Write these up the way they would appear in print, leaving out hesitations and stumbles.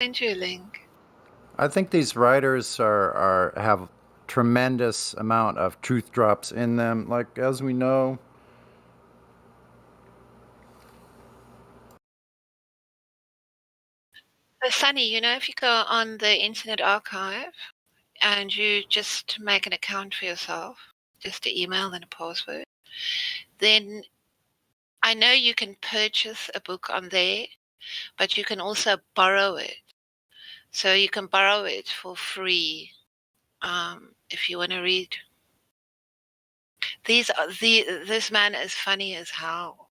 Send you a link. I think these writers are have tremendous amount of truth drops in them. Like as we know, So Sunny, if you go on the Internet Archive and you just make an account for yourself, just an email and a password, then I know you can purchase a book on there, but you can also borrow it. So you can borrow it for free if you want to read. This man is funny as hell.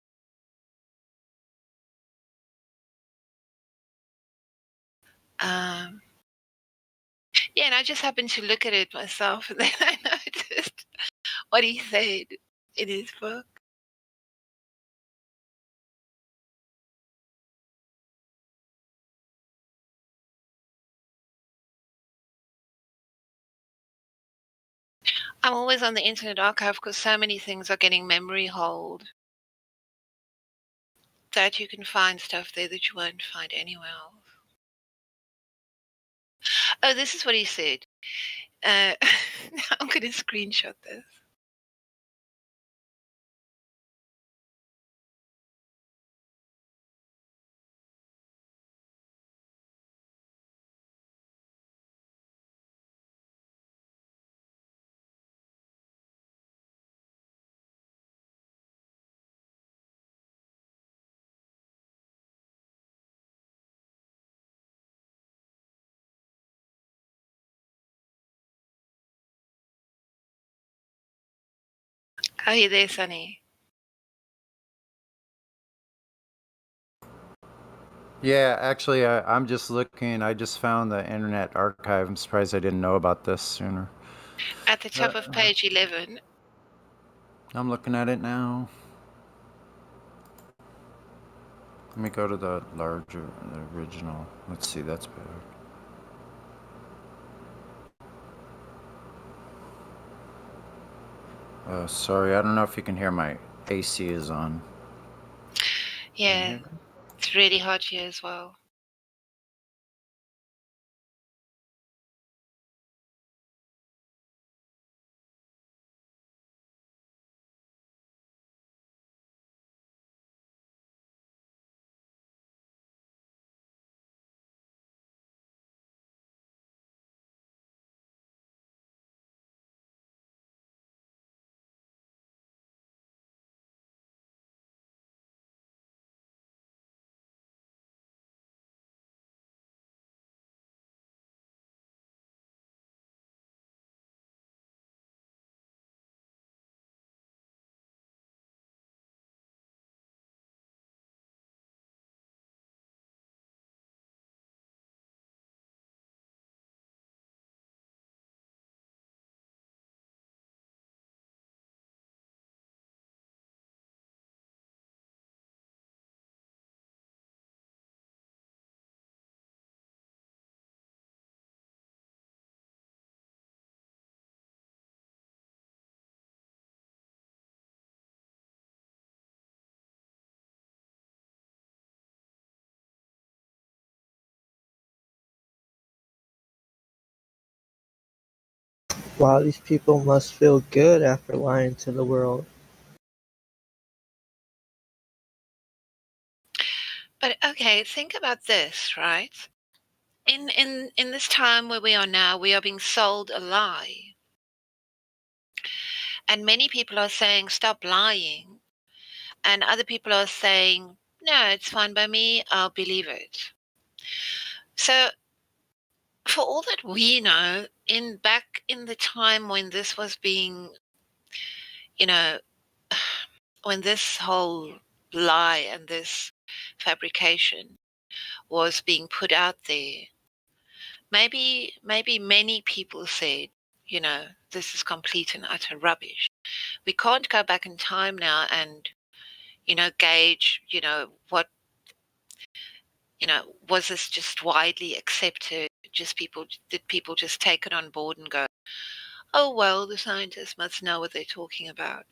Um, yeah, and I just happened to look at it myself, and then I noticed what he said in his book. I'm always on the Internet Archive because so many things are getting memory hold that you can find stuff there that you won't find anywhere else. Oh, this is what he said. I'm going to screenshot this. Are you there, Sonny? yeah, actually, I'm just looking. I just found the Internet Archive. I'm surprised I didn't know about this sooner. At the top of page 11. I'm looking at it now. Let me go to the larger, the original. Let's see, that's better. Sorry, I don't know if you can hear my AC is on. Yeah, it's really hot here as well. Wow, these people must feel good after lying to the world. But okay, think about this, right? In this time where we are now, we are being sold a lie. And many people are saying, stop lying. And other people are saying, no, it's fine by me, I'll believe it. So for all that we know, back in the time when this was being, you know, when this whole lie and this fabrication was being put out there, maybe many people said, this is complete and utter rubbish. We can't go back in time now and, gauge, what, was this just widely accepted? Did people just take it on board and go, oh, well, the scientists must know what they're talking about?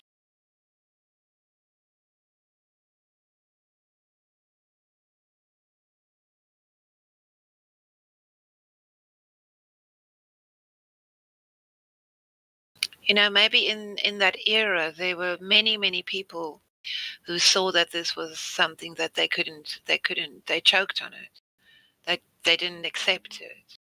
Maybe in that era there were many people who saw that this was something that they choked on it. They didn't accept it.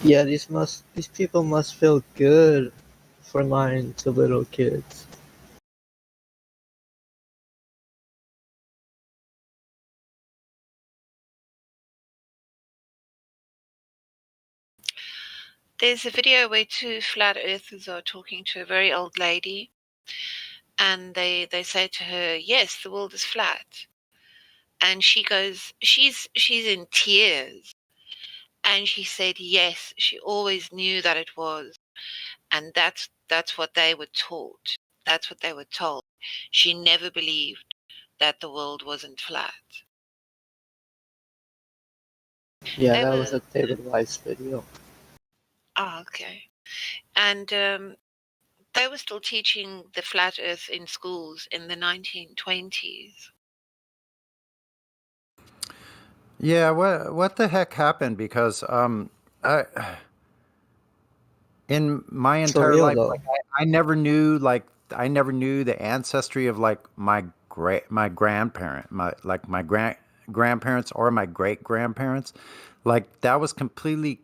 Yeah, these people must feel good for lying to little kids. There's a video where two flat earthers are talking to a very old lady, and they say to her, yes, the world is flat. And she goes, she's in tears. And she said, yes, she always knew that it was. And that's what they were taught. That's what they were told. She never believed that the world wasn't flat. Yeah, They that was were, a David Weiss video. okay. And they were still teaching the flat earth in schools in the 1920s. Yeah, what the heck happened? Because I in my It's for entire real life, though. like I never knew the ancestry of like my grandparent, my grandparents or my great grandparents. Like that was completely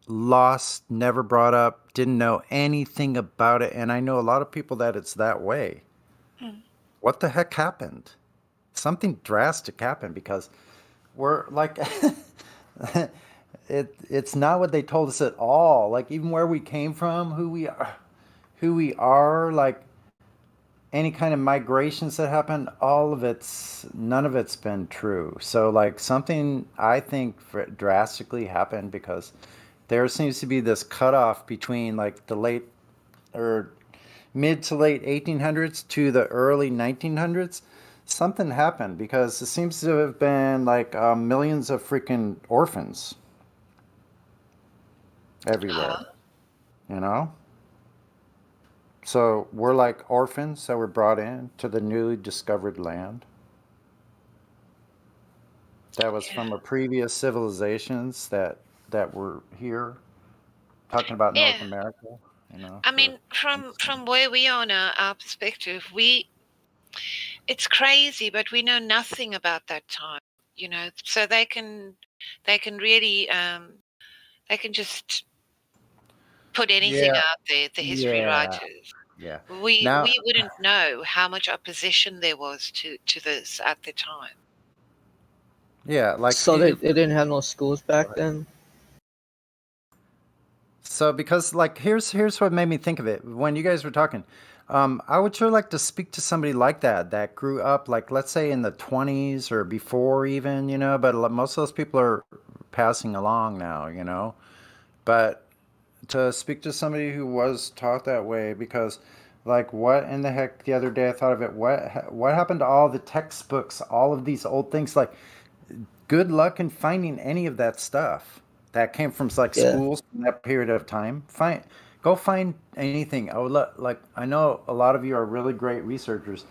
lost, never brought up, didn't know anything about it, and I know a lot of people that it's that way. Hmm. What the heck happened? Something drastic happened because we're like it's not what they told us at all. Like even where we came from, who we are, like any kind of migrations that happened, all of it's none of it's been true. So like something I think drastically happened because there seems to be this cutoff between like the late or mid to late 1800s to the early 1900s. Something happened because it seems to have been like millions of freaking orphans everywhere, Huh? you know? So we're like orphans that were brought in to the newly discovered land that was Yeah. from a previous civilizations that were here, talking about Yeah. North America, you know, I for mean, from instance. where we are now, our perspective, it's crazy, but we know nothing about that time. So they can really they can just put anything Yeah, out there. The history yeah, writers, yeah. Now, we wouldn't know how much opposition there was to this at the time. yeah, like So they didn't have no schools back then? so because like here's what made me think of it when you guys were talking. I would sure like to speak to somebody like that grew up like let's say in the 20s or before even, you know, but most of those people are passing along now, you know. But to speak to somebody who was taught that way because like what in the heck the other day I thought of it what happened to all the textbooks, all of these old things, like good luck in finding any of that stuff that came from like Yeah. schools from that period of time. Go find anything. I would like I know a lot of you are really great researchers.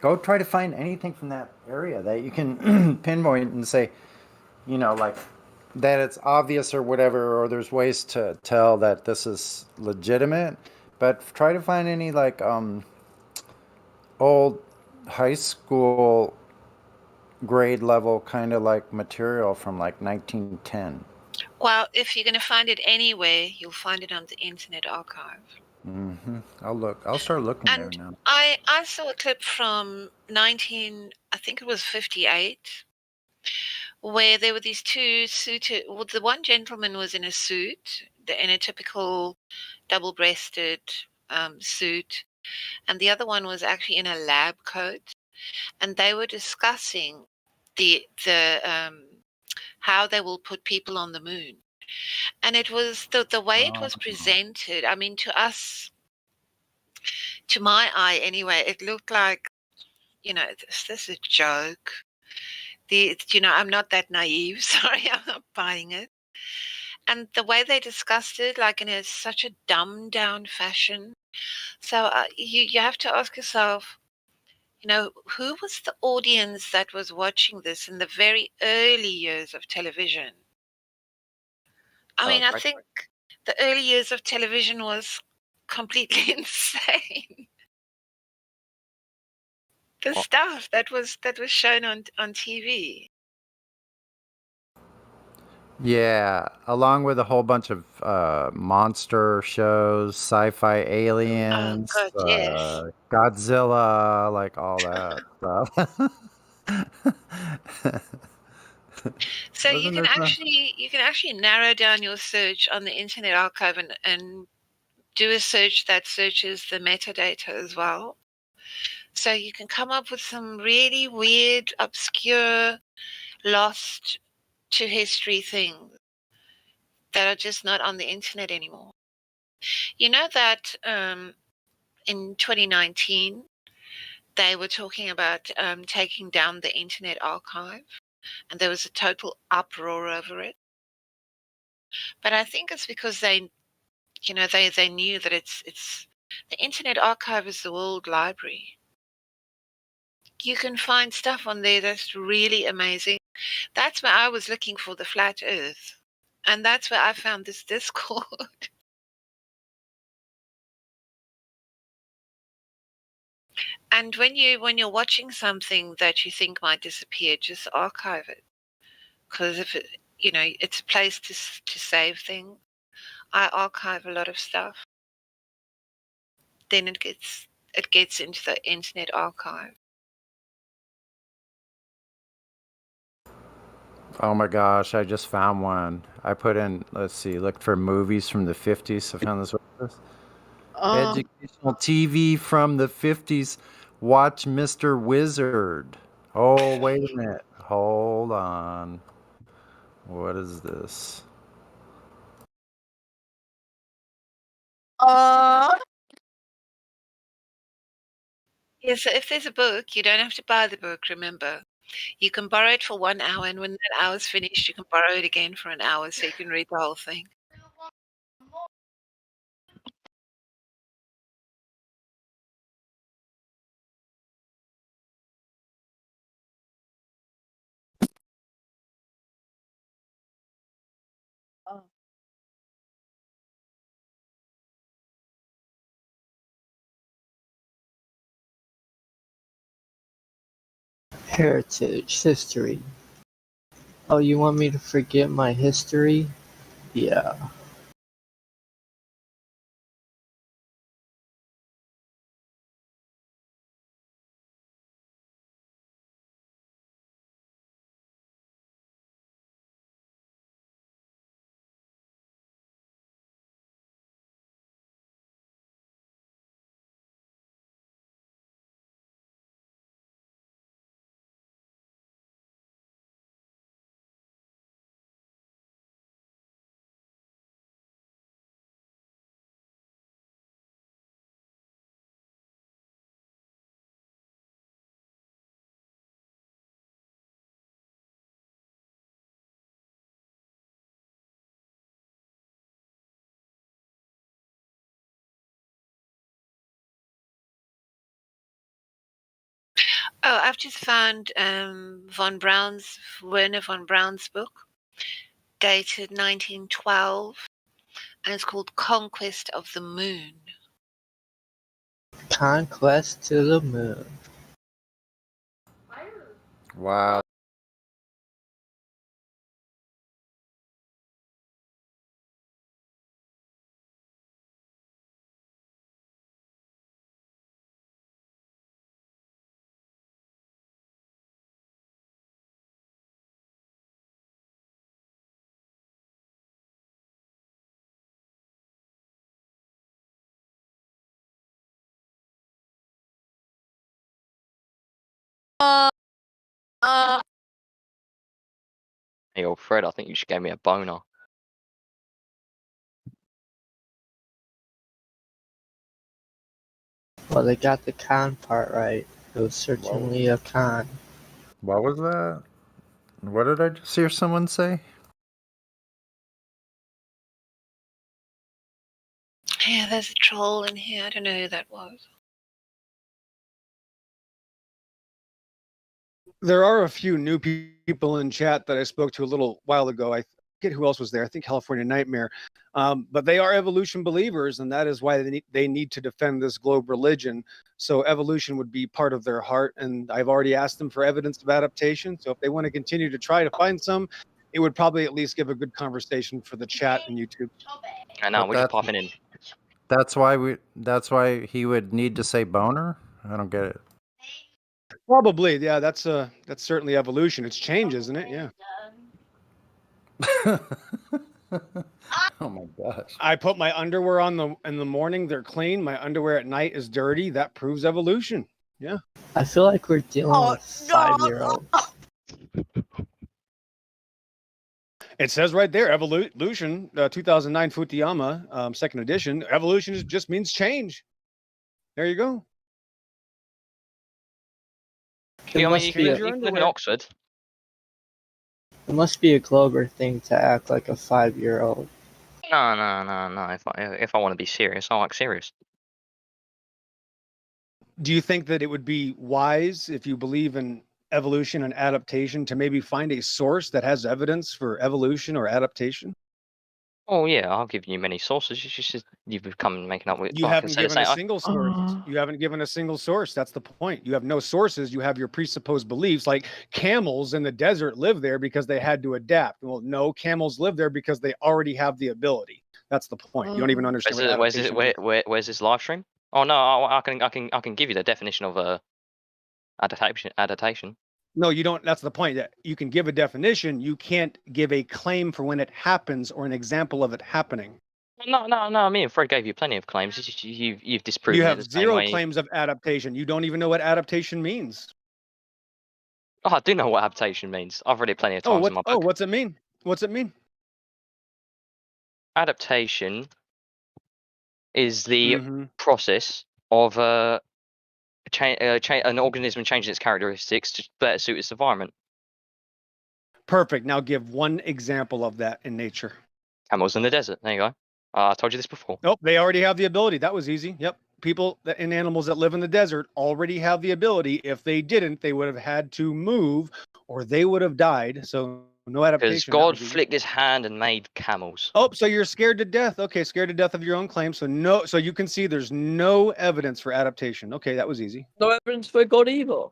Go try to find anything from that area that you can pinpoint and say, you know, like that it's obvious or whatever, or there's ways to tell that this is legitimate. But try to find any like old high school grade level kind of like material from like 1910. Well, if you're going to find it anywhere, you'll find it on the Internet Archive. I'll look. I'll start looking there And now. I saw a clip from 19, I think it was 58, where there were these two suited. Well, the one gentleman was in a suit, in a typical double-breasted suit, and the other one was actually in a lab coat, and they were discussing the how they will put people on the moon. And it was the way it was Oh, presented. I mean, to us, to my eye anyway, it looked like, this is a joke. I'm not that naive. Sorry, I'm not buying it. And the way they discussed it, like in such a dumbed down fashion. So you have to ask yourself, who was the audience that was watching this in the very early years of television? I mean, I I think the early years of television was completely insane. The oh, stuff that was shown on TV. yeah, along with a whole bunch of monster shows, sci-fi Oh aliens, God, yes. Godzilla, like all that stuff. So you Wasn't can there some? actually narrow down your search on the Internet Archive and do a search that searches the metadata as well. So you can come up with some really weird, obscure, lost to history things that are just not on the internet anymore. You know that in 2019 they were talking about taking down the Internet Archive, and there was a total uproar over it. But I think it's because they knew that it's the Internet Archive is the world library. You can find stuff on there that's really amazing. That's where I was looking for the flat Earth, and that's where I found this Discord. And when you're watching something that you think might disappear, just archive it, because if it's a place to save things. I archive a lot of stuff. Then it gets into the Internet Archive. Oh my gosh, I just found one. I put in, let's see, looked for movies from the 50s. I found this. Um, Educational TV from the 50s. Watch Mr. Wizard. Oh, wait a minute. Hold on. What is this? uh, Yeah, so if there's a book, you don't have to buy the book, remember. You can borrow it for 1 hour, and when that hour's finished, you can borrow it again for an hour so you can read the whole thing. heritage, history. Oh, you want me to forget my history? Yeah. Oh, I've just found Werner von Braun's book, dated 1912, and it's called Conquest of the Moon. Conquest to the moon. Wow. Hey, old Fred, I think you just gave me a boner. Well, they got the con part right. It was certainly a con. What was that? What did I just hear someone say? Yeah, there's a troll in here. I don't know who that was. There are a few new people in chat that I spoke to a little while ago. I forget who else was there. I think California Nightmare. But they are evolution believers, and that is why they need to defend this globe religion. So evolution would be part of their heart. And I've already asked them for evidence of adaptation. So if they want to continue to try to find some, it would probably at least give a good conversation for the chat and YouTube. I know, But we're just popping in. That's why he would need to say boner? I don't get it. Probably, yeah. That's certainly evolution. It's change, isn't it? Yeah. Oh my gosh. I put my underwear on in the morning, they're clean. My underwear at night is dirty. That proves evolution. Yeah. I feel like we're dealing with 5-year-olds. It says right there, evolution, 2009 Futuyama, second edition. Evolution just means change. There you go. Yeah, I mean, you be can live in Oxford. It must be a Glober thing to act like a 5-year-old. No. If I want to be serious, I'll act serious. Do you think that it would be wise, if you believe in evolution and adaptation, to maybe find a source that has evidence for evolution or adaptation? Oh yeah, I'll give you many sources. You've become making up with. You haven't given a single source. You haven't given a single source. That's the point. You have no sources. You have your presupposed beliefs. Like camels in the desert live there because they had to adapt. Well, no, camels live there because they already have the ability. That's the point. You don't even understand. Where's this live stream? Oh no, I can give you the definition of adaptation. No, you don't. That's the point. That you can give a definition. You can't give a claim for when it happens or an example of it happening. No. Me and Fred gave you plenty of claims. You've disproven. You have zero claims of adaptation. You don't even know what adaptation means. Oh, I do know what adaptation means. I've read it plenty of times in my book. Oh, what's it mean? What's it mean? Adaptation is the process of an organism changing its characteristics to better suit its environment. Perfect. Now give one example of that in nature. Camels in the desert. There you go. I told you this before. Nope, they already have the ability. That was easy. Yep. People and animals that live in the desert already have the ability. If they didn't, they would have had to move or they would have died. So no adaptation. Because God flicked his hand and made camels. Oh, so you're scared to death. Okay, scared to death of your own claim. So you can see there's no evidence for adaptation. Okay, that was easy. No evidence for God either.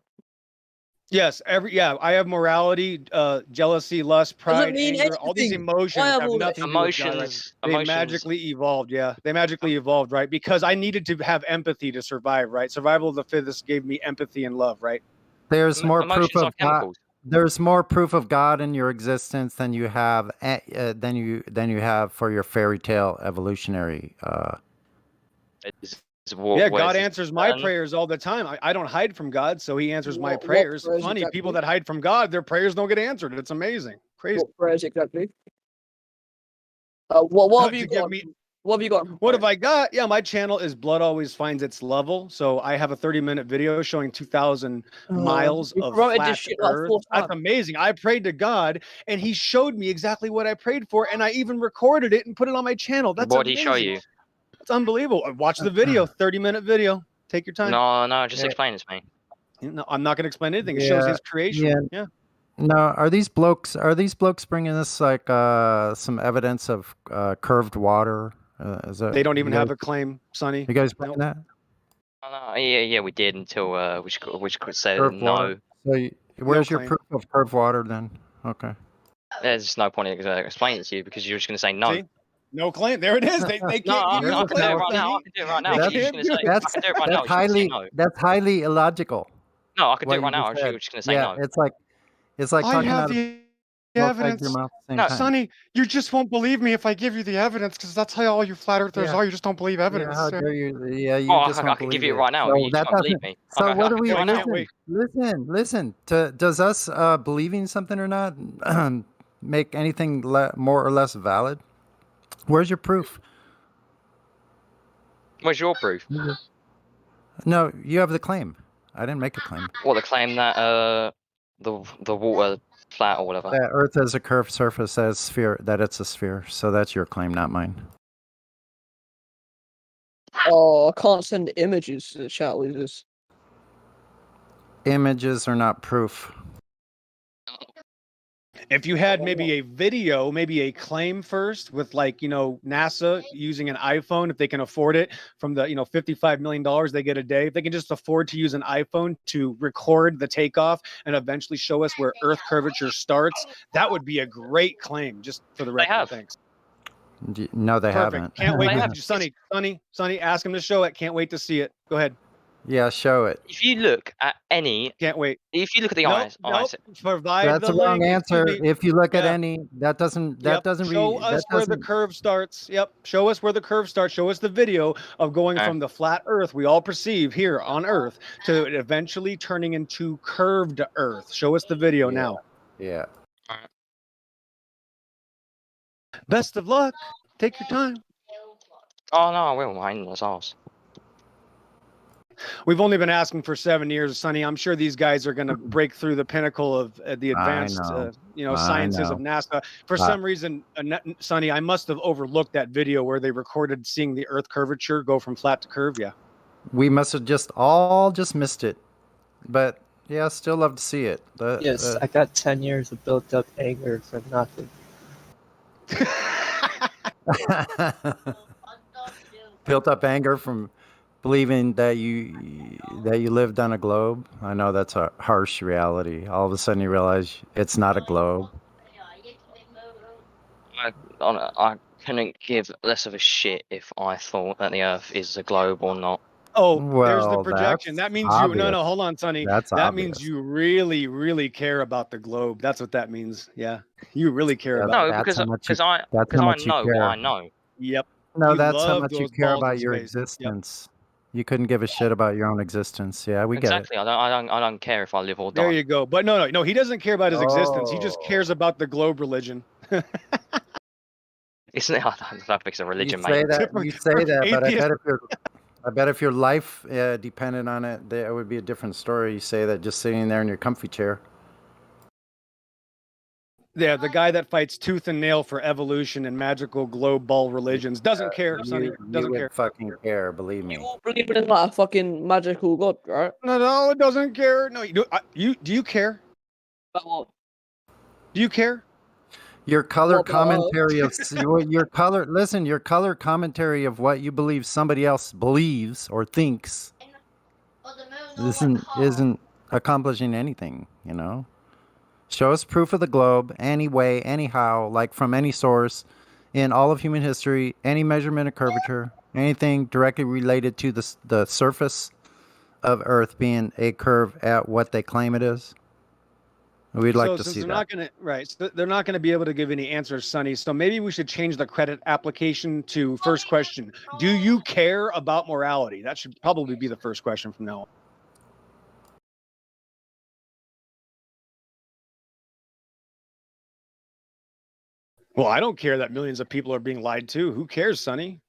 Yes, I have morality, jealousy, lust, pride, anger. All these emotions have nothing to do with God, right? They magically evolved. Yeah, they magically evolved, right? Because I needed to have empathy to survive, right? Survival of the fittest gave me empathy and love, right? There's more proof of God. There's more proof of God in your existence than you have than you have for your fairy tale evolutionary. God answers my prayers all the time. I don't hide from God, so He answers my prayers. Funny, exactly? People that hide from God, their prayers don't get answered. It's amazing, crazy. What prayers exactly? What have you got? What have you got? What have I got? Yeah, my channel is Blood Always Finds Its Level. So I have a 30-minute video showing 2,000 miles of flat earth. That's amazing. I prayed to God, and He showed me exactly what I prayed for, and I even recorded it and put it on my channel. That's what did He show you? It's unbelievable. Watch the video, 30-minute video. Take your time. No, just explain it to me. No, I'm not going to explain anything. It shows His creation. Yeah. No, are these blokes bringing us like some evidence of curved water? They don't even have a claim, Sonny. You guys bring that? Yeah, we did until which could say curved no. Water. So where's your proof of curved water then? Okay. There's no point in explaining it to you because you're just going to say no. See? No claim. There it is. They can't give you a claim. I can do it right now. That's highly illogical. No, I can do it right now. You're just going to say no. It's like I talking have about the Both sides of evidence. your mouth at the same No, time. Sonny, you just won't believe me if I give you the evidence, because that's how all you flat earthers Yeah. are. You just don't believe Yeah, evidence. how dare you? Yeah, you oh, just I won't can give believe you it it. right now. So You that can't believe doesn't. me. So I what can do we do it right I now. can't wait. listen? Does us believing something or not make anything more or less valid? Where's your proof? Where's your proof? No, you have the claim. I didn't make a claim. What, the claim that the water flat or whatever? That Earth is a curved surface, that it's sphere, that it's a sphere. So that's your claim, not mine. Oh, I can't send images to the chat, losers. Images are not proof. If you had maybe a video, maybe a claim first with, like, NASA using an iPhone, if they can afford it, from the, $55 million they get a day, if they can just afford to use an iPhone to record the takeoff and eventually show us where Earth curvature starts, that would be a great claim, just for the record. have. Thanks. No, they Perfect. haven't. Can't wait. They have. Sonny, ask him to show it. Can't wait to see it. Go ahead. Yeah, show it. If you look at any, Can't wait. if you look at the Nope. eyes, Provide That's the the wrong link. answer. Excuse me. If you look at Yeah. any, that doesn't Show us where the curve starts. Yep. Show us where the curve starts. Show us the video of going from the flat Earth we all perceive here on Earth to eventually turning into curved Earth. Show us the video now. Yeah. Best of luck. Take your time. Oh no, I will. Mine was ours. We've only been asking for 7 years, Sonny. I'm sure these guys are going to break through the pinnacle of the advanced, sciences of NASA. For some reason, Sonny, I must have overlooked that video where they recorded seeing the Earth curvature go from flat to curve. Yeah. We must have just missed it. But yeah, still love to see it. Yes, I got 10 years of built up anger for nothing. Built up anger from believing that you lived on a globe. I know that's a harsh reality. All of a sudden you realize it's not a globe. I couldn't give less of a shit if I thought that the Earth is a globe or not. Oh, Well, there's the projection. that's That means obvious. No, hold on, Sonny. That's that obvious. means you really, really care about the globe. That's what that means. Yeah, you really care about No, it. That's because how much you- I that's how much you know what care. I know. Yep. No, You that's how love much you those care balls about of your space. Yep. existence. You couldn't give a shit about your own existence. Yeah, we get it. Exactly. I don't care if I live or die. There you go. But no, he doesn't care about his existence. He just Oh. cares about the globe religion. Isn't it? I don't think it's a religion, You say mate. that, but I Atheist. bet if your life depended on it, it would be a different story. You say that just sitting there in your comfy chair. Yeah, the guy that fights tooth and nail for evolution and magical globe ball religions doesn't care, Sonny. You Doesn't would care. fucking care, believe me. You all believe in like a fucking magical god, right? No, it doesn't care. No, do you care? But what? Do you care? Your color Well, but- commentary of your color. Listen, your color commentary of what you believe somebody else believes or thinks isn't accomplishing anything. You know. Show us proof of the globe, any way, anyhow, like from any source in all of human history, any measurement of curvature, anything directly related to the surface of Earth being a curve at what they claim it is. We'd like to see that. So they're not gonna be able to give any answers, Sonny. So maybe we should change the credit application to first question. Do you care about morality? That should probably be the first question from now on. Well, I don't care that millions of people are being lied to. Who cares, Sonny?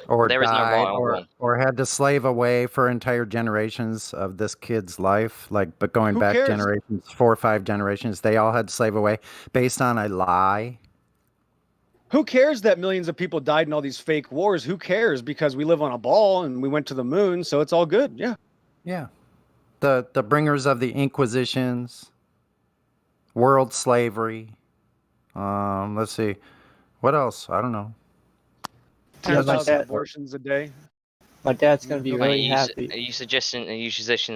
Or There is no died, right or wrong. or had to slave away for entire generations of this kid's life. But going Who back cares? generations, 4 or 5 generations, they all had to slave away based on a lie. Who cares that millions of people died in all these fake wars? Who cares? Because we live on a ball and we went to the moon, so it's all good. Yeah. Yeah. The bringers of the Inquisitions, world slavery. Let's see. What else? I don't know. Yeah, my 10,000 dad- abortions a day. My dad's gonna be really happy. Are you suggesting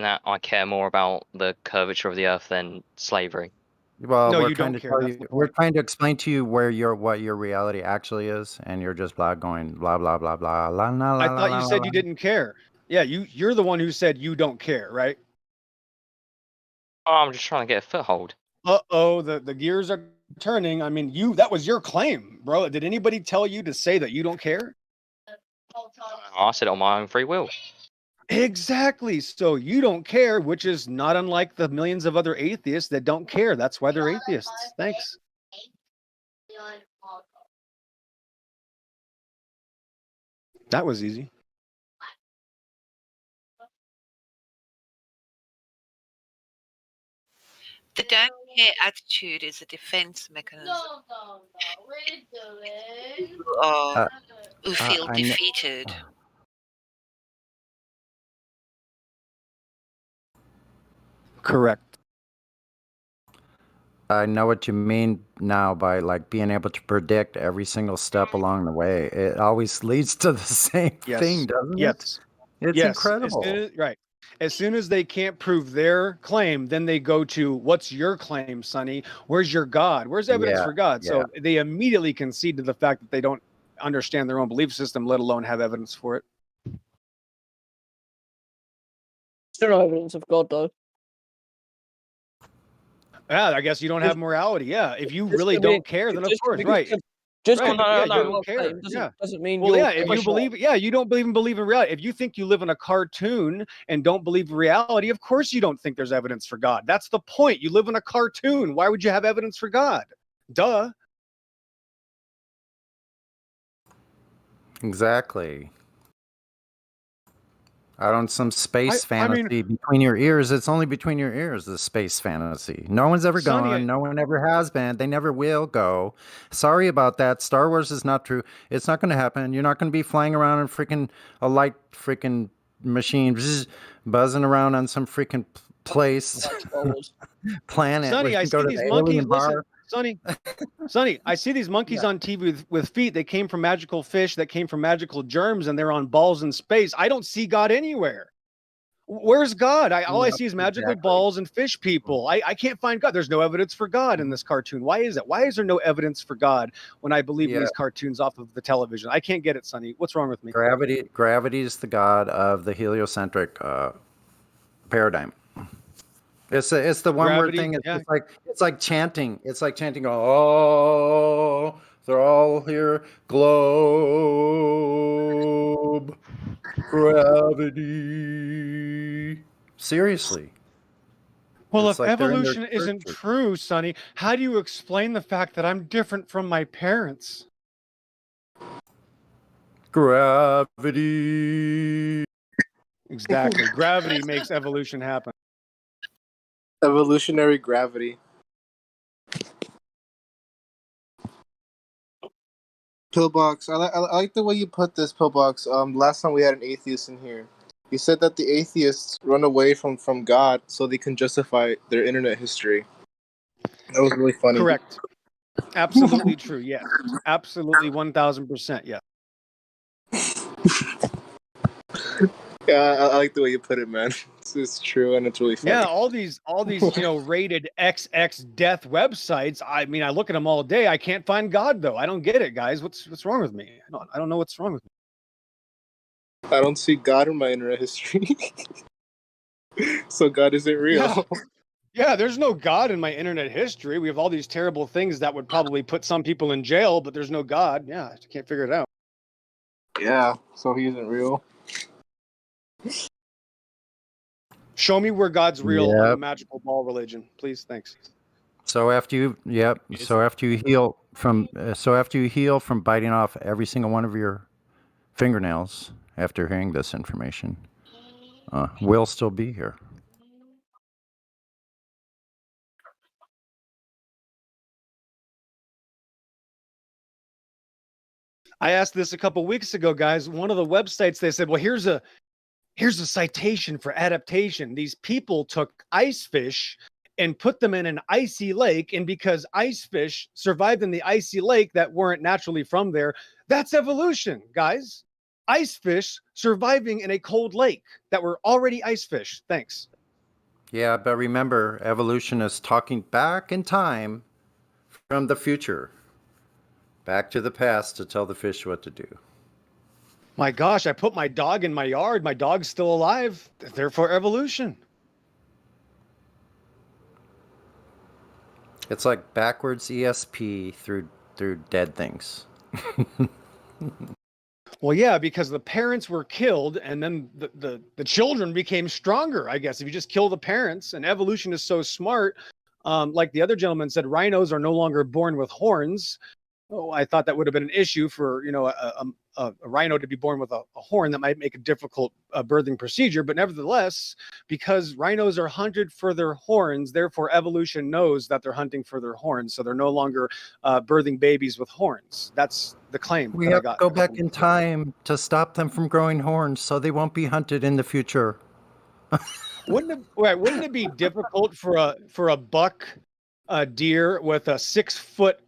that I care more about the curvature of the Earth than slavery? Well, No, we're you trying don't to care. tell That's you, the we're point. trying to explain to you what your reality actually is, and you're just going blah blah blah blah la la la. I thought you said you didn't care. Yeah, you're the one who said you don't care, right? Oh, I'm just trying to get a foothold. The gears are turning. I mean, that was your claim, bro. Did anybody tell you to say that you don't care? I said it on my own free will. Exactly. So you don't care, which is not unlike the millions of other atheists that don't care. That's why they're atheists. Thanks. That was easy. The don't care attitude is a defense mechanism. Who feel defeated. Correct. I know what you mean now by like being able to predict every single step along the way. It always leads to the same thing, doesn't it? It's incredible. As soon as they can't prove their claim, then they go to, what's your claim, Sonny? Where's your God? Where's evidence for God? So they immediately concede to the fact that they don't understand their own belief system, let alone have evidence for it. Still no evidence of God, though. Yeah, I guess you don't have morality. Yeah, if you really don't care, then of course, right. Just right. you don't care. Doesn't mean if you believe, you don't even believe in reality. If you think you live in a cartoon and don't believe in reality, of course you don't think there's evidence for God. That's the point. You live in a cartoon. Why would you have evidence for God? Duh. Exactly. Out on some space fantasy between your ears. It's only between your ears, the space fantasy. No one's ever gone. No one ever has been. They never will go. Sorry about that. Star Wars is not true. It's not going to happen. You're not going to be flying around in a light freaking machine buzzing around on some freaking place, planet. Sonny, I see these monkeys. Listen, Sonny, I see these monkeys on TV with feet that came from magical fish, that came from magical germs, and they're on balls in space. I don't see God anywhere. Where's God? All I see is magical balls and fish people. I can't find God. There's no evidence for God in this cartoon. Why is it? Why is there no evidence for God when I believe in these cartoons off of the television? I can't get it, Sonny. What's wrong with me? Gravity is the God of the heliocentric paradigm. It's the one word thing. It's like chanting. It's like chanting. Oh, they're all here. Globe, gravity. Seriously. Well, if evolution isn't true, Sonny, how do you explain the fact that I'm different from my parents? Gravity. Exactly. Gravity makes evolution happen. Evolutionary gravity. Pillbox, I like the way you put this, Pillbox. Last time we had an atheist in here. You said that the atheists run away from God so they can justify their internet history. That was really funny. Correct. Absolutely true. Yes. Absolutely 1000%. Yeah. Yeah, I like the way you put it, man. It's true and it's really funny. Yeah, all these rated XX death websites. I mean, I look at them all day. I can't find God though. I don't get it, guys. What's wrong with me? I don't know what's wrong with me. I don't see God in my internet history. So God isn't real. Yeah, there's no God in my internet history. We have all these terrible things that would probably put some people in jail, but there's no God. Yeah, I can't figure it out. Yeah, so he isn't real. Show me where God's real on the magical ball religion, please. Thanks. So after you heal from biting off every single one of your fingernails after hearing this information, we'll still be here. I asked this a couple weeks ago, guys. One of the websites, they said, well, here's a citation for adaptation. These people took ice fish and put them in an icy lake, and because ice fish survived in the icy lake that weren't naturally from there, that's evolution, guys. Ice fish surviving in a cold lake that were already ice fish. Thanks. Yeah, but remember, evolution is talking back in time from the future, back to the past to tell the fish what to do. My gosh, I put my dog in my yard. My dog's still alive. Therefore, evolution. It's like backwards ESP through dead things. Well, yeah, because the parents were killed and then the children became stronger, I guess. If you just kill the parents, and evolution is so smart, like the other gentleman said, rhinos are no longer born with horns. Oh, I thought that would have been an issue for, a rhino to be born with a horn. That might make a difficult birthing procedure. But nevertheless, because rhinos are hunted for their horns, therefore evolution knows that they're hunting for their horns. So they're no longer birthing babies with horns. That's the claim We that I have to got. go back in time to stop them from growing horns so they won't be hunted in the future. Wouldn't it be difficult for a buck deer with a 6-foot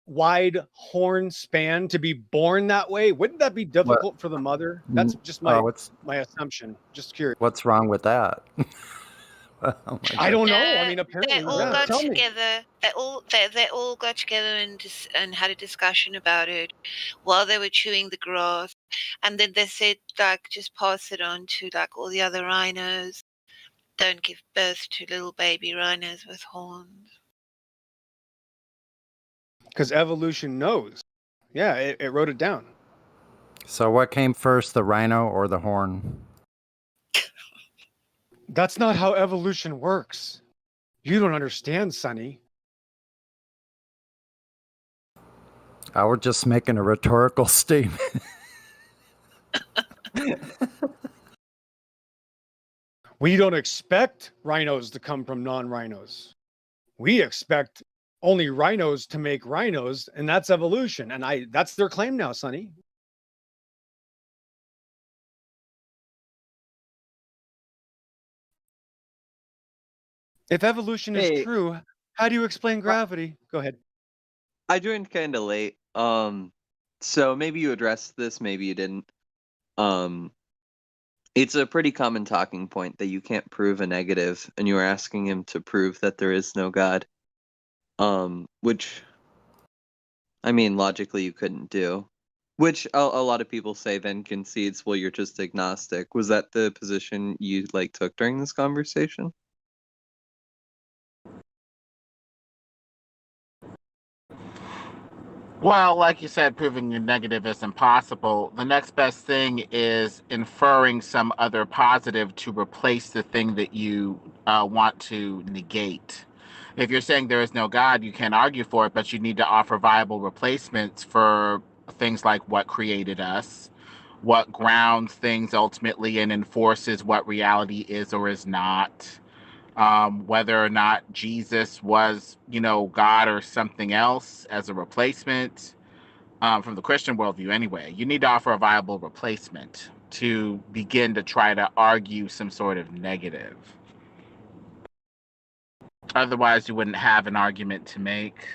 wide horn span to be born that way? Wouldn't that be difficult for the mother? That's just my assumption. Just curious. What's wrong with that? Oh I don't know. I mean, apparently, they all yeah. got Tell me. together. They all got together and had a discussion about it while they were chewing the grass, and then they said, like, just pass it on to like all the other rhinos. Don't give birth to little baby rhinos with horns. Because evolution knows. Yeah, it wrote it down. So what came first, the rhino or the horn? That's not how evolution works. You don't understand, Sonny. I was just making a rhetorical statement. We don't expect rhinos to come from non-rhinos. We expect only rhinos to make rhinos, and that's evolution. And that's their claim now, Sonny. If evolution is true, how do you explain gravity? Go ahead. I joined kind of late. So maybe you addressed this, maybe you didn't. It's a pretty common talking point that you can't prove a negative, and you were asking him to prove that there is no God. Which, I mean, logically you couldn't do. Which a lot of people say then concedes, well, you're just agnostic. Was that the position you took during this conversation? Well, like you said, proving a negative is impossible. The next best thing is inferring some other positive to replace the thing that you want to negate. If you're saying there is no God, you can't argue for it, but you need to offer viable replacements for things like what created us, what grounds things ultimately and enforces what reality is or is not. Whether or not Jesus was, God or something else as a replacement, from the Christian worldview anyway. You need to offer a viable replacement to begin to try to argue some sort of negative. Otherwise, you wouldn't have an argument to make.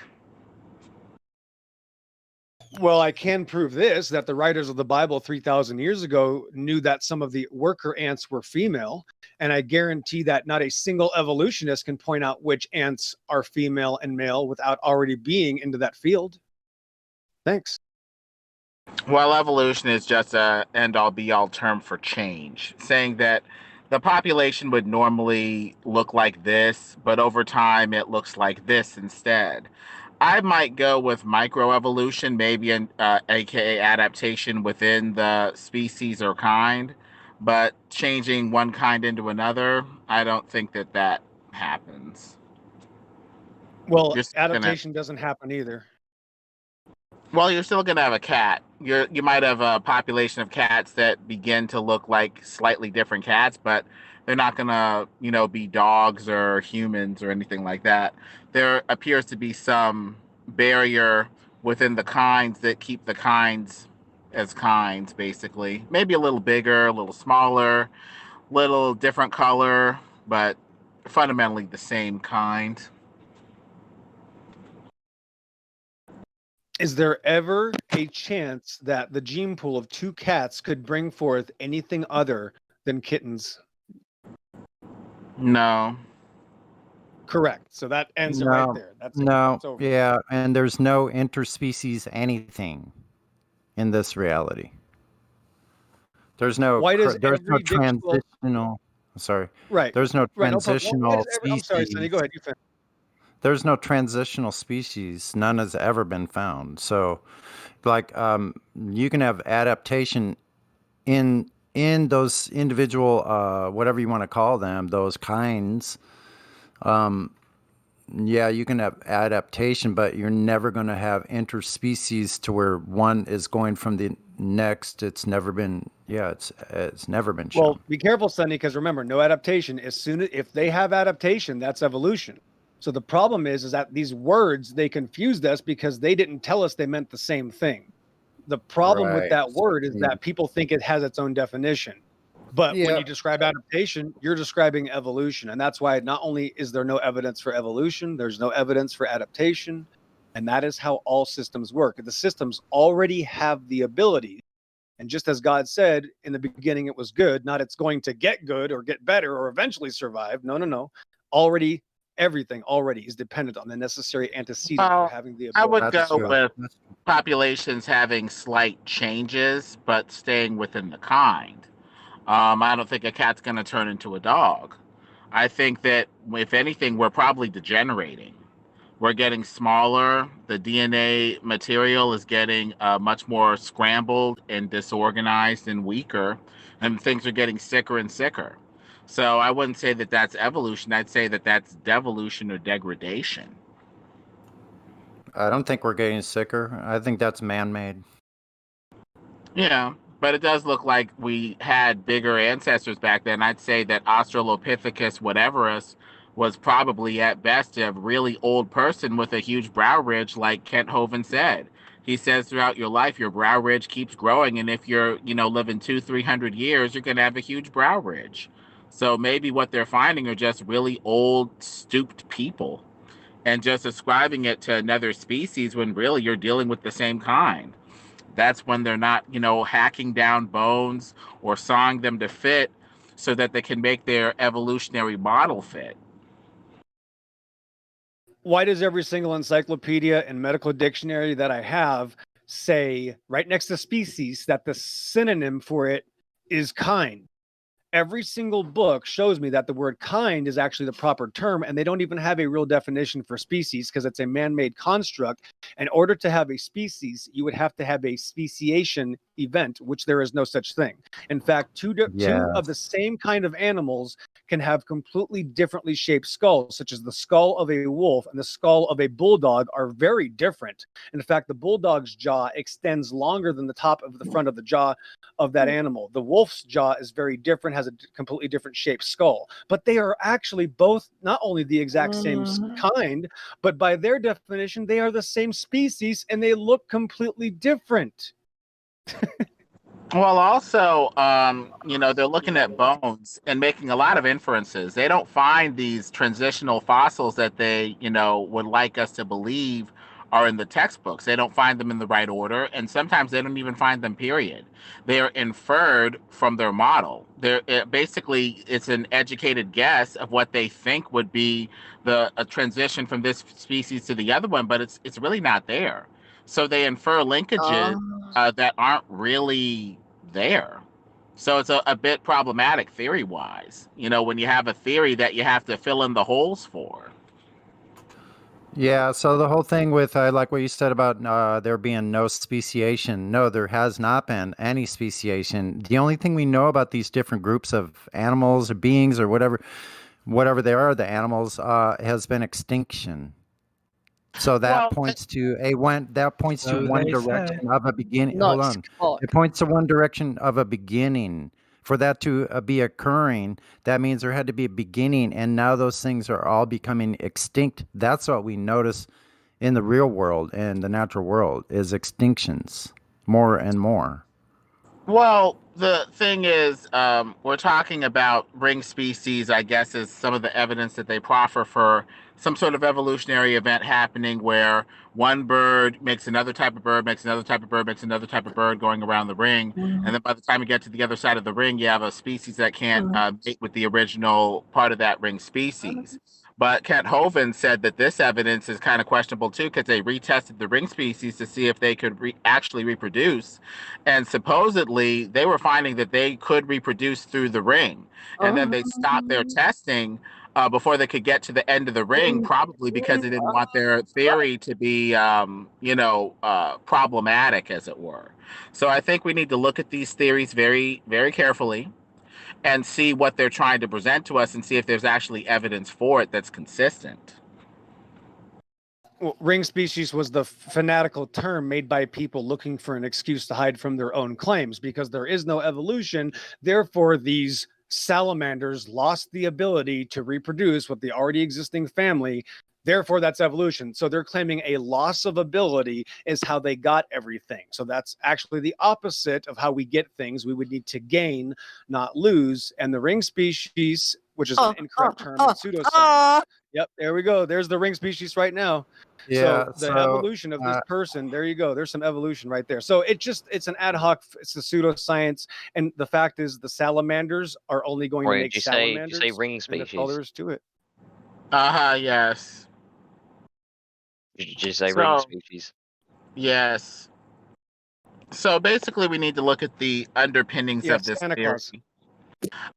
Well, I can prove this, that the writers of the Bible 3,000 years ago knew that some of the worker ants were female. And I guarantee that not a single evolutionist can point out which ants are female and male without already being into that field. Thanks. Well, evolution is just a end-all be-all term for change, saying that the population would normally look like this, but over time it looks like this instead. I might go with microevolution, maybe an aka adaptation within the species or kind, but changing one kind into another, I don't think that happens. Well, adaptation doesn't happen either. Well, you're still going to have a cat. You might have a population of cats that begin to look like slightly different cats, but they're not going to, be dogs or humans or anything like that. There appears to be some barrier within the kinds that keep the kinds as kinds, basically. Maybe a little bigger, a little smaller, little different color, but fundamentally the same kind. Is there ever a chance that the gene pool of two cats could bring forth anything other than kittens? No. Correct. So that ends it right there. That's no. It's over. Yeah, and there's no interspecies anything in this reality. There's no transitional. Sorry. Right. There's no transitional species. I'm sorry, Sonny. Go ahead. You finish. there's no transitional species. None has ever been found. So, like, you can have adaptation in those individual, whatever you want to call them, those kinds. Yeah, you can have adaptation, but you're never going to have interspecies to where one is going from the next. It's never been. Yeah, it's never been shown. Well, be careful, Sonny, because remember, no adaptation. As soon as if they have adaptation, that's evolution. So the problem is that these words, they confused us because they didn't tell us they meant the same thing. The problem with Right. that word is that people think it has its own definition. But when Yeah. you describe adaptation, you're describing evolution. And that's why not only is there no evidence for evolution, there's no evidence for adaptation. And that is how all systems work. The systems already have the ability. And just as God said, in the beginning it was good, not it's going to get good or get better or eventually survive. No. Already, everything already is dependent on the necessary antecedent for having the ability. I would That's go true. with populations having slight changes, but staying within the kind. I don't think a cat's going to turn into a dog. I think that, if anything, we're probably degenerating. We're getting smaller. The DNA material is getting much more scrambled and disorganized and weaker, and things are getting sicker and sicker. So I wouldn't say that that's evolution. I'd say that that's devolution or degradation. I don't think we're getting sicker. I think that's man-made. Yeah, but it does look like we had bigger ancestors back then. I'd say that Australopithecus whateverus was probably at best a really old person with a huge brow ridge, like Kent Hovind said. He says throughout your life, your brow ridge keeps growing, and if you're, living 200-300 years, you're going to have a huge brow ridge. So maybe what they're finding are just really old, stooped people, and just ascribing it to another species when really you're dealing with the same kind. That's when they're not, hacking down bones or sawing them to fit so that they can make their evolutionary model fit. Why does every single encyclopedia and medical dictionary that I have say right next to species that the synonym for it is kind? Every single book shows me that the word kind is actually the proper term, and they don't even have a real definition for species because it's a man-made construct. In order to have a species, you would have to have a speciation event, which there is no such thing. In fact, two of the same kind of animals can have completely differently shaped skulls, such as the skull of a wolf and the skull of a bulldog are very different. In fact, the bulldog's jaw extends longer than the top of the front of the jaw of that animal. The wolf's jaw is very different, has a completely different shaped skull, but they are actually both not only the exact same kind, but by their definition, they are the same species and they look completely different. Well, also, they're looking at bones and making a lot of inferences. They don't find these transitional fossils that they, would like us to believe are in the textbooks. They don't find them in the right order, and sometimes they don't even find them, period. They are inferred from their model. Basically, it's an educated guess of what they think would be a transition from this species to the other one, but it's really not there. So they infer linkages that aren't really there. So it's a bit problematic theory-wise, when you have a theory that you have to fill in the holes for. Yeah, so the whole thing with, I like what you said about there being no speciation. No, there has not been any speciation. The only thing we know about these different groups of animals or beings or whatever they are, the animals, has been extinction. So that points to one direction of a beginning. Hold on. It points to one direction of a beginning. For that to be occurring, that means there had to be a beginning, and now those things are all becoming extinct. That's what we notice in the real world and the natural world is extinctions, more and more. Well, the thing is, we're talking about ring species, I guess, is some of the evidence that they proffer for some sort of evolutionary event happening where one bird makes another type of bird, makes another type of bird, makes another type of bird going around the ring. And then by the time you get to the other side of the ring, you have a species that can't mate with the original part of that ring species. But Kent Hovind said that this evidence is kind of questionable too, because they retested the ring species to see if they could actually reproduce. And supposedly they were finding that they could reproduce through the ring. And then they stopped their testing before they could get to the end of the ring, probably because they didn't want their theory to be, problematic, as it were. So I think we need to look at these theories very, very carefully and see what they're trying to present to us and see if there's actually evidence for it that's consistent. Well, ring species was the fanatical term made by people looking for an excuse to hide from their own claims because there is no evolution. Therefore, these salamanders lost the ability to reproduce with the already existing family. Therefore, that's evolution. So they're claiming a loss of ability is how they got everything. So that's actually the opposite of how we get things. We would need to gain, not lose. And the ring species, which is an incorrect term, is pseudoscience. Yep, there we go. There's the ring species right now. Yeah, So the evolution of this person, there you go. There's some evolution right there. So it's an ad hoc, it's a pseudoscience. And the fact is the salamanders are only going to make salamanders. Did you say ring species? And that's all there is to it. Yes. Did you say ring species? Yes. So basically, we need to look at the underpinnings of this Santa theory. Claus.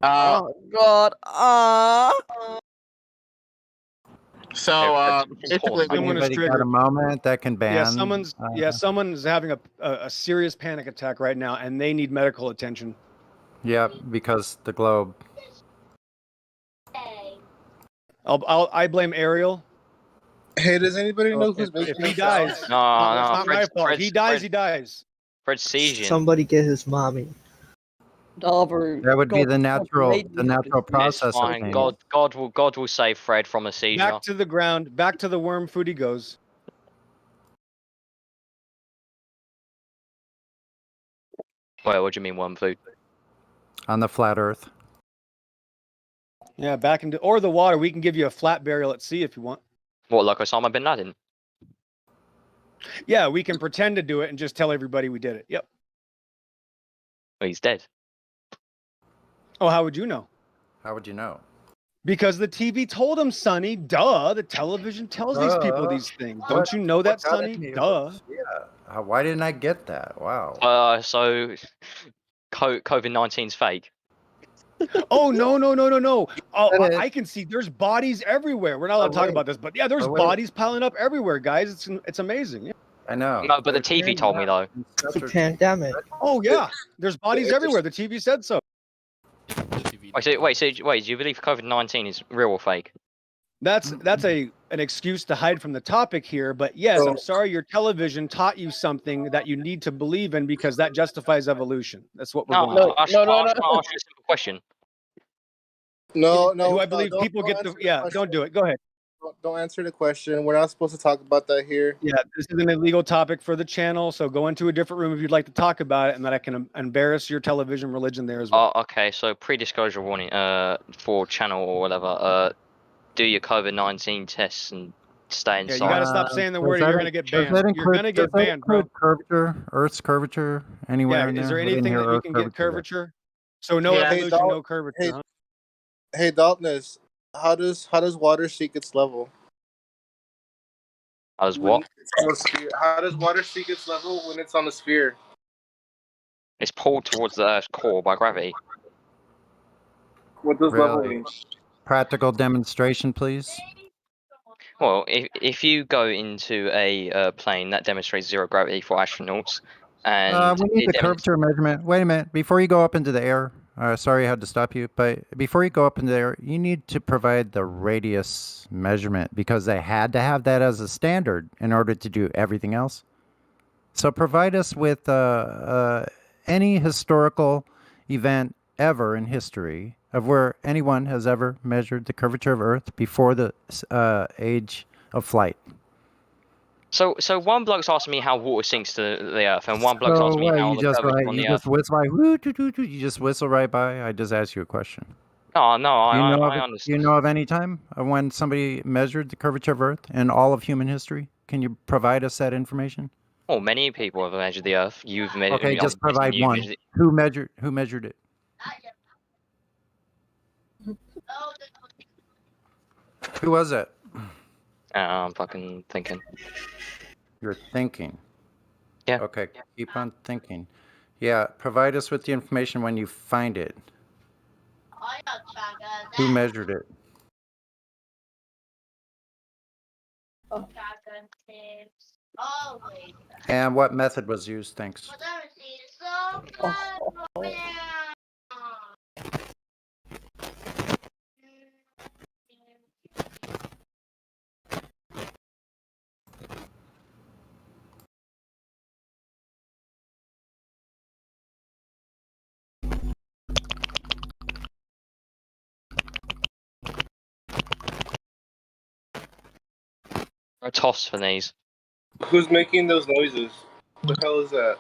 Oh God! So basically, anybody got a moment that can ban? Someone's having a serious panic attack right now, and they need medical attention. Yeah, because the globe. I blame Ariel. Hey, does anybody know who's making If he dies, No, it's not my fault. Fred's, He dies, he dies. Fred's seizing. Somebody get his mommy. That would be the natural process. It's fine. God will save Fred from a seizure. Back to the ground, back to the worm food he goes. Wait, what do you mean worm food? On the flat Earth. Yeah, back into or the water. We can give you a flat burial at sea if you want. What, like Osama bin Laden? Yeah, we can pretend to do it and just tell everybody we did it. Yep. Well, he's dead. Oh, how would you know? How would you know? Because the TV told him, Sonny. Duh. The television tells these people these things. Don't you know that, Sonny? Duh. Yeah. Why didn't I get that? Wow. So COVID-19's fake. Oh, no. Oh, I can see there's bodies everywhere. We're not allowed to talk about this, but yeah, there's bodies piling up everywhere, guys. It's amazing. Yeah. I know. No, but the TV told me, though. It's a pandemic. Oh, yeah. There's bodies everywhere. The TV said so. Wait, do you believe COVID-19 is real or fake? That's an excuse to hide from the topic here, but yes, I'm sorry your television taught you something that you need to believe in because that justifies evolution. That's what we're going to do. I'll ask you a simple question. No. Do I believe people get the... Yeah, don't do it. Go ahead. Don't answer the question. We're not supposed to talk about that here. Yeah, this is an illegal topic for the channel, so go into a different room if you'd like to talk about it, and that I can embarrass your television religion there as well. Okay, so pre-disclosure warning for channel or whatever. Do your COVID-19 tests and stay inside. Yeah, you gotta stop saying the word or you're gonna get banned. You're gonna get banned, bro. Curvature, Earth's curvature, anywhere in there? Is there anything that you can get curvature? So no evolution, no curvature. Hey, Daltonus, how does water seek its level? How does what? How does water seek its level when it's on a sphere? It's pulled towards the Earth's core by gravity. What does level mean? Practical demonstration, please. Well, if you go into a plane that demonstrates zero gravity for astronauts, and we need the curvature measurement. Wait a minute, before you go up into the air. Sorry, I had to stop you, but before you go up into the air, you need to provide the radius measurement because they had to have that as a standard in order to do everything else. So provide us with any historical event ever in history of where anyone has ever measured the curvature of Earth before the age of flight. So one bloke's asking me how water sinks to the Earth, and one bloke's asking me how the curvature on the Earth. You just whistle right by. I just asked you a question. No, I understand. Do you know of any time when somebody measured the curvature of Earth in all of human history? Can you provide us that information? Oh, many people have measured the Earth. You've measured. Okay, just provide one. Who measured it? Who was it? I'm fucking thinking. You're thinking. Yeah. Okay, keep on thinking. Yeah, provide us with the information when you find it. Who measured it? And what method was used? Thanks. A toss for these. Who's making those noises? What the hell is that?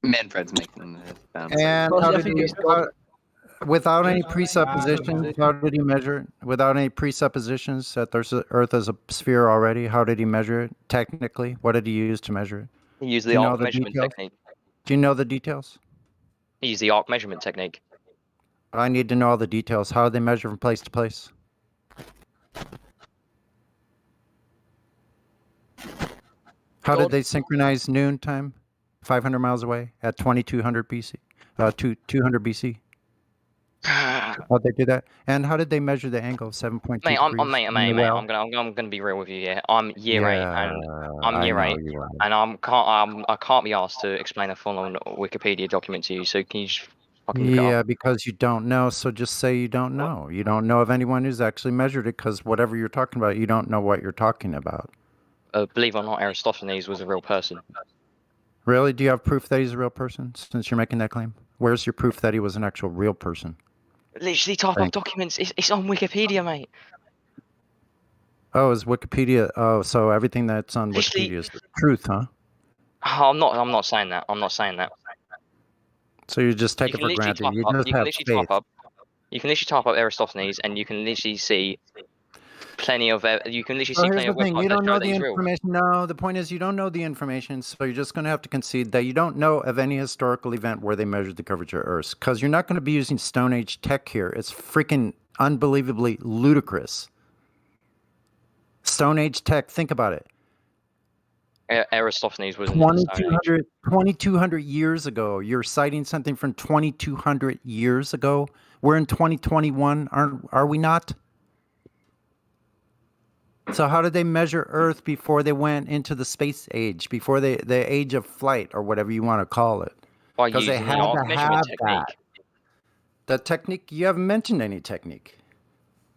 Manfred's making the sound. And Well, how I did think he, it's got- without any presuppositions, how did he measure it? Without any presuppositions that there's a Earth is a sphere already, how did he measure it? Technically, what did he use to measure it? He used Do the you know arc the measurement details? technique. Do you know the details? He used the arc measurement technique. I need to know all the details. How did they measure from place to place? How did they synchronize noon time, 500 miles away at 2200 BC, 200 BC? How'd they do that? And how did they measure the angle of 7.2 Mate, degrees? mate, in the I'm well? gonna be real with you. Yeah, I'm year 8, and I'm I year know 8, you are. and I can't be asked to explain a full-on Wikipedia document to you. So can you just fucking look it up? Yeah, because you don't know, so just say you don't know. You don't know of anyone who's actually measured it, because whatever you're talking about, you don't know what you're talking about. Believe it or not, Aristophanes was a real person. Really? Do you have proof that he's a real person, since you're making that claim? Where's your proof that he was an actual real person? Literally, type up documents. It's on Wikipedia, mate. Oh, is Wikipedia? Oh, so everything that's on Literally- Wikipedia is the truth, huh? Oh, I'm not saying that. I'm not saying that. So you just take You it can for literally granted. type You up. just You can have literally faith. type up. You can literally type up Aristophanes, and you can literally see plenty of. You can literally Well, see here's plenty the of thing. websites You that don't show know that the he's real. information. No, the point is you don't know the information, so you're just going to have to concede that you don't know of any historical event where they measured the curvature of Earth, because you're not going to be using Stone Age tech here. It's freaking unbelievably ludicrous. Stone Age tech, think about it. Aristophanes was in the Stone Age. 2,200 years ago. You're citing something from 2,200 years ago. We're in 2021, are we not? So how did they measure Earth before they went into the space age, before the age of flight, or whatever you want to call it? By Because they using had the arc to measurement have technique. that. The technique, you haven't mentioned any technique.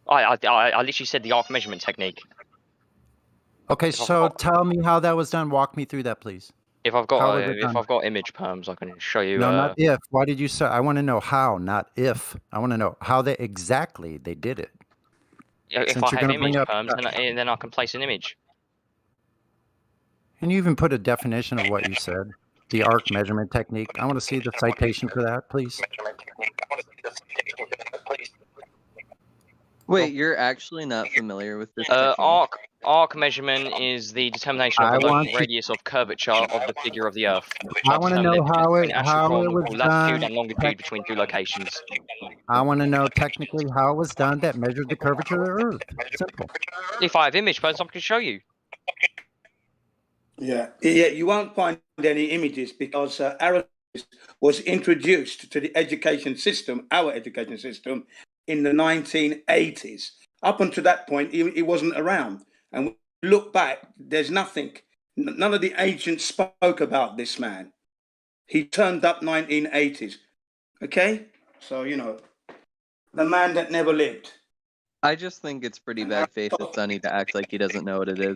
I literally said the arc measurement technique. Okay, so tell me how that was done. Walk me through that, please. If I've How got was it done? image perms, I can show you. No, not if. Why did you say? I want to know how, not if. I want to know how they exactly they did it. If Since I you're have gonna bring image up perms, then I can place an image. And you even put a definition of what you said, the arc measurement technique. I want to see the citation for that, please. Wait, you're actually not familiar with this technique? Arc measurement is the determination of the local radius of curvature of the figure of the Earth. I want to know how it was latitude done. and longitude between two locations. I want to know technically how it was done that measured the curvature of the Earth. Simple. If I have image perms, I can show you. Yeah, you won't find any images because Arabs was introduced to the education system, our education system, in the 1980s. Up until that point, he wasn't around. And when you look back, there's nothing. None of the ancients spoke about this man. He turned up 1980s. Okay? So, you know, the man that never lived. I just think it's pretty bad faith of Sonny to act like he doesn't know what it is.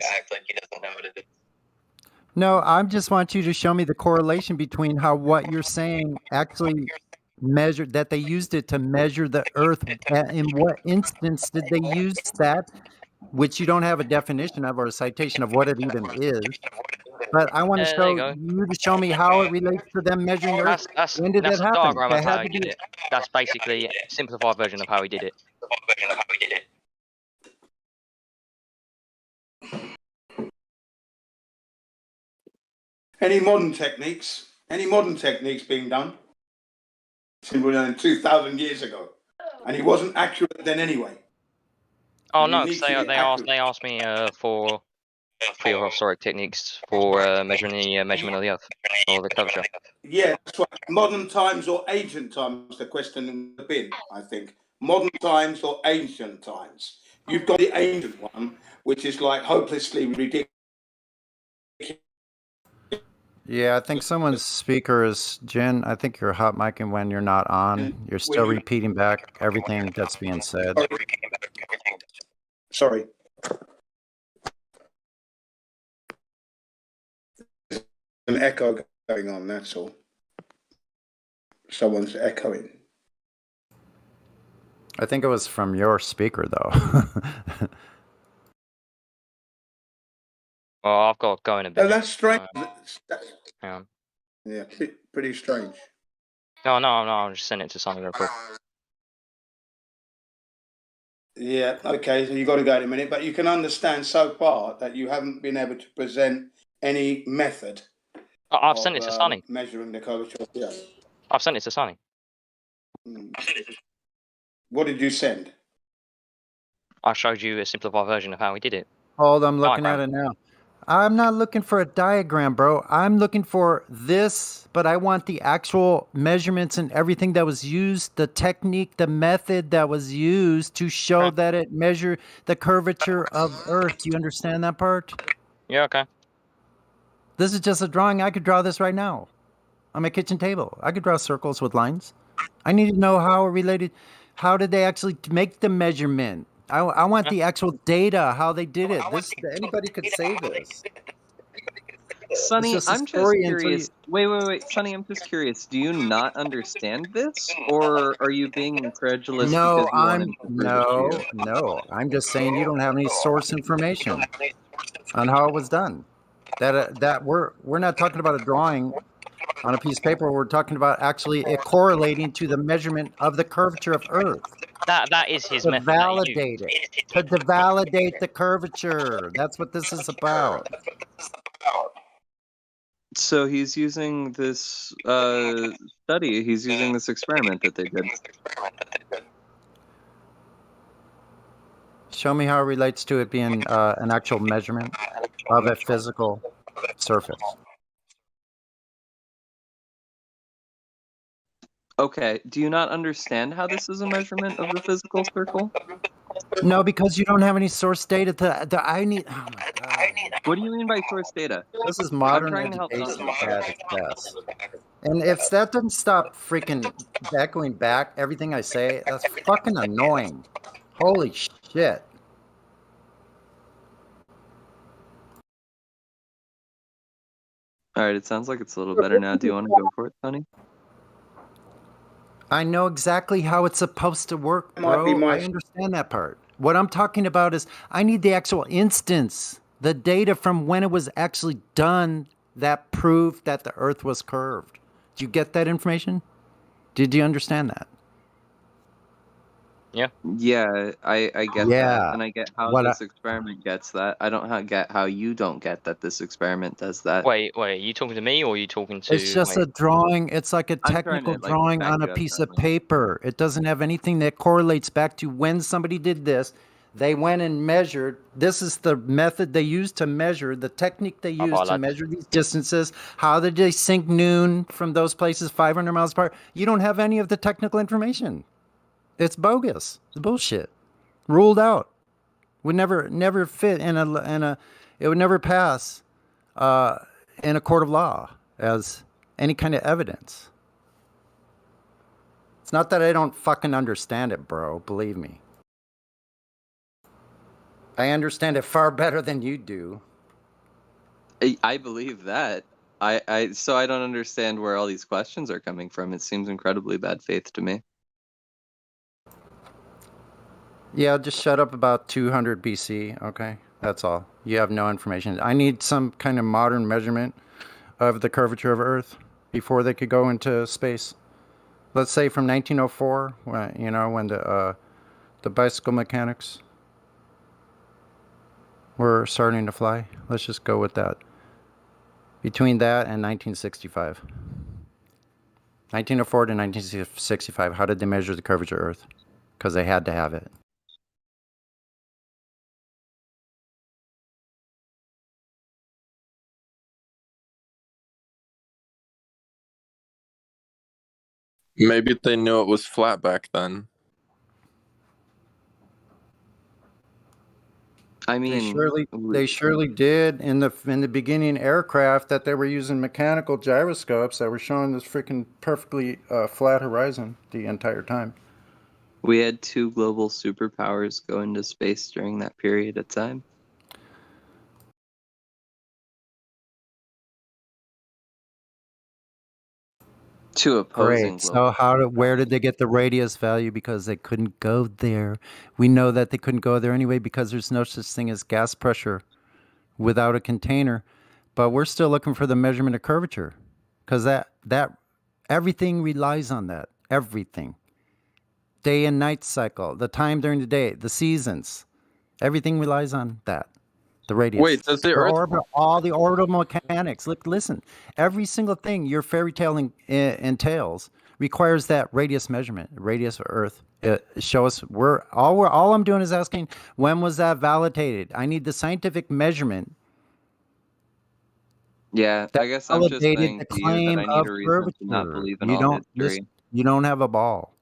No, I just want you to show me the correlation between how what you're saying actually measured, that they used it to measure the Earth. In what instance did they use that, which you don't have a definition of or a citation of what it even is. But I want to show you to show me how it relates to them measuring the Earth. When did that That's a happen? diagram of how he did it. That's basically a simplified version of how he did it. Any modern techniques being done? Simply done 2,000 years ago. And he wasn't accurate then anyway. Oh no, because they asked me for prehistoric techniques for measuring the measurement of the Earth or the curvature. Yeah, that's right. Modern times or ancient times, the question would have been, I think. Modern times or ancient times. You've got the ancient one, which is like hopelessly ridiculous. Yeah, I think someone's speaker is Jen. I think you're hot micing when you're not on. You're still repeating back everything that's being said. Sorry. An echo going on, that's all. Someone's echoing. I think it was from your speaker, though. Well, I've got to go in a bit. Oh, that's strange. Yeah, pretty strange. No, I'll just send it to Sonny real quick. Yeah, okay, so you've got to go in a minute, but you can understand so far that you haven't been able to present any method. I've sent it to Sonny. Measuring the curvature of the Earth. I've sent it to Sonny. What did you send? I showed you a simplified version of how we did it. Hold, I'm looking at it now. I'm not looking for a diagram, bro. I'm looking for this, but I want the actual measurements and everything that was used, the technique, the method that was used to show that it measured the curvature of Earth. Do you understand that part? Yeah, okay. This is just a drawing. I could draw this right now on my kitchen table. I could draw circles with lines. I need to know how it related. How did they actually make the measurement? I want the actual data, how they did it. Anybody could say this. Sonny, I'm just curious. Wait, Sonny, I'm just curious. Do you not understand this, or are you being incredulous because you want him to prove it to you? No. I'm just saying you don't have any source information on how it was done. That we're not talking about a drawing on a piece of paper. We're talking about actually it correlating to the measurement of the curvature of Earth. That is his method. Validate it. To validate the curvature. That's what this is about. So he's using this study. He's using this experiment that they did. Show me how it relates to it being an actual measurement of a physical surface. Okay, do you not understand how this is a measurement of the physical circle? No, because you don't have any source data. I need. Oh my god! What do you mean by source data? This is modern education at its best. And if that doesn't stop freaking echoing back everything I say, that's fucking annoying. Holy shit! All right, it sounds like it's a little better now. Do you want to go for it, Sonny? I know exactly how it's supposed to work, bro. I understand that part. What I'm talking about is I need the actual instance, the data from when it was actually done that proved that the Earth was curved. Did you get that information? Did you understand that? Yeah. Yeah, I get that, and I get how this experiment gets that. I don't get how you don't get that this experiment does that. Wait, are you talking to me or are you talking to... It's just a drawing. It's like a technical drawing on a piece of paper. It doesn't have anything that correlates back to when somebody did this. They went and measured. This is the method they used to measure, the technique they used to measure these distances. How did they sink noon from those places 500 miles apart? You don't have any of the technical information. It's bogus. It's bullshit. Ruled out. Would never fit in a. It would never pass in a court of law as any kind of evidence. It's not that I don't fucking understand it, bro. Believe me. I understand it far better than you do. I believe that. So I don't understand where all these questions are coming from. It seems incredibly bad faith to me. Yeah, just shut up about 200 BC, okay? That's all. You have no information. I need some kind of modern measurement of the curvature of Earth before they could go into space. Let's say from 1904, when the bicycle mechanics were starting to fly. Let's just go with that. Between that and 1965. 1904 to 1965, how did they measure the curvature of Earth? Because they had to have it. Maybe they knew it was flat back then. I They mean, surely did in the beginning aircraft that they were using mechanical gyroscopes that were showing this freaking perfectly flat horizon the entire time. we had 2 global superpowers go into space during that period of time. Two opposing Great. So global where superpowers. did they get the radius value? Because they couldn't go there. We know that they couldn't go there anyway because there's no such thing as gas pressure without a container. But we're still looking for the measurement of curvature because that everything relies on that. Everything. Day and night cycle, the time during the day, the seasons, everything relies on that. The radius. Wait, does the Earth? All the orbital mechanics. Look, listen. Every single thing your fairy tale entails requires that radius measurement, radius of Earth. Show us. All I'm doing is asking, when was that validated? I need the scientific measurement. Yeah, I guess I'm just Validated saying the to you that claim I need of a reason to not curvature. believe in You all don't. history. You don't have a ball.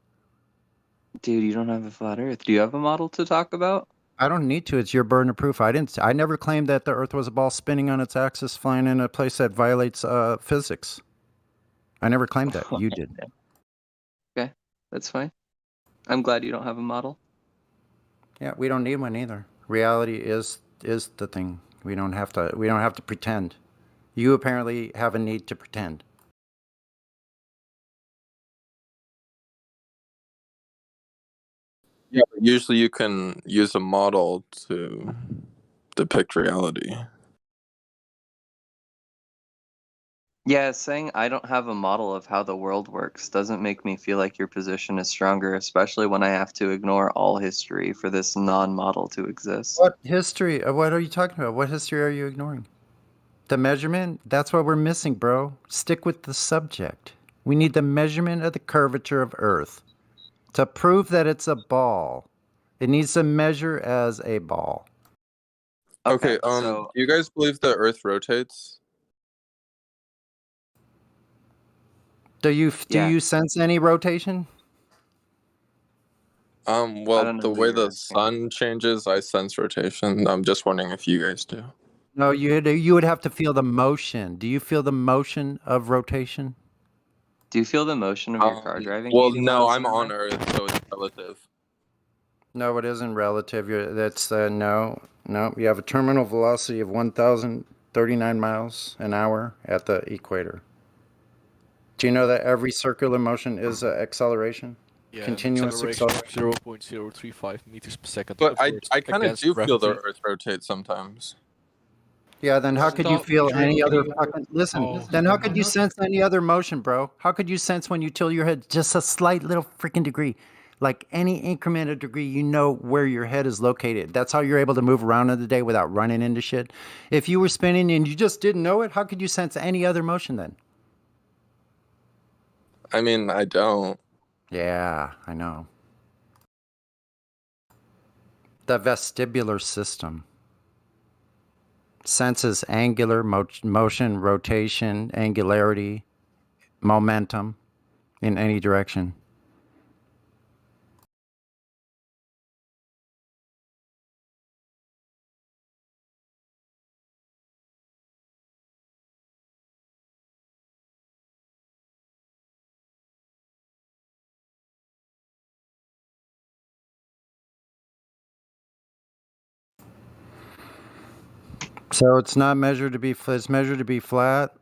Dude, you don't have a flat Earth. Do you have a model to talk about? I don't need to. It's your burden of proof. I never claimed that the Earth was a ball spinning on its axis, flying in a place that violates physics. I never claimed that. You did. Okay, that's fine. I'm glad you don't have a model. Yeah, we don't need one either. Reality is the thing. We don't have to pretend. You apparently have a need to pretend. Yeah, but usually you can use a model to depict reality. Yeah, saying I don't have a model of how the world works doesn't make me feel like your position is stronger, especially when I have to ignore all history for this non-model to exist. What history? What are you talking about? What history are you ignoring? The measurement? That's what we're missing, bro. Stick with the subject. We need the measurement of the curvature of Earth to prove that it's a ball. It needs to measure as a ball. Okay, so do you guys believe the Earth rotates? Do you sense any rotation? Well, the way the sun changes, I sense rotation. I'm just wondering if you guys do. No, you would have to feel the motion. Do you feel the motion of rotation? Do you feel the motion of your car driving? Well, 80 no, miles I'm an hour? on Earth, so it's relative. No, it isn't relative. That's no. You have a terminal velocity of 1,039 miles an hour at the equator. Do you know that every circular motion is acceleration? Yeah, Continuous acceleration. 0.035 meters per second. But I kind of against do feel the gravity. Earth rotate sometimes. Yeah, then how could you feel any other fucking... Listen, then how could you sense any other motion, bro? How could you sense when you tilt your head just a slight little freaking degree? Like any increment of degree, you know where your head is located. That's how you're able to move around in the day without running into shit. If you were spinning and you just didn't know it, how could you sense any other motion then? I mean, I don't. Yeah, I know. The vestibular system senses angular motion, rotation, angularity, momentum in any direction. So it's not measured to be it's measured to be flat.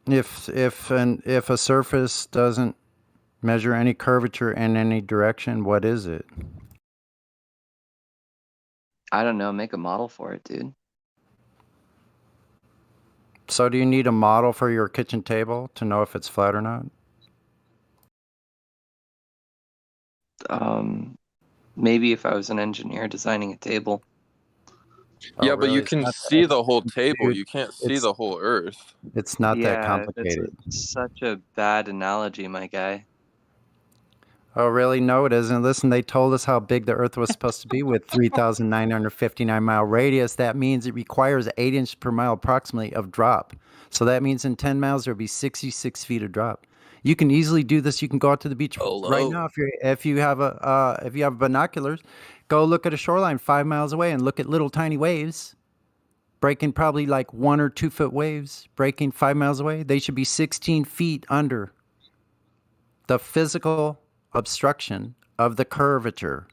If a surface doesn't measure any curvature in any direction, what is it? I don't know. Make a model for it, dude. So do you need a model for your kitchen table to know if it's flat or not? Maybe if I was an engineer designing a table. Yeah, but you can see the whole table. You can't see the whole Earth. It's not that complicated. That's such a bad analogy, my guy. Oh, really? No, it isn't. Listen, they told us how big the Earth was supposed to be with 3,959-mile radius. That means it requires 8 inches per mile approximately of drop. So that means in 10 miles, there'll be 66 feet of drop. You can easily do this. You can go out to the beach right Hello. now if you have binoculars. Go look at a shoreline 5 miles away and look at little tiny waves breaking, probably like 1 or 2 foot waves breaking 5 miles away. They should be 16 feet under the physical obstruction of the curvature.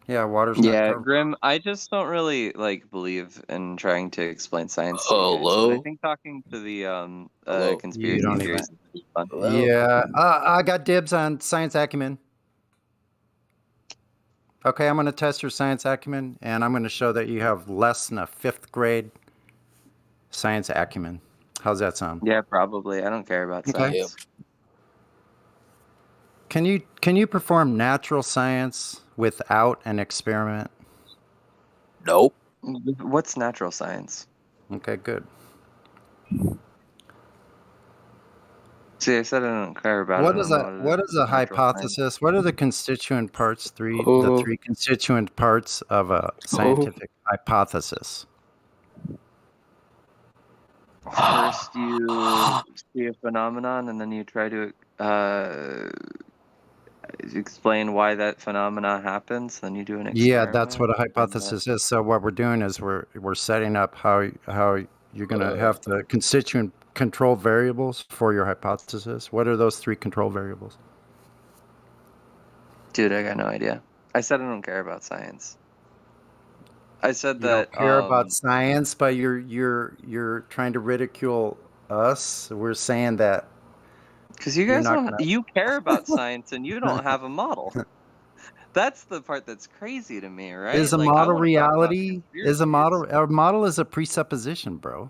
Yeah, water's not Yeah, curved. Grim, I just don't really like believe in trying to explain science to you guys, but I Hello. think talking to the Hello. You conspiracy don't even. theories is fun. Hello. Yeah, I got dibs on science acumen. Okay, I'm going to test your science acumen, and I'm going to show that you have less than a 5th grade science acumen. How's that sound? Yeah, probably. I don't care about Okay. Yep. science. Can you perform natural science without an experiment? Nope. What's natural science? Okay, good. See, I said I don't care about What it. is I a don't know what what is a natural science. hypothesis? What are the constituent parts? The Oh. 3 constituent parts of a scientific hypothesis. First, you see a phenomenon, and then you try to explain why that phenomena happens. Then you do an experiment. Yeah, that's what a and, hypothesis is. So what we're doing is we're setting up how you're going to have the constituent control variables for your hypothesis. What are those 3 control variables? Dude, I got no idea. I said I don't care about science. I said You that don't care about science, but you're trying to ridicule us. We're saying that because you you're guys not don't. gonna. You care about science, and you don't have a model. That's the part that's crazy to me, right? Is a Like, I model want to talk about reality? Is a model is a presupposition, bro.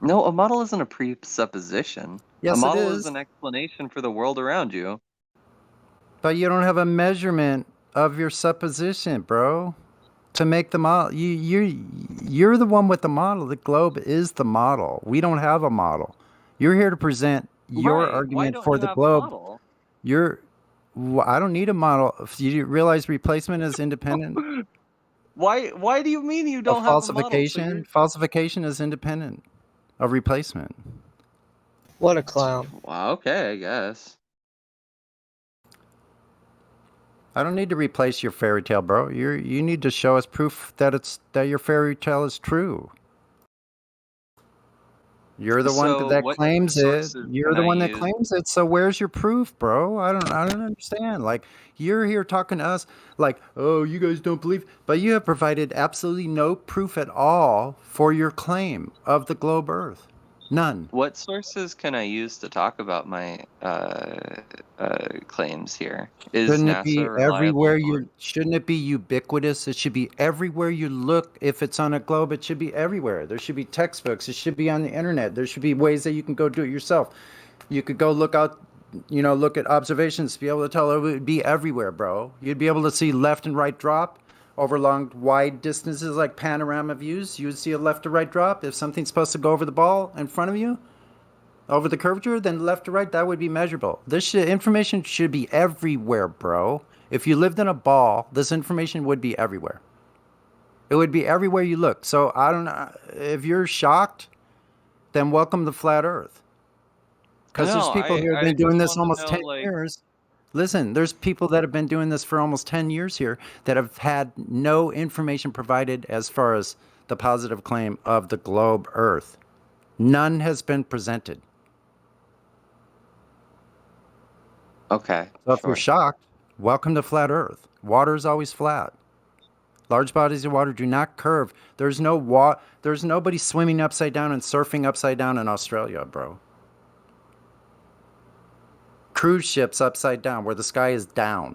No, a model isn't a presupposition. Yes, a model it is is. an explanation for the world around you. But you don't have a measurement of your supposition, bro. To make the model, you're the one with the model. The globe is the model. We don't have a model. You're here to present your Right. Why argument don't for you the have globe. a model? I don't need a model. Do you realize replacement is independent Why do you mean you of don't have a model? So falsification? Falsification is independent of replacement. What a clown. Wow, okay, I guess. I don't need to replace your fairy tale, bro. You need to show us proof that your fairy tale is true. You're the one So that what claims it. sources You're can the I one that use? claims it. So where's your proof, bro? I don't understand. Like, you're here talking to us like, oh, you guys don't believe, but you have provided absolutely no proof at all for your claim of the globe Earth. None. What sources can I use to talk about my claims here? Is Shouldn't it NASA be a reliable everywhere source? shouldn't it be ubiquitous? It should be everywhere you look. If it's on a globe, it should be everywhere. There should be textbooks. It should be on the internet. There should be ways that you can go do it yourself. You could go look out, look at observations to be able to tell. It would be everywhere, bro. You'd be able to see left and right drop over long, wide distances like panorama views. You would see a left to right drop. If something's supposed to go over the ball in front of you, over the curvature, then left to right, that would be measurable. This information should be everywhere, bro. If you lived in a ball, this information would be everywhere. It would be everywhere you look. So I don't know. If you're shocked, then welcome to Flat Earth. Because there's people who have been doing this almost 10 years. Listen, there's people that have been doing this for almost 10 years here that have had no information provided as far as the positive claim of the globe Earth. None has been presented. Okay. So if you're shocked, welcome to Flat Earth. Water is always flat. Large bodies of water do not curve. There's nobody swimming upside down and surfing upside down in Australia, bro. Cruise ships upside down where the sky is down.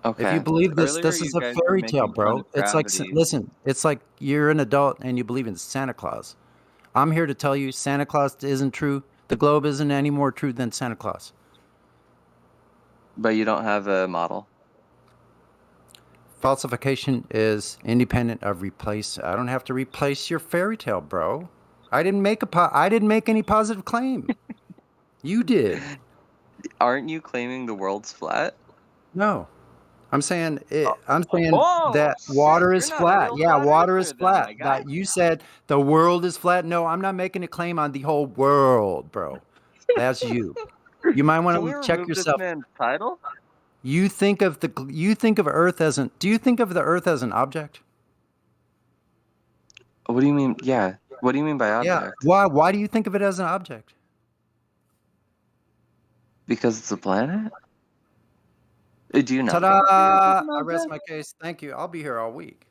Okay. If you believe this, Earlier this is you a guys were fairy making tale, fun bro. of It's like, gravity. listen, it's like you're an adult and you believe in Santa Claus. I'm here to tell you Santa Claus isn't true. The globe isn't any more true than Santa Claus. But you don't have a model. Falsification is independent of replace. I don't have to replace your fairy tale, bro. I didn't make any positive claim. You did. Aren't you claiming the world's flat? No. I'm saying that Oh, water sick. You're is not a flat. real Yeah, flat water is earther then, my flat. guy. That you said the world is flat. No, I'm not making a claim on the whole world, bro. That's you. You might want Can we to check remove this yourself. man's title? You think of Earth as an. Do you think of the Earth as an object? What do you mean? Yeah. What do you mean by Yeah. object? Why do you think of it as an object? Because it's a planet? Do you not Ta-da! think of the Earth as an I rest object? my case. Thank you. I'll be here all week.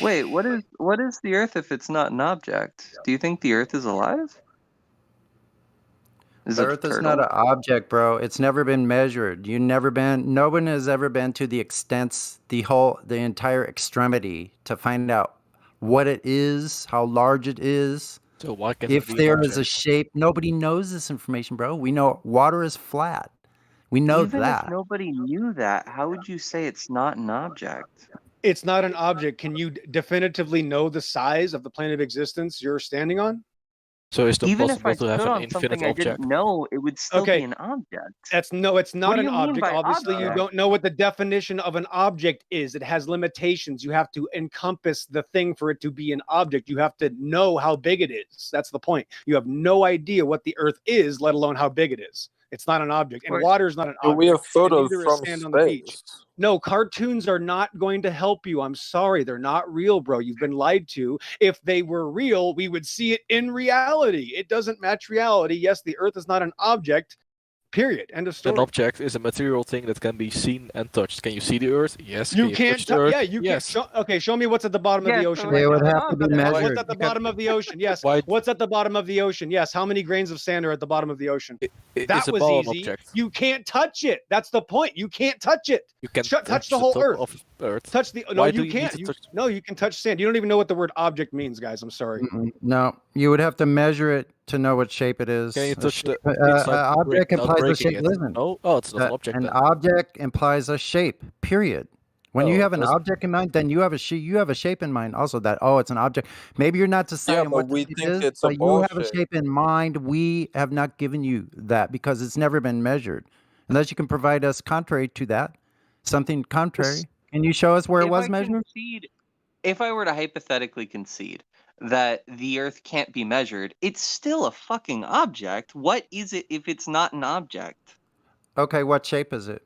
Wait, what is the Earth if it's not an object? Do you think the Earth is alive? Is The it a Earth is not turtle? an object, bro. It's never been measured. No one has ever been to the extents, the entire extremity to find out what it is, how large it is. So why can't it If be an there is a object? shape, nobody knows this information, bro. We know water is flat. We know Even if that. nobody knew that, how would you say it's not an object? It's not an object. Can you definitively know the size of the plane of existence you're standing on? So is it Even if possible I to have stood an on infinite something I didn't object? know, it would still be Okay. an object. It's not What do an you mean object. by Obviously, you object? don't know what the definition of an object is. It has limitations. You have to encompass the thing for it to be an object. You have to know how big it is. That's the point. You have no idea what the Earth is, let alone how big it is. It's not an object. And Right. water is not an But object. we have And photos neither is from sand on the beach. space. No, cartoons are not going to help you. I'm sorry. They're not real, bro. You've been lied to. If they were real, we would see it in reality. It doesn't match reality. Yes, the Earth is not an object. Period. End of story. An object is a material thing that can be seen and touched. Can you see the Earth? Yes. You Can can't. touch the Earth? Yeah, you yes. can't. Okay, show me what's at the bottom of the ocean. They Right would now. have to be object. measured. What's at the bottom of the ocean? Yes. Why? What's at the bottom of the ocean? Yes. How many grains of sand are at the bottom of the ocean? That It's a was ball easy. object. You can't touch it. That's the point. You can't touch it. You can touch the whole top Earth. of Earth. Touch the. No, Why do you you can't. need to touch? No, you can touch sand. You don't even know what the word object means, guys. I'm sorry. No, you would have to measure it to know what shape it is. Can you touch the Object implies a breaking shape. it? Listen, No. Oh, it's not an object. an then. object implies a shape. Period. When you Oh, have an doesn't- object in mind, then you have a shape in mind. Also, that it's an object. Maybe you're not deciding but what the we shape think is, it's a but you ball have a shape. shape in mind. We have not given you that because it's never been measured, unless you can provide us contrary to that, something contrary. Can you show us where it was measured? If I were to hypothetically concede that the Earth can't be measured, it's still a fucking object. What is it if it's not an object? Okay, what shape is it?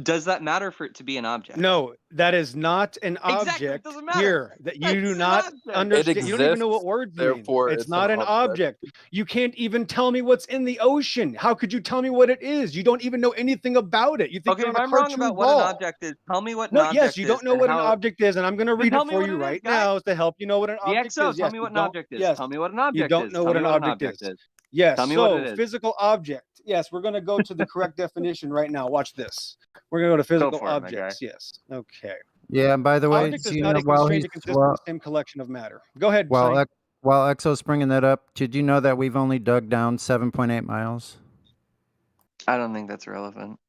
Does that matter for it to be an object? No, that is not an object. Exactly, it doesn't matter. Here that you It's do an not object. understand. It You don't even know what exists, words mean. therefore It's it's not an an object. object. You can't even tell me what's in the ocean. How could you tell me what it is? You don't even know anything about it. You think Okay, you're if on a I'm wrong cartoon about ball. what an object is, tell me what an No, object yes, you is. don't know and what an how- object is, and I'm going to read tell it me for what you it is, right guy. now to help you know what an The object XO, is. tell Yes, me you what an don't- object is. Yes, Tell me what an you object don't is. know Tell what me an object is. Yes, Tell me so what it is. physical object. Yes, we're going to go to the correct definition right now. Watch this. We're going to go to physical for it, my guy. objects. Yes. Okay. Yeah, and by the way, Object is see, not a while constraint he's that consists of the same collection of matter. Go ahead, while Sonny. while Exo's bringing that up, did you know that we've only dug down 7.8 miles? I don't think that's relevant.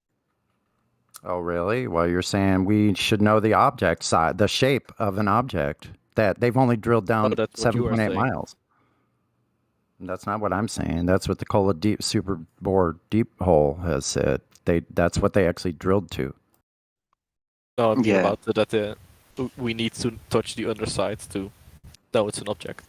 Oh, really? Well, you're saying we should know the object side, the shape of an object. That they've only drilled down Oh, that's what you are 7.8 saying. miles. That's not what I'm saying. That's what the Cola Deep Super Bore Deep Hole has said. That's what they actually drilled to. No, I mean Yeah. about that we need to touch the underside to know it's an object.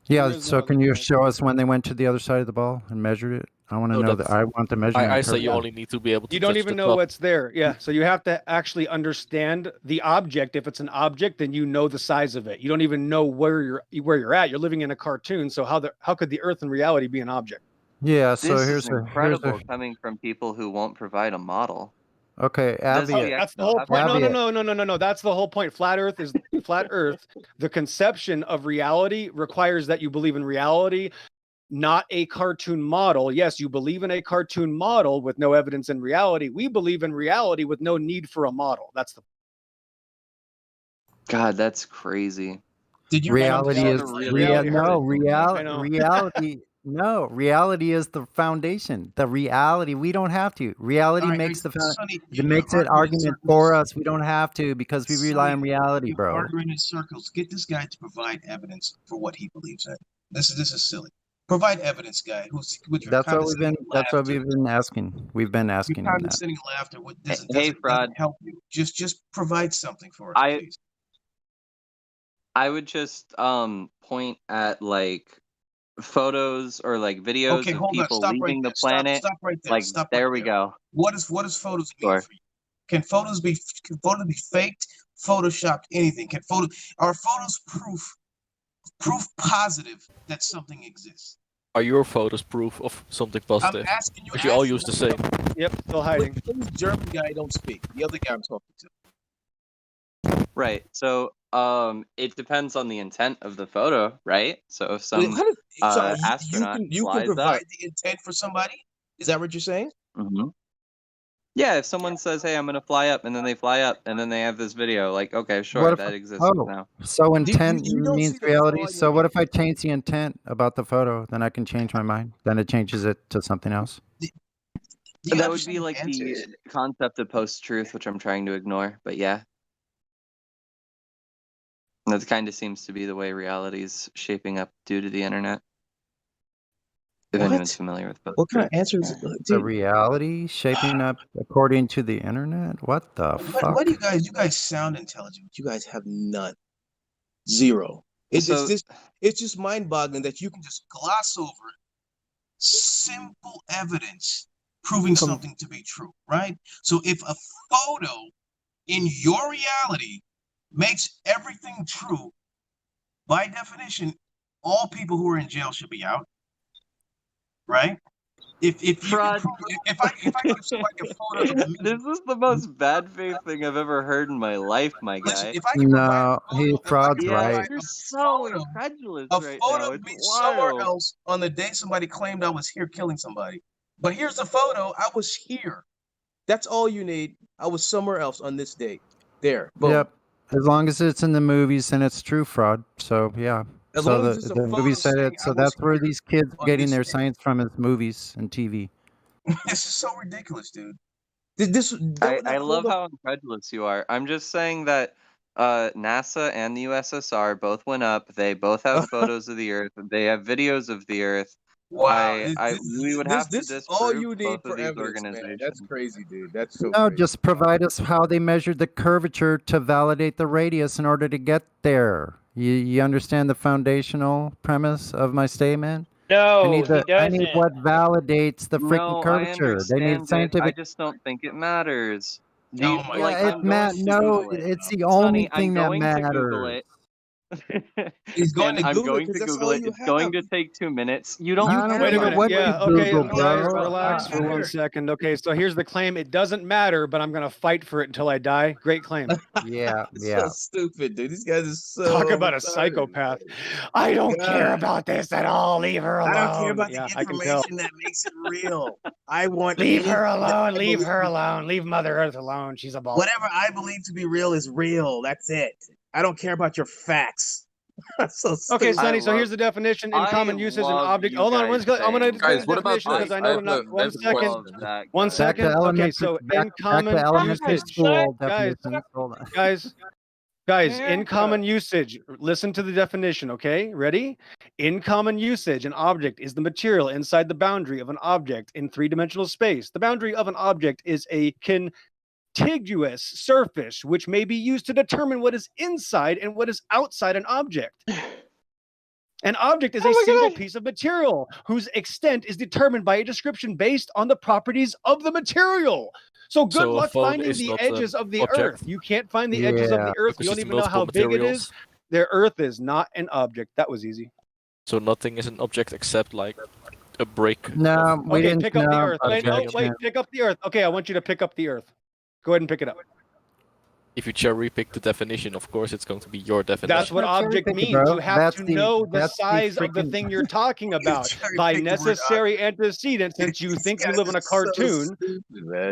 Yeah. There is So no can other you way. show us when they went to the other side of the ball and measured it? I want to No, know that. that's- I want the measurement. I say you curve. only need to be able to. You don't touch even the know top. what's there. Yeah. So you have to actually understand the object. If it's an object, then you know the size of it. You don't even know where you're at. You're living in a cartoon. So how could the Earth in reality be an object? Yeah. So This here's is a incredible coming from people who won't provide a model. okay. Does Abby. the That's the XO whole have point. a No, model? no. That's the whole point. Flat Earth is flat Earth. The conception of reality requires that you believe in reality, not a cartoon model. Yes, you believe in a cartoon model with no evidence in reality. We believe in reality with no need for a model. That's the God, that's crazy. Did you Reality is Reality hurts. I know. reality. No, reality is the foundation. The reality. We don't have to. Reality All right, makes the Sonny, it makes it arguing in argument circles. for us. We don't have to because we rely Sonny, on reality, you're bro. arguing in circles. Get this guy to provide evidence for what he believes in. This is silly. Provide evidence, guy. With your That's what condescending That's what laughter. we've been asking. We've been Your asking him that. condescending laughter doesn't Fraud. help you. Just provide something for us, please. I would just point at like photos or like videos Okay, of hold on. people Stop right leaving there. the planet. Stop right there. Like Stop there right we there. go. What does photos mean Sure. for you? Can photos be faked, photoshopped, anything? Are photos proof positive that something exists? Are your photos proof of something positive? I'm asking you. But you all use the same. Yep, still hiding. This German guy don't speak. The other guy I'm talking to. Right. So it depends on the intent of the photo, right? So if some astronaut you can flies provide up, the intent for somebody. Is that what you're saying? yeah, if someone says, "Hey, I'm gonna fly up," and then they fly up, and then they have this video, like, okay, sure, What if? that exists now. So intent you don't means see the reality. flaw in So what if I change the intent about the photo? Then I can change my mind. Then it changes it to something else. That would be like the concept of post-truth, which I'm trying to ignore. But yeah, that kind of seems to be the way reality is shaping up due to the internet. If anyone's familiar with post-truth. What kind of answers? The reality shaping up according to the internet? What the fuck? What do you guys sound intelligent? You guys have none. Zero. It's just mind-boggling that you can just gloss over simple evidence proving something to be true, right? So if a photo in your reality makes everything true, by definition, all people who are in jail should be out, right? If you can prove, if I give somebody a photo of me, this is the most bad faith thing I've ever heard in my life, my guy. listen, if I can provide fraud's right. You're so incredulous a right photo now. of It's me somewhere wild. else on the day somebody claimed I was here killing somebody, but here's the photo. I was here. That's all you need. I was somewhere else on this date. There. Boom. Yep. As long as it's in the movies, then it's true fraud. So yeah. As So long as it's a the movie photo said saying it. So I was that's where here these kids are on getting this their date. science from is movies and TV. This is so ridiculous, dude. I love how incredulous you are. I'm just saying that NASA and the USSR both went up. They both have photos of the Earth. They have videos of the Earth. Wow. We would have to This is disprove all you need both for of these evidence, man. organizations. That's crazy, dude. That's so No, crazy. just provide us how they measured the curvature to validate the radius in order to get there. You understand the foundational premise of my statement? No, I need doesn't. what validates the freaking No, I curvature. They need understand it. scientific. I just don't think it matters. Do you, Oh my like, Yeah, I'm going to Google it. it's the Sonny, only I'm thing that going to Google matters. it. He's going And to I'm Google it going because to that's Google all it. you It's have. going to take 2 minutes. You don't. I don't Wait a care minute. what Yeah. you Okay. Google, Guys, bro. relax for 1 second. Okay. So here's the claim. It doesn't matter, but I'm gonna fight for it until I die. Great claim. Yeah, So stupid, dude. These guys are so Talk about a retarded, psychopath. man. I don't care God. about this at all. Leave her alone. I don't care about Yeah, the I can tell. information that makes it real. I want Leave her anything that alone. I Leave her believe- alone. Leave Mother Earth alone. She's a ball. Whatever I believe to be real is real. That's it. I don't care about your facts. So Okay, stupid. Sonny. So here's the definition in common usage and object. Hold on, I'm gonna explain Guys, the what about definition because this? I know I we're have not. 1 second. question. One Back to second. Okay, elementary, so back in common to elementary usage, school guys, definitions. Hold on. guys, in common usage, listen to the definition, okay? Ready? In common usage, an object is the material inside the boundary of an object in three-dimensional space. The boundary of an object is a contiguous surface which may be used to determine what is inside and what is outside an object. An object is a single piece of material whose extent is determined by a description based on the properties of the material. So good So a luck phone finding is the not edges an of the object? Earth. You can't find the edges of the Earth. Because You don't it's even know how multiple big it materials. is. The Earth is not an object. That was easy. So nothing is an object except like a brick. No, we Okay, didn't pick up the know. Earth. Wait, no, wait, pick up the Earth. Okay, I want you to pick up the Earth. Go ahead and pick it up. If you cherry pick the definition, of course, it's going to be your definition. That's what object means. You have to know the size of the thing you're talking about by necessary antecedent. Since you think you live in a cartoon,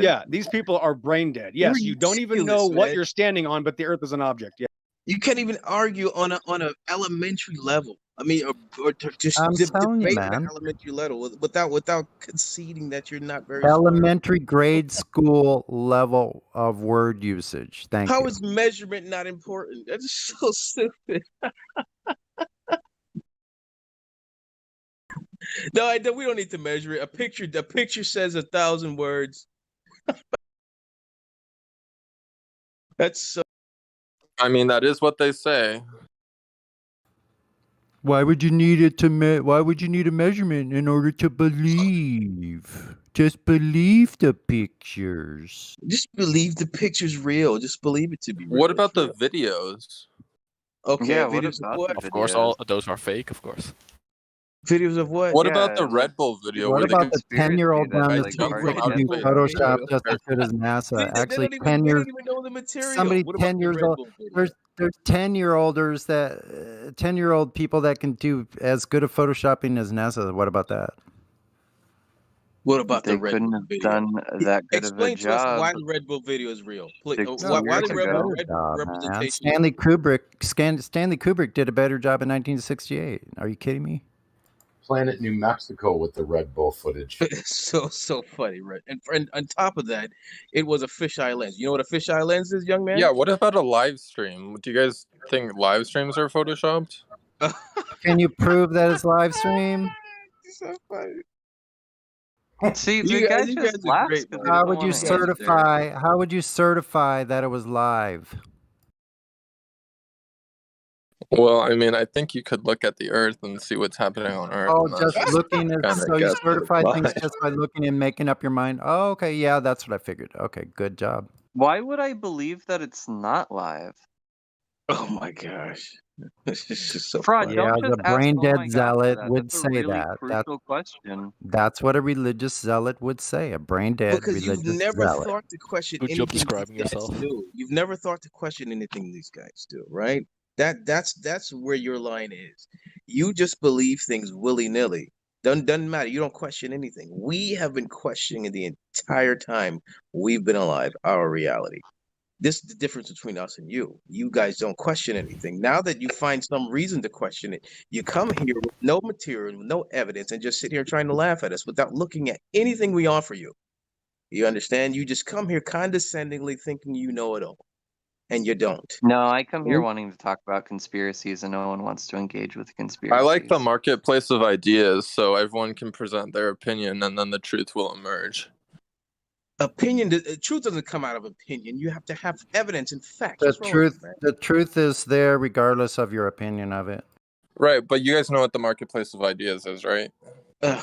yeah, these people are brain dead. Yes, you don't even know what you're standing on, but the Earth is an object. Yeah. You can't even argue on a elementary level. I mean, or just I'm telling you, debate at man. an elementary level without conceding that you're not very Elementary grade school level of word usage. Thank How you. is measurement not important? That's so stupid. No, we don't need to measure it. The picture says 1,000 words. That's so. I mean, that is what they say. Why would you need it to why would you need a measurement in order to believe? Just believe the pictures. Just believe the picture's real. Just believe it to be real. What about It's the real. videos? Okay, Yeah, what videos of about what? the Of course, videos? those are fake, of course. Videos of what? What about the Yeah, Red Bull video What where they about the conspiracy 10-year-old that's down the like street hard that to can Red do Bull get Photoshop video. just as good as See, NASA? they Actually, don't 10 they years, don't even know the material. somebody What about 10 the years Red old, Bull video? there's 10-year-olders that 10-year-old people that can do as good of photoshopping as NASA. What about that? What about the They Red couldn't Bull have video? done that good of a Explain to us why job the Red Bull video is real. Please, 6 No, why years the a Red ago. better Red job, man. representation? Stanley Kubrick did a better job in 1968. Are you kidding me? Planet New Mexico with the Red Bull footage. So funny, right? And on top of that, it was a fisheye lens. You know what a fisheye lens is, young man? Yeah, what about a live stream? Do you guys think live streams are photoshopped? Can you prove that it's live stream? So funny. See, the You guy guys just are laughs great, because man. he How doesn't would you want to answer. certify? How would you certify that it was live? Well, I mean, I think you could look at the Earth and see what's happening on Earth. Oh, And just that's looking at kind of so you guess that it's certify things live. just by looking and making up your mind. Oh, okay, yeah, that's what I figured. Okay, good job. Why would I believe that it's not live? Oh my gosh. This is just so Fraud, funny. Yeah, don't the just ask, brain oh my dead god, for zealot that. would That's a say really that. crucial question. That's what a religious zealot would say. A brain dead Because you've religious never zealot. thought to question Good job anything describing these guys yourself. do. You've never thought to question anything these guys do, right? That's where your line is. You just believe things willy-nilly. Doesn't matter. You don't question anything. We have been questioning the entire time we've been alive, our reality. This is the difference between us and you. You guys don't question anything. Now that you find some reason to question it, you come here with no material, with no evidence, and just sit here trying to laugh at us without looking at anything we offer you. You understand? You just come here condescendingly thinking you know it all, and you don't. No, I come here wanting to talk about conspiracies, and no one wants to engage with conspiracies. I like the marketplace of ideas, so everyone can present their opinion, and then the truth will emerge. Opinion, truth doesn't come out of opinion. You have to have evidence and facts. The What's wrong with you, man? the truth is there regardless of your opinion of it. Right, but you guys know what the marketplace of ideas is, right?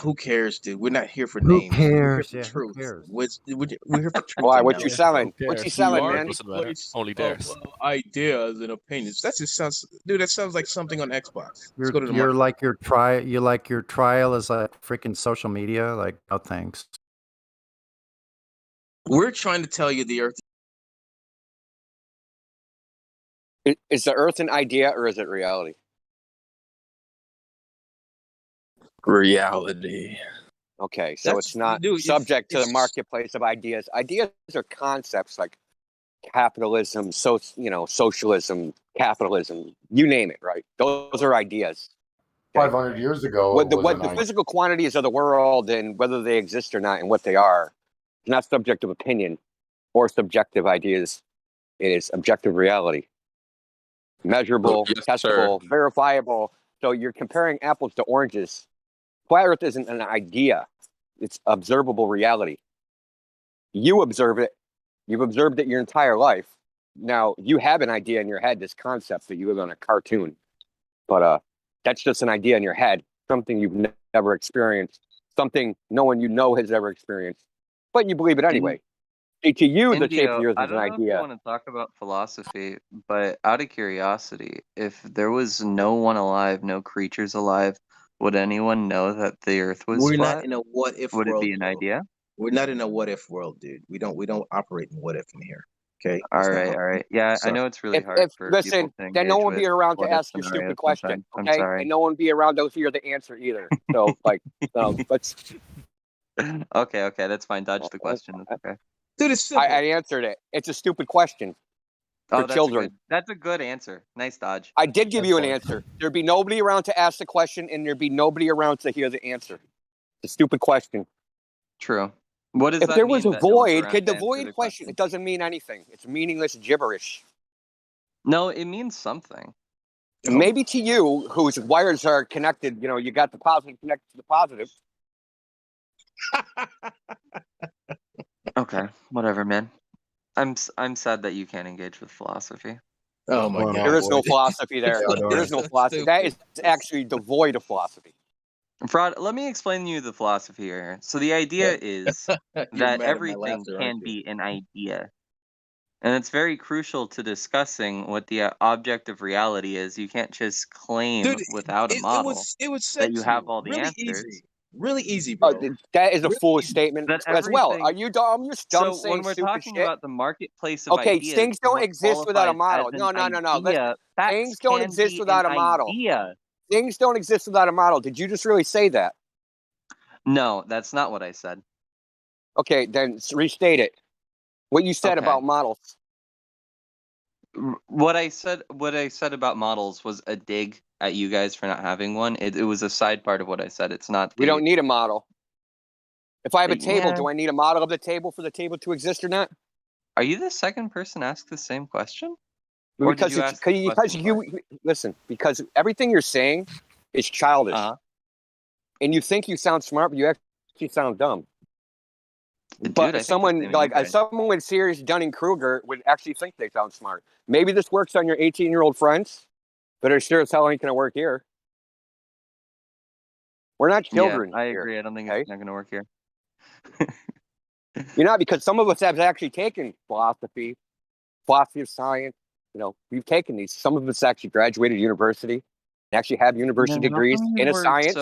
Who cares, dude? We're not here for Who names. We're here cares? for Yeah, who truth. cares? We're here for truth. Why? and What you knowledge. selling? Who What you cares? selling, Your art man? doesn't matter. Marketplace Only of theirs. ideas and opinions. That just sounds, dude. That sounds like something on Xbox. Let's go to the You're market. like your trial. You like your trial is like freaking social media. Like, no thanks. We're trying to tell you the Earth. Is the Earth an idea or is it reality? Reality. Okay, so it's not dude, subject to the marketplace of ideas. Ideas are concepts like capitalism, socialism, capitalism, you name it, right? Those are ideas. 500 years ago, What it was the physical quantities of the world and whether they exist or not and what they are is not subjective opinion or subjective ideas. It is objective reality. Measurable, Yes, testable, sir. verifiable. So you're comparing apples to oranges. Flat Earth isn't an idea. It's observable reality. You observe it. You've observed it your entire life. Now, you have an idea in your head, this concept that you live on a cartoon. But that's just an idea in your head, something you've never experienced, something no one you know has ever experienced. But you believe it anyway. To you, the shape of the Earth I is an don't know if you idea. want to talk about philosophy, but out of curiosity, if there was no one alive, no creatures alive, would anyone know that the Earth was We're flat? not in a what if Would world. it be an idea? We're not in a what if world, dude. We don't operate in what if in here. Okay. All right. Yeah, I know it's really hard for Listen, people to then no engage one with be around to what if ask you scenarios stupid question, sometimes. I'm okay? sorry. And no one be around to hear the answer either. So, let's. Okay, that's fine. Dodge the question. That's okay. Dude, it's simple. I answered it. It's a stupid question for that's children. That's a good answer. Nice dodge. I did give you an answer. There'd be nobody around to ask the question, and there'd be nobody around to hear the answer. It's a stupid question. True. What does if that there mean? was a that no one's void, around could to the answer void the question? It doesn't mean anything. It's meaningless gibberish. No, it means something. Maybe to you, whose wires are connected, you got the positive connected to the positive. Okay, whatever, man. I'm sad that you can't engage with philosophy. Oh my God! There is no philosophy there. There is no philosophy. That is actually devoid of philosophy. Fraud, let me explain to you the philosophy here. So the idea is that mad at my everything laughter, can aren't you? be an idea. And it's very crucial to discussing what the object of reality is. You can't just claim Dude, without a it model was that said you to have you all the really answers. easy, bro. That is a Really foolish easy. statement That as well. Are everything. you dumb? You're dumb So when saying we're stupid talking shit. about the marketplace of Okay, ideas, things don't what exist without a qualifies as model. an No. idea, facts Things don't can exist be an without a model. idea. Things don't exist without a model. Did you just really say that? No, that's not what I said. Okay, then restate it. What you said Okay. about models. What I said about models was a dig at you guys for not having one. It was a side part of what I said. It's not. We don't need a model. If I have a table, Yeah. do I need a model of the table for the table to exist or not? Are you the second person to ask the same question? Or did Because you ask the question you listen, because everything you're saying is childish. And you think you sound smart, but you actually sound dumb. Dude, I think someone with serious Dunning-Kruger would actually think they sound smart. Maybe this works on your 18-year-old friends, but it sure as hell ain't going to work here. We're not children. Yeah, I agree. I don't think it's not going to work here. You're not, because some of us have actually taken philosophy of science. We've taken these. Some of us actually graduated university, actually have university degrees in a science.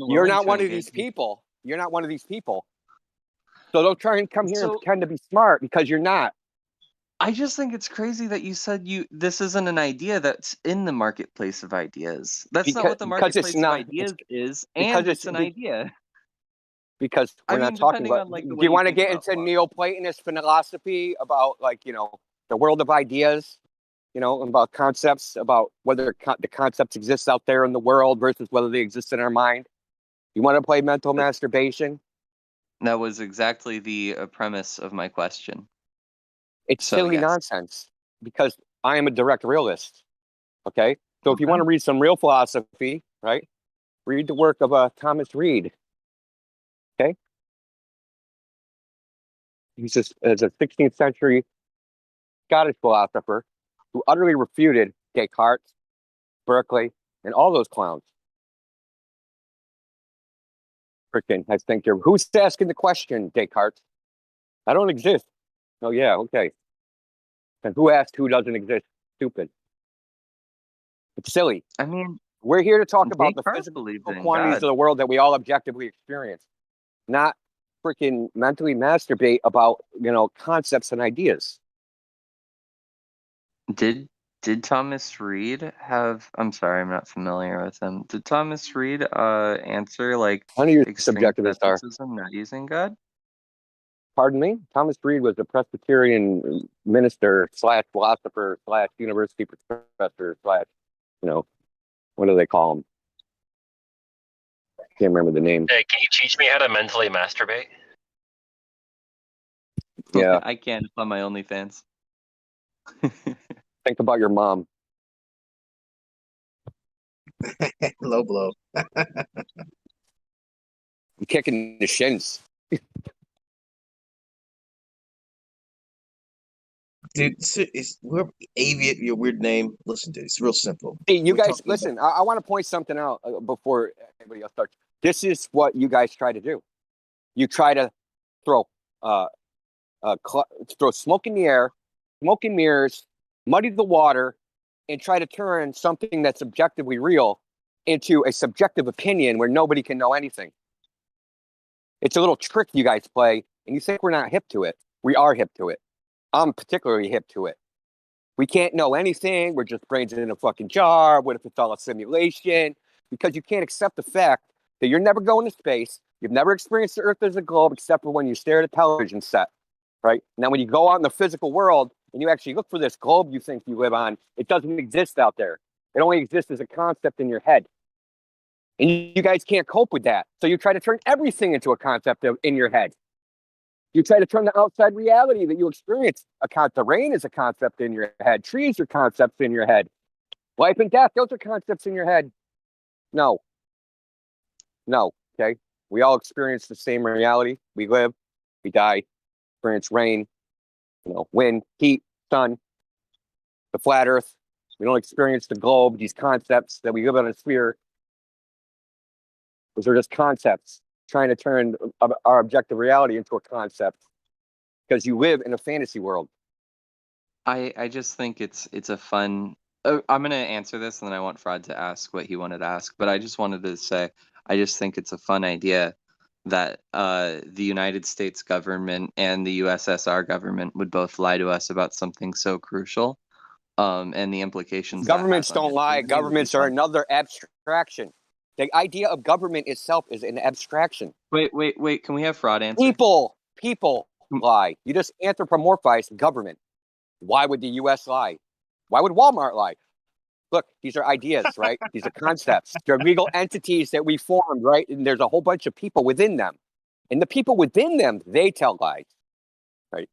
You're not one of these people. You're not one of these people. So don't try and come here and pretend to be smart, because you're not. I just think it's crazy that you said this isn't an idea that's in the marketplace of ideas. That's not what the marketplace of ideas is, and it's an idea. Because we're not talking about. Do you want to get into Neoplatonist philosophy about the world of ideas? About concepts, about whether the concepts exist out there in the world versus whether they exist in our mind. You want to play mental masturbation? That was exactly the premise of my question. It's silly nonsense, because I am a direct realist. Okay? So if you want to read some real philosophy, right, read the work of Thomas Reid. Okay? He's a 16th century Scottish philosopher who utterly refuted Descartes, Berkeley, and all those clowns. Freaking, I think who's asking the question, Descartes? I don't exist. Oh, yeah, okay. And who asked who doesn't exist? Stupid. It's silly. I mean, we're here to talk about the Descartes physical believed in quantities God. of the world that we all objectively experience, not freaking mentally masturbate about, concepts and ideas. Did Thomas Reid have? I'm sorry, I'm not familiar with him. Did Thomas Reid answer extreme skepticism, not using God? Pardon me? Thomas Reid was a Presbyterian minister / philosopher / university professor / what do they call him? Can't remember the name. Hey, can you teach me how to mentally masturbate? Yeah. I can. It's on my OnlyFans. Think about your mom. Low blow. I'm kicking the shins. Dude, we're aviate, your weird name. Listen, dude, it's real simple. Hey, you guys, listen, I want to point something out before anybody else starts. This is what you guys try to do. You try to throw smoke in the air, smoke and mirrors, muddy the water, and try to turn something that's objectively real into a subjective opinion where nobody can know anything. It's a little trick you guys play, and you think we're not hip to it. We are hip to it. I'm particularly hip to it. We can't know anything. We're just brains in a fucking jar. What if it's all a simulation? Because you can't accept the fact that you're never going to space. You've never experienced the Earth as a globe except for when you stare at a television set, right? Now, when you go out in the physical world and you actually look for this globe you think you live on, it doesn't exist out there. It only exists as a concept in your head. And you guys can't cope with that. So you try to turn everything into a concept in your head. You try to turn the outside reality that you experience. The rain is a concept in your head. Trees are concepts in your head. Life and death, those are concepts in your head. No. No, okay? We all experience the same reality. We live, we die, experience rain, wind, heat, sun, the flat earth. We don't experience the globe, these concepts that we live on a sphere. Those are just concepts, trying to turn our objective reality into a concept because you live in a fantasy world. I just think it's a fun. I'm gonna answer this, and then I want Fraud to ask what he wanted to ask. But I just wanted to say, I just think it's a fun idea that the United States government and the USSR government would both lie to us about something so crucial, and the implications that Governments has on don't lie. history. I think it would be Governments are fun. another abstraction. The idea of government itself is an abstraction. Wait. Can we have Fraud answer? People lie. You just anthropomorphize government. Why would the U.S. lie? Why would Walmart lie? Look, these are ideas, right? These are concepts. They're legal entities that we formed, right? And there's a whole bunch of people within them. And the people within them, they tell lies, right?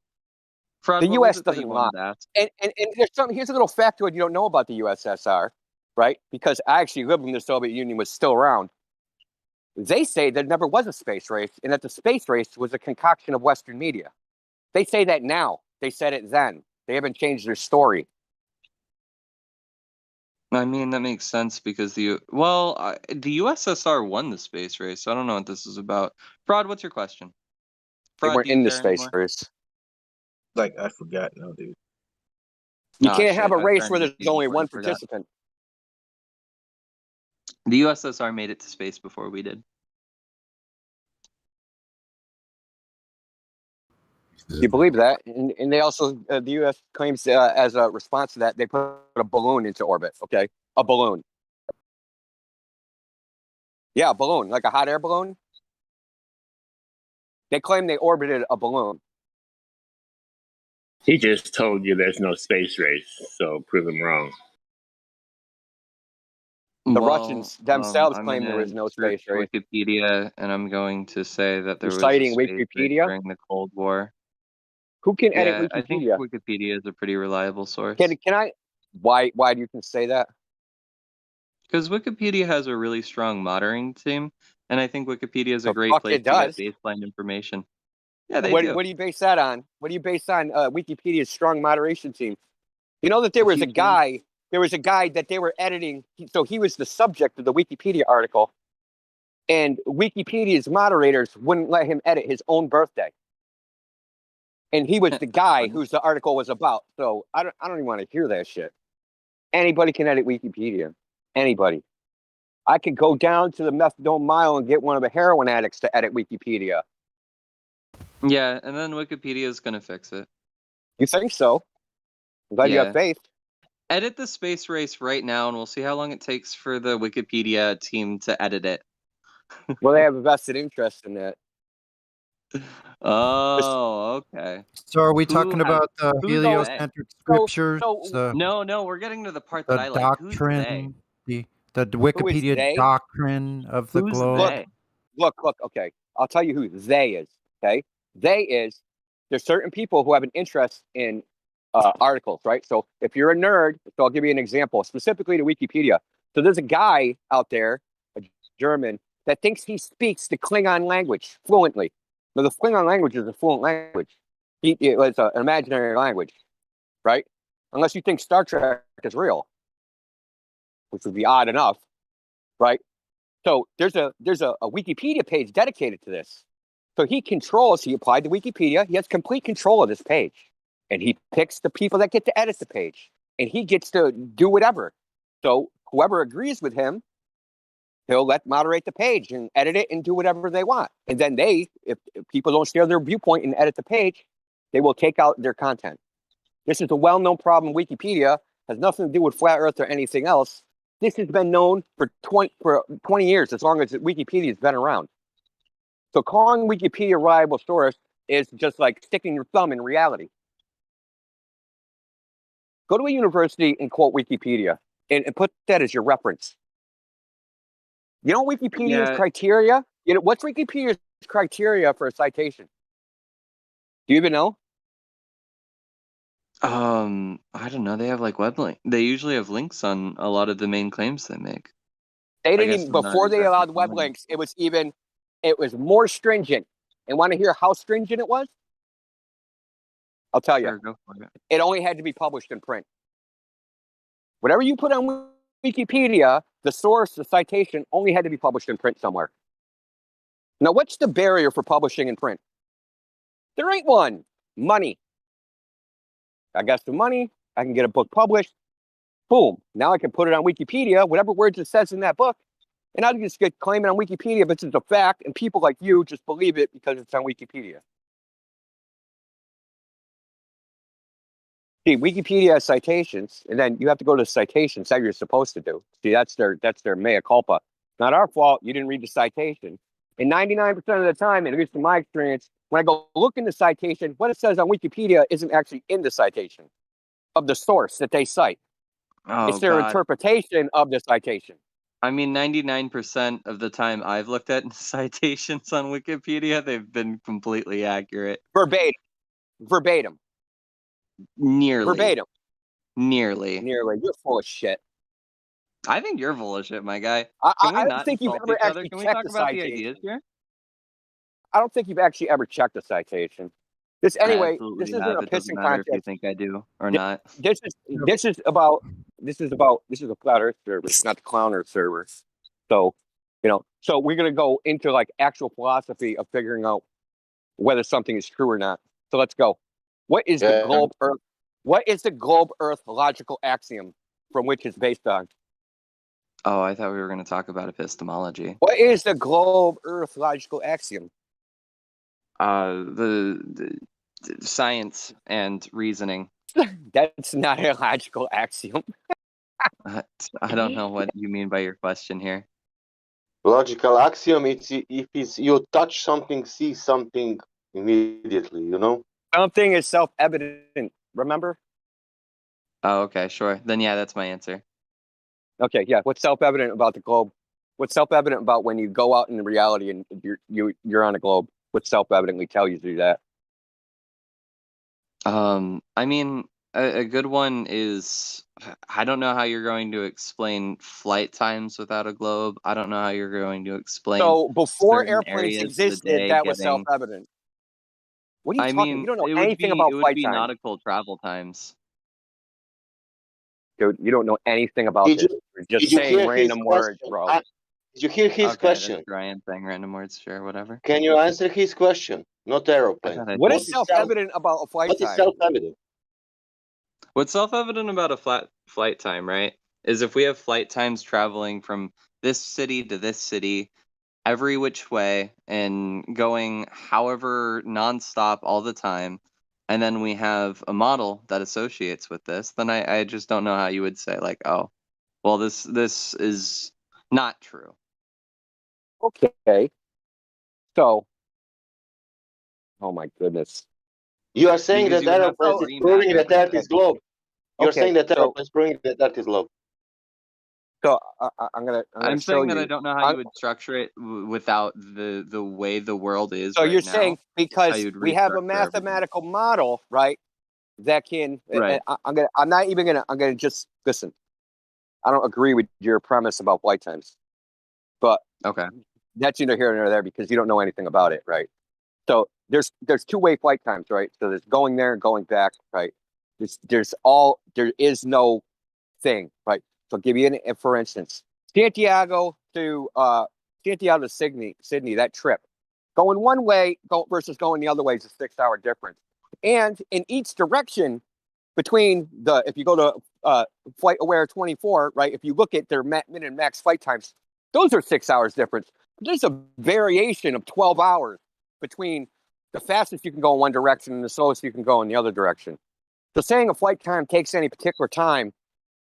Fraud, The what was U.S. it that you doesn't lie. wanted to ask? And there's something, here's a little factoid you don't know about the USSR, right? Because I actually lived when the Soviet Union was still around. They say there never was a space race and that the space race was a concoction of Western media. They say that now. They said it then. They haven't changed their story. I mean, that makes sense because the USSR won the space race, so I don't know what this is about. Fraud, what's your question? They Fraud, weren't do you in the care space anymore? race. Like, I forgot now, dude. You Ah, can't have shit, a I was race trying where to there's get you only before you one forgot. participant. The USSR made it to space before we did. You believe that? And they also, the U.S. claims as a response to that, they put a balloon into orbit, okay? A balloon. Yeah, a balloon, like a hot air balloon. They claim they orbited a balloon. He just told you there's no space race, so prove him wrong. The Russians themselves I'm claim there gonna is no search space race. Wikipedia, and I'm going to say that there You're was a citing space race Wikipedia? during the Cold War. Who can edit Yeah, I think Wikipedia? Wikipedia is a pretty reliable source. Can I? Why do you can say that? Because Wikipedia has a really strong monitoring team, and I think Wikipedia is a The great fuck place it to get does. baseline information. Yeah, they What do. do you base that on? What do you base on Wikipedia's strong moderation team? You know that there was a guy that they were editing. So he was the subject of the Wikipedia article, and Wikipedia's moderators wouldn't let him edit his own birthday. And he was the guy whose the article was about. So I don't even want to hear that shit. Anybody can edit Wikipedia. Anybody. I could go down to the methadone mile and get one of the heroin addicts to edit Wikipedia. Yeah, and then Wikipedia is gonna fix it. You think so? I'm glad you have faith. Edit the space race right now, and we'll see how long it takes for the Wikipedia team to edit it. Well, they have a vested interest in that. Oh, okay. So are we talking about the who's heliocentric scriptures? No, we're getting to the part that I like. Doctrine, the Wikipedia they? doctrine of the Who's globe. they? Look, okay. I'll tell you who they is, okay? There's certain people who have an interest in articles, right? So if you're a nerd, so I'll give you an example, specifically to Wikipedia. So there's a guy out there, a German, that thinks he speaks the Klingon language fluently. Now, the Klingon language is a fluent language. It's an imaginary language, right? Unless you think Star Trek is real, which would be odd enough, right? So there's a Wikipedia page dedicated to this. So he applied to Wikipedia. He has complete control of this page. And he picks the people that get to edit the page. And he gets to do whatever. So whoever agrees with him, he'll moderate the page and edit it and do whatever they want. And then if people don't share their viewpoint and edit the page, they will take out their content. This is a well-known problem in Wikipedia. Has nothing to do with flat Earth or anything else. This has been known for 20 years, as long as Wikipedia has been around. So calling Wikipedia a reliable source is just like sticking your thumb in reality. Go to a university and quote Wikipedia and put that as your reference. You know Wikipedia's criteria? What's Wikipedia's criteria for a citation? Do you even know? I don't know. They have like web link. They usually have links on a lot of the main claims they make. They I didn't guess even, I'm not before they exactly allowed web familiar. links, it was more stringent. And want to hear how stringent it was? I'll tell you. Sure, go for it. It only had to be published in print. Whatever you put on Wikipedia, the source, the citation, only had to be published in print somewhere. Now, what's the barrier for publishing in print? There ain't one. Money. I got some money. I can get a book published. Boom. Now I can put it on Wikipedia, whatever words it says in that book, and I can just get claim it on Wikipedia, but it's a fact, and people like you just believe it because it's on Wikipedia. See, Wikipedia has citations, and then you have to go to the citations that you're supposed to do. See, that's their mea culpa. Not our fault. You didn't read the citation. And 99% of the time, at least in my experience, when I go look in the citation, what it says on Wikipedia isn't actually in the citation of the source that they cite. Oh, it's their God. interpretation of the citation. I mean, 99% of the time I've looked at citations on Wikipedia, they've been completely accurate. Verbatim. Nearly. Verbatim. Nearly. You're full of shit. I think you're full of shit, my guy. I Can we don't not think you've insult ever each other? actually Can we checked talk the about the citation. ideas here? I don't think you've actually ever checked the citation. This I anyway. absolutely This isn't have. a It doesn't pissing matter if you contest. think I do or not. This is a flat Earth server. It's not the clown Earth server. So, so we're gonna go into like actual philosophy of figuring out whether something is true or not. So let's go. What is the globe Earth? What is the globe Earth logical axiom from which it's based on? Oh, I thought we were going to talk about epistemology. What is the globe Earth logical axiom? The science and reasoning. That's not a logical axiom. I don't know what you mean by your question here. Logical axiom, it's if you touch something, see something immediately, Something is self-evident, remember? Oh, okay, sure. Then yeah, that's my answer. Okay, yeah. What's self-evident about the globe? What's self-evident about when you go out in reality and you're on a globe? What self-evidently tells you to do that? I mean, a good one is, I don't know how you're going to explain flight times without a globe. I don't know how you're going to explain. So before certain airplanes areas of the existed, day that was getting. self-evident. What are you I talking? mean, You don't know it would anything be about it would flight be time, nautical travel times. dude. You don't know anything about this. You're just saying random words, bro. Did you hear his question? That's true. I am saying random words. Sure, whatever. Can you answer his question? Not aeroplane. What is self-evident about a flight What time? is self-evident? What's self-evident about a flight time, right, is if we have flight times traveling from this city to this city, every which way, and going however nonstop all the time, and then we have a model that associates with this, then I just don't know how you would say, like, oh, well, this is not true. Okay. So, oh my goodness. You are saying that aeroplanes is proving that Earth is globe. You're saying that aeroplanes proving that Earth is globe. So I'm gonna I'm show saying that you. I don't know how you would structure it without the way the world is. So right you're now, saying because we have a restructure mathematical model, right? That can. Right. I'm gonna just listen. I don't agree with your premise about flight times, but okay, that's neither here nor there because you don't know anything about it, right? So there's two-way flight times, right? So there's going there and going back, right? There is no thing, right? So I'll give you for instance, Santiago to Sydney, that trip. Going one way versus going the other way is a 6-hour difference. And in each direction between if you go to Flight Aware 24, right? If you look at their min and max flight times, those are 6 hours difference. There's a variation of 12 hours between the fastest you can go in one direction and the slowest you can go in the other direction. So saying a flight time takes any particular time,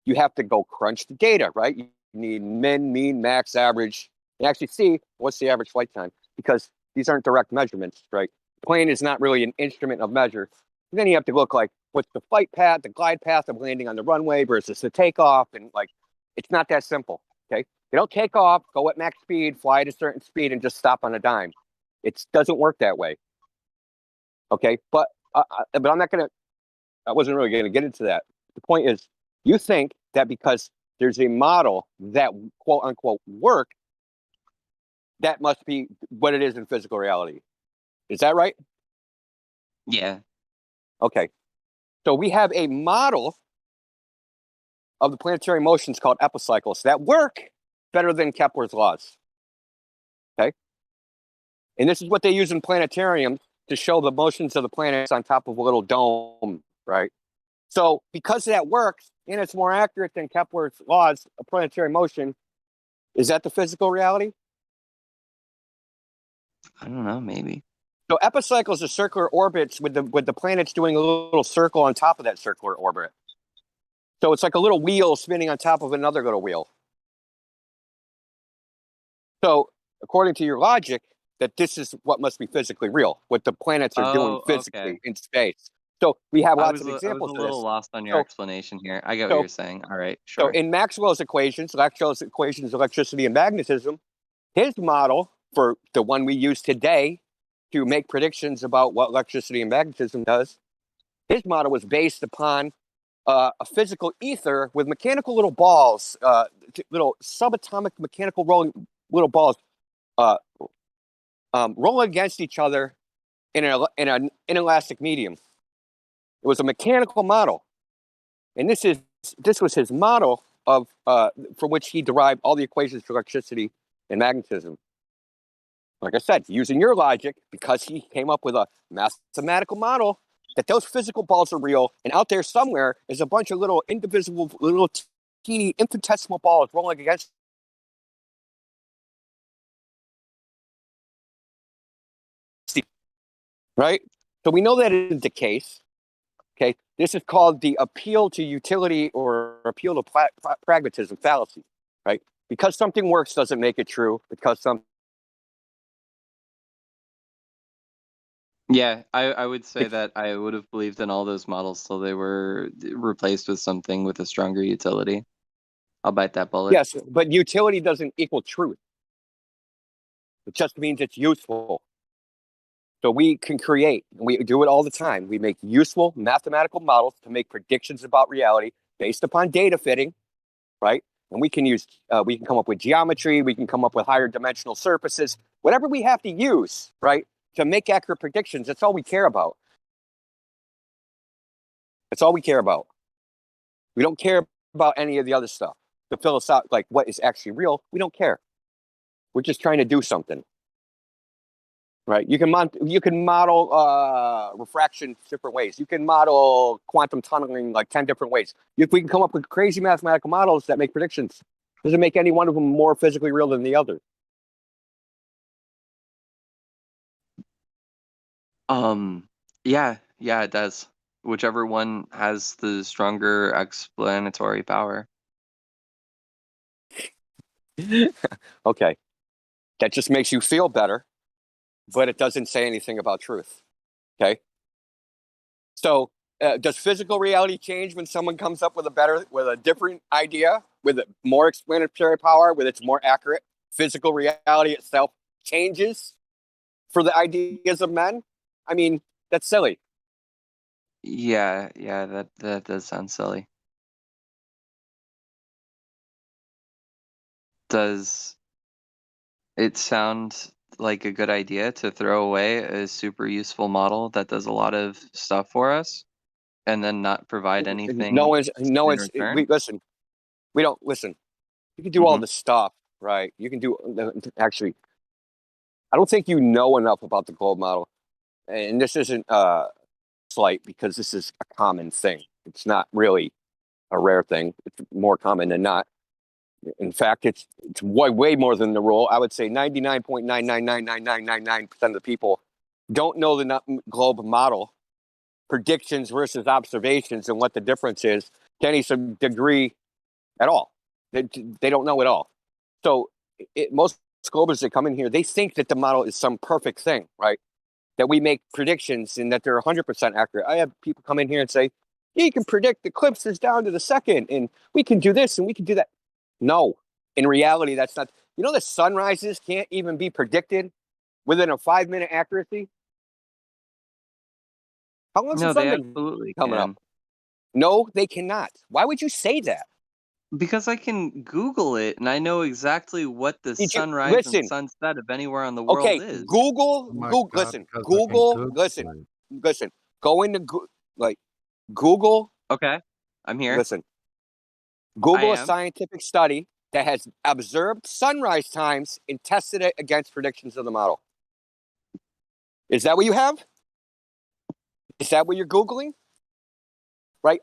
you have to go crunch the data, right? You need min, mean, max, average, and actually see what's the average flight time because these aren't direct measurements, right? Plane is not really an instrument of measure. And then you have to look like what's the flight path, the glide path of landing on the runway versus the takeoff, and like it's not that simple. Okay, you don't take off, go at max speed, fly at a certain speed, and just stop on a dime. It doesn't work that way. Okay, but I'm not gonna. I wasn't really going to get into that. The point is, you think that because there's a model that quote unquote work, that must be what it is in physical reality. Is that right? Yeah. Okay. So we have a model of the planetary motions called epicycles that work better than Kepler's laws. Okay. And this is what they use in planetariums to show the motions of the planets on top of a little dome, right? So because that works and it's more accurate than Kepler's laws of planetary motion, is that the physical reality? I don't know, maybe. So epicycles are circular orbits with the planets doing a little circle on top of that circular orbit. So it's like a little wheel spinning on top of another little wheel. So according to your logic, that this is what must be physically real, what the planets are doing physically in space. So we have lots of I was examples a of little this. lost on your explanation here. I get what you're saying. All right, So sure. in Maxwell's equations, electricity and magnetism, his model for the one we use today to make predictions about what electricity and magnetism does, his model was based upon a physical ether with mechanical little balls, little subatomic mechanical rolling little balls rolling against each other in an inelastic medium. It was a mechanical model, and this was his model of from which he derived all the equations for electricity and magnetism. Like I said, using your logic, because he came up with a mathematical model that those physical balls are real, and out there somewhere is a bunch of little indivisible, little teeny infinitesimal balls rolling against. Right? So we know that isn't the case. Okay, this is called the appeal to utility or appeal to pragmatism fallacy. Right? Because something works doesn't make it true. Because some. Yeah, I would say that I would have believed in all those models till they were replaced with something with a stronger utility. I'll bite that bullet. Yes, but utility doesn't equal truth. It just means it's useful. So we can create, and we do it all the time. We make useful mathematical models to make predictions about reality based upon data fitting, right? And we can come up with geometry, we can come up with higher dimensional surfaces, whatever we have to use, right, to make accurate predictions. That's all we care about. That's all we care about. We don't care about any of the other stuff. The philosophy, like what is actually real, we don't care. We're just trying to do something. Right, you can model refraction different ways. You can model quantum tunneling like 10 different ways. We can come up with crazy mathematical models that make predictions. Doesn't make any one of them more physically real than the other. Yeah, it does. Whichever one has the stronger explanatory power. Okay, that just makes you feel better, but it doesn't say anything about truth. Okay, so does physical reality change when someone comes up with a different idea with more explanatory power, with its more accurate? Physical reality itself changes for the ideas of men? I mean, that's silly. Yeah, that does sound silly. Does it sound like a good idea to throw away a super useful model that does a lot of stuff for us and then not provide anything in return? Listen, we don't listen. You can do all the stuff, right? You can do, actually, I don't think you know enough about the globe model. And this isn't slight because this is a common thing. It's not really a rare thing. It's more common than not. In fact, it's way more than the rule. I would say 99.9999999% of the people don't know the globe model, predictions versus observations, and what the difference is to any degree at all. They don't know at all. So most globers that come in here, they think that the model is some perfect thing, right? That we make predictions and that they're 100% accurate. I have people come in here and say, yeah, you can predict eclipses down to the second, and we can do this and we can do that. No, in reality, that's not. You know, the sunrises can't even be predicted within a 5-minute accuracy. How long's the sun been coming up? No, they cannot. Why would you say that? Because I can Google it and I know exactly what the Did you sunrise and listen? sunset of anywhere on the world Okay, is. Oh my God, listen, because I can Google listen, it. listen. Go into Google. Okay, I'm here. Listen, Google I a am. scientific study that has observed sunrise times and tested it against predictions of the model. Is that what you have? Is that what you're Googling? Right?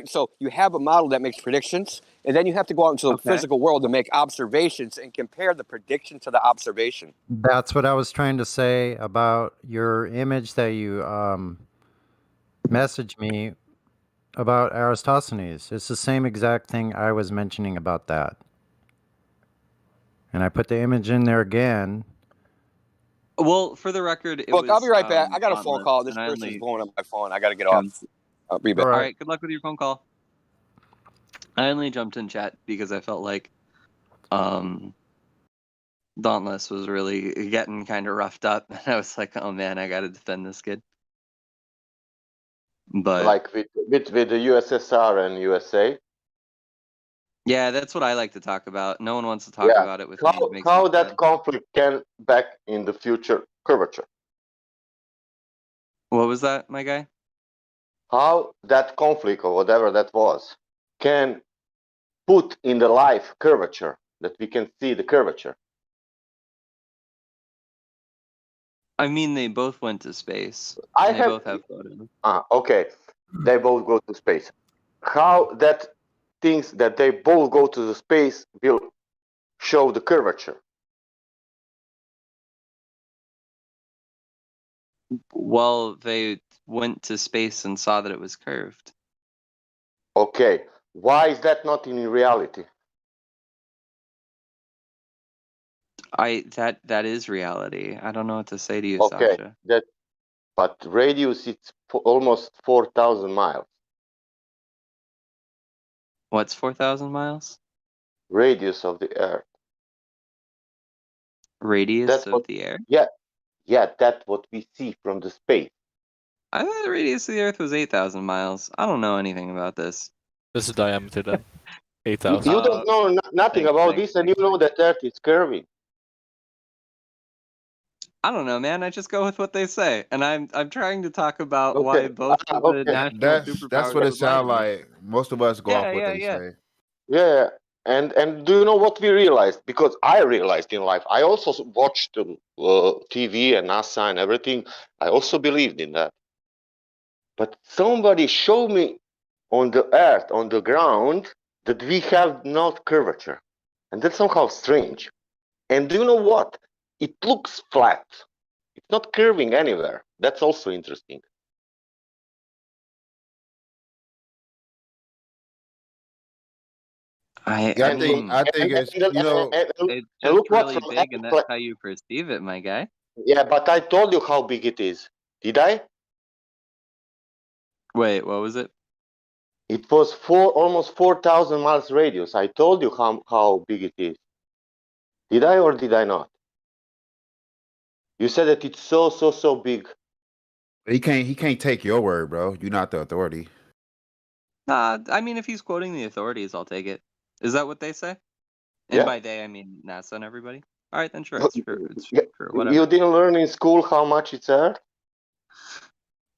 So you have a model that makes predictions, and then you have to go out into the physical world to make observations and compare the prediction to the observation. That's what I was trying to say about your image that you messaged me about Aristophanes. It's the same exact thing I was mentioning about that. And I put the image in there again. Well, for the record, it Look, was. I'll be right back. I got a phone Dauntless, call. This and I person's only. blowing up my phone. I got to get off. I'll be back. All right. Good luck with your phone call. I only jumped in chat because I felt like, Dauntless was really getting kind of roughed up, and I was like, "Oh man, I got to defend this kid." But like with the USSR and USA. yeah, that's what I like to talk about. No one wants to talk Yeah, about it with me. It makes how me that sad. conflict can back in the future curvature. What was that, my guy? How that conflict or whatever that was can put in the life curvature, that we can see the curvature. I mean, they both went to space. I They have both have photos. okay, they both go to space. How that things that they both go to the space will show the curvature? Well, they went to space and saw that it was curved. Okay, why is that not in reality? That is reality. I don't know what to say to you, Okay, Sasha. but radius it's almost 4,000 miles. What's 4,000 miles? Radius of the Earth. Radius That's of what. the air? Yeah, that's what we see from the space. I thought the radius of the Earth was 8,000 miles. I don't know anything about this. This is diameter then. You 8,000. don't know nothing about this, and you know that Earth is curving. I don't know, man. I just go with what they say, and I'm trying to talk about why Okay. both of the Okay. national That's superpowers what it would lie to sounds me. like. Most of us go off what they Yeah. say. Yeah, and do you know what we realized? Because I realized in life, I also watched TV and NASA and everything. I also believed in that. But somebody showed me on the Earth, on the ground, that we have not curvature, and that's somehow strange. And do you know what? It looks flat. It's not curving anywhere. That's also interesting. I Yeah, mean, I think it's it's And just look what really from big, and that's how you perceive it, my guy. yeah, but I told you how big it is. Did I? Wait, what was it? It was almost 4,000 miles radius. I told you how big it is. Did I or did I not? You said that it's so big. He can't take your word, bro. You're not the authority. I mean, if he's quoting the authorities, I'll take it. Is that what they say? And Yeah. by they, I mean NASA and everybody. All right, then sure, it's true. It's Yeah, true. Whatever. you didn't learn in school how much it's Earth?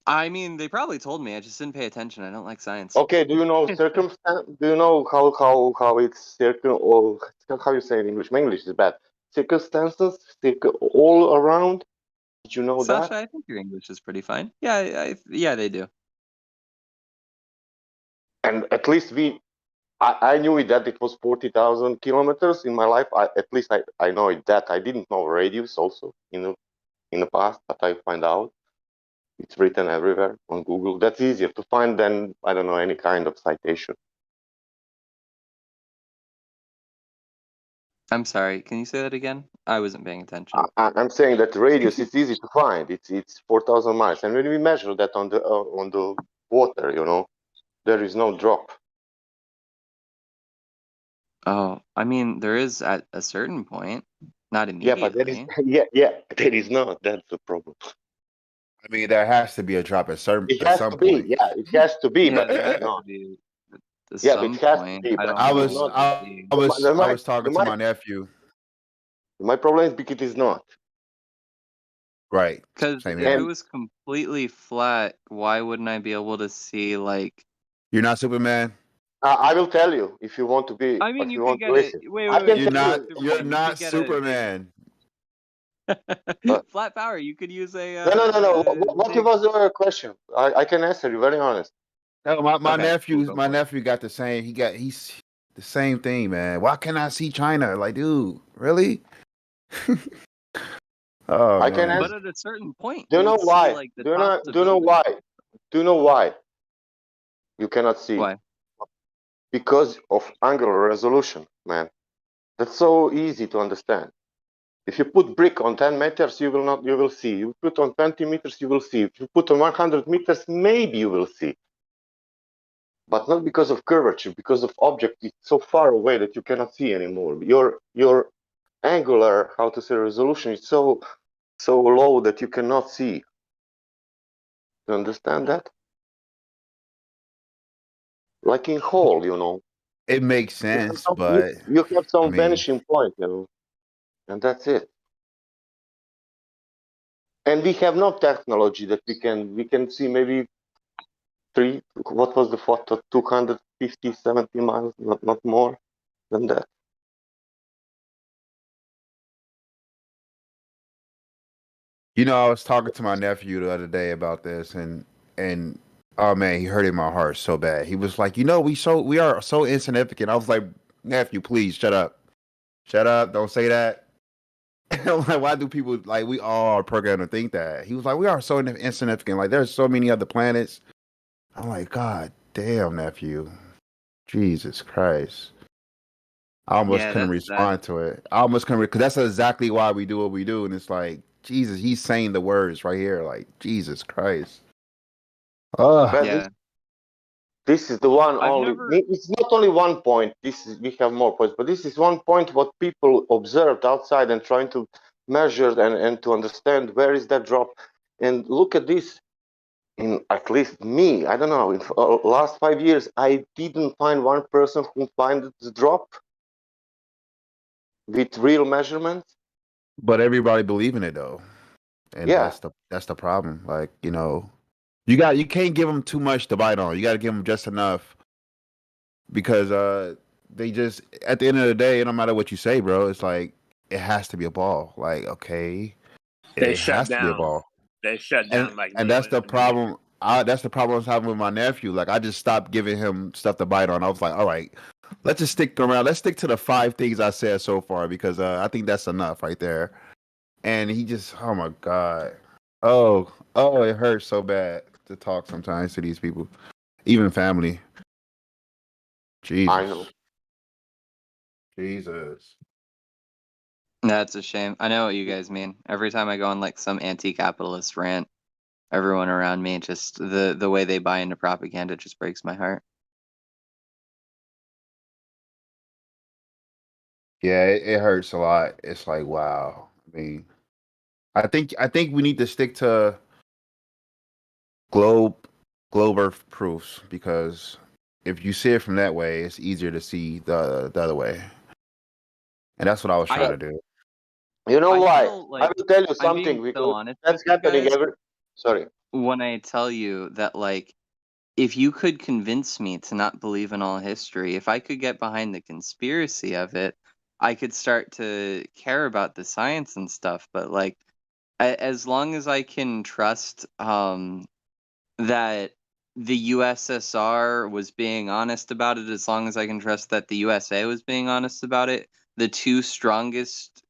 I mean, they probably told me. I just didn't pay attention. I don't like science. Okay, do you know circumstance? Do you know how it's or how you say it in English? My English is bad. Circumstances, all around. Did you know Sasha, that? I think your English is pretty fine. Yeah, yeah, they do. And at least I knew it that it was 40,000 kilometers in my life. At least I know it that. I didn't know radius also in the past, but I find out it's written everywhere on Google. That's easier to find than, I don't know, any kind of citation. I'm sorry. Can you say that again? I wasn't paying attention. I'm saying that radius is easy to find. It's 4,000 miles, and when we measure that on the water, there is no drop. Oh, I mean, there is at a certain point, not Yeah, but there is immediately. there is not. That's the problem. I mean, there has to be a drop at It at has some to be. point. Yeah, it has to be, Yeah, but there it is has to not. be at Yeah, but some it has to point. be, I but don't it I is know was not. what I, the I was I My, was talking to my, my nephew. my problem is because it is not. Right. because Same if it here. And was completely flat, why wouldn't I be able to see like? You're not Superman. I will tell you if you want to be, I mean, if you you could want to get a listen. wait, I wait, wait. can You're tell You're you. not not. You're Superman. You could not get a big Superman. flat power. You could use a No. What big. was your question? I can answer you very honest. No, my Okay, cool. nephew. Go My for it. nephew got the same. He's the same thing, man. Why can't I see China? Like, dude, really? Oh I can man. But answer. at a certain point, Do you you know would see why? like the Do you know? tops of Do you know buildings. why? Do you know why you cannot see? Why? Because of angular resolution, man. That's so easy to understand. If you put brick on 10 meters, you will not. You will see. You put on 20 meters, you will see. If you put on 100 meters, maybe you will see. But not because of curvature, because of object is so far away that you cannot see anymore. Your angular, how to say, resolution is so low that you cannot see. You understand that? Like in hole, you know. It makes You have sense, some, but you have I some mean, vanishing point, you know, and that's it. And we have no technology that we can see maybe three. What was the photo? 250, 70 miles, not more than that. I was talking to my nephew the other day about this, and oh man, he hurt in my heart so bad. He was like, we are so insignificant. I was like, nephew, please shut up, don't say that. I'm like, why do people like we all are programmed to think that? He was like, we are so insignificant. Like, there's so many other planets. I'm like, God damn, nephew, Jesus Christ. I almost Yeah, couldn't that's that. respond to it. I almost couldn't because that's exactly why we do what we do, and it's like Jesus, he's saying the words right here, like Jesus Christ. Oh, Well, Yeah, this is the one I've only. never. It's not only one point. We have more points, but this is one point what people observed outside and trying to measure and to understand where is that drop. And look at this. In at least me, I don't know. In last 5 years, I didn't find one person who find the drop with real measurements. but everybody believe in it though, and Yeah, that's the problem. Like you can't give them too much to bite on. You got to give them just enough because they just at the end of the day, no matter what you say, bro, it's like it has to be a ball. Like okay, They it shut has to be a down. ball. They shut and down like and that's the immediately. problem. That's the problem I was having with my nephew. Like I just stopped giving him stuff to bite on. I was like, all right, let's just stick around. Let's stick to the 5 things I said so far because I think that's enough right there. And he just, oh my god, oh, it hurts so bad to talk sometimes to these people, even family. I know. Jesus, Jesus. That's a shame. I know what you guys mean. Every time I go on like some anti-capitalist rant, everyone around me just the way they buy into propaganda just breaks my heart. Yeah, it hurts a lot. It's like wow. I mean, I think we need to stick to globe globe Earth proofs because if you see it from that way, it's easier to see the other way. And that's what I was trying I to do. You know I why? feel I like will tell you I'm being something so because honest with that's you happening guys every. Sorry. when I tell you that like if you could convince me to not believe in all history, if I could get behind the conspiracy of it, I could start to care about the science and stuff. But like, as long as I can trust that the USSR was being honest about it, as long as I can trust that the USA was being honest about it, the two strongest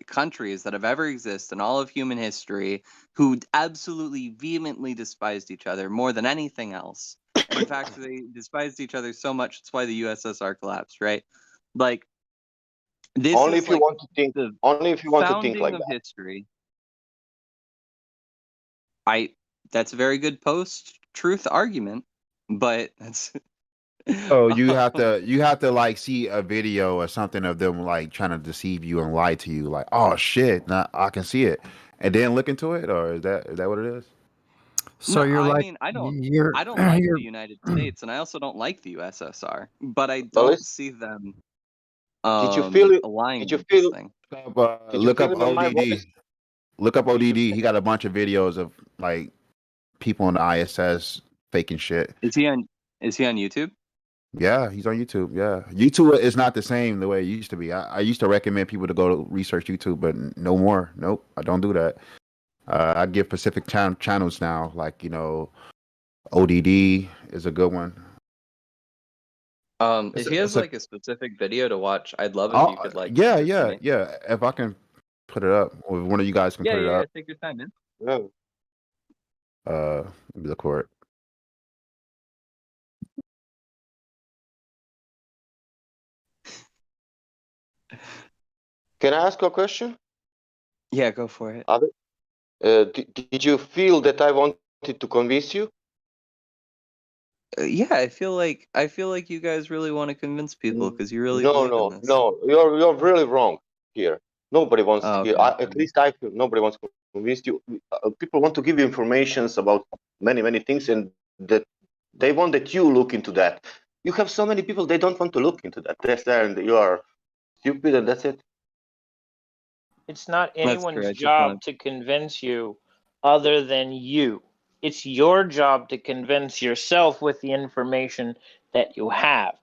countries that have ever existed in all of human history who absolutely vehemently despised each other more than anything else. In fact, they despised each other so much, it's why the USSR collapsed, right? Like, this Only is if you like want to think. the Only if you want to think founding like of that. history. That's a very good post-truth argument, but that's Oh, you have to like see a video or something of them like trying to deceive you and lie to you. Like, oh shit, now I can see it, and then look into it, or is that what it is? So No, you're I like mean, I don't like you're the United States, and I also don't like the USSR, but I Well, don't see them did you feel it? aligning Did you with this feel? thing. Did you Look up feel it in my voice? ODD. Look up ODD. He got a bunch of videos of like people on the ISS faking shit. Is he on YouTube? Yeah, he's on YouTube. Yeah, YouTube is not the same the way it used to be. I used to recommend people to go to research YouTube, but no more. Nope, I don't do that. I give specific channels now, like ODD is a good one. If he has like a specific video to watch, I'd love if you could like yeah, send it to me. yeah. If I can put it up, or if one of you guys can Yeah, put it yeah, up. take your time, man. Yeah. Let me look for it. Can I ask you a question? Yeah, go for it. Did you feel that I wanted to convince you? Yeah, I feel like you guys really want to convince people because you really No, believe in no, this. no. You're really wrong here. Nobody wants Oh, here. okay. At least I feel nobody wants to convince you. People want to give you informations about many things, and that they want that you look into that. You have so many people they don't want to look into that. That's there, and you are stupid, and that's it. It's not That's true. anyone's I just want job to convince you other than you. It's your job to convince yourself with the information that you have.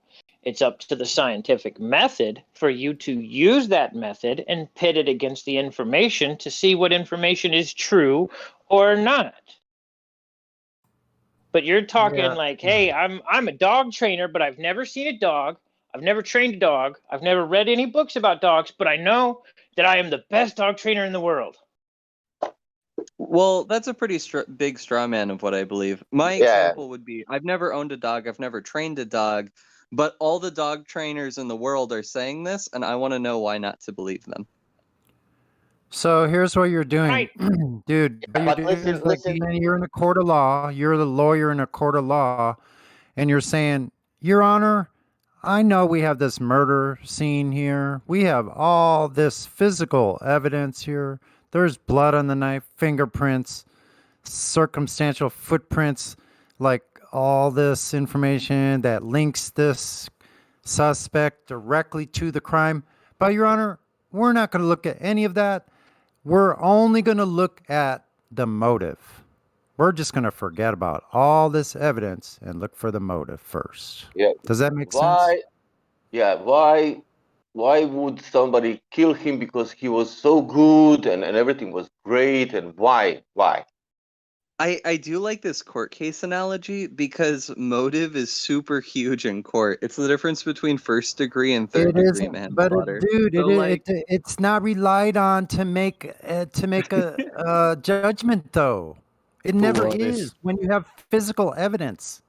It's up to the scientific method for you to use that method and pit it against the information to see what information is true or not. But you're talking Yeah. like, hey, I'm a dog trainer, but I've never seen a dog. I've never trained a dog. I've never read any books about dogs, but I know that I am the best dog trainer in the world. Well, that's a pretty big straw man of what I believe. My example would be I've never owned a dog, I've never trained a dog, but all the dog trainers in the world are saying this, and I want to know why not to believe them. So here's what you're doing, dude. What you're doing is like you're in a court of law. You're the lawyer in a court of law, and you're saying, Your Honor, I know we have this murder scene here. We have all this physical evidence here. There's blood on the knife, fingerprints, circumstantial footprints, like all this information that links this suspect directly to the crime. But, Your Honor, we're not going to look at any of that. We're only going to look at the motive. We're just going to forget about all this evidence and look for the motive first. Yeah. Does that make sense? Yeah. Why would somebody kill him because he was so good and everything was great? And why? I do like this court case analogy because motive is super huge in court. It's the difference between first degree and third degree manslaughter. Dude, So, it's not relied on to make a judgment, though. It never is when you have physical evidence.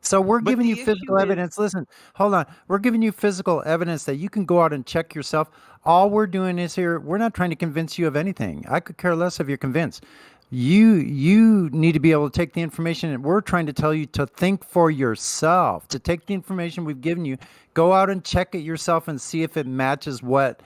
So we're giving you physical evidence. Listen, hold on. We're giving you physical evidence that you can go out and check yourself. All we're doing is here, we're not trying to convince you of anything. I could care less if you're convinced. You need to be able to take the information, and we're trying to tell you to think for yourself, to take the information we've given you, go out and check it yourself and see if it matches what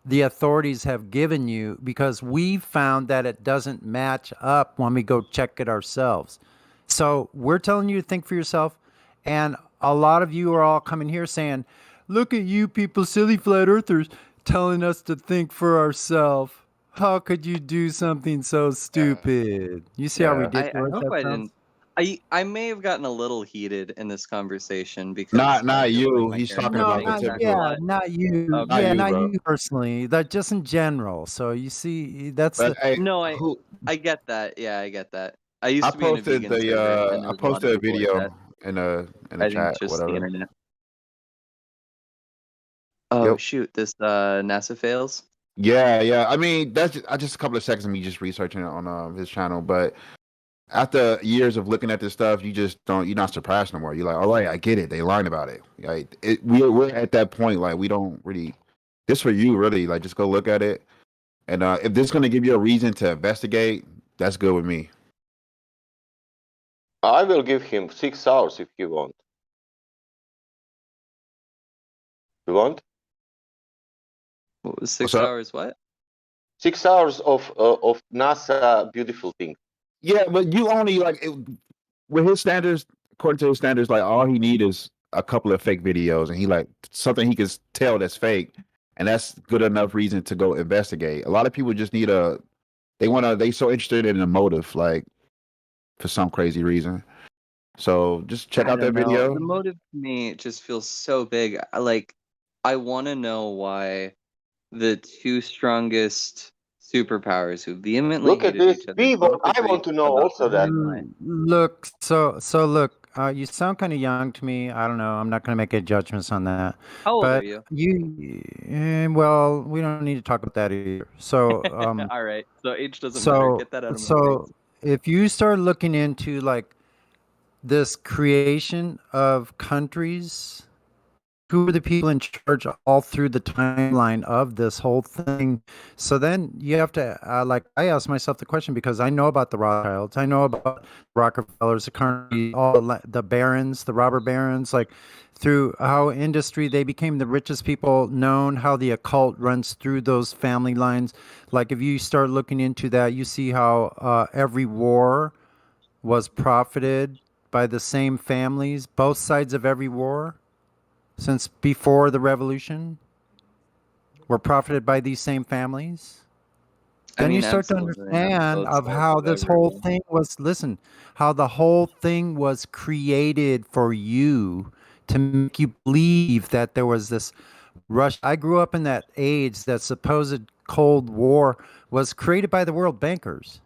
the authorities have given you, because we found that it doesn't match up when we go check it ourselves. So we're telling you to think for yourself. And a lot of you are all coming here saying, look at you people, silly flat earthers, telling us to think for ourselves. How could you do something so stupid? You see how ridiculous I hope that I sounds? didn't. I may have gotten a little heated in this conversation because Not I feel you. like my He's character talking No, about saying the not exactly typical. not you. Okay. Yeah, you, not bro. you personally. That just in general. So you see, that's But hey, No, who? I get that. Yeah, I get that. I used I to be in a posted vegan server, and there I was a lot of posted a people like video that. in a I think chat, it's just the whatever. internet. Oh Yep. shoot! This NASA fails. Yeah. I mean, that's just a couple of seconds of me just researching it on his channel. But after years of looking at this stuff, you're not surprised no more. You're like, all right, I get it. They lying about it. Like we're at that point. Like we don't really. This for you, really. Like just go look at it, and if this is gonna give you a reason to investigate, that's good with me. I will give him 6 hours if you want. You want? What was What's 6 up? hours? What? 6 hours of NASA beautiful thing. Yeah, but you only with his standards, according to his standards, like all he need is a couple of fake videos, and he like something he can tell that's fake, and that's good enough reason to go investigate. A lot of people just need they so interested in a motive, like for some crazy reason. So just check I out that don't know. video. The motive to me just feels so big. I want to know why the two strongest superpowers who vehemently Look at hated this each other people. both I agreed want to know about the also that. timeline. Look, look, you sound kind of young to me. I don't know. I'm not going to make any judgments on that. How old are But you? well, we don't need to talk about that either. So, All right. So age doesn't matter. so, Get that out of my so face. if you start looking into like this creation of countries, who are the people in charge all through the timeline of this whole thing? So then you have to, like, I ask myself the question because I know about the Rothschilds, I know about Rockefellers, the Carnegie, all the barons, the robber barons, like through how industry they became the richest people known, how the occult runs through those family lines. Like if you start looking into that, you see how every war was profited by the same families, both sides of every war since before the revolution were profited by these same families. I Then you mean, start to absolutely on understand both of sides how of this every whole war. thing was, listen, how the whole thing was created for you to make you believe that there was this rush. I grew up in that age that supposed Cold War was created by the world bankers.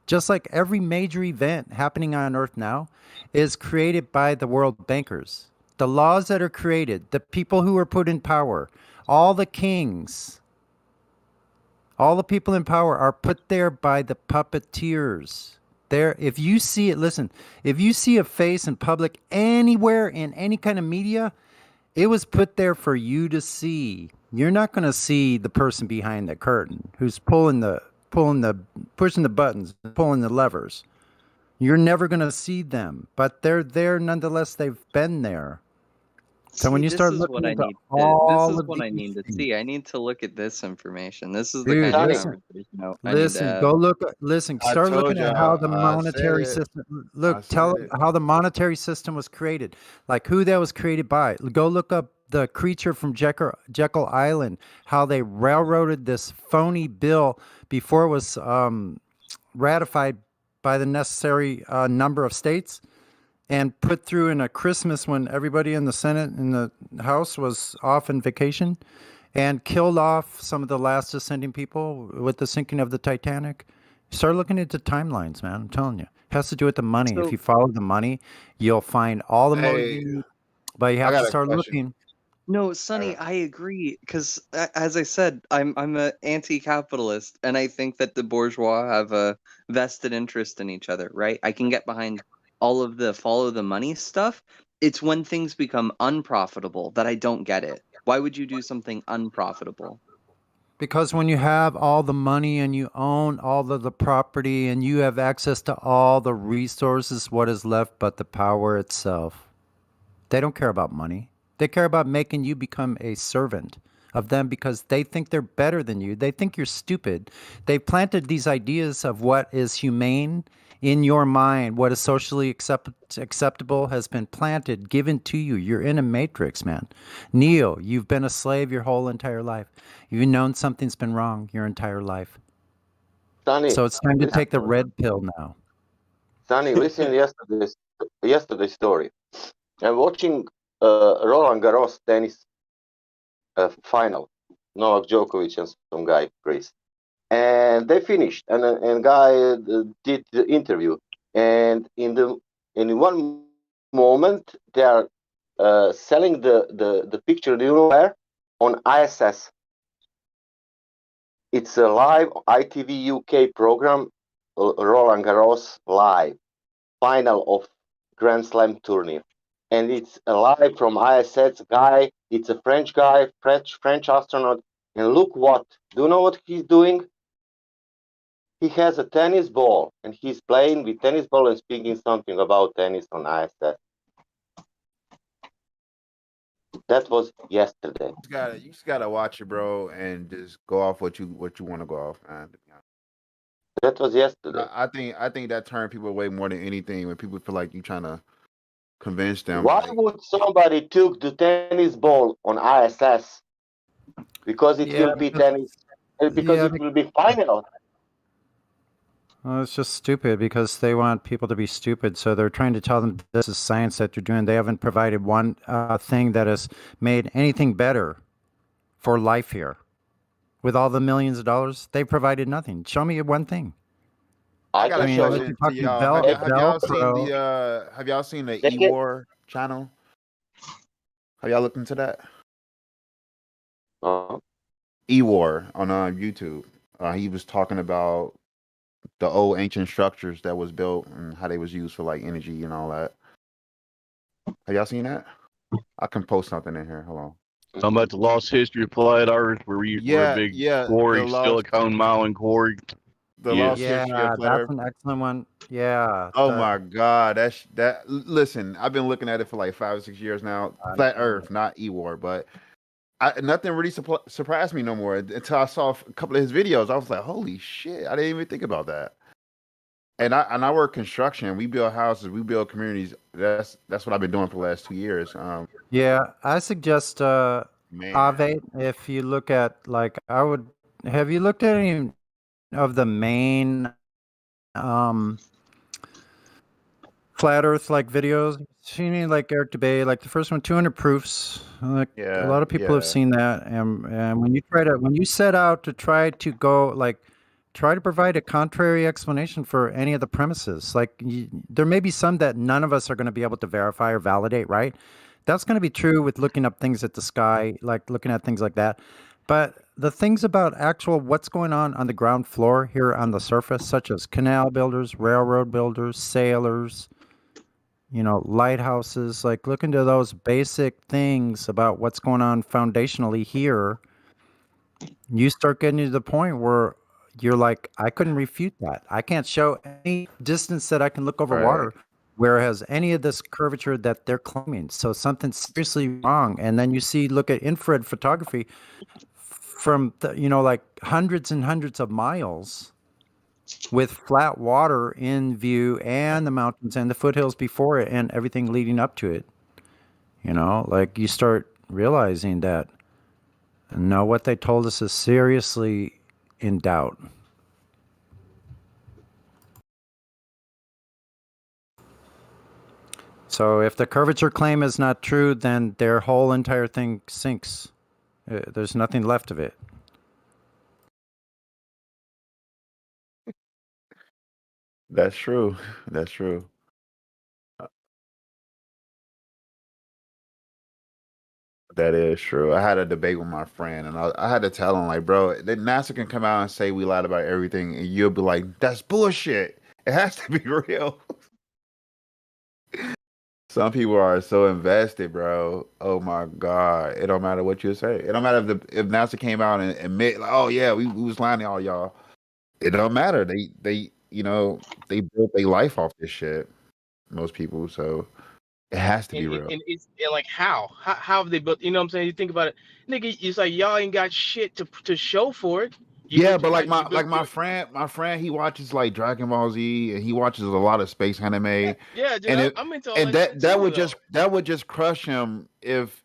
Just like every major event happening on Earth now is created by the world bankers. The laws that are created, the people who are put in power, all the kings, all the people in power are put there by the puppeteers. There, if you see it, listen, if you see a face in public anywhere in any kind of media, it was put there for you to see. You're not going to see the person behind the curtain who's pushing the buttons, pulling the levers. You're never going to see them, but they're there nonetheless. They've been there. So when See, you this start is looking what I into need to this all is of what I these need to things, see. I need to look at this information. This is the dude, kind of Sunny, conversation I need to listen, have. go look. Listen, I start looking told at how y'all. the I said monetary it. system. I Look, tell said them it. how the monetary system was created, like who that was created by. Go look up the creature from Jekyll Island, how they railroaded this phony bill before it was ratified by the necessary number of states and put through in a Christmas when everybody in the Senate and the House was off on vacation, and killed off some of the last descending people with the sinking of the Titanic. Start looking into timelines, man. I'm telling you. It has to do with the money. If So you follow the money, you'll find all the motive Hey, you need, but you I have to got a start question. looking. no, I Sonny, got, I agree because as I said, I'm a anti-capitalist, and I think that the bourgeois have a vested interest in each other, right? I can get behind all of the follow the money stuff. It's when things become unprofitable that I don't get it. Why would you do something unprofitable? Because when you have all the money and you own all of the property and you have access to all the resources, what is left but the power itself? They don't care about money. They care about making you become a servant of them because they think they're better than you. They think you're stupid. They've planted these ideas of what is humane in your mind, what is socially acceptable has been planted, given to you. You're in a matrix, man. Neo, you've been a slave your whole entire life. You've known something's been wrong your entire life. Sunny, So it's time to listen, take the red pill now. Sunny, listen yesterday's story. I'm watching Roland Garros tennis final. Novak Djokovic and some guy, Chris. And they finished, and guy did the interview. And in one moment, they are selling the picture. Do you know where? On ISS. It's a live ITV UK program, Roland Garros live final of Grand Slam tournament. And it's a live from ISS guy. It's a French guy, French astronaut. And look what? Do you know what he's doing? He has a tennis ball and he's playing with tennis ball and speaking something about tennis on ISS. That was yesterday. You just gotta watch it, bro, and just go off what you want to go off, man. That was yesterday. I think that turned people away more than anything when people feel like you trying to convince them. Why Like, would somebody took the tennis ball on ISS? Because it Yeah, will be tennis. Because yeah, it will be final. well, it's just stupid because they want people to be stupid. So they're trying to tell them this is science that they're doing. They haven't provided one thing that has made anything better for life here. With all the millions of dollars, they provided nothing. Show me one thing. I got a unless question you're to talking y'all. Velcro. Have y'all seen the E-War channel? Have y'all looked into that? E-War on YouTube. He was talking about the old ancient structures that was built and how they was used for like energy and all that. Have y'all seen that? I can post something in here. Hold on. Talking about the lost history of planet Earth, where we're a big quarry, silicone mining quarry. The lost history of planet that's an excellent one. Yeah. Oh my God, Listen, I've been looking at it for like 5 or 6 years now. Flat Earth, not E-War, but nothing really surprised me no more until I saw a couple of his videos. I was like, holy shit, I didn't even think about that. And I work construction. We build houses, we build communities. That's what I've been doing for the last 2 years. Yeah, I suggest Ave. If you look at have you looked at any of the main flat Earth like videos? Seen any like Eric DeBay, like the first one, 200 proofs. Like a lot of people have seen that, and when you set out to try to provide a contrary explanation for any of the premises, there may be some that none of us are going to be able to verify or validate, right? That's going to be true with looking up things at the sky, like looking at things like that. But the things about actual what's going on the ground floor here on the surface, such as canal builders, railroad builders, sailors, lighthouses, like look into those basic things about what's going on foundationally here. You start getting to the point where you're like, I couldn't refute that. I can't show any distance that I can look over water where it has any of this curvature that they're claiming. So something's seriously wrong. And then look at infrared photography from like hundreds and hundreds of miles with flat water in view and the mountains and the foothills before it and everything leading up to it. You start realizing that no, what they told us is seriously in doubt. So if the curvature claim is not true, then their whole entire thing sinks. There's nothing left of it. That's true. That's true. That is true. I had a debate with my friend, and I had to tell him, like, bro, that NASA can come out and say we lied about everything, and you'll be like, that's bullshit. It has to be real. Some people are so invested, bro. Oh my God. It don't matter what you say. It don't matter if NASA came out and admit, like, oh yeah, we was lying to all y'all. It don't matter. They they built their life off this shit. Most people, so it has to be real. And like how have they built? You know what I'm saying? You think about it, nigga. It's like y'all ain't got shit to show for it. But my friend, he watches like Dragon Ball Z, and he watches a lot of space anime. Yeah, dude, I'm into all and that would just crush him if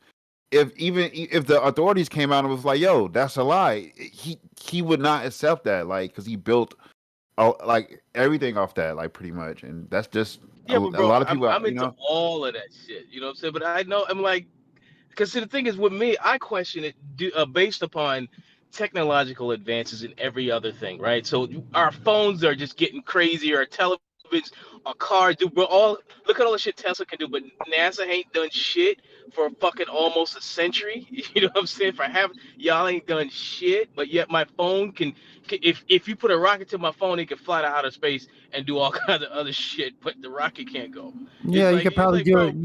the authorities came out and was like, "Yo, that's a lie." He would not accept that, like, because he built like everything off that, like, pretty much, and that's just a lot of people. I'm into all of that shit. You know what I'm saying? But I know I'm like, because the thing is with me, I question it based upon technological advances in every other thing, right? So our phones are just getting crazier, our televisions, our cars, dude, we're all look at all the shit Tesla can do, but NASA ain't done shit for fucking almost a century. You know what I'm saying? Y'all ain't done shit, but yet my phone can if you put a rocket to my phone, it can fly to outer space and do all kinds of other shit, but the rocket can't go. Yeah, you could probably do it.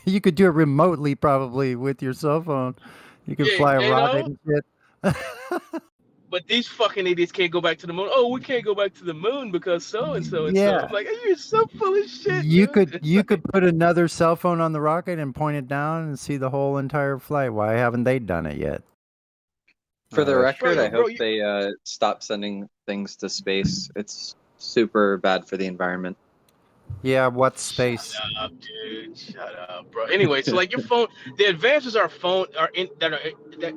You could do it remotely, probably with your cell phone. You could fly a rocket and shit. but these fucking idiots can't go back to the moon. Oh, we can't go back to the moon because so and so and so. I'm Yeah. like, you're so full of shit, You dude. could It's you like, could put another cell phone on the rocket and point it down and see the whole entire flight. Why haven't they done it yet? For the That's record, true. I hope they stop sending things to space. It's super bad for the environment. Yeah, what space? shut up, dude. Shut up, bro. Anyway, so like your phone, the advances our phone are in that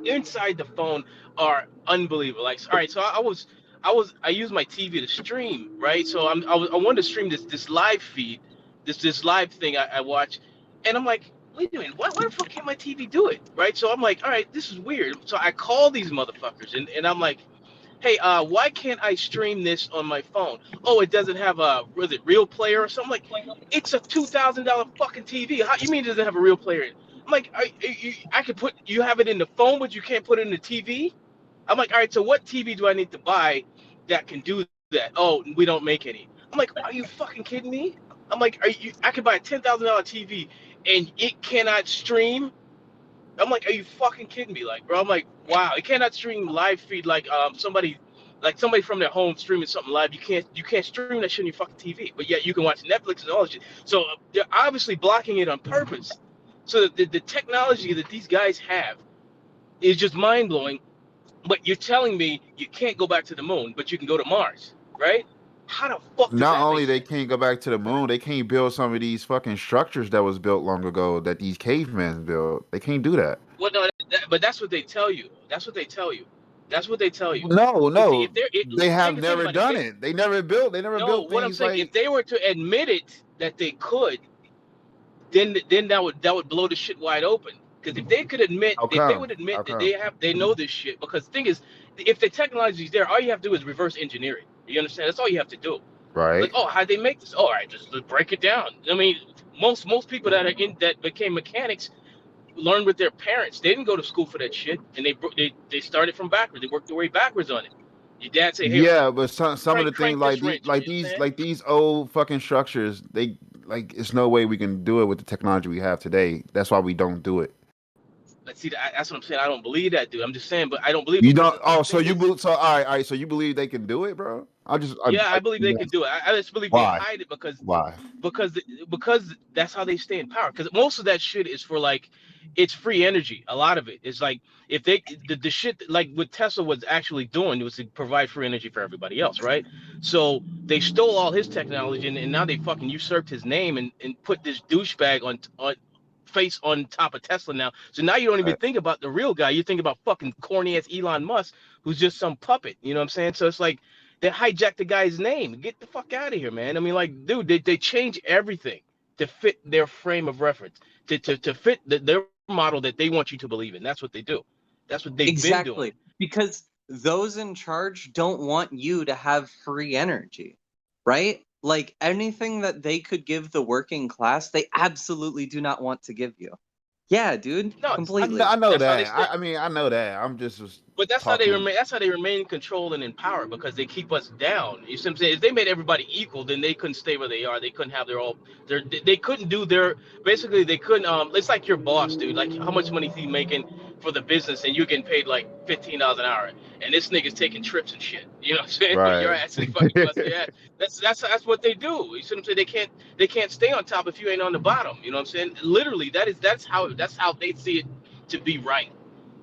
inside the phone are unbelievable. Like, all right, so I use my TV to stream, right? So I wanted to stream this live feed, this live thing I watch, and I'm like, wait a minute, why the fuck can't my TV do it, right? So I'm like, all right, this is weird. So I call these motherfuckers, and I'm like, hey, why can't I stream this on my phone? Oh, it doesn't have a, was it Real Player or something? Like, it's a $2,000 fucking TV. How you mean it doesn't have a Real Player? I'm like, I could put, you have it in the phone, but you can't put it in the TV? I'm like, all right, so what TV do I need to buy that can do that? Oh, we don't make any. I'm like, are you fucking kidding me? I'm like, I could buy a $10,000 TV and it cannot stream? I'm like, are you fucking kidding me? Like, bro, I'm like, wow, it cannot stream live feed somebody from their home streaming something live. You can't stream that shit on your fucking TV, but yet you can watch Netflix and all that shit. So they're obviously blocking it on purpose. So the technology that these guys have is just mind blowing. But you're telling me you can't go back to the moon, but you can go to Mars, right? How the fuck does Not that make only they sense? can't go back to the moon, they can't build some of these fucking structures that was built long ago that these cavemen built. They can't do that. Well, no, but that's what they tell you. That's what they tell you. That's what they tell you. No, Because no, if they're they have think never about it, done it. They never built. They never no, built what I'm things saying, if like. they were to admit it that they could, then that would blow the shit wide open. Because if they could admit, How if they come? would admit How that come? they know this shit, because the thing is, if the technology is there, all you have to do is reverse engineer it. You understand? That's all you have to do. Like, Right. oh, how'd they make this? Oh, all right, just break it down. I mean, most people that became mechanics learned with their parents. They didn't go to school for that shit, and they started from backwards. They worked their way backwards on it. Your dad say, "Hey, Yeah, but some of the things crank this like wrench." You know what I'm saying? these old fucking structures, they like it's no way we can do it with the technology we have today. That's why we don't do it. But see, that's what I'm saying. I don't believe that, dude. I'm just saying, but I don't believe You because don't. the Oh, so thing you is, believe? So all right. So you believe they can do it, bro? yeah, I believe they can do it. I just believe they Why? hide it Why? because that's how they stay in power. Because most of that shit is for like, it's free energy. A lot of it is like if they the shit like what Tesla was actually doing was to provide free energy for everybody else, right? So they stole all his technology and now they fucking usurped his name and put this douchebag on face on top of Tesla now. So now you don't even think about the real guy. You think about fucking corny ass Elon Musk, who's just some puppet. You know what I'm saying? So it's like they hijacked the guy's name. Get the fuck out of here, man. I mean, like, dude, they change everything to fit their frame of reference, to fit their model that they want you to believe in. That's what they do. That's what they've been doing. Exactly. Because those in charge don't want you to have free energy, right? Like anything that they could give the working class, they absolutely do not want to give you. Yeah, dude, No, completely. I know that's how they that. stay. I mean, I know that. I'm just But that's how they talking. remain. That's how they remain in control and in power because they keep us down. You see what I'm saying? If they made everybody equal, then they couldn't stay where they are. They couldn't have they couldn't do their. Basically, they couldn't. It's like your boss, dude. Like how much money is he making for the business, and you're getting paid like $15 an hour, and this nigga's taking trips and shit. You know what I'm saying? But your Right. ass is fucking busted ass. That's what they do. You see what I'm saying? They can't stay on top if you ain't on the bottom. You know what I'm saying? Literally, that's how they see it to be right.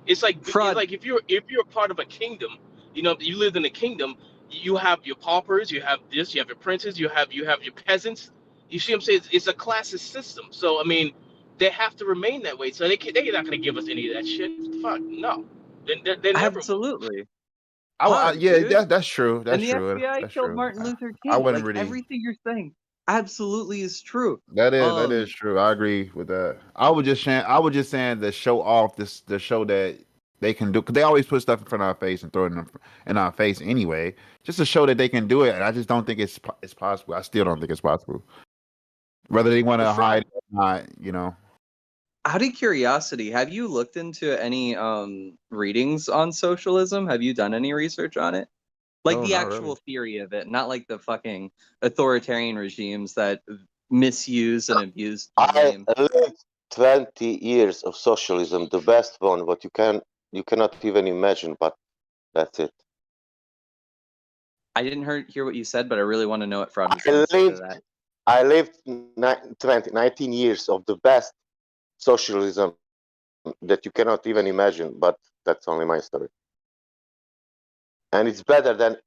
It's like if you're part of a kingdom, you know, you live in a kingdom, you have your paupers, you have this, you have your princes, you have your peasants. You see what I'm saying? It's a classist system. So I mean, they have to remain that way. So they're not gonna give us any of that shit. Fuck no. They never will. Absolutely. Yeah, Dude. that's true. And That's the true. FBI That's killed true. Martin Luther I King. wasn't Like really. everything you're saying absolutely is true. That is true. I agree with that. I was just saying to show off the show that they can do because they always put stuff in front of our face and throw it in our face anyway, just to show that they can do it. And I just don't think it's possible. I still don't think it's possible. Whether they want to hide it or not, you know. Out of curiosity, have you looked into any readings on socialism? Have you done any research on it? Like No, the not actual really. theory of it, not like the fucking authoritarian regimes that misuse and abuse the I name. lived 20 years of socialism, the best one, what you cannot even imagine, but that's it. I didn't hear what you said, but I really want to know what Fraud was going to say to that. I lived 19 years of the best socialism that you cannot even imagine, but that's only my story. And it's better than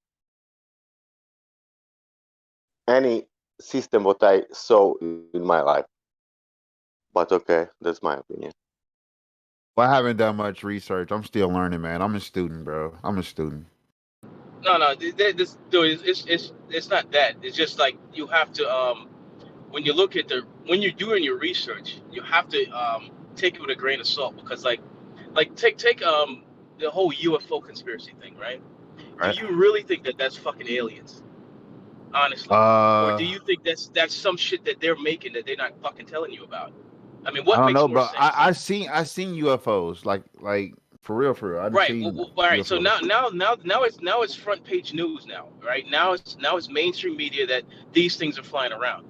any system what I saw in my life. But okay, that's my opinion. Well, I haven't done much research. I'm still learning, man. I'm a student, bro. I'm a student. No, this dude, it's not that. It's just like you have to when you look at when you're doing your research, you have to take it with a grain of salt because take the whole UFO conspiracy thing, right? Do Right. you really think that that's fucking aliens? Honestly, or do you think that's some shit that they're making that they're not fucking telling you about? I mean, I what don't makes know, more bro. sense? I seen UFOs like for real, for real. I've Right. seen All right. So UFOs. now it's front page news now, right? Now it's mainstream media that these things are flying around,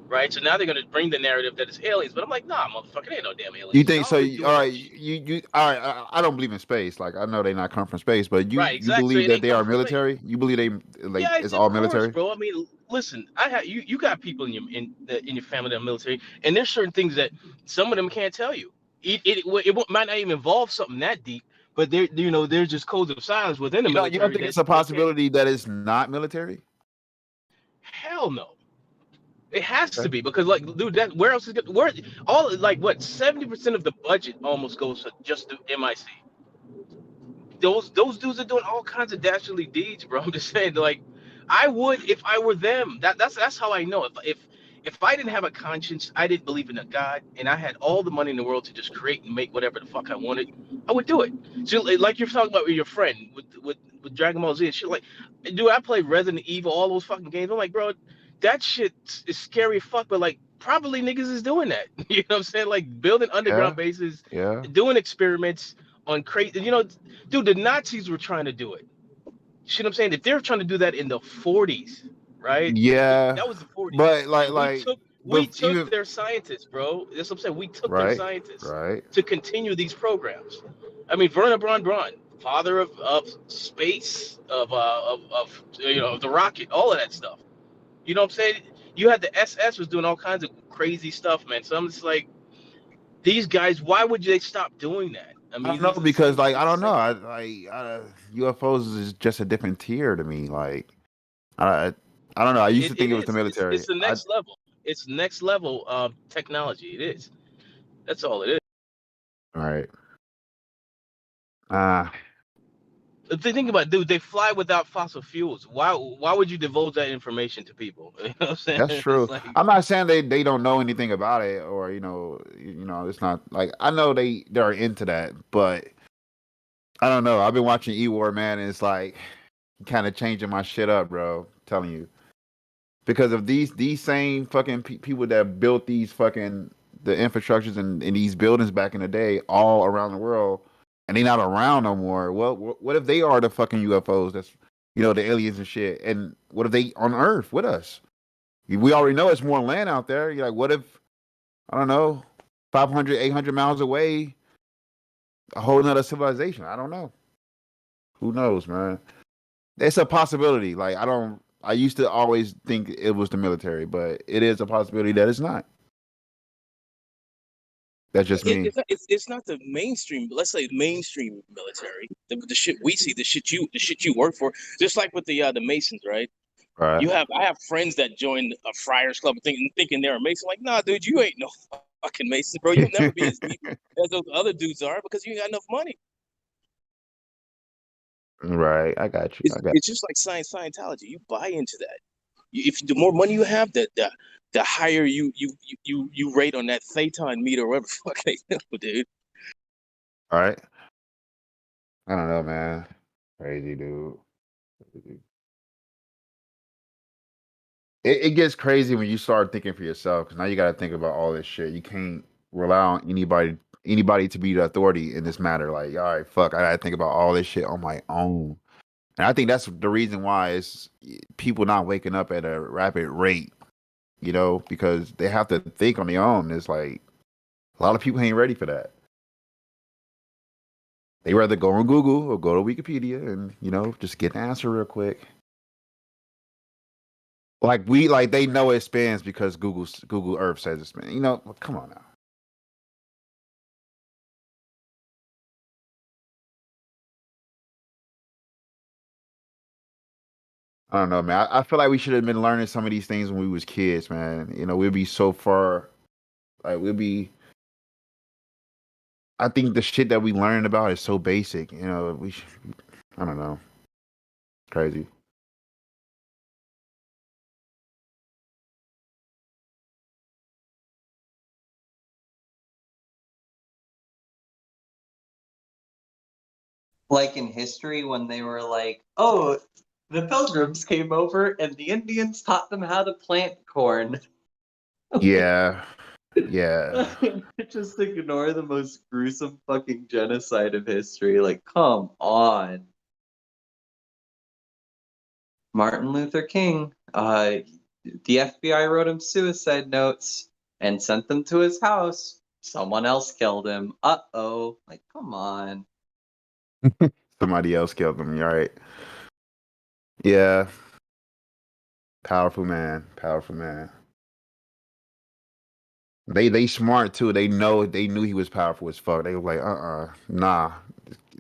right? So now they're gonna bring the narrative that it's aliens, but I'm like, nah, motherfucker, there ain't no damn aliens. You think Y'all so? are All doing right, that shit. you all right. I don't believe in space. Like I know they not come from space, but Right. you Exactly. So believe it that ain't they coming are from space. military. You believe they like Yeah, it's of all course, military. bro. I mean, listen, you got people in your family that are military, and there's certain things that some of them can't tell you. Might not even involve something that deep, but there's just codes of silence within the You don't military think that it's a they can't. possibility that it's not military? Hell no. It has to Okay. be because, like, dude, that where else is it? Where all like what 70% of the budget almost goes to just the MIC. Those dudes are doing all kinds of dastardly deeds, bro. I'm just saying, like, I would if I were them. That's how I know. If I didn't have a conscience, I didn't believe in a God, and I had all the money in the world to just create and make whatever the fuck I wanted, I would do it. So, like you're talking about with your friend with Dragon Ball Z and shit, like, dude, I played Resident Evil, all those fucking games. I'm like, bro, that shit is scary as fuck, but like, probably niggas is doing that. You know what I'm saying? Like building Yeah. underground bases, Yeah. doing experiments on crazy. Dude, the Nazis were trying to do it. See what I'm saying? If they were trying to do that in the 40s, right? Yeah. That was the 40s. But We but took even their scientists, bro. That's what I'm saying. We took their right, scientists right. to continue these programs. I mean, Werner Braun, father of space, of the rocket, all of that stuff. You know what I'm saying? You had the SS was doing all kinds of crazy stuff, man. So I'm just like, these guys, why would they stop doing that? I I don't mean, know because like I it's the don't know. same. UFOs is just a different tier to me. Like I don't know. I used to It think it was the is. military. It's the next level. It's next level technology. It is. That's all it is. All right. Ah. If they think about it, dude, they fly without fossil fuels. Why would you divulge that information to people? You know what I'm saying? That's It's true. like, I'm not saying they don't know anything about it or it's not like I know they're into that, but I don't know. I've been watching E-War, man, and it's like kind of changing my shit up, bro. I'm telling you. Because of these same fucking people that built these fucking the infrastructures in these buildings back in the day all around the world and they not around no more. Well, what if they are the fucking UFOs that's the aliens and shit, and what if they on Earth with us? We already know it's more land out there. You're like, what if, I don't know, 500, 800 miles away, a whole nother civilization? I don't know. Who knows, man? It's a possibility. Like, I used to always think it was the military, but it is a possibility that it's not. That's just me. it's not the mainstream. Let's say mainstream military. The shit we see, the shit you work for. Just like with the Masons, right? Right. I have friends that joined a Friars Club thinking they're a Mason. Like, nah, dude, you ain't no fucking Mason, bro. You'll never be as deep as those other dudes are because you ain't got enough money. Right. I got you. It's just like Scientology. You buy into that. If the more money you have, the higher you rate on that Phaeton meter or whatever the fuck they do, dude. All right. I don't know, man. Crazy, dude. It gets crazy when you start thinking for yourself because now you got to think about all this shit. You can't rely on anybody to be the authority in this matter. Like, all right, fuck, I got to think about all this shit on my own. And I think that's the reason why it's people not waking up at a rapid rate, because they have to think on their own. It's like a lot of people ain't ready for that. They rather go on Google or go to Wikipedia and, just get an answer real quick. Like they know it spins because Google Earth says it spins. You know, come on now. I don't know, man. I feel like we should have been learning some of these things when we was kids, man. You know, we'd be so far, like we'd be. I think the shit that we learn about is so basic. You know, I don't know. Crazy. Like in history when they were like, oh, the pilgrims came over and the Indians taught them how to plant corn. Yeah. Yeah. Just ignore the most gruesome fucking genocide of history. Like, come on. Martin Luther King, the FBI wrote him suicide notes and sent them to his house. Someone else killed him. Uh-oh. Like, come on. Somebody else killed him. You're right. Yeah. Powerful man. Powerful man. They smart too. They knew he was powerful as fuck. They were like, nah.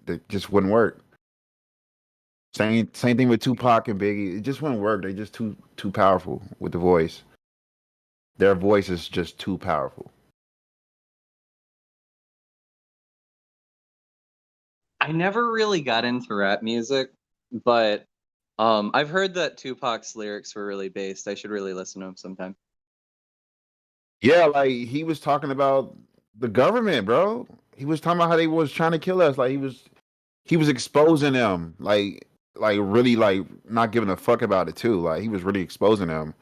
It just wouldn't work. Same thing with Tupac and Biggie. It just wouldn't work. They're just too powerful with the voice. Their voice is just too powerful. I never really got into rap music, but I've heard that Tupac's lyrics were really based. I should really listen to him sometime. Yeah, like he was talking about the government, bro. He was talking about how they was trying to kill us. Like he was exposing them, like really like not giving a fuck about it too. Like he was really exposing them.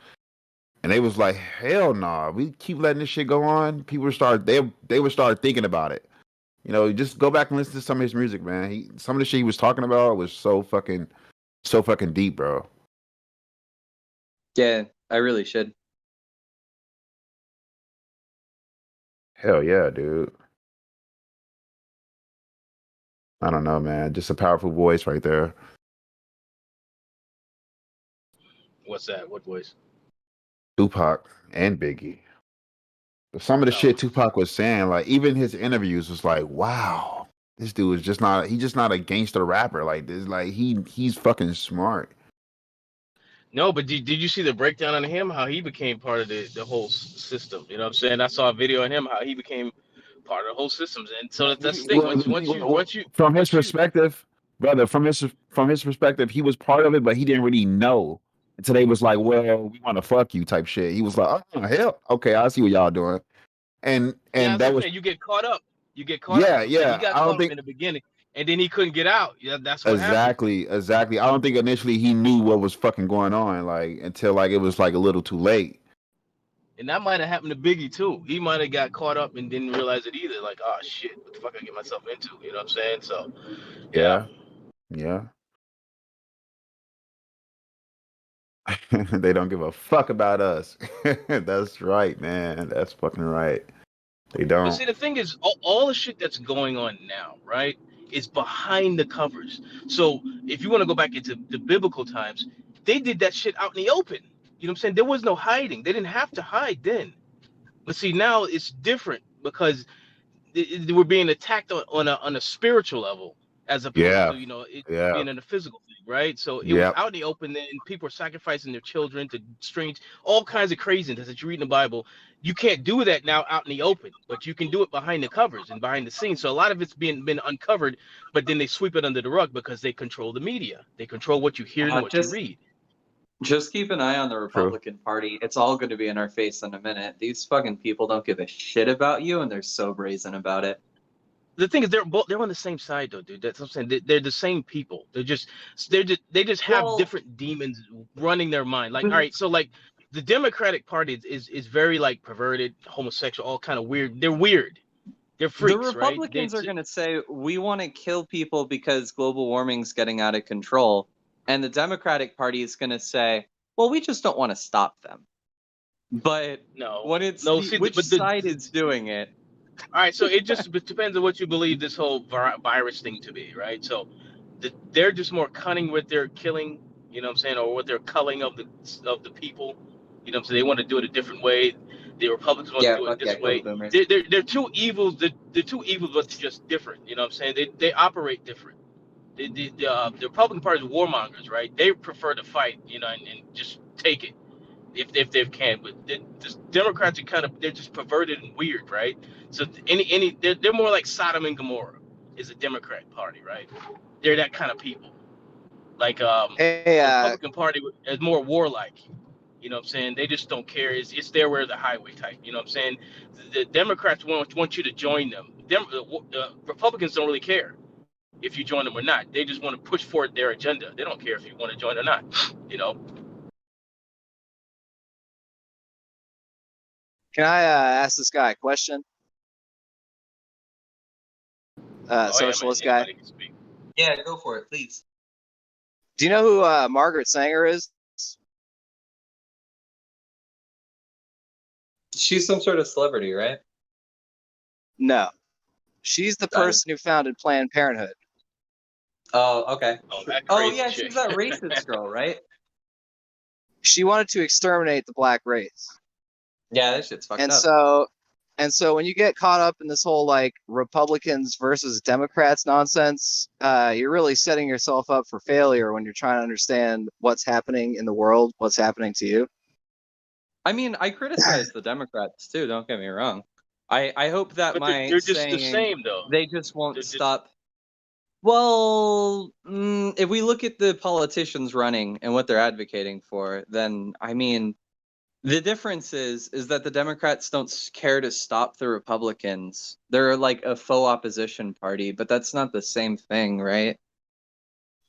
And they was like, hell nah, we keep letting this shit go on. People would start thinking about it. You know, just go back and listen to some of his music, man. Some of the shit he was talking about was so fucking deep, bro. Yeah, I really should. Hell yeah, dude. I don't know, man. Just a powerful voice right there. What's that? What voice? Tupac and Biggie. Some of the shit Tupac was saying, like even his interviews was like, wow, this dude is just not a gangster rapper like this. Like he's fucking smart. No, but did you see the breakdown on him? How he became part of the whole system. You know what I'm saying? I saw a video on him how he became part of the whole systems. And so that's the thing. Once you From his perspective, brother, from his perspective, he was part of it, but he didn't really know until they was like, well, we want to fuck you type shit. He was like, oh hell, okay, I see what y'all doing. And that was you get caught up. You get caught up. He got caught up in the beginning, and then he couldn't get out. Yeah, that's what happened. Exactly. I don't think initially he knew what was fucking going on, like until like it was like a little too late. And that might have happened to Biggie too. He might have got caught up and didn't realize it either. Like, oh shit, what the fuck I get myself into? You know what I'm saying? So, Yeah. They don't give a fuck about us. That's right, man. That's fucking right. They don't. But see, the thing is, all the shit that's going on now, right, is behind the covers. So if you want to go back into the biblical times, they did that shit out in the open. You know what I'm saying? There was no hiding. They didn't have to hide then. But see, now it's different because they were being attacked on a spiritual level as opposed to being in a physical thing, right? So it was out in the open, and people were sacrificing their children to strange, all kinds of craziness that you read in the Bible. You can't do that now out in the open, but you can do it behind the covers and behind the scenes. So a lot of it's been uncovered, but then they sweep it under the rug because they control the media. They control what you hear and what you read. Just keep an eye on the Republican Party. It's all going to be in our face in a minute. These fucking people don't give a shit about you, and they're so brazen about it. The thing is, they're on the same side, though, dude. That's what I'm saying. They're the same people. They just have different demons running their mind. Like, all right, so like the Democratic Party is very like perverted, homosexual, all kind of weird. They're weird. They're freaks, the Republicans are going to say we want to kill people because global warming's getting out of control. And the Democratic Party is going to say, well, we just don't want to stop them. But which side is doing it? All right, so it just depends on what you believe this whole virus thing to be, right? So they're just more cunning with their killing You know what I'm saying, or what they're culling of the people. You know what I'm saying? They want to do it a different way. The Republicans want to Yeah, do it fuck yeah, this kill the way. boomers. They're two evils. They're two evils, but just different. You know what I'm saying? They operate different. The Republican Party is warmongers, right? They prefer to fight, you know, and just take it if they can. But the Democrats are kind of, they're just perverted and weird, right? So they're more like Sodom and Gomorrah is a Democrat Party, right? They're that kind of people. Like Hey, the Republican Party is more warlike. You know what I'm saying? They just don't care. It's there where the highway type. You know what I'm saying? The Democrats want you to join them. The Republicans don't really care if you join them or not. They just want to push forward their agenda. They don't care if you want to join or not. You know. can I ask this guy a question? Oh yeah, man. Socialist guy. Anybody can speak. Yeah, go for it, please. Do you know who Margaret Sanger is? She's some sort of celebrity, right? No. She's the person who founded Planned Parenthood. Oh, okay. Oh, that Oh crazy yeah, chick. she's that racist girl, right? She wanted to exterminate the black race. Yeah, that shit's fucked And up. so when you get caught up in this whole like Republicans versus Democrats nonsense, you're really setting yourself up for failure when you're trying to understand what's happening in the world, what's happening to you. I mean, I criticize the Democrats too. Don't get me wrong. I hope that But my they're just the saying same though. they just won't They're just- stop. Well, if we look at the politicians running and what they're advocating for, then I mean, the difference is that the Democrats don't care to stop the Republicans. They're like a faux opposition party, but that's not the same thing, right?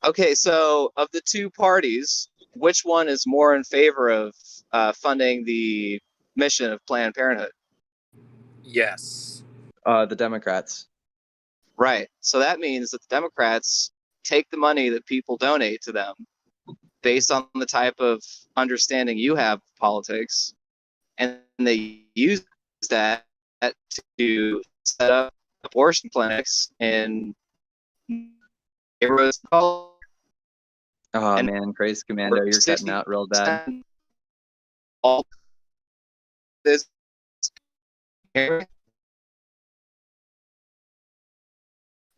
Okay, so of the two parties, which one is more in favor of funding the mission of Planned Parenthood? Yes. The Democrats. Right. So that means that the Democrats take the money that people donate to them based on the type of understanding you have of politics, and they use that to set up abortion clinics in neighborhoods. Oh man, Crazy Commando, you're cutting out real bad. All this.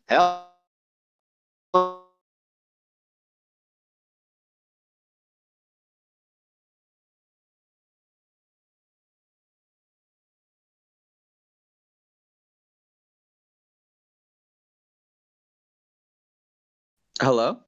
Hell. Hello?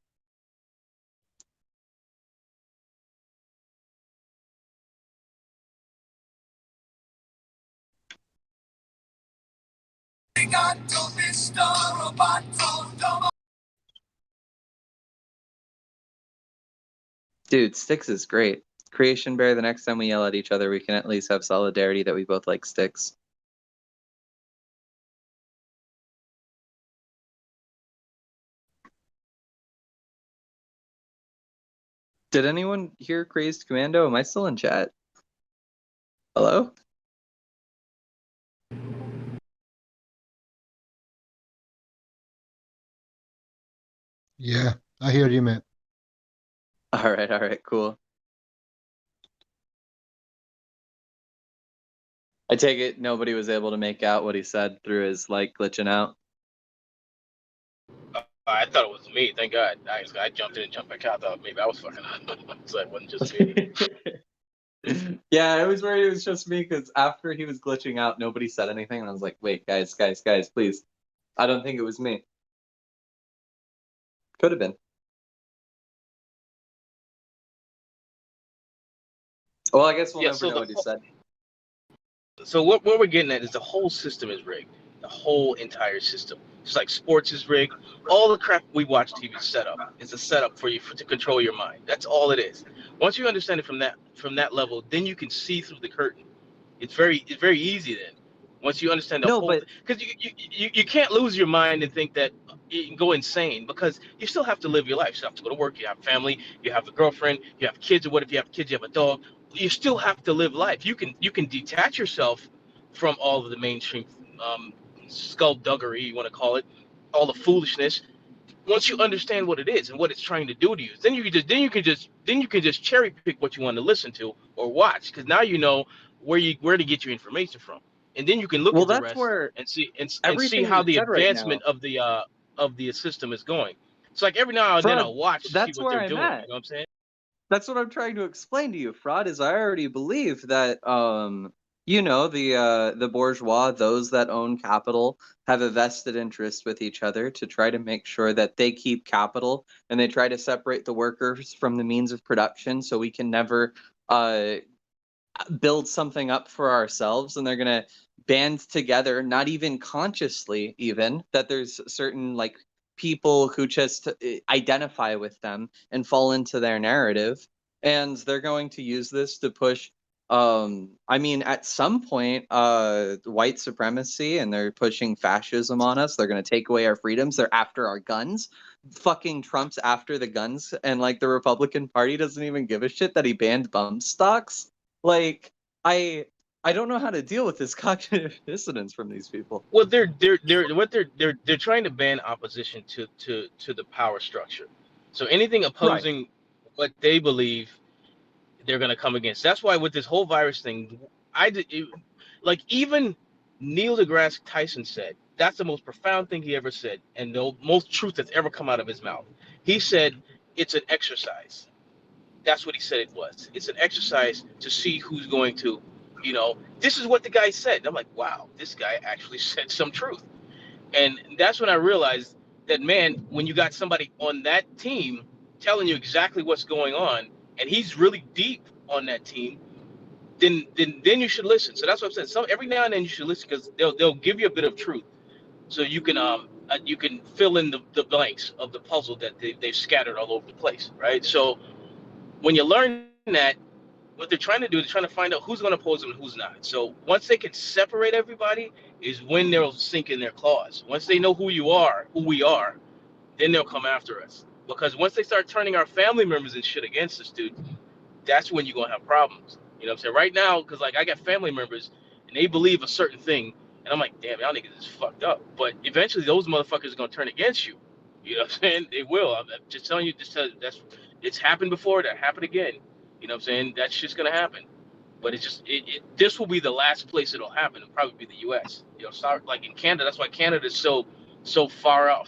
Dude, Styx is great. Creation Bear, the next time we yell at each other, we can at least have solidarity that we both like Styx. Did anyone hear Crazed Commando? Am I still in chat? Hello? Yeah, I hear you, man. All right, cool. I take it nobody was able to make out what he said through his like glitching out. I thought it was me. Thank God. I jumped in and jumped back out. I thought maybe I was fucking up. So it wasn't just me. Yeah, I was worried it was just me because after he was glitching out, nobody said anything, and I was like, "Wait, guys, please! I don't think it was me. Could have been." Well, I guess we'll never know what he said. So what we're getting at is the whole system is rigged. The whole entire system. It's like sports is rigged. All the crap we watch TV is set up. It's a setup for you to control your mind. That's all it is. Once you understand it from that level, then you can see through the curtain. It's very easy then. Once you understand the whole, because you can't lose your mind and think that you can go insane, because you still have to live your life. You still have to go to work. You have family. You have a girlfriend. You have kids. Or what if you have kids? You have a dog. You still have to live life. You can detach yourself from all of the mainstream skullduggery, you want to call it, all the foolishness, Once you understand what it is and what it's trying to do to you, then you can just cherry pick what you want to listen to or watch, because now you know where to get your information from, and then you can look Well, at the that's rest where and see everything how you the said right advancement now, of the system is going. It's like every now and then Fraud, I'll watch to see that's what where they're I'm doing. You at. know what I'm saying? That's what I'm trying to explain to you. Fraud is I already believe that you know, the bourgeois, those that own capital, have a vested interest with each other to try to make sure that they keep capital, and they try to separate the workers from the means of production so we can never build something up for ourselves. And they're going to band together, not even consciously, even that there's certain like people who just identify with them and fall into their narrative, and they're going to use this to push I mean, at some point white supremacy, and they're pushing fascism on us. They're going to take away our freedoms. They're after our guns. Fucking Trump's after the guns, and like the Republican Party doesn't even give a shit that he banned bump stocks. Like, I don't know how to deal with this cognitive dissonance from these people. Well, they're trying to ban opposition to the power structure. So anything opposing what they believe, they're going to come against. That's why with this whole virus thing, like even Neil deGrasse Tyson said, that's the most profound thing he ever said, and the most truth that's ever come out of his mouth. He said it's an exercise. That's what he said it was. It's an exercise to see who's going to, this is what the guy said. And I'm like, wow, this guy actually said some truth. And that's when I realized that, man, when you got somebody on that team telling you exactly what's going on, and he's really deep on that team, then you should listen. So that's what I'm saying. So every now and then you should listen, because they'll give you a bit of truth, so you can fill in the blanks of the puzzle that they've scattered all over the place, right? So when you learn that, what they're trying to do is trying to find out who's going to oppose them and who's not. So once they can separate everybody, is when they'll sink in their claws. Once they know who we are, then they'll come after us. Because once they start turning our family members and shit against us, dude, that's when you're gonna have problems. You know what I'm saying? Right now, because like I got family members and they believe a certain thing, and I'm like, damn, y'all niggas is fucked up. But eventually, those motherfuckers are gonna turn against you. You know what I'm saying? They will. I'm just telling you. That's it's happened before. That happened again. You know what I'm saying? That's just gonna happen. But it's just this will be the last place it'll happen. It'll probably be the U.S. Start like in Canada. That's why Canada is so far out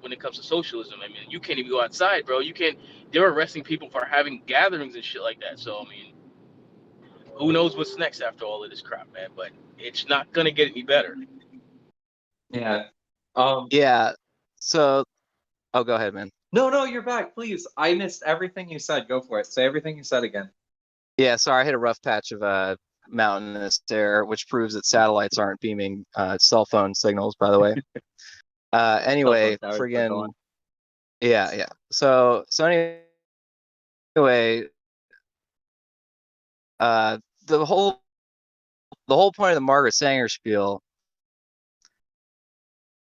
when it comes to socialism. I mean, you can't even go outside, bro. You can't. They're arresting people for having gatherings and shit like that. So I mean, who knows what's next after all of this crap, man? But it's not gonna get any better. Yeah. Yeah. So, oh, go ahead, man. No, you're back. Please. I missed everything you said. Go for it. Say everything you said again. Yeah, sorry, I hit a rough patch of mountainous air, which proves that satellites aren't beaming cell phone signals, by the way. Anyway, friggin' yeah. So anyway, the whole point of the Margaret Sanger spiel,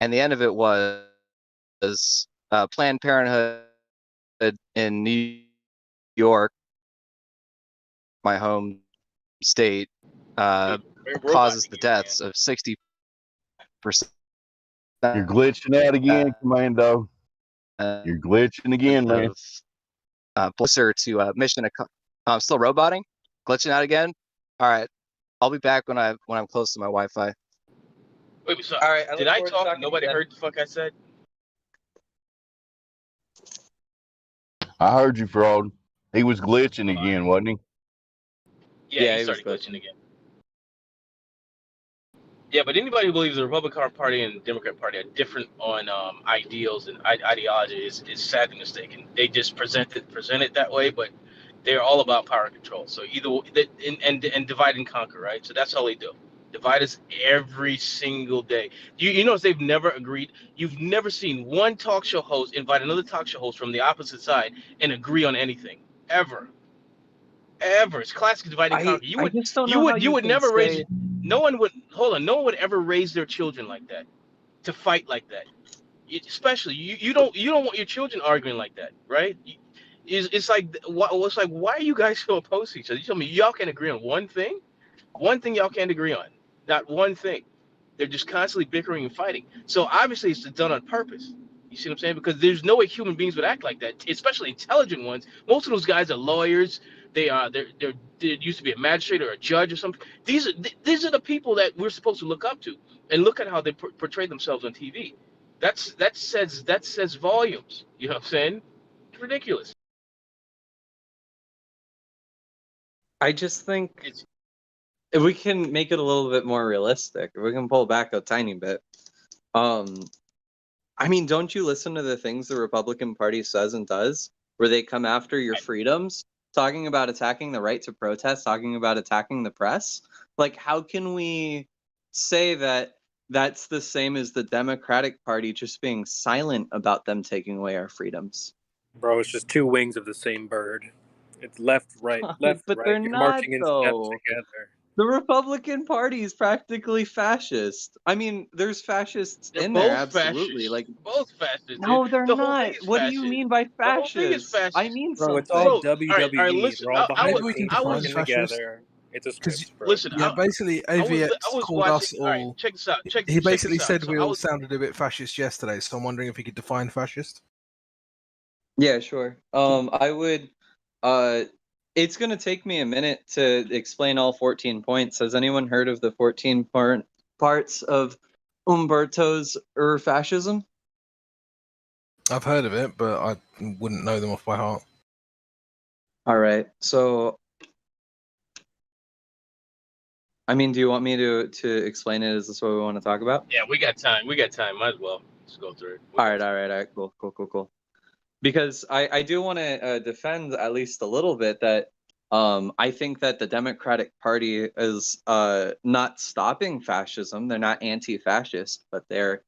and the end of it was Planned Parenthood in New York, my home state, causes the deaths of 60%. You're glitching out again, Commando. You're glitching again, man. Closer to mission. I'm still roboting, glitching out again. All right, I'll be back when I'm close to my Wi-Fi. Wait, so all right. Did I talk and nobody heard the fuck I said? I heard you, Fraud. He was glitching again, wasn't he? Yeah, he started glitching again. Yeah, but anybody who believes the Republican Party and the Democrat Party are different on ideals and ideology is sadly mistaken. They just present it that way, but they're all about power control. So either and divide and conquer, right? So that's all they do. Divide us every single day. You notice they've never agreed. You've never seen one talk show host invite another talk show host from the opposite side and agree on anything ever. It's classic divide and conquer. You would never raise. No one would ever raise their children like that, to fight like that. Especially you don't want your children arguing like that, right? It's like why are you guys so opposed to each other? You tell me y'all can't agree on one thing y'all can't agree on, not one thing. They're just constantly bickering and fighting. So obviously it's done on purpose. You see what I'm saying? Because there's no way human beings would act like that, especially intelligent ones. Most of those guys are lawyers. They used to be a magistrate or a judge or something. These are the people that we're supposed to look up to, and look at how they portray themselves on TV. That says volumes. You know what I'm saying? It's ridiculous. I just think if we can make it a little bit more realistic, if we can pull back a tiny bit, I mean, don't you listen to the things the Republican Party says and does, where they come after your freedoms, talking about attacking the right to protest, talking about attacking the press? Like, how can we say that that's the same as the Democratic Party just being silent about them taking away our freedoms? Bro, it's just two wings of the same bird. It's left, right, left, But right. they're You're not, marching in step though. together. The Republican Party is practically fascist. I mean, there's fascists They're in there, both absolutely. fascists. Like, Both fascists, dude. no, they're The whole thing not. is What do you fascist. mean by The whole thing is fascist? I fascist. mean Bro, it's something. all Bro, all right, WWE. listen. They're all behind Maybe the we scenes can define working fascist. together. It's a script, bro. Listen, Yeah, basically, I AVX was called us watching. All right, all. check this out. Check He basically this out. said So we I all was. sounded a bit fascist yesterday, so I'm wondering if he could define fascist. Yeah, sure. I would. It's gonna take me a minute to explain all 14 points. Has anyone heard of the 14 parts of Umberto's fascism? I've heard of it, but I wouldn't know them off by heart. All right. So, I mean, do you want me to explain it? Is this what we want to talk about? Yeah, we got time. We got time. Might as well just go through it. All right. Cool. Because I do want to defend at least a little bit that I think that the Democratic Party is not stopping fascism. They're not anti-fascist, but they're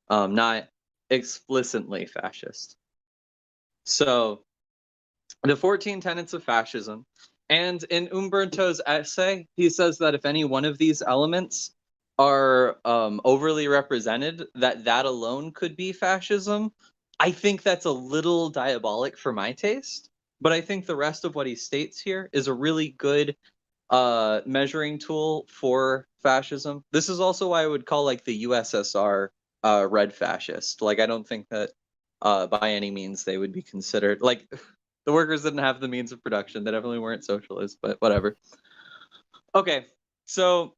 not explicitly fascist. So the 14 tenets of fascism, and in Umberto's essay, he says that if any one of these elements are overly represented, that alone could be fascism. I think that's a little diabolic for my taste, but I think the rest of what he states here is a really good measuring tool for fascism. This is also why I would call like the USSR red fascist. Like, I don't think that by any means they would be considered, like, the workers didn't have the means of production. They definitely weren't socialists, but whatever. Okay, so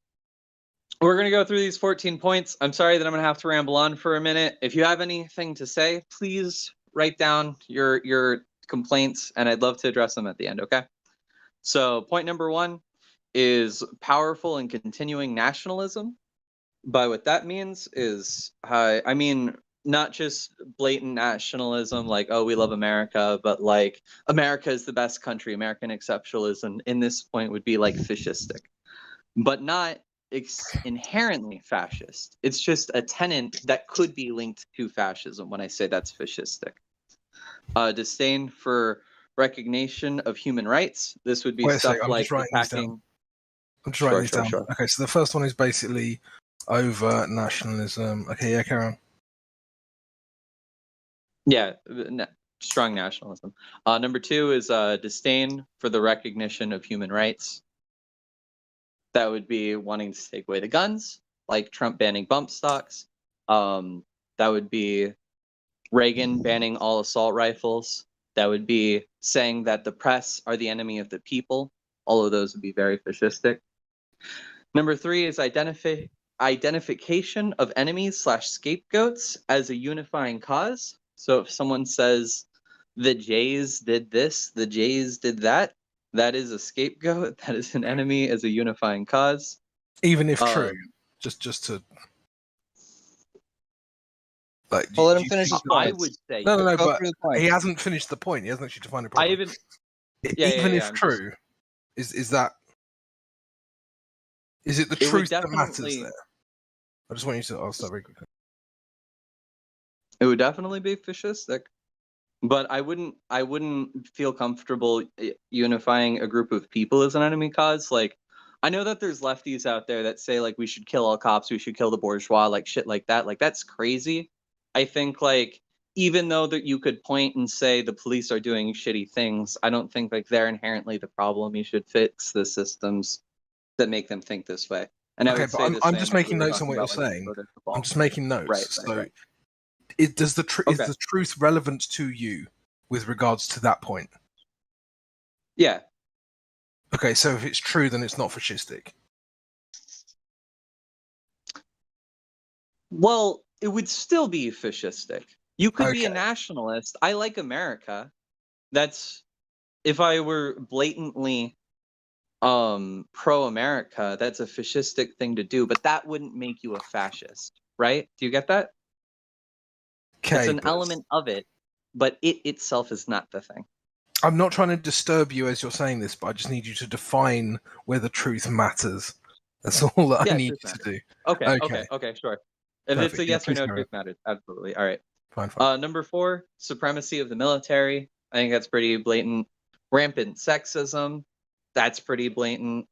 we're going to go through these 14 points. I'm sorry that I'm going to have to ramble on for a minute. If you have anything to say, please write down your complaints, and I'd love to address them at the end, okay? So point number 1 is powerful and continuing nationalism. By what that means is, I mean, not just blatant nationalism, like, oh, we love America, but like, America is the best country, American exceptionalism in this point would be like fascistic, but not inherently fascist. It's just a tenet that could be linked to fascism when I say that's fascistic. Disdain for recognition of human rights. This would be stuff like attacking. I'm just writing these down. Okay, so the first one is basically over nationalism. Okay, yeah, carry on. Yeah, strong nationalism. Number 2 is disdain for the recognition of human rights. That would be wanting to take away the guns, like Trump banning bump stocks. That would be Reagan banning all assault rifles. That would be saying that the press are the enemy of the people. All of those would be very fascistic. Number 3 is identification of enemies / scapegoats as a unifying cause. So if someone says the Jays did this, the Jays did that, that is a scapegoat. That is an enemy as a unifying cause. Even if true, just to like. Well, let him finish his point. I would say no, but he hasn't finished the point. He hasn't actually defined it properly. Even if true, is that? Is it the truth that matters there? I just want you to answer that very quickly. It would definitely be fascistic, but I wouldn't feel comfortable unifying a group of people as an enemy cause. Like, I know that there's lefties out there that say like we should kill all cops, we should kill the bourgeois, like shit like that. Like, that's crazy. I think like even though that you could point and say the police are doing shitty things, I don't think like they're inherently the problem. You should fix the systems that make them think this way. And okay, but I'm just making notes on what you're saying. I'm just making notes. Right, so Is the truth relevant to you with regards to that point? Yeah. Okay, so if it's true, then it's not fascistic. Well, it would still be fascistic. You could be a nationalist. I like America. That's if I were blatantly pro-America, that's a fascistic thing to do, but that wouldn't make you a fascist, right? Do you get that? It's an element of it, but it itself is not the thing. I'm not trying to disturb you as you're saying this, but I just need you to define where the truth matters. That's all that I need you to do. Okay, sure. If it's a yes or no, truth matters. Absolutely. All right. Fine. Number 4, supremacy of the military. I think that's pretty blatant. Rampant sexism. That's pretty blatant.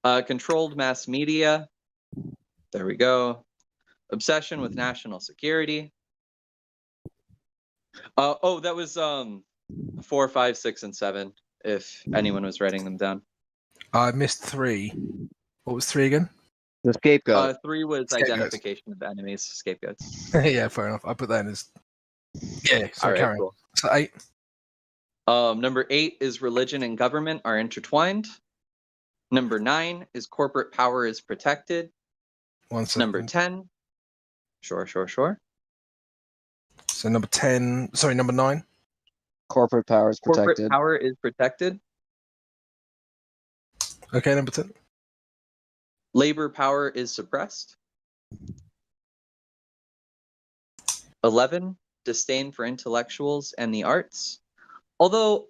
Controlled mass media. There we go. Obsession with national security. That was 4, 5, 6, and 7. If anyone was writing them down. I missed 3. What was 3 again? The scapegoat. 3 was identification of enemies, scapegoats. Yeah, fair enough. I put that in as. Yeah. So all right, cool. So 8. Number 8 is religion and government are intertwined. Number 9 is corporate power is protected. 1 second. Number 10. Sure. So number 10. Sorry, number 9. Corporate power is protected. Corporate power is protected. Okay, number 10. Labor power is suppressed. 11, disdain for intellectuals and the arts. Although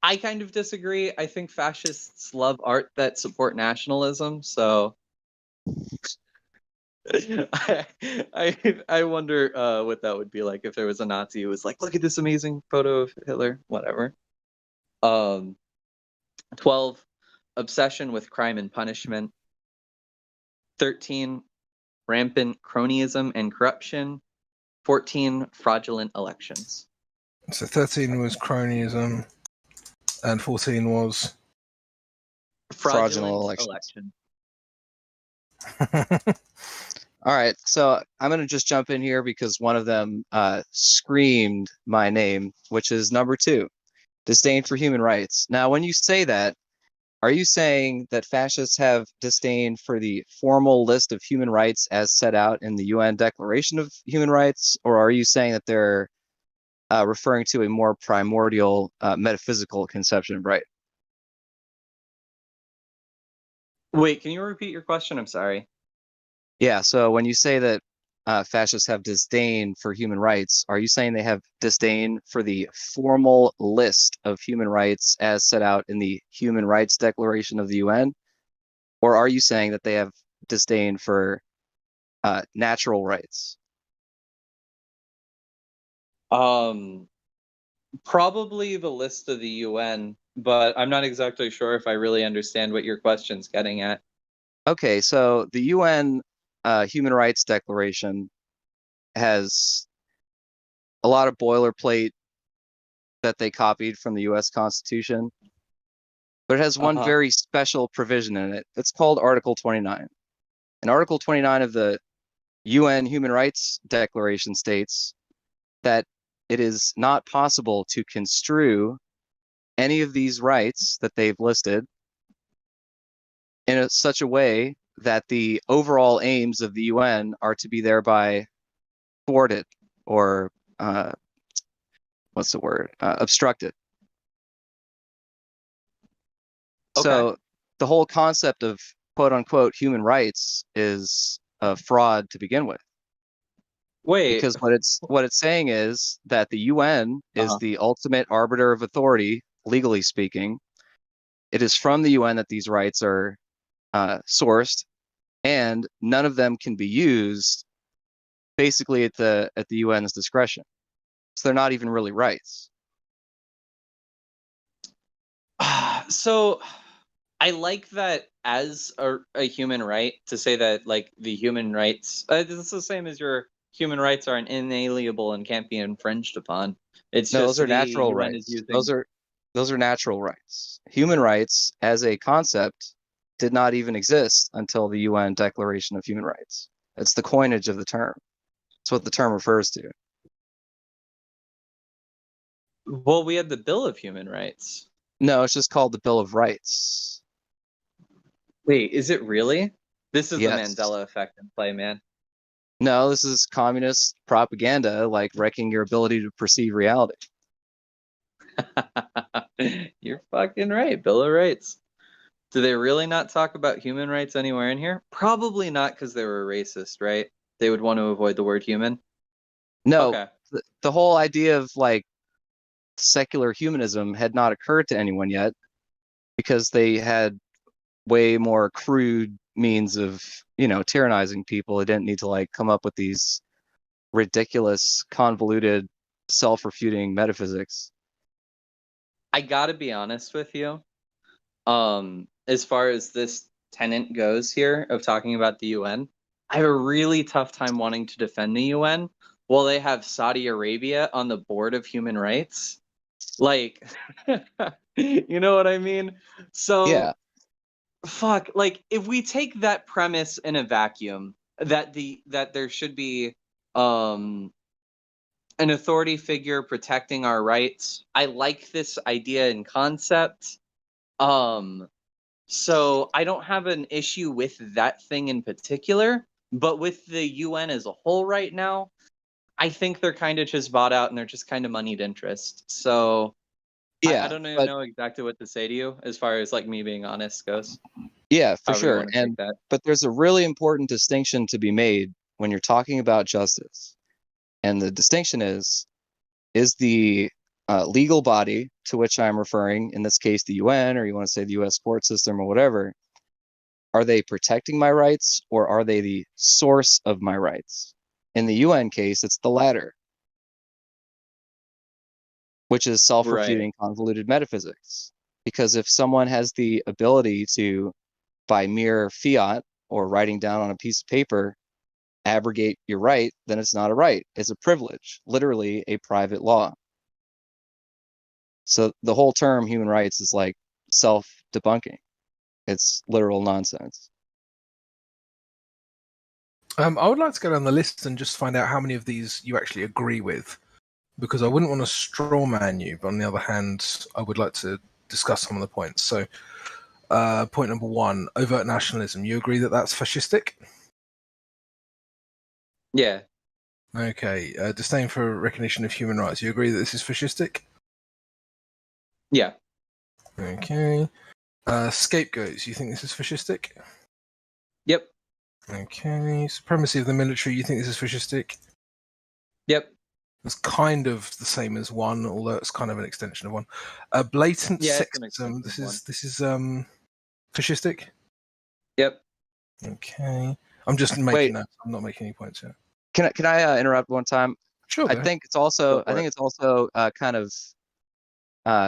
I kind of disagree. I think fascists love art that support nationalism, so I wonder what that would be like if there was a Nazi who was like, look at this amazing photo of Hitler, whatever. 12, obsession with crime and punishment. 13, rampant cronyism and corruption. 14, fraudulent elections. So 13 was cronyism, and 14 was fraudulent election. All right, so I'm going to just jump in here because one of them screamed my name, which is number 2, disdain for human rights. Now, when you say that, are you saying that fascists have disdain for the formal list of human rights as set out in the UN Declaration of Human Rights, or are you saying that they're referring to a more primordial metaphysical conception of right? Wait, can you repeat your question? I'm sorry. Yeah, so when you say that fascists have disdain for human rights, are you saying they have disdain for the formal list of human rights as set out in the Human Rights Declaration of the UN? Or are you saying that they have disdain for natural rights? Probably the list of the UN, but I'm not exactly sure if I really understand what your question's getting at. Okay, so the UN Human Rights Declaration has a lot of boilerplate that they copied from the US Constitution, but it has one very special provision in it. It's called Article 29. And Article 29 of the UN Human Rights Declaration states that it is not possible to construe any of these rights that they've listed in such a way that the overall aims of the UN are to be thereby thwarted or obstructed. Okay. So the whole concept of quote unquote human rights is a fraud to begin with. Wait, because what it's saying is that the UN is the ultimate arbiter of authority, legally speaking. It is from the UN that these rights are sourced, and none of them can be used basically at the UN's discretion. So they're not even really rights. So I like that as a human right to say that like the human rights, it's the same as your human rights are inalienable and can't be infringed upon. It's no, just those are natural rights. Those are natural rights. Human rights as a concept did not even exist until the UN Declaration of Human Rights. It's the coinage of the term. That's what the term refers to. Well, we had the Bill of Human Rights. No, it's just called the Bill of Rights. Wait, is it really? This is the Yes. Mandela effect in play, man. No, this is communist propaganda, like wrecking your ability to perceive reality. You're fucking right. Bill of Rights. Do they really not talk about human rights anywhere in here? Probably not, because they were racist, right? They would want to avoid the word human. No, Okay. the whole idea of like secular humanism had not occurred to anyone yet, because they had way more crude means of, tyrannizing people. They didn't need to like come up with these ridiculous, convoluted, self-refuting metaphysics. I gotta be honest with you. As far as this tenant goes here of talking about the UN, I have a really tough time wanting to defend the UN while they have Saudi Arabia on the board of human rights. Like, you know what I mean? So, yeah. Fuck, like if we take that premise in a vacuum, that there should be an authority figure protecting our rights. I like this idea and concept. So I don't have an issue with that thing in particular, but with the UN as a whole right now, I think they're kind of just bought out and they're just kind of moneyed interest. So yeah, I don't even know exactly what to say to you as far as like me being honest goes. Yeah, for However you sure. want to take that. But there's a really important distinction to be made when you're talking about justice. And the distinction is the legal body to which I'm referring, in this case, the UN, or you want to say the US court system or whatever, are they protecting my rights or are they the source of my rights? In the UN case, it's the latter, which is self-refuting convoluted metaphysics. Because if someone has the ability to, by mere fiat or writing down on a piece of paper, abrogate your right, then it's not a right. It's a privilege, literally a private law. So the whole term human rights is like self-debunking. It's literal nonsense. I would like to go down the list and just find out how many of these you actually agree with, because I wouldn't want to straw man you, but on the other hand, I would like to discuss some of the points. So, point number 1, overt nationalism. You agree that that's fascistic? Yeah. Okay. Disdain for recognition of human rights. You agree that this is fascistic? Yeah. Okay. Scapegoats. You think this is fascistic? Yep. Okay. Supremacy of the military. You think this is fascistic? Yep. It's kind of the same as 1, although it's kind of an extension of 1. Blatant sexism. This is fascistic? Yep. Okay. I'm just making notes. I'm not making any points here. Can I interrupt one time? Sure. I think it's also kind of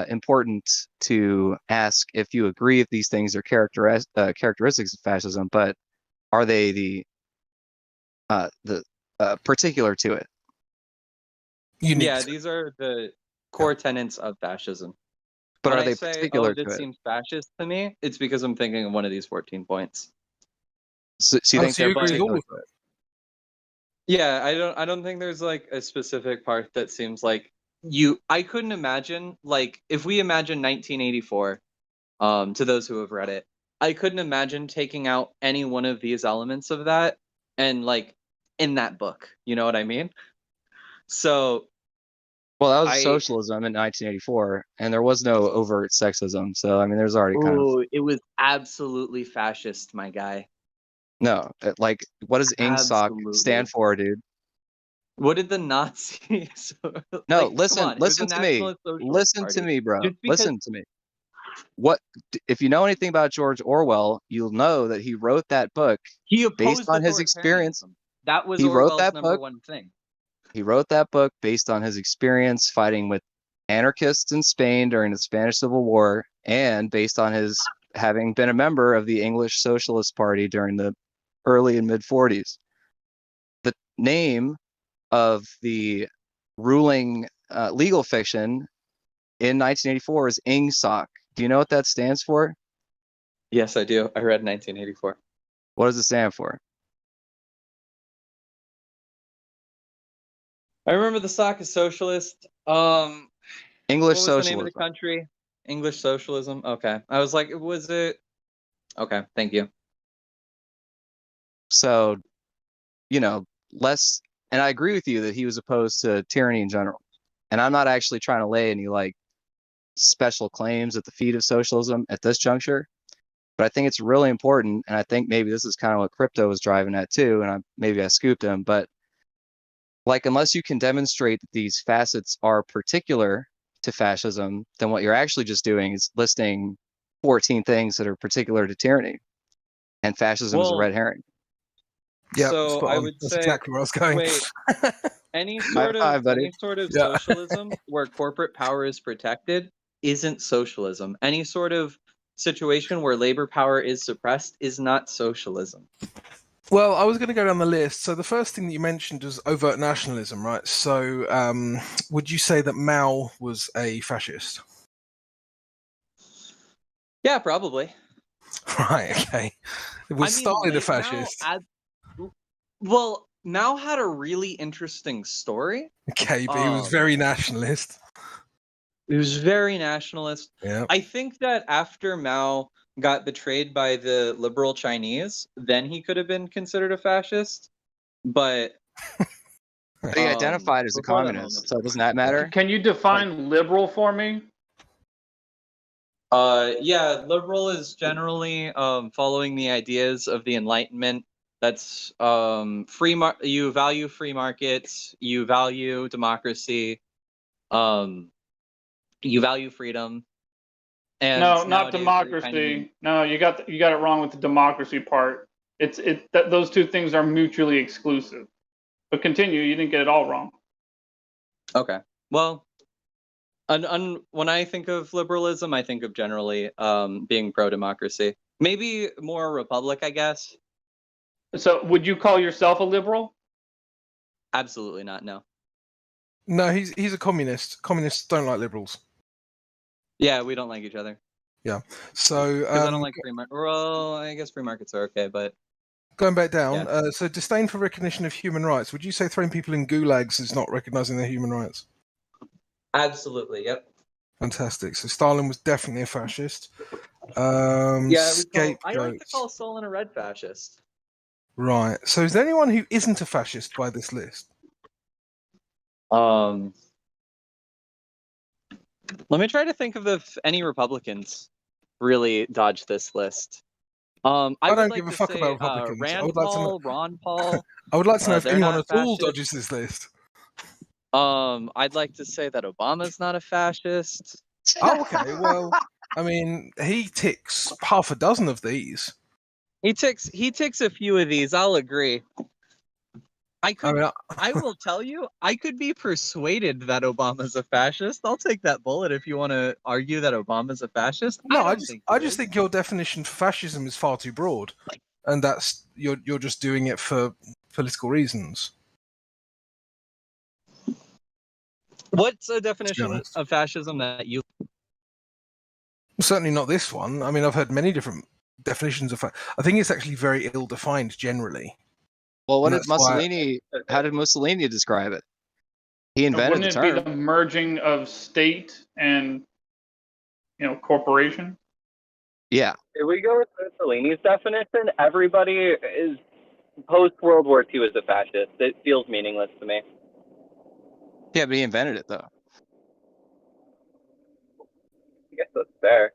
important to ask if you agree if these things are characteristics of fascism, but are they the particular to it? Yeah, these are the core tenets of fascism. But when are they I say, particular to this it? seems fascist to me, it's because I'm thinking of one of these 14 points. So you think they're particular to it? Yeah, I don't think there's like a specific part that seems like I couldn't imagine, like, if we imagine 1984, to those who have read it, I couldn't imagine taking out any one of these elements of that and like in that book, you know what I mean? So well, that was socialism in 1984, and there was no overt sexism. So I mean, there's already kind of it was absolutely fascist, my guy. no, like what does INGSOC stand for, dude? What did the Nazis? No, like, listen to me. Listen to me, bro. Listen to me. What if you know anything about George Orwell? You'll know that he wrote that book based on his experience. That was he wrote Orwell's that number book. one thing. He wrote that book based on his experience fighting with anarchists in Spain during the Spanish Civil War, and based on his having been a member of the English Socialist Party during the early and mid 40s. The name of the ruling legal fiction in 1984 is INGSOC. Do you know what that stands for? Yes, I do. I read 1984. What does it stand for? I remember the stock is socialist. English what was the name of the socialism. country? English socialism. Okay. I was like, was it? Okay, thank you. So, you know, less, and I agree with you that he was opposed to tyranny in general. And I'm not actually trying to lay any like special claims at the feet of socialism at this juncture. But I think it's really important, and I think maybe this is kind of what crypto was driving at too, and maybe I scooped him, but like unless you can demonstrate that these facets are particular to fascism, then what you're actually just doing is listing 14 things that are particular to tyranny, and fascism is a red herring. Yeah, so spot I on. would That's say, exactly where I was going. wait, any High sort five, of buddy. Yeah. socialism where corporate power is protected isn't socialism. Any sort of situation where labor power is suppressed is not socialism. Well, I was going to go down the list. So the first thing that you mentioned was overt nationalism, right? So would you say that Mao was a fascist? Yeah, probably. Right, okay. Was Stalin a fascist? Well, Mao had a really interesting story. Okay, but he was very nationalist. He was very nationalist. Yeah. I think that after Mao got betrayed by the liberal Chinese, then he could have been considered a fascist. But he identified as a communist, so doesn't that matter? Can you define liberal for me? Yeah, liberal is generally following the ideas of the Enlightenment. That's you value free markets, you value democracy, you value freedom. And no, not democracy. No, you got it wrong with the democracy part. Those two things are mutually exclusive. But continue, you didn't get it all wrong. Okay. Well, when I think of liberalism, I think of generally being pro-democracy. Maybe more republic, I guess. So would you call yourself a liberal? Absolutely not, no. No, he's a communist. Communists don't like liberals. Yeah, we don't like each other. Yeah. So because I don't like free market. Well, I guess free markets are okay, but going back down. Yeah. So disdain for recognition of human rights. Would you say throwing people in gulags is not recognizing their human rights? Absolutely. Yep. Fantastic. So Stalin was definitely a fascist. Yeah, I like to call Stalin a red fascist. Right. So is there anyone who isn't a fascist by this list? Let me try to think of if any Republicans really dodged this list. I don't give a fuck about Republicans. Ron Paul. I would like to know if anyone at all dodges this list. I'd like to say that Obama's not a fascist. Oh, okay. Well, I mean, he ticks half a dozen of these. He ticks a few of these. I'll agree. I will tell you, I could be persuaded that Obama's a fascist. I'll take that bullet if you want to argue that Obama's a fascist. No, I just think your definition for fascism is far too broad, and that's you're just doing it for political reasons. What's a definition of fascism that you? Certainly not this one. I mean, I've heard many different definitions of. I think it's actually very ill-defined generally. Well, what did Mussolini? How did Mussolini describe it? He invented the term. Wouldn't it be the merging of state and, corporation? Yeah. If we go with Mussolini's definition, everybody is post World War II is a fascist. It feels meaningless to me. Yeah, but he invented it though. I guess that's fair.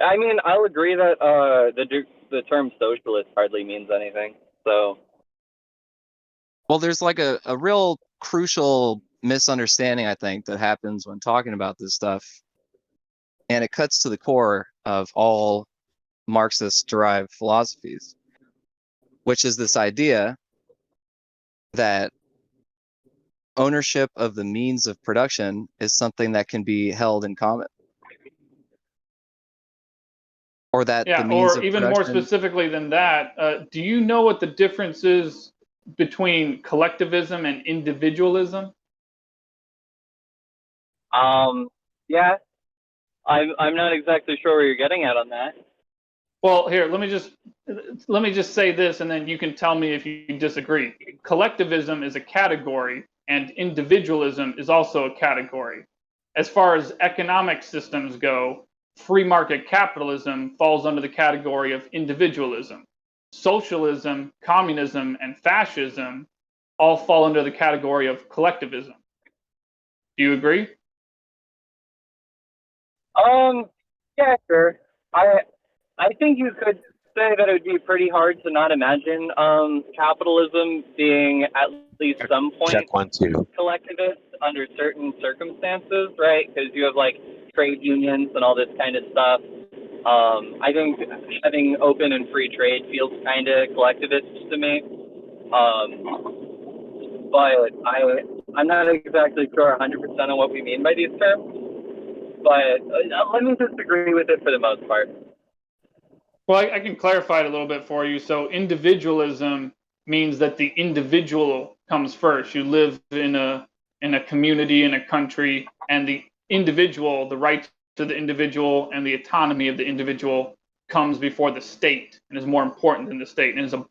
I mean, I'll agree that the term socialist hardly means anything. So. Well, there's like a real crucial misunderstanding, I think, that happens when talking about this stuff. And it cuts to the core of all Marxist-derived philosophies, which is this idea that ownership of the means of production is something that can be held in common. Or that the means of even production... more specifically than that, do you know what the difference is between collectivism and individualism? Yeah, I'm not exactly sure where you're getting at on that. Well, here, let me just say this, and then you can tell me if you disagree. Collectivism is a category, and individualism is also a category. As far as economic systems go, free market capitalism falls under the category of individualism. Socialism, communism, and fascism all fall under the category of collectivism. Do you agree? Yeah, sure. I think you could say that it would be pretty hard to not imagine capitalism being at least some point Check 1 2. collectivist under certain circumstances, right? Because you have like trade unions and all this kind of stuff. I think having open and free trade feels kind of collectivist to me. But I'm not exactly sure 100% on what we mean by these terms. But let me just agree with it for the most part. Well, I can clarify it a little bit for you. So individualism means that the individual comes first. You live in a community, in a country, and the individual, the right to the individual and the autonomy of the individual comes before the state and is more important than the state and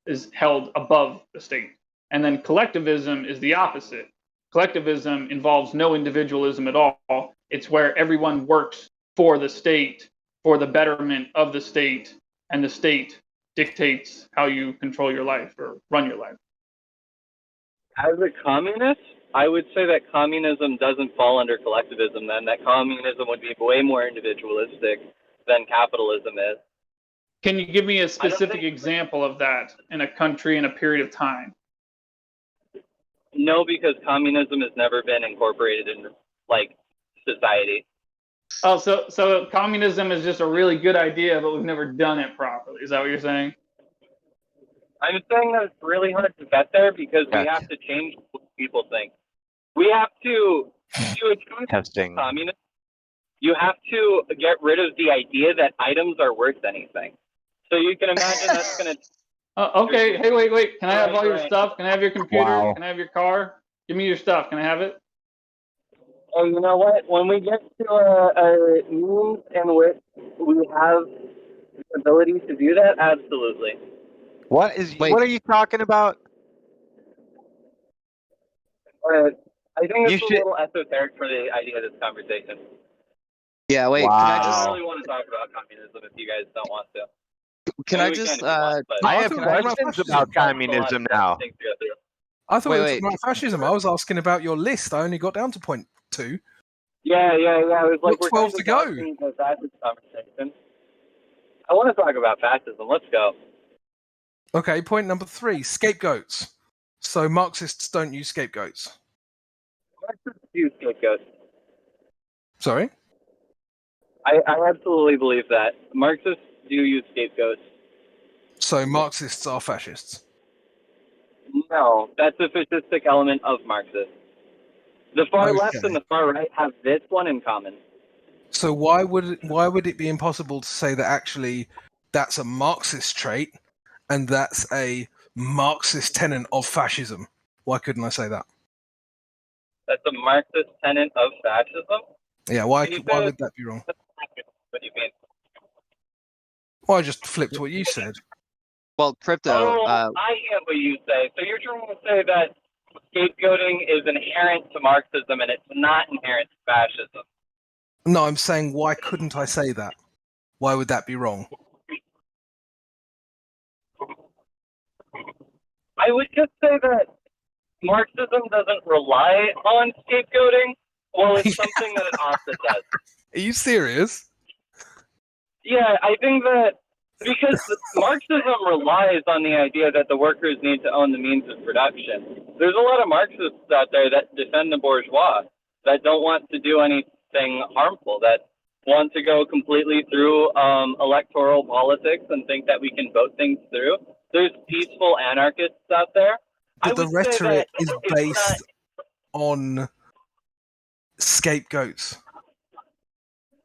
is held above the state. And then collectivism is the opposite. Collectivism involves no individualism at all. It's where everyone works for the state, for the betterment of the state, and the state dictates how you control your life or run your life. As a communist, I would say that communism doesn't fall under collectivism then, that communism would be way more individualistic than capitalism is. Can you give me a specific example of that in a country in a period of time? No, because communism has never been incorporated in like society. Oh, so communism is just a really good idea, but we've never done it properly. Is that what you're saying? I'm saying that it's really hard to get there because we have to change what people think. We have to achieve communism. You have to get rid of the idea that items are worth anything. So you can imagine that's going to... Okay, hey, wait. Can I have all your stuff? Can I have your computer? Wow. Can I have your car? Give me your stuff. Can I have it? Oh, you know what? When we get to a means in which we have the ability to do that, absolutely. What are you talking about? I think it's a little esoteric for the idea of this conversation. Yeah, wait. Wow. Can I I just? don't really want to talk about communism if you guys don't want to. Can I just? I have questions about communism now. I thought it was about fascism. I was asking about your list. I only got down to point 2. Yeah. It was like we're 12 to go. The fascist conversation. I want to talk about fascism. Let's go. Okay, point number 3, scapegoats. So Marxists don't use scapegoats. Marxists use scapegoats. Sorry? I absolutely believe that. Marxists do use scapegoats. So Marxists are fascists? No, that's a fascistic element of Marxists. The far left and the far right have this one in common. So why would it be impossible to say that actually that's a Marxist trait and that's a Marxist tenet of fascism? Why couldn't I say that? That's a Marxist tenet of fascism? Yeah, why would that be wrong? What do you mean? Well, I just flipped what you said. Well, crypto. I get what you say. So you're trying to say that scapegoating is inherent to Marxism and it's not inherent to fascism. No, I'm saying why couldn't I say that? Why would that be wrong? I would just say that Marxism doesn't rely on scapegoating. Well, it's something that it often does. Are you serious? Yeah, I think that because Marxism relies on the idea that the workers need to own the means of production. There's a lot of Marxists out there that defend the bourgeois, that don't want to do anything harmful, that want to go completely through electoral politics and think that we can vote things through. There's peaceful anarchists out there. But the rhetoric is based on scapegoats.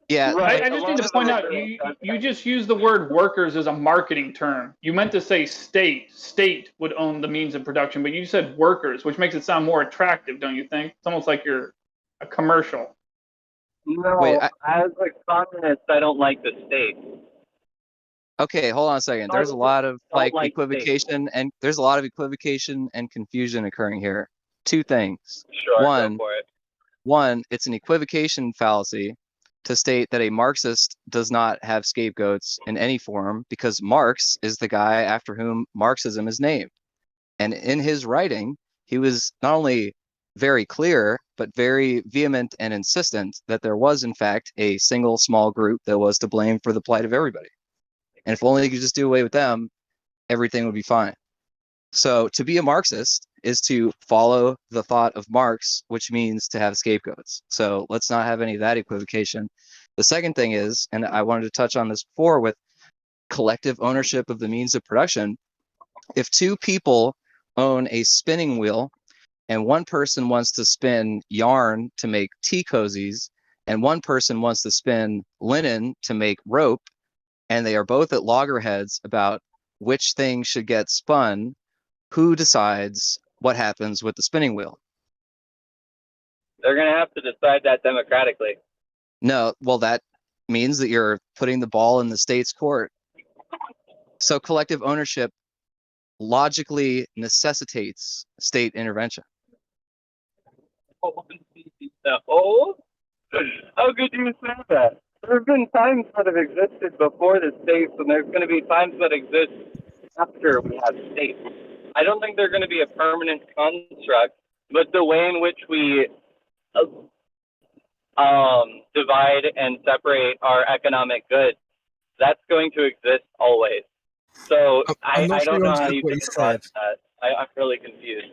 Yeah, I just need to point out, you just used the word workers as a marketing term. You meant to say state. State would own the means of production, but you said workers, which makes it sound more attractive, don't you think? It's almost like you're a commercial. No, Wait, as a communist, I don't like the state. Okay, hold on a second. There's a lot of equivocation and confusion occurring here. two things. Sure, One, go for it. it's an equivocation fallacy to state that a Marxist does not have scapegoats in any form because Marx is the guy after whom Marxism is named. And in his writing, he was not only very clear, but very vehement and insistent that there was, in fact, a single small group that was to blame for the plight of everybody. And if only you could just do away with them, everything would be fine. So to be a Marxist is to follow the thought of Marx, which means to have scapegoats. So let's not have any of that equivocation. The second thing is, and I wanted to touch on this before with collective ownership of the means of production, if two people own a spinning wheel and one person wants to spin yarn to make tea cozies and one person wants to spin linen to make rope, and they are both at loggerheads about which thing should get spun, who decides what happens with the spinning wheel? They're going to have to decide that democratically. No, well, that means that you're putting the ball in the state's court. So collective ownership logically necessitates state intervention. Oh, how could you say that? There have been times that have existed before the states, and there's going to be times that exist after we have states. I don't think they're going to be a permanent construct, but the way in which we divide and separate our economic goods, that's going to exist always. So I don't know how you can process that. I'm really confused.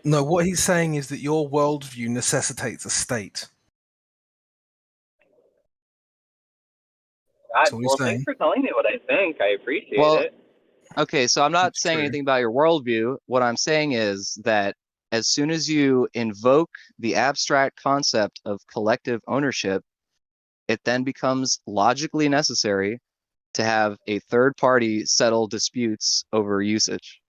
No, what he's saying is that your worldview necessitates a state. Well, thanks for telling me what I think. I appreciate it. Okay, so I'm not saying anything about your worldview. What I'm saying is that as soon as you invoke the abstract concept of collective ownership, it then becomes logically necessary to have a third party settle disputes over usage.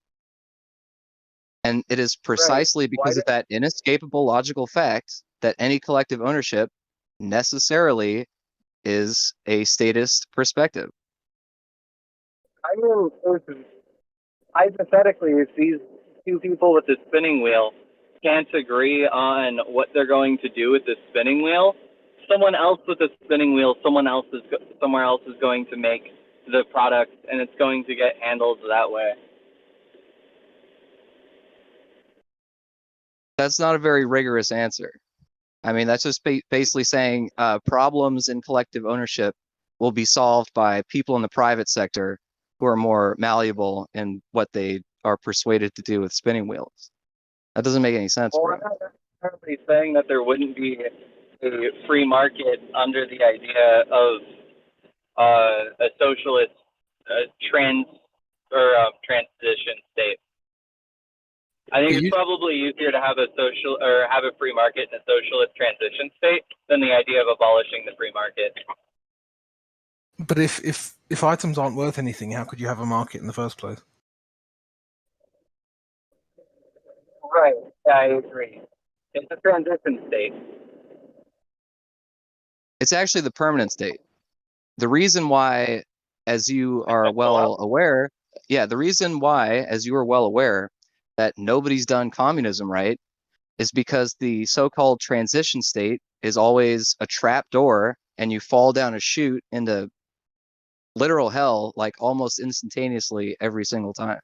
And it is precisely because of that inescapable logical fact that any collective ownership necessarily is a statist perspective. I mean, hypothetically, if these two people with the spinning wheel can't agree on what they're going to do with the spinning wheel, someone else with a spinning wheel, somewhere else is going to make the product, and it's going to get handled that way. That's not a very rigorous answer. I mean, that's just basically saying problems in collective ownership will be solved by people in the private sector who are more malleable in what they are persuaded to do with spinning wheels. That doesn't make any sense, bro. I'm not necessarily saying that there wouldn't be a free market under the idea of a socialist transition state. I think it's probably easier to have a free market in a socialist transition state than the idea of abolishing the free market. But if items aren't worth anything, how could you have a market in the first place? Right, I agree. It's a transition state. It's actually the permanent state. The reason why, as you are well aware, that nobody's done communism right is because the so-called transition state is always a trap door and you fall down a chute into literal hell like almost instantaneously every single time.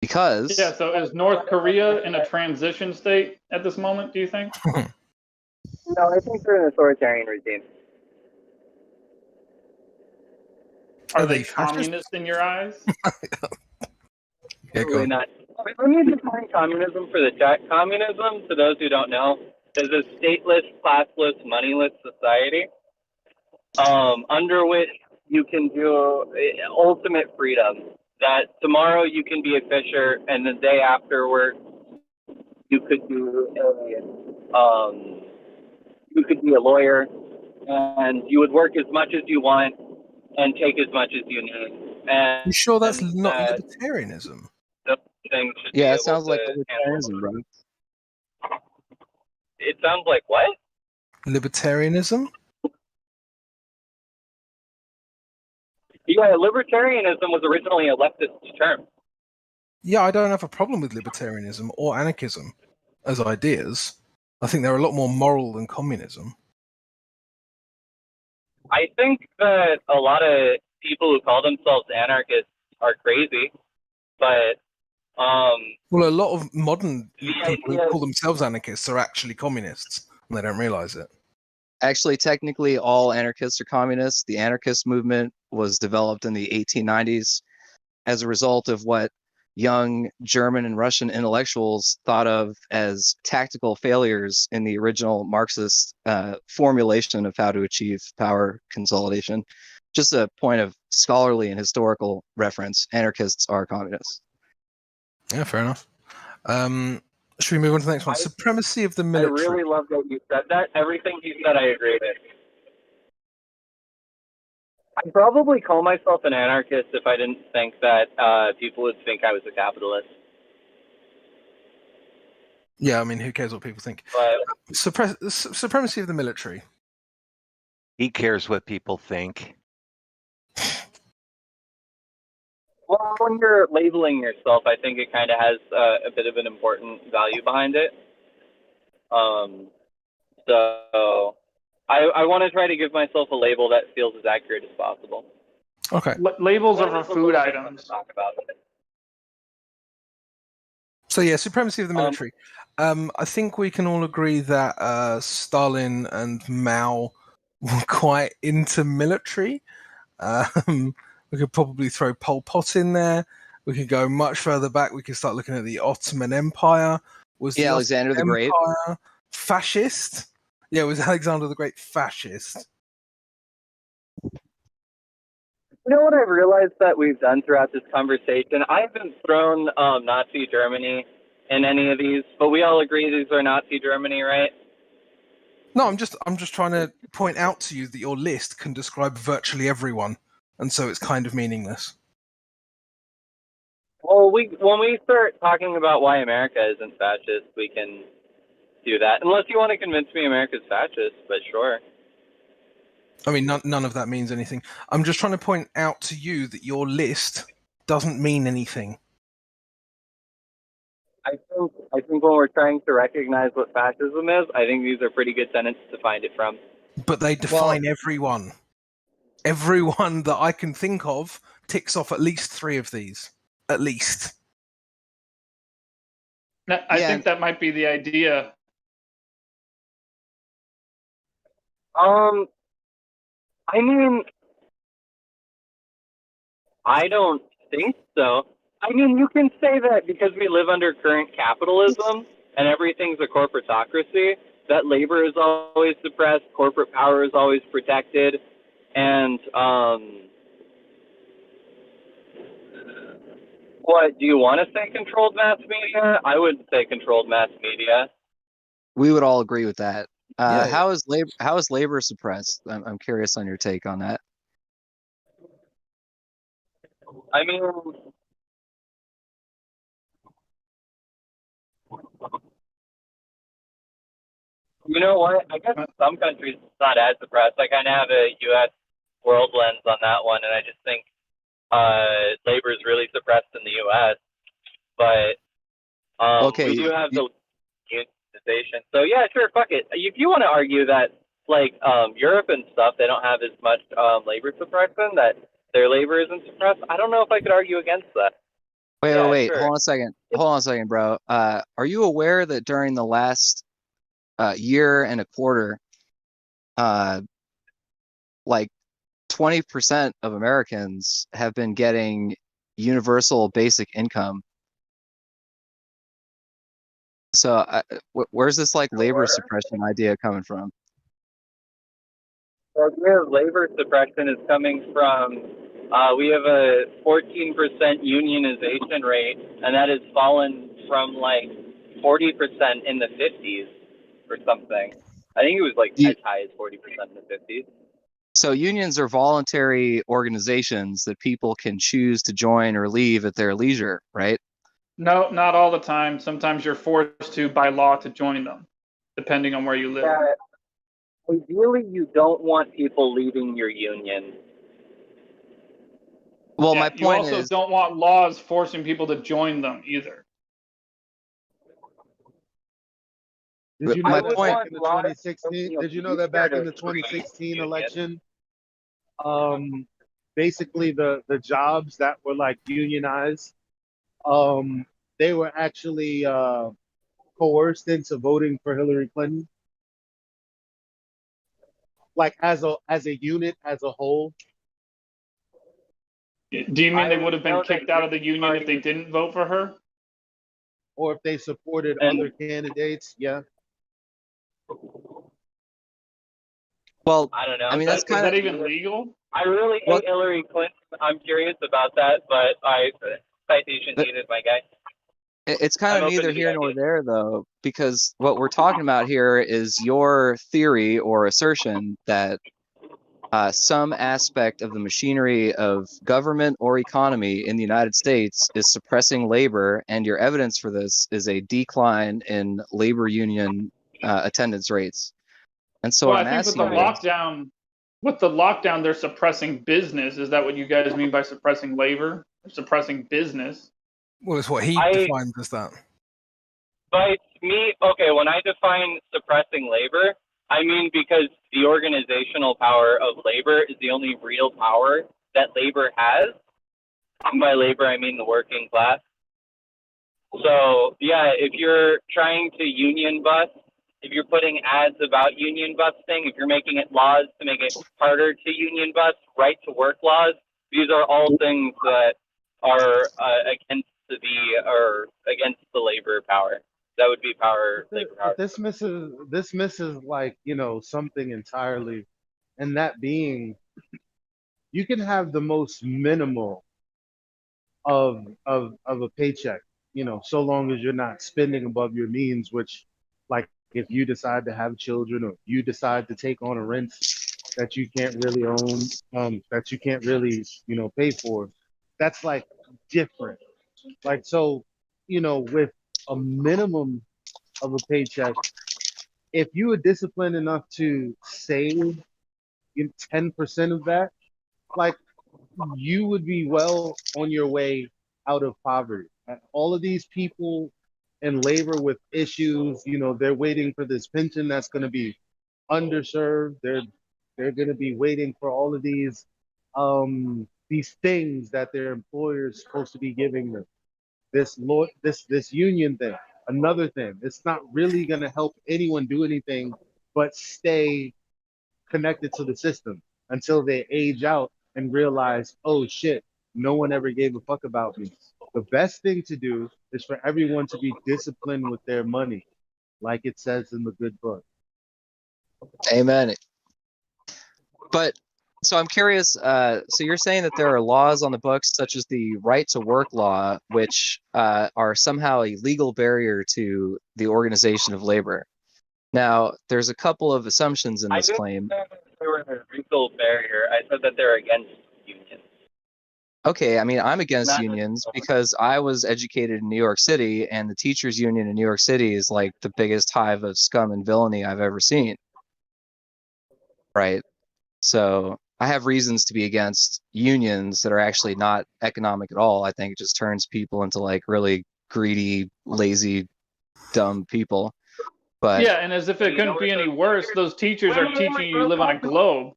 Because so is North Korea in a transition state at this moment, do you think? No, I think they're an authoritarian regime. Are they communist in your eyes? Probably not. Let me define communism for the chat. Communism, to those who don't know, is a stateless, classless, moneyless society under which you can do ultimate freedom. That tomorrow you can be a fisher, and the day afterward you could be a lawyer, and you would work as much as you want and take as much as you need. And you sure that's not libertarianism? Yeah, it sounds like libertarianism, bro. It sounds like what? Libertarianism? Yeah, libertarianism was originally a leftist term. Yeah, I don't have a problem with libertarianism or anarchism as ideas. I think they're a lot more moral than communism. I think that a lot of people who call themselves anarchists are crazy, but Well, a lot of modern the people who idea call themselves anarchists are actually communists, and they don't realize it. Actually, technically, all anarchists are communists. The anarchist movement was developed in the 1890s as a result of what young German and Russian intellectuals thought of as tactical failures in the original Marxist formulation of how to achieve power consolidation. Just a point of scholarly and historical reference, anarchists are communists. Yeah, fair enough. Should we move on to the next one? Supremacy of the I military. really love that you said that. Everything you said, I agree with. I'd probably call myself an anarchist if I didn't think that people would think I was a capitalist. Yeah, I mean, who cares what people think? But Supremacy of the military. He cares what people think. Well, when you're labeling yourself, I think it kind of has a bit of an important value behind it. So I want to try to give myself a label that feels as accurate as possible. Okay. Labels are for food items. Talk about it. So yeah, supremacy of the military. I think we can all agree that Stalin and Mao were quite into military. We could probably throw Pol Pot in there. We could go much further back. We could start looking at the Ottoman Empire. Was the Alexander the Great Empire fascist? Yeah, was Alexander the Great fascist? You know what I've realized that we've done throughout this conversation? I haven't thrown Nazi Germany in any of these, but we all agree these are Nazi Germany, right? No, I'm just trying to point out to you that your list can describe virtually everyone, and so it's kind of meaningless. Well, when we start talking about why America isn't fascist, we can do that. Unless you want to convince me America's fascist, but sure. I mean, none of that means anything. I'm just trying to point out to you that your list doesn't mean anything. I think when we're trying to recognize what fascism is, I think these are pretty good tenets to find it from. But they define everyone. Everyone that I can think of ticks off at least 3 of these. At least. I think that might be the idea. I mean, I don't think so. I mean, you can say that because we live under current capitalism and everything's a corporatocracy, that labor is always suppressed, corporate power is always protected, and what, do you want to say controlled mass media? I would say controlled mass media. We would all agree with that. Yeah. How is labor suppressed? I'm curious on your take on that. I mean, you know what? I guess in some countries it's not as suppressed. I kind of have a U.S. world lens on that one, and I just think labor is really suppressed in the U.S. But we do have the unionization. So yeah, sure, fuck it. If you want to argue that like Europe and stuff, they don't have as much labor suppression, that their labor isn't suppressed, I don't know if I could argue against that. Wait. Sure. Hold on a second, bro. Are you aware that during the last year and a quarter, like 20% of Americans have been getting universal basic income? So where's this like labor suppression idea coming from? The idea of labor suppression is coming from, we have a 14% unionization rate, and that has fallen from like 40% in the 50s or something. I think it was like as high as 40% in the 50s. So unions are voluntary organizations that people can choose to join or leave at their leisure, right? No, not all the time. Sometimes you're forced to by law to join them, depending on where you live. Yeah. Ideally, you don't want people leaving your union. Well, Yeah, my you point also is, don't want laws forcing people to join them either. Did you my know that point. back in the 2016? Did you know that back in the 2016 election, basically the jobs that were like unionized, they were actually coerced into voting for Hillary Clinton, like as a unit, as a whole. Do you mean they would have been kicked out of the union if they didn't vote for her? Or if they supported other candidates, yeah. Well, I don't know. I mean, that's Is kind that of. even legal? I really Well, hate Hillary Clinton. I'm curious about that, but citation needed, my guy. It's kind I'm of open neither to the here nor idea. there, though, because what we're talking about here is your theory or assertion that some aspect of the machinery of government or economy in the United States is suppressing labor, and your evidence for this is a decline in labor union attendance rates. And so Well, what I I'm think asking you is, with the lockdown, they're suppressing business. Is that what you guys mean by suppressing labor? Suppressing business? Well, it's what he defines as that. By me, okay, when I define suppressing labor, I mean because the organizational power of labor is the only real power that labor has. And by labor, I mean the working class. So, yeah, if you're trying to union bust, if you're putting ads about union busting, if you're making it laws to make it harder to union bust, right to work laws, these are all things that are against the labor power. That would be labor power. But this misses like, something entirely, and that being, you can have the most minimal of a paycheck, so long as you're not spending above your means, which, like, if you decide to have children, or you decide to take on a rent that you can't really own, that you can't really, pay for, that's like different. Like, so, with a minimum of a paycheck, if you were disciplined enough to save 10% of that, like, you would be well on your way out of poverty. All of these people in labor with issues, they're waiting for this pension that's going to be underserved. They're going to be waiting for all of these things that their employers supposed to be giving them. This union thing, another thing. It's not really going to help anyone do anything but stay connected to the system until they age out and realize, oh shit, no one ever gave a fuck about me. The best thing to do is for everyone to be disciplined with their money, like it says in the good book. amen. But so I'm curious. So you're saying that there are laws on the books, such as the right to work law, which are somehow a legal barrier to the organization of labor. Now, there's a couple of assumptions in this claim. I didn't say they were a legal barrier. I said that they're against unions. Okay, I mean, I'm against Not unions because I was educated in New York City, and the teachers union in New York City is like the biggest hive of scum and villainy I've ever seen. Right? So I have reasons to be against unions that are actually not economic at all. I think it just turns people into like really greedy, lazy, dumb people. But Yeah, and as if it couldn't be any worse, those teachers are teaching you live on a globe.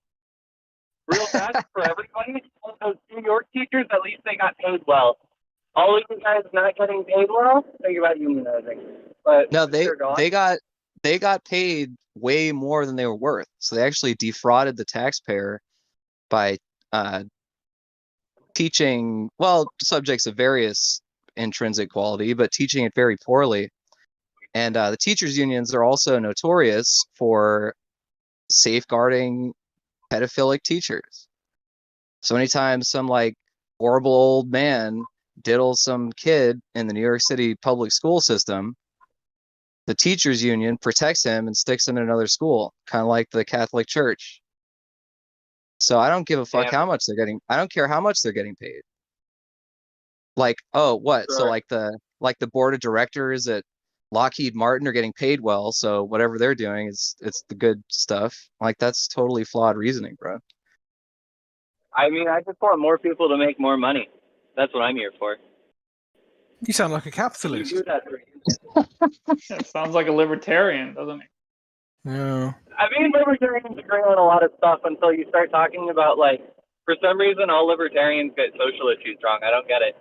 Real fast for everybody. Those New York teachers, at least they got paid well. All of you guys not getting paid well, think about unionizing. But no, sure, go on. they got paid way more than they were worth. So they actually defrauded the taxpayer by teaching, well, subjects of various intrinsic quality, but teaching it very poorly. And the teachers unions are also notorious for safeguarding pedophilic teachers. So anytime some like horrible old man diddles some kid in the New York City public school system, the teachers union protects him and sticks him in another school, kind of like the Catholic Church. So I don't give a fuck how much they're getting. I don't care how much they're getting paid. Like, oh, what? Sure. So like the board of directors at Lockheed Martin are getting paid well, so whatever they're doing is it's the good stuff. Like that's totally flawed reasoning, bro. I mean, I just want more people to make more money. That's what I'm here for. You sound like a You capitalist. do that. It sounds like a libertarian, doesn't it? Yeah. I mean, libertarians agree on a lot of stuff until you start talking about, like, for some reason, all libertarians get social issues wrong. I don't get it.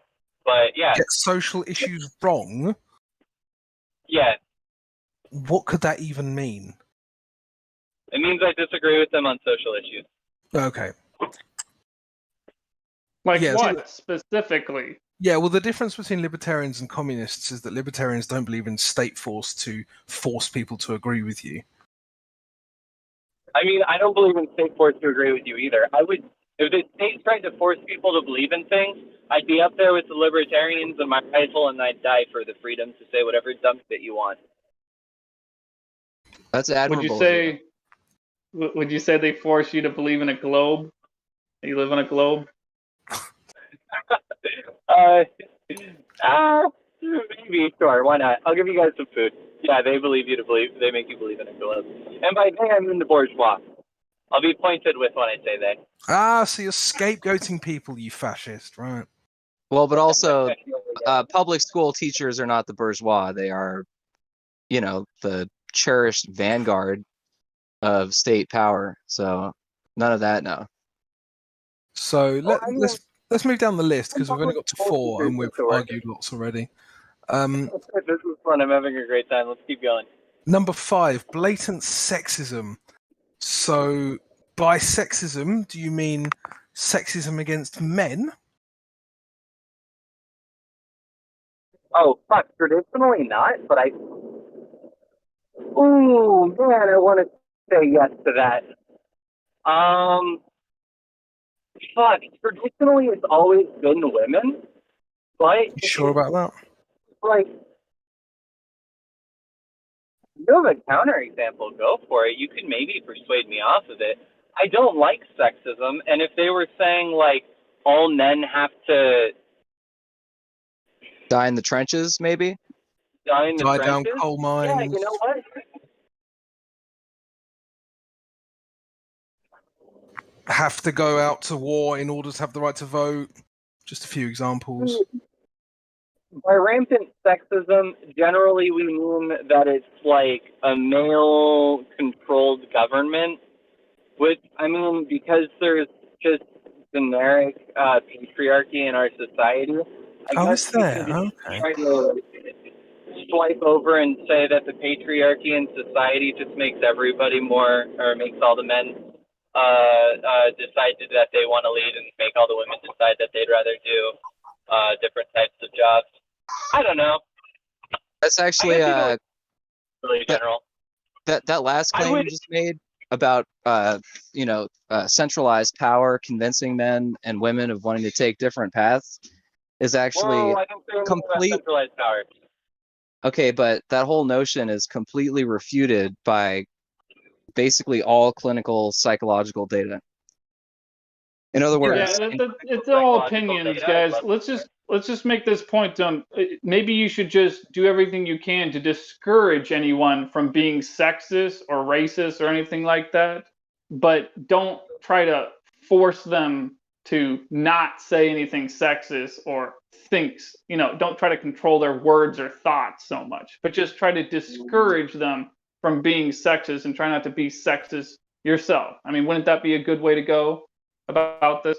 But, yeah. Get social issues wrong? Yeah. What could that even mean? It means I disagree with them on social issues. Okay. Like Yeah, what specifically? Yeah, well, the difference between libertarians and communists is that libertarians don't believe in state force to force people to agree with you. I mean, I don't believe in state force to agree with you either. I would, if the state tried to force people to believe in things, I'd be up there with the libertarians and my rifle, and I'd die for the freedom to say whatever dumb shit you want. That's admirable. Would you say they force you to believe in a globe? You live in a globe? Maybe, sure, why not? I'll give you guys some food. Yeah, they make you believe in a globe. And by they, I mean the bourgeois. I'll be pointed with when I say they. Ah, so you're scapegoating people, you fascist, right? Well, but also, public school teachers are not the bourgeois. They are, the cherished vanguard of state power. So none of that, no. So let's move down the list because we've only got to 4 and we've argued lots already. This is fun. I'm having a great time. Let's keep going. Number 5, blatant sexism. So by sexism, do you mean sexism against men? Oh, fuck. Traditionally not, but ooh, man, I want to say yes to that. Fuck. Traditionally, it's always been women, but... You sure about that? Like, you have a counterexample, go for it. You could maybe persuade me off of it. I don't like sexism, and if they were saying, like, all men have to... Die in the trenches, maybe? Die in the trenches? down coal mines. Yeah, you know what? Have to go out to war in order to have the right to vote. Just a few examples. By rampant sexism, generally we mean that it's like a male-controlled government, which, I mean, because there's just generic patriarchy in our society, I guess we can just try to swipe over and say that the patriarchy in society just makes everybody more, or makes all the men decide that they want to lead and make all the women decide that they'd rather do different types of jobs. I don't know. That's actually really general. That last claim you just made about centralized power convincing men and women of wanting to take different paths is actually complete. Centralized power. Okay, but that whole notion is completely refuted by basically all clinical psychological data. In other words, it's all opinions, guys. Let's just make this point. Maybe you should just do everything you can to discourage anyone from being sexist or racist or anything like that, but don't try to force them to not say anything sexist or thinks. Don't try to control their words or thoughts so much, but just try to discourage them from being sexist and try not to be sexist yourself. I mean, wouldn't that be a good way to go about this?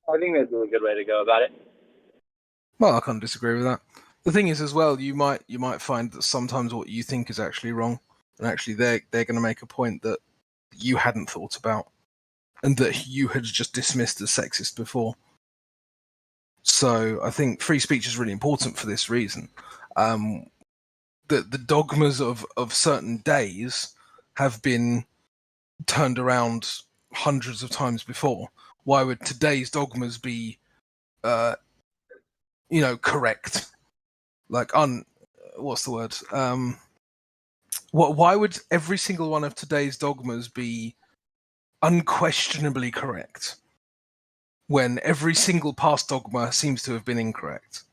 I think that'd be a good way to go about it. Well, I can't disagree with that. The thing is, as well, you might find that sometimes what you think is actually wrong, and actually they're going to make a point that you hadn't thought about, and that you had just dismissed as sexist before. So I think free speech is really important for this reason. The dogmas of certain days have been turned around hundreds of times before. Why would today's dogmas be correct? Like what's the word? Why would every single one of today's dogmas be unquestionably correct when every single past dogma seems to have been incorrect?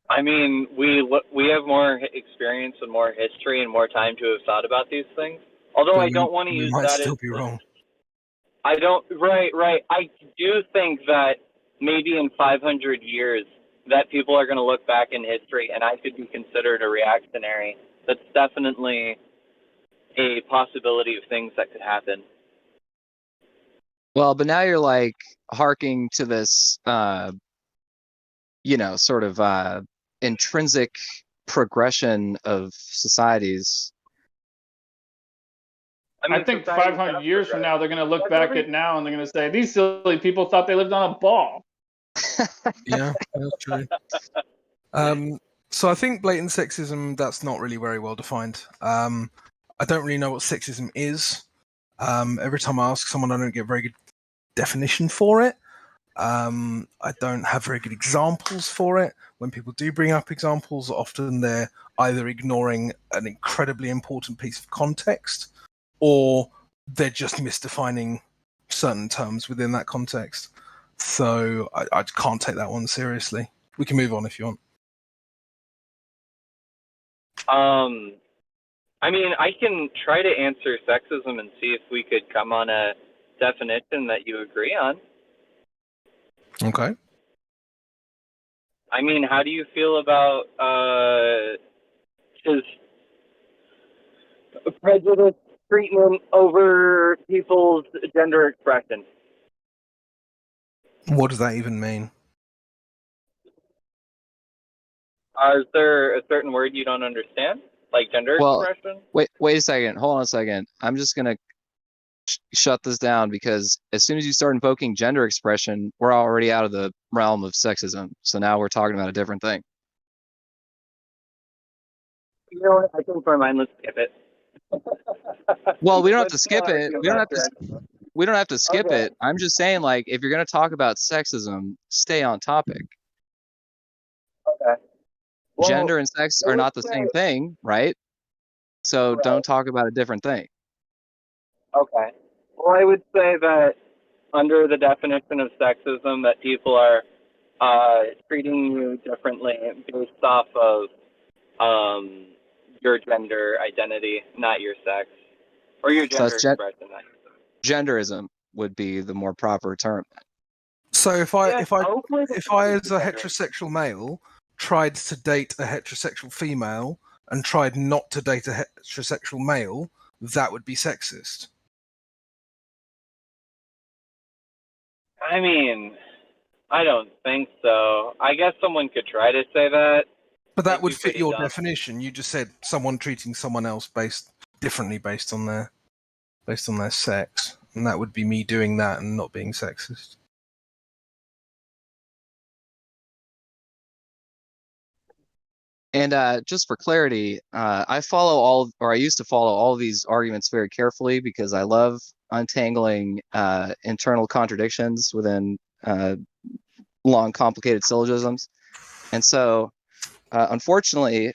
I mean, we have more experience and more history and more time to have thought about these things. Although But I don't want to we use might that still as be wrong. I don't. Right. I do think that maybe in 500 years that people are going to look back in history, and I could be considered a reactionary. That's definitely a possibility of things that could happen. Well, but now you're like harking to this, sort of intrinsic progression of societies. I think 500 years from now, they're going to look back at now and they're going to say, these silly people thought they lived on a ball. Yeah, that's true. So I think blatant sexism, that's not really very well defined. I don't really know what sexism is. Every time I ask someone, I don't get a very good definition for it. I don't have very good examples for it. When people do bring up examples, often they're either ignoring an incredibly important piece of context, or they're just misdefining certain terms within that context. So I can't take that one seriously. We can move on if you want. I mean, I can try to answer sexism and see if we could come on a definition that you agree on. Okay. I mean, how do you feel about his prejudice treatment over people's gender expression? What does that even mean? Is there a certain word you don't understand? Like gender expression? Wait a second. Hold on a second. I'm just going to shut this down because as soon as you start invoking gender expression, we're already out of the realm of sexism. So now we're talking about a different thing. You know what? I think for mine, let's skip it. Well, we don't have to skip it. We don't have to skip Okay. it. I'm just saying, like, if you're going to talk about sexism, stay on topic. Okay. Well, gender and sex are not the same thing, right? So don't talk about a different thing. Okay. Well, I would say that under the definition of sexism, that people are treating you differently based off of your gender identity, not your sex, or your So gender that's expression. Not your sex. genderism would be the more proper term. So if I as a gender. heterosexual male tried to date a heterosexual female and tried not to date a heterosexual male, that would be sexist. I mean, I don't think so. I guess someone could try to say that. But that would fit your definition. You just said someone treating someone else differently based on their sex, and that would be me doing that and not being sexist. And just for clarity, I used to follow all of these arguments very carefully because I love untangling internal contradictions within long, complicated syllogisms. And so, unfortunately,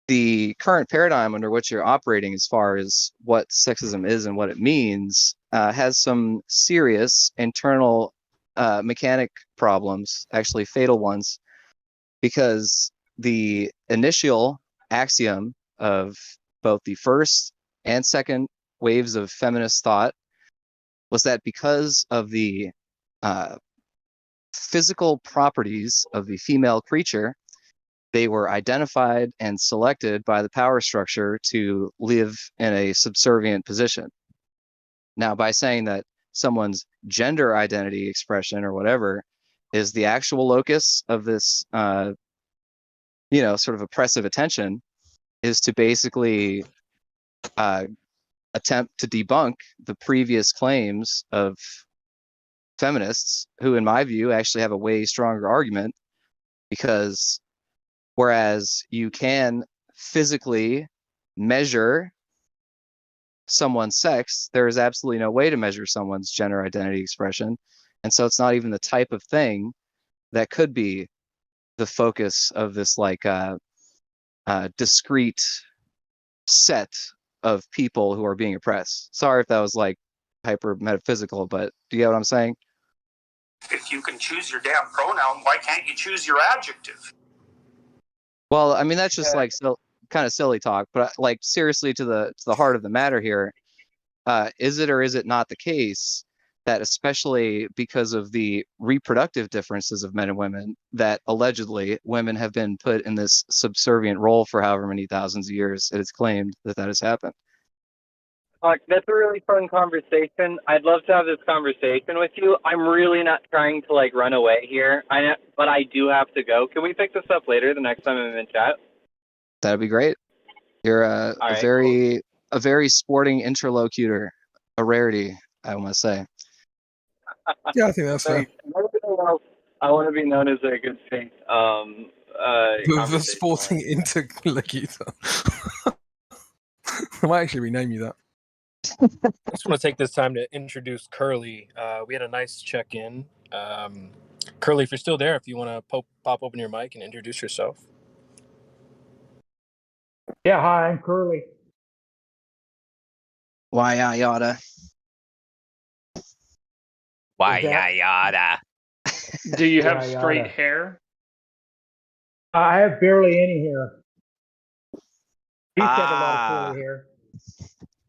the current paradigm under which you're operating as far as what sexism is and what it means has some serious internal mechanic problems, actually fatal ones, because the initial axiom of both the first and second waves of feminist thought was that because of the physical properties of the female creature, they were identified and selected by the power structure to live in a subservient position. Now, by saying that someone's gender identity expression or whatever is the actual locus of this sort of oppressive attention, is to basically attempt to debunk the previous claims of feminists who, in my view, actually have a way stronger argument, because whereas you can physically measure someone's sex, there is absolutely no way to measure someone's gender identity expression. And so it's not even the type of thing that could be the focus of this discrete set of people who are being oppressed. Sorry if that was like hyper metaphysical, but do you get what I'm saying? If you can choose your damn pronoun, why can't you choose your adjective? Well, I mean, that's just kind of silly talk, but like seriously to the heart of the matter here, is it or is it not the case that especially because of the reproductive differences of men and women, that allegedly women have been put in this subservient role for however many thousands of years it is claimed that has happened? That's a really fun conversation. I'd love to have this conversation with you. I'm really not trying to like run away here, but I do have to go. Can we pick this up later the next time I'm in chat? That'd be great. You're right, a very sporting interlocutor, a rarity, I must say. Yeah, I think that's fair. I want to be known as a good faith The sporting interlocutor. I might actually rename you that. I just want to take this time to introduce Curly. We had a nice check-in. Curly, if you're still there, if you want to pop open your mic and introduce yourself. Yeah, hi, I'm Curly. Why yada? Why yada? Do you have Yada, straight yada. hair? I have barely any hair. I used to have a lot of curly hair.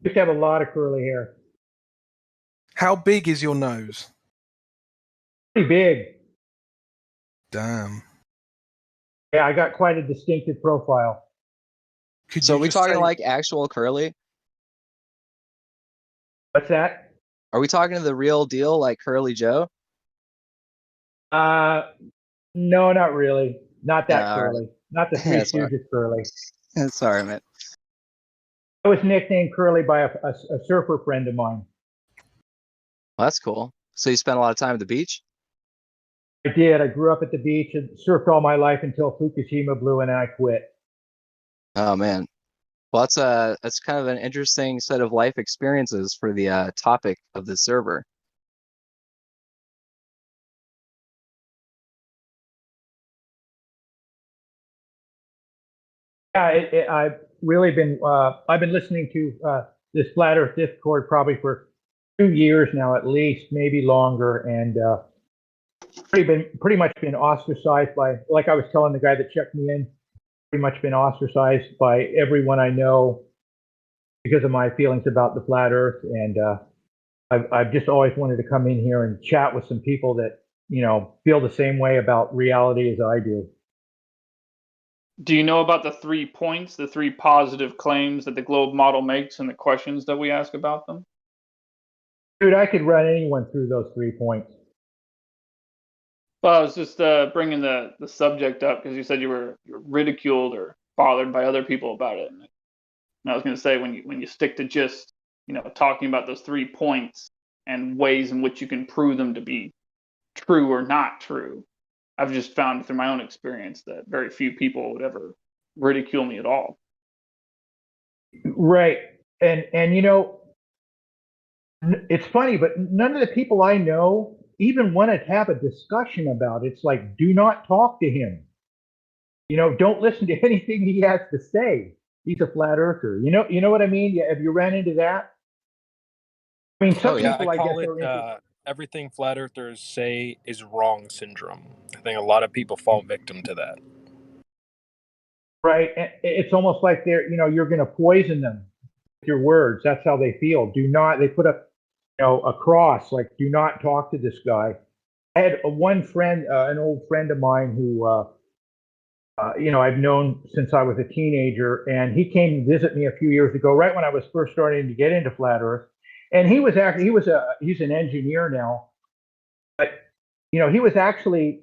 Used to have a lot of curly hair. How big is your nose? Pretty big. Damn. Yeah, I got quite a distinctive profile. So are we talking like actual Curly? What's that? Are we talking to the real deal, like Curly Joe? No, not really. Not that Yeah, all right. curly. Not the Three That's all right. Stooges curly. Sorry, man. I was nicknamed Curly by a surfer friend of mine. Well, that's cool. So you spent a lot of time at the beach? I did. I grew up at the beach and surfed all my life until Fukushima blew and I quit. Oh man. Well, that's kind of an interesting set of life experiences for the topic of the server. Yeah, I've really been. I've been listening to this Flat Earth Discord probably for 2 years now, at least, maybe longer, and pretty much been ostracized by. Like I was telling the guy that checked me in, pretty much been ostracized by everyone I know because of my feelings about the flat Earth, and I've just always wanted to come in here and chat with some people that feel the same way about reality as I do. Do you know about the 3 points, the 3 positive claims that the globe model makes and the questions that we ask about them? Dude, I could run anyone through those 3 points. Well, I was just bringing the subject up because you said you were ridiculed or bothered by other people about it. And I was going to say when you stick to just talking about those 3 points and ways in which you can prove them to be true or not true, I've just found through my own experience that very few people would ever ridicule me at all. Right, and it's funny, but none of the people I know even want to have a discussion about it. It's like, do not talk to him. Don't listen to anything he has to say. He's a flat earther. You know what I mean? Have you ran into that? I mean, some people I I guess call are it everything flat earthers say is wrong syndrome. I think a lot of people fall victim to that. right. It's almost like you're going to poison them with your words. That's how they feel. Do not. They put a cross like, do not talk to this guy. I had one friend, an old friend of mine who I've known since I was a teenager, and he came to visit me a few years ago, right when I was first starting to get into flat Earth. And he's an engineer now, but he was actually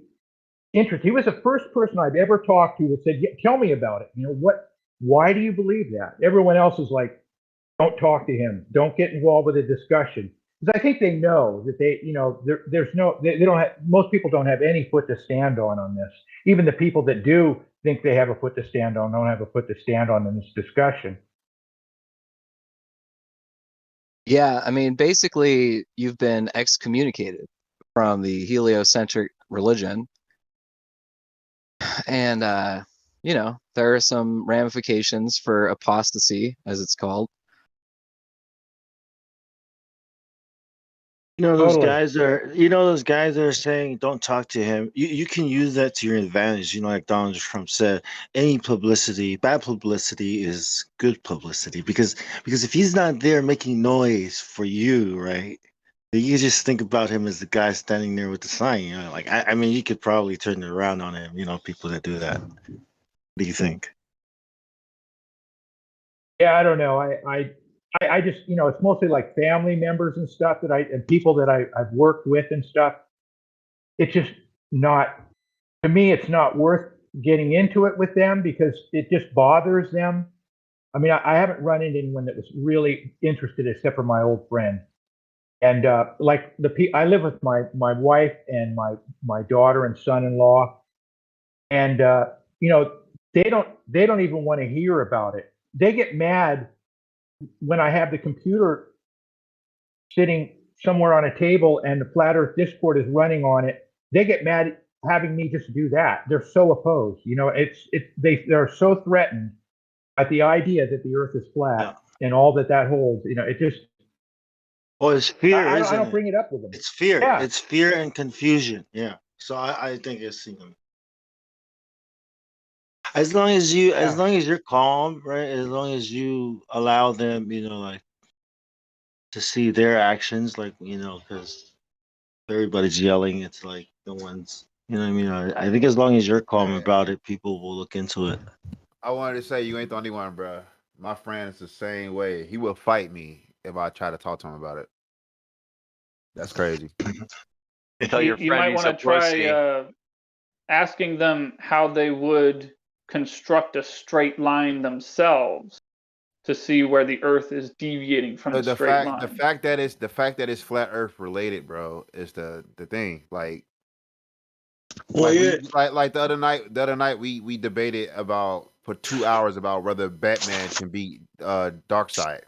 interested. He was the first person I've ever talked to that said, "Tell me about it. Why do you believe that?" Everyone else is like, "Don't talk to him. Don't get involved with a discussion." Because I think they know that they don't have, most people don't have any foot to stand on this. Even the people that do think they have a foot to stand on don't have a foot to stand on in this discussion. Yeah, I mean, basically, you've been excommunicated from the heliocentric religion. And, there are some ramifications for apostasy, as it's called. Those guys that are saying don't talk to him. You can use that to your advantage. Like Donald Trump said, any publicity, bad publicity is good publicity because if he's not there making noise for you, right? You just think about him as the guy standing there with the sign. I mean, you could probably turn it around on him. People that do that. What do you think? Yeah, I don't know. I just, it's mostly like family members and stuff and people that I've worked with and stuff. It's just not, to me, it's not worth getting into it with them because it just bothers them. I mean, I haven't run into anyone that was really interested except for my old friend. And like I live with my wife and my daughter and son-in-law, and they don't even want to hear about it. They get mad when I have the computer sitting somewhere on a table and the flat Earth Discord is running on it. They get mad having me just do that. They're so opposed. They're so threatened at the idea that the Earth is flat and all that holds. It just. Well, it's fear, I isn't don't it? bring it up with them. It's fear. Yeah. It's fear and confusion. Yeah. So I think it's as long as you're calm, right? As long as you allow them, to see their actions, because everybody's yelling, it's like no one's, what I mean? I think as long as you're calm about it, people will look into it. I wanted to say you ain't the only one, bro. My friend is the same way. He will fight me if I try to talk to him about it. That's crazy. Tell your friend you might want to try asking them how they would construct a straight line themselves to see where the Earth is deviating from the straight line. The fact that it's flat Earth related, bro, is the thing. Like the other night we debated for 2 hours about whether Batman can beat Darkseid.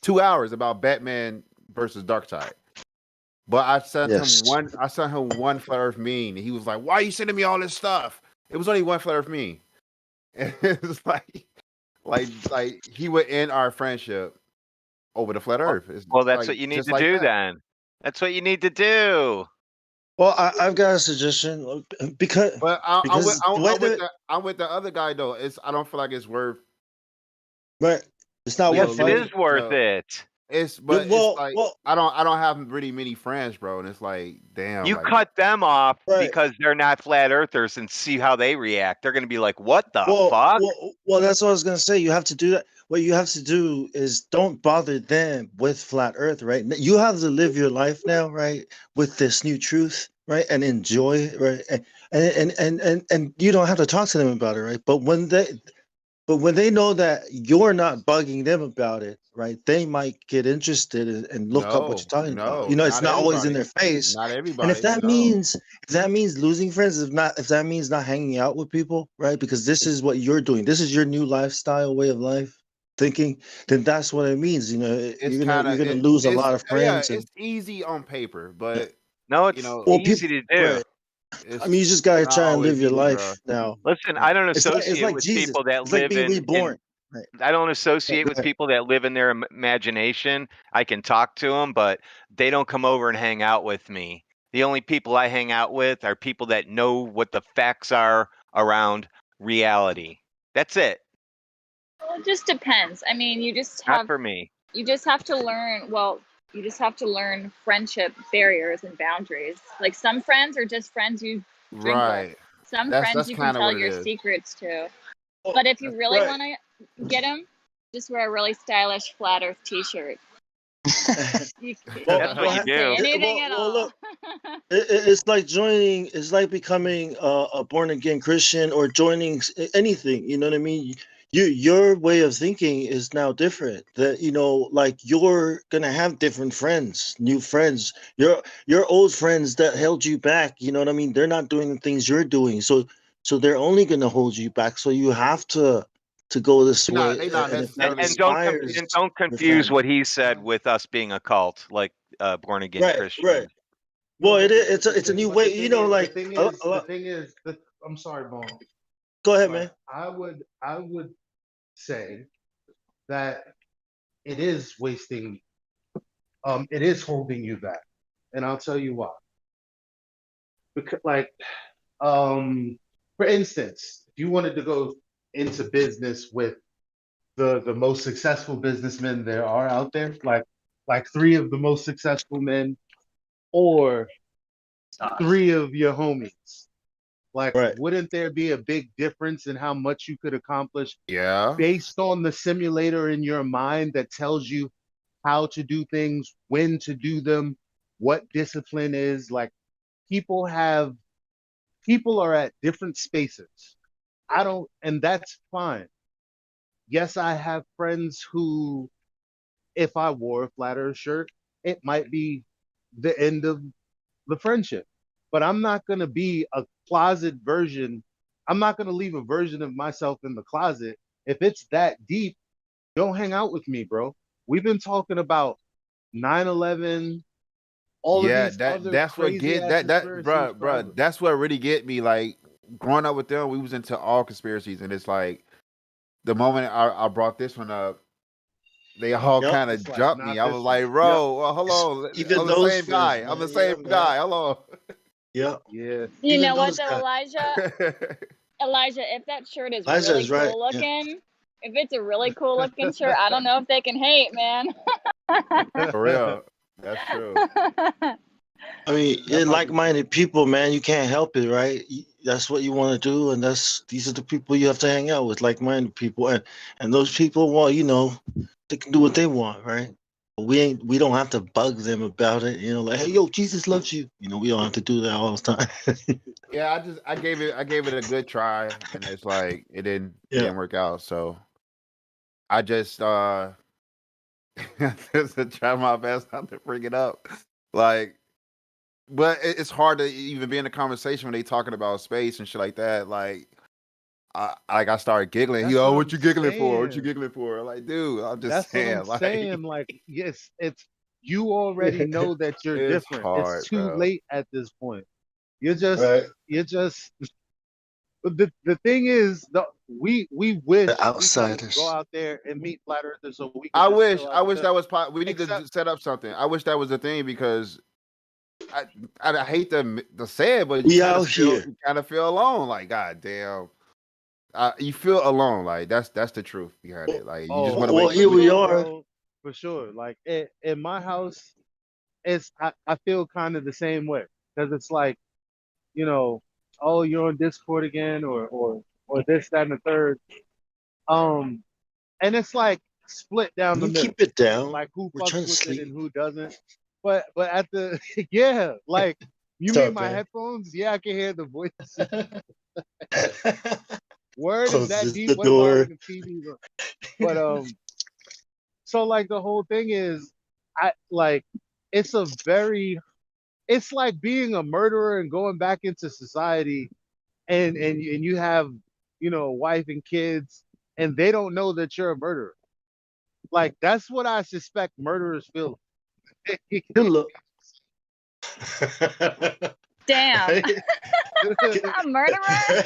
2 hours about Batman versus Darkseid. But I sent him one flat Earth meme, and he was like, "Why are you sending me all this stuff?" It was only one flat Earth meme. And it was like he would end our friendship over the flat Earth. Well, that's what you need to do then. That's what you need to do. Well, I've got a suggestion because. But I'm with the other guy though. I don't feel like it's worth. But it's not worth. Yes, it is worth it. It's I don't have really many friends, bro, and it's like, damn. You cut them off because they're not flat earthers and see how they react. They're gonna be like, "What the fuck?" Well, that's what I was gonna say. You have to do that. What you have to do is don't bother them with flat Earth, right? You have to live your life now, right, with this new truth, right, and enjoy it, right, and you don't have to talk to them about it, right? But when they know that you're not bugging them about it, right, they might get interested and look up what you're talking about. It's not always in their face. Not everybody. And if that means losing friends, if that means not hanging out with people, right, because this is what you're doing, this is your new lifestyle, way of life, thinking, then that's what it means. You're gonna lose a lot of friends. Yeah, it's easy on paper, but no, it's easy to do. Right. I mean, you just gotta try and live your life now. Listen, I don't associate with people that live in reborn. I don't associate with people that live in their imagination. I can talk to them, but they don't come over and hang out with me. The only people I hang out with are people that know what the facts are around reality. That's it. Well, it just depends. I mean, you just have. Not for me. You just have to learn. Well, you just have to learn friendship barriers and boundaries. Like some friends are just friends you drink with. Some friends you can tell your secrets to. But if you really want to get them, just wear a really stylish flat Earth T-shirt. That's what you do. Anything at all. Look, it's like joining. It's like becoming a born again Christian or joining anything. You know what I mean? Your way of thinking is now different. That like you're gonna have different friends, new friends. Your old friends that held you back. You know what I mean? They're not doing the things you're doing, so they're only gonna hold you back. So you have to go this way. And don't confuse what he said with us being a cult, like born again Christian. Right. Well, it's a new way. The thing is, I'm sorry, Bone. Go ahead, man. I would say that it is wasting. It is holding you back and I'll tell you why. Because, like, for instance, if you wanted to go into business with the most successful businessmen there are out there, like three of the most successful men, or three of your homies. Like, wouldn't there be a big difference in how much you could accomplish based on the simulator in your mind that tells you how to do things, when to do them, what discipline is? Like, people are at different spaces. And that's fine. Yes, I have friends who, if I wore a flat earth shirt, it might be the end of the friendship. But I'm not going to be a closet version. I'm not going to leave a version of myself in the closet. If it's that deep, don't hang out with me, bro. We've been talking about 9/11, all of these other that's what crazy get ass that conspiracies bruh, forever. that's what really get me. Like, growing up with them, we was into all conspiracies, and it's like the moment I brought this one up, they all kind of It's like, jumped not me. I this was one. like, bro, well, hold on, Even I'm the those same friends, guy. man. I'm the Yeah, same man. guy. Hello. Yeah. Yeah. You Even know what those though, guys. Elijah, if that shirt is Liza really is right. cool Yeah. looking, if it's a really cool looking shirt, I don't know if they can hate, man. For real. That's true. I mean, That might be like-minded people, man, you can't help it, right? That's what you want to do, and these are the people you have to hang out with, like-minded people, and those people, well, they can do what they want, right? But we don't have to bug them about it, like, hey, yo, Jesus loves you. We don't have to do that all the time. Yeah, I gave it a good try, and it's like it didn't work out. So I just just to try my best not to bring it up. Like, but it's hard to even be in a conversation when they talking about space and shit like that. Like, I started giggling. That's what What I'm you giggling for? What you saying. giggling for? Like, dude, I'm just That's what I'm saying. saying. Like, Like, yes, you already know that you're it's different. It's hard, too bro. late at this point. You're just, Right. But the thing is, we wish The we could go outsiders. out there and meet flat earthers so we could I just wish chill I out wish there. that was we need to Except, set up something. I wish that was the thing because I hate to say it, but We out here. you kind of feel alone. Like, god damn, you feel alone. Like, that's the truth behind it. Like, you just want to Well, wake for here up. we sure, are. bro. For sure. Like, in my house, I feel kind of the same way because it's like, oh, you're on Discord again, or this, that, and the third. And it's like split down the You middle, keep it down. like who We're fucks trying to with it sleep. and who doesn't. But at the like, you mean Stop, my man. headphones? Yeah, I can hear the voices. Word is that Closes deep. the What about when door. the TV's on? But so like the whole thing is, I like it's it's like being a murderer and going back into society, and you have a wife and kids, and they don't know that you're a murderer. Like, that's what I suspect murderers feel. Look. Damn. A murderer?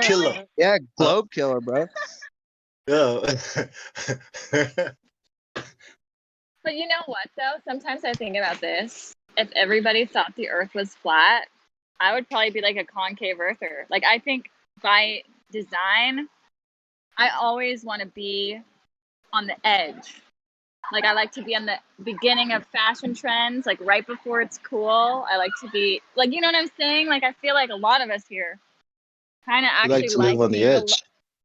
Killer. Yeah, globe killer, bro. Yeah. But you know what, though? Sometimes I think about this. If everybody thought the Earth was flat, I would probably be like a concave earther. Like, I think by design, I always want to be on the edge. Like, I like to be on the beginning of fashion trends, like right before it's cool. I like to be, like, you know what I'm saying? Like, I feel like a lot of us here kind of You like actually to live on the being edge.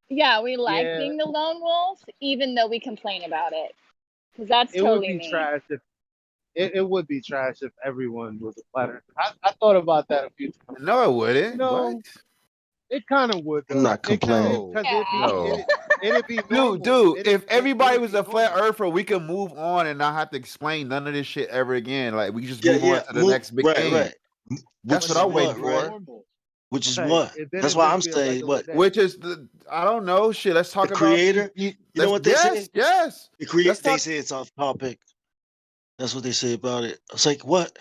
yeah, we like Yeah, being the lone wolf, even though we complain about it. Because that's it would totally be me. trash if it would be trash if everyone was a flat earther. I thought about that a few times. No, it wouldn't. What? It kind of would I'm though. not It kind of complaining. because No. it'd be Dude, normal. if everybody was It'd be a flat normal. earther, we could move on and not have to explain none of this shit ever again. Like, we could just Yeah, move on yeah. to the next big thing. Right. That's Which what is I'm waiting what, right? for. Which is Like, what? and then That's it'd why just I'm be a saying regular what? day. Which is I don't know. Shit, let's talk The about creator. You know what they yes, say? yes. Let's They talk. say it's off topic. That's what they say about it. It's like, what?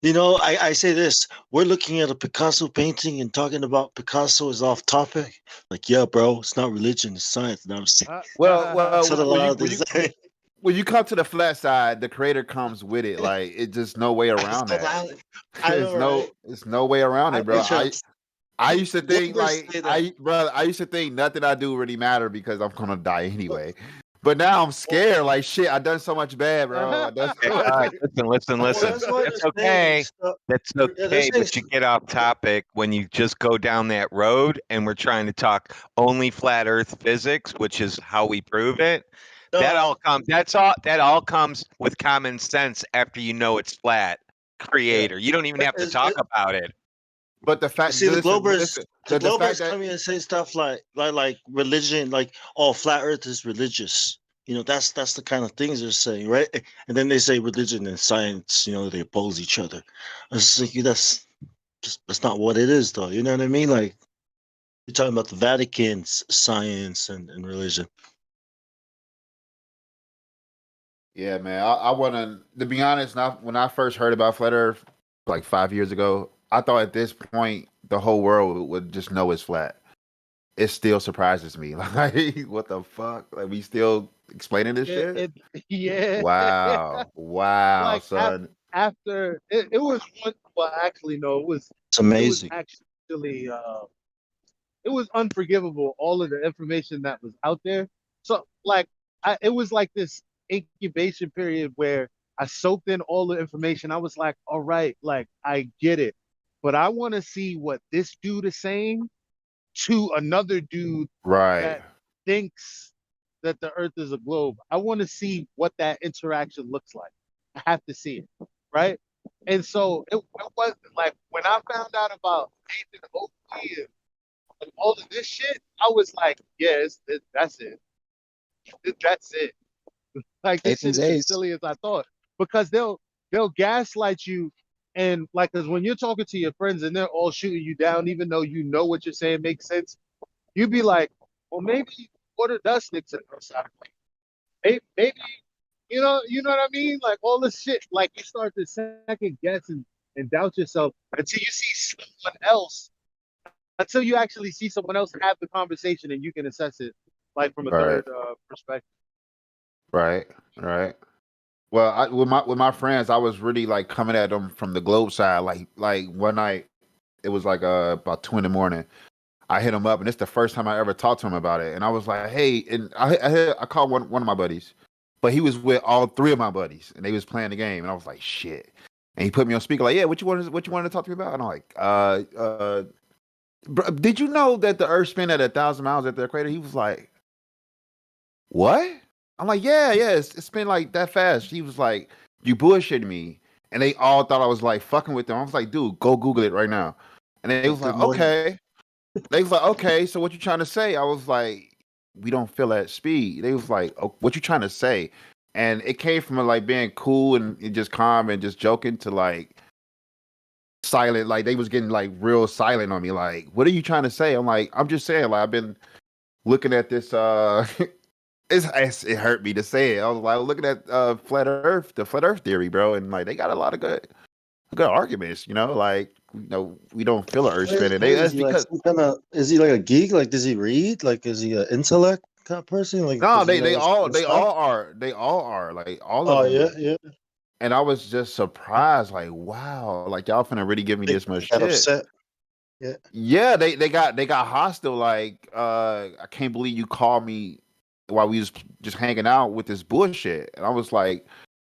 I say this. We're looking at a Picasso painting and talking about Picasso is off topic. Like, yeah, bro, it's not religion, it's science. No, I'm just saying. Well, That's what a lot of were this say. when you come to the flat side, the creator comes with it. Like it's just no way around that. It's no way around it, bro. I used to think I used to think nothing I do really matter because I'm gonna die anyway. But now I'm scared. Like shit, I done so much bad, bro. I done so All right, listen. that's why That's they're okay. saying That's okay, but you get off topic when you just go down that road, and we're trying to talk only flat Earth physics, which is how we prove it. That all comes. That all comes with common sense after you know it's flat. Creator, you don't even have to talk about it. But the fact, see, the Globers, listen, the the fact Globers that come in and say stuff like religion, like flat Earth is religious. You know, that's the kind of things they're saying, right? And then they say religion and science, you know, they oppose each other. It's like that's not what it is, though. You know what I mean? Like you're talking about the Vatican's science and religion. yeah, man. I want to be honest. When I first heard about flat Earth, like 5 years ago, I thought at this point the whole world would just know it's flat. It still surprises me. Like, what the fuck? Like, we still explaining this shit? Yeah. Wow, wow, Like son. after it was one. Well, actually, no. It's amazing. It was actually it was unforgivable. All of the information that was out there. So like, it was like this incubation period where I soaked in all the information. I was like, all right, like I get it, but I want to see what this dude is saying to another dude Right. that thinks that the Earth is a globe. I want to see what that interaction looks like. I have to see it, right? And so it was like when I found out about Nathan Oakley and all of this shit, I was like, yes, that's it. That's it. Like this shit is as silly as I thought because they'll gaslight you and like because when you're talking to your friends and they're all shooting you down, even though you know what you're saying makes sense, you'd be like, well, maybe water does stick to the other side. Maybe you know what I mean? Like all this shit, like you start to second guess and doubt yourself until you see someone else, until you actually see someone else have the conversation and you can assess it like from a third perspective. Right. Well, with my friends, I was really like coming at them from the globe side. Like one night, it was like about 2 a.m. I hit him up, and it's the first time I ever talked to him about it. And I was like, "Hey," and I called one of my buddies, but he was with all 3 of my buddies, and they was playing the game. And I was like, "Shit!" And he put me on speaker, like, "Yeah, what you wanted to talk to me about?" And I'm like, bro, did you know that the Earth spin at 1,000 miles at the equator? He was like, "What?" I'm like, yeah, it's been like that fast. He was like, you bullshitting me. And they all thought I was like fucking with them. I was like, dude, go Google it right now. And they was like, okay. They was like, okay, so what you trying to say? I was like, we don't feel that speed. They was like, oh, what you trying to say? And it came from like being cool and just calm and just joking to like silent. Like they was getting like real silent on me. Like, what are you trying to say? I'm like, I'm just saying, like, I've been looking at this it hurt me to say it. I was like looking at the flat Earth theory, bro, and like they got a lot of good arguments. You know, like we don't feel the Earth spinning. Is he like a geek? Like, does he read? Like, is he an intellect kind of person? Like, no, they all are. Like all of them. Yeah. And I was just surprised, like, wow, like y'all finna really give me this much shit. Upset. Yeah, they got hostile. Like, I can't believe you called me while we was just hanging out with this bullshit. And I was like,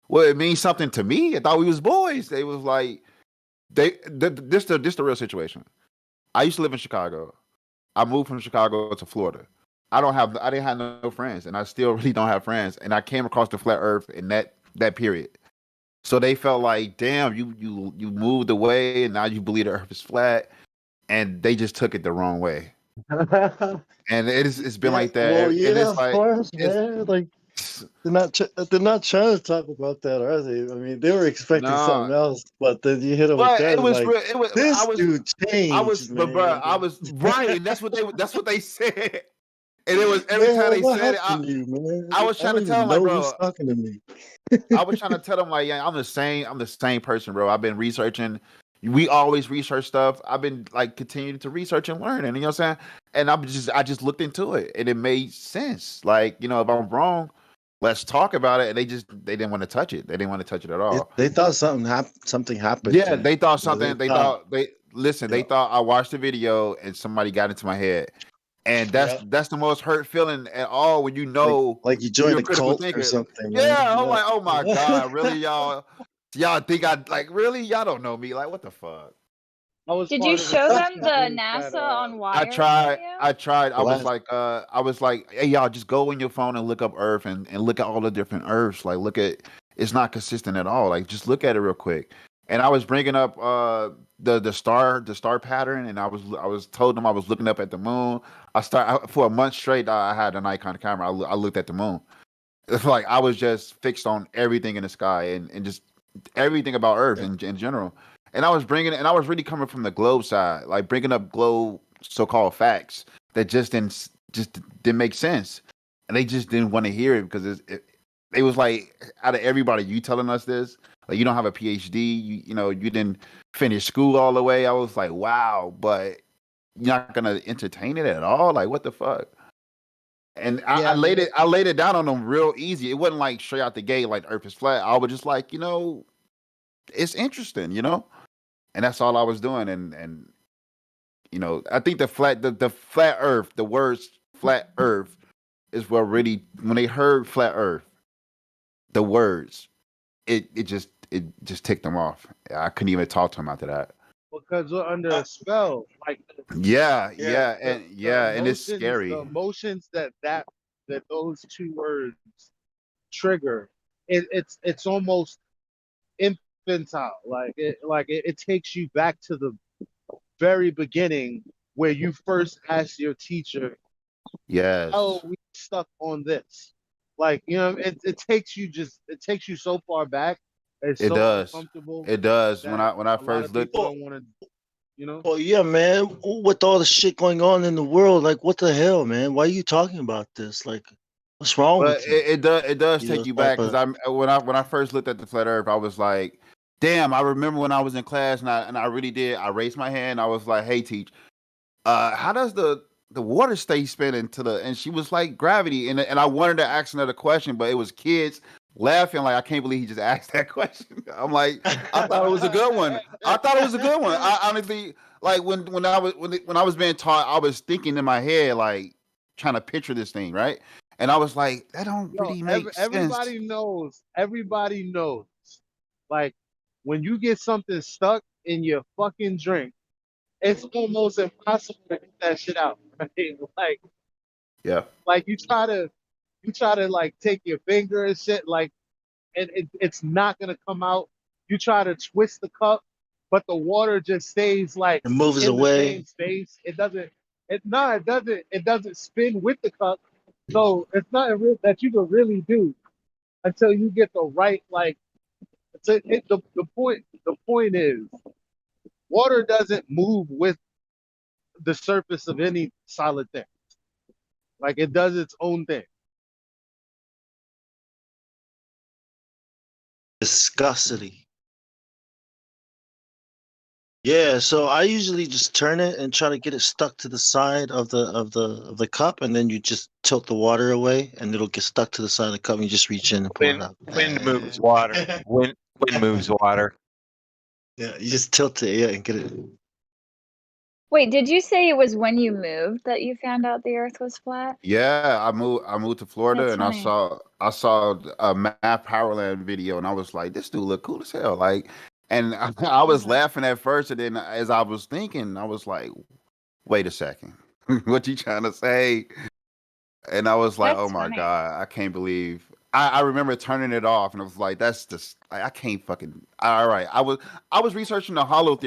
well, it means something to me. I thought we was boys. They was like, this the real situation. I used to live in Chicago. I moved from Chicago to Florida. I didn't have no friends, and I still really don't have friends. And I came across the flat Earth in that period. So they felt like, damn, you moved away, and now you believe the Earth is flat, and they just took it the wrong way. And it's been like that. Well, and yeah, it's like, of course, man. Like they're not trying to talk about that, are they? I mean, they were expecting something else, but then you hit them with that. Dude changed, man. But bro, I was right, and that's what they said. And it was every time they said it, I was trying to tell them, like, bro, who's talking to me. I was trying to tell them, like, yeah, I'm the same person, bro. I've been researching. We always research stuff. I've been like continuing to research and learn, and you know what I'm saying. And I just looked into it, and it made sense. Like, if I'm wrong, let's talk about it. And they didn't want to touch it. They didn't want to touch it at all. They thought something happened. Yeah, they thought something. They thought I watched the video and somebody got into my head. And that's the most hurt feeling at all when you know like you joined you're a critical cult or thinker. something. Yeah, I'm like, oh my God, really, y'all think I like really? Y'all don't know me. Like, what the fuck? Did you show them the NASA on wire? I tried. I was like, hey y'all, just go on your phone and look up Earth and look at all the different Earths. Like, look at it's not consistent at all. Like, just look at it real quick. And I was bringing up the star pattern, and I was told them I was looking up at the moon. For a month straight. I had a Nikon camera. I looked at the moon. It's like I was just fixed on everything in the sky and just everything about Earth in general. And I was really coming from the globe side, like bringing up globe so-called facts that just didn't make sense, and they just didn't want to hear it because it was like, out of everybody, you telling us this, like you don't have a PhD, you didn't finish school all the way. I was like, wow, but you're not gonna entertain it at all. Like, what the fuck? And I laid it down on them real easy. It wasn't like straight out the gate like Earth is flat. I was just like, it's interesting, and that's all I was doing. And I think the flat Earth, the words flat Earth is what really, when they heard flat Earth, the words, it just ticked them off. I couldn't even talk to them after that. Because we're under a spell. Like and it's scary. The emotions that those two words trigger, it's almost infantile. Like it takes you back to the very beginning where you first asked your teacher, yes, "Oh, we stuck on this." Like, it takes you so far back. It's it so does. uncomfortable. It does. When I first looked, don't want to, Well, yeah, man. With all the shit going on in the world, like, what the hell, man? Why are you talking about this? Like, what's wrong with you? It does take you back, because when I first looked at the flat Earth, I was like, damn, I remember when I was in class, and I really did. I raised my hand. I was like, hey, teach, how does the water stay spinning and she was like, gravity. And I wanted to ask another question, but it was kids laughing like, I can't believe he just asked that question. I'm like, I thought it was a good one. I honestly, like, when I was being taught, I was thinking in my head, like, trying to picture this thing, right? And I was like, that don't really make sense. Everybody knows. Like, when you get something stuck in your fucking drink, it's almost impossible to get that shit out. Right? Like, yeah. Like, you try to like take your finger and shit, like, and it's not gonna come out. You try to twist the cup, but the water just stays like it moves in away. The same space. It doesn't spin with the cup. So it's not that you can really do until you get the right, like, the point is, water doesn't move with the surface of any solid thing. Like, it does its own thing. Viscosity. Yeah, so I usually just turn it and try to get it stuck to the side of the cup, and then you just tilt the water away, and it'll get stuck to the side of the cup, and you just reach in and pull it out. Wind moves water. Wind moves water. Yeah, you just tilt it, and get it. Wait, did you say it was when you moved that you found out the Earth was flat? Yeah, I moved to Florida. That's and funny. I saw a Math Powerland video, and I was like, this dude look cool as hell. Like, and I was laughing at first, and then as I was thinking, I was like, wait a second, what you trying to say? And I was like, That's oh my funny. God, I can't believe. I remember turning it off, and I was like, that's just, I can't fucking. All right, I was researching the hollow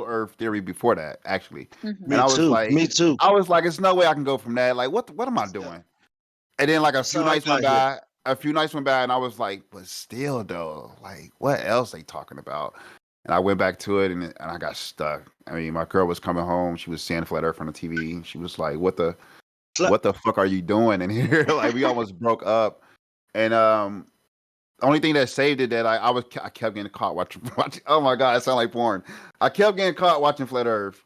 Earth theory before that, actually. Mm-hmm. And I was like, Me too. I was like, there's no way I can go from that. Like, what am I doing? And then, like, a few nights went by, and I was like, but still though, like, what else they talking about? And I went back to it, and I got stuck. I mean, my girl was coming home, she was seeing flat Earth on the TV. She was like, what the fuck are you doing in here? Like, we almost broke up. And the only thing that saved it that I kept getting caught watching. Oh my God, it sounds like porn. I kept getting caught watching flat Earth.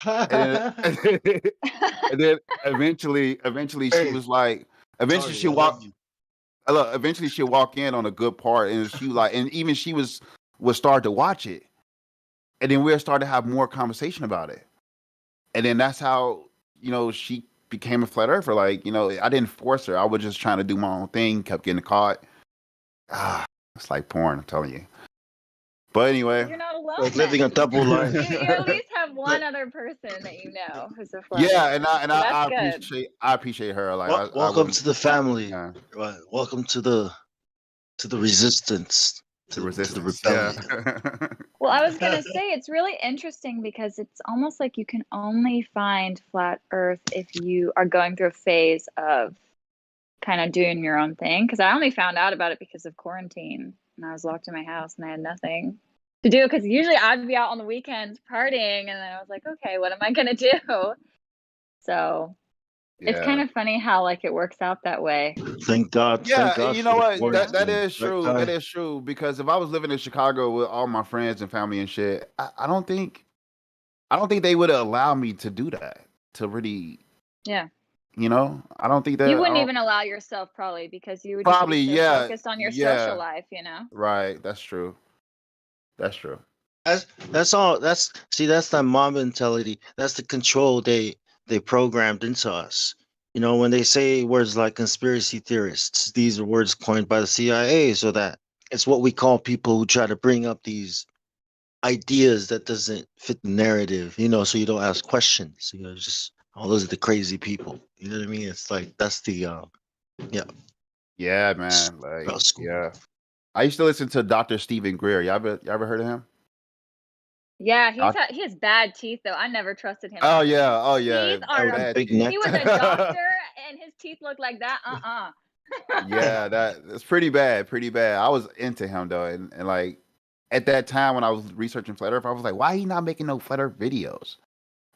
And then eventually she was like, she walked. look, eventually she'll walk in on a good part, and she like, and even she would start to watch it, and then we'll start to have more conversation about it, and then that's how she became a flat earther. Like I didn't force her; I was just trying to do my own thing. Kept getting caught. It's like porn. I'm telling you. But anyway, you're not alone. Like living a double life. You at least have one other person that you know who's a flat yeah, earther. I appreciate her. Like, welcome to the family. Yeah. Right. Welcome to the resistance. To the rebellion. Yeah. Well, I was gonna say it's really interesting because it's almost like you can only find flat Earth if you are going through a phase of kind of doing your own thing. Because I only found out about it because of quarantine, and I was locked in my house and I had nothing to do. Because usually I'd be out on the weekends partying, and then I was like, okay, what am I gonna do? So it's kind of funny how like it works out that way. Thank God. Yeah, thank God you know what? That is is true. That is true. Because if I was living in Chicago with all my friends and family and shit, I don't think they would allow me to do that. To really, yeah. I don't think that you wouldn't even allow yourself probably because you would probably just be so focused on your social life, Right. That's true. That's true. That's all. That's that mob mentality. That's the control they programmed into us. When they say words like conspiracy theorists, these are words coined by the CIA, so that it's what we call people who try to bring up these ideas that doesn't fit the narrative. So you don't ask questions. Just those are the crazy people. You know what I mean? It's like that's the yeah. Yeah, man. Like yeah. I used to listen to Dr. Stephen Greer. Y'all ever heard of him? Yeah, he has bad teeth though. I never trusted him. Oh yeah, Teeth are he was a doctor and his teeth look like that. Yeah, that's pretty bad. Pretty bad. I was into him though, and like at that time when I was researching Flat Earth, I was like, why he not making no Flat Earth videos?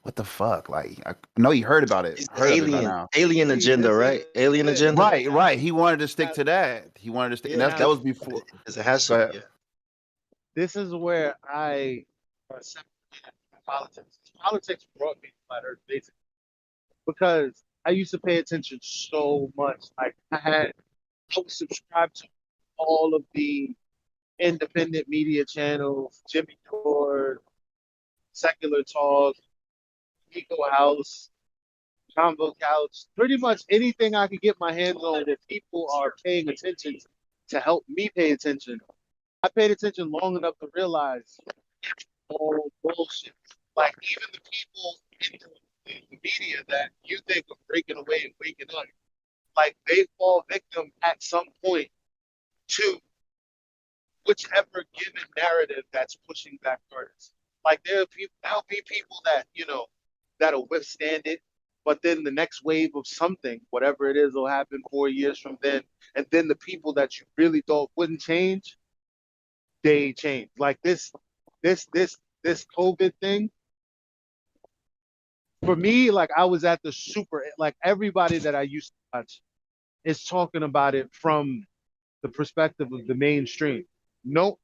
What the fuck? Like I know he heard about it. Alien agenda, right? Alien agenda. Right. He wanted to stick to that. He wanted to stick, and that was before. It has to. Yeah. This is where I separated from politics. Politics brought me to Flat Earth basically because I used to pay attention so much. Like I was subscribed to all of the independent media channels, Jimmy Dore, Secular Talk, Eco House, Convo Couch, pretty much anything I could get my hands on that people are paying attention to help me pay attention. I paid attention long enough to realize all bullshit. Like even the people in the media that you think are breaking away and waking up, like they fall victim at some point to whichever given narrative that's pushing back artists. Like there'll be people that that'll withstand it, but then the next wave of something, whatever it is, will happen 4 years from then, and then the people that you really thought wouldn't change, they change. Like this COVID thing. For me, like I was at the like everybody that I used to watch is talking about it from the perspective of the mainstream. No,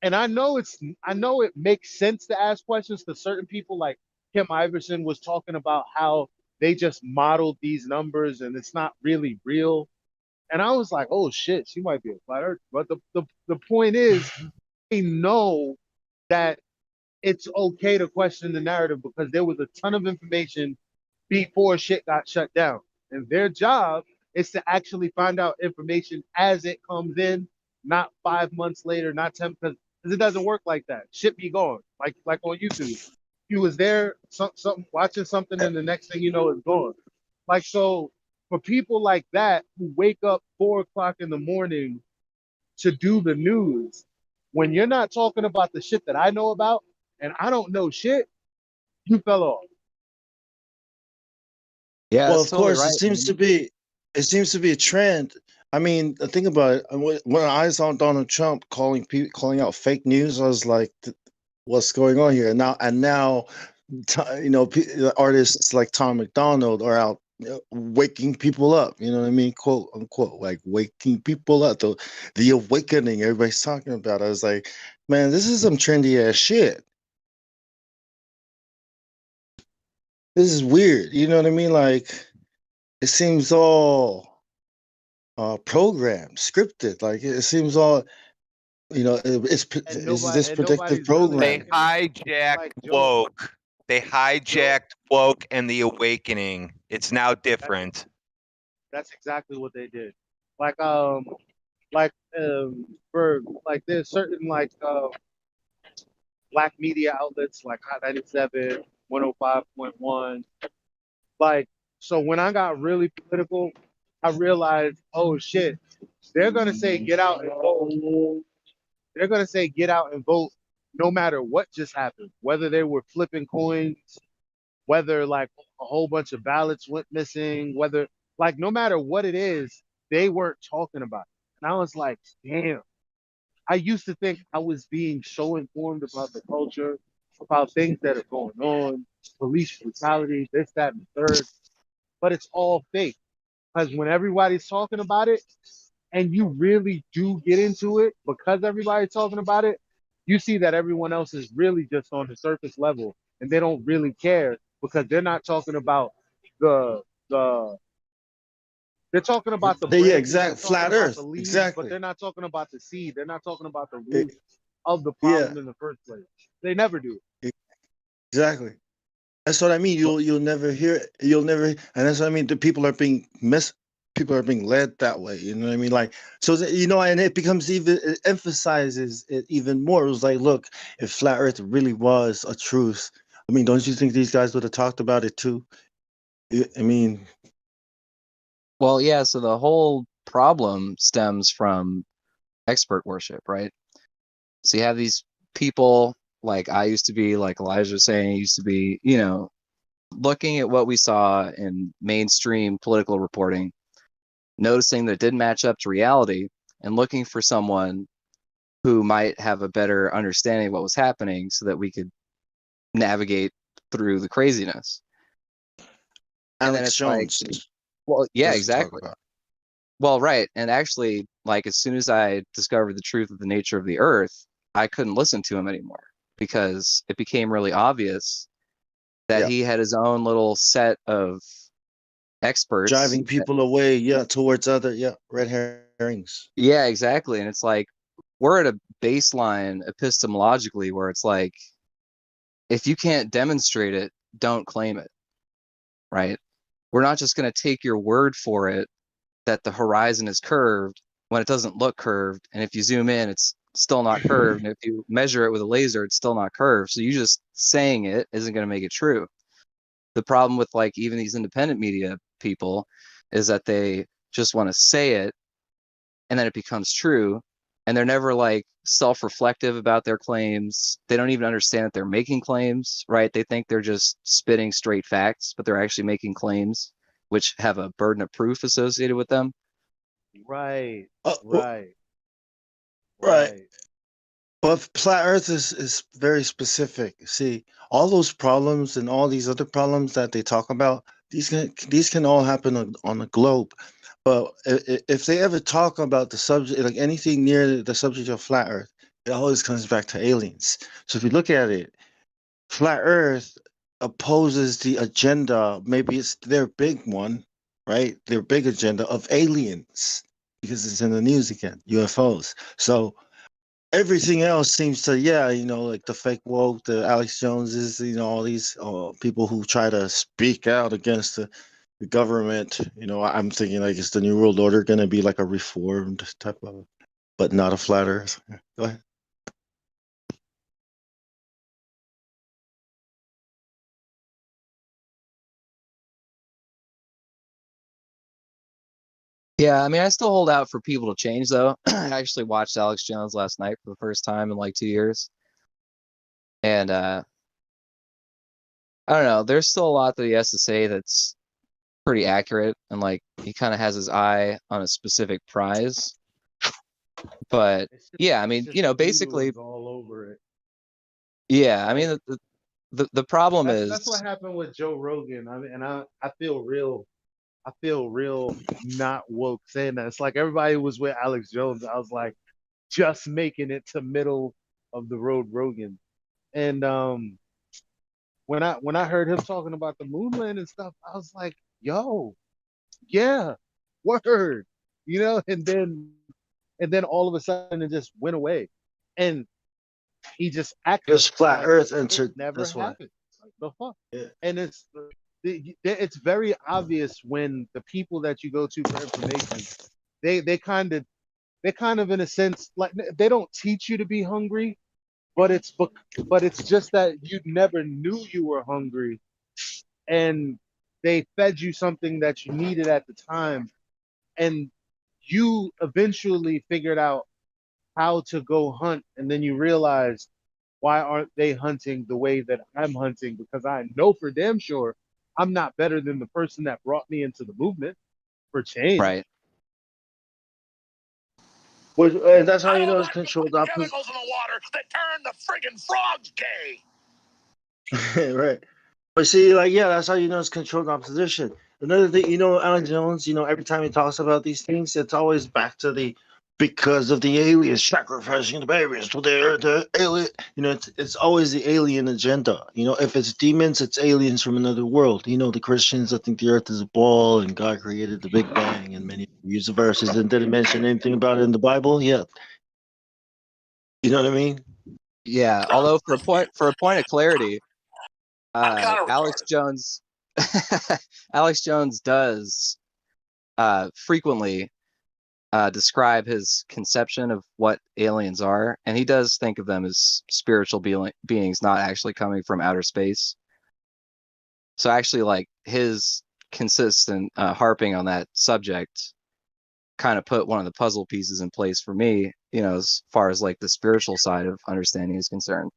and I know it makes sense to ask questions to certain people. Like Kim Iverson was talking about how they just modeled these numbers and it's not really real. And I was like, oh shit, she might be a flat earth. But the point is, they know that it's okay to question the narrative because there was a ton of information before shit got shut down. And their job is to actually find out information as it comes in, not 5 months later, not 10, because it doesn't work like that. Shit be gone. Like on YouTube. You was there, something watching something, and the next thing you know, it's gone. Like so, for people like that who wake up 4 o'clock in the morning to do the news, when you're not talking about the shit that I know about, and I don't know shit, you fell off. Yeah. Well, of course, it seems to be a trend. I mean, think about it. When I saw Donald Trump calling out fake news, I was like, "What's going on here?" And now, artists like Tom McDonald are out waking people up. You know what I mean, quote unquote, like waking people up. The awakening everybody's talking about. I was like, man, this is some trendy ass shit. This is weird. You know what I mean? Like, it seems all programmed, scripted. Like it seems all, it's this predictive program. They hijacked woke. They hijacked woke and the awakening. It's now different. That's exactly what they did. Like for like there's certain black media outlets like Hot 97, 105.1. Like, so when I got really political, I realized, oh shit, they're gonna say get out and vote. They're gonna say get out and vote no matter what just happened, whether they were flipping coins, whether like a whole bunch of ballots went missing, whether like no matter what it is, they weren't talking about it. And I was like, damn. I used to think I was being so informed about the culture, about things that are going on, police brutality, this, that, and the third. But it's all fake. Because when everybody's talking about it, and you really do get into it because everybody's talking about it, you see that everyone else is really just on the surface level and they don't really care because they're not talking about the they're talking about the branches, flat Earth, the leaves, exactly. but they're not talking about the seed. They're not talking about the root of the problem in the first place. They never do. Exactly. That's what I mean. You'll never hear it. You'll never, and that's what I mean. The people are being people are being led that way. You know what I mean? Like, so and it becomes it emphasizes it even more. It was like, look, if flat Earth really was a truth, I mean, don't you think these guys would have talked about it too? I mean, well, yeah. So the whole problem stems from expert worship, right? So you have these people like I used to be, like Elijah was saying, used to be, looking at what we saw in mainstream political reporting, noticing that it didn't match up to reality, and looking for someone who might have a better understanding of what was happening so that we could navigate through the craziness. And then it's Jones. like, well, yeah, exactly. Well, right. And actually, like, as soon as I discovered the truth of the nature of the earth, I couldn't listen to him anymore because it became really obvious that he had his own little set of experts driving people away, towards other, red herrings. Yeah, exactly. And it's like, we're at a baseline epistemologically where it's like, if you can't demonstrate it, don't claim it, right? We're not just going to take your word for it that the horizon is curved when it doesn't look curved. And if you zoom in, it's still not curved. And if you measure it with a laser, it's still not curved. So you just saying it isn't going to make it true. The problem with like even these independent media people is that they just want to say it and then it becomes true. And they're never like self-reflective about their claims. They don't even understand that they're making claims, right? They think they're just spitting straight facts, but they're actually making claims which have a burden of proof associated with them. Right. Right. But flat Earth is very specific. See, all those problems and all these other problems that they talk about, these can all happen on a globe. But if they ever talk about the subject, like anything near the subject of flat Earth, it always comes back to aliens. So if you look at it, flat Earth opposes the agenda. Maybe it's their big one, right? Their big agenda of aliens, because it's in the news again, UFOs. So everything else seems to, like the fake woke, the Alex Joneses, all these people who try to speak out against the government. I'm thinking like, is the New World Order going to be like a reformed type of, but not a flat Earth? Go ahead. Yeah, I mean, I still hold out for people to change, though. I actually watched Alex Jones last night for the first time in like 2 years. And I don't know, there's still a lot that he has to say that's pretty accurate. And like, he kind of has his eye on a specific prize. But yeah, I mean, basically all over it. Yeah, I mean, the problem is that's what happened with Joe Rogan. I mean, and I feel real not woke saying that. It's like everybody was with Alex Jones. I was like just making it to middle of the road Rogan. And when I heard him talking about the moon land and stuff, I was like, yo, yeah, word. you know, and then all of a sudden it just went away, and he just acted Just flat like Earth it entered. never That's why. happened. Like the fuck, Yeah. and it's very obvious when the people that you go to for information, they kind of in a sense like they don't teach you to be hungry, but it's just that you never knew you were hungry, and they fed you something that you needed at the time, and you eventually figured out how to go hunt, and then you realize, why aren't they hunting the way that I'm hunting? Because I know for damn sure I'm not better than the person that brought me into the movement for change. Right. And that's how you know it's controlled opposition. Chemicals in the water that turn the friggin' frogs gay. Right. But see, like, yeah, that's how you know it's controlled opposition. Another thing, you know, Alan Jones, you know, every time he talks about these things, it's always back to the because of the aliens sacrificing the babies to the alien. You know, it's always the alien agenda. You know, if it's demons, it's aliens from another world. You know, the Christians, I think the earth is a ball and God created the Big Bang and many use the verses and didn't mention anything about it in the Bible yet. You know what I mean? Yeah. Although for a point of clarity, Alex Jones, Alex Jones does frequently describe his conception of what aliens are, and he does think of them as spiritual beings, not actually coming from outer space. So actually, like his consistent harping on that subject kind of put one of the puzzle pieces in place for me, you know, as far as like the spiritual side of understanding is concerned.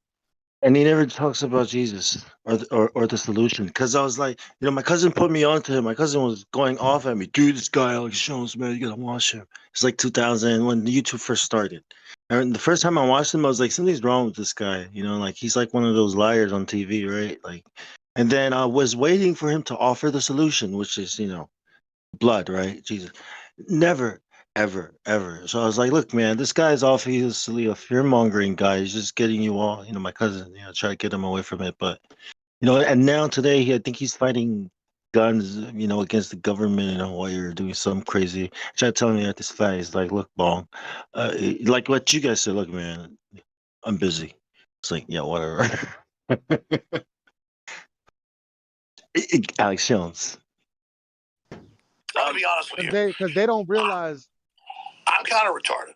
And he never talks about Jesus or the solution. Because I was like, you know, my cousin put me onto him. My cousin was going off at me. Dude, this guy, Alex Jones, man, you gotta watch him. It's like 2000 when YouTube first started. And the first time I watched him, I was like, something's wrong with this guy. You know, like he's like one of those liars on TV, right? Like, and then I was waiting for him to offer the solution, which is, you know, blood, right? Jesus. Never, ever, ever. So I was like, look, man, this guy's obviously a fear mongering guy. He's just getting you all, you know, my cousin, you know, try to get him away from it. But, you know, and now today, I think he's fighting guns, you know, against the government in Hawaii or doing some crazy. Try to tell me that this guy is like, look, Bong, like what you guys said, look, man, I'm busy. It's like, yeah, whatever. Alex Jones. I'm gonna be honest with you. Because they don't realize. I'm kind of retarded.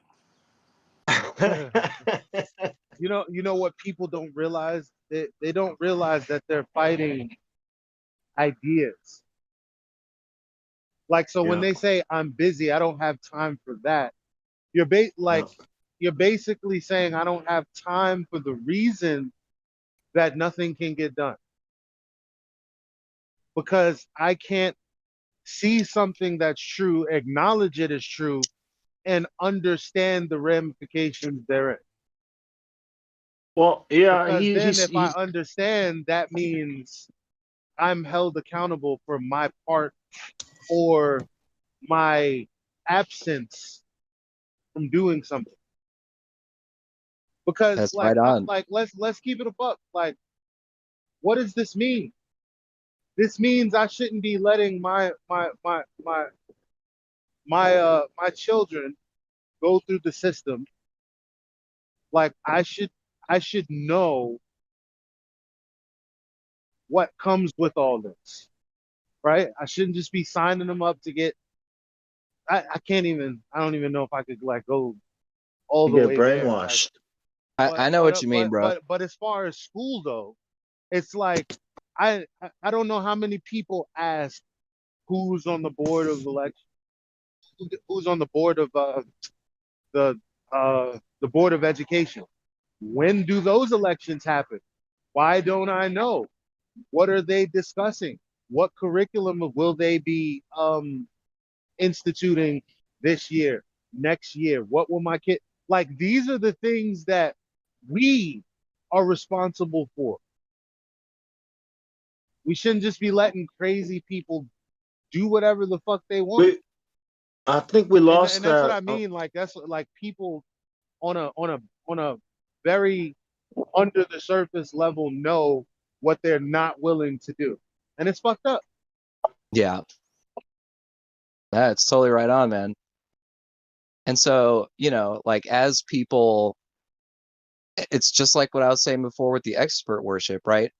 You know what people don't realize? They don't realize that they're fighting ideas. Like, so when they say I'm busy, I don't have time for that. You're you're basically saying I don't have time for the reason that nothing can get done. Because I can't see something that's true, acknowledge it as true, and understand the ramifications therein. Well, yeah, because then if I understand, that means I'm held accountable for my part or my absence from doing something. Because that's like, right on. Let's keep it a buck. Like, what does this mean? This means I shouldn't be letting my children go through the system. Like, I should know what comes with all this, right? I shouldn't just be signing them up to get. I don't even know if I could like go all the way brainwashed. There. I know what you mean, bro. But as far as school though, it's like I don't know how many people ask who's on the board of election, who's on the board of the board of education. When do those elections happen? Why don't I know? What are they discussing? What curriculum will they be instituting this year, next year? What will my kid like? These are the things that we are responsible for. We shouldn't just be letting crazy people do whatever the fuck they want. I think we lost and that's what I mean. Like, that's like people on a very under the surface level know what they're not willing to do, and it's fucked up. Yeah, that's totally right on, man. And so, like as people, it's just like what I was saying before with the expert worship, right?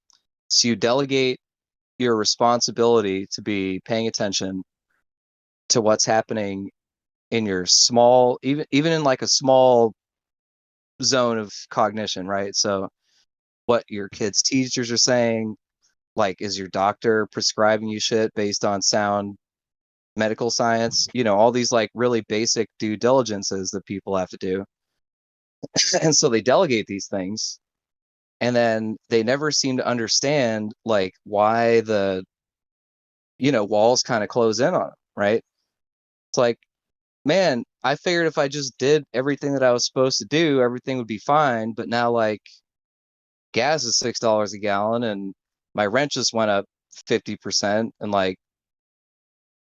So you delegate your responsibility to be paying attention to what's happening in your small, even in like a small zone of cognition, right? So what your kids' teachers are saying, like, is your doctor prescribing you shit based on sound medical science? All these like really basic due diligences that people have to do. And so they delegate these things, and then they never seem to understand like why the walls kind of close in on them, right? It's like, man, I figured if I just did everything that I was supposed to do, everything would be fine. But now, like, gas is $6 a gallon, and my rent just went up 50%, and like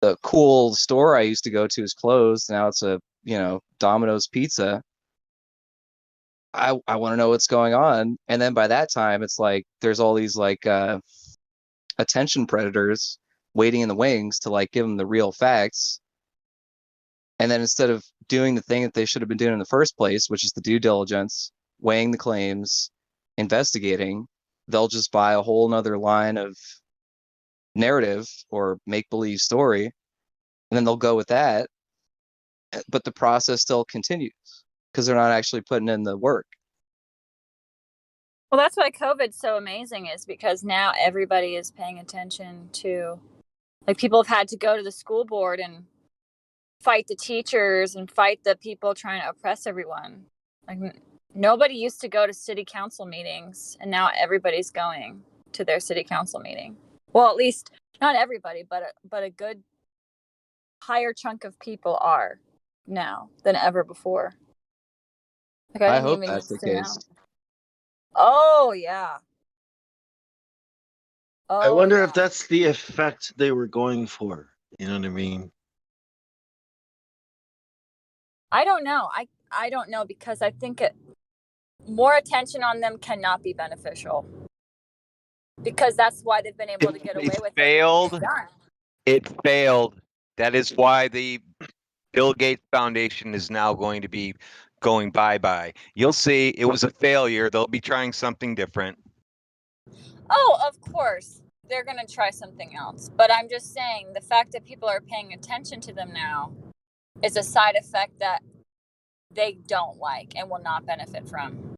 the cool store I used to go to is closed. Now it's a Domino's pizza. I want to know what's going on. And then by that time, it's like there's all these like attention predators waiting in the wings to like give them the real facts. And then instead of doing the thing that they should have been doing in the first place, which is the due diligence, weighing the claims, investigating, they'll just buy a whole nother line of narrative or make-believe story, and then they'll go with that. But the process still continues because they're not actually putting in the work. Well, that's why COVID's so amazing, is because now everybody is paying attention to, like, people have had to go to the school board and fight the teachers and fight the people trying to oppress everyone. Like, nobody used to go to city council meetings, and now everybody's going to their city council meeting. Well, at least not everybody, but a good higher chunk of people are now than ever before. Like, I didn't hope even that's the used to know. case. Oh yeah. I wonder if that's the effect they were going for. You know what I mean? I don't know. I don't know, because I think more attention on them cannot be beneficial, because that's why they've been able to get away with failed. It failed. That is why the Bill Gates Foundation is now going to be going bye-bye. You'll see, it was a failure. They'll be trying something different. Oh, of course. They're going to try something else. But I'm just saying, the fact that people are paying attention to them now is a side effect that they don't like and will not benefit from.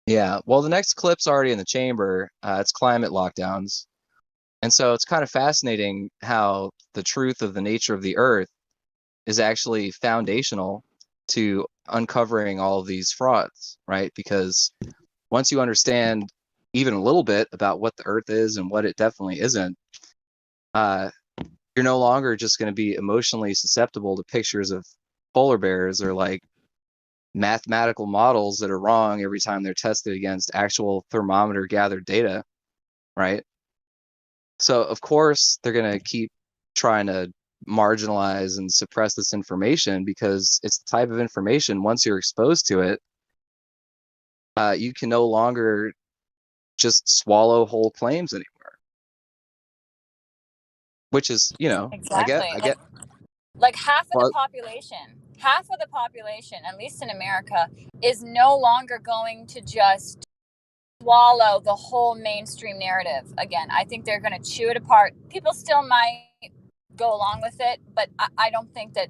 Yeah. Well, the next clip's already in the chamber. It's climate lockdowns. And so it's kind of fascinating how the truth of the nature of the earth is actually foundational to uncovering all of these frauds, right? Because once you understand even a little bit about what the earth is and what it definitely isn't, you're no longer just going to be emotionally susceptible to pictures of polar bears or like mathematical models that are wrong every time they're tested against actual thermometer gathered data, right? So of course they're going to keep trying to marginalize and suppress this information, because it's the type of information, once you're exposed to it, you can no longer just swallow whole claims anymore. Which is, Exactly. I get like half of the population, at least in America, is no longer going to just swallow the whole mainstream narrative again. I think they're going to chew it apart. People still might go along with it, but I don't think that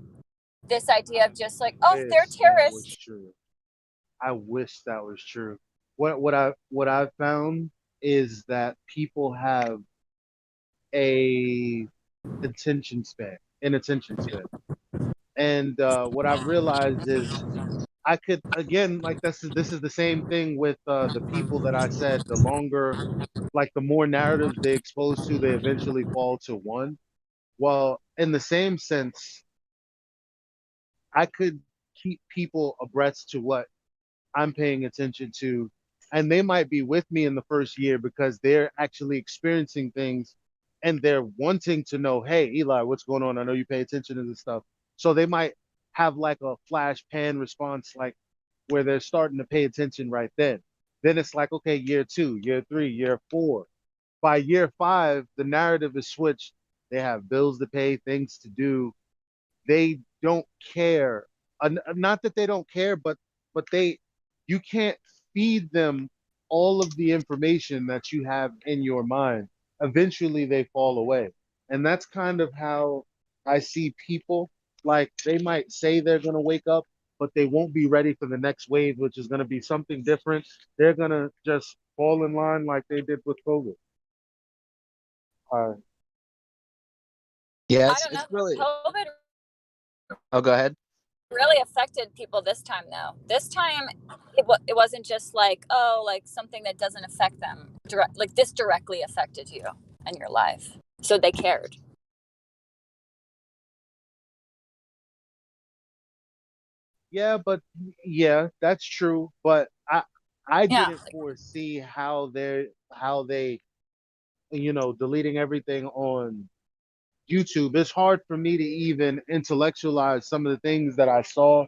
this idea of just like, oh, they're terrorists. I wish that was true. What I found is that people have an attention span, and what I've realized is I could, again, like this is the same thing with the people that I said, the longer, like the more narratives they expose to, they eventually fall to one. Well, in the same sense, I could keep people abreast to what I'm paying attention to, and they might be with me in the first year because they're actually experiencing things and they're wanting to know, hey, Eli, what's going on? I know you pay attention to this stuff. So they might have like a flash pan response, like where they're starting to pay attention right then. Then it's like, okay, year 2, year 3, year 4. By year 5, the narrative is switched. They have bills to pay, things to do. They don't care not that they don't care, but you can't feed them all of the information that you have in your mind. Eventually they fall away. And that's kind of how I see people. Like, they might say they're going to wake up, but they won't be ready for the next wave, which is going to be something different. They're going to just fall in line like they did with COVID. Yeah, I don't know. it's really. COVID Oh, go ahead. really affected people this time, though. This time, it wasn't just like, oh, like something that doesn't affect them. Like this directly affected you and your life. So they cared. Yeah, but yeah, that's true. But I didn't foresee how they deleting everything on YouTube. It's hard for me to even intellectualize some of the things that I saw.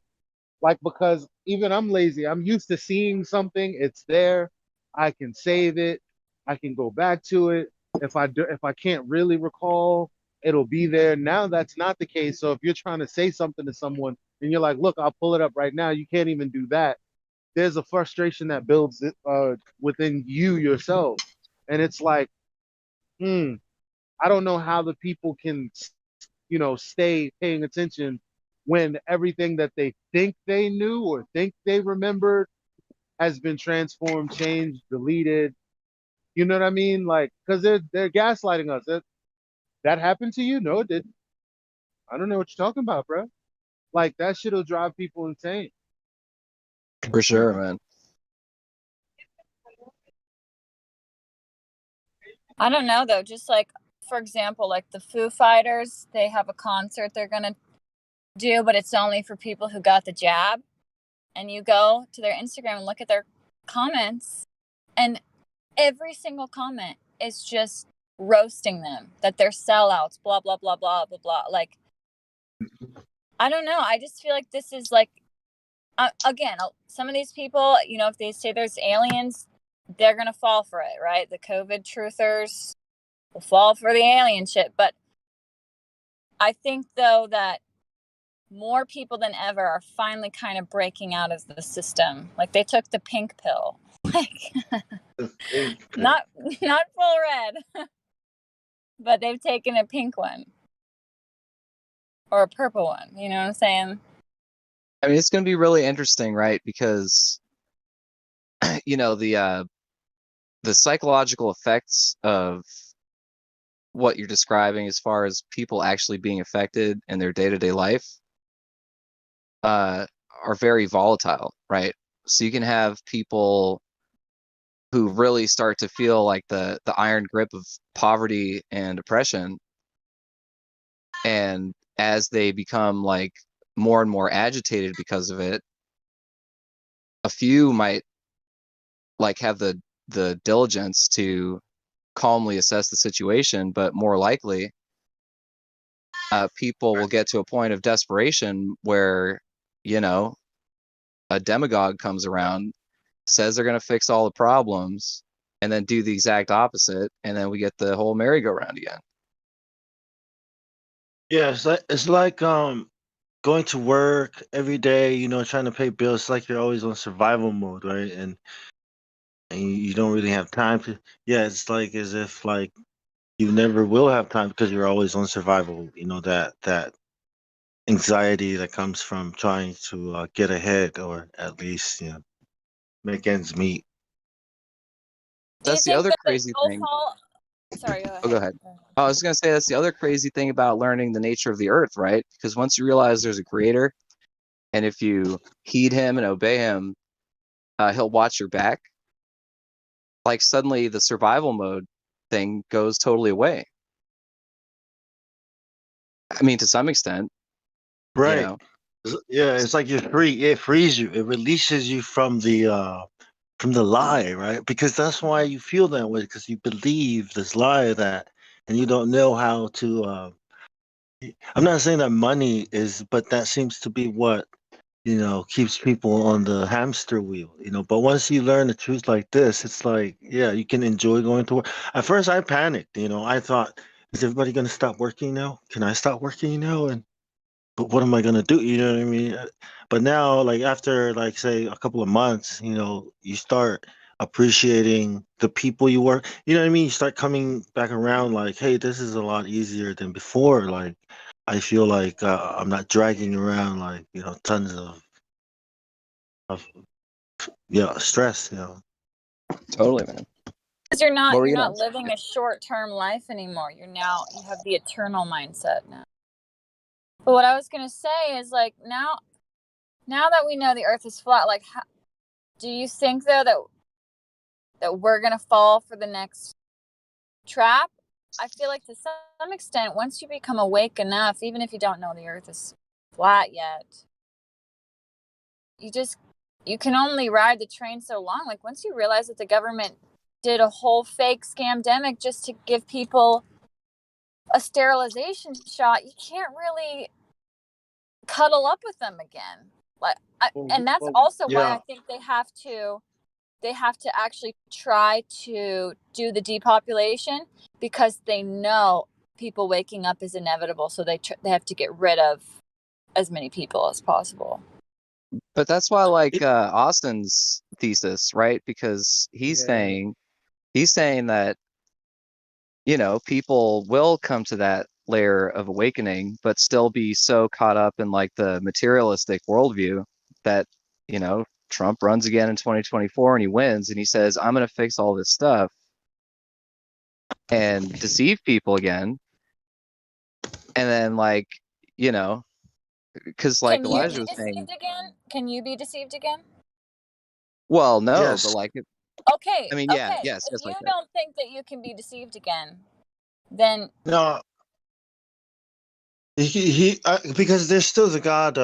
Like, because even I'm lazy. I'm used to seeing something, it's there. I can save it. I can go back to it. If I can't really recall, it'll be there. Now that's not the case. So if you're trying to say something to someone and you're like, look, I'll pull it up right now, you can't even do that. There's a frustration that builds within you yourself. And it's like, I don't know how the people can, stay paying attention when everything that they think they knew or think they remembered has been transformed, changed, deleted. You know what I mean? Like, because they're gaslighting us. That happened to you? No, it didn't. I don't know what you're talking about, bro. Like, that shit'll drive people insane. For sure, man. I don't know, though. Just like, for example, like the Foo Fighters, they have a concert they're going to do, but it's only for people who got the jab. And you go to their Instagram and look at their comments, and every single comment is just roasting them, that they're sellouts, blah, blah, blah, blah, blah, blah. Like, I don't know. I just feel like this is like, again, some of these people, if they say there's aliens, they're going to fall for it, right? The COVID truthers will fall for the alien shit. But I think, though, that more people than ever are finally kind of breaking out of the system. Like, they took the pink pill. Like, not full red, but they've taken a pink one or a purple one. You know what I'm saying? I mean, it's going to be really interesting, right? Because the psychological effects of what you're describing as far as people actually being affected in their day-to-day life are very volatile, right? So you can have people who really start to feel like the iron grip of poverty and oppression, and as they become like more and more agitated because of it, a few might like have the diligence to calmly assess the situation, but more likely people will get to a point of desperation where a demagogue comes around, says they're going to fix all the problems, and then do the exact opposite, and then we get the whole merry-go-round again. Yeah, it's like going to work every day, trying to pay bills. It's like you're always on survival mode, right? And you don't really have time to. Yeah, it's like as if like you never will have time because you're always on survival. That anxiety that comes from trying to get ahead, or at least make ends meet. That's the other crazy thing. Sorry, go ahead. Oh, go ahead. I was going to say that's the other crazy thing about learning the nature of the earth, right? Because once you realize there's a creator, and if you heed him and obey him, he'll watch your back. Like, suddenly the survival mode thing goes totally away. I mean, to some extent. Right. Yeah, it's like you're free. It frees you. It releases you from the lie, right? Because that's why you feel that way, because you believe this lie and you don't know how to. I'm not saying that money is, but that seems to be what keeps people on the hamster wheel. But once you learn the truth like this, it's like, yeah, you can enjoy going to work. At first, I panicked. I thought, is everybody going to stop working now? Can I stop working now? And but what am I gonna do? You know what I mean? But now, like after like say a couple of months, you start appreciating the people you work. You know what I mean? You start coming back around like, hey, this is a lot easier than before. Like I feel like I'm not dragging around like tons of stress. Totally, man. Because you're What were not you gonna living a short-term life anymore. You have the eternal mindset now. But what I was gonna say is like now that we know the Earth is flat, like do you think though that we're gonna fall for the next trap? I feel like to some extent, once you become awake enough, even if you don't know the Earth is flat yet, you can only ride the train so long. Like once you realize that the government did a whole fake scamdemic just to give people a sterilization shot, you can't really cuddle up with them again. And that's also why I think they have to actually try to do the depopulation, because they know people waking up is inevitable, so they have to get rid of as many people as possible. But that's why, like Austin's thesis, right? Because he's saying that people will come to that layer of awakening, but still be so caught up in like the materialistic worldview that Trump runs again in 2024 and he wins, and he says, "I'm going to fix all this stuff," and deceive people again, and then because like Can Elijah you be was saying, deceived again? Can you be deceived again? well, no, Yes. but like, Okay. I mean, yeah, Okay. yes, If you like that. don't think that you can be deceived again, then No, because there's still the God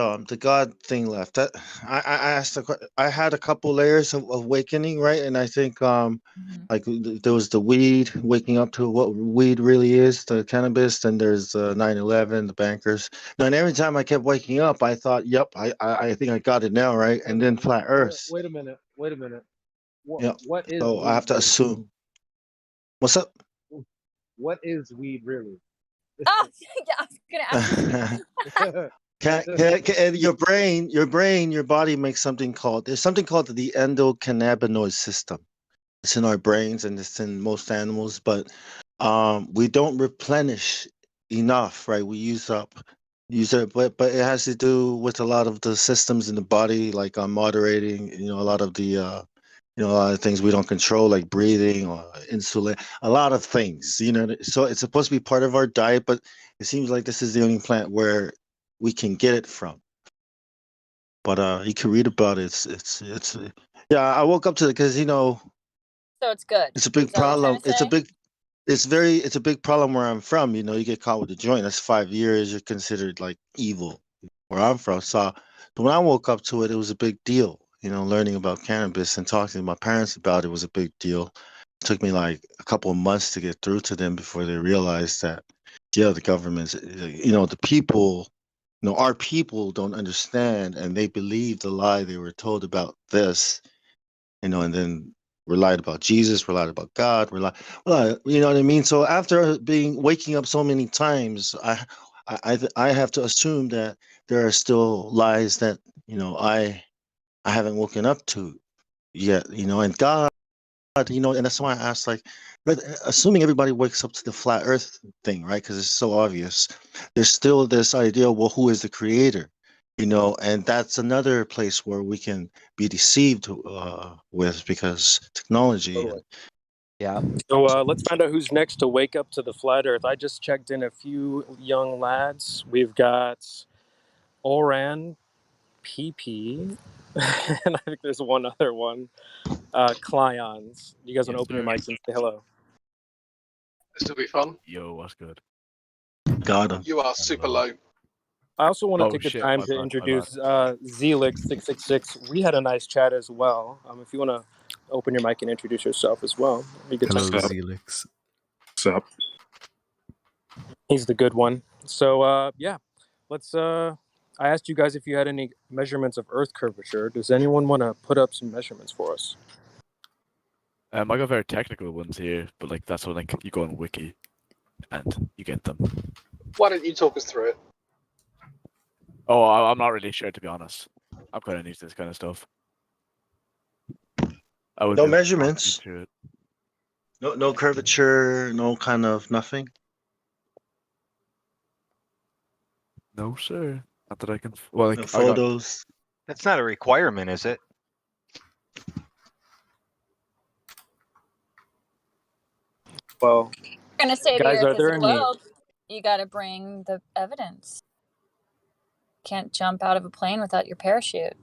thing left. That I asked I had a couple layers of awakening, right? And I think like there was the weed, waking up to what weed really is, the cannabis. Then there's 9/11, the bankers. No, and every time I kept waking up, I thought, "Yep, I think I got it now," right? And then flat Earth. Wait a minute. Yeah. What is So I weed have to really? assume. What's up? What is weed really? yeah, I was gonna ask. And your body makes something called the endocannabinoid system. It's in our brains and it's in most animals, but we don't replenish enough, right? We use it, but it has to do with a lot of the systems in the body, like moderating, a lot of the a lot of things we don't control, like breathing or insulin, a lot of things, so it's supposed to be part of our diet, but it seems like this is the only plant where we can get it from. But you can read about it. It's yeah, I woke up to it because So it's good. it's a big Is that what you're problem. trying to say? It's a big problem where I'm from. You get caught with a joint, that's 5 years. You're considered like evil where I'm from. So when I woke up to it, it was a big deal. Learning about cannabis and talking to my parents about it was a big deal. It took me like a couple of months to get through to them before they realized that, yeah, the government's, the people, our people don't understand, and they believe the lie they were told about this, and then we're lied about Jesus, we're lied about God, you know what I mean? So after waking up so many times, I have to assume that there are still lies that, I haven't woken up to yet, and God, and that's why I asked, like, but assuming everybody wakes up to the flat earth thing, right? Because it's so obvious, there's still this idea, well, who is the creator? And that's another place where we can be deceived with, because technology. Totally. Yeah. So let's find out who's next to wake up to the flat Earth. I just checked in a few young lads. We've got Oran, PP, and I think there's one other one. Clions. You guys want to open your mics and say hello? This will be fun. Yo, what's good? Got him. You are super low. I also want to Oh, take the shit, time my to bad, my introduce Zelix666. We had a nice chat as well. If you want to open your mic and introduce yourself as well. Hello, Zelix. What's up? He's the good one. So, yeah, let's. I asked you guys if you had any measurements of Earth curvature. Does anyone want to put up some measurements for us? I got very technical ones here, but like that's when you go on Wiki and you get them. Why don't you talk us through it? Oh, I'm not really sure, to be honest. I'm kind of new to this kind of stuff. No measurements. No curvature. No kind of nothing. No, sir. Not that I can. Well, no photos. That's not a requirement, is it? Well, You're gonna say the guys, are Earth is there a any? globe. You got to bring the evidence. Can't jump out of a plane without your parachute.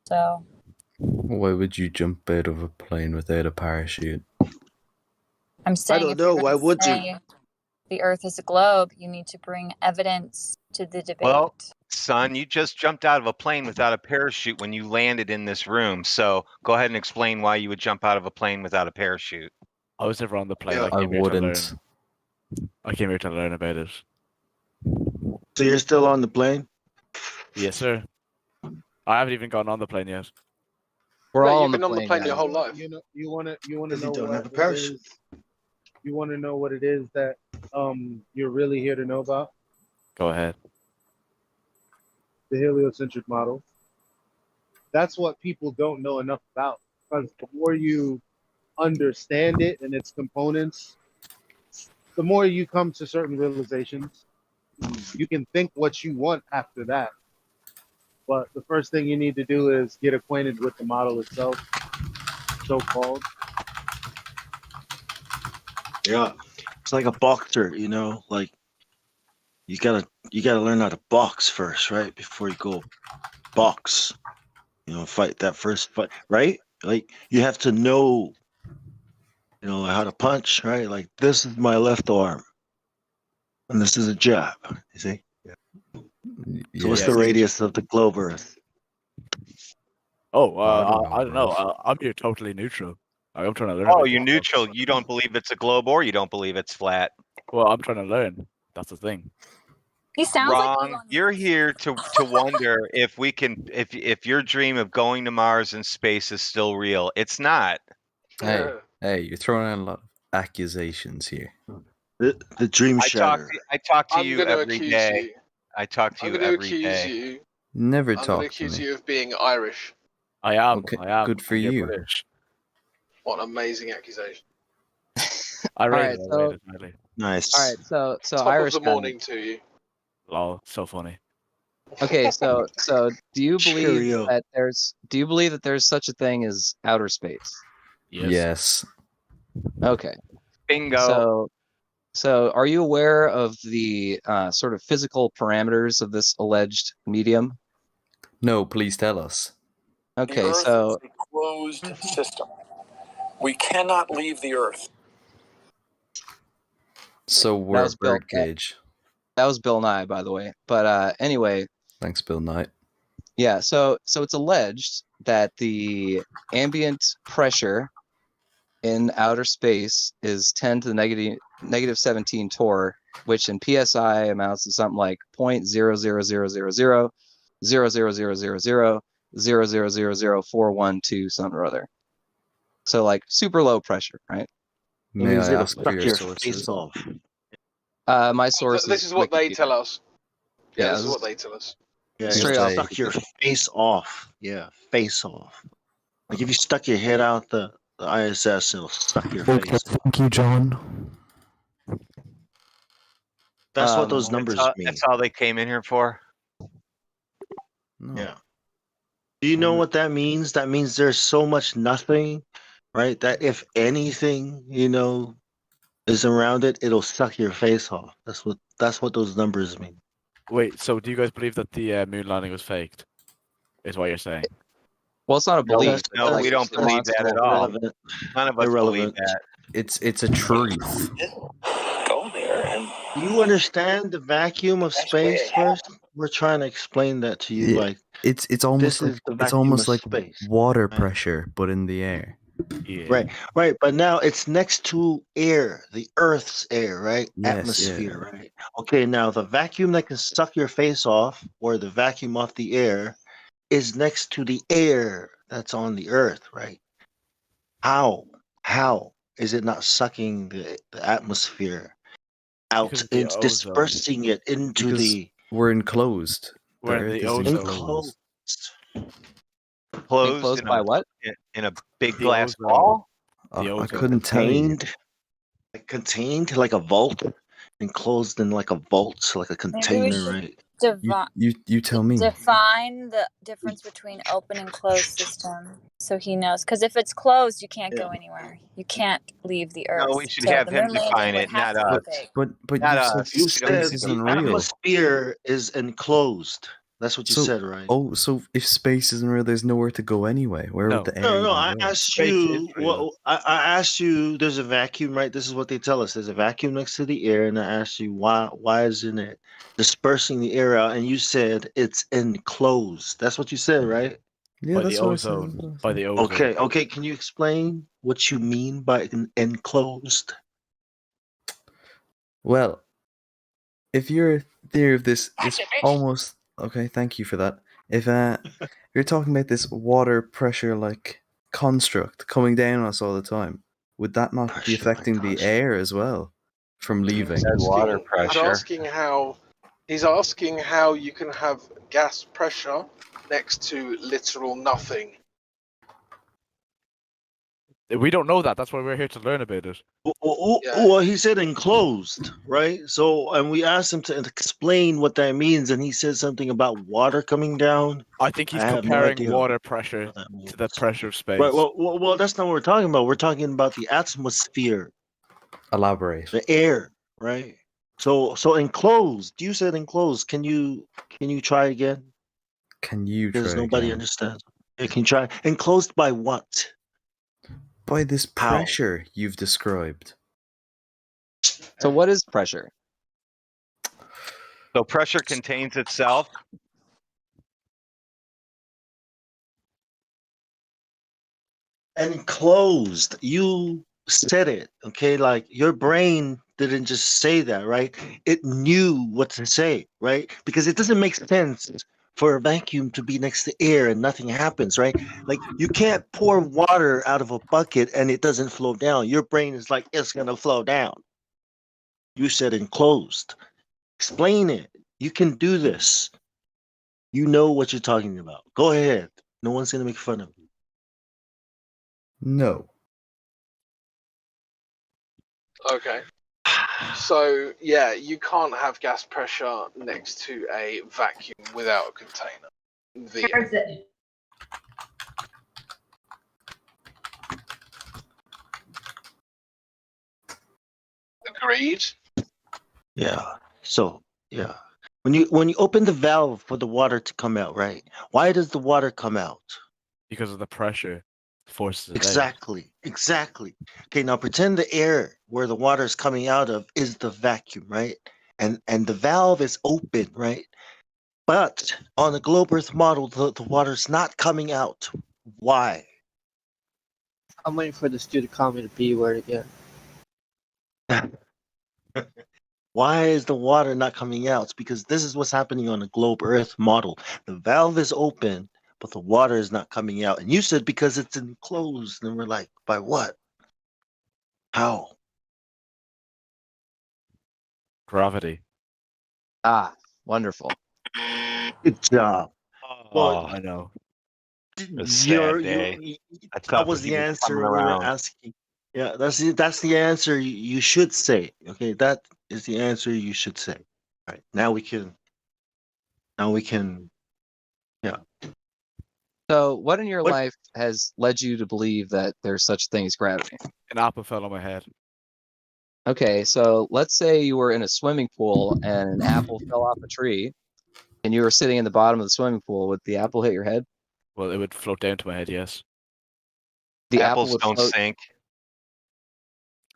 So Why would you jump out of a plane without a parachute? I'm saying, don't if you're know. Why going to would you? say the Earth is a globe, you need to bring evidence to the debate. Well, son, you just jumped out of a plane without a parachute when you landed in this room. So go ahead and explain why you would jump out of a plane without a parachute. I was never on the plane. Yeah. I came here to learn. wouldn't. I came here to learn about it. So you're still on the plane? Yes, sir. I haven't even gotten on the plane yet. We're all You've on the been on the plane now. your whole life. You want to know Because you don't what, have a what it parachute. is. You want to know what it is that you're really here to know about? Go ahead. The heliocentric model. That's what people don't know enough about. Because the more you understand it and its components, the more you come to certain realizations. You can think what you want after that. But the first thing you need to do is get acquainted with the model itself, so-called. Yeah, it's like a boxer, you know. Like you gotta learn how to box first, right? Before you go box, you know, fight that first fight, right? Like you have to know, you know, how to punch, right? Like this is my left arm, and this is a jab. You see? Yeah. So what's the radius of the globe Earth? Oh, I don't know. I'm here totally neutral. I'm trying to learn. Oh, about you're this. neutral. You don't believe it's a globe or you don't believe it's flat. Well, I'm trying to learn. That's the thing. He sounds Wrong. like Elon You're here to wonder if we can if your dream of going to Mars and space is still real. It's not. Hey, you're throwing out a lot of accusations here. The dream shatter. I talk to I'm you gonna every accuse day. you. I talk to I'm you going to every accuse day. you. Never I'm going to talk to accuse me. you of being Irish. I am. Okay, I am. good for You're you. British. What an amazing accusation. I All rate right, it. I so rate it highly. Nice. all right, so Top Irish of the guy. morning to you. Lol, so funny. Okay, so do you believe Cheerio. that there's such a thing as outer space? Yes. Okay. Bingo. So are you aware of the sort of physical parameters of this alleged medium? No, please tell us. Okay, the Earth so is a closed system. We cannot leave the Earth. So that we're was a birdcage. that was Bill Nye, by the way. But anyway, Thanks, Bill Knight. yeah. So it's alleged that the ambient pressure in outer space is 10 to the negative 17 torr, which in psi amounts to something like 0.0000000000000000412 something or other. So like super low pressure, right? It May means I it'll ask for suck your your sources? face off. My source This is what they tell us. Yeah, this is what they tell us. Yeah, Straight it'll off suck your face off. Yeah, face off. Like if you stuck your head out the ISS, it'll suck your face. Thank you, John. That's what those numbers mean. That's all they came in here for. No. Yeah. Do you know what that means? That means there's so much nothing, right? That if anything, you know, is around it, it'll suck your face off. That's what those numbers mean. Wait, so do you guys believe that the moon landing was faked? Is what you're saying? Well, it's not a belief. No, it's we don't believe that at all. Irrelevant. None of us believe that. It's a truth. Go there and Do you understand the vacuum of space first? We're trying to explain that to you. Yeah, Like it's almost this like is the it's vacuum almost of like space. water pressure, but in the air. Right. But now it's next to air, the Earth's air, right? Yes, Atmosphere, right? Okay, now the vacuum that can suck your face off, or the vacuum off the air, is next to the air that's on the Earth, right? How is it not sucking the atmosphere out? Because of the It's ozone. dispersing it into Because the we're enclosed. Where Earth the is ozone. enclosed. Closed Enclosed in by a, what? in a big The glass ozone. ball? The I ozone. couldn't tell you. Contained like a vault, enclosed in like a vault, like a Maybe we container, should right? You tell me. define the difference between open and closed system so he knows. Because if it's closed, you can't go anywhere. You can't leave the Earth. No, we should So have the him moon landing define would it, have not to be us. fake. But Not you us. said You We don't said space need to the isn't define it. real. atmosphere is enclosed. That's what you So, said, right? oh, so if space isn't real, there's nowhere to go anyway. Where would No. the air No, even I go? asked Space is you. real. I asked you. There's a vacuum, right? This is what they tell us. There's a vacuum next to the air, and I asked you why isn't it dispersing the air out? And you said it's enclosed. That's what you said, right? Yeah, By the that's what I said. ozone. By the ozone. Okay. Can you explain what you mean by enclosed? Well, if your theory of this is almost okay, thank you for that. If you're talking about this water pressure like construct coming down on us all the time, would that not be affecting the air as well from leaving? Water He's pressure. asking how you can have gas pressure next to literal nothing. We don't know that. That's why we're here to learn about it. Well, he said enclosed, right? So, and we asked him to explain what that means, and he said something about water coming down. I think he's I have no comparing idea water pressure to the pressure of space. Right. Well, that's not what we're talking about. We're talking about the atmosphere, Elaborate. the air, right? So enclosed. You said enclosed. Can you try again? Can you try Because nobody again? understands. Yeah, can you try enclosed by what? By this pressure you've described. So what is pressure? So pressure contains itself. Enclosed. You said it, okay? Like your brain didn't just say that, right? It knew what to say, right? Because it doesn't make sense for a vacuum to be next to air and nothing happens, right? Like you can't pour water out of a bucket and it doesn't flow down. Your brain is like, it's gonna flow down. You said enclosed. Explain it. You can do this. You know what you're talking about. Go ahead. No one's gonna make fun of you. No. Okay. So yeah, you can't have gas pressure next to a vacuum without a container. Agreed. Yeah. So yeah. When you open the valve for the water to come out, right? Why does the water come out? Because of the pressure forces it out. Exactly. Okay, now pretend the air where the water is coming out of is the vacuum, right? And the valve is open, right? But on the globe Earth model, the water's not coming out. Why? I'm waiting for the student to call me the B word again. Why is the water not coming out? It's because this is what's happening on the globe Earth model. The valve is open, but the water is not coming out. And you said because it's enclosed. And we're like, by what? How? Gravity. Ah, wonderful. Good job. Oh, I know. A sad day. That was the answer we were asking. Yeah, that's the answer you should say. Okay, that is the answer you should say. All right, now we can. Yeah. So what in your life has led you to believe that there's such a thing as gravity? An apple fell on my head. Okay, so let's say you were in a swimming pool and an apple fell off a tree and you were sitting in the bottom of the swimming pool. Would the apple hit your head? Well, it would float down to my head, yes. The Apples apple would don't float. sink.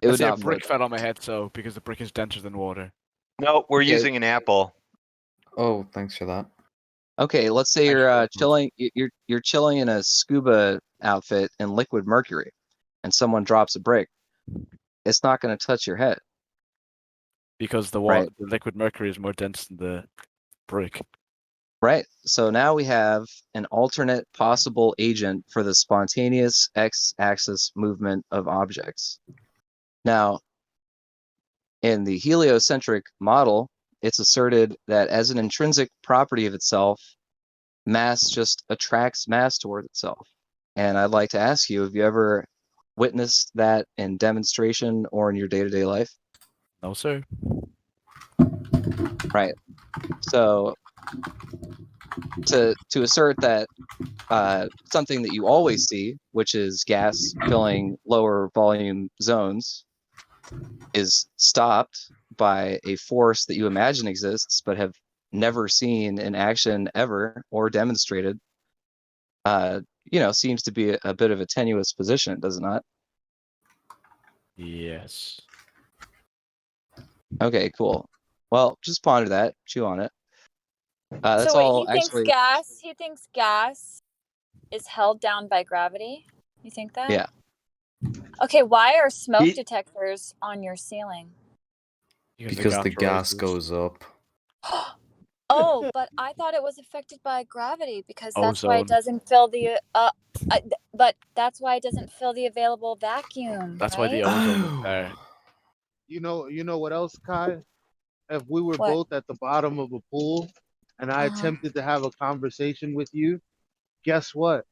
It would Let's say a not brick float. fell on my head, so because the brick is denser than water. No, we're Okay. using an apple. Oh, thanks for that. Okay, let's say you're chilling. You're chilling in a scuba outfit in liquid mercury, and someone drops a brick. It's not going to touch your head. Because the Right. the liquid mercury is more dense than the brick. Right. So now we have an alternate possible agent for the spontaneous x-axis movement of objects. Now, in the heliocentric model, it's asserted that as an intrinsic property of itself, mass just attracts mass toward itself. And I'd like to ask you, have you ever witnessed that in demonstration or in your day-to-day life? No, sir. Right. So to assert that something that you always see, which is gas filling lower volume zones, is stopped by a force that you imagine exists but have never seen in action ever or demonstrated, seems to be a bit of a tenuous position, does it not? Yes. Okay, cool. Well, just ponder that, chew on it. That's So wait, all actually. He thinks gas is held down by gravity? You think that? Yeah. Okay, why are smoke detectors on your ceiling? Because the gas goes up. Oh, but I thought it was affected by gravity because that's why it Ozone. doesn't fill the but that's why it doesn't fill the available vacuum. That's why right? the ozone is there. You know what else, Kai? If we were What? both at the bottom of a pool and I attempted to have a conversation with you, guess what?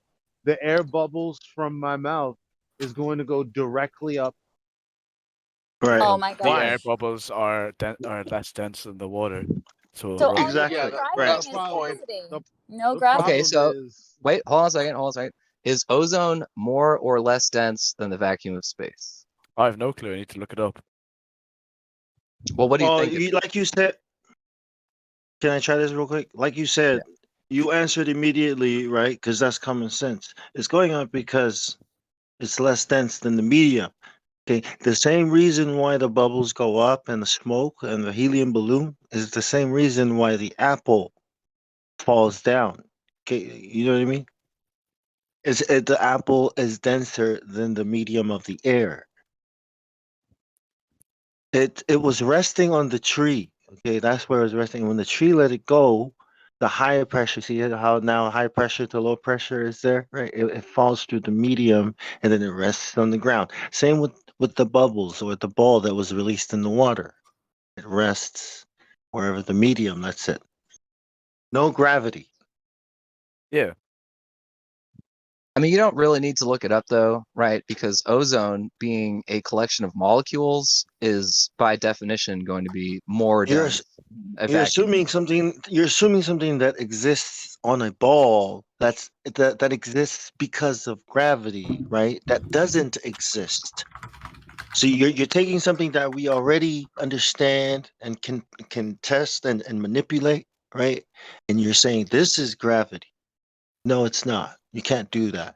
The air bubbles from my mouth is going to go directly up. Right. Oh my The air gosh. bubbles are less dense than the water. So So all you're Exactly. describing Right. is point. density. No The gravity. Okay, problem so is wait, hold on a second. Is ozone more or less dense than the vacuum of space? I have no clue. I need to look it up. Well, what do you think? Like you said, can I try this real quick? Like you said, you answered immediately, right? Because that's common sense. It's going up because it's less dense than the medium. Okay, the same reason why the bubbles go up and the smoke and the helium balloon is the same reason why the apple falls down. Okay, you know what I mean? The apple is denser than the medium of the air. It was resting on the tree. Okay, that's where it was resting. When the tree let it go, the higher pressure. See how now high pressure to low pressure is there, right? It falls through the medium and then it rests on the ground. Same with the bubbles or the ball that was released in the water. It rests wherever the medium lets it. No gravity. Yeah. I mean, you don't really need to look it up though, right? Because ozone, being a collection of molecules, is by definition going to be more You're dense. You're assuming something. You're assuming something that exists on a ball that exists because of gravity, right? That doesn't exist. So you're taking something that we already understand and can test and manipulate, right? And you're saying this is gravity. No, it's not. You can't do that.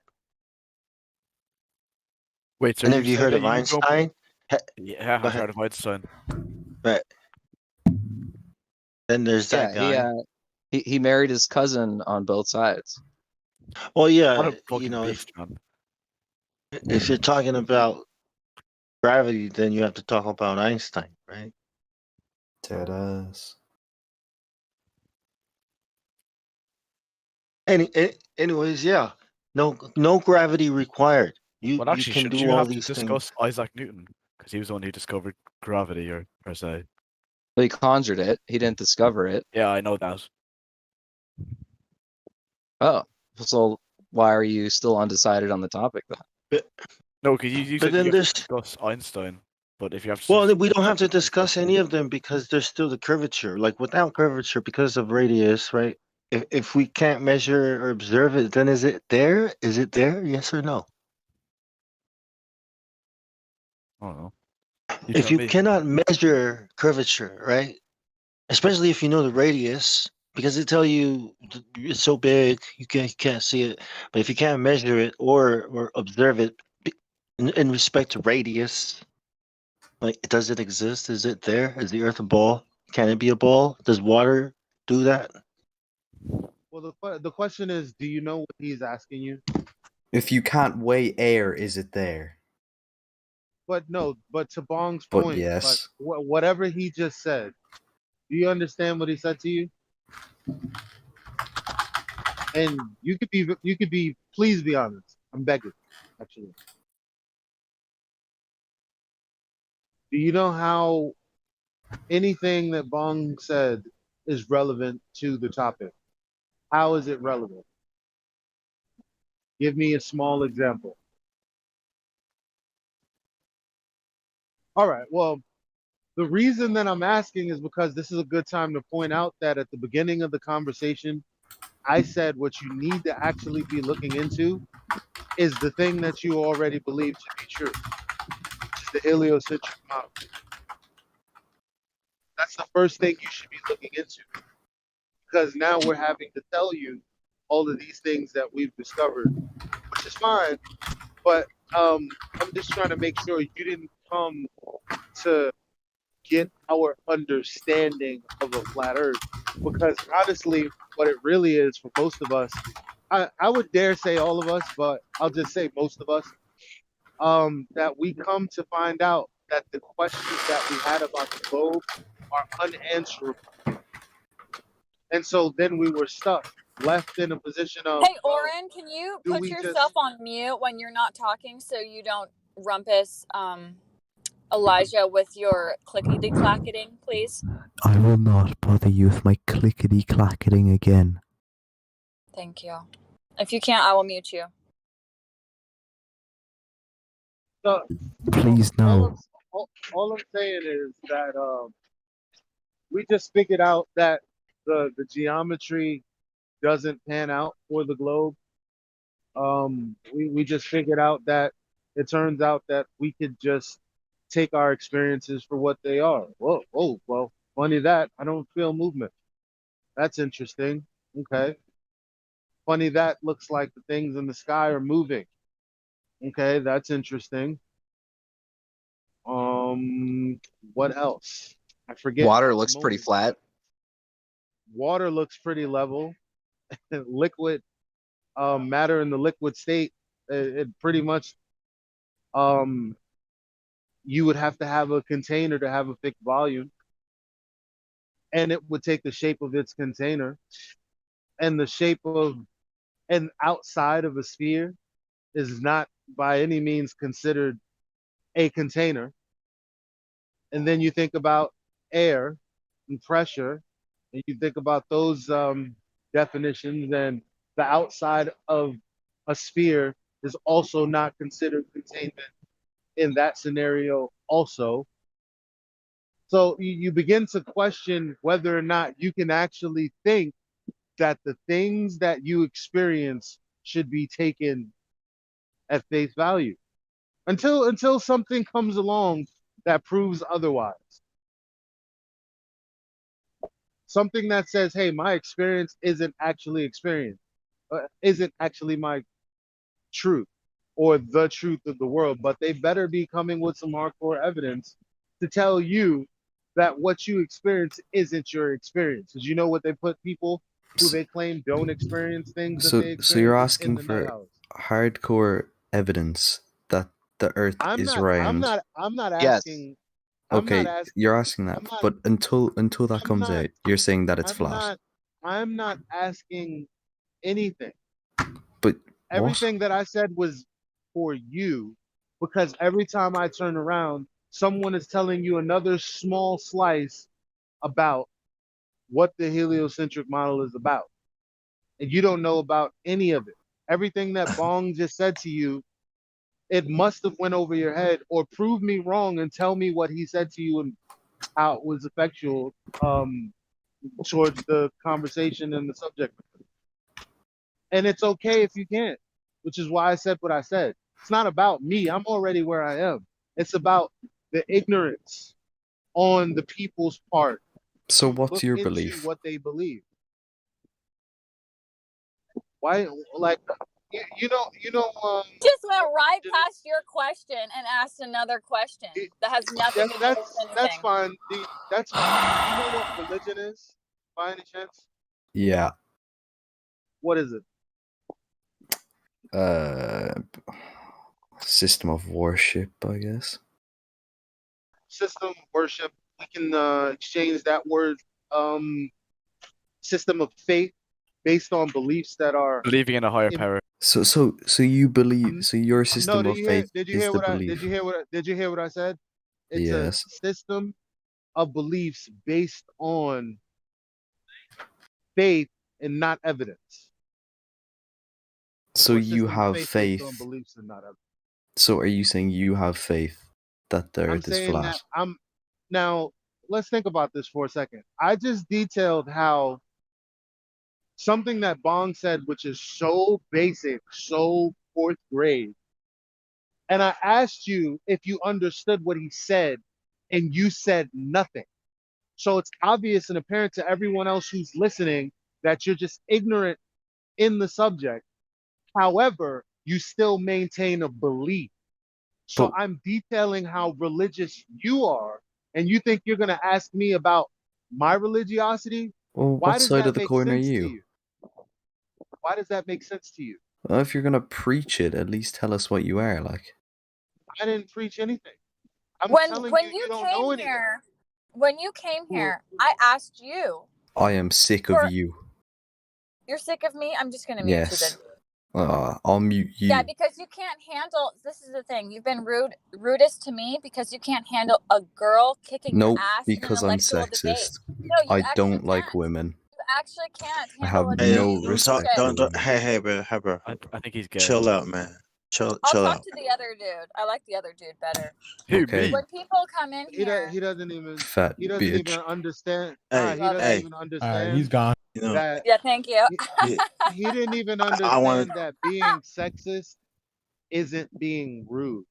Wait, so And you have you saying heard that of you can go? Einstein? Yeah, Go I've ahead. heard of Einstein. Right. Then there's that guy. He married his cousin on both sides. Well, What yeah, a fucking beast, man. if you're talking about gravity, then you have to talk about Einstein, right? Dead ass. Anyways, yeah, no gravity required. You Well, actually, can shouldn't do you all have to these discuss things. Isaac Newton? Because he was the one who discovered gravity, or per se. Well, he conjured it. He didn't discover it. Yeah, I know that. Oh, so why are you still undecided on the topic then? No, because you But said then you have there's to discuss Einstein, but if you have to, well, we don't have to discuss any of them because there's still the curvature. Like without curvature, because of radius, right? If we can't measure or observe it, then is it there? Is it there? Yes or no? I don't know. If you cannot measure curvature, right? Especially if you know the radius, because they tell you it's so big you can't see it. But if you can't measure it or observe it in respect to radius, like does it exist? Is it there? Is the Earth a ball? Can it be a ball? Does water do that? Well, the question is, do you know what he's asking you? If you can't weigh air, is it there? But no, but to Bong's But point, yes. whatever he just said, do you understand what he said to you? And you could be, please be honest. I'm begging, actually. Do you know how anything that Bong said is relevant to the topic. How is it relevant? Give me a small example. All right. Well, the reason that I'm asking is because this is a good time to point out that at the beginning of the conversation, I said what you need to actually be looking into is the thing that you already believe to be true, which is the heliocentric model. That's the first thing you should be looking into, because now we're having to tell you all of these things that we've discovered, which is fine, but I'm just trying to make sure you didn't come to get our understanding of a flat earth, because honestly what it really is for most of us, I would dare say all of us, but I'll just say most of us, that we come to find out that the questions that we had about the globe are unanswerable, and so then we were stuck, left in a position of, Hey, Oren, can you do put we yourself just on mute when you're not talking so you don't rumpus Elijah with your clickety-clacketing, please? I will not bother you with my clickety clacketing again. Thank you. If you can't, I will mute you. Please no. all I'm saying is that we just figured out that the geometry doesn't pan out for the globe. We just figured out that it turns out that we could just take our experiences for what they are. Whoa, oh, well, funny that I don't feel movement. That's interesting. Okay. Funny that looks like the things in the sky are moving. Okay, that's interesting. What else? I forget. Water looks pretty flat. Water looks pretty level. Liquid matter in the liquid state, it pretty much you would have to have a container to have a fixed volume, and it would take the shape of its container, and the shape of and outside of a sphere is not by any means considered a container. And then you think about air and pressure, and you think about those definitions, and the outside of a sphere is also not considered containment in that scenario also. So you begin to question whether or not you can actually think that the things that you experience should be taken at face value until something comes along that proves otherwise. Something that says, hey, my experience isn't actually my truth or the truth of the world, but they better be coming with some hardcore evidence to tell you that what you experience isn't your experience. Because you know what they put people who they claim don't experience things that they experience So you're in asking the nut for house. hardcore evidence that the Earth is round. I'm not Yes. asking. Okay, you're asking that, but until that comes out, you're saying that it's flat. I'm not asking anything. But everything that I said was for you, because every time I turn around, someone is telling you another small slice about what the heliocentric model is about, and you don't know about any of it. Everything that Bong just said to you, it must have went over your head, or prove me wrong and tell me what he said to you and how it was effectual towards the conversation and the subject. And it's okay if you can't, which is why I said what I said. It's not about me. I'm already where I am. It's about the ignorance on the people's part. So what's Look your into belief? what they believe. Why, like, you know, Just went right past your question and asked another question that has nothing to do with anything. that's fine. That's fine. Do you know what religion is, by any chance? Yeah. What is it? System of worship, I guess. System worship. We can exchange that word. System of faith based on beliefs that are believing in a higher power. So you believe? So your system of faith Did you is hear the what belief? Did you hear what I said? It's Yes. a system of beliefs based on faith and not evidence. So Or you systems of have faith based on faith. beliefs and not evidence. So are you saying you have faith that the I'm Earth is saying flat? that now let's think about this for a second. I just detailed how something that Bong said, which is so basic, so fourth grade. And I asked you if you understood what he said, and you said nothing. So it's obvious and apparent to everyone else who's listening that you're just ignorant in the subject. However, you still maintain a belief. So But I'm detailing how religious you are, and you think you're going to ask me about my religiosity? well, Why what does side that of the make coin are sense to you? you? Why does that make sense to you? Well, if you're gonna preach it, at least tell us what you are like. I didn't preach anything. I'm When telling when you, you you don't know came anything. here, when you came here, I asked you. I am sick of For you. you're sick of me. I'm just gonna mute you then. Yes. I'll mute you. Yeah, because you can't handle. This is the thing. You've been rudest to me because you can't handle a girl kicking your Nope, ass in an because I'm intellectual debate. sexist. No, you I actually don't like can't. women. You actually can't I handle have a Hey, debate. no You piece of respect shit. for women. hey, bro. I think he's gay. Chill out, man. Chill I'll talk out. to the other dude. I like the other dude better. Who, Okay. me? When people come in He here, doesn't even Fat bitch. understand. Hey, He doesn't hey, even understand gone. you know, that yeah, thank you. he, he didn't even I want understand that being sexist isn't being rude.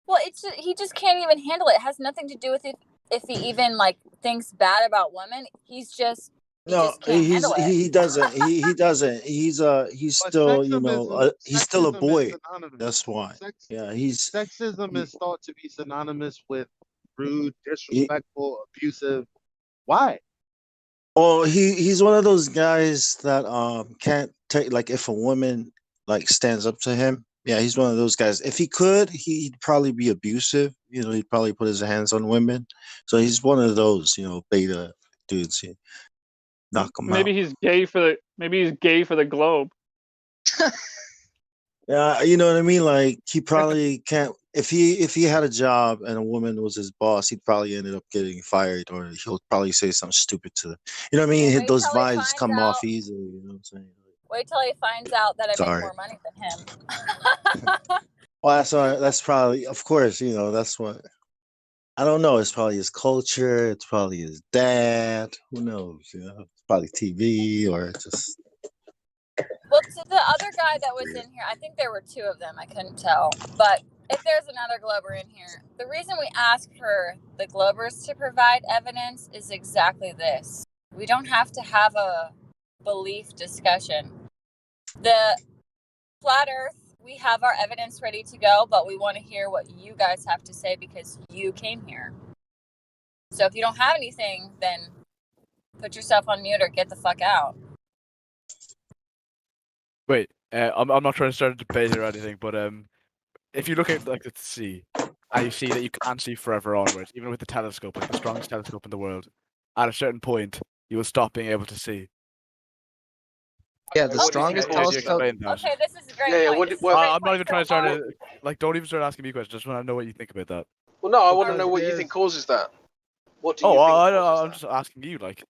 Well, he just can't even handle it. It has nothing to do with if he even like thinks bad about women. He just can't handle it. he doesn't he's But still he's still a sexism is boy. synonymous. That's why. Yeah, Sexism is thought to be synonymous with rude, he, disrespectful, abusive. Why? oh, he's one of those guys that can't take, like, if a woman like stands up to him. Yeah, he's one of those guys. If he could, he'd probably be abusive. He'd probably put his hands on women. So he's one of those, beta dudes. Knock him out. Maybe he's gay for the globe. Yeah, you know what I mean? Like, he probably can't, if he had a job and a woman was his boss, he'd probably ended up getting fired, or he'll probably say something stupid to them. You know what I mean? Wait Those till he vibes finds come out. off easily, you know what I'm saying? Wait till he finds out that I make Sorry. more money than him. Well, that's probably, of course, that's what, I don't know. It's probably his culture. It's probably his dad. Who knows? It's probably TV, or it's just. Well, to the other guy that was in here, I think there were two of them. I couldn't tell. But if there's another Glober in here, the reason we ask for the Globers to provide evidence is exactly this. We don't have to have a belief discussion. The flat Earth, we have our evidence ready to go, but we want to hear what you guys have to say because you came here. So if you don't have anything, then put yourself on mute or get the fuck out. Wait, I'm not trying to start a debate or anything, but if you look at like the sea, and you see that you can't see forever onwards, even with the telescope, like the strongest telescope in the world, at a certain point you will stop being able to see. Yeah, the strongest telescope. Okay, this is a great point. I'm not even trying to start don't even start asking me questions. Just want to know what you think about that. Well, no, I want to know what you think causes that. What do you think I'm just asking you, like.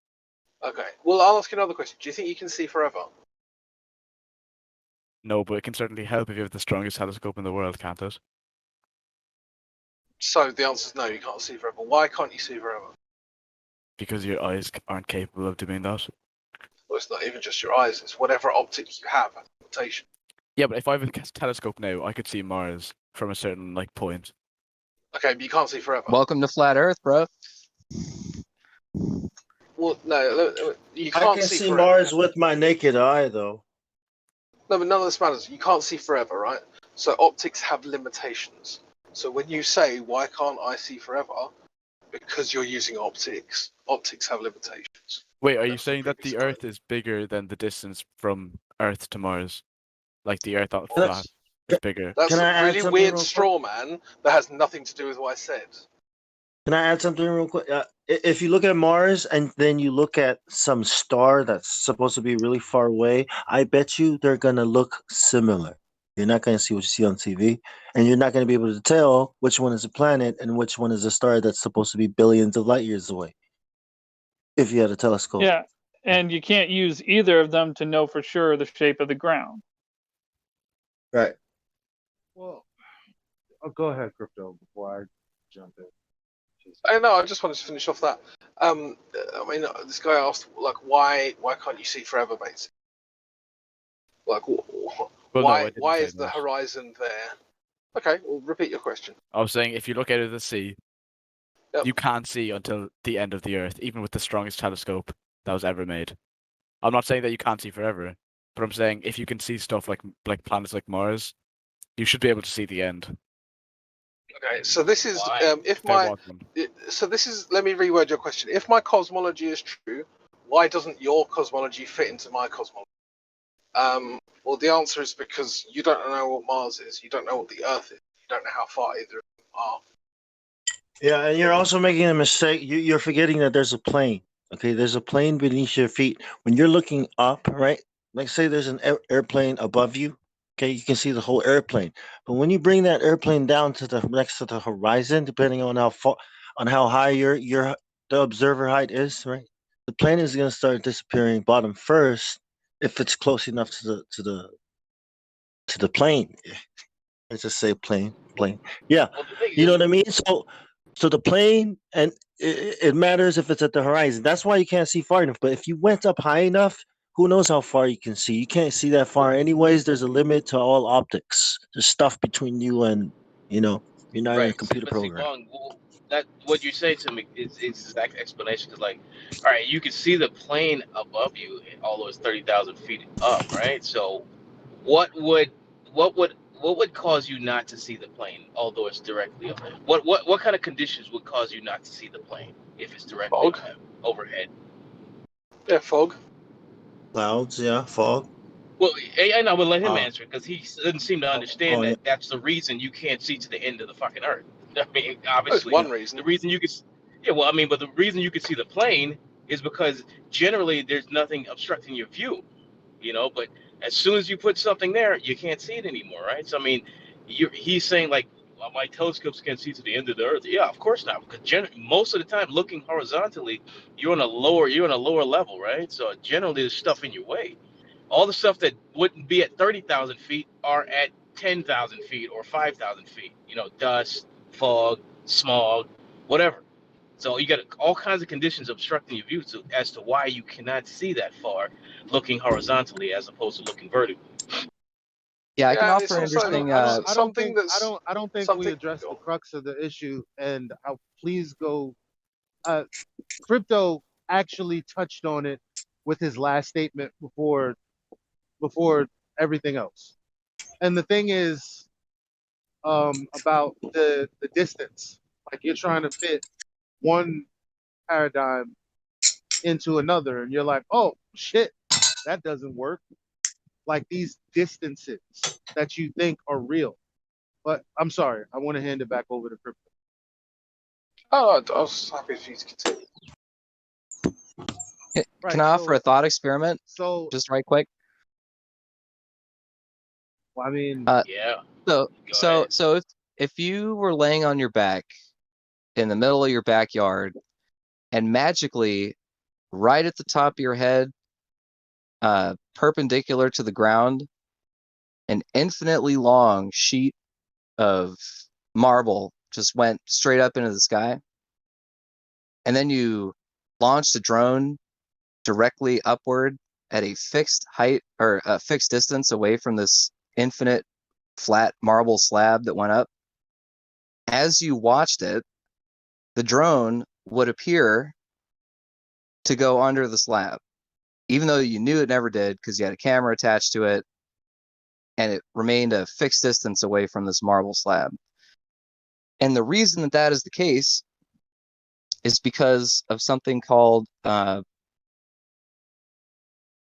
Okay. Well, I'll ask you another question. Do you think you can see forever? No, but it can certainly help if you have the strongest telescope in the world, can't it? So the answer is no, you can't see forever. Why can't you see forever? Because your eyes aren't capable of doing that. Well, it's not even just your eyes. It's whatever optic you have as a limitation. Yeah, but if I have a telescope now, I could see Mars from a certain point. Okay, but you can't see forever. Welcome to Flat Earth, bro. Well, no, you can't I can see forever. Mars with my naked eye, though. No, but none of this matters. You can't see forever, right? So optics have limitations. So when you say, why can't I see forever? Because you're using optics. Optics have limitations. Wait, are you saying that the Earth is bigger than the distance from Earth to Mars? Like the Earth on flat is bigger? That's a really weird straw man that has nothing to do with what I said. Can I add something real quick? If you look at Mars and then you look at some star that's supposed to be really far away, I bet you they're gonna look similar. You're not going to see what you see on TV, and you're not going to be able to tell which one is a planet and which one is a star that's supposed to be billions of light years away. If you had a telescope. Yeah, and you can't use either of them to know for sure the shape of the ground. Right. Well, go ahead, Crypto, before I jump in. I know. I just wanted to finish off that. I mean, this guy asked, like, why can't you see forever, basically? Like, why is the horizon there? Okay, well, repeat your question. I was saying, if you look out of the sea, Yep. you can't see until the end of the Earth, even with the strongest telescope that was ever made. I'm not saying that you can't see forever, but I'm saying if you can see stuff like planets like Mars, you should be able to see the end. Okay, so this is let me reword your question. If my cosmology is true, why doesn't your cosmology fit into my cosmology? Well, the answer is because you don't know what Mars is, you don't know what the Earth is, you don't know how far either of them are. Yeah, and you're also making a mistake. You're forgetting that there's a plane. Okay, there's a plane beneath your feet. When you're looking up, right? Like, say there's an airplane above you. Okay, you can see the whole airplane. But when you bring that airplane down to the next to the horizon, depending on how far, on how high the observer height is, right? The plane is going to start disappearing bottom first if it's close enough to the plane. Let's just say plane. Yeah, you know what I mean. So the plane, and it matters if it's at the horizon. That's why you can't see far enough. But if you went up high enough, who knows how far you can see? You can't see that far anyways. There's a limit to all optics. There's stuff between you and you're not in a computer program. That what you say to me is exact explanation. Because, like, all right, you can see the plane above you, although it's 30,000 feet up, right? So, what would cause you not to see the plane, although it's directly up? What kind of conditions would cause you not to see the plane if it's directly overhead? Yeah, fog. Clouds, yeah, fog. Well, I know, but let him answer because he doesn't seem to understand that that's the reason you can't see to the end of the fucking Earth. I mean, obviously, one reason. The reason you can, but the reason you can see the plane is because generally there's nothing obstructing your view, But as soon as you put something there, you can't see it anymore, right? So I mean, he's saying like, well, my telescopes can't see to the end of the Earth. Yeah, of course not, because most of the time, looking horizontally, you're on a lower level, right? So generally, there's stuff in your way. All the stuff that wouldn't be at 30,000 feet are at 10,000 feet or 5,000 feet. Dust, fog, smog, whatever. So you got all kinds of conditions obstructing your view as to why you cannot see that far looking horizontally as opposed to looking vertically. Yeah, I can offer an interesting. I don't think we addressed the crux of the issue, and I'll please go. Crypto actually touched on it with his last statement before everything else. And the thing is, about the distance. Like, you're trying to fit one paradigm into another, and you're like, oh shit, that doesn't work. Like, these distances that you think are real. But I'm sorry, I want to hand it back over to Crypto. Oh, I was happy for you to continue. Can I offer a thought experiment? So just right quick. Well, I mean, yeah. So if you were laying on your back in the middle of your backyard, and magically, right at the top of your head, perpendicular to the ground, an infinitely long sheet of marble just went straight up into the sky, and then you launched a drone directly upward at a fixed height or a fixed distance away from this infinite flat marble slab that went up. As you watched it, the drone would appear to go under the slab, even though you knew it never did because you had a camera attached to it, and it remained a fixed distance away from this marble slab. And the reason that that is the case is because of something called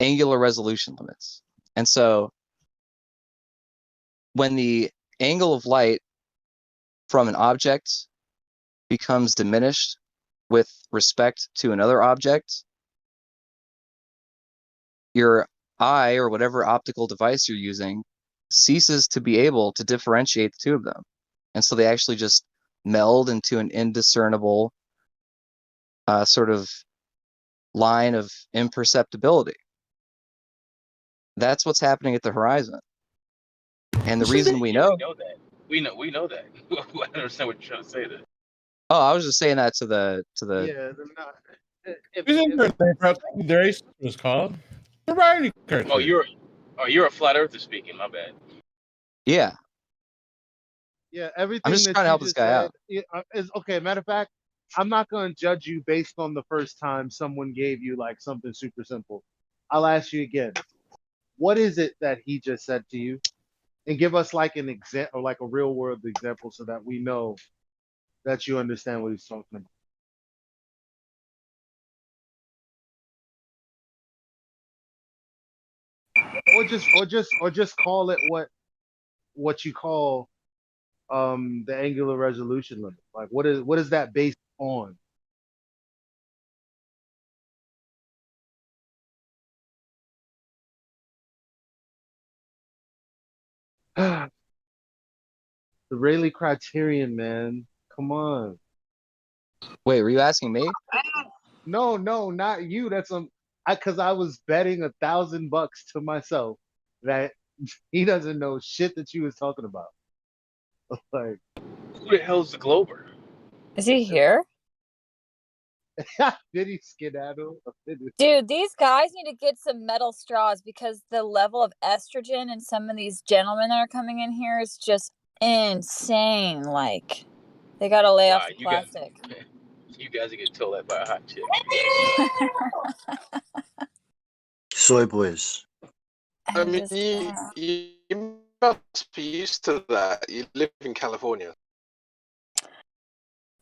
angular resolution limits. And so when the angle of light from an object becomes diminished with respect to another object, your eye or whatever optical device you're using ceases to be able to differentiate the two of them. And so they actually just meld into an indiscernible sort of line of imperceptibility. That's what's happening at the horizon. And the reason we know... We know that. We know that. I don't understand what you're trying to say there. Oh, I was just saying that to the Yeah, they're not. There is was called variety culture. You're a flat earther speaking. My bad. Yeah. Yeah, everything I'm just that trying to you help this just guy said out. is okay. Matter of fact, I'm not going to judge you based on the first time someone gave you like something super simple. I'll ask you again. What is it that he just said to you? And give us like an example, like a real world example, so that we know that you understand what he's talking about. Or just call it what you call the angular resolution limit. Like what is that based on? The Rayleigh criterion, man. Come on. Wait, were you asking me? No, not you. That's because I was betting $1,000 to myself that he doesn't know shit that you was talking about. Like, who the hell's the Glober? Is he here? Did he skedaddle? Dude, these guys need to get some metal straws because the level of estrogen in some of these gentlemen that are coming in here is just insane. Like, they gotta lay off the plastic. You guys are getting told that by a hot chick. Soy boys. I mean, you must be used to that. You live in California.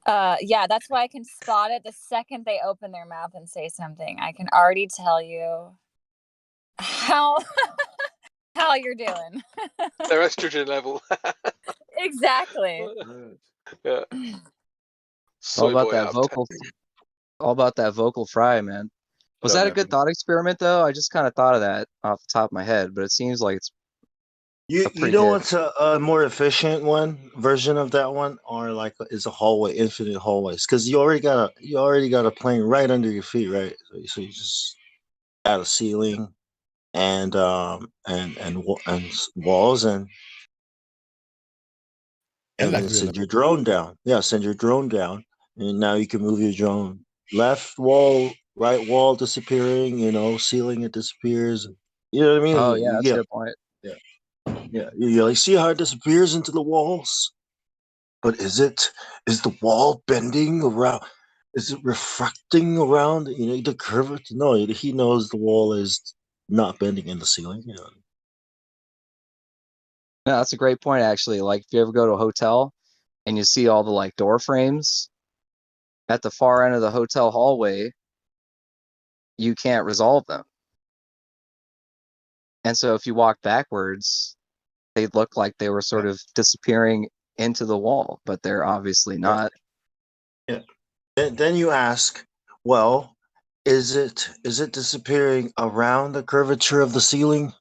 Yeah, that's why I can spot it the second they open their mouth and say something. I can already tell you how you're doing. Their estrogen level. Exactly. Yeah. All Soy about boy that out of vocal, 10. all about that vocal fry, man. Was What up, that a good man? thought experiment though? I just kind of thought of that off the top of my head, but it seems like it's You pretty know good. what's a more efficient one version of that one, or like is a hallway, infinite hallways, because you already got a plane right under your feet, right? So you just add a ceiling and walls and then send your drone down. Yeah, send your drone down, and now you can move your drone left wall, right wall disappearing. Ceiling it disappears. You know what I mean? Oh yeah, that's a good point. Yeah. You like see how it disappears into the walls, but is the wall bending around? Is it refracting around? The curvature. No, he knows the wall is not bending in the ceiling. No, that's a great point actually. Like if you ever go to a hotel and you see all the like door frames at the far end of the hotel hallway, you can't resolve them. And so if you walk backwards, they look like they were sort of disappearing into the wall, but they're obviously not. Yeah. Then you ask, well, is it disappearing around the curvature of the ceiling?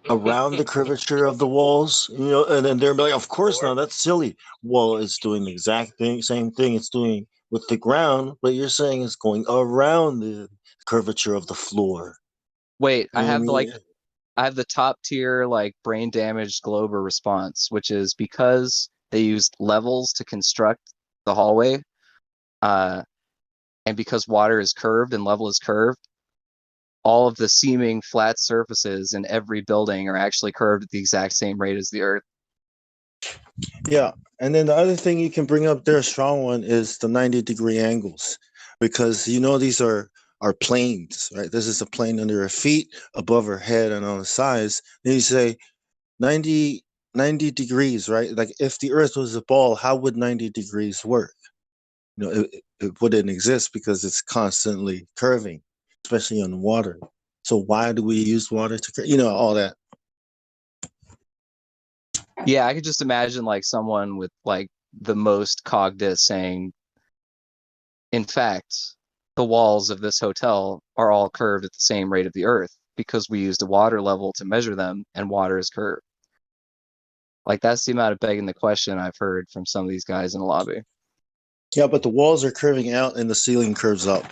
Around the curvature of the walls, and then they're like, of course not, that's silly. Well, it's doing the exact same thing it's doing with the ground, but you're saying it's going around the curvature of the floor. Wait, You know I have what I mean? I have the top tier like brain damaged Glober response, which is because they used levels to construct the hallway, and because water is curved and level is curved, all of the seeming flat surfaces in every building are actually curved at the exact same rate as the Earth. Yeah, and then the other thing you can bring up there, a strong one, is the 90-degree angles, because these are planes, right? This is a plane under her feet, above her head, and on the sides. Then you say 90 degrees, right? Like if the Earth was a ball, how would 90 degrees work? It wouldn't exist because it's constantly curving, especially on water. So why do we use water to, all that? Yeah, I could just imagine like someone with like the most cognitive saying, in fact, the walls of this hotel are all curved at the same rate of the Earth. because we used a water level to measure them, and water is curved. Like, that's the amount of begging the question I've heard from some of these guys in the lobby. Yeah, but the walls are curving out and the ceiling curves up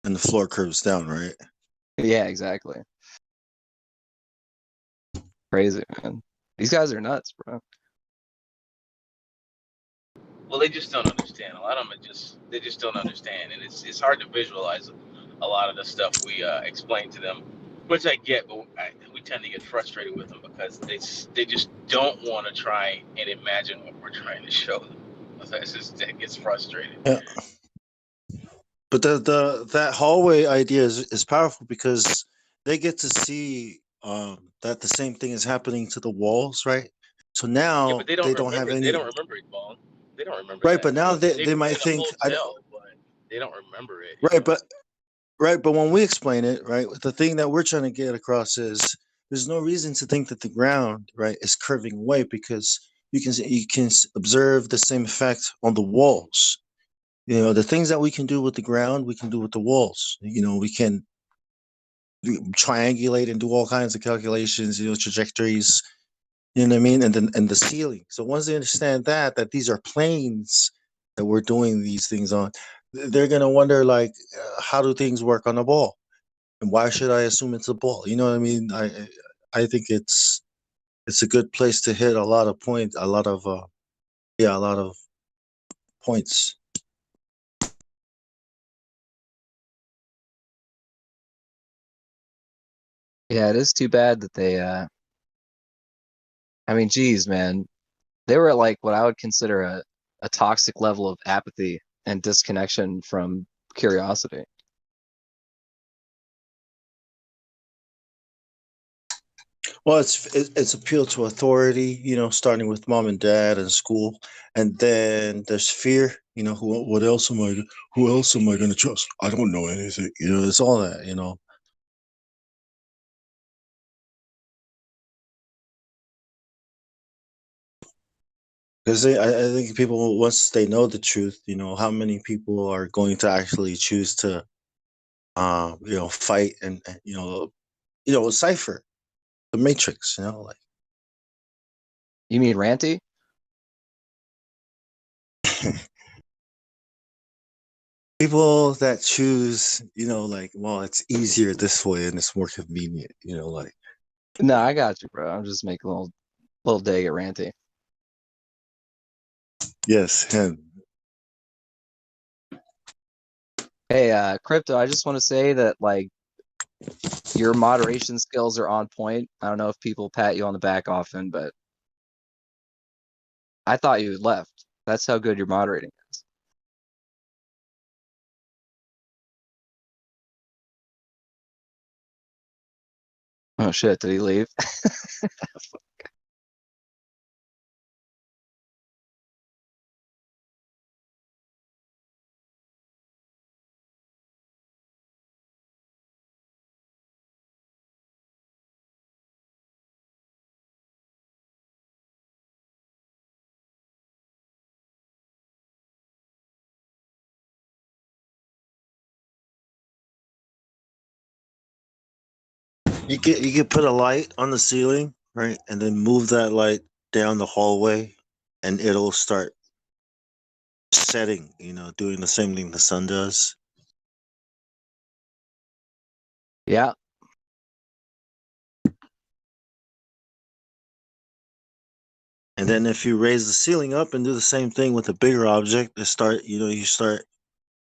and the floor curves down, right? Yeah, exactly. Crazy, man. These guys are nuts, bro. Well, they just don't understand. A lot of them they just don't understand, and it's hard to visualize a lot of the stuff we explain to them, which I get, but we tend to get frustrated with them because they just don't want to try and imagine what we're trying to show them. It gets frustrating. Yeah. But that hallway idea is powerful because they get to see that the same thing is happening to the walls, right? So now But they don't have any. They don't remember it, Bone. They don't remember Right, that. but now They've they been might in a think hotel, but they don't remember it. right, but when we explain it, right, the thing that we're trying to get across is there's no reason to think that the ground, right, is curving away because you can observe the same effect on the walls. You know, the things that we can do with the ground, we can do with the walls. You know, we can triangulate and do all kinds of calculations, you know, trajectories, you know what I mean? And the ceiling. So once they understand that these are planes that we're doing these things on, they're going to wonder, like, how do things work on a ball? And why should I assume it's a ball? You know what I mean? I think it's a good place to hit a lot of points. Yeah, it is too bad that they I mean, geez, man. They were at like what I would consider a toxic level of apathy and disconnection from curiosity. Well, it's appeal to authority, you know, starting with mom and dad and school, and then there's fear. You know, who else am I going to trust? I don't know anything. You know, it's all that. You know, because I think people, once they know the truth, you know, how many people are going to actually choose to, you know, fight and cipher the matrix. You know, like. You mean Ranty? People that choose, you know, like, well, it's easier this way and it's more convenient, you know, like. No, I got you, bro. I'm just making a little dig at Ranty. Yes, him. Hey, Crypto, I just want to say that like your moderation skills are on point. I don't know if people pat you on the back often, but I thought you had left. That's how good your moderating is. Oh shit, did he leave? You could put a light on the ceiling, right, and then move that light down the hallway, and it'll start setting. You know, doing the same thing the sun does. Yeah. And then if you raise the ceiling up and do the same thing with a bigger object, you start.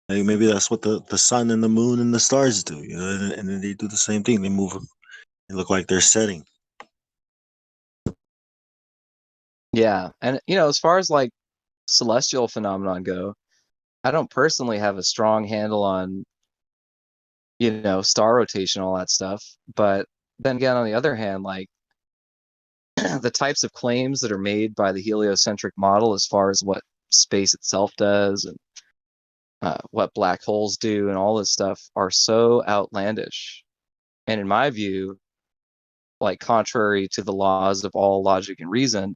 Like maybe that's what the sun and the moon and the stars do. You know, and then they do the same thing. They move. They look like they're setting. Yeah. And you know, as far as like celestial phenomenon go, I don't personally have a strong handle on, you know, star rotation, all that stuff. But then again, on the other hand, like the types of claims that are made by the heliocentric model as far as what space itself does and what black holes do and all this stuff are so outlandish. And in my view, like contrary to the laws of all logic and reason,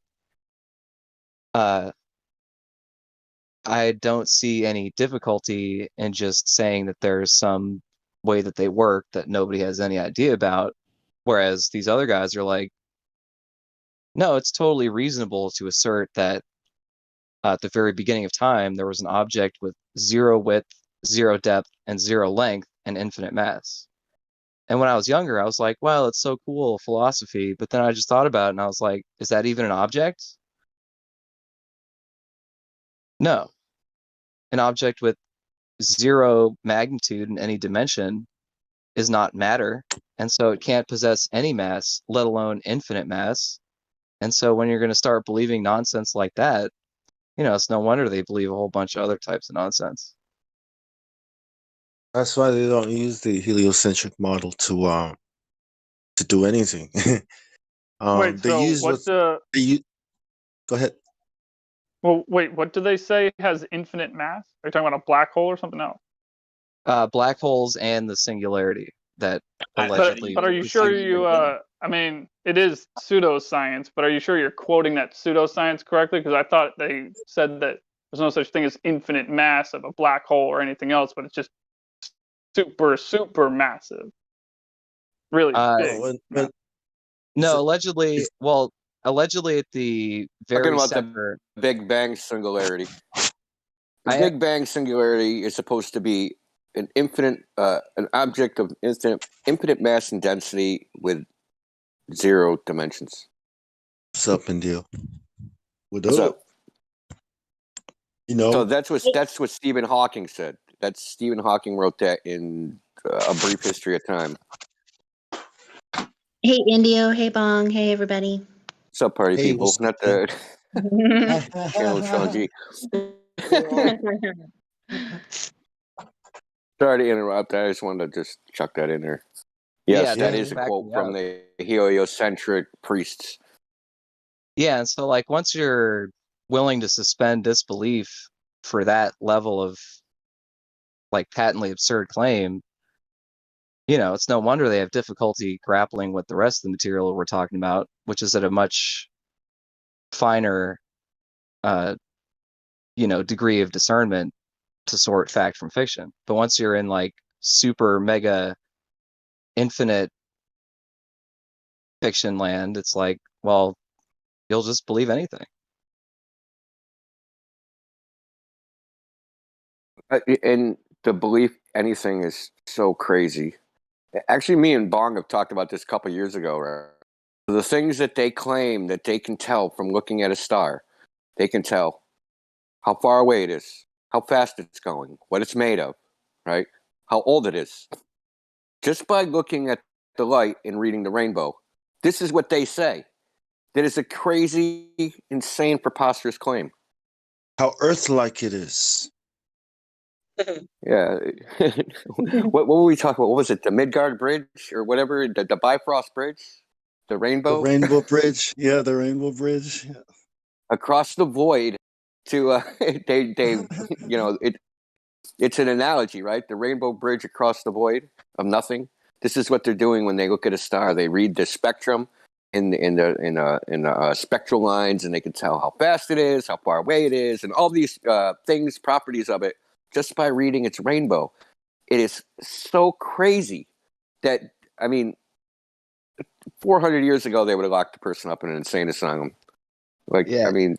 uh, I don't see any difficulty in just saying that there's some way that they work that nobody has any idea about. Whereas these other guys are like, no, it's totally reasonable to assert that at the very beginning of time, there was an object with 0 width, 0 depth, and 0 length, and infinite mass. And when I was younger, I was like, well, it's so cool, philosophy. But then I just thought about it and I was like, is that even an object? No. An object with 0 magnitude in any dimension is not matter. And so it can't possess any mass, let alone infinite mass. And so when you're going to start believing nonsense like that, it's no wonder they believe a whole bunch of other types of nonsense. That's why they don't use the heliocentric model to do anything. Wait, they so use what's what they use. Go ahead. Well, wait, what do they say has infinite mass? Are you talking about a black hole or something else? Black holes and the singularity that But allegedly. are you sure you? I mean, it is pseudoscience, but are you sure you're quoting that pseudoscience correctly? Because I thought they said that there's no such thing as infinite mass of a black hole or anything else, but it's just super massive, really big. No, allegedly. Well, allegedly at the Talking very about center. the Big Bang singularity. The Big Bang singularity is supposed to be an object of infinite mass and density with 0 dimensions. What's up, India? What's up? So that's what Stephen Hawking said. That's Stephen Hawking wrote that in A Brief History of Time. Hey, Indio. Hey, Bong. Hey, everybody. What's up, party people? Not the channel Sean G. Sorry to interrupt. I just wanted to just chuck that in there. Yes, that is a quote from the heliocentric priests. Yeah, and so like once you're willing to suspend disbelief for that level of like patently absurd claim, it's no wonder they have difficulty grappling with the rest of the material we're talking about, which is at a much finer degree of discernment to sort fact from fiction. But once you're in like super mega infinite fiction land, it's like, well, you'll just believe anything. And to believe anything is so crazy. Actually, me and Bong have talked about this a couple years ago. Right? The things that they claim that they can tell from looking at a star, they can tell how far away it is, how fast it's going, what it's made of, right? How old it is. Just by looking at the light and reading the rainbow. This is what they say. That is a crazy, insane, preposterous claim. How Earth-like it is. Yeah. what were we talking about? What was it? The Midgard Bridge or whatever? The Bifrost Bridge? The Rainbow? The Rainbow Bridge. Yeah, the Rainbow Bridge. Yeah. Across the void to, it's an analogy, right? The Rainbow Bridge across the void of nothing. This is what they're doing when they look at a star. They read the spectrum in the spectral lines, and they can tell how fast it is, how far away it is, and all these things, properties of it, just by reading its rainbow. It is so crazy that, 400 years ago, they would have locked the person up in an insane asylum.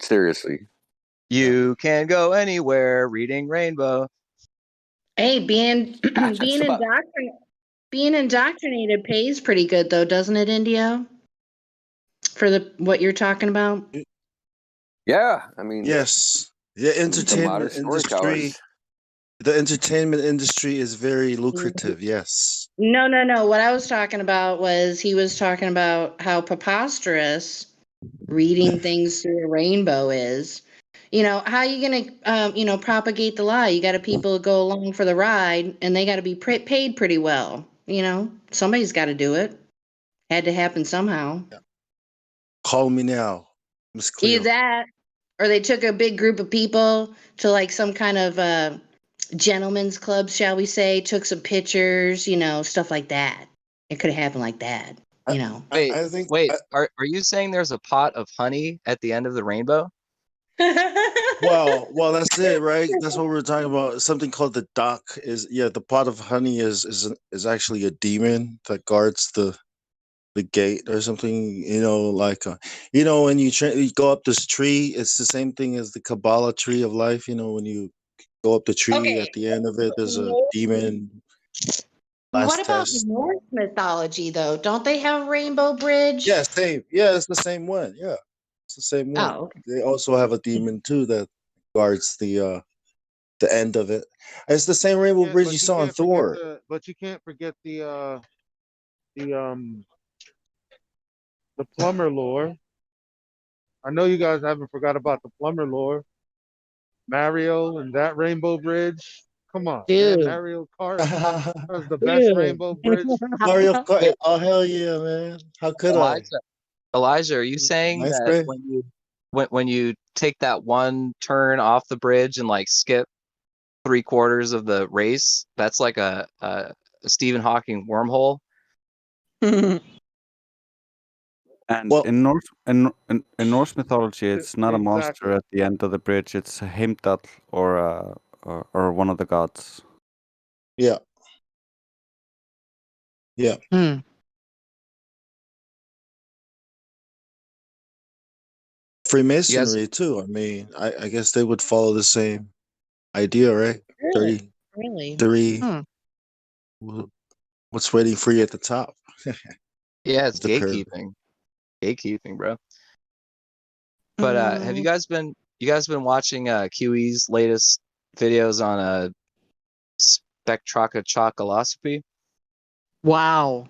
Seriously. You can go anywhere reading rainbow. Hey, being indoctrinated pays pretty good, though, doesn't it, Indio? For what you're talking about? Yeah, yes. The entertainment industry. The entertainment industry is very lucrative. Yes. No. What I was talking about was he was talking about how preposterous reading things through a rainbow is. How are you going to, propagate the lie? You got to people go along for the ride, and they got to be paid pretty well. Somebody's got to do it. Had to happen somehow. Call me now, Miss Cleo. Either that, or they took a big group of people to like some kind of gentleman's club, shall we say, took some pictures, stuff like that. It could have happened like that, Wait, are you saying there's a pot of honey at the end of the rainbow? Well, that's it, right? That's what we're talking about. Something called the dock is the pot of honey is actually a demon that guards the gate or something. Like when you go up this tree, it's the same thing as the Kabbalah tree of life. When you go up the tree, Okay. at the end of it, there's a demon. What Last about test. Norse mythology, though? Don't they have Rainbow Bridge? Yeah, same. Yeah, it's the same one. Yeah, it's the same one. Oh, okay. They also have a demon too that guards the end of it. It's the same Rainbow Yeah, Bridge you but you saw in can't forget Thor. but you can't forget the plumber lore. I know you guys haven't forgot about the plumber lore. Mario and that Rainbow Bridge. Come on, man. Dude. Mario Kart was the best Dude. Rainbow Bridge. Mario Kart. Oh hell yeah, man! How could I? Elijah, are you saying Nice that day. when you take that one turn off the bridge and like skip 3/4 of the race, that's like a Stephen Hawking wormhole? And in Norse mythology, it's not a monster at the end of the bridge. It's a Heimdall or one of the gods. Yeah. Yeah. Freemasonry too. I mean, I guess they would follow the same idea, right? Really? 33. What's waiting for you at the top? Yeah, it's The pyramid. gatekeeping, bro. But have you guys been watching QE's latest videos on spectroscopy? Wow.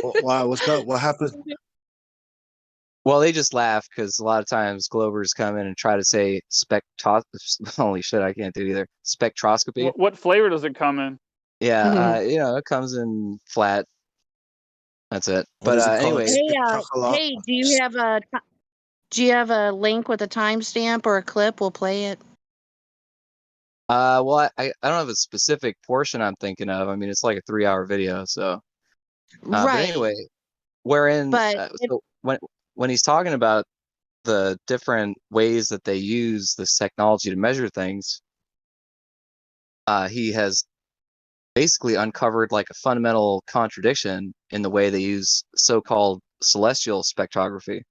Wow, what's up? What happened? Well, they just laugh because a lot of times Glovers come in and try to say holy shit, I can't do it either. Spectroscopy. What flavor does it come in? Yeah, it comes in flat. That's it. What But is it called? anyway, Hey, do you have a link with a timestamp or a clip? We'll play it. well, I don't have a specific portion I'm thinking of. I mean, it's like a 3-hour video, so. But Right. anyway, wherein But so when he's talking about the different ways that they use this technology to measure things, he has basically uncovered like a fundamental contradiction in the way they use so-called celestial spectrography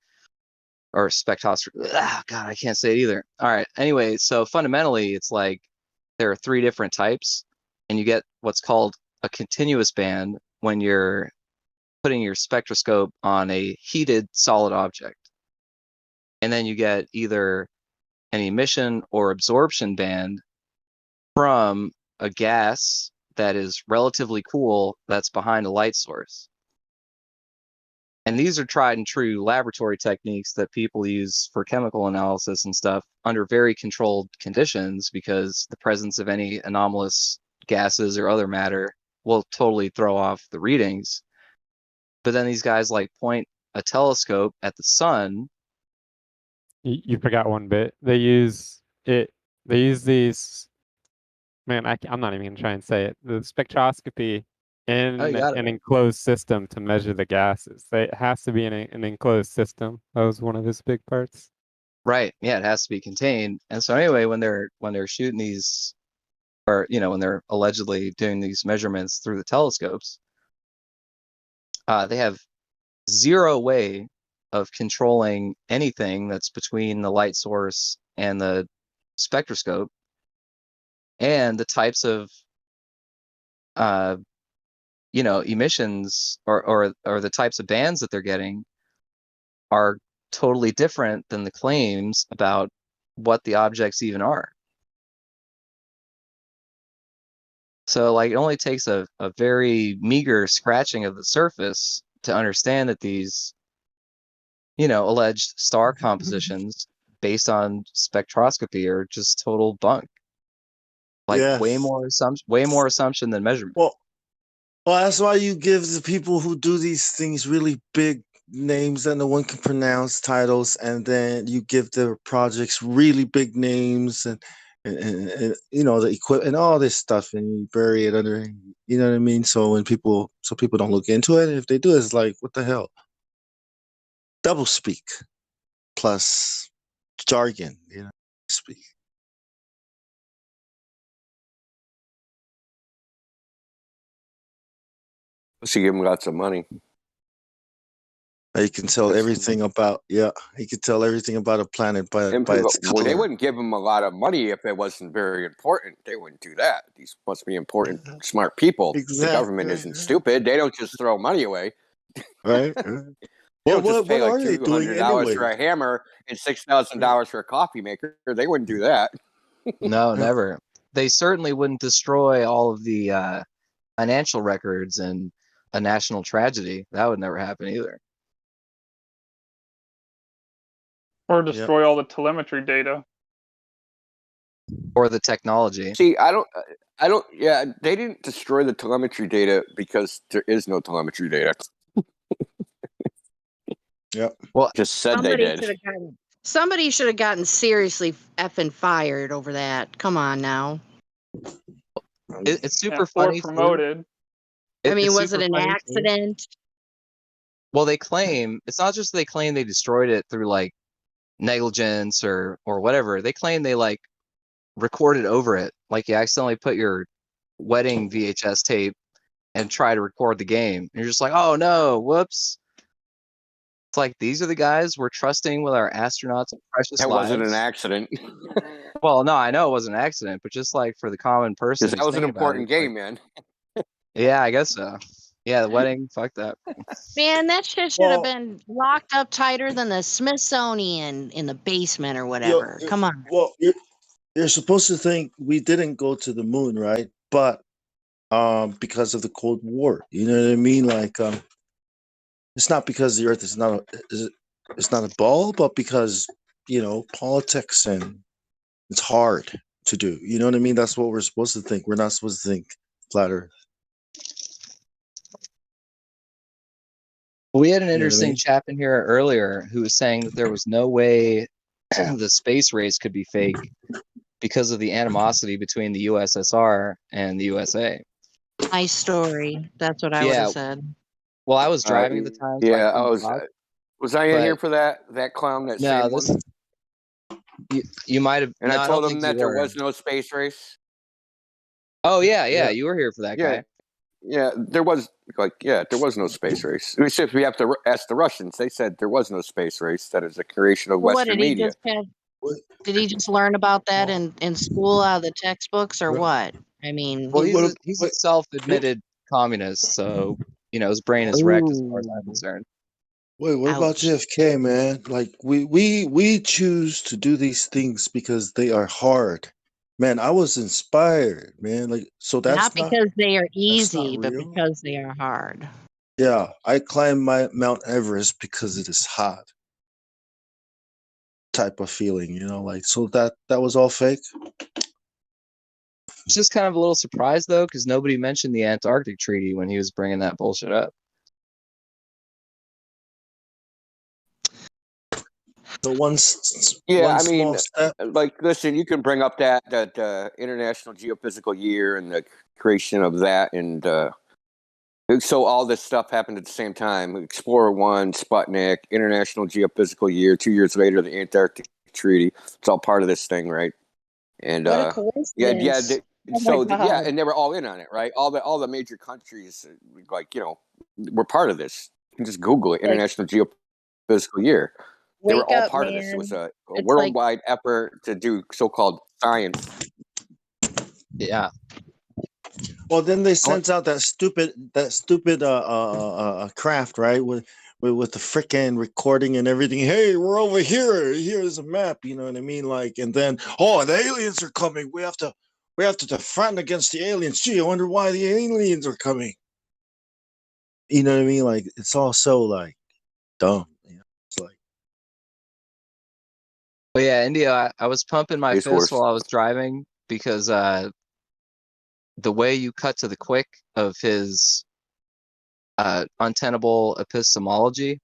or spectroscopy. God, I can't say it either. All right. Anyway, so fundamentally, it's like there are 3 different types, and you get what's called a continuous band when you're putting your spectroscope on a heated solid object. And then you get either an emission or absorption band from a gas that is relatively cool that's behind a light source. And these are tried and true laboratory techniques that people use for chemical analysis and stuff under very controlled conditions, because the presence of any anomalous gases or other matter will totally throw off the readings. But then these guys like point a telescope at the sun. You forgot one bit. They use these. Man, I'm not even gonna try and say it. The spectroscopy in an enclosed system to measure the gases. It has to be in an enclosed system. That was one of his big parts. Right. Yeah, it has to be contained. And so anyway, when they're shooting these, or when they're allegedly doing these measurements through the telescopes, they have zero way of controlling anything that's between the light source and the spectroscope, and the types of emissions or the types of bands that they're getting are totally different than the claims about what the objects even are. So like it only takes a very meager scratching of the surface to understand that these alleged star compositions based on spectroscopy are just total bunk. Like way more assumption than measurement. Well, that's why you give the people who do these things really big names that no one can pronounce, titles, and then you give their projects really big names and the equipment and all this stuff, and you bury it under, you know what I mean? So people don't look into it. If they do, it's like, what the hell? Double speak plus jargon, you know, speak. She give him lots of money. He can tell everything about he can tell everything about a planet by its Well, they color. wouldn't give him a lot of money if it wasn't very important. They wouldn't do that. These must be important, smart people. The government isn't stupid. They don't just throw money away. Right. They don't just pay what like are they doing $200 anyway? for a hammer and $6,000 for a coffee maker. They wouldn't do that. No, never. They certainly wouldn't destroy all of the financial records and a national tragedy. That would never happen either. Or destroy all the telemetry data. Or the technology. See, I don't. Yeah, they didn't destroy the telemetry data because there is no telemetry data. Yep. Well, just said they did. Somebody should have gotten seriously effing fired over that. Come on now. It's super Or funny. promoted. I mean, it's was it super an funny, too. accident? Well, they claim it's not just they claim they destroyed it through like negligence or whatever. They claim they like recorded over it, like you accidentally put your wedding VHS tape and try to record the game. And you're just like, oh no, whoops. It's like these are the guys we're trusting with our astronauts' precious That lives. wasn't an accident. Well, no, I know it was an accident, but just like for the common person, Because that was an important game, man. Yeah, I guess so. Yeah, the wedding, fuck that. Man, that shit should have been locked up tighter than the Smithsonian in the basement or whatever. Come on. Well, you're supposed to think we didn't go to the moon, right? But because of the Cold War, you know what I mean? Like it's not because the Earth is not a ball, but because politics and it's hard to do. You know what I mean? That's what we're supposed to think. We're not supposed to think flat Earth. We had an You know what I interesting mean? chap in here earlier who was saying that there was no way the space race could be fake because of the animosity between the USSR and the USA. Nice story. That's what I would have said. Well, I was driving at the time. So Yeah, I couldn't talk, was I in here but- for that clown? That No, same one? You might have. And no, I I told don't him think that you there were. was no space race. Oh yeah, you were here for that guy. Yeah, there was no space race. It's just we have to ask the Russians. They said there was no space race. That is a creation of Well, what Western did he media. just have? Did he just learn about that in school out of the textbooks or what? I mean, Well, he's a self-admitted communist, so his brain is wrecked as far as I'm concerned. Wait, what about JFK, man? Like we choose to do these things because they are hard. Man, I was inspired, man. Like so that's not because they are not easy, but real? because they are hard. Yeah, I climbed my Mount Everest because it is hot. Type of feeling, like so that was all fake. It's just kind of a little surprised though, because nobody mentioned the Antarctic Treaty when he was bringing that bullshit up. The one mean, small step. like, listen, you can bring up that International Geophysical Year and the creation of that, and so all this stuff happened at the same time. Explorer 1, Sputnik, International Geophysical Year. 2 years later, the Antarctic Treaty. It's all part of this thing, right? And What a coincidence! and they were all in on it, right? All the major countries, were part of this. You can just Google it. International Geophysical Year. They were all part of this. It was a worldwide effort to do so-called science. Yeah. Well, then they sent out that stupid craft, right? With the frickin' recording and everything. Hey, we're over here. Here's a map. You know what I mean? Like, and then the aliens are coming. We have to defend against the aliens. Gee, I wonder why the aliens are coming. You know what I mean? Like, it's all so like dumb. It's like. But yeah, India, I was pumping my It's fist worse. while I was driving because the way you cut to the quick of his untenable epistemology,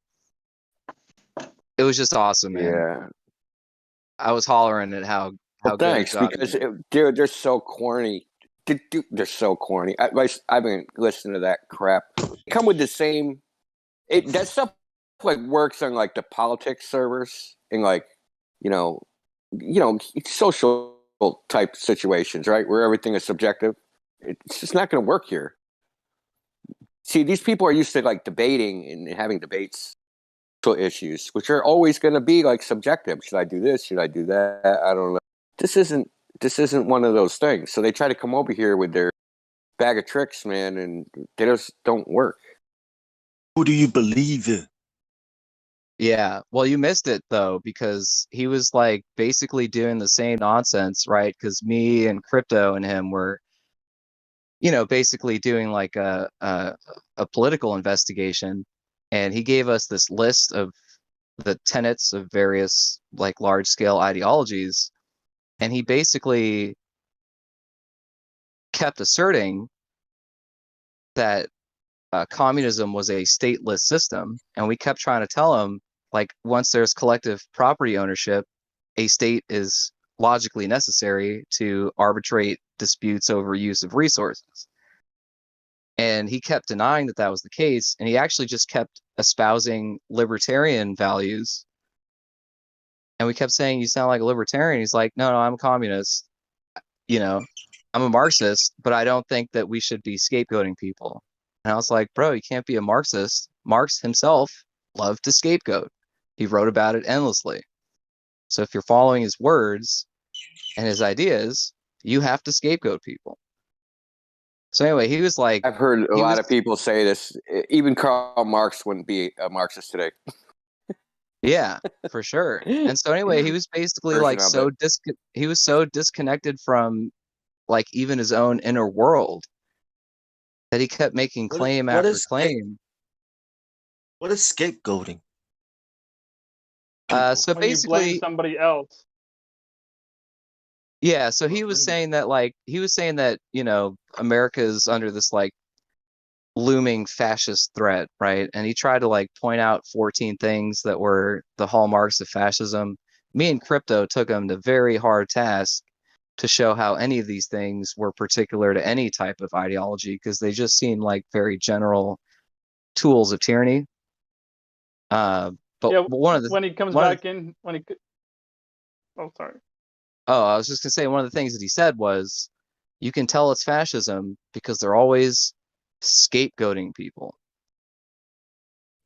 it was just awesome, man. Yeah. I was hollering at how Well, good thanks, a job because he did. dude, they're so corny. Dude, they're so corny. I've been listening to that crap. They come with the same. That stuff like works on like the politics servers and like you know, social type situations, right, where everything is subjective. It's just not going to work here. See, these people are used to like debating and having debates, issues, which are always going to be like subjective. Should I do this? Should I do that? I don't know. This isn't one of those things. So they try to come over here with their bag of tricks, man, and they just don't work. Who do you believe in? Yeah, well, you missed it though, because he was like basically doing the same nonsense, right? Because me and Crypto and him were, basically doing like a political investigation, and he gave us this list of the tenets of various like large scale ideologies, and he basically kept asserting that communism was a stateless system, and we kept trying to tell him, like, once there's collective property ownership, a state is logically necessary to arbitrate disputes over use of resources. And he kept denying that that was the case, and he actually just kept espousing libertarian values. And we kept saying, "You sound like a libertarian." He's like, "No, I'm a communist. I'm a Marxist, but I don't think that we should be scapegoating people." And I was like, "Bro, you can't be a Marxist." Marx himself loved to scapegoat. He wrote about it endlessly. So if you're following his words and his ideas, you have to scapegoat people. So anyway, he was like, I've heard a lot of people say this. Even Karl Marx wouldn't be a Marxist today. Yeah, for sure. And so anyway, he was basically like he was so disconnected from like even his own inner world that he kept making claim after claim. What is scapegoating? So when you blame basically, somebody else. yeah, so he was saying that America is under this like looming fascist threat, right? And he tried to like point out 14 things that were the hallmarks of fascism. Me and Crypto took him to very hard task to show how any of these things were particular to any type of ideology, because they just seem like very general tools of tyranny. But yeah, one of the when he comes back in, oh, sorry. Oh, I was just gonna say, one of the things that he said was, you can tell it's fascism because they're always scapegoating people.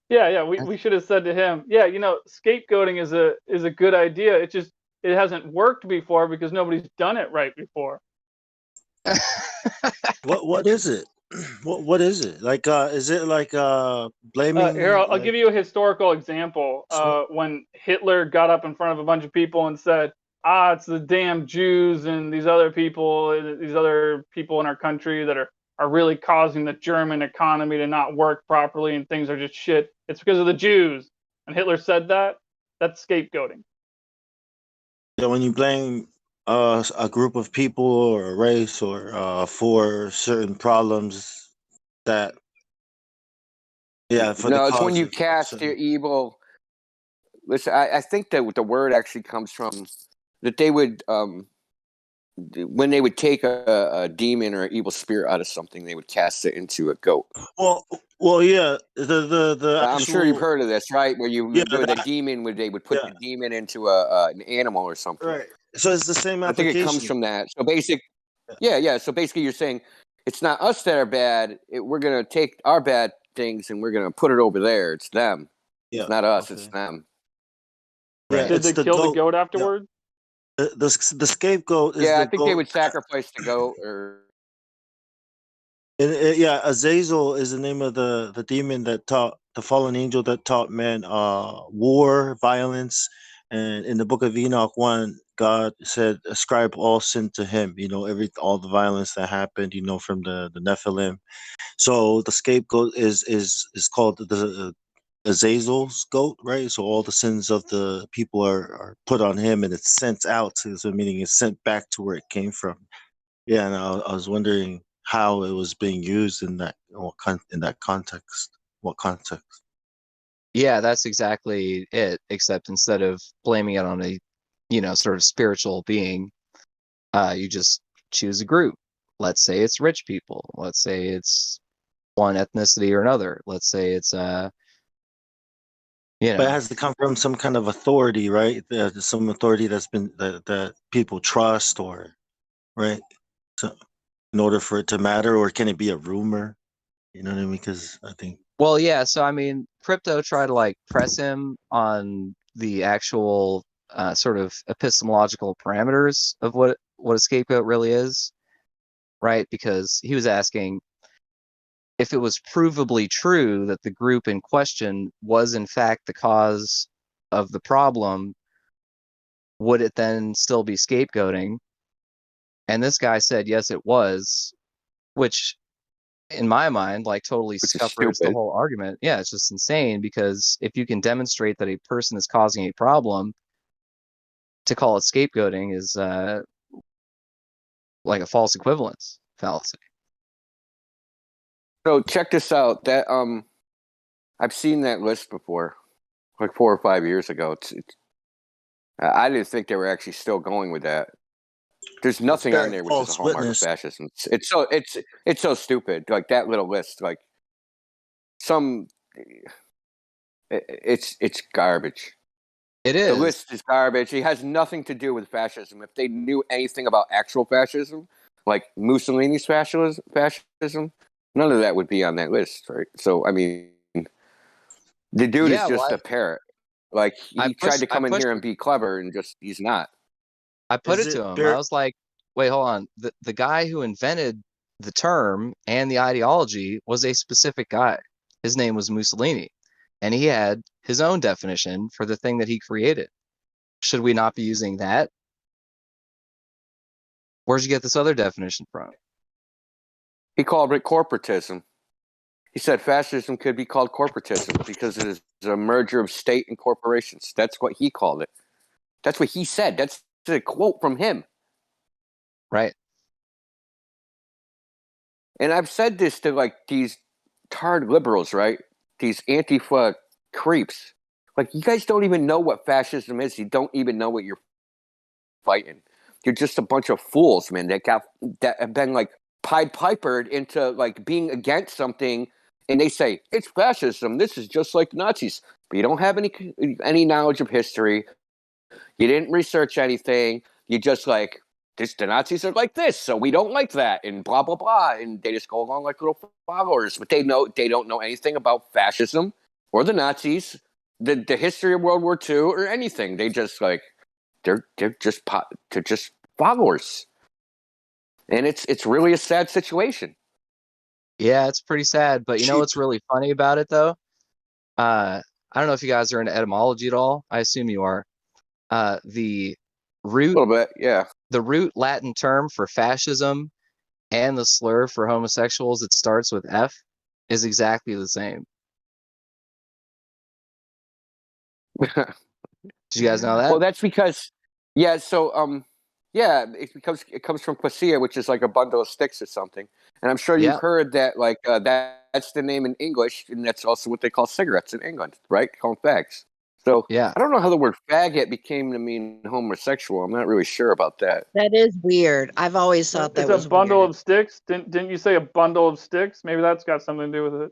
Yeah, we should have said to him, yeah, scapegoating is a good idea. It hasn't worked before because nobody's done it right before. What is it? What is it? Like is it like blaming Here, I'll give you a historical example. When Hitler got up in front of a bunch of people and said, it's the damn Jews and these other people in our country that are really causing the German economy to not work properly and things are just shit. It's because of the Jews. And Hitler said that. That's scapegoating. Yeah, when you blame a group of people or a race or for certain problems that for the it's when you causes cast your evil. Listen, I think that the word actually comes from that they would when they would take a demon or an evil spirit out of something, they would cast it into a goat. Well, yeah. The I'm sure you've heard of this, right? Where the demon they would put the demon into an animal or something. Right. So it's the same I application. think it comes from that. So yeah. So basically, you're saying it's not us that are bad. We're gonna take our bad things and we're gonna put it over there. It's them. Yeah. It's not us. It's them. Yeah. Did they kill the goat afterward? The scapegoat is I the think goat. they would sacrifice the goat or. Yeah, Azazel is the name of the demon that taught the fallen angel that taught man war, violence, and in the book of Enoch 1, God said, "Ascribe all sin to him." All the violence that happened, from the Nephilim. So the scapegoat is called the Azazel's goat, right? So all the sins of the people are put on him, and it's sent out. So meaning it's sent back to where it came from. Yeah, and I was wondering how it was being used in that context. What context? Yeah, that's exactly it. Except instead of blaming it on a, sort of spiritual being, you just choose a group. Let's say it's rich people. Let's say it's one ethnicity or another. Let's say it's But it has to come from some kind of authority, right? Some authority that's been that people trust, or right. So, in order for it to matter, or can it be a rumor? You know what I mean? Because I think. Well, yeah. So I mean, Crypto tried to like press him on the actual sort of epistemological parameters of what a scapegoat really is, right? Because he was asking if it was provably true that the group in question was in fact the cause of the problem, would it then still be scapegoating? And this guy said yes, it was, which in my mind, like totally scuppers the whole argument. Yeah, it's just insane, because if you can demonstrate that a person is causing a problem, to call it scapegoating is like a false equivalence fallacy. So check this out. That I've seen that list before, like 4 or 5 years ago. I didn't think they were actually still going with that. There's nothing on there which is a hallmark of fascism. It's so stupid. Like that little list, like it's garbage. It is. The list is garbage. It has nothing to do with fascism. If they knew anything about actual fascism, like Mussolini's fascism, none of that would be on that list, right? So I mean, the dude is just a parrot. Like he tried to come in here and be clever, and he's not. I put it to him. I was like, wait, hold on. The guy who invented the term and the ideology was a specific guy. His name was Mussolini, and he had his own definition for the thing that he created. Should we not be using that? Where'd you get this other definition from? He called it corporatism. He said fascism could be called corporatism because it is a merger of state and corporations. That's what he called it. That's what he said. That's a quote from him. Right. And I've said this to like these tarred liberals, right? These Antifa creeps. Like, you guys don't even know what fascism is. You don't even know what you're fighting. You're just a bunch of fools, man, that have been like Pied Pipered into like being against something, and they say it's fascism. This is just like Nazis, but you don't have any knowledge of history. You didn't research anything. You just like the Nazis are like this, so we don't like that, and blah blah blah, and they just go along like little followers. But they don't know anything about fascism or the Nazis, the history of World War II, or anything. They just like they're just followers, and it's really a sad situation. Yeah, it's pretty sad. But you know what's really funny about it, though? I don't know if you guys are into etymology at all. I assume you are. The root, a little bit, yeah. The root Latin term for fascism and the slur for homosexuals that starts with F is exactly the same. Did you guys know that? Well, that's because, yeah. So, yeah, it comes from quassia, which is like a bundle of sticks or something. And I'm sure you've heard that, like that's the name in English, and that's also what they call cigarettes in England, right? Called fags. So yeah, I don't know how the word faggot became to mean homosexual. I'm not really sure about that. That is weird. I've always thought that was a bundle weird. of sticks. Didn't you say a bundle of sticks? Maybe that's got something to do with it.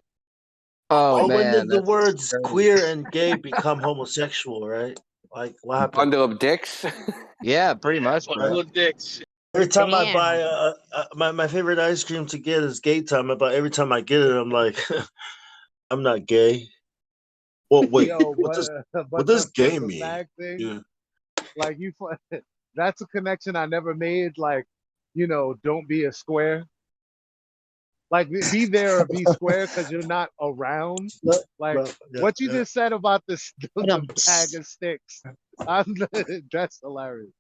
Oh man, when did the words queer and gay become homosexual? Right? Like what happened? Bundle of dicks. Yeah, pretty much. Bundle of dicks. Every time I buy my favorite ice cream to get is gay time. But every time I get it, I'm like, I'm not gay. Well, wait, what does gay mean? Yeah. Like that's a connection I never made. Like, don't be a square. Like, be there or be square because you're not around. Like what you just said about the bag of sticks. That's hilarious.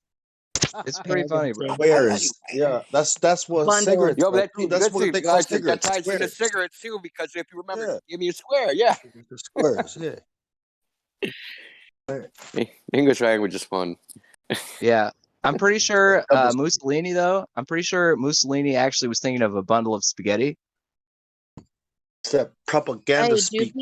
It's pretty funny, bro. Squares. Yeah, that's what cigarettes. Yo, That's what they call cigarettes. That ties into cigarettes too, because if you remember, give me a square. Yeah, the squares. Yeah. English language is fun. Yeah, I'm pretty sure Mussolini, though. I'm pretty sure Mussolini actually was thinking of a bundle of spaghetti. It's that propaganda speak.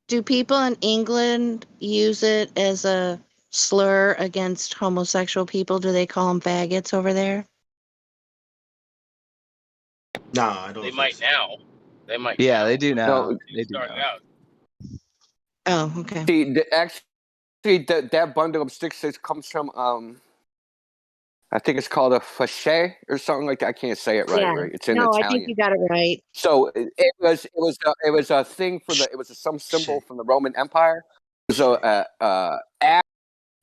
Do people in England use it as a slur against homosexual people? Do they call them faggots over there? No, I don't. They might now. They might. Yeah, now. they do now. They do now. Out. Oh, okay. See, that bundle of sticks comes from I think it's called a fachet or something like that. I can't say it right. Yeah. Right? It's in No, I think Italian. you got it right. So it was a thing for some symbol from the Roman Empire. It was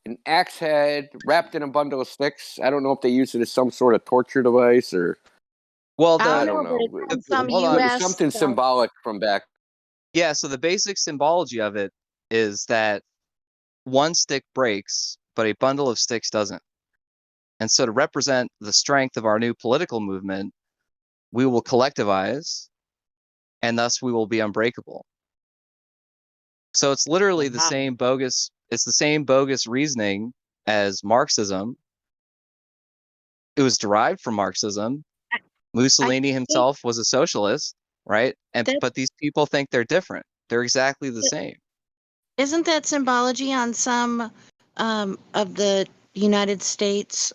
an axe head wrapped in a bundle of sticks. I don't know if they used it as some sort of torture device or. Well, I I don't don't know, know. but it's some hold on. U.S. Something stuff. symbolic from back. Yeah, so the basic symbology of it is that one stick breaks, but a bundle of sticks doesn't. And so to represent the strength of our new political movement, we will collectivize, and thus we will be unbreakable. So it's literally the same bogus, it's the same bogus reasoning as Marxism. It was derived from Marxism. Mussolini himself was a socialist, right? But these people think they're different. They're exactly the same. Isn't that symbology on some of the United States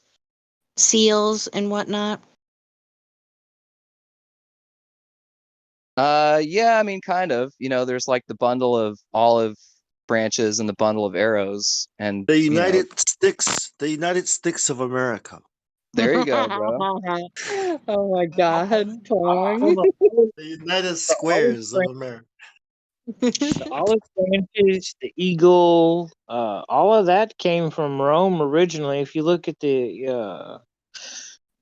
seals and whatnot? Yeah, I mean, kind of. You know, there's like the bundle of olive branches and the bundle of arrows, and The you know, United Sticks of America. there you go, bro. Oh my God, Tong. The United Squares of America. The olive branches, the eagle, all of that came from Rome originally. If you look at the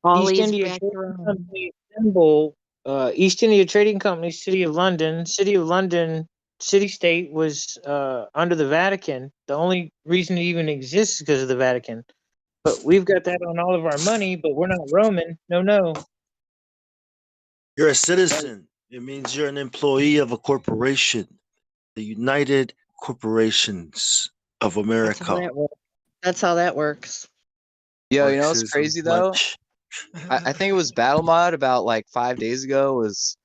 All East these India back Trading around. Company symbol, East India Trading Company, City of London, city state was under the Vatican. The only reason it even exists is because of the Vatican. But we've got that on all of our money, but we're not Roman. No. You're a citizen. It means you're an employee of a corporation. The United Corporations of America. That's how that works. Yo, you know what's Marxism crazy though? I think it was Battle Mod about like 5 days ago. Was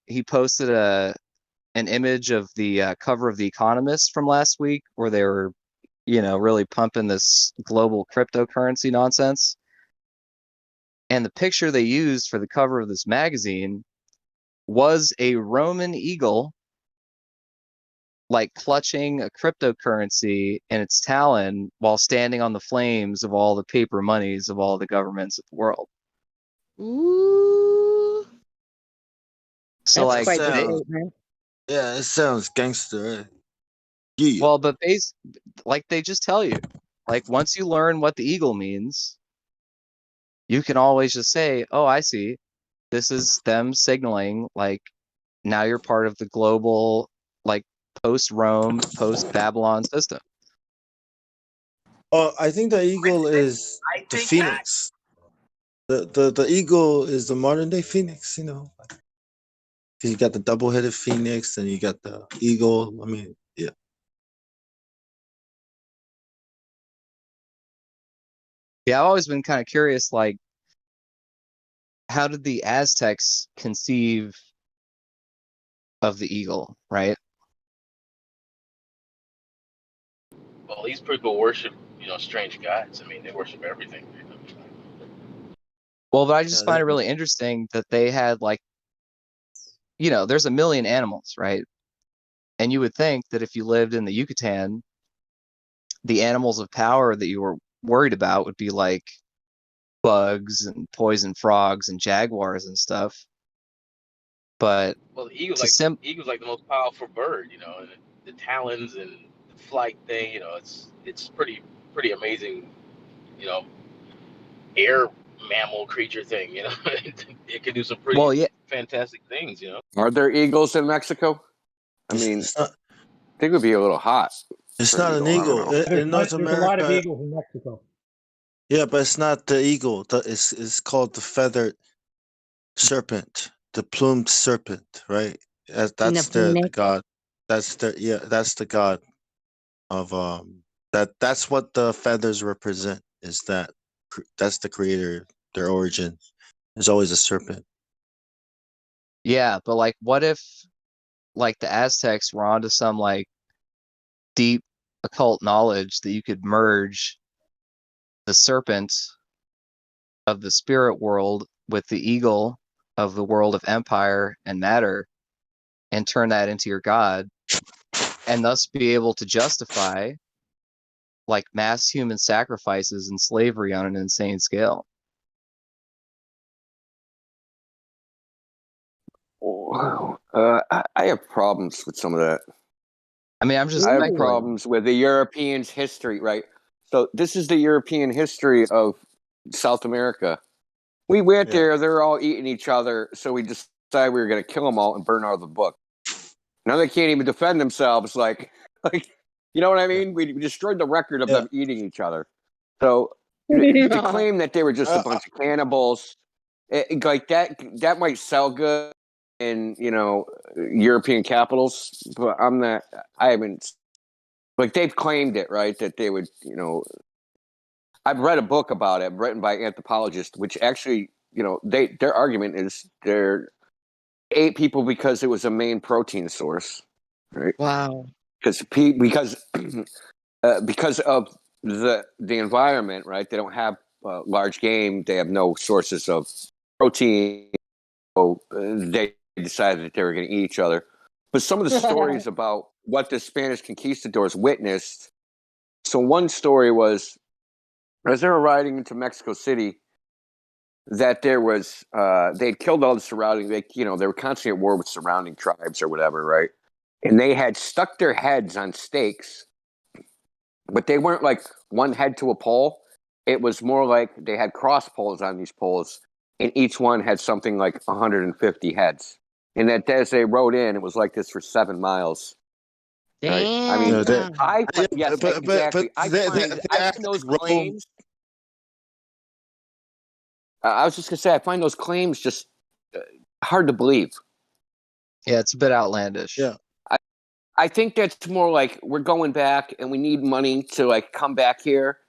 he posted an image of the cover of The Economist from last week, where they were, you know, really pumping this global cryptocurrency nonsense. And the picture they used for the cover of this magazine was a Roman eagle, like clutching a cryptocurrency in its talon while standing on the flames of all the paper monies of all the governments of the world. Ooh. So That's like quite the statement. Yeah, it sounds gangster. Right? Yeah. Well, but like they just tell you, like once you learn what the eagle means, you can always just say, "Oh, I see. This is them signaling like now you're part of the global, like post-Rome, post-Babylon system." Oh, I think the eagle is the phoenix. The eagle is the modern day phoenix. You know, because you got the double headed phoenix and you got the eagle. I mean, yeah. Yeah, I've always been kind of curious, like, how did the Aztecs conceive of the eagle, right? Well, these people worship, strange gods. I mean, they worship everything. Well, but I just find it really interesting that they had like, you know, there's a million animals, right? And you would think that if you lived in the Yucatan, the animals of power that you were worried about would be like bugs and poison frogs and jaguars and stuff. But Well, the eagle's to eagle's like the most powerful bird, and the talons and the flight thing, it's pretty amazing, you know, air mammal creature thing, it can do some pretty fantastic things. Are there eagles in Mexico? I mean, I think it would be a little hot. It's not an eagle. In North There's a lot of America, eagles in Mexico. yeah, but it's not the eagle. It's called the feathered serpent, the plumed serpent, right? That's the god. That's the god of that's what the feathers represent. Is that's the creator, their origin. There's always a serpent. yeah, but like what if like the Aztecs were onto some like deep occult knowledge that you could merge the serpent of the spirit world with the eagle of the world of empire and matter and turn that into your god, and thus be able to justify like mass human sacrifices and slavery on an insane scale. I have problems with some of that. I mean, I'm just. I have problems with the Europeans' history, right? So this is the European history of South America. We went there; they're all eating each other, so we decided we were going to kill them all and burn all the book. Now they can't even defend themselves. Like you know what I mean? We destroyed the record of them eating each other. So to claim that they were just a bunch of cannibals, like that might sell good in European capitals, but I'm not. I haven't. Like they've claimed it, right? That they would, I've read a book about it written by anthropologists, which actually, their argument is they ate people because it was a main protein source, right? Wow. Because of the environment, right? They don't have large game. They have no sources of protein. So they decided that they were going to eat each other. But some of the stories about what the Spanish conquistadors witnessed. So one story was, as they were riding into Mexico City, that there was they'd killed all the surrounding. They were constantly at war with surrounding tribes or whatever, right? And they had stuck their heads on stakes, but they weren't like one head to a pole. It was more like they had cross poles on these poles, and each one had something like 150 heads. And that as they rode in, it was like this for 7 miles. Right? I mean, exactly. I find those claims. I was just gonna say, I find those claims just hard to believe. Yeah, it's a bit outlandish. Yeah, I think that's more like we're going back and we need money to like come back here,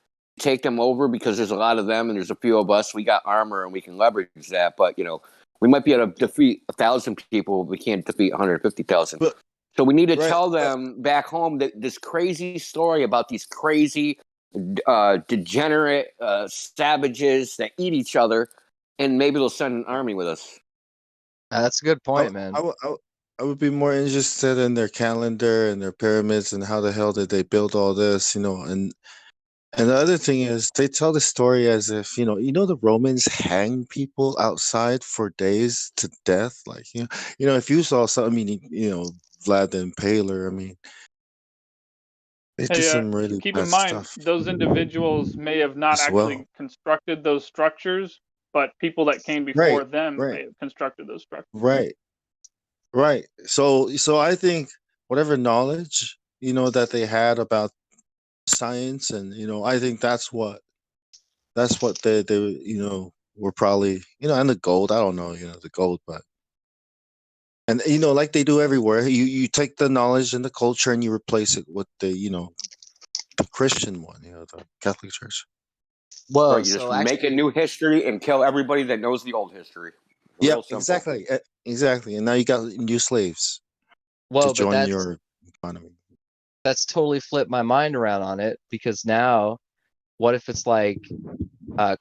take them over because there's a lot of them and there's a few of us. We got armor and we can leverage that, but we might be able to defeat 1,000 people. We can't defeat 150,000. So we need to tell them back home that this crazy story about these crazy, degenerate savages that eat each other, and maybe they'll send an army with us. That's a good point, man. I would be more interested in their calendar and their pyramids and how the hell did they build all this, and the other thing is they tell the story as if the Romans hang people outside for days to death. Like if you saw something, I mean, Vlad the Impaler, I mean, they did some really keep bad in mind, stuff those individuals may have not as actually well. constructed those structures, but people that came before them may have constructed those structures. Right. So I think whatever knowledge that they had about science, and I think that's what they were probably and the gold. I don't know the gold, but and like they do everywhere, you take the knowledge and the culture and you replace it with the the Christian one, the Catholic Church. Whoa! You just make a new history and kill everybody that knows the old history. Yeah, exactly. And now you got new slaves to join your economy. That's totally flipped my mind around on it, because now, what if it's like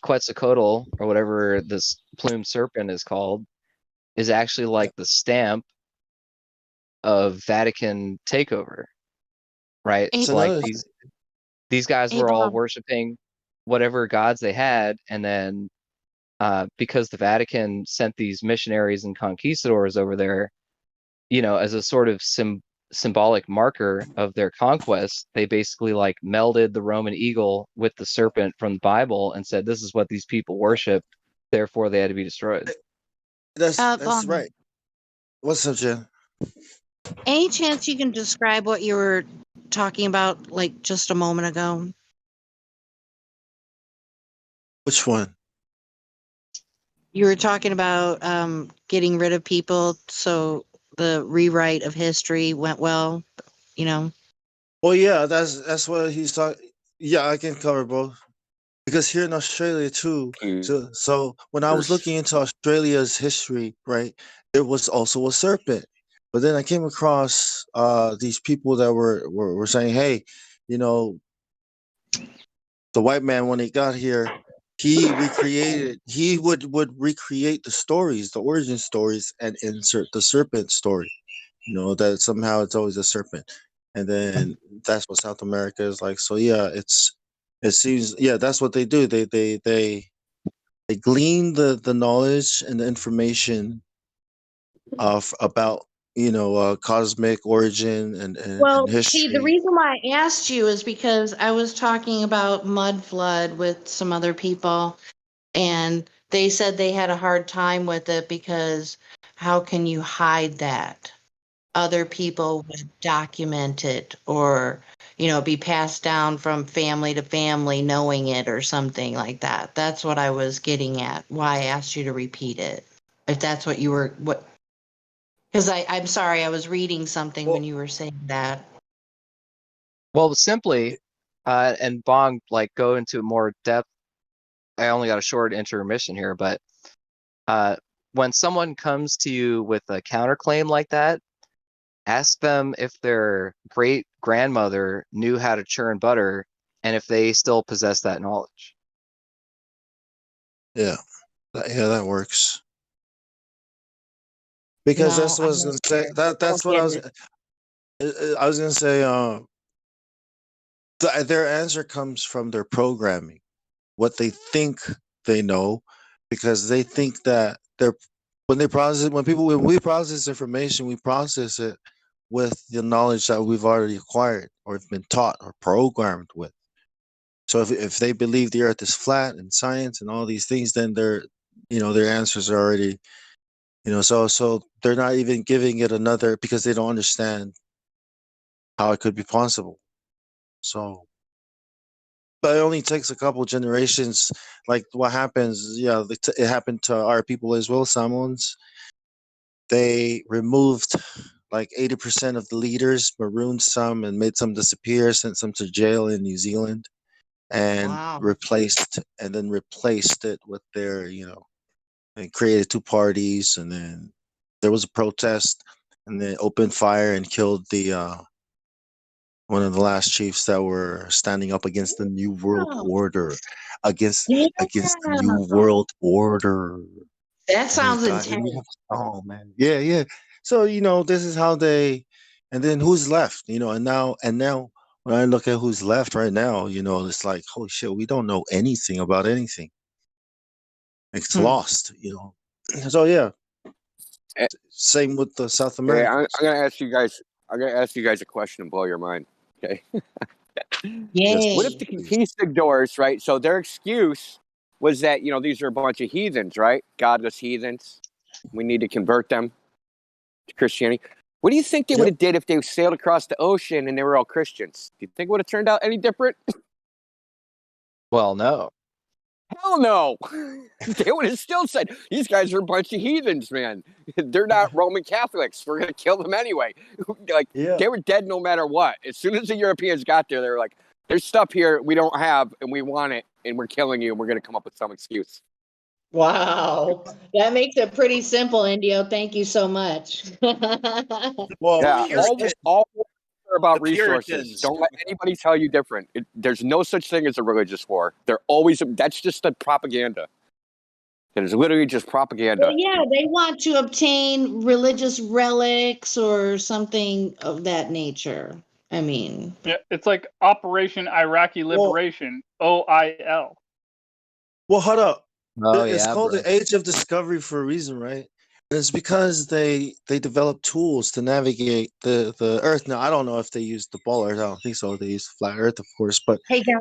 Quetzalcoatl or whatever this plumed serpent is called is actually like the stamp of Vatican takeover, right? So like these guys were all worshiping whatever gods they had, and then because the Vatican sent these missionaries and conquistadors over there, as a sort of symbolic marker of their conquest, they basically like melded the Roman eagle with the serpent from the Bible and said, this is what these people worship, therefore they had to be destroyed. That's right. What's up, Jen? Any chance you can describe what you were talking about like just a moment ago? Which one? You were talking about getting rid of people so the rewrite of history went well, Well, yeah, that's what he's talking. Yeah, I can cover both. Because here in Australia too, so when I was looking into Australia's history, right, there was also a serpent. But then I came across these people that were saying, hey, the white man when he got here, he would recreate the stories, the origin stories, and insert the serpent story. That somehow it's always a serpent. and then that's what South America is like. So yeah, it seems that's what they do. They glean the knowledge and the information of about cosmic origin and See, the history. reason why I asked you is because I was talking about mud flood with some other people, and they said they had a hard time with it because how can you hide that? Other people would document it or, be passed down from family to family knowing it or something like that. That's what I was getting at, why I asked you to repeat it. If that's what you were, because I'm sorry, I was reading something when you were saying that. Well, simply, and Bong, like, go into more depth. I only got a short intermission here, but when someone comes to you with a counterclaim like that, ask them if their great grandmother knew how to churn butter and if they still possess that knowledge. Yeah, that works. Because that's what I was gonna say. That's what I was. I was gonna say. Their answer comes from their programming, what they think they know, because they think that when we process information, we process it with the knowledge that we've already acquired or been taught or programmed with. So if they believe the Earth is flat and science and all these things, then their answers are already so they're not even giving it another because they don't understand how it could be possible. So, but it only takes a couple generations. Like what happens, it happened to our people as well. Samoans, they removed like 80% of the leaders, marooned some, and made some disappear, sent some to jail in New Zealand, and replaced it with their, and created two parties, and then there was a protest, and then opened fire and killed the one of the last chiefs that were standing up against the new world order, against the new world order. That sounds intense. Oh man, yeah. So this is how they, and then who's left? And now when I look at who's left right now, it's like holy shit, we don't know anything about anything. It's lost, So yeah, same with the South Okay, America. I'm gonna ask you guys. I'm gonna ask you guys a question and blow your mind. Okay. Yay. What if the conquistadors, right? So their excuse was that these are a bunch of heathens, right? Godless heathens. We need to convert them to Christianity. What do you think they would have did if they sailed across the ocean and they were all Christians? Do you think it would have turned out any different? Well, no. Hell no. They would have still said, these guys are a bunch of heathens, man. They're not Roman Catholics. We're going to kill them anyway. They were dead no matter what. As soon as the Europeans got there, they were like, there's stuff here we don't have and we want it and we're killing you and we're going to come up with some excuse. Wow. That makes it pretty simple, Indio. Thank you so much. Well, yeah, all about resources. Don't let anybody tell you different. There's no such thing as a religious war. That's just the propaganda. It is literally just propaganda. Well, yeah, they want to obtain religious relics or something of that nature. I mean, yeah, it's like Operation Iraqi Liberation, OIL. Well, hold up. Oh, It's yeah, called bro. the Age of Discovery for a reason, right? And it's because they developed tools to navigate the Earth. Now, I don't know if they used the ball Earth. I don't think so. They used flat Earth, of course. But hey, guys.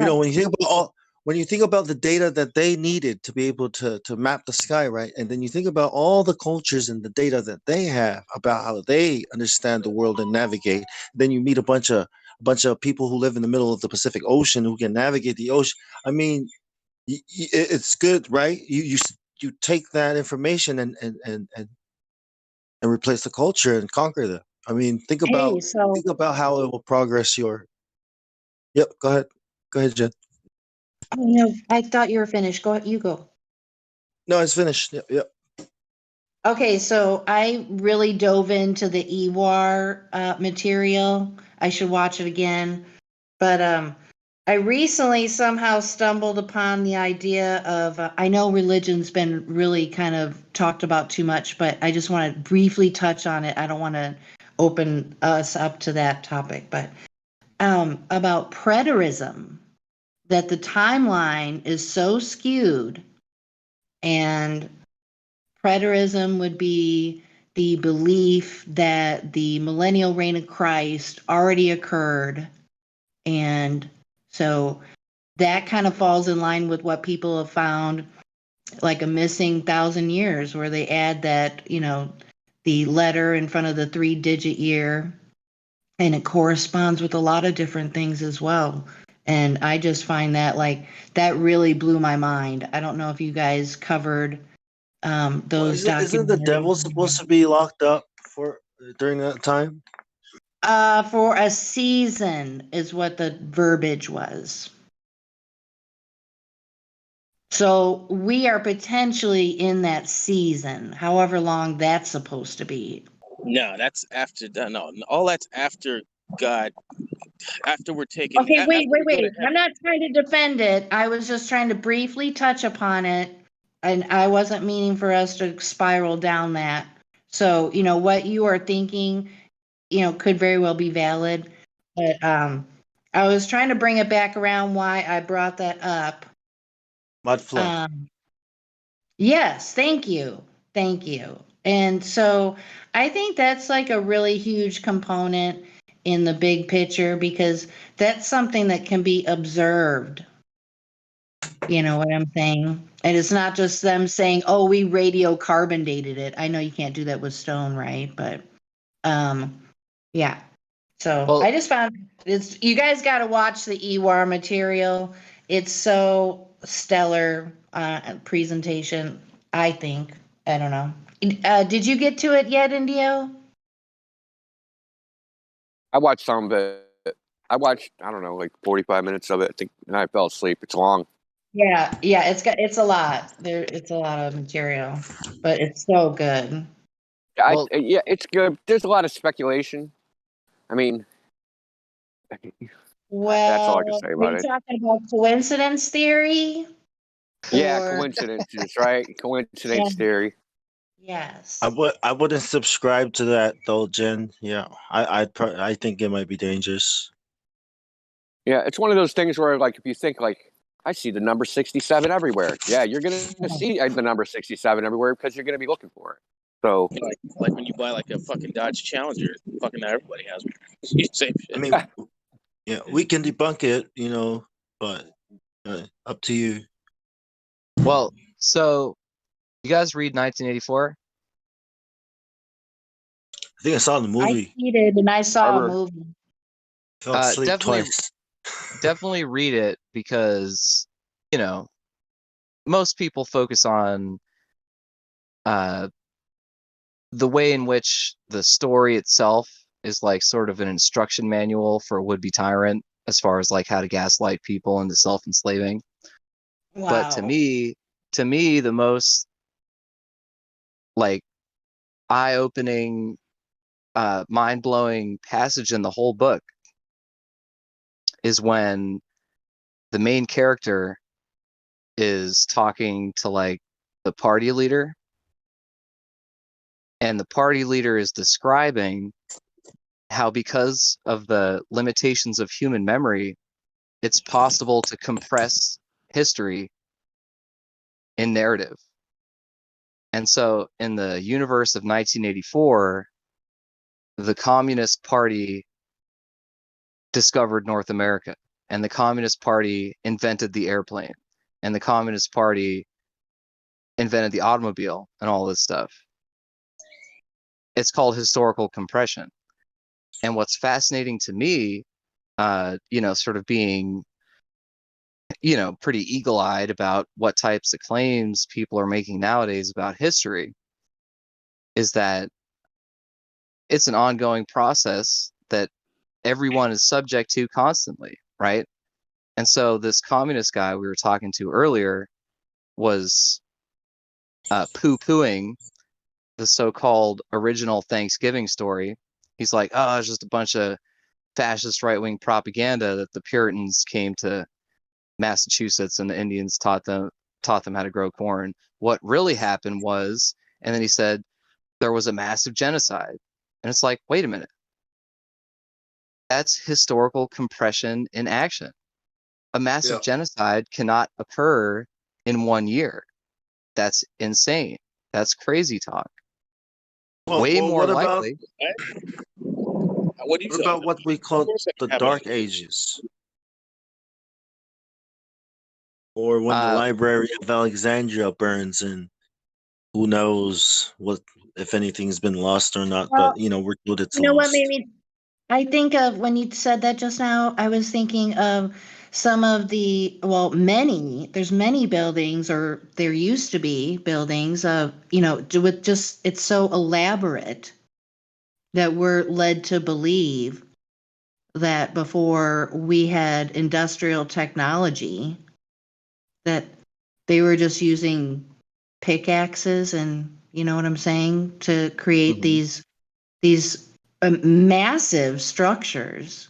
when you think about the data that they needed to be able to map the sky, right? And then you think about all the cultures and the data that they have about how they understand the world and navigate. Then you meet a bunch of people who live in the middle of the Pacific Ocean who can navigate the ocean. I mean, it's good, right? You take that information and replace the culture and conquer them. I mean, think about how it will progress your. Yep, go ahead, Jen. Oh, no, I thought you were finished. Go ahead, you go. No, it's finished. Yep. Okay, so I really dove into the EWAR material. I should watch it again. But I recently somehow stumbled upon the idea of, I know religion's been really kind of talked about too much, but I just want to briefly touch on it. I don't want to open us up to that topic, but about preterism, that the timeline is so skewed, and preterism would be the belief that the millennial reign of Christ already occurred. And so that kind of falls in line with what people have found, like a missing 1,000 years, where they add that, the letter in front of the 3-digit year, and it corresponds with a lot of different things as well. And I just find that that really blew my mind. I don't know if you guys covered those documentaries. Isn't the devil supposed to be locked up during that time? For a season is what the verbiage was. So we are potentially in that season, however long that's supposed to be. No, that's after. No, all that's after God. After we're taken. Okay, wait. I'm not trying to defend it. I was just trying to briefly touch upon it, and I wasn't meaning for us to spiral down that. So, what you are thinking, could very well be valid. But I was trying to bring it back around why I brought that up. Mud flood. Yes, thank you. And so I think that's like a really huge component in the big picture, because that's something that can be observed. You know what I'm saying? And it's not just them saying, oh, we radiocarbon dated it. I know you can't do that with stone, right? But yeah. So I just found you guys got to watch the EWAR material. It's so stellar presentation, I think. I don't know. Did you get to it yet, Indio? I watched some of it. I watched, I don't know, like 45 minutes of it. I think, and I fell asleep. It's long. Yeah, it's a lot. It's a lot of material, but it's so good. Yeah, it's good. There's a lot of speculation. I mean, well, that's all I can say are about you it. talking about coincidence theory? Yeah, Or- coincidences, right? Coincidence Yeah. theory. Yes. I wouldn't subscribe to that though, Jen. Yeah, I think it might be dangerous. Yeah, it's one of those things where, like, if you think, like, I see the number 67 everywhere. Yeah, you're going to see the number 67 everywhere because you're going to be looking for it. So, like when you buy like a fucking Dodge Challenger, fucking everybody has one. Same shit. I mean, yeah, we can debunk it, but up to you. Well, so you guys read 1984? I think I saw the movie. I cheated and I saw a movie. Fell asleep Definitely, twice. definitely read it, because most people focus on the way in which the story itself is like sort of an instruction manual for a would-be tyrant, as far as like how to gaslight people into self-enslaving. Wow. But to me, the most like eye-opening, mind-blowing passage in the whole book is when the main character is talking to like the party leader, and the party leader is describing how, because of the limitations of human memory, it's possible to compress history in narrative. And so in the universe of 1984, the Communist Party discovered North America, and the Communist Party invented the airplane, and the Communist Party invented the automobile and all this stuff. It's called historical compression. And what's fascinating to me, sort of being, pretty eagle-eyed about what types of claims people are making nowadays about history, is that it's an ongoing process that everyone is subject to constantly, right? And so this communist guy we were talking to earlier was poo-pooing the so-called original Thanksgiving story. He's like, oh, it's just a bunch of fascist right-wing propaganda that the Puritans came to Massachusetts and the Indians taught them how to grow corn. What really happened was, and then he said, there was a massive genocide. And it's like, wait a minute. That's historical compression in action. A massive genocide cannot occur in 1 year. That's insane. That's crazy talk. Way more likely. What about what we call the Dark Ages? Or when the Library of Alexandria burns and who knows what if anything's been lost or not, Well, but we're told it's you know what made lost. me I think of when you said that just now, I was thinking of some of there's many buildings, or there used to be buildings of, with just, it's so elaborate that we're led to believe that before we had industrial technology, that they were just using pickaxes and, you know what I'm saying, to create these massive structures.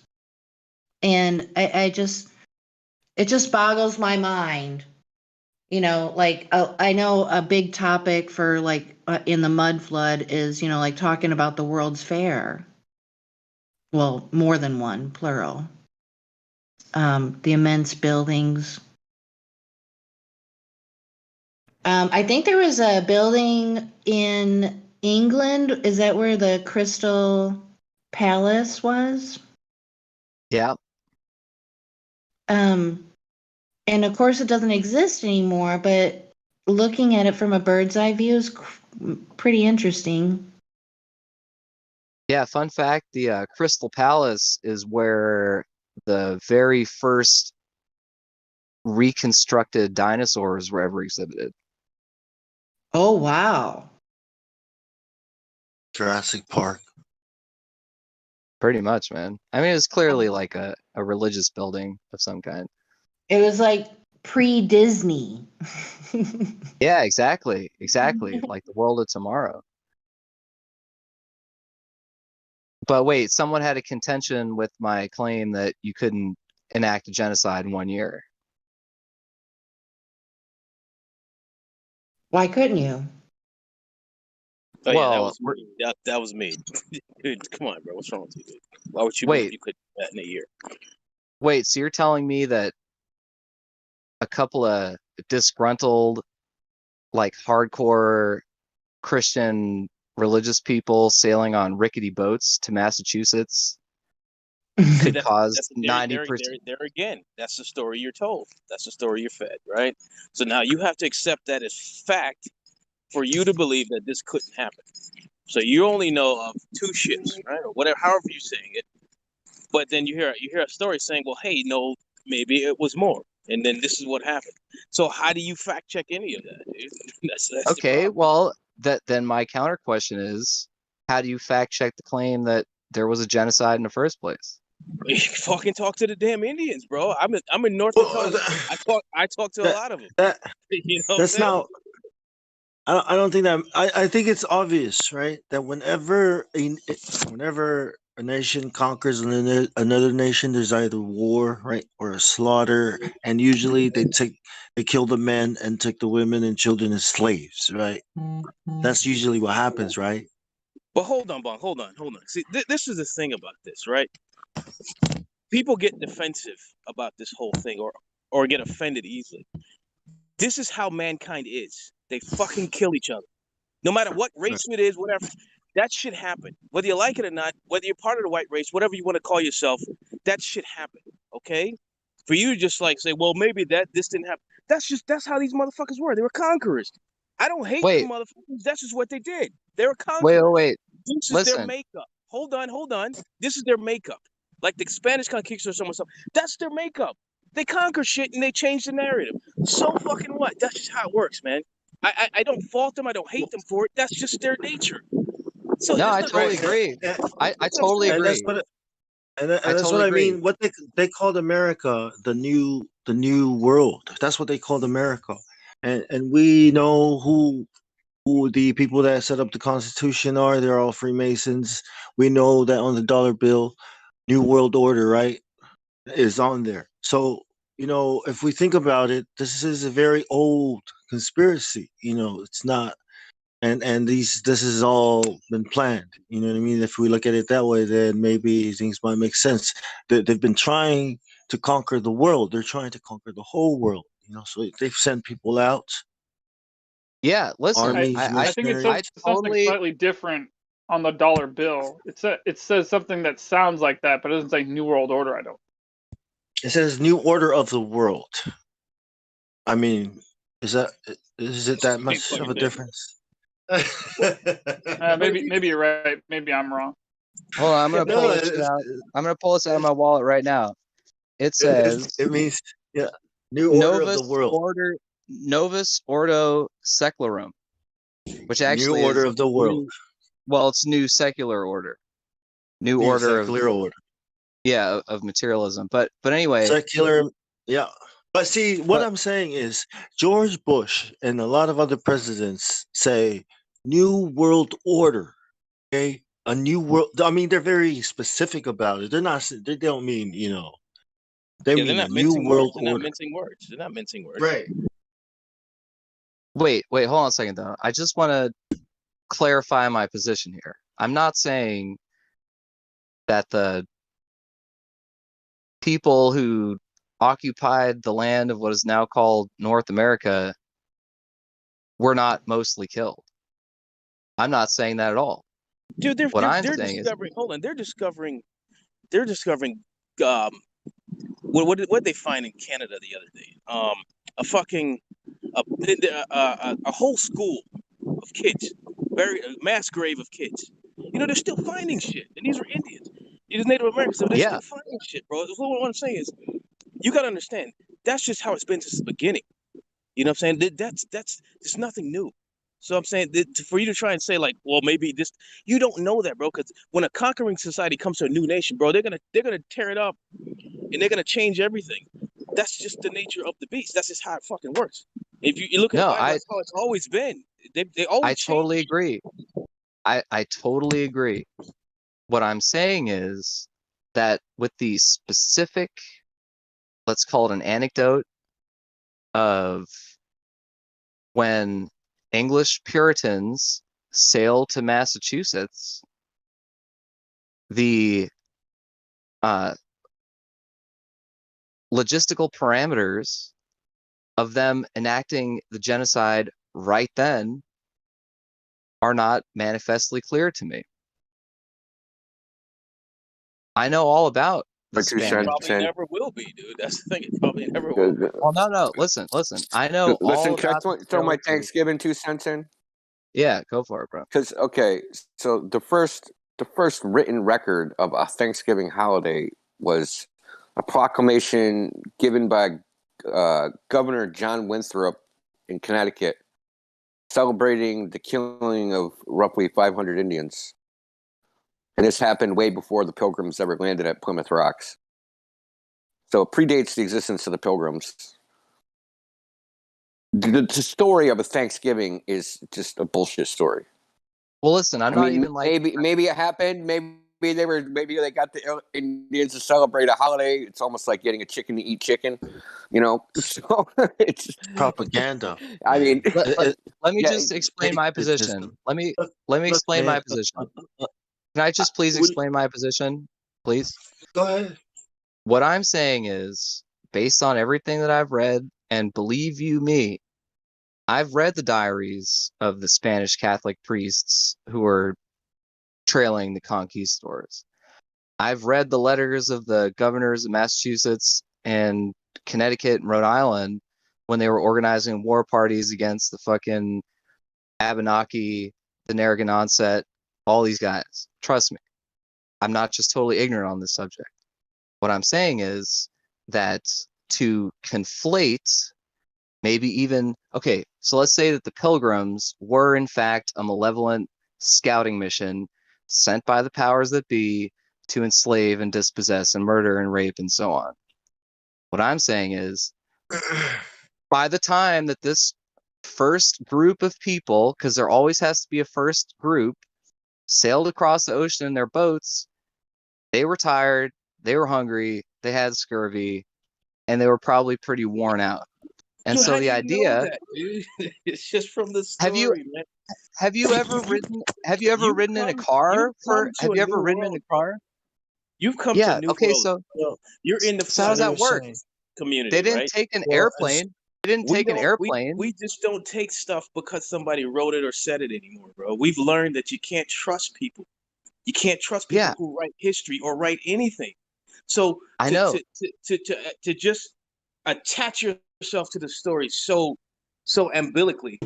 And it just boggles my mind. I know a big topic for in the mud flood is, like talking about the World's Fair. Well, more than one, plural. The immense buildings. I think there was a building in England. Is that where the Crystal Palace was? Yeah. And of course it doesn't exist anymore, but looking at it from a bird's eye view is pretty interesting. Yeah, fun fact, the Crystal Palace is where the very first reconstructed dinosaurs were ever exhibited. Oh, wow. Jurassic Park. Pretty much, man. I mean, it's clearly like a religious building of some kind. It was like pre-Disney. Yeah, exactly. Like the world of tomorrow. But wait, someone had a contention with my claim that you couldn't enact a genocide in 1 year. Why couldn't you? Oh yeah, Well, that was me. Dude, come on, bro. What's wrong with you, dude? Why would you believe you could do that in a year? Wait, so you're telling me that a couple of disgruntled, like hardcore Christian religious people sailing on rickety boats to Massachusetts could cause 90%? There again, that's the story you're told. That's the story you're fed, right? So now you have to accept that as fact for you to believe that this couldn't happen. So you only know of 2 ships, right, or whatever, however you're saying it. But then you hear a story saying, well, hey, no, maybe it was more, and then this is what happened. So how do you fact check any of that, dude? that's Okay, well, then my counter question is, how do you fact check the claim that there was a genocide in the first place? You fucking talk to the damn Indians, bro. I'm in North Dakota. I talk to a lot of them. You know That's not. I don't think that. I think it's obvious, right? That whenever a nation conquers another nation, there's either war, right, or a slaughter, and usually they kill the men and take the women and children as slaves, right? That's usually what happens, right? But hold on, Bon. Hold on. See, this is the thing about this, right? People get defensive about this whole thing, or get offended easily. This is how mankind is. They fucking kill each other. No matter what race it is, whatever. That shit happen. Whether you like it or not, whether you're part of the white race, whatever you want to call yourself, that shit happen. Okay? For you to just like say, well, maybe this didn't happen. That's how these motherfuckers were. They were conquerors. I don't hate them motherfuckers. That's just what they did. They were conquerors. Wait. This is their makeup. Hold on. This is their makeup. Like the Spanish conquistadors or something. That's their makeup. They conquer shit and they change the narrative. So fucking what? That's just how it works, man. I don't fault them. I don't hate them for it. That's just their nature. So no, I totally agree. I totally agree. And that's what I mean. What they called America the new world. That's what they called America. And we know who the people that set up the Constitution are. They're all Freemasons. We know that on the dollar bill, New World Order, right, is on there. So, if we think about it, this is a very old conspiracy. It's not and this has all been planned. You know what I mean? If we look at it that way, then maybe things might make sense. They've been trying to conquer the world. They're trying to conquer the whole world. You know, so they've sent people out. Yeah, listen, Armies, I think it missionaries. says something slightly different on the dollar bill. It says something that sounds like that, but it doesn't say New World Order. I don't. It says New Order of the World. I mean, is it that much of a difference? Maybe you're right. Maybe I'm wrong. Hold on, I'm gonna pull this shit out. I'm gonna pull this out of my wallet right now. It says it means New Order of the World. Novus Ordo Secularum, which actually New Order is of the World. Well, it's New Secular Order. New Secular Order. Yeah, of materialism. But anyway, secular. Yeah. But see, what I'm saying is George Bush and a lot of other presidents say New World Order. Okay? A new world. I mean, they're very specific about it. They're not. They don't mean They mean they're a not new mincing world words. They're not order. mincing words. They're not mincing words. Right. Wait, hold on a second though. I just want to clarify my position here. I'm not saying that the people who occupied the land of what is now called North America were not mostly killed. I'm not saying that at all. Dude, they're saying discovering. Hold on, they're discovering. What they find in Canada the other day? A whole school of kids, a mass grave of kids. You know, they're still finding shit, and these are Indians. These Native Americans, they're still finding shit, bro. So what I'm saying is, you gotta understand, that's just how it's been since the beginning. You know what I'm saying? That's there's nothing new. So I'm saying that for you to try and say like, well, maybe this, you don't know that, bro. Because when a conquering society comes to a new nation, bro, they're gonna tear it up, and they're gonna change everything. That's just the nature of the beast. That's just how it fucking works. If you look at the Bible, that's how it's always been. They always. I totally agree. I totally agree. What I'm saying is that with the specific, let's call it an anecdote of when English Puritans sailed to Massachusetts, the logistical parameters of them enacting the genocide right then are not manifestly clear to me. I know all about the Spanish. Probably never will be, dude. That's the thing. It probably never will be. Well, no. Listen. I know all Can I about throw my Thanksgiving 2 cents in? Yeah, go for it, bro. Because so the first written record of a Thanksgiving holiday was a proclamation given by Governor John Winthrop in Connecticut, celebrating the killing of roughly 500 Indians. And this happened way before the Pilgrims ever landed at Plymouth Rocks. So it predates the existence of the Pilgrims. The story of a Thanksgiving is just a bullshit story. Well, listen, I'm not even like maybe it happened. Maybe they got the Indians to celebrate a holiday. It's almost like getting a chicken to eat chicken, you know. So it's propaganda. I mean, let me just explain my position. Let me explain my position. Can I just please explain my position, please? Go ahead. What I'm saying is, based on everything that I've read, and believe you me, I've read the diaries of the Spanish Catholic priests who were trailing the conquistadors. I've read the letters of the governors of Massachusetts and Connecticut and Rhode Island when they were organizing war parties against the fucking Abenaki, the Narragansett, all these guys. Trust me, I'm not just totally ignorant on this subject. What I'm saying is that to conflate, maybe even, okay, so let's say that the Pilgrims were in fact a malevolent scouting mission sent by the powers that be to enslave and dispossess and murder and rape and so on. What I'm saying is, by the time that this first group of people, because there always has to be a first group, sailed across the ocean in their boats, they were tired, they were hungry, they had scurvy, and they were probably pretty worn out. And Dude, so how do the you know idea, that, dude? It's just from the have you story, man. have you ever ridden in a You've car come for to have a you new ever ridden in world, a bro. car? You've come to a Yeah, new okay, world. so Well, you're in the so how does flat that earth work? science They community, didn't right? take an Well, airplane. They didn't we take an don't airplane. we just don't take stuff because somebody wrote it or said it anymore, bro. We've learned that you can't trust people. You can't trust people Yeah, who write history or write anything. So I to know. to to to to just attach yourself to the story so umbilically,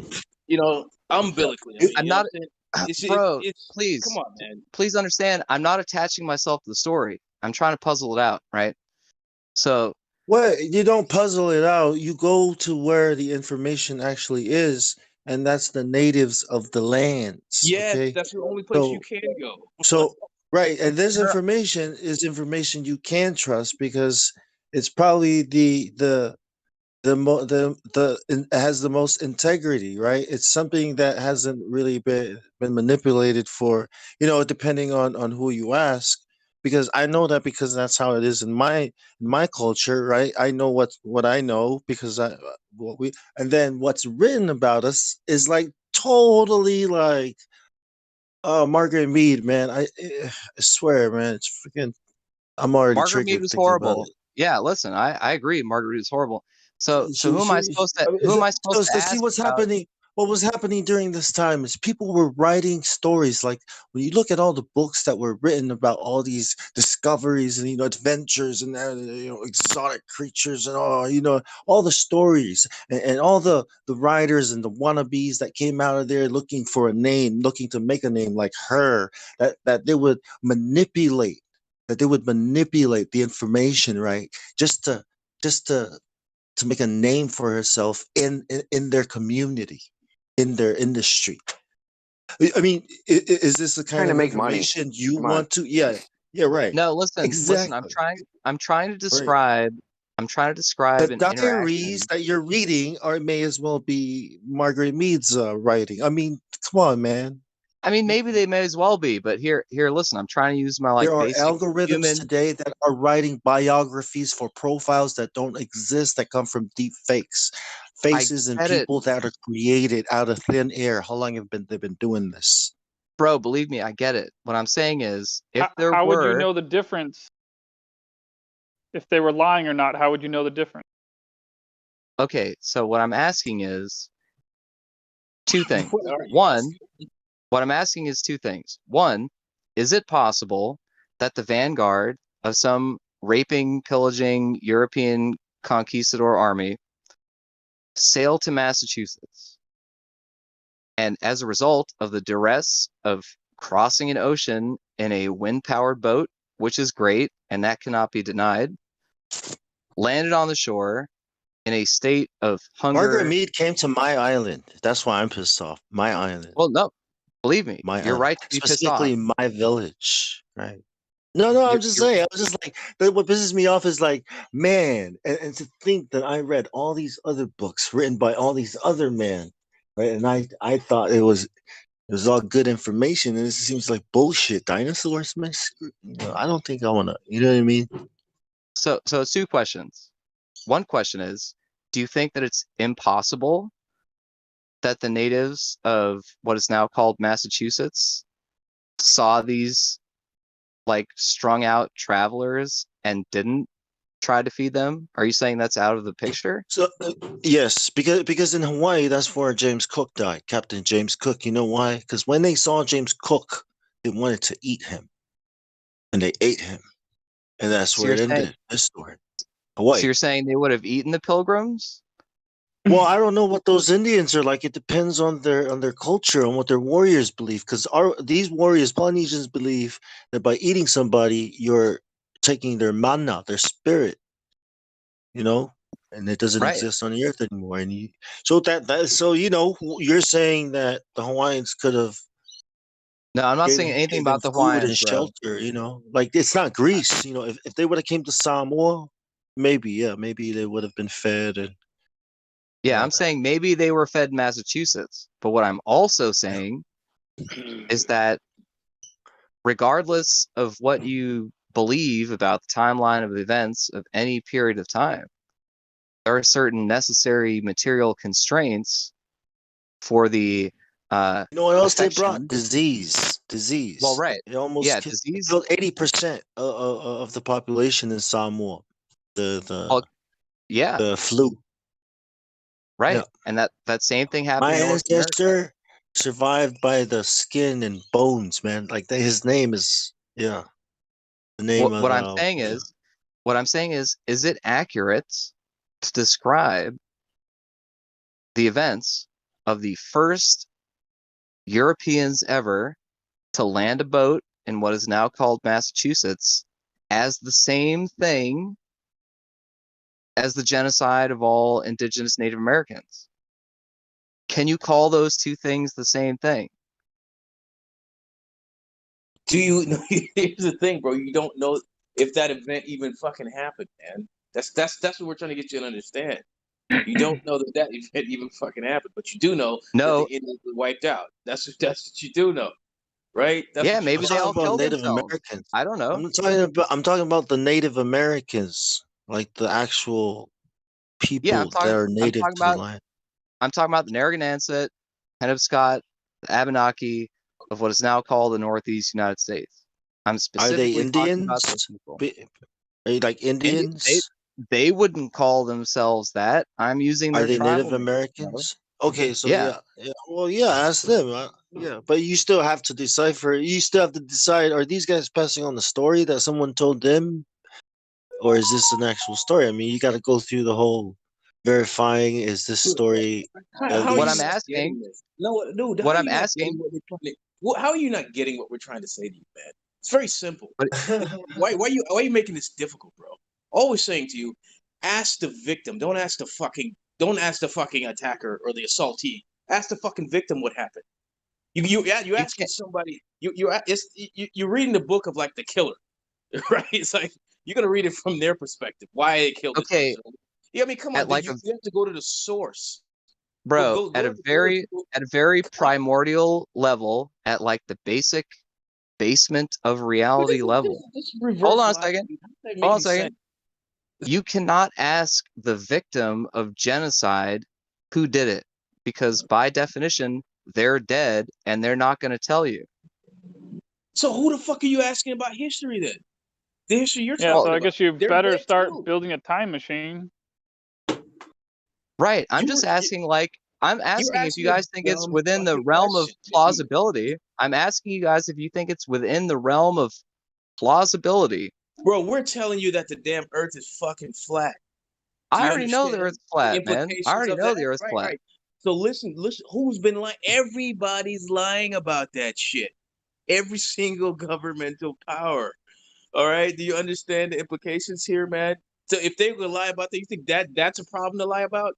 umbilically. I mean, I'm you know not what I'm saying? bro, It's come please on, man. please understand, I'm not attaching myself to the story. I'm trying to puzzle it out, right? So, Well, you don't puzzle it out. You go to where the information actually is, and that's the natives of the lands. Yes, Okay, that's the only place you so can go. right, and this here- information is information you can trust because it's probably it has the most integrity, right? It's something that hasn't really been manipulated for, depending on who you ask. Because I know that because that's how it is in my culture, right? I know what I know because what we and then what's written about us is like totally like Margaret Mead, man. I swear, man, it's freaking. I'm already Margaret Mead triggered was thinking about horrible. it. Yeah, listen, I agree. Margaret Mead was horrible. So She, who am I she, supposed to I mean, who am I supposed to so see ask what's about? happening. What was happening during this time is people were writing stories. Like when you look at all the books that were written about all these discoveries and adventures and exotic creatures and all the stories and all the writers and the wannabes that came out of there looking for a name, looking to make a name like her, that they would manipulate, the information, right? Just to make a name for herself in their community, in their industry. I mean, is this the Trying kind to of make money. information you Come on. want to? Yeah, yeah, right. No, listen, Exactly. I'm trying to Right. describe The an diaries interaction. that you're reading are may as well be Margaret Mead's writing. I mean, come on, man. I mean, maybe they may as well be, but here, listen, I'm trying to use my There like are basic algorithms human. today that are writing biographies for profiles that don't exist, that come from deep fakes, I faces and get it, people that are created out of thin air. How long have they've been doing this? bro. Believe me, I get it. What I'm saying is, if there How would you were, know the difference if they were lying or not? How would you know the difference? okay, so what I'm asking is two things. What are you One, asking? what I'm asking is two things. One, is it possible that the vanguard of some raping, pillaging European conquistador army sailed to Massachusetts, and as a result of the duress of crossing an ocean in a wind-powered boat, which is great, and that cannot be denied, landed on the shore in a state of Margaret hunger? Mead came to my island. That's why I'm pissed off. My island. Well, no, believe me, My you're island. right to be pissed off. Specifically my village. Right. No, I'm just You're saying. I was just like, what pisses me off is like, man, and to think that I read all these other books written by all these other men, right? And I thought it was all good information, and it seems like bullshit. Dinosaurs, man. I don't think I want to. You know what I mean? so it's two questions. One question is, do you think that it's impossible that the natives of what is now called Massachusetts saw these like strung out travelers and didn't try to feed them? Are you saying that's out of the picture? So yes, because in Hawaii, that's where James Cook died, Captain James Cook. You know why? Because when they saw James Cook, they wanted to eat him, and they ate him, and that's So where you're it saying ended. This story, so Hawaii. you're saying they would have eaten the pilgrims? Well, I don't know what those Indians are like. It depends on their culture and what their warriors believe. Because these warriors, Polynesians, believe that by eating somebody, you're taking their mana, their spirit. You know, and it doesn't Right. exist on the earth anymore. And you're saying that the Hawaiians could have No, I'm not saying anything gave them about the food and Hawaiians, bro. shelter. Like it's not Greece. If they would have came to Samoa, maybe they would have been fed and Yeah, all I'm that. saying maybe they were fed in Massachusetts. But what I'm also saying is that regardless of what you believe about the timeline of events of any period of time, there are certain necessary material constraints for the You know what else they affection. brought? Disease. Well, right. It almost Yeah, killed, disease. killed 80% of the population in Samoa. Yeah. The flu. Right. Yeah. And that same thing happened My in North America. ancestor survived by the skin and bones, man. Like his name is the name What I'm of saying is, is it accurate to describe the events of the first Europeans ever to land a boat in what is now called Massachusetts as the same thing as the genocide of all indigenous Native Americans? Can you call those two things the same thing? Do you know? Here's the thing, bro. You don't know if that event even fucking happened, man. That's what we're trying to get you to understand. You don't know that event even fucking happened, but you do know that the Indians were wiped out. That's what you do know, right? That's Yeah, what maybe they all about killed Native themselves. Americans. I don't know. I'm talking about the Native Americans, like the actual people Yeah, that are native to the land. I'm talking about the Narragansett, Penobscot, the Abenaki of what is now called the Northeast United States. I'm specifically talking about those people. Are you like Indians? They wouldn't call themselves that. I'm using Are their they tribal Native names, Americans? Okay, so Yeah. well, yeah, ask them. Yeah, but you still have to decipher. You still have to decide: are these guys passing on the story that someone told them, or is this an actual story? I mean, you got to go through the whole verifying. Is this story? What I'm asking? Dude, What how I'm you not asking? getting what we're trying to? How are you not getting what we're trying to say to you, man? It's very simple. Why are you making this difficult, bro? Always saying to you, ask the victim. Don't ask the fucking attacker or the assaultee. Ask the fucking victim what happened. You asking somebody. You're reading the book of like the killer, right? It's like you're gonna read it from their perspective. Why they killed this person. Yeah, I mean, come on, dude, you have to go to the source. Bro, at a very primordial level, at like the basic basement of reality level. Hold on a second. Hold on a second. You cannot ask the victim of genocide who did it, because by definition, they're dead and they're not going to tell you. So who the fuck are you asking about history then? The history you're talking about. about. Yeah, so I guess you better start building a time machine. Right. I'm just asking, I'm asking if you guys think it's within the realm of plausibility. I'm asking you guys if you think it's within the realm of plausibility. Bro, we're telling you that the damn Earth is fucking flat. I already know the Earth's flat, man. I already know the Earth's flat. Right. So listen, who's been lying? Everybody's lying about that shit. Every single governmental power. All right. Do you understand the implications here, man? So if they would lie about that, you think that's a problem to lie about?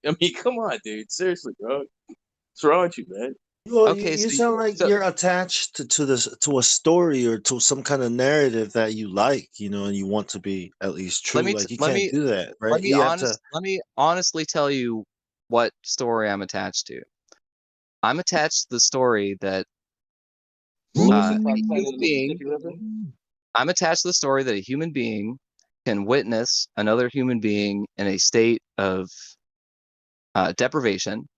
I mean, come on, dude. Seriously, bro. What's wrong with you, man? Well, you sound like you're attached to a story or to some kind of narrative that you like, and you want to be at least true. Like you can't do that, right? Let me honestly tell you what story I'm attached to. I'm attached to the story that I'm attached to the story that a human being can witness another human being in a state of deprivation,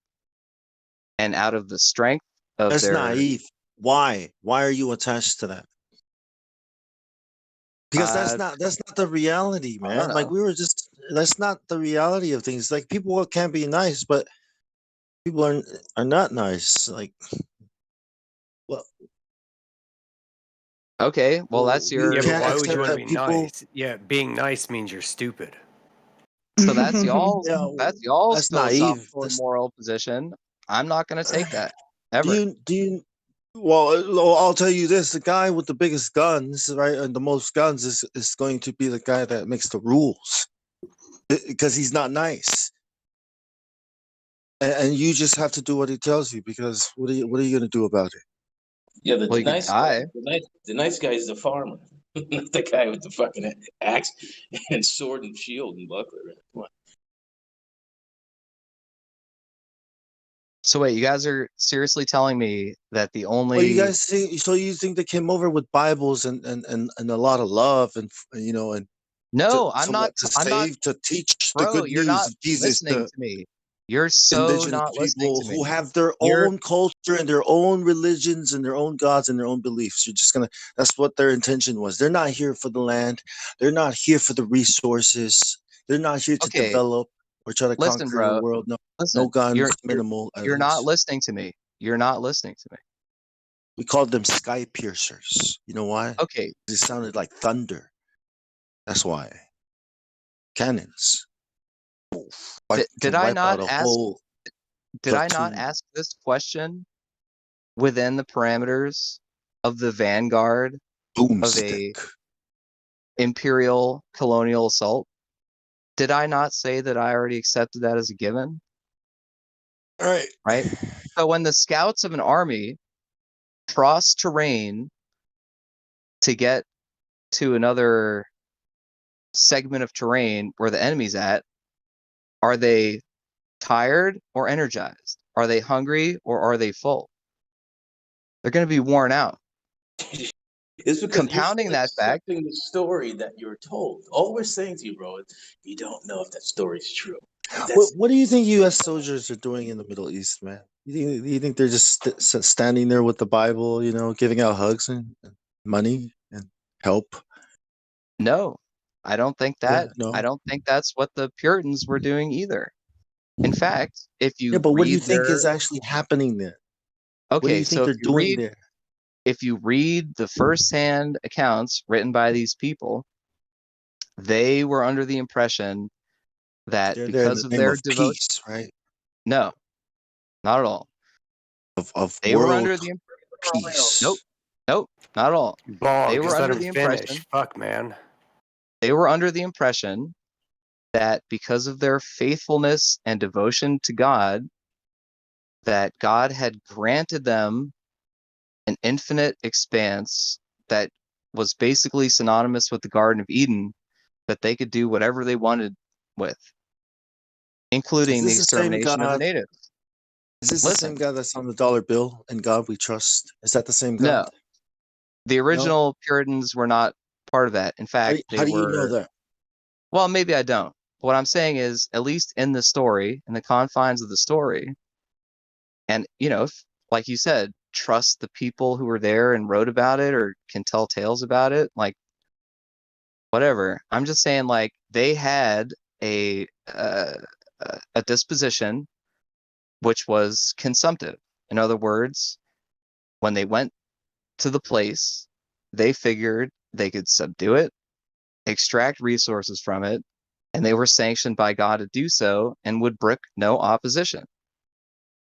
and out of the strength of That's their... naive. Why are you attached to that? Because that's not the reality, man. Like that's not the reality of things. Like people can be nice, but people are not nice. Like, well, okay, well that's your... Yeah, but why would you want to be nice? Yeah, being nice means you're stupid. So that's y'all's that's philosophical and moral position. I'm not going to take that ever. Do you? Well, I'll tell you this: the guy with the biggest guns, right, and the most guns is going to be the guy that makes the rules, because he's not nice, and you just have to do what he tells you. Because what are you going to do about it? Yeah, the nice guy is the farmer, not the guy with the fucking axe and sword and shield and buckler. Come on. So wait, you guys are seriously telling me that the only... Well, you guys think? So you think they came over with Bibles and a lot of love and No, I'm not. To I'm not, save, to teach the bro. good You're news not of Jesus listening to to me. You're so indigenous not listening people to who me. have their You're own culture and their own religions and their own gods and their own beliefs. You're just gonna. That's what their intention was. They're not here for the land. They're not here for the resources. They're not here to okay. develop or try to Listen, conquer the bro. world. No, no Listen. guns, You're minimal you're not items. listening to me. You're not listening to me. We called them sky piercers. You know why? Okay. It sounded like thunder. That's why. Cannons. Did Can I wipe out not a ask? whole Did I not platoon. ask this question within the parameters of the vanguard of a Boomstick. imperial colonial assault? Did I not say that I already accepted that as a given? Right. So when the scouts of an army cross terrain to get to another segment of terrain where the enemy's at, are they tired or energized? Are they hungry or are they full? They're going to be worn out. It's because Compounding you're that still fact, accepting the story that you're told. All we're saying to you, bro, is you don't know if that story's true. What do you think U.S. soldiers are doing in the Middle East, man? You think they're just standing there with the Bible, giving out hugs and money and help? no, I don't think Yeah, that. I no. don't think that's what the Puritans were doing either. In fact, if Yeah, you but what do you read think their is actually happening there? What do okay, you think so they're doing there? if you read the firsthand accounts written by these people, they were under the impression that They're there in because the of name their of devotion, peace, right? no, not at all. Of They were world under the peace. nope, not at all. Bong, They were just let under him the finish. impression Fuck, man. they were under the impression that because of their faithfulness and devotion to God, that God had granted them an infinite expanse that was basically synonymous with the Garden of Eden, that they could do whatever they wanted with, Is including the this the same extermination of the God? natives. Is this the same Listen, God that's on the dollar bill? In God we trust. Is that the same God? no, the No. original Puritans were not part of that. In fact, they How do you know were, that? well, maybe I don't. What I'm saying is, at least in the story, in the confines of the story, and if, like you said, trust the people who were there and wrote about it or can tell tales about it, like whatever. I'm just saying, like, they had a uh, a disposition which was consumptive. In other words, when they went to the place, they figured they could subdue it, extract resources from it, and they were sanctioned by God to do so and would brook no opposition.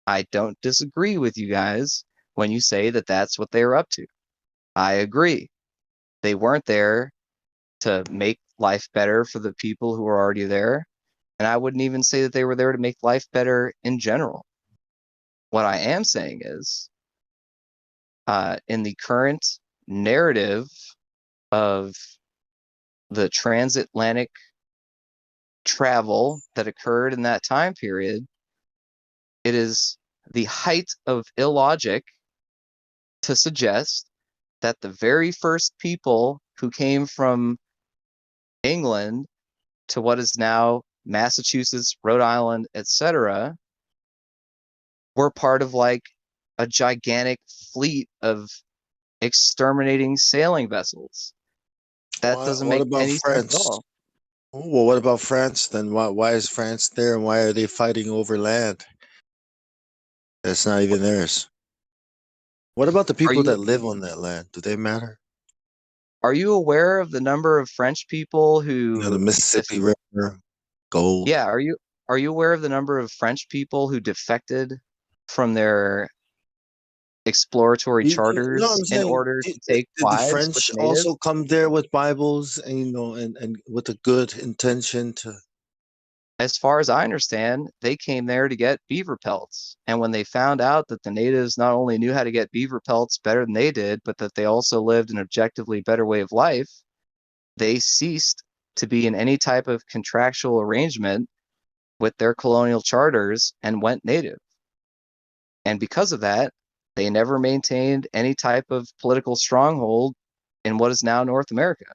I don't disagree with you guys when you say that that's what they were up to. I agree. They weren't there to make life better for the people who were already there. And I wouldn't even say that they were there to make life better in general. What I am saying is, in the current narrative of the transatlantic travel that occurred in that time period, it is the height of illogic to suggest that the very first people who came from England to what is now Massachusetts, Rhode Island, etc., were part of like a gigantic fleet of exterminating sailing vessels. That doesn't What make about any sense at France? all. Well, what about France then? Why is France there, and why are they fighting over land that's not even theirs? What about the Are people you that live on that land? Do they matter? are you aware of the number of French people The who Mississippi River, gold. yeah, are you aware of the number of French people who defected from their exploratory No, charters I'm in saying, order to take did the wives with French the natives? also come there with Bibles and and with a good intention to? As far as I understand, they came there to get beaver pelts. And when they found out that the natives not only knew how to get beaver pelts better than they did, but that they also lived an objectively better way of life, they ceased to be in any type of contractual arrangement with their colonial charters and went native. And because of that, they never maintained any type of political stronghold in what is now North America.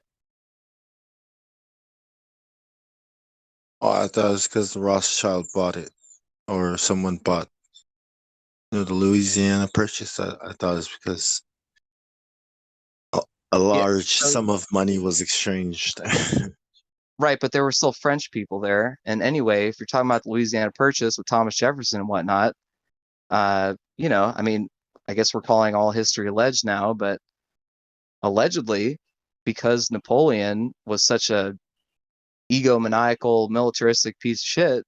Oh, I thought it was because the Rothschild bought it, or someone bought. The Louisiana Purchase. I thought it was because a large sum of money was exchanged. Right, but there were still French people there. And anyway, if you're talking about the Louisiana Purchase with Thomas Jefferson and whatnot, you know, I mean, I guess we're calling all history alleged now, but allegedly, because Napoleon was such a egomaniacal, militaristic piece of shit,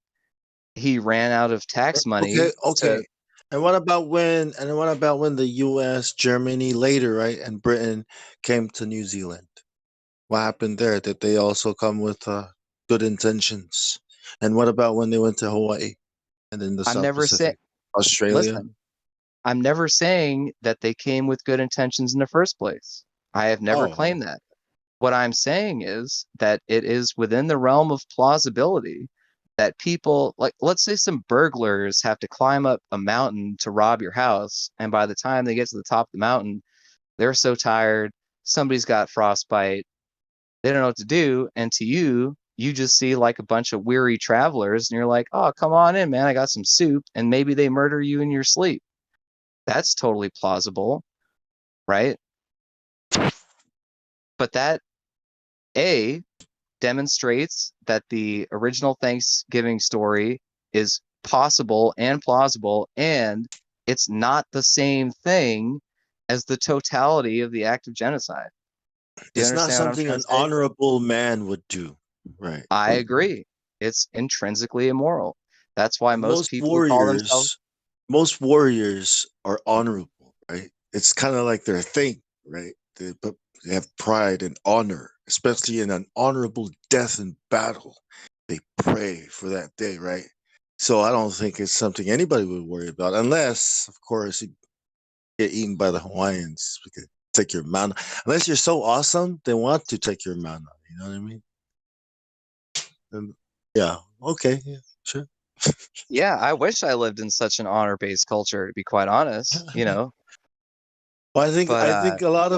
he ran out of tax money. Okay. And what about when? And what about when the U.S., Germany later, right, and Britain came to New Zealand? What happened there? Did they also come with good intentions? And what about when they went to Hawaii and then the I'm South never saying, Pacific, Australia? listen, I'm never saying that they came with good intentions in the first place. I have never claimed that. What I'm saying is that it is within the realm of plausibility that people, like, let's say some burglars have to climb up a mountain to rob your house, and by the time they get to the top of the mountain, they're so tired, somebody's got frostbite, they don't know what to do, and to you, you just see like a bunch of weary travelers, and you're like, oh, come on in, man, I got some soup, and maybe they murder you in your sleep. That's totally plausible, right? But that, A, demonstrates that the original Thanksgiving story is possible and plausible, and it's not the same thing as the totality of the act of genocide. Do you It's not understand what I'm something trying an to say? honorable man would do, right? I agree. It's intrinsically immoral. That's why most people who call themselves most warriors are honorable, right? It's kind of like their thing, right? They have pride and honor, especially in an honorable death in battle. They pray for that day, right? So I don't think it's something anybody would worry about, unless, of course, you get eaten by the Hawaiians. We could take your mana. Unless you're so awesome, they want to take your mana. You know what I mean? And yeah, okay, yeah, sure. Yeah, I wish I lived in such an honor-based culture, to be quite honest, you know. Well, But I think a lot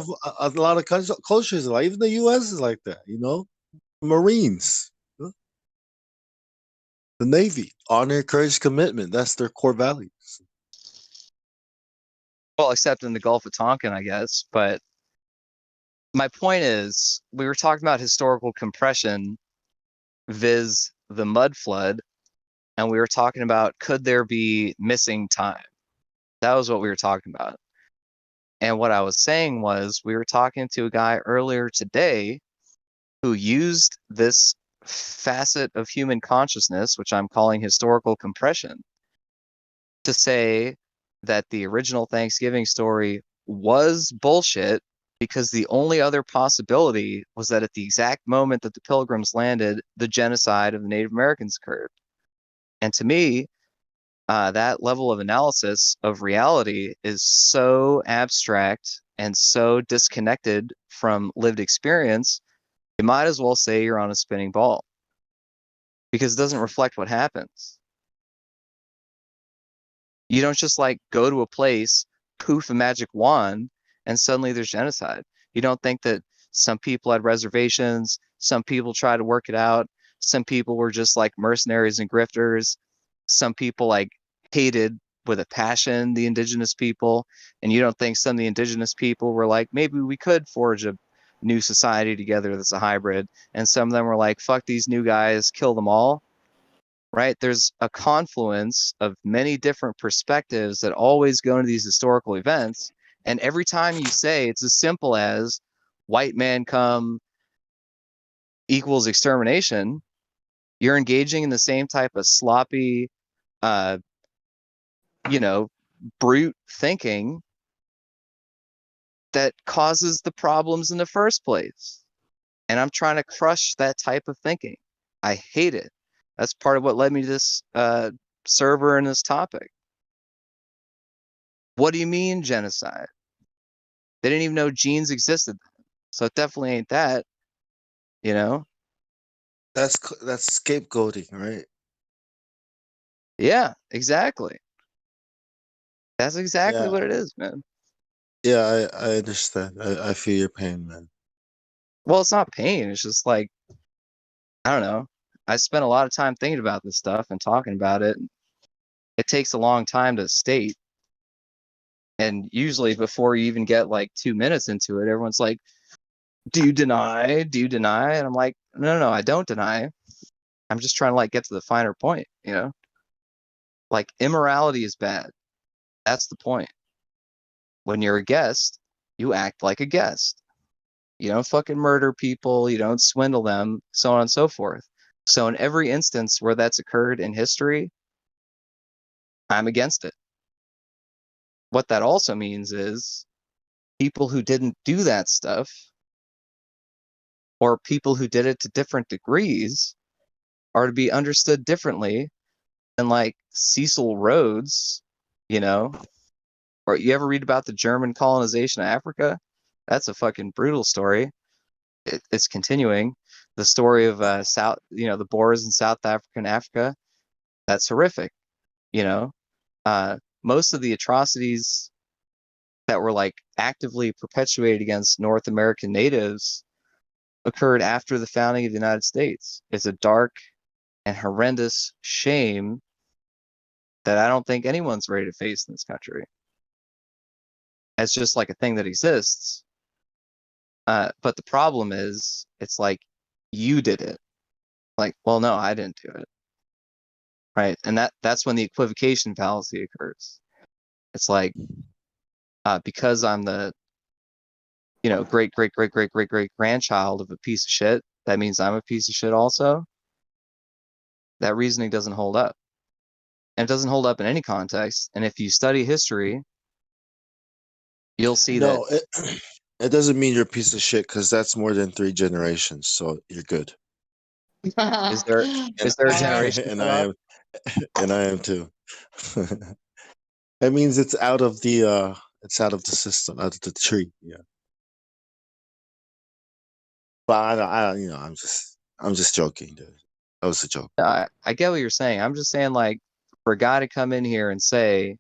of cultures, like even the U.S. is like that. You know, Marines, huh? The Navy, honor, courage, commitment. That's their core values. well, except in the Gulf of Tonkin, I guess. But my point is, we were talking about historical compression, viz. The mud flood, and we were talking about could there be missing time? That was what we were talking about. And what I was saying was we were talking to a guy earlier today who used this facet of human consciousness, which I'm calling historical compression, to say that the original Thanksgiving story was bullshit because the only other possibility was that at the exact moment that the Pilgrims landed, the genocide of the Native Americans occurred. And to me, that level of analysis of reality is so abstract and so disconnected from lived experience, you might as well say you're on a spinning ball because it doesn't reflect what happens. You don't just like go to a place, poof a magic wand, and suddenly there's genocide. You don't think that some people had reservations, some people tried to work it out, some people were just like mercenaries and grifters, some people like hated with a passion the indigenous people, and you don't think some of the indigenous people were like, maybe we could forge a new society together that's a hybrid, and some of them were like, fuck these new guys, kill them all. Right? There's a confluence of many different perspectives that always go into these historical events. And every time you say it's as simple as white man come equals extermination, you're engaging in the same type of sloppy, you know, brute thinking that causes the problems in the first place. And I'm trying to crush that type of thinking. I hate it. That's part of what led me to this server and this topic. What do you mean genocide? They didn't even know genes existed. So it definitely ain't that, you know? That's scapegoating, right? Yeah, exactly. That's exactly Yeah, what it is, man. yeah, I understand. I feel your pain, man. Well, it's not pain. It's just like, I don't know. I spent a lot of time thinking about this stuff and talking about it. It takes a long time to state. And usually before you even get like 2 minutes into it, everyone's like, do you deny? Do you deny? And I'm like, no, I don't deny. I'm just trying to like get to the finer point, you know? Like immorality is bad. That's the point. When you're a guest, you act like a guest. You don't fucking murder people, you don't swindle them, so on and so forth. So in every instance where that's occurred in history, I'm against it. What that also means is people who didn't do that stuff, or people who did it to different degrees, are to be understood differently than like Cecil Rhodes, you know? Or you ever read about the German colonization of Africa? That's a fucking brutal story. It's continuing. The story of the Boers in South Africa and Africa, that's horrific. You know, most of the atrocities that were like actively perpetuated against North American natives occurred after the founding of the United States. It's a dark and horrendous shame that I don't think anyone's ready to face in this country. It's just like a thing that exists. But the problem is, it's like, you did it. Like, well, no, I didn't do it. Right? And that's when the equivocation fallacy occurs. It's like, because I'm the, great grandchild of a piece of shit, that means I'm a piece of shit also. That reasoning doesn't hold up. And it doesn't hold up in any context. And if you study history, you'll see that. It doesn't mean you're a piece of shit because that's more than 3 generations. So you're good. Is there a generation? And I am too. That means it's out of the system, out of the tree. Yeah. But I'm just joking, dude. That was a joke. I get what you're saying. I'm just saying, like, for a guy to come in here and say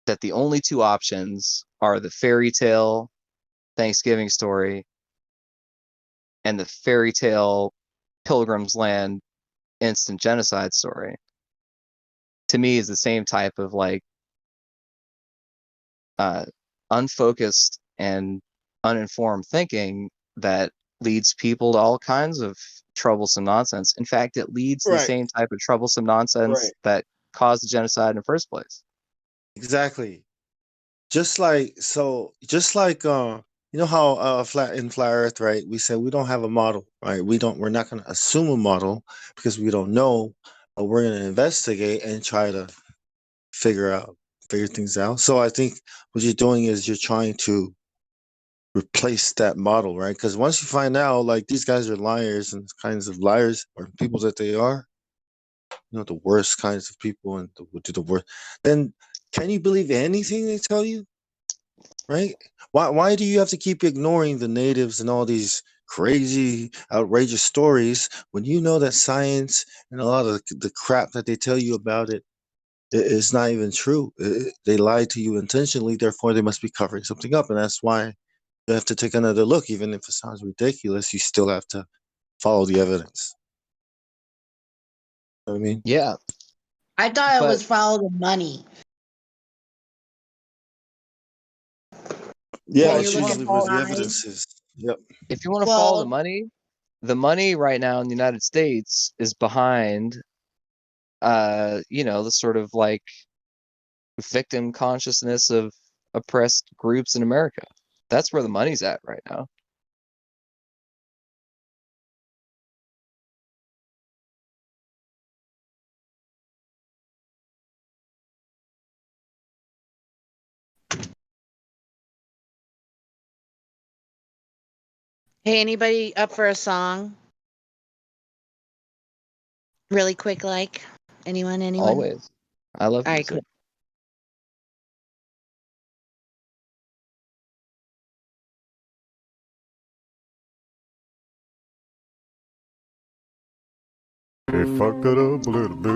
that the only 2 options are the fairy tale Thanksgiving story and the fairy tale Pilgrim's Land instant genocide story, to me is the same type of like unfocused and uninformed thinking that leads people to all kinds of troublesome nonsense. In fact, it leads the same type of troublesome nonsense that caused the genocide in the first place. Exactly. Just like you know how flat Earth, right? We said we don't have a model, right? We're not going to assume a model because we don't know, but we're going to investigate and try to figure things out. So I think what you're doing is you're trying to replace that model, right? Because once you find out like these guys are liars and kinds of liars or people that they are, the worst kinds of people and do the worst, then can you believe anything they tell you? Right? Why do you have to keep ignoring the natives and all these crazy, outrageous stories when you know that science and a lot of the crap that they tell you about it is not even true? They lied to you intentionally, therefore they must be covering something up, and that's why you have to take another look. Even if it sounds ridiculous, you still have to follow the evidence. You know what I mean? Yeah. I thought it was follow the money. Yeah, it's usually where the evidence is. Yep. If you want to follow the money right now in the United States is behind, the sort of like victim consciousness of oppressed groups in America. That's where the money's at right now. Hey, anybody up for a song? Really quick, like anyone? Always. I love All right, music. cool. They fucked it up a little bit.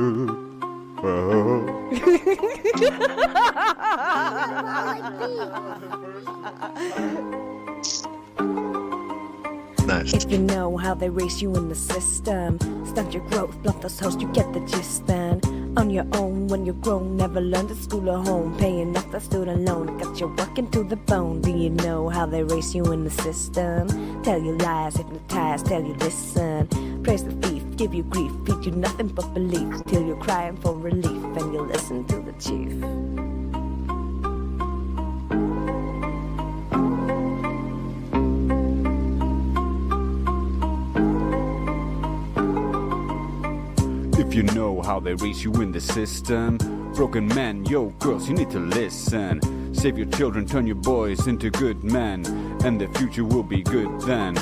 Nice. If you know how they race you in the system, stunt your growth, blunt those hosts, you get the gist then. On your own when you're grown, never learned at school or home, paying off the student loan, got you working to the bone. Do you know how they race you in the system? Tell you lies, hypnotize, tell you listen. Praise the thief, give you grief, feed you nothing but belief, till you're crying for relief, and you listen to the chief. If you know how they raise you in the system, broken men, yo girls, you need to listen. Save your children, turn your boys into good men, and the future will be good then.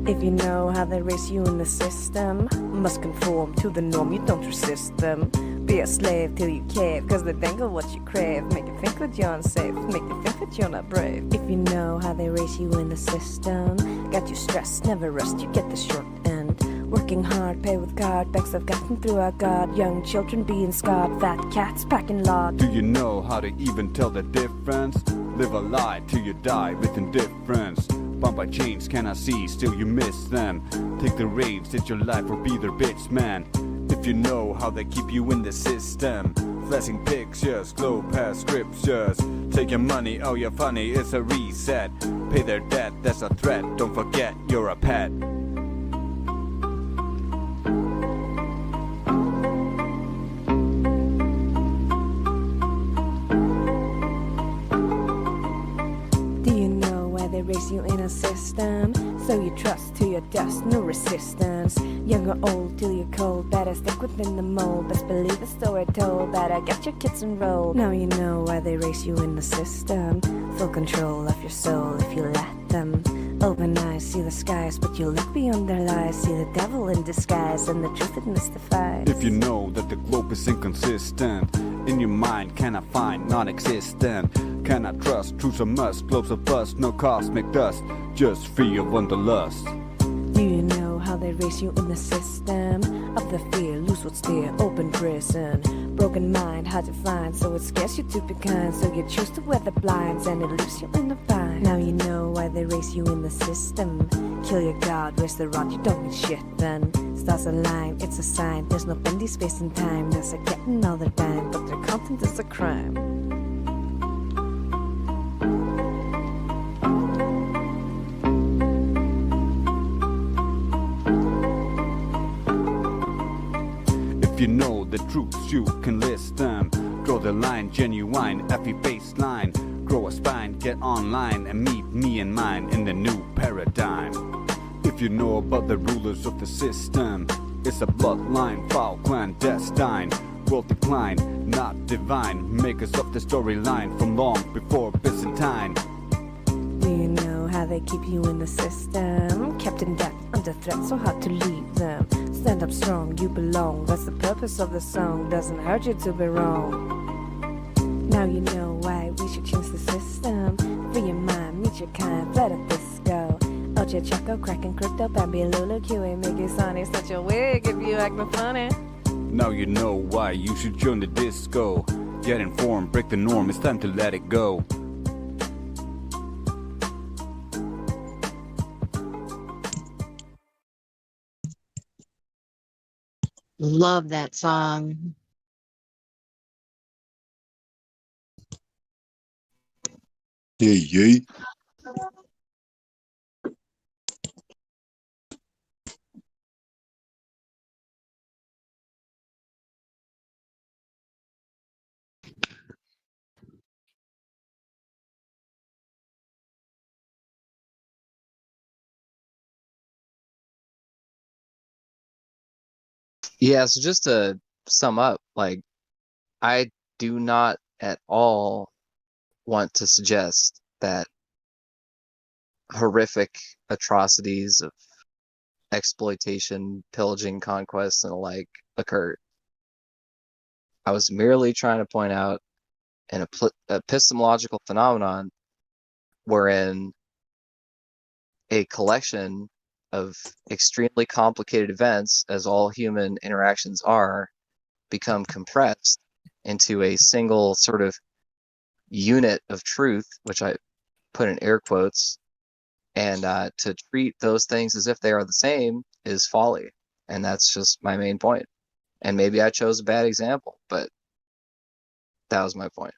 If you know how they raise you in the system, must conform to the norm, you don't resist them. Be a slave till you cave, cause they dangle what you crave. Make you think that you're unsafe, make you think that you're not brave. If you know how they raise you in the system, got you stressed, never rest, you get the short end. Working hard, pay with card, backs I've gotten through our God. Young children being scarred, fat cats packing lard. Do you know how to even tell the difference? Live a lie till you die with indifference. Bound by chains, cannot see, still you miss them. Take the reins, it's your life or be their bitch, man. If you know how they keep you in the system, flashing pictures, glow past scriptures. Take your money, oh you're funny, it's a reset. Pay their debt, that's a threat, don't forget you're a pet. They raise you in a system, so you trust to your dust, no resistance. Young or old till you're cold, better stick within the mold. Best believe the story told, better get your kids enrolled. Now you know why they raise you in the system. Full control of your soul if you let them. Open eyes, see the skies, but you look beyond their lies. See the devil in disguise, and the truth it mystifies. If you know that the globe is inconsistent, in your mind cannot find non-existent. Cannot trust, truth's a must, globes a bust, no cosmic dust, just free of wanderlust. Do you know how they raise you in the system? Of the fear, lose what's dear, open prison. Broken mind, hard to find, so it scares you to be kind. So you choose to wear the blinds, and it leaves you in the bind. Now you know why they raise you in the system. Kill your god, raise the rod, you don't need shit then. Stars align, it's a sign, there's no bendy space and time. There's a cat and all the dime, but their content is a crime. If you know the truths, you can list them. Draw the line, genuine, effie baseline. Grow a spine, get online, and meet me and mine in the new paradigm. If you know about the rulers of the system, it's a bloodline, foul, clandestine. World decline, not divine. Makers of the storyline from long before Byzantine. Do you know how they keep you in the system? Kept in debt, under threat, so hard to leave them. Stand up strong, you belong, that's the purpose of the song. Doesn't hurt you to be wrong. Now you know why we should change the system. Free your mind, meet your kind, let it disco. Oche Choco, cracking crypto, Bambi, Lulu, QA, make it sunny. Such a wig if you acting funny. Now you know why you should join the disco. Get informed, break the norm, it's time to let it go. Love that song. Yeah. Yeah, so just to sum up, like, I do not at all want to suggest that horrific atrocities of exploitation, pillaging, conquest, and the like occurred. I was merely trying to point out an epistemological phenomenon wherein a collection of extremely complicated events, as all human interactions are, become compressed into a single sort of unit of truth, which I put in air quotes, And to treat those things as if they are the same is folly. And that's just my main point. And maybe I chose a bad example, but that was my point.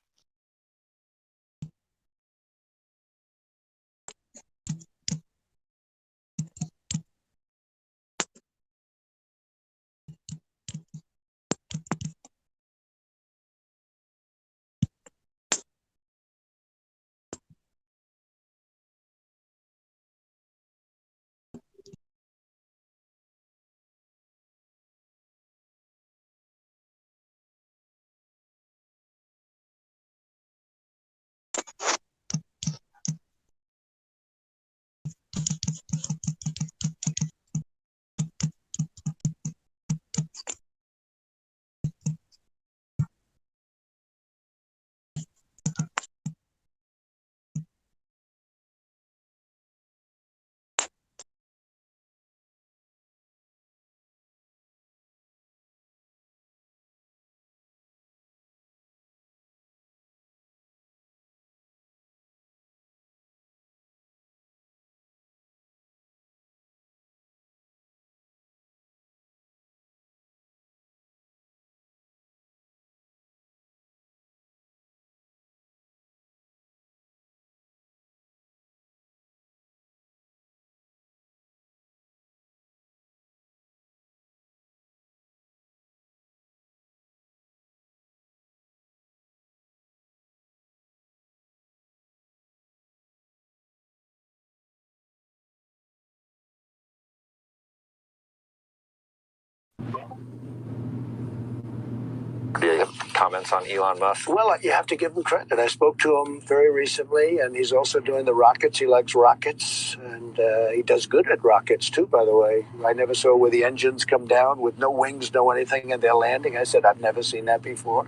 Do you have comments on Elon Musk? Well, you have to give him credit. I spoke to him very recently, and he's also doing the rockets. He likes rockets, and he does good at rockets, too, by the way. I never saw where the engines come down with no wings, no anything, and they're landing. I said, I've never seen that before.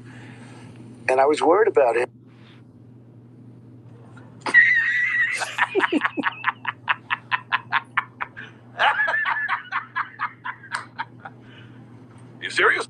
And I was worried about him. You serious?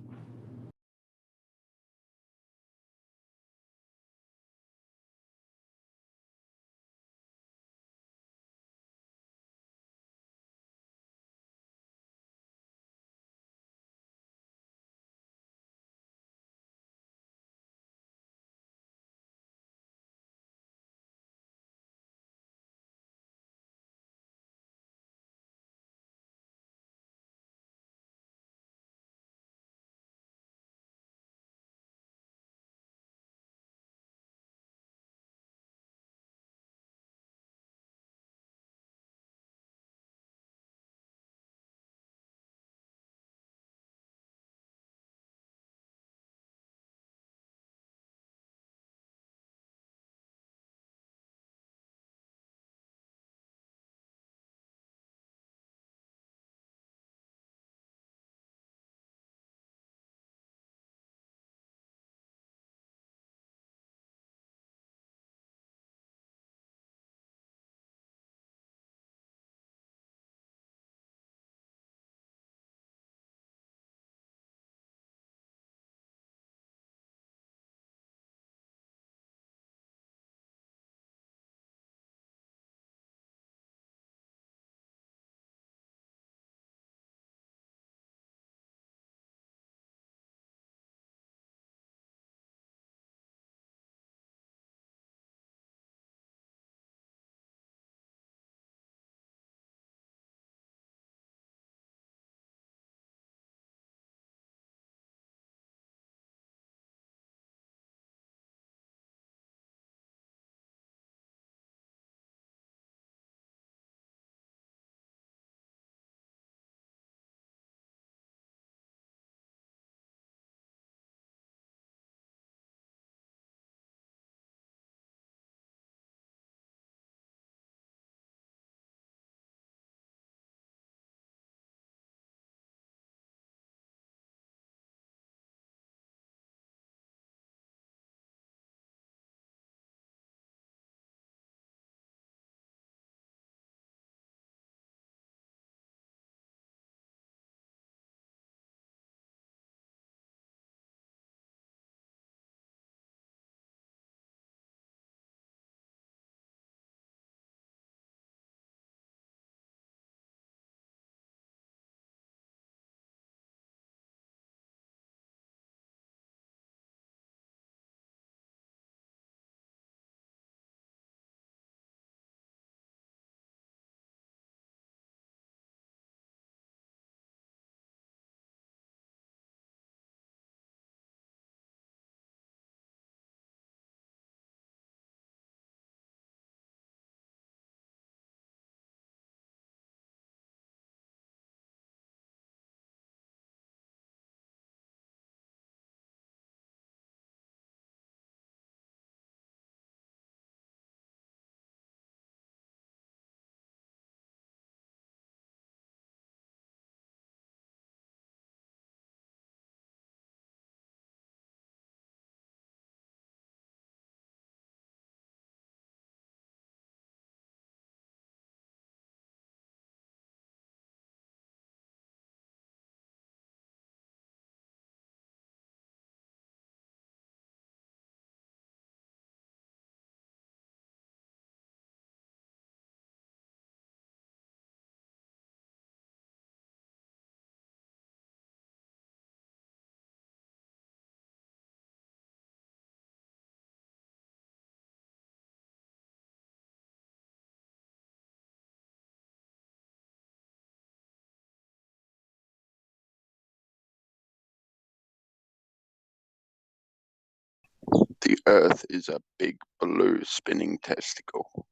The Earth is a big blue spinning testicle.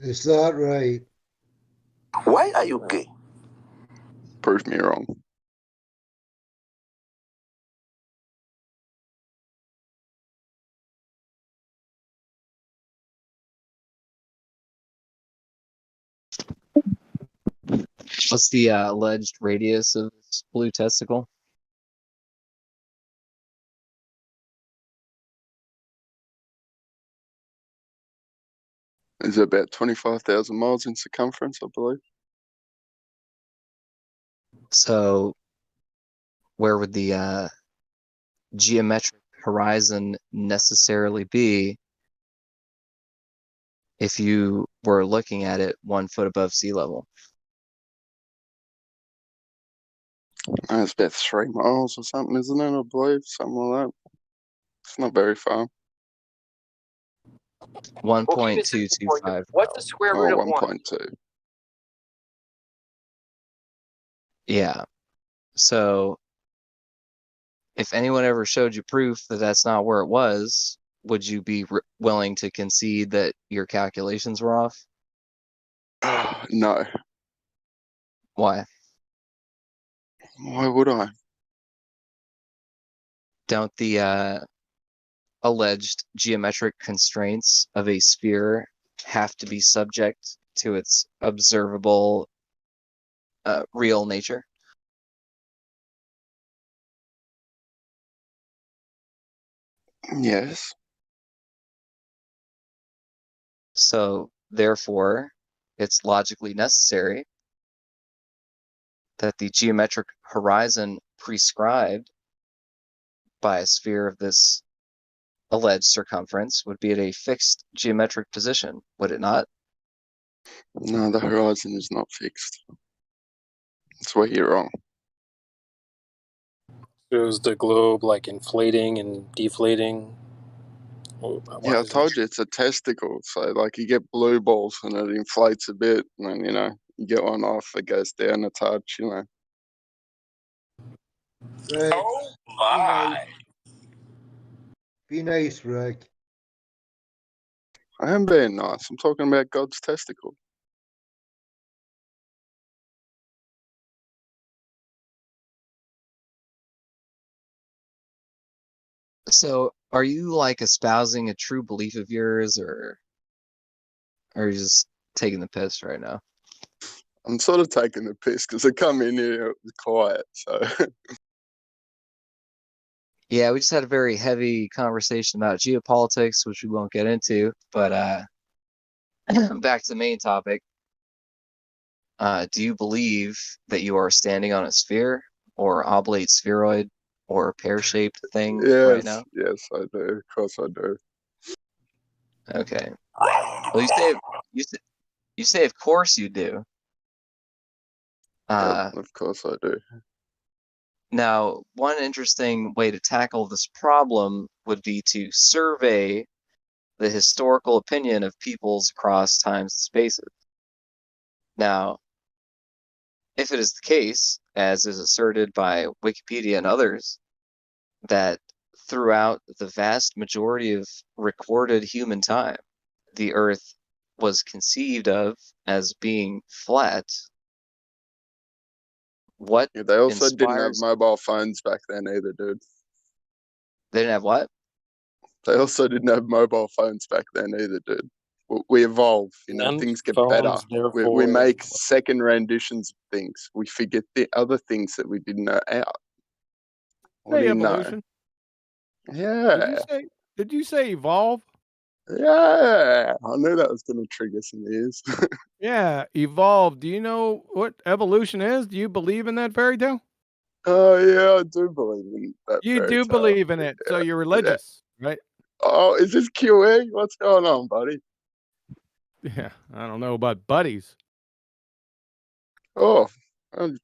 It's not right. Why are you gay? Prove me wrong. What's the alleged radius of this blue testicle? Is it about 25,000 miles in circumference, I believe? So, where would the geometric horizon necessarily be if you were looking at it 1 foot above sea level? It's about 3 miles or something, isn't it? I believe something like that. It's not very far. 1.225. What's the square root of 1? 1.2. Yeah. So, if anyone ever showed you proof that that's not where it was, would you be willing to concede that your calculations were off? No. Why? Why would I? Don't the alleged geometric constraints of a sphere have to be subject to its observable real nature? Yes. So, therefore, it's logically necessary that the geometric horizon prescribed by a sphere of this alleged circumference would be at a fixed geometric position, would it not? No, the horizon is not fixed. That's where you're wrong. Shows the globe like inflating and deflating. Yeah, I told you it's a testicle. So, like, you get blue balls and it inflates a bit, and then, you know, you get one off, it goes down a touch, you know. Rick, Oh my! be nice, Rick. I am being nice. I'm talking about God's testicle. So, are you like espousing a true belief of yours, or are you just taking the piss right now? I'm sort of taking the piss because I come in here, it was quiet, so. Yeah, we just had a very heavy conversation about geopolitics, which we won't get into, but back to the main topic. Do you believe that you are standing on a sphere or oblate spheroid or pear-shaped thing right now? Yes, I do. Of course I do. Okay. Well, you say of course you do. Of course I do. Now, one interesting way to tackle this problem would be to survey the historical opinion of peoples across times and spaces. Now, if it is the case, as is asserted by Wikipedia and others, that throughout the vast majority of recorded human time, the Earth was conceived of as being flat, what Yeah, they also didn't have inspires... mobile phones back then either, dude. They didn't have what? They also didn't have mobile phones back then either, dude. We evolve, you know, And things get better. phones, We therefore, make second renditions of things. We figure the other things that we didn't know out. What Hey, do you know? evolution. Yeah. Did you say evolve? Yeah. I knew that was going to trigger some ears. Yeah, evolve. Do you know what evolution is? Do you believe in that fairy tale? Oh, yeah, I do believe in that You fairy do tale. believe in it, so you're religious, right? Oh, is this QE? What's going on, buddy? Yeah, I don't know about buddies. Oh,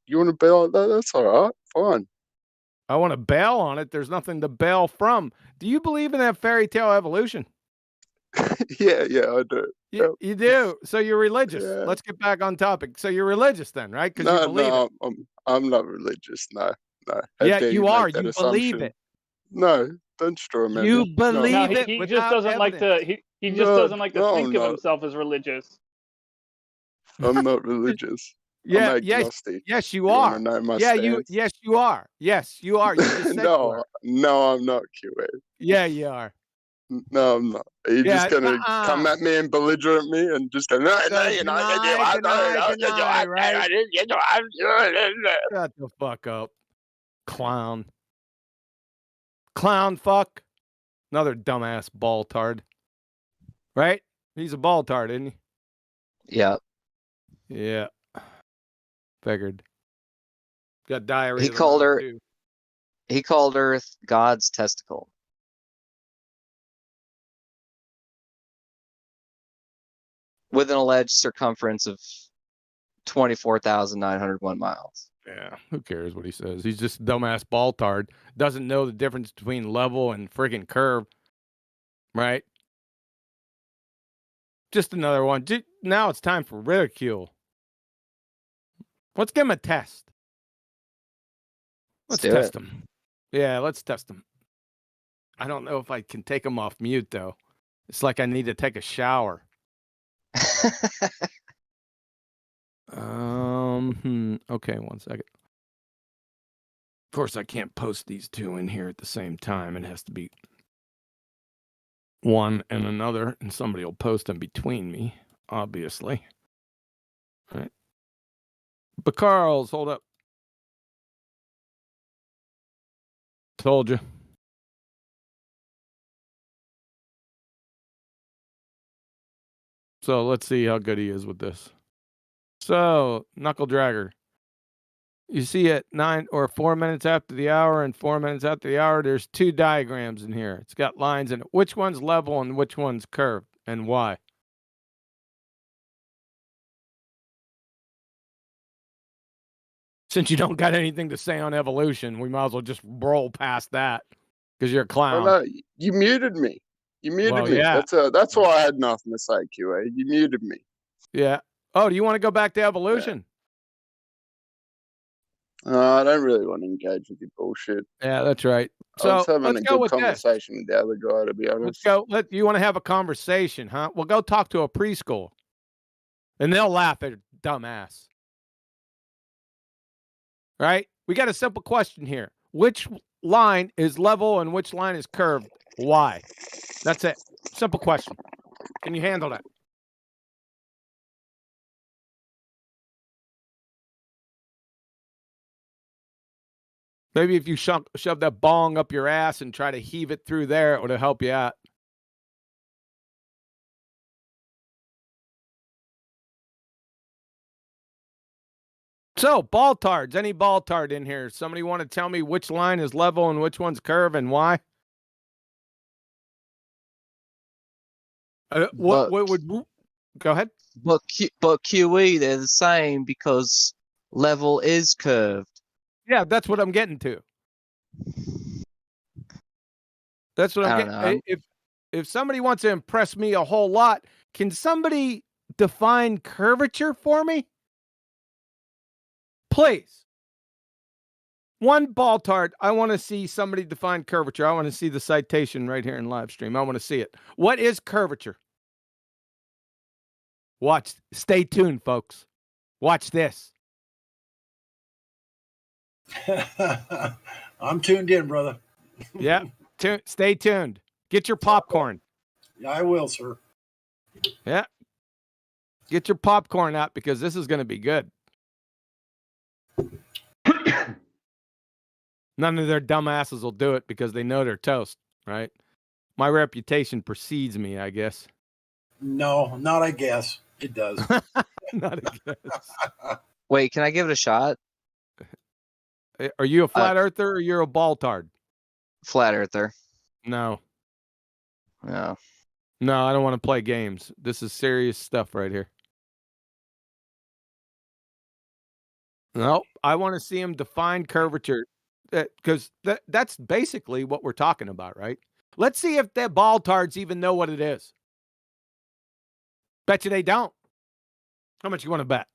you want to bail on that? That's all right. Fine. I want to bail on it. There's nothing to bail from. Do you believe in that fairy tale evolution? Yeah, I do. Yep. You do. So you're religious. Yeah. Let's get back on topic. So you're religious then, right? Because you No, believe it. I'm not religious. No. How Yeah, dare you are. make that You believe assumption? it. No, don't straw man You me. believe No, it he just without doesn't like evidence. to. He just doesn't like to No, think I'm of not. himself as religious. I'm not religious. I'm Yeah, agnostic. yes, you You want to are. know my Yeah, stance? yes, you are. Yes, you are. You just said you are. No, I'm not, QA. Yeah, you are. No, I'm not. Are you Yeah, just gonna come at me and belligerent me and just go, no, So you're not. deny, right? Shut the fuck up, clown. Clown fuck. Another dumbass ball-tard. Right? He's a ball-tard, isn't he? Yeah. Yeah. Figured. Got diarrhea. He of the called mouth, her. too. He called Earth God's testicle. With an alleged circumference of 24,901 miles. Yeah, who cares what he says? He's just a dumbass ball-tard. Doesn't know the difference between level and friggin' curve. Right? Just another one. Now it's time for ridicule. Let's give him a test. Let's test him. Yeah, let's test him. I don't know if I can take him off mute, though. It's like I need to take a shower. Okay, 1 second. Of course, I can't post these two in here at the same time. It has to be one and another, and somebody will post them between me, obviously. All right. But Carl's, hold up. Told you. So let's see how good he is with this. So, Knuckle Dragger. You see at 9 or 4 minutes after the hour and 4 minutes after the hour, there's two diagrams in here. It's got lines in it. Which one's level and which one's curved, and why? Since you don't got anything to say on evolution, we might as well just roll past that because you're a clown. No, you muted me. You muted me. Yeah. That's why I had nothing to say, QA. You muted me. Yeah. Oh, do you want to go back to evolution? I don't really want to engage with your bullshit. Yeah, that's right. So I was having let's a go good with conversation with the other guy, to be honest. Let's go. You want to have a conversation, huh? Well, go talk to a preschool, and they'll laugh at dumbass. Right? We got a simple question here. Which line is level and which line is curved? Why? That's it. Simple question. Can you handle that? Maybe if you shove that bong up your ass and try to heave it through there, it would help you out. So, ball-tards. Any ball-tard in here? Somebody want to tell me which line is level and which one's curve and why? What would... Go ahead. But QE, they're the same because level is curved. Yeah, that's what I'm getting to. That's what I'm getting. If somebody wants to impress me a whole lot, can somebody define curvature for me? Please. One ball-tard. I want to see somebody define curvature. I want to see the citation right here in Livestream. I want to see it. What is curvature? Watch. Stay tuned, folks. Watch this. I'm tuned in, brother. Yeah. Stay tuned. Get your popcorn. Yeah, I will, sir. Yeah. Get your popcorn out because this is going to be good. None of their dumbasses will do it because they know they're toast, right? My reputation precedes me, I guess. No, not I guess. It does. Not a guess. Wait, can I give it a shot? Are you a flat earther or you're a ball-tard? Flat earther. No. No. No, I don't want to play games. This is serious stuff right here. No, I want to see him define curvature because that's basically what we're talking about, right? Let's see if the ball-tards even know what it is. Bet you they don't. How much you want to bet?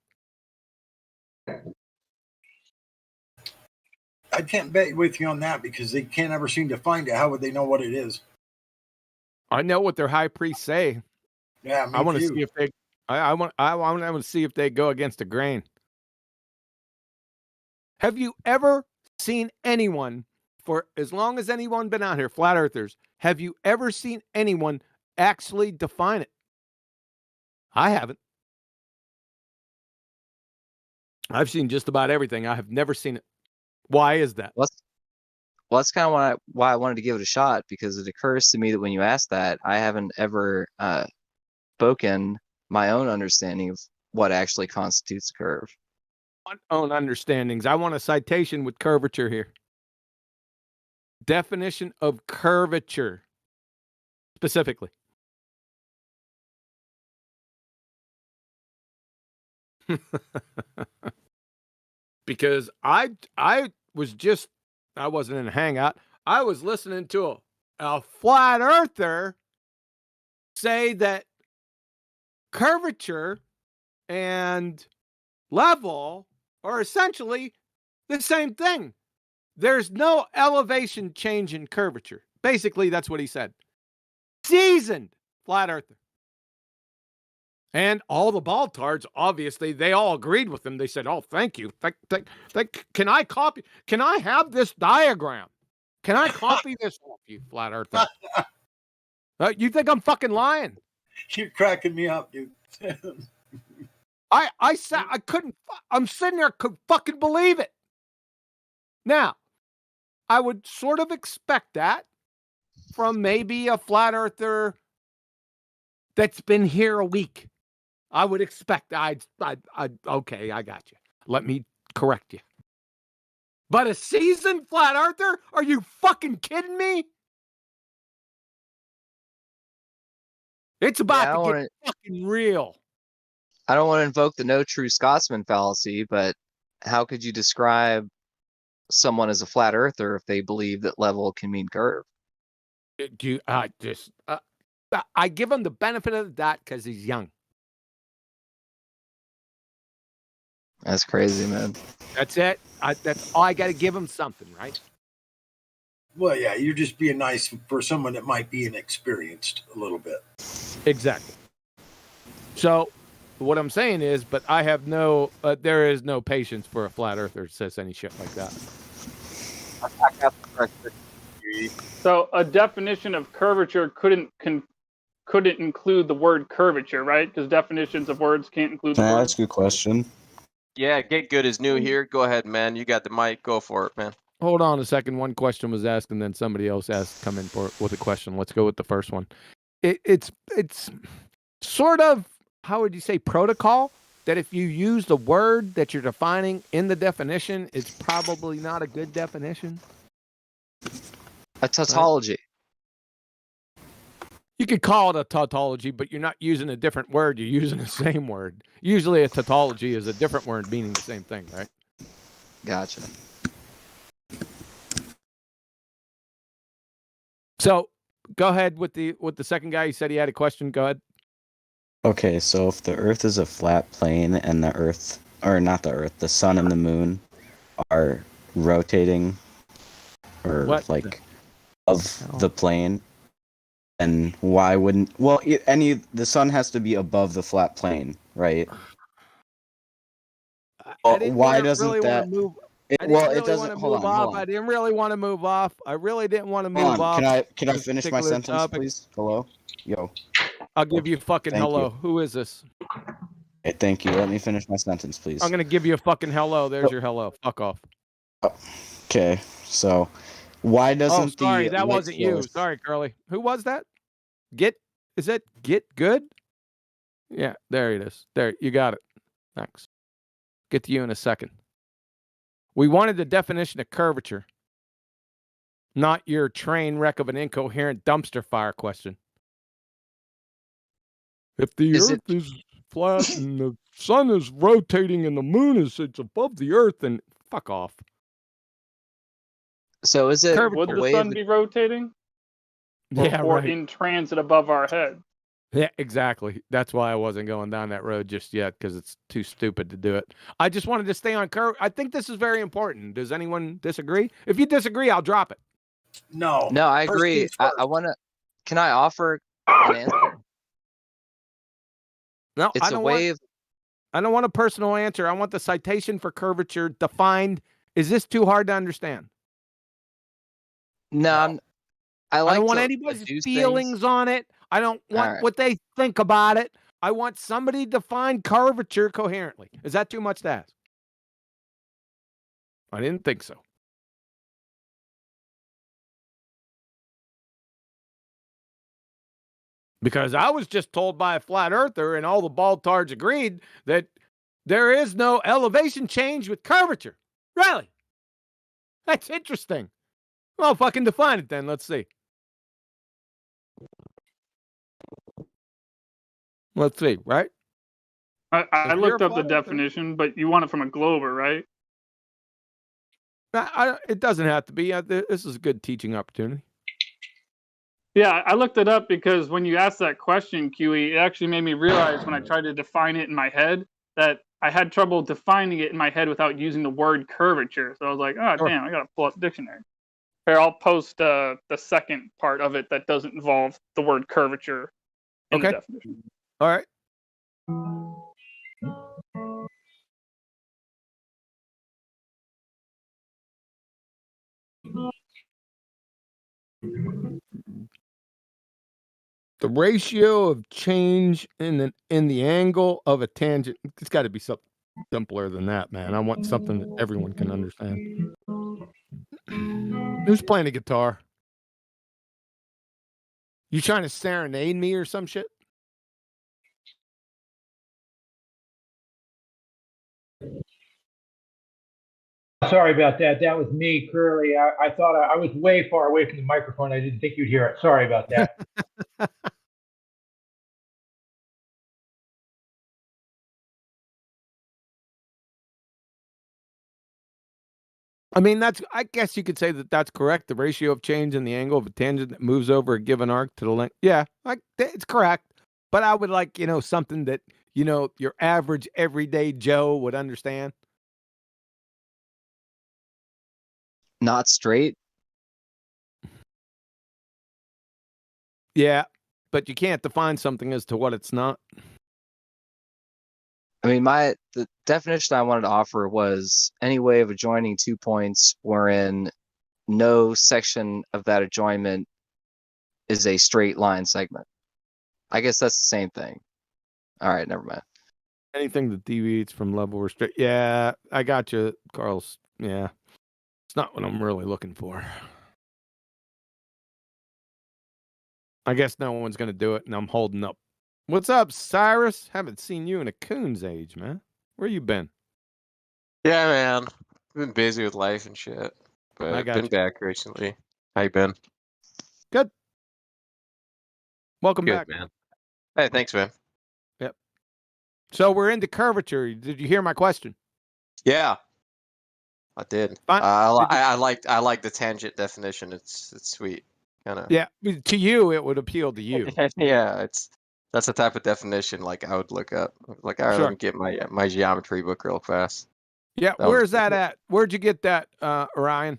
I can't bet with you on that because they can't ever seem to find it. How would they know what it is? I know what their high priests say. Yeah, me I want to too. see if they. I want to see if they go against the grain. Have you ever seen anyone, for as long as anyone been out here, flat earthers, have you ever seen anyone actually define it? I haven't. I've seen just about everything. I have never seen it. Why is that? Well, that's kind of why I wanted to give it a shot, because it occurs to me that when you ask that, I haven't ever spoken my own understanding of what actually constitutes a curve. My own understandings. I want a citation with curvature here. Definition of curvature, specifically. Because I wasn't in a hangout. I was listening to a flat earther say that curvature and level are essentially the same thing. There's no elevation change in curvature. Basically, that's what he said. Seasoned flat earther. And all the baltards, obviously, they all agreed with him. They said, "Oh, thank you. Can I copy? Can I have this diagram? Can I copy this off you, flat earther?" You think I'm fucking lying? You're cracking me up, dude. I said I couldn't. I'm sitting there, could fucking believe it. Now, I would sort of expect that from maybe a flat earther that's been here a week. I would expect. Okay, I got you. Let me correct you. But a seasoned flat earther? Are you fucking kidding me? It's about to get fucking real. I don't want to invoke the no true Scotsman fallacy, but how could you describe someone as a flat earther if they believe that level can mean curve? I give him the benefit of the doubt because he's young. That's crazy, man. That's it. That's all I got to give him something, right? Well, yeah, you're just being nice for someone that might be inexperienced a little bit. Exactly. So what I'm saying is, but I have there is no patience for a flat earther that says any shit like that. So a definition of curvature couldn't include the word curvature, right? Because definitions of words can't include the word. That's a good question. Yeah, Get Good is new here. Go ahead, man. You got the mic. Go for it, man. Hold on a second. One question was asked, and then somebody else come in with a question. Let's go with the first one. It's sort of, how would you say, protocol that if you use the word that you're defining in the definition, it's probably not a good definition. A tautology. Right? You could call it a tautology, but you're not using a different word. You're using the same word. Usually a tautology is a different word meaning the same thing, right? Gotcha. So go ahead with the second guy. You said he had a question. Go ahead. Okay, so if the Earth is a flat plane and the Earth, or not the Earth, the Sun and the Moon are rotating, or of the plane, and why wouldn't? Well, the Sun has to be above the flat plane, right? Why doesn't that? I didn't really want to move off. I really didn't want to move off. Can I finish my sentence, please? Hello? Yo. I'll give you a fucking hello. Who is this? Hey, thank you. Let me finish my sentence, please. I'm going to give you a fucking hello. There's your hello. Fuck off. Okay, so why doesn't sorry, that wasn't you. Sorry, Curly. Who was that? Is that Get Good? Yeah, there it is. There, you got it. Thanks. Get to you in a second. We wanted the definition of curvature, not your train wreck of an incoherent dumpster fire question. If the Earth is flat and the Sun is rotating and the Moon it's above the Earth, then fuck off. So is it? Would the Sun be rotating? Yeah, or right. in transit above our head? Yeah, exactly. That's why I wasn't going down that road just yet, because it's too stupid to do it. I just wanted to stay on curve. I think this is very important. Does anyone disagree? If you disagree, I'll drop it. No. No, I First agree. things first. I want to. Can I offer an answer? No, It's I a don't way want. I don't want a personal answer. I want the citation for curvature defined. Is this too hard to understand? No, I like don't want to anybody's deduce feelings things. on it. I don't want right. what they think about it. I want somebody to define curvature coherently. Is that too much to ask? I didn't think so. Because I was just told by a flat earther, and all the baltards agreed, that there is no elevation change with curvature. Really? That's interesting. Well, fucking define it then. Let's see. Let's see, right? I If you're looked a up the flat earther- definition, but you want it from a glober, right? It doesn't have to be. This is a good teaching opportunity. Yeah, I looked it up because when you asked that question, QE, it actually made me realize when I tried to define it in my head that I had trouble defining it in my head without using the word curvature. So I was like, oh, damn, I got to pull up the dictionary. Here, I'll post the second part of it that doesn't involve the word curvature in the definition. All right. The ratio of change in the angle of a tangent. It's got to be something simpler than that, man. I want something that everyone can understand. Who's playing a guitar? You trying to serenade me or some shit? Sorry about that. That was me, Curly. I thought I was way far away from the microphone. I didn't think you'd hear it. Sorry about that. I mean, I guess you could say that that's correct. The ratio of change in the angle of a tangent that moves over a given arc to the length. Yeah, it's correct. But I would like, something that, your average everyday Joe would understand. Not straight. Yeah, but you can't define something as to what it's not. I mean, the definition I wanted to offer was any way of adjoining 2 points wherein no section of that adjoinment is a straight line segment. I guess that's the same thing. All right, never mind. Anything that deviates from level or straight. Yeah, I got you, Carl's. Yeah, it's not what I'm really looking for. I guess no one's going to do it, and I'm holding up. What's up, Cyrus? Haven't seen you in a coon's age, man. Where you been? Yeah, man. Been busy with life and shit. But I got been you. back recently. How you been? Good. Welcome Good, back, man. Hey, thanks, man. Yep. So we're into curvature. Did you hear my question? Yeah, I did. I like the tangent definition. It's sweet, kind of. Yeah, to you it would appeal to you. Yeah, that's the type of definition like I would look up. Like, all right, Sure. let me get my geometry book real fast. Yeah, where's that at? Where'd you get that, Orion?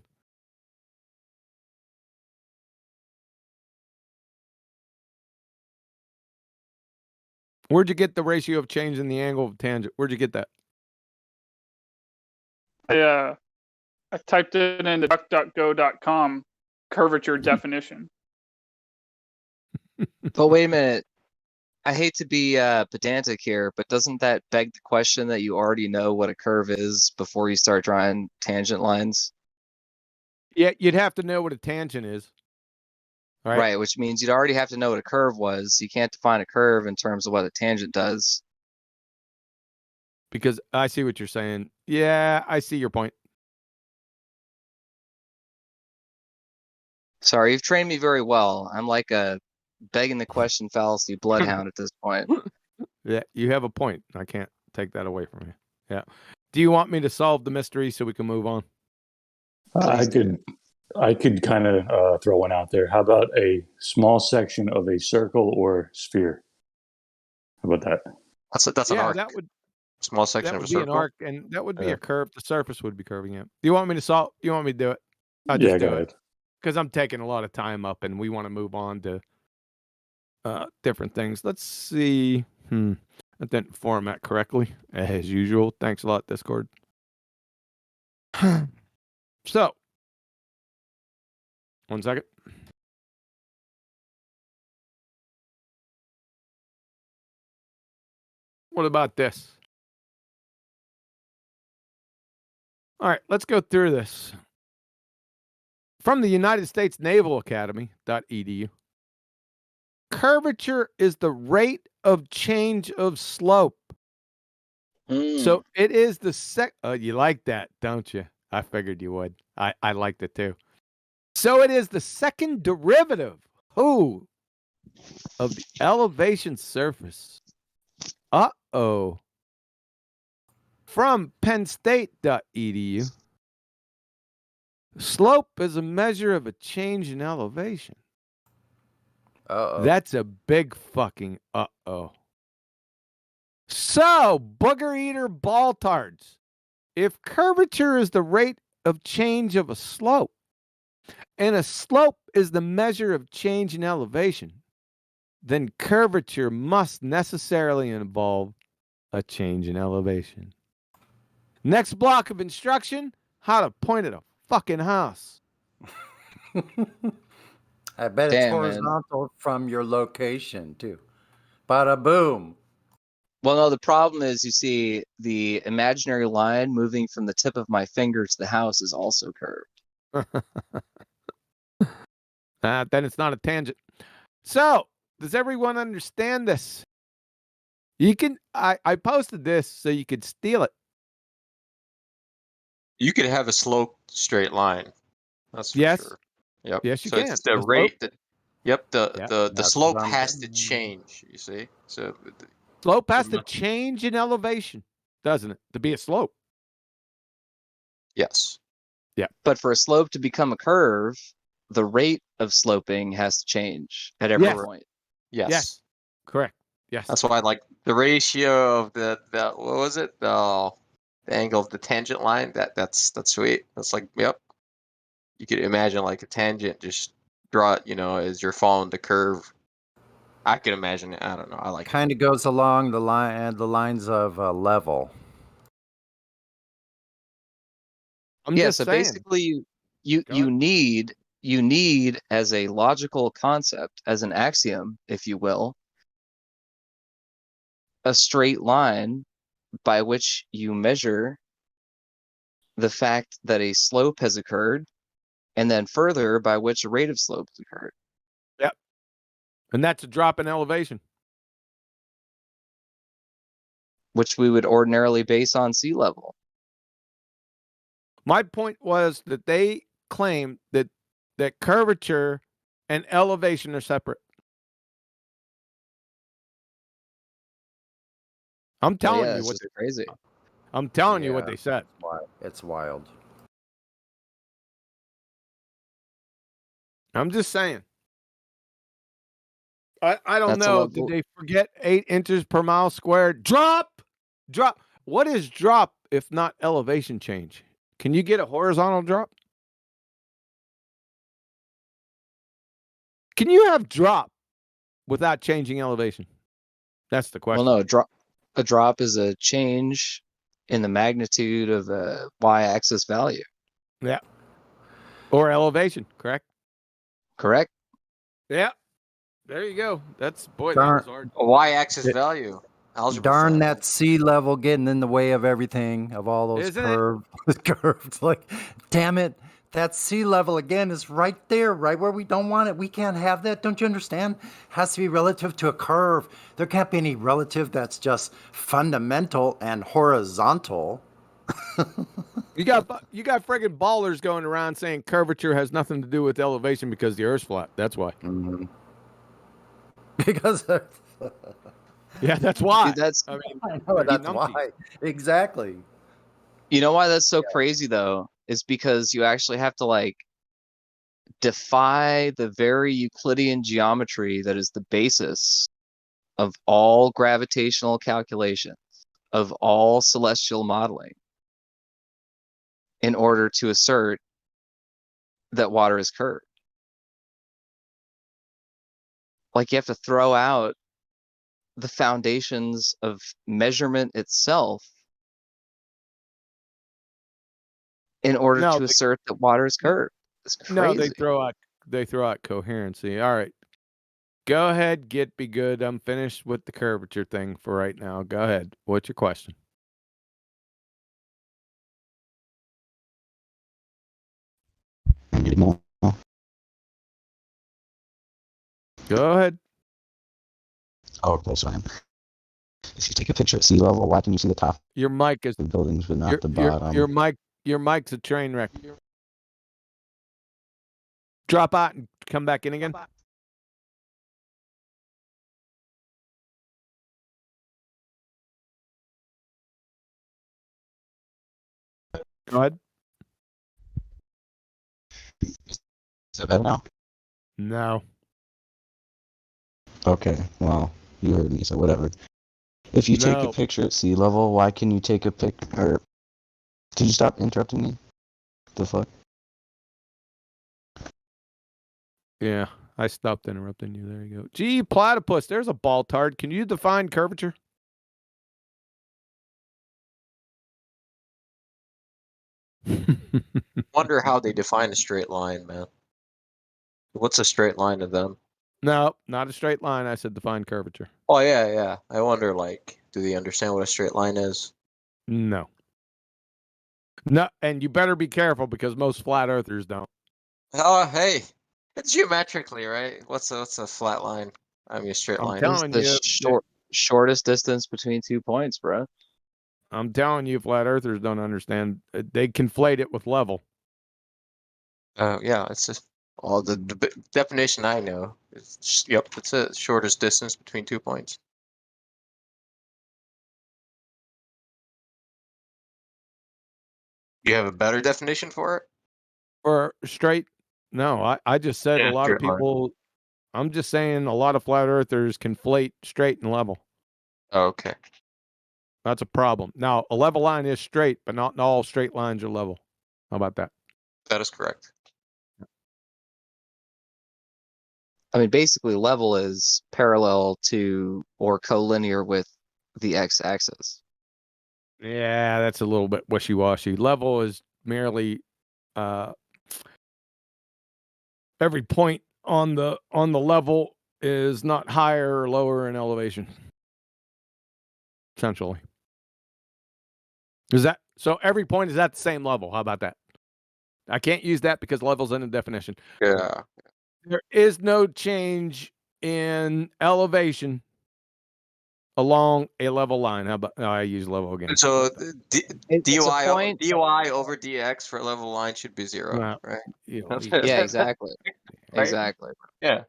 Where'd you get the ratio of change in the angle of tangent? Where'd you get that? I typed it into duckduckgo.com curvature definition. But wait a minute. I hate to be pedantic here, but doesn't that beg the question that you already know what a curve is before you start drawing tangent lines? Yeah, you'd have to know what a tangent is. Right, which means you'd already have to know what a curve was. You can't define a curve in terms of what a tangent does. Because I see what you're saying. Yeah, I see your point. Sorry, you've trained me very well. I'm like a begging the question fallacy bloodhound at this point. Yeah, you have a point. I can't take that away from you. Yeah. Do you want me to solve the mystery so we can move on? I could kind of throw one out there. How about a small section of a circle or sphere? How about that? That's an arc. That would Small section that of a would be an circle. arc, and that would be Yeah. a curve. The surface would be curving it. Do you want me to solve? You want me to do it? I'll Yeah, just go do ahead. it because I'm taking a lot of time up, and we want to move on to different things. Let's see. I didn't format correctly as usual. Thanks a lot, Discord. So, 1 second. What about this? All right, let's go through this. From the United States Naval Academy.edu. Curvature is the rate of change of slope. So it is the you like that, don't you? I figured you would. I liked it too. So it is the second derivative of the elevation surface. Uh-oh. From pennstate.edu. Slope is a measure of a change in elevation. Uh-oh. That's a big fucking uh-oh. So, booger eater baltards, if curvature is the rate of change of a slope, and a slope is the measure of change in elevation, then curvature must necessarily involve a change in elevation. Next block of instruction, how to point at a fucking house. I bet it's horizontal from your location, too. Bada boom. Well, no, the problem is, you see, the imaginary line moving from the tip of my finger to the house is also curved. Then it's not a tangent. So, does everyone understand this? You can. I posted this so you could steal it. You could have a sloped straight line. That's for sure. Yep. Yes, you so can. It's the The rate slope- that the slope what I'm has to change. You see, so Slope has to change in elevation, doesn't it, to be a slope? Yes. Yeah. But for a slope to become a curve, the rate of sloping has to change at every point. Yes. Correct. Yes. That's why, like, the ratio of the what was it? The angle of the tangent line. That's sweet. That's like, yep. You could imagine like a tangent, just draw it, as you're following the curve. I could imagine it. I don't know. I like Kind of goes along the lines of level. I'm just so saying. basically you need as a logical concept, as an axiom, if you will, a straight line by which you measure the fact that a slope has occurred, and then further by which a rate of slope has occurred. Yep. And that's a drop in elevation, which we would ordinarily base on sea level. My point was that they claim that curvature and elevation are separate. I'm telling you what crazy. I'm telling you what they said. It's wild. I'm just saying. I don't That's a know. level. Did they forget 8 inches per mile squared? Drop. What is drop if not elevation change? Can you get a horizontal drop? Can you have drop without changing elevation? That's the question. Well, no, a drop is a change in the magnitude of a y-axis value. Yeah. Or elevation, correct? Correct. Yeah. There you go. That was hard. A y-axis value. Darn that sea level getting in the way of everything, of all those curves. Like, damn it. That sea level, again, is right there, right where we don't want it. We can't have that. Don't you understand? It has to be relative to a curve. There can't be any relative that's just fundamental and horizontal. You got friggin' ballers going around saying curvature has nothing to do with elevation because the Earth's flat. That's why. Mm-hmm. Because yeah, that's why. Dude, I know that's why. Exactly. You know why that's so crazy though? Is because you actually have to defy the very Euclidean geometry that is the basis of all gravitational calculations, of all celestial modeling, in order to assert that water is curved. Like, you have to throw out the foundations of measurement itself in order to assert that water is curved. It's crazy. No, they throw out coherency. All right. Go ahead, be good. I'm finished with the curvature thing for right now. Go ahead. What's your question? Go ahead. Oh, okay, so if you take a picture at sea level, why can you see the top? Your mic is the buildings, but not the bottom. Your mic's a train wreck. Drop out and come back in again. Go ahead. Is that better now? No. Okay, well, you heard me, so whatever. If you take a picture at sea level, why can you take a pic? Or can you stop interrupting me? The fuck? Yeah, I stopped interrupting you. There you go. Gee, platypus, there's a ball tard. Can you define curvature? Wonder how they define a straight line, man. What's a straight line to them? No, not a straight line. I said define curvature. Oh yeah. I wonder, like, do they understand what a straight line is? No. No, and you better be careful because most flat earthers don't. Oh, hey, it's geometrically, right? What's a flat line? I mean, a straight I'm line. telling It's you, the shortest distance between 2 points, bro. I'm telling you, flat earthers don't understand. They conflate it with level. Yeah, it's just the definition I know. It's just, yep, it's the shortest distance between 2 points. You have a better definition for it? Or straight? No, I just said a lot of people. I'm just saying a lot of flat earthers conflate straight and level. Okay. That's a problem. Now, a level line is straight, but not all straight lines are level. How about that? That is correct. I mean, basically, level is parallel to or collinear with the x-axis. Yeah, that's a little bit wishy-washy. Level is merely every point on the level is not higher or lower in elevation. Essentially. Is that so? Every point is at the same level. How about that? I can't use that because level's in the definition. Yeah. There is no change in elevation along a level line. How about I use level again? So point. DOI over DX for a level line should be 0, right? Yeah, exactly. Right? Exactly. Yeah.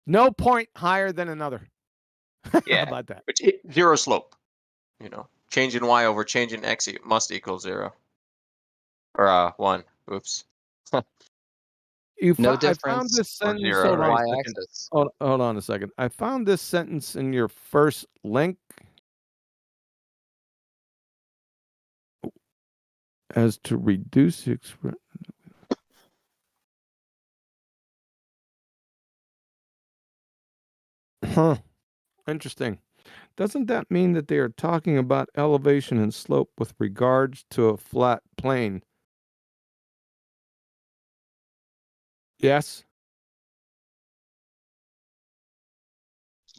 No point higher than another. Yeah. How about that? Which 0 slope. You know, change in Y over change in X must equal 0. Or 1. Oops. No I difference. found this sentence. 0, Hold on right? a second. Hold on a second. I found this sentence in your first link. As to reduce Huh. Interesting. Doesn't that mean that they are talking about elevation and slope with regards to a flat plane? Yes.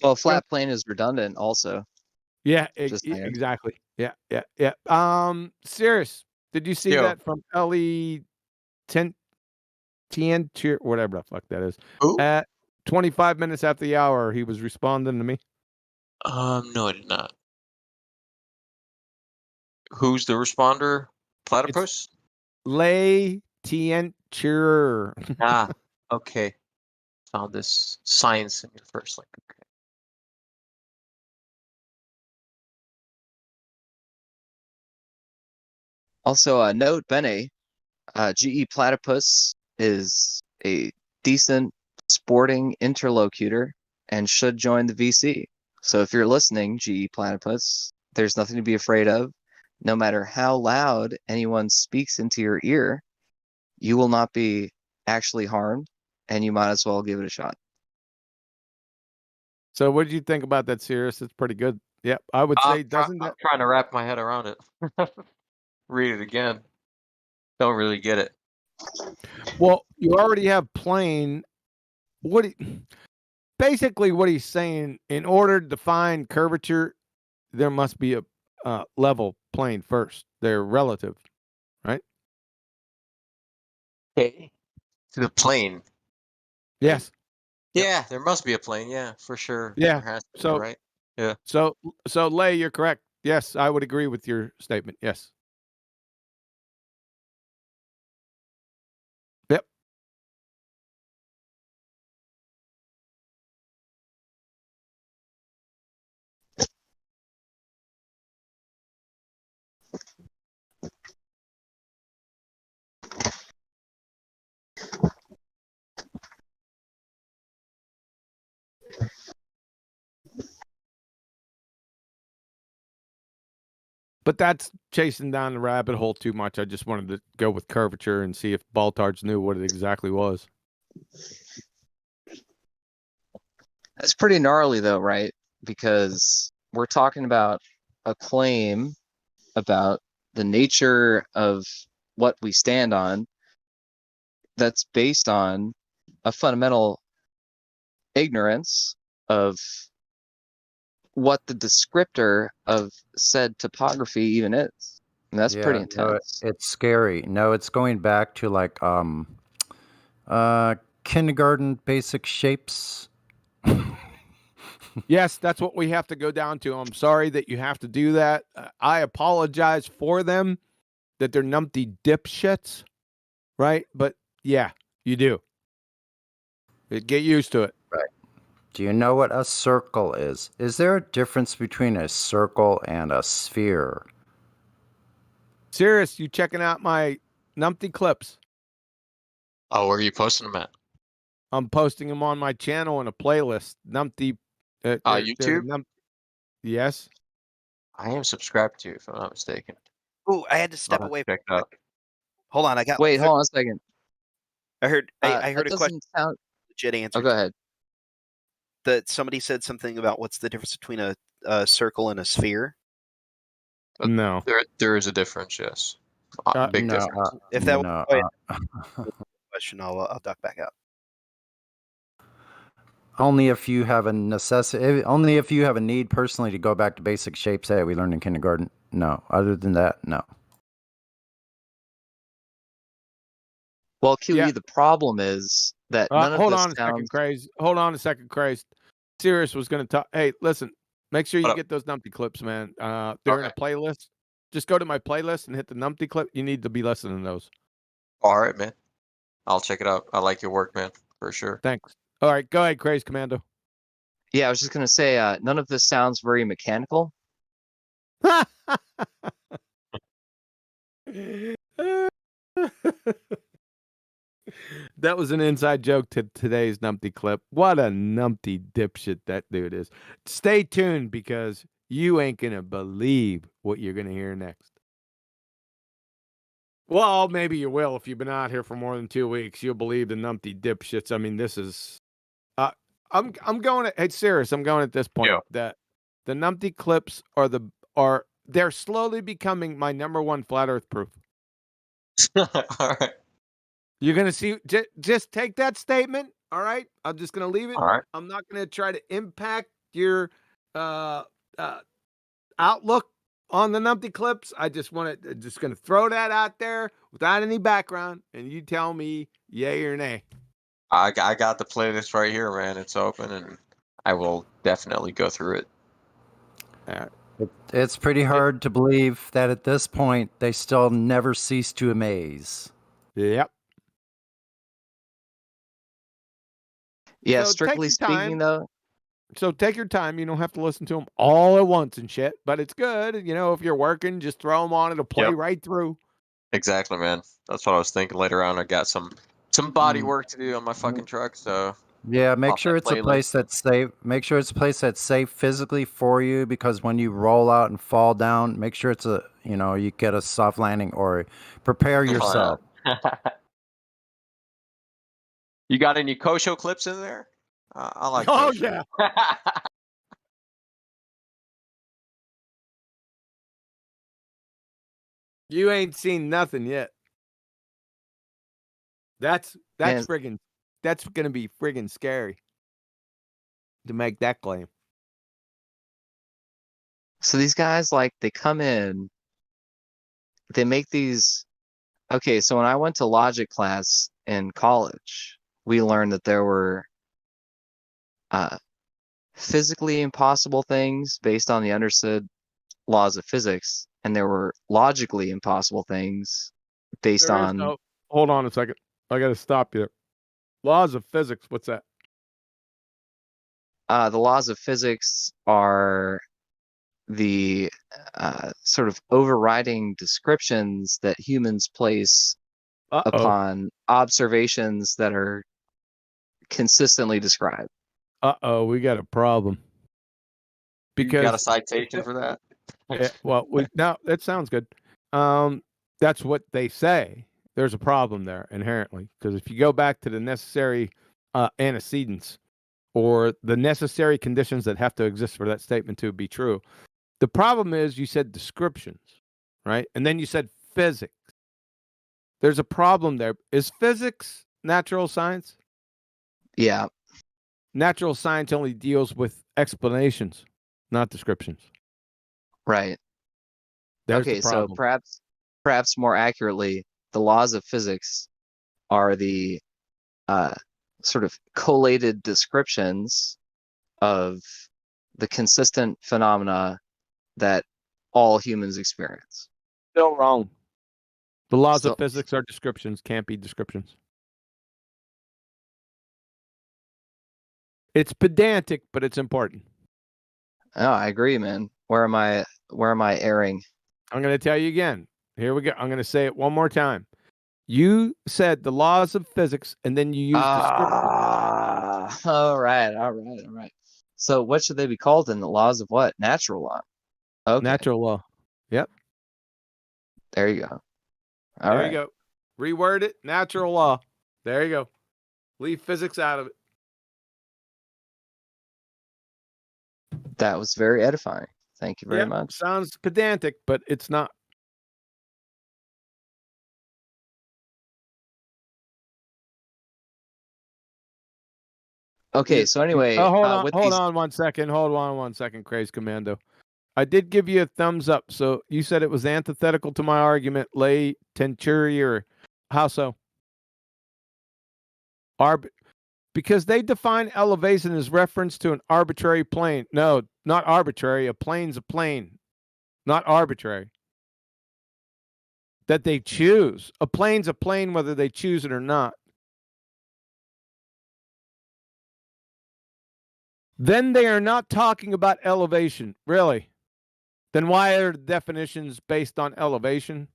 Well, flat plane is redundant also. Yeah, Just saying. exactly. Yeah. Serious. Did you see that from Ellie Tien whatever the fuck that is? Who? At 25 minutes after the hour, he was responding to me. No, I did not. Who's the responder? Platypus? Lei Tiancher. Ah, okay. Found this science in your first link. Okay. Also, note Bene, GE Platypus is a decent sporting interlocutor and should join the VC. So if you're listening, GE Platypus, there's nothing to be afraid of. No matter how loud anyone speaks into your ear, you will not be actually harmed, and you might as well give it a shot. So what did you think about that, Sirius? It's pretty good. Yep, I would say doesn't I'm that trying to wrap my head around it. Read it again. Don't really get it. well, you already have plane. Basically what he's saying, in order to define curvature, there must be a level plane first. They're relative, right? Okay. To the plane. Yes. Yeah, there must be a plane. Yeah, for sure. Yeah. There has to be, So right? Yeah. So Lay, you're correct. Yes, I would agree with your statement. Yes. Yep. But that's chasing down the rabbit hole too much. I just wanted to go with curvature and see if Baltards knew what it exactly was. That's pretty gnarly, though, right? Because we're talking about a claim about the nature of what we stand on that's based on a fundamental ignorance of what the descriptor of said topography even is. And that's pretty No, intense. it's scary. No, it's going back to like kindergarten basic shapes. Yes, that's what we have to go down to. I'm sorry that you have to do that. I apologize for them that they're numpty dipshits, right? But yeah, you do. Get used to it. Right. Do you know what a circle is? Is there a difference between a circle and a sphere? Serious, you checking out my numpty clips? Oh, where are you posting them at? I'm posting them on my channel in a playlist. Numpty. YouTube? Yes. I am subscribed to, if I'm not mistaken. Ooh, I had to step I'll away. check it out. Hold on, I got. Wait, hold on a second. I heard. I heard that a question. doesn't sound. Legit answer. Oh, go ahead. That somebody said something about what's the difference between a circle and a sphere. No. There is a difference. Yes. Big no, difference. If that no, was question, I'll duck back out. only if you have a necessity. Only if you have a need personally to go back to basic shapes. Hey, we learned in kindergarten. No. Other than that, no. Well, QE, the problem is that none of Hold this on a second, sounds. Craze. Hold on a second, Craze. Sirius was going to talk. Hey, listen. Make sure you What up? get those numpty clips, man. They're in a playlist. Just go to my playlist and hit the numpty clip. You need to be listening to those. All right, man. I'll check it out. I like your work, man, for sure. Thanks. All right, go ahead, Craze Commando. Yeah, I was just gonna say, none of this sounds very mechanical. That was an inside joke to today's numpty clip. What a numpty dipshit that dude is. Stay tuned because you ain't gonna believe what you're gonna hear next. Well, maybe you will if you've been out here for more than 2 weeks. You'll believe the numpty dipshits. I mean, this is. I'm going. Hey, serious. I'm going at this point. Yeah. That the numpty clips they're slowly becoming my #1 flat Earth proof. All right. You're gonna see. Just take that statement. All right. I'm just gonna leave it. All right. I'm not gonna try to impact your outlook on the numpty clips. I just gonna throw that out there without any background, and you tell me yay or nay. I got the playlist right here, man. It's open, and I will definitely go through it. It's pretty hard to believe that at this point they still never cease to amaze. Yep. Yeah, So strictly speaking, though. So take your time. You don't have to listen to them all at once and shit, but it's good. If you're working, just throw them on. It'll play right through. Exactly, man. That's what I was thinking. Later on, I got some body work to do on my fucking truck, so Yeah, make off sure that it's a playlist. place that's safe. Make sure it's a place that's safe physically for you, because when you roll out and fall down, make sure it's you get a soft landing, or prepare yourself. You got any Kosho clips in there? I like Oh Kosho. yeah. You ain't seen nothing yet. That's Man. friggin' that's gonna be friggin' scary to make that claim. So these guys, like, they come in, they make these. Okay, so when I went to logic class in college, we learned that there were physically impossible things based on the understood laws of physics, and there were logically impossible things based There is on no. Hold on a second. I gotta stop you. Laws of physics. What's that? the laws of physics are the sort of overriding descriptions that humans place upon observations that are consistently described. We got a problem. You got a Because citation for that? well, now that sounds good. That's what they say. There's a problem there inherently, because if you go back to the necessary antecedents, or the necessary conditions that have to exist for that statement to be true, the problem is you said descriptions, right? And then you said physics. There's a problem there. Is physics natural science? Yeah. Natural science only deals with explanations, not descriptions. Right. There's Okay, the so problem. perhaps more accurately, the laws of physics are the sort of collated descriptions of the consistent phenomena that all humans experience. Still wrong. The laws Still- of physics are descriptions, can't be descriptions. It's pedantic, but it's important. Oh, I agree, man. Where am I erring? I'm going to tell you again. Here we go. I'm going to say it one more time. You said the laws of physics, and then you used descriptions. All right. So what should they be called in the laws of what? Natural law. Okay. Natural law. Yep. There you go. All there right. you go. Reword it. Natural law. There you go. Leave physics out of it. That was very edifying. Thank you very Yep, much. sounds pedantic, but it's not. Okay, so anyway, hold on, with hold these, on 1 second. Hold on 1 second, Craze Commando. I did give you a thumbs up. So you said it was antithetical to my argument, lay tenturi, or how so? Because they define elevation as reference to an arbitrary plane. No, not arbitrary. A plane's a plane, not arbitrary. That they choose. A plane's a plane whether they choose it or not. Then they are not talking about elevation, really. Then why are the definitions based on elevation?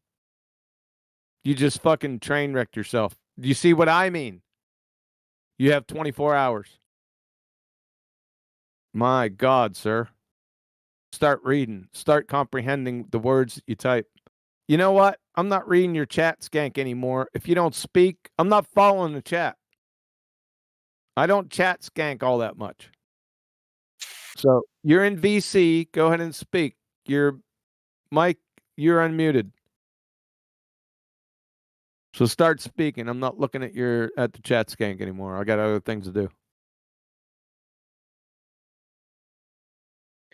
You just fucking train wrecked yourself. Do you see what I mean? You have 24 hours. My God, sir. Start reading. Start comprehending the words that you type. You know what? I'm not reading your chat, Skank, anymore. If you don't speak, I'm not following the chat. I don't chat Skank all that much. So you're in VC. Go ahead and speak. Mike, you're unmuted. So start speaking. I'm not looking at the chat, Skank, anymore. I got other things to do.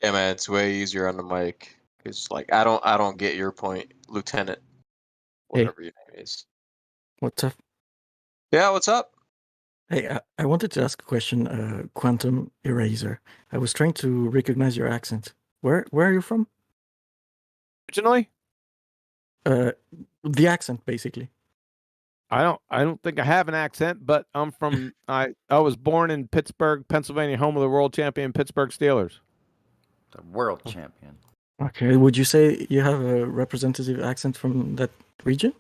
Yeah, man, it's way easier on the mic. It's like I don't get your point, Lieutenant. Whatever your name is. What's up? Yeah, what's up? Hey, I wanted to ask a question, Quantum Eraser. I was trying to recognize your accent. Where are you from? Originally? The accent, basically. I don't think I have an accent, but I'm from I was born in Pittsburgh, Pennsylvania, home of the world champion Pittsburgh Steelers. The world champion. Okay, would you say you have a representative accent from that region?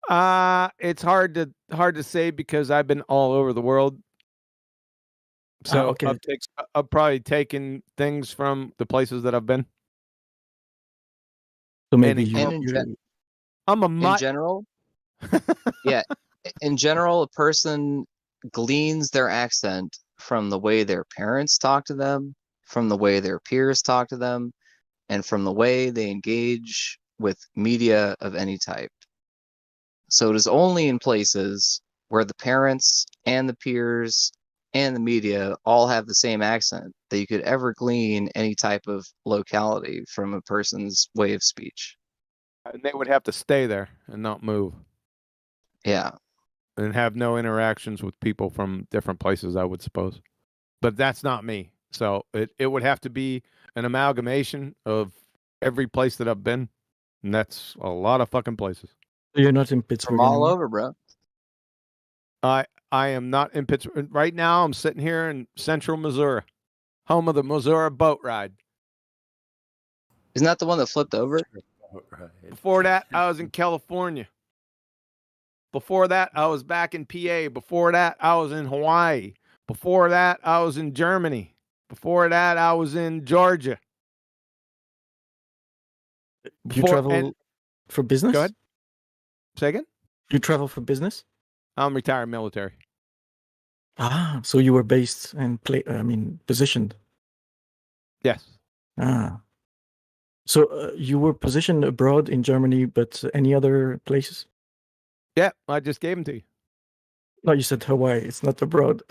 It's hard to say because I've been all over the world. So okay. I've probably taken things from the places that I've been. So maybe I'm a in mutt. general, yeah, in general, a person gleans their accent from the way their parents talk to them, from the way their peers talk to them, and from the way they engage with media of any type. So it is only in places where the parents and the peers and the media all have the same accent that you could ever glean any type of locality from a person's way of speech. And they would have to stay there and not move. Yeah. And have no interactions with people from different places, I would suppose. But that's not me. So it would have to be an amalgamation of every place that I've been. And that's a lot of fucking places. You're not in Pittsburgh From all anymore? over, bro. I am not in Pittsburgh. Right now, I'm sitting here in central Missouri, home of the Missouri boat ride. Isn't that the one that flipped over? Before that, I was in California. Before that, I was back in PA. Before that, I was in Hawaii. Before that, I was in Germany. Before that, I was in Georgia. You travel for business? Go ahead. Say again? You travel for business? I'm retired military. Ah, so you were based and positioned. Yes. Ah. So you were positioned abroad in Germany, but any other places? Yeah, I just gave them to you. No, you said Hawaii. It's not abroad.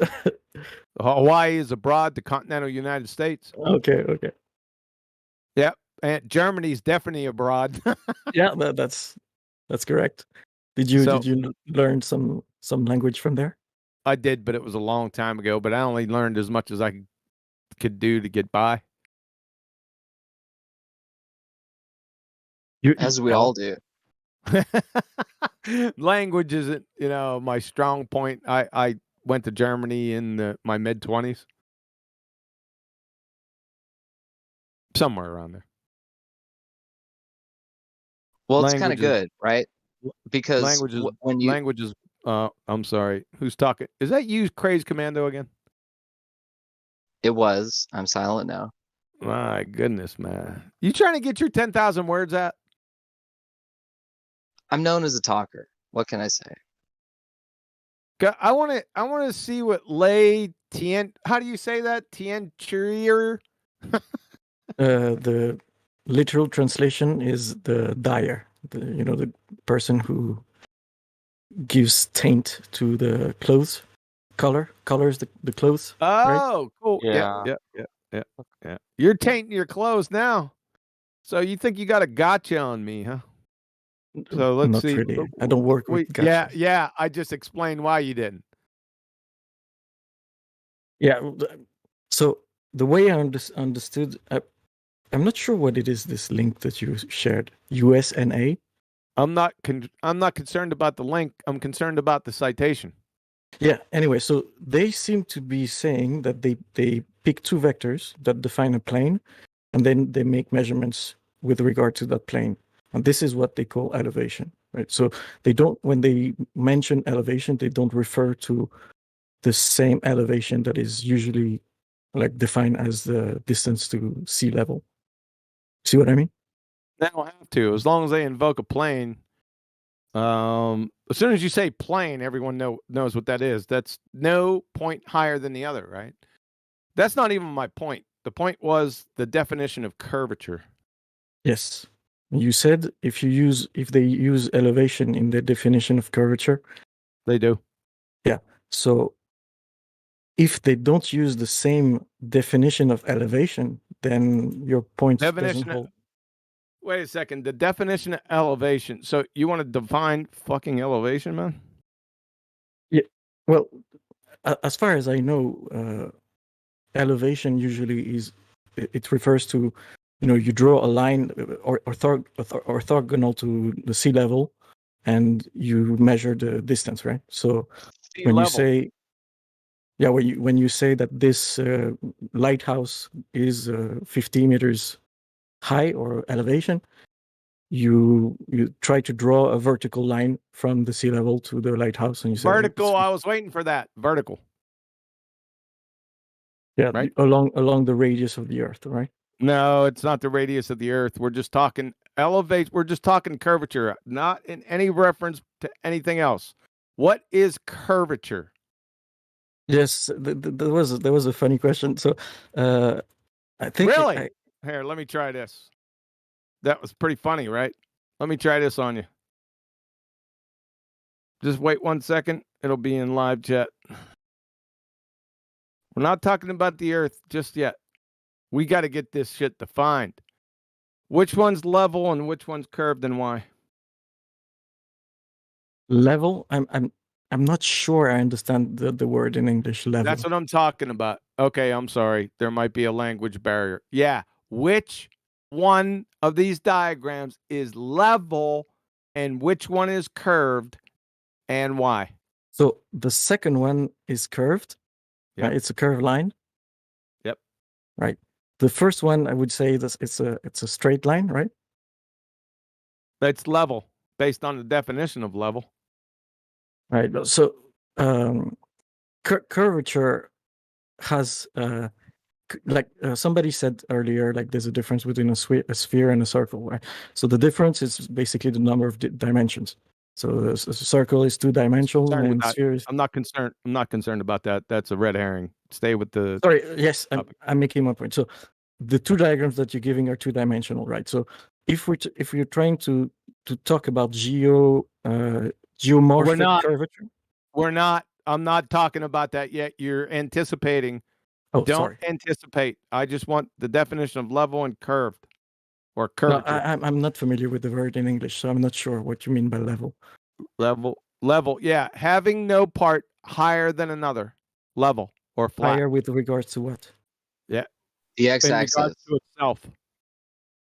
Hawaii is abroad, the continental United States. Okay. Yep. And Germany's definitely abroad. Yeah, that's correct. Did you learn some language from there? I did, but it was a long time ago. But I only learned as much as I could do to get by. As we all do. Language isn't, my strong point. I went to Germany in my mid-20s. Somewhere around there. Well, it's kind of good, right? Because languages. I'm sorry. Who's talking? Is that you, Crazy Commando, again? It was. I'm silent now. My goodness, man. You trying to get your 10,000 words out? I'm known as a talker. What can I say? I want to see what Lei Tien. How do you say that? Tien Chirier? The literal translation is the dyer. The person who gives taint to the clothes, colors the clothes. Oh, right? Cool. Yeah. You're tainting your clothes now. So you think you got a gotcha on me, huh? So let's Not see. Really. I don't work with gotchas. Yeah. I just explained why you didn't. Yeah. So the way I understood, I'm not sure what it is. This link that you shared, USNA. I'm not concerned about the link. I'm concerned about the citation. Yeah. Anyway, so they seem to be saying that they pick two vectors that define a plane, and then they make measurements with regard to that plane. And this is what they call elevation, right? So they don't, when they mention elevation, they don't refer to the same elevation that is usually like defined as the distance to sea level. See what I mean? They don't have to, as long as they invoke a plane. As soon as you say plane, everyone knows what that is. That's no point higher than the other, right? That's not even my point. The point was the definition of curvature. Yes. You said if they use elevation in the definition of curvature. They do. Yeah. So if they don't use the same definition of elevation, then your point doesn't hold. Wait a second. The definition of elevation. So you want to define fucking elevation, man? Yeah. Well, as far as I know, elevation usually it refers to, you draw a line orthogonal to the sea level, and you measure the distance, right? So when you say that this lighthouse is 50 meters high or elevation, you try to draw a vertical line from the sea level to the lighthouse, and you say vertical. I was waiting for that. Vertical. Yeah, right? along the radius of the Earth, right? No, it's not the radius of the Earth. We're just talking elevate. We're just talking curvature, not in any reference to anything else. What is curvature? Yes, there was a funny question. So, I think Really? Here, let me try this. That was pretty funny, right? Let me try this on you. Just wait 1 second. It'll be in live chat. We're not talking about the Earth just yet. We got to get this shit defined. Which one's level and which one's curved and why? level. I'm not sure I understand the word in English. Level. That's what I'm talking about. Okay, I'm sorry. There might be a language barrier. Yeah. Which one of these diagrams is level and which one is curved and why? So the second one is curved. Yep. It's a curved line. Yep. Right. The first one, I would say this it's a straight line, right? It's level based on the definition of level. Right. So curvature has somebody said earlier, like there's a difference between a sphere and a circle, right? So the difference is basically the number of dimensions. So a circle is two-dimensional and sphere is... I'm not concerned. I'm not concerned about that. That's a red herring. Stay with the... Sorry, yes, I'm making my point. So the two diagrams that you're giving are two-dimensional, right? So if we're trying to talk about geomorphic curvature... We're not. I'm not talking about that yet. You're anticipating. Oh, Don't sorry. anticipate. I just want the definition of level and curved or curvature. No, I'm not familiar with the word in English, so I'm not sure what you mean by level. Level. Yeah. Having no part higher than another. Level or flat. Higher with regards to what? Yeah. The In x-axis. regards to itself.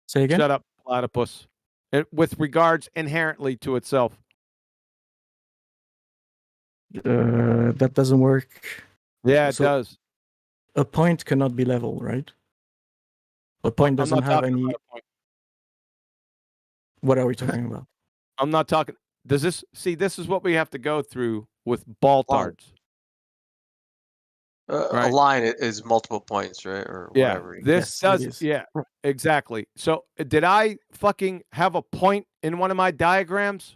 Say again? Shut up, platypus. With regards inherently to itself. That doesn't work. Yeah, it does. A point cannot be level, right? A point doesn't have any... What are we talking about? I'm not talking... Does this... See, this is what we have to go through with baltards. A line is multiple points, right? Or whatever. This does... Yeah, exactly. So, did I fucking have a point in one of my diagrams?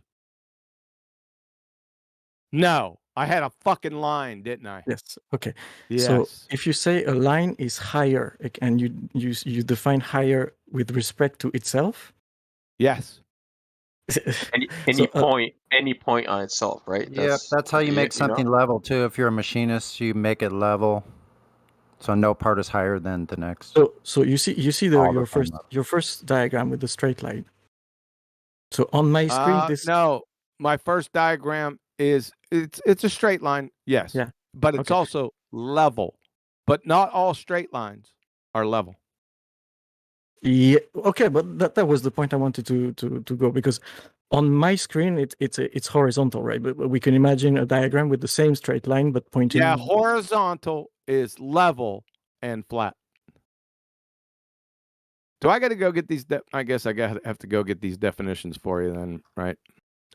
No. I had a fucking line, didn't I? Yes. Okay. Yes. So if you say a line is higher and you define higher with respect to itself. Yes. Any point on itself, right? Yeah, that's how you make something level too. If you're a machinist, you make it level, so no part is higher than the next. So you see your first diagram with the straight line. So on my screen, no, my first diagram is it's a straight line, yes. Yeah. But it's also level. But not all straight lines are level. Yeah. Okay, but that was the point I wanted to go, because on my screen it's horizontal, right? But we can imagine a diagram with the same straight line but pointing. Yeah, horizontal is level and flat. Do I got to go get these? I guess I have to go get these definitions for you then, right?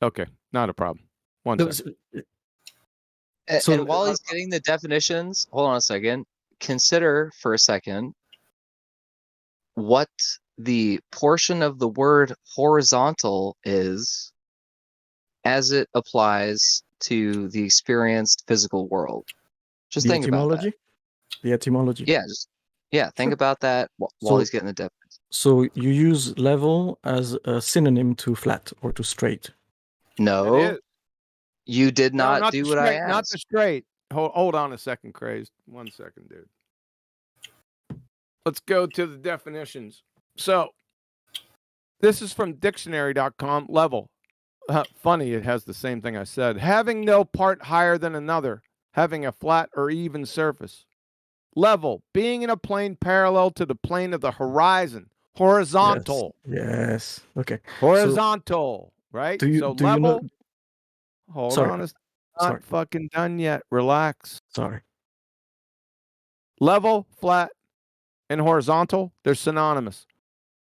Okay, not a problem. One second. And while he's getting the definitions, hold on a second. Consider for a second what the portion of the word horizontal is as it applies to the experienced physical world. Just think about that. The etymology. Yeah, think about that while he's getting the definition. So you use level as a synonym to flat or to straight. No. You did not do what I asked. Not the straight. Hold on a second, Crazed. 1 second, dude. Let's go to the definitions. So, this is from dictionary.com. Level. Funny, it has the same thing I said. Having no part higher than another. Having a flat or even surface. Level. Being in a plane parallel to the plane of the horizon. Horizontal. Yes. Okay. Horizontal. Right? Do you level. You know... Hold on. It's not fucking done yet. Relax. Sorry. Level, flat, and horizontal, they're synonymous.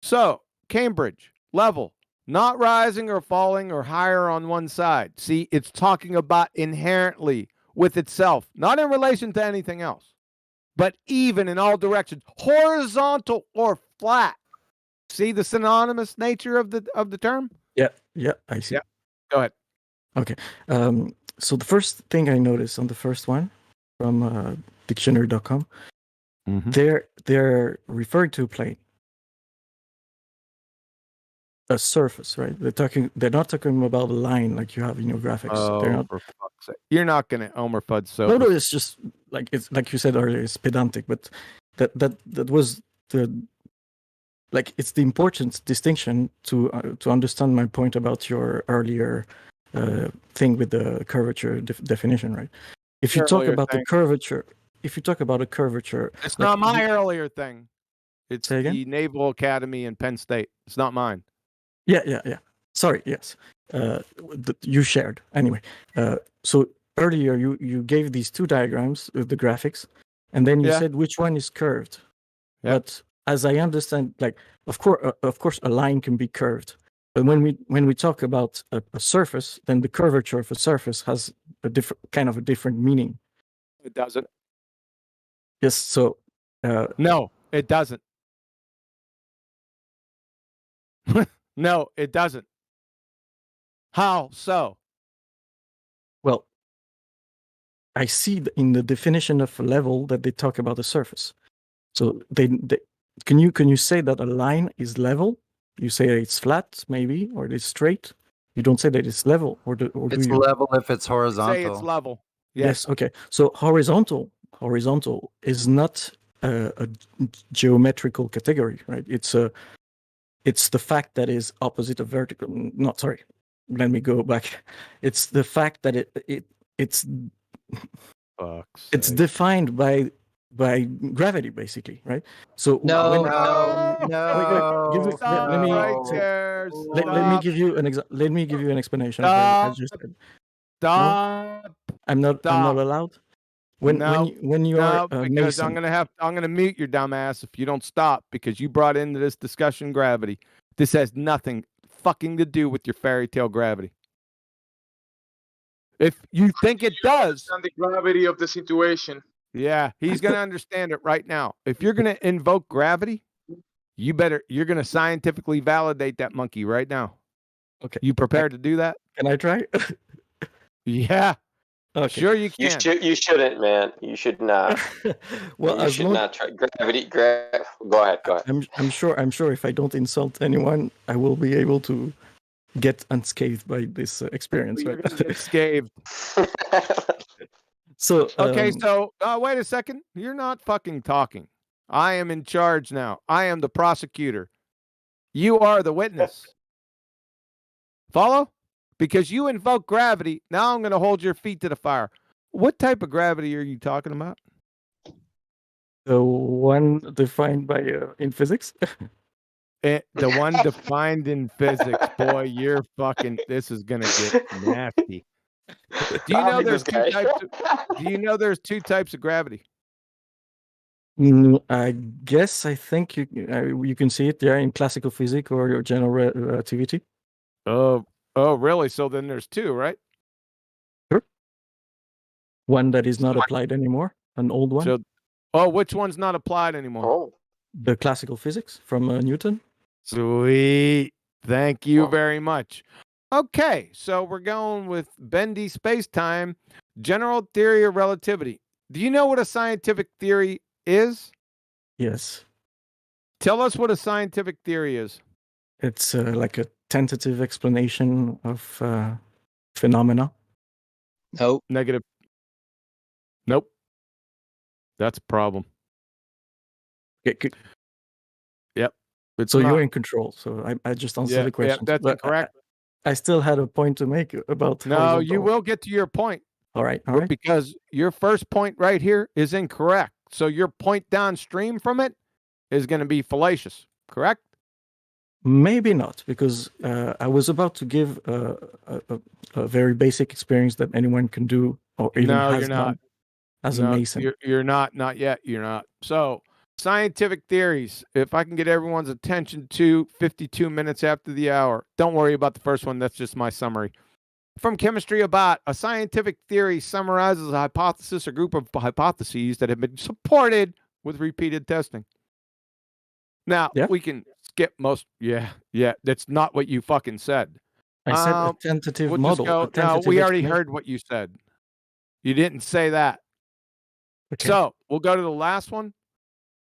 So, Cambridge, level, not rising or falling or higher on one side. See, it's talking about inherently with itself, not in relation to anything else. but even in all directions, horizontal or flat. See the synonymous nature of the term? Yeah, I see. Yeah. Go ahead. Okay. So the first thing I noticed on the first one from dictionary.com, they're referring to a plane, a surface, right? They're not talking about a line like you have in your graphics. They're Oh, not. for fuck's sake! You're not going to Elmer Fudd so. No, it's just it's like you said earlier. It's pedantic, but that was it's the important distinction to understand my point about your earlier thing with the curvature definition, right? If you talk about the curvature, it's not my earlier thing. It's Say again? the Naval Academy in Penn State. It's not mine. Yeah. Sorry, yes. You shared anyway. So earlier you gave these two diagrams of the graphics, and then you said which one is curved. Yeah. But as I understand, of course, a line can be curved. But when we talk about a surface, then the curvature of a surface has a different meaning. It doesn't. Yes. So. No, it doesn't. No, it doesn't. How so? Well, I see in the definition of a level that they talk about a surface. So can you say that a line is level? You say it's flat, maybe, or it's straight. You don't say that it's level, It's level if it's horizontal. Say it's level. Yes. Okay. So horizontal is not a geometrical category, right? It's the fact that is opposite of vertical. Not sorry. Let me go back. It's the fact that it's defined by gravity, basically, right? So No. Let me give you an explanation. Stop. I'm not allowed. When you are because I'm gonna mute your dumb ass if you don't stop, because you brought into this discussion gravity. This has nothing fucking to do with your fairy tale gravity. If you think it does, understand the gravity of the situation. Yeah, he's gonna understand it right now. If you're gonna invoke gravity, you're gonna scientifically validate that monkey right now. Okay. You prepared to do that? Can I try? Yeah. Okay. Sure you can. You shouldn't, man. You should not. Well, you should not try gravity. Go ahead. I'm sure if I don't insult anyone, I will be able to get unscathed by this experience. You're Right? gonna get scathed. So okay, so wait a second. You're not fucking talking. I am in charge now. I am the prosecutor. You are the witness. Follow? Because you invoke gravity. Now I'm going to hold your feet to the fire. What type of gravity are you talking about? The one defined by in physics. The one defined in physics. Boy, you're fucking. This is going to get nasty. Do you know there's two types? Do you know there's two types of gravity? I think you can see it there in classical physics or general relativity. Oh, really? So then there's two, right? Sure. One that is not applied anymore, an old one. So, which one's not applied anymore? Oh, the classical physics from Newton. Sweet. Thank you very much. Okay, so we're going with bendy space-time, general theory of relativity. Do you know what a scientific theory is? Yes. Tell us what a scientific theory is. It's like a tentative explanation of phenomena. Nope. Negative. Nope. That's a problem. Okay. Yep. So you're in control. So I just answered the question. Yeah, that's correct. I still had a point to make about. No, you will get to your point. All right. Because your first point right here is incorrect. So your point downstream from it is going to be fallacious. Correct? Maybe not, because I was about to give a very basic experience that anyone can do, or even has done as a Mason. You're not yet. You're not. So scientific theories, if I can get everyone's attention to 52 minutes after the hour. Don't worry about the first one. That's just my summary. from chemistry about a scientific theory summarizes a hypothesis or group of hypotheses that have been supported with repeated testing. Now, we can skip most. Yeah. That's not what you fucking said. I said a tentative we'll model. Just go, a tentative no, we already explanation. heard what you said. You didn't say that. Okay. So we'll go to the last one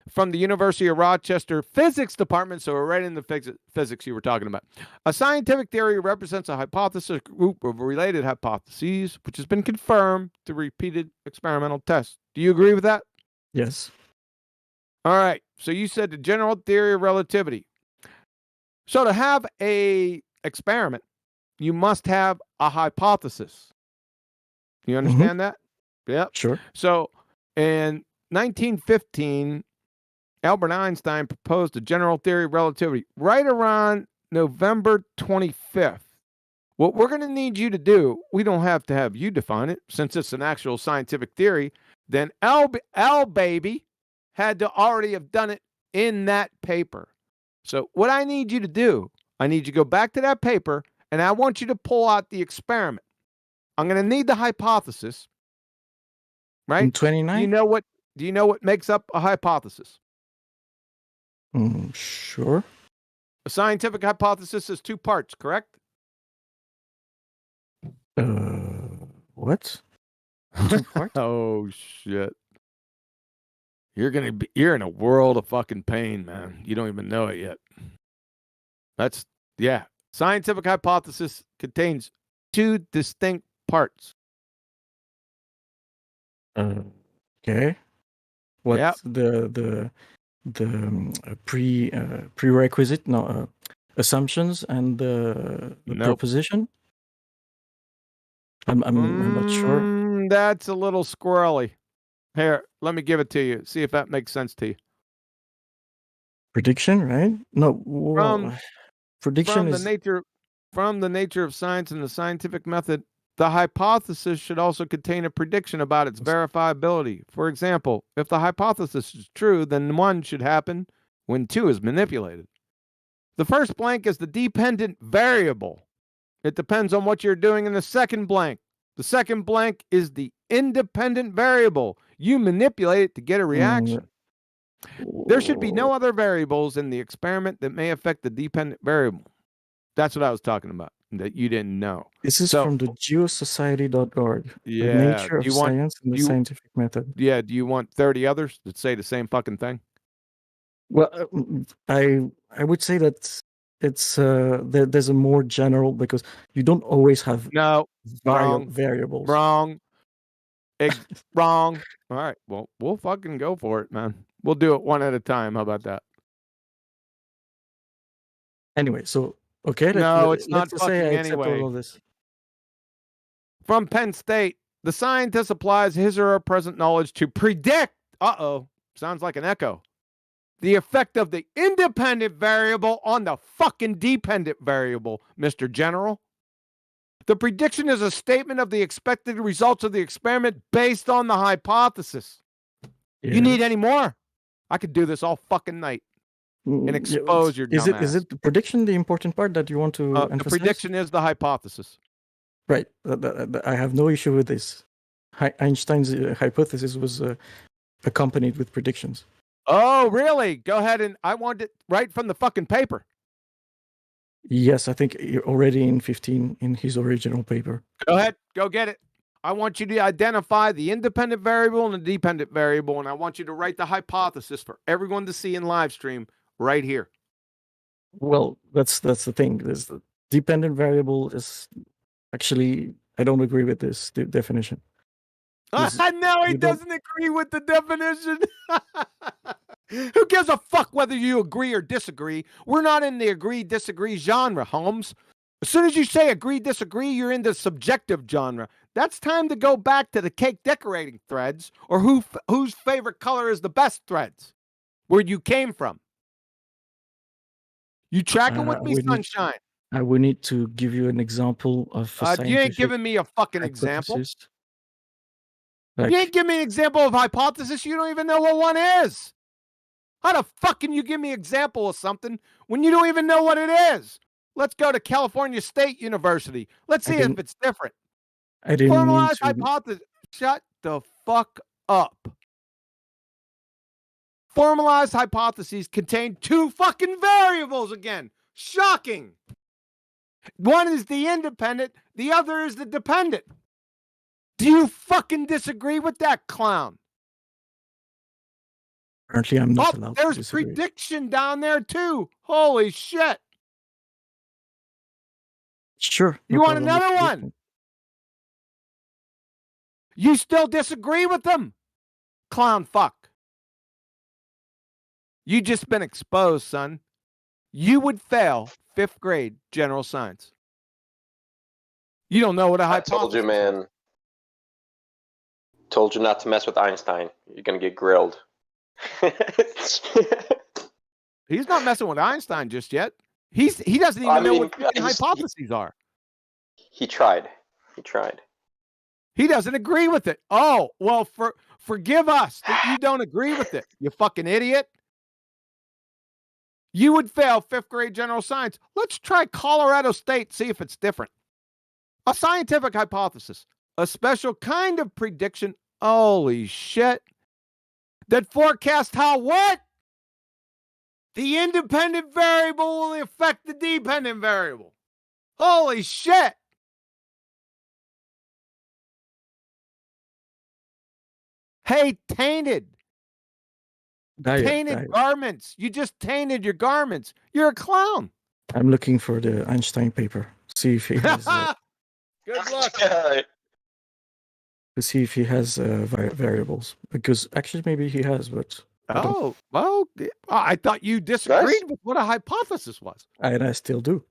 from the University of Rochester Physics Department. So we're right in the physics you were talking about. A scientific theory represents a hypothesis group of related hypotheses, which has been confirmed through repeated experimental tests. Do you agree with that? Yes. All right. So you said the general theory of relativity. So to have a experiment, you must have a hypothesis. You understand that? Yep. Sure. So in 1915, Albert Einstein proposed a general theory of relativity right around November 25th. What we're going to need you to do, we don't have to have you define it since it's an actual scientific theory, then L baby had to already have done it in that paper. So what I need you to do, I need you to go back to that paper and I want you to pull out the experiment. I'm going to need the hypothesis, right? In 29? Do you know what makes up a hypothesis? Sure. A scientific hypothesis is two parts, correct? What? Two parts? Oh shit. You're in a world of fucking pain, man. You don't even know it yet. Scientific hypothesis contains two distinct parts. Okay. What's the prerequisite? No, assumptions and the proposition. I'm not sure. That's a little squirrely. Here, let me give it to you. See if that makes sense to you. Prediction, right? No, well, prediction from is the nature of science and the scientific method. The hypothesis should also contain a prediction about its verifiability. For example, if the hypothesis is true, then 1 should happen when 2 is manipulated. The first blank is the dependent variable. It depends on what you're doing in the second blank. The second blank is the independent variable. You manipulate it to get a reaction. There should be no other variables in the experiment that may affect the dependent variable. That's what I was talking about, that you didn't know. This is from the geosociety.org. Yeah. The nature of science and the scientific method. Yeah. Do you want 30 others that say the same fucking thing? Well, I would say that it's there's a more general, because you don't always have variables. Wrong. Wrong. All right. Well, we'll fucking go for it, man. We'll do it one at a time. How about that? Anyway, so okay. It's not let's say I accept anyway. all of this. From Penn State, the scientist applies his or her present knowledge to predict. Sounds like an echo. The effect of the independent variable on the fucking dependent variable, Mr. General. The prediction is a statement of the expected results of the experiment based on the hypothesis. Yeah. You need any more? I could do this all fucking night and expose your dumbass. Is it the prediction the important part that you want to emphasize? The prediction is the hypothesis. Right. I have no issue with this. Einstein's hypothesis was accompanied with predictions. Oh, really? Go ahead, and I want it right from the fucking paper. Yes, I think already in 15 in his original paper. Go ahead. Go get it. I want you to identify the independent variable and the dependent variable, and I want you to write the hypothesis for everyone to see in live stream right here. Well, that's the thing. There's the dependent variable is actually, I don't agree with this definition. No, he doesn't agree with the definition. Who gives a fuck whether you agree or disagree? We're not in the agree-disagree genre, Holmes. As soon as you say agree-disagree, you're in the subjective genre. That's time to go back to the cake decorating threads, or whose favorite color is the best threads, where you came from. You tracking with me, Sunshine? I would need to give you an example of a you ain't giving me a fucking example. Like, you ain't giving me an example of hypothesis. You don't even know what one is. How the fuck can you give me an example of something when you don't even know what it is? Let's go to California State University. Let's see if it's different. I didn't mean Formalized to. hypothesis. Shut the fuck up. Formalized hypotheses contain two fucking variables again. Shocking. One is the independent, the other is the dependent. Do you fucking disagree with that, clown? Apparently, I'm not allowed to There's disagree. prediction down there too. Holy shit. Sure. You no want problem with another prediction. one? You still disagree with them? Clown fuck. You just been exposed, son. You would fail 5th grade general science. You don't know what a I hypothesis told you, man. Told you not to mess with Einstein. You're gonna get grilled. He's not messing with Einstein just yet. He doesn't even know what hypotheses are. He tried. He tried. He doesn't agree with it. Oh, well, forgive us that you don't agree with it, you fucking idiot. You would fail 5th grade general science. Let's try Colorado State, see if it's different. A scientific hypothesis, a special kind of prediction, holy shit, that forecasts how what? The independent variable will affect the dependent variable. Holy shit. Hey, tainted garments. You just tainted your garments. You're a clown. I'm looking for the Einstein paper. See if he has. Good luck. To see if he has variables, because actually maybe he has, but oh well, I thought you disagreed with what a hypothesis was. And I still do.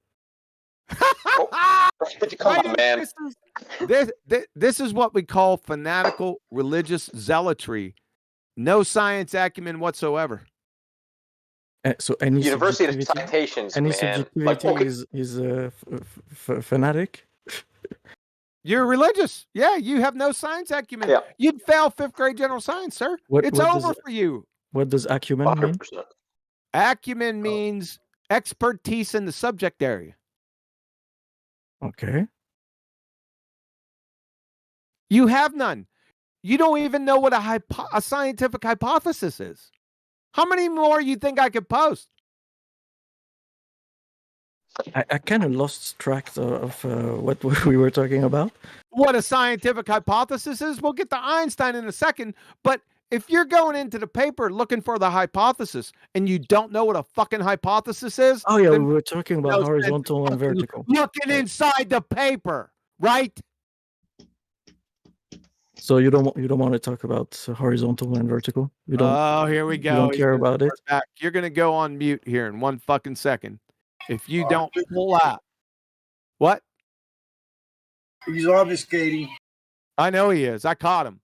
Come on, man. This is what we call fanatical religious zealotry. No science acumen whatsoever. So any University citations, any man. subjectivity Like, okay. is fanatic. You're religious. Yeah, you have no science acumen. Yeah. You'd fail 5th grade general science, sir. It's over for you. What does acumen mean? 100%. Acumen means expertise in the subject area. Okay. You have none. You don't even know what a scientific hypothesis is. How many more you think I could post? I kind of lost track of what we were talking about. What a scientific hypothesis is? We'll get to Einstein in a second. But if you're going into the paper looking for the hypothesis and you don't know what a fucking hypothesis is. Oh yeah, we were talking about horizontal and vertical. Looking inside the paper, right? So you don't want to talk about horizontal and vertical? You don't. Oh, here we go. You don't care about it? Back. You're going to go on mute here in 1 fucking second. If you don't pull out. What? He's obfuscating. I know he is. I caught him.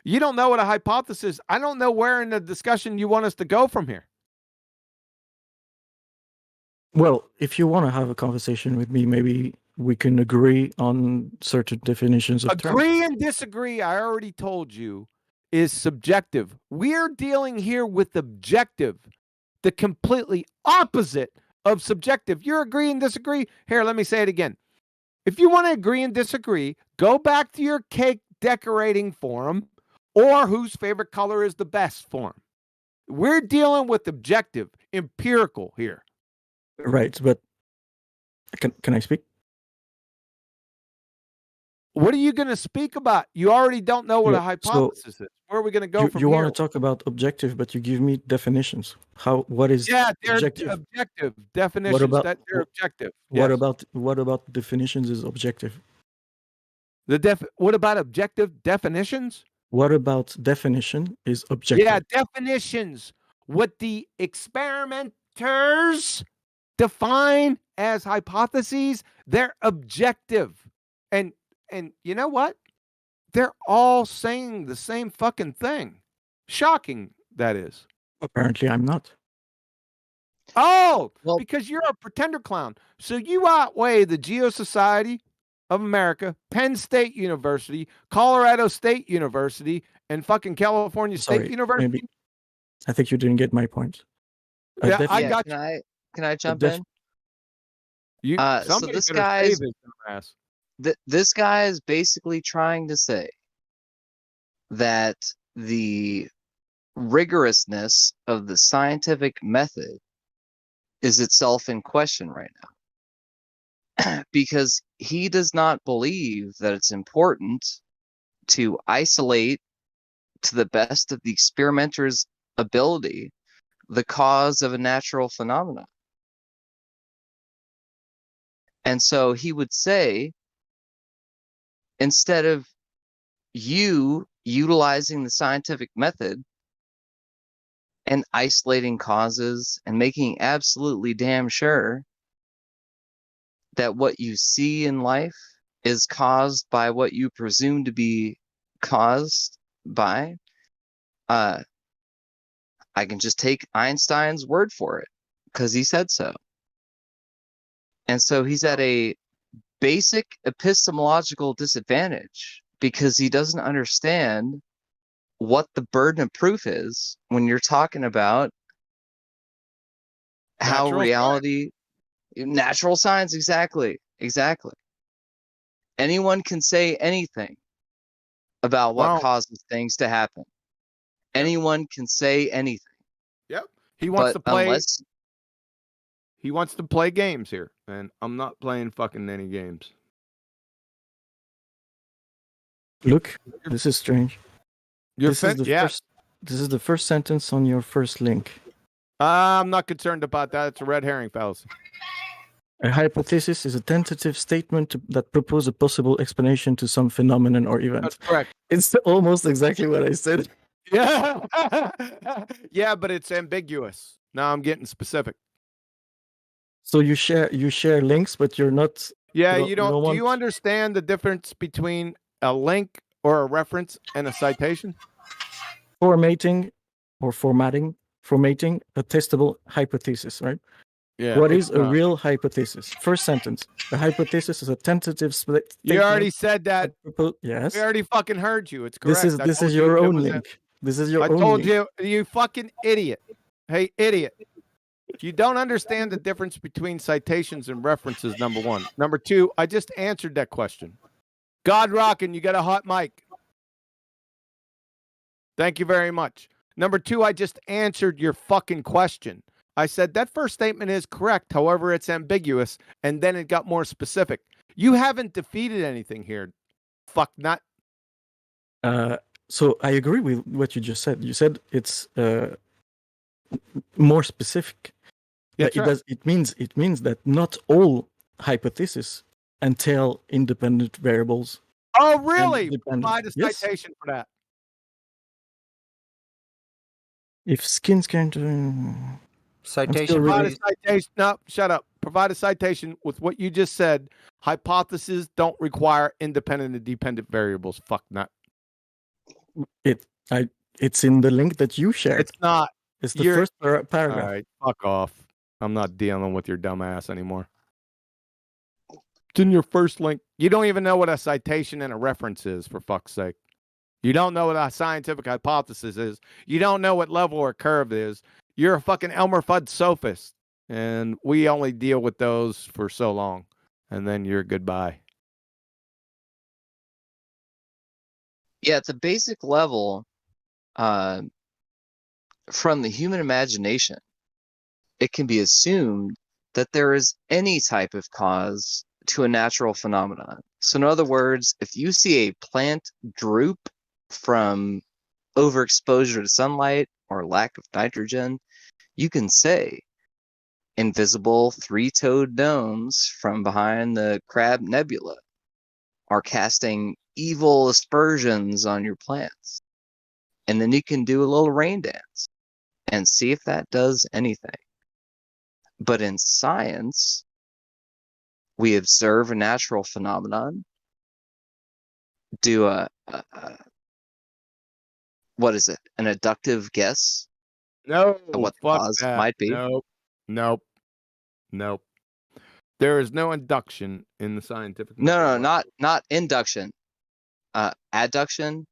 You don't know what a hypothesis. I don't know where in the discussion you want us to go from here. Well, if you want to have a conversation with me, maybe we can agree on certain definitions of Agree and disagree, I already told you, is subjective. We're dealing here with objective, the completely opposite of subjective. You're agree and disagree. Here, let me say it again. If you want to agree and disagree, go back to your cake decorating forum or whose favorite color is the best forum. We're dealing with objective, empirical here. Right, but can I speak? What are you going to speak about? You already don't know what a hypothesis is. Where are we going to go from You here? want to talk about objective, but you give me definitions. What is Yeah, they're objective? definitions. What about that they're objective. What Yes. about definitions is objective? What about objective definitions? What about definition is objective? Yeah, definitions. What the experimenters define as hypotheses, they're objective. And you know what? They're all saying the same fucking thing. Shocking, that is. Apparently, I'm not. Oh, because you're a pretender clown. So you outweigh the Geo Society of America, Penn State University, Colorado State University, and fucking California State Sorry, University. maybe I think you didn't get my point. Yeah, I definitely- got Can you. Can I jump in? You So somebody this better guy's save his ass. this guy is basically trying to say that the rigorousness of the scientific method is itself in question right now. Because he does not believe that it's important to isolate to the best of the experimenter's ability the cause of a natural phenomenon. And so he would say, instead of you utilizing the scientific method and isolating causes and making absolutely damn sure that what you see in life is caused by what you presume to be caused by, I can just take Einstein's word for it because he said so. And so he's at a basic epistemological disadvantage because he doesn't understand what the burden of proof is when you're talking about how reality, natural science, exactly. Anyone can say anything about what causes things to happen. Anyone can say anything. Yep. He wants to But play. He wants to play games here, and I'm not playing fucking any games. Look, this is strange. You're This is the first. This is the first sentence on your first link. I'm not concerned about that. It's a red herring, fellas. A hypothesis is a tentative statement that proposes a possible explanation to some phenomenon or event. That's correct. It's almost exactly what I said. Yeah. Yeah, but it's ambiguous. Now I'm getting specific. So you share links, but you're not. Yeah, you don't. Do you understand the difference between a link or a reference and a citation? Formatting a testable hypothesis, right? Yeah. What is a real hypothesis? First sentence. A hypothesis is a tentative statement. You already said that. Yes. We already fucking heard you. It's correct. This is your own link. This is your own link. I told you, you fucking idiot. Hey, idiot. You don't understand the difference between citations and references, number one. Number two, I just answered that question. God rockin', you got a hot mic. Thank you very much. Number two, I just answered your fucking question. I said that first statement is correct. However, it's ambiguous. And then it got more specific. You haven't defeated anything here. Fuck nut. So I agree with what you just said. You said it's more specific. Yeah, it means that not all hypotheses entail independent variables. Oh, really? Provide a citation for that. If skins can't citation, provide a citation. No, shut up. Provide a citation with what you just said. Hypotheses don't require independent and dependent variables. Fuck not. It's in the link that you shared. It's not. It's the first paragraph. All right, fuck off. I'm not dealing with your dumb ass anymore. It's in your first link. You don't even know what a citation and a reference is, for fuck's sake. You don't know what a scientific hypothesis is. You don't know what level or curve is. You're a fucking Elmer Fudd sophist. And we only deal with those for so long. And then you're goodbye. Yeah, at the basic level, from the human imagination, it can be assumed that there is any type of cause to a natural phenomenon. So in other words, if you see a plant droop from overexposure to sunlight or lack of nitrogen, you can say invisible three-toed gnomes from behind the Crab Nebula are casting evil aspersions on your plants. And then you can do a little rain dance and see if that does anything. But in science, we observe a natural phenomenon, do what is it? An inductive guess? No, of what the cause might be? Nope. There is no induction in the scientific method. No, not induction. Adduction.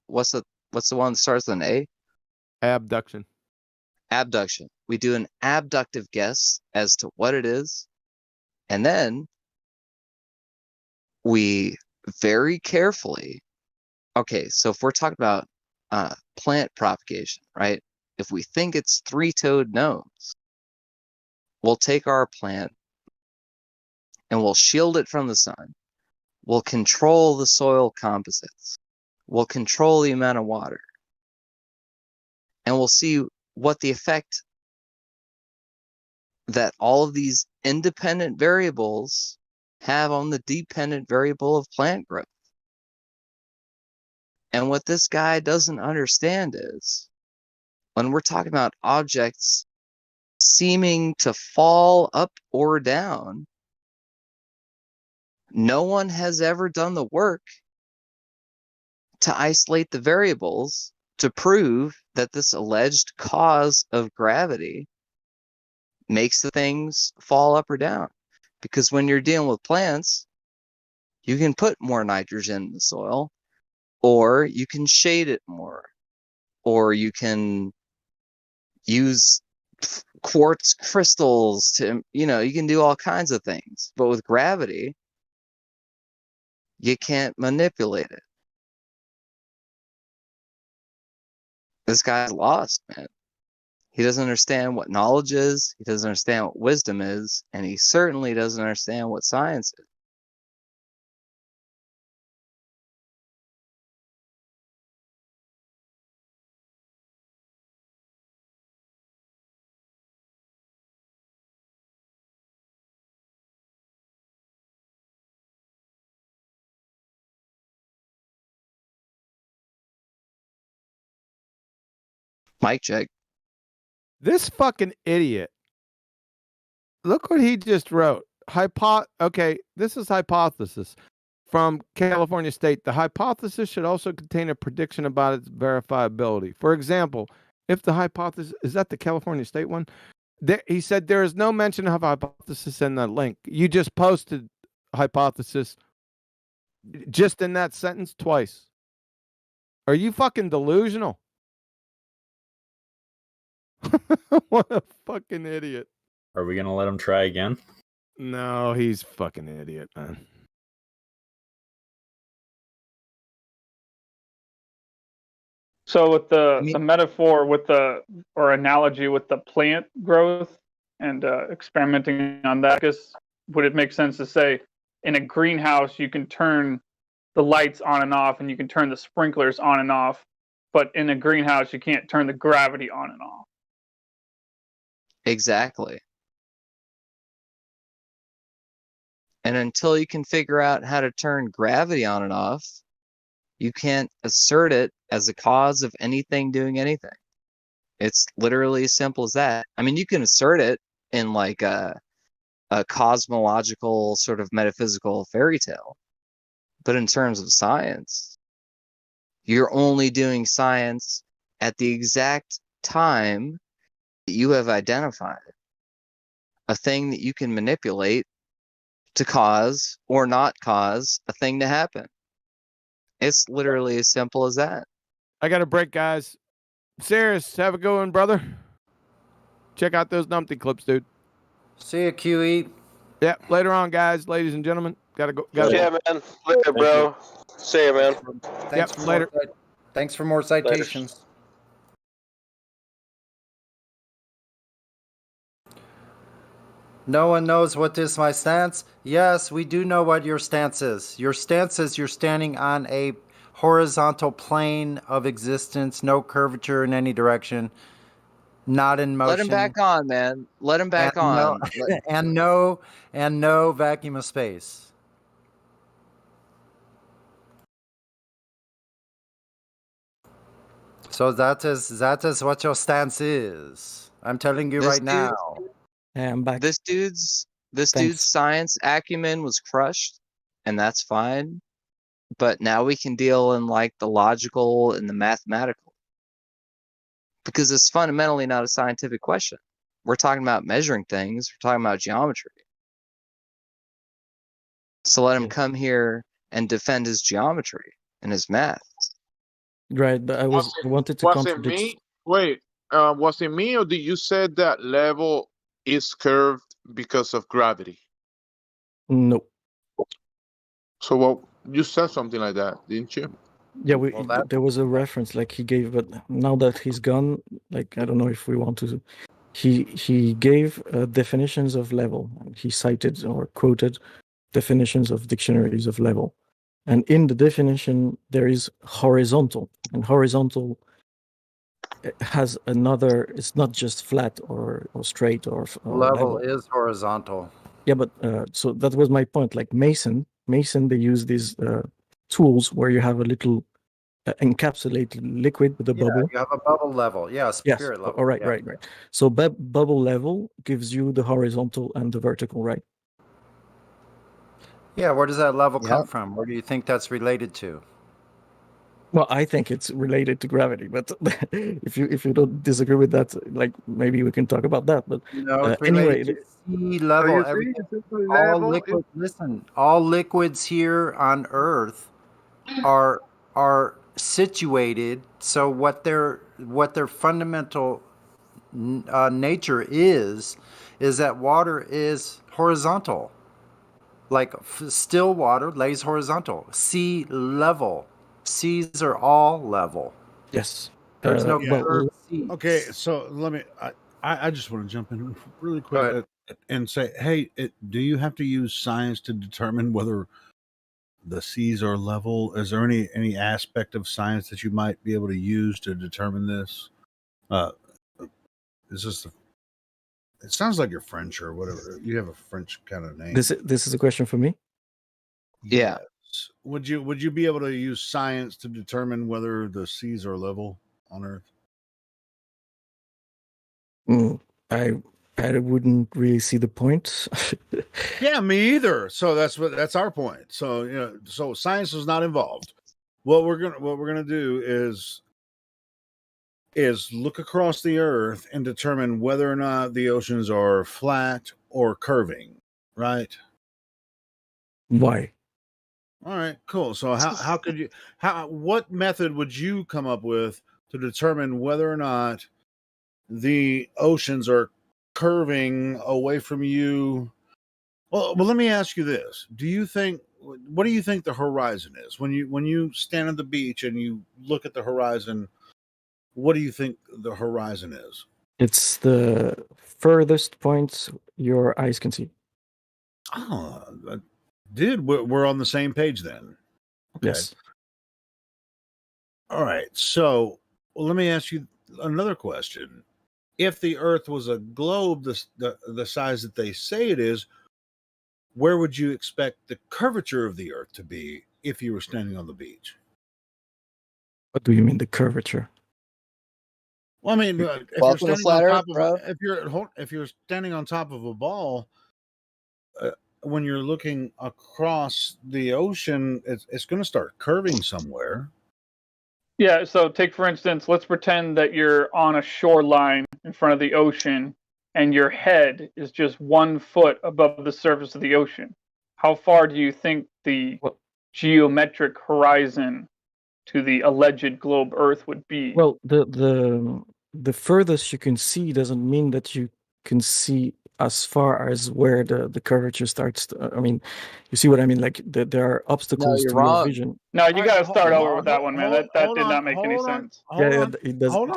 What's the one that starts with an A? Abduction. abduction. We do an abductive guess as to what it is, and then we very carefully, okay, so if we're talking about plant propagation, right? If we think it's three-toed gnomes, we'll take our plant and we'll shield it from the sun. We'll control the soil composites. We'll control the amount of water. And we'll see what the effect that all of these independent variables have on the dependent variable of plant growth. And what this guy doesn't understand is when we're talking about objects seeming to fall up or down, no one has ever done the work to isolate the variables to prove that this alleged cause of gravity makes the things fall up or down. Because when you're dealing with plants, you can put more nitrogen in the soil, or you can shade it more, or you can use quartz crystals to, you can do all kinds of things. But with gravity, you can't manipulate it. This guy's lost, man. He doesn't understand what knowledge is, he doesn't understand what wisdom is, and he certainly doesn't understand what science is. Mic check. This fucking idiot. Look what he just wrote. Okay, this is hypothesis from California State. The hypothesis should also contain a prediction about its verifiability. For example, if the hypothesis is that the California State one, he said there is no mention of hypothesis in the link. You just posted hypothesis just in that sentence twice. Are you fucking delusional? What a fucking idiot. Are we gonna let him try again? No, he's fucking idiot, man. So with the metaphor or analogy with the plant growth and experimenting on that, would it make sense to say in a greenhouse you can turn the lights on and off and you can turn the sprinklers on and off, but in a greenhouse you can't turn the gravity on and off? Exactly. And until you can figure out how to turn gravity on and off, you can't assert it as a cause of anything doing anything. It's literally as simple as that. I mean, you can assert it in like a cosmological sort of metaphysical fairy tale. But in terms of science, you're only doing science at the exact time that you have identified a thing that you can manipulate to cause or not cause a thing to happen. It's literally as simple as that. I got a break, guys. Serious, have a good one, brother. Check out those Numpty clips, dude. See you, QE. Yeah, later on, guys, ladies and gentlemen. Gotta go. Yeah, man. Later, bro. See you, man. Thanks for later. Thanks for more citations. No one knows what is my stance. Yes, we do know what your stance is. Your stance is you're standing on a horizontal plane of existence, no curvature in any direction, not in motion. Let him back on, man. Let him back on. And no vacuum of space. So that is what your stance is. I'm telling you right now. Yeah, I'm back. This dude's Thanks. science acumen was crushed, and that's fine. But now we can deal in like the logical and the mathematical. Because it's fundamentally not a scientific question. We're talking about measuring things, we're talking about geometry. So let him come here and defend his geometry and his math. Right, but I wanted to Was it contradict. me? Wait, was it me or did you say that level is curved because of gravity? No. So what you said something like that, didn't you? Yeah, Well, there was a reference like he gave, but now that he's gone, like I don't know if we want to. He gave definitions of level. He cited or quoted definitions of dictionaries of level, and in the definition there is horizontal, and horizontal has another. It's not just flat or straight or level is horizontal. Yeah, but so that was my point. Like Mason, they use these tools where you have a little encapsulated liquid with a Yeah, bubble. you have a bubble level. Yeah, Yes. spirit level. All right, yeah. right. So bubble level gives you the horizontal and the vertical, right? Yeah, where does that level come from? Where do you think that's related to? Well, I think it's related to gravity, but if you don't disagree with that, like maybe we can talk about that. But No, it's anyway, related to sea level. you see, Everything, it's just a all level. liquid. Listen, all liquids here on Earth are situated. So what their fundamental nature is that water is horizontal. Like still water lays horizontal. Sea level. Seas are all level. Yes. There's no Yeah. curved seas. Okay, so let me. I just want to jump in really quick and say, hey, do you have to use science to determine whether the seas are level? Is there any aspect of science that you might be able to use to determine this? Is this? It sounds like you're French or whatever. You have a French kind of name. This is a question for me. Yeah. Yes. Would you be able to use science to determine whether the seas are level on Earth? I wouldn't really see the point. Yeah, me either. So that's our point. So so science is not involved. What we're gonna do is look across the Earth and determine whether or not the oceans are flat or curving. Right? Why? All right, cool. So how could you what method would you come up with to determine whether or not the oceans are curving away from you? Well, let me ask you this. What do you think the horizon is? When you stand on the beach and you look at the horizon, what do you think the horizon is? It's the furthest point your eyes can see. Oh, dude, we're on the same page then. Okay. Yes. All right. So, let me ask you another question. If the Earth was a globe, the size that they say it is, where would you expect the curvature of the Earth to be if you were standing on the beach? What do you mean the curvature? Well, I mean, if you're standing on top of if you're standing on top of a ball, when you're looking across the ocean, it's going to start curving somewhere. Yeah, so take for instance, let's pretend that you're on a shoreline in front of the ocean and your head is just 1 foot above the surface of the ocean. How far do you think the geometric horizon to the alleged globe Earth would be? Well, the furthest you can see doesn't mean that you can see as far as where the curvature starts. I mean, you see what I mean? Like there are obstacles you're to wrong. your vision. No, you got to start over with that one, man. That did not make any sense. It does. Hold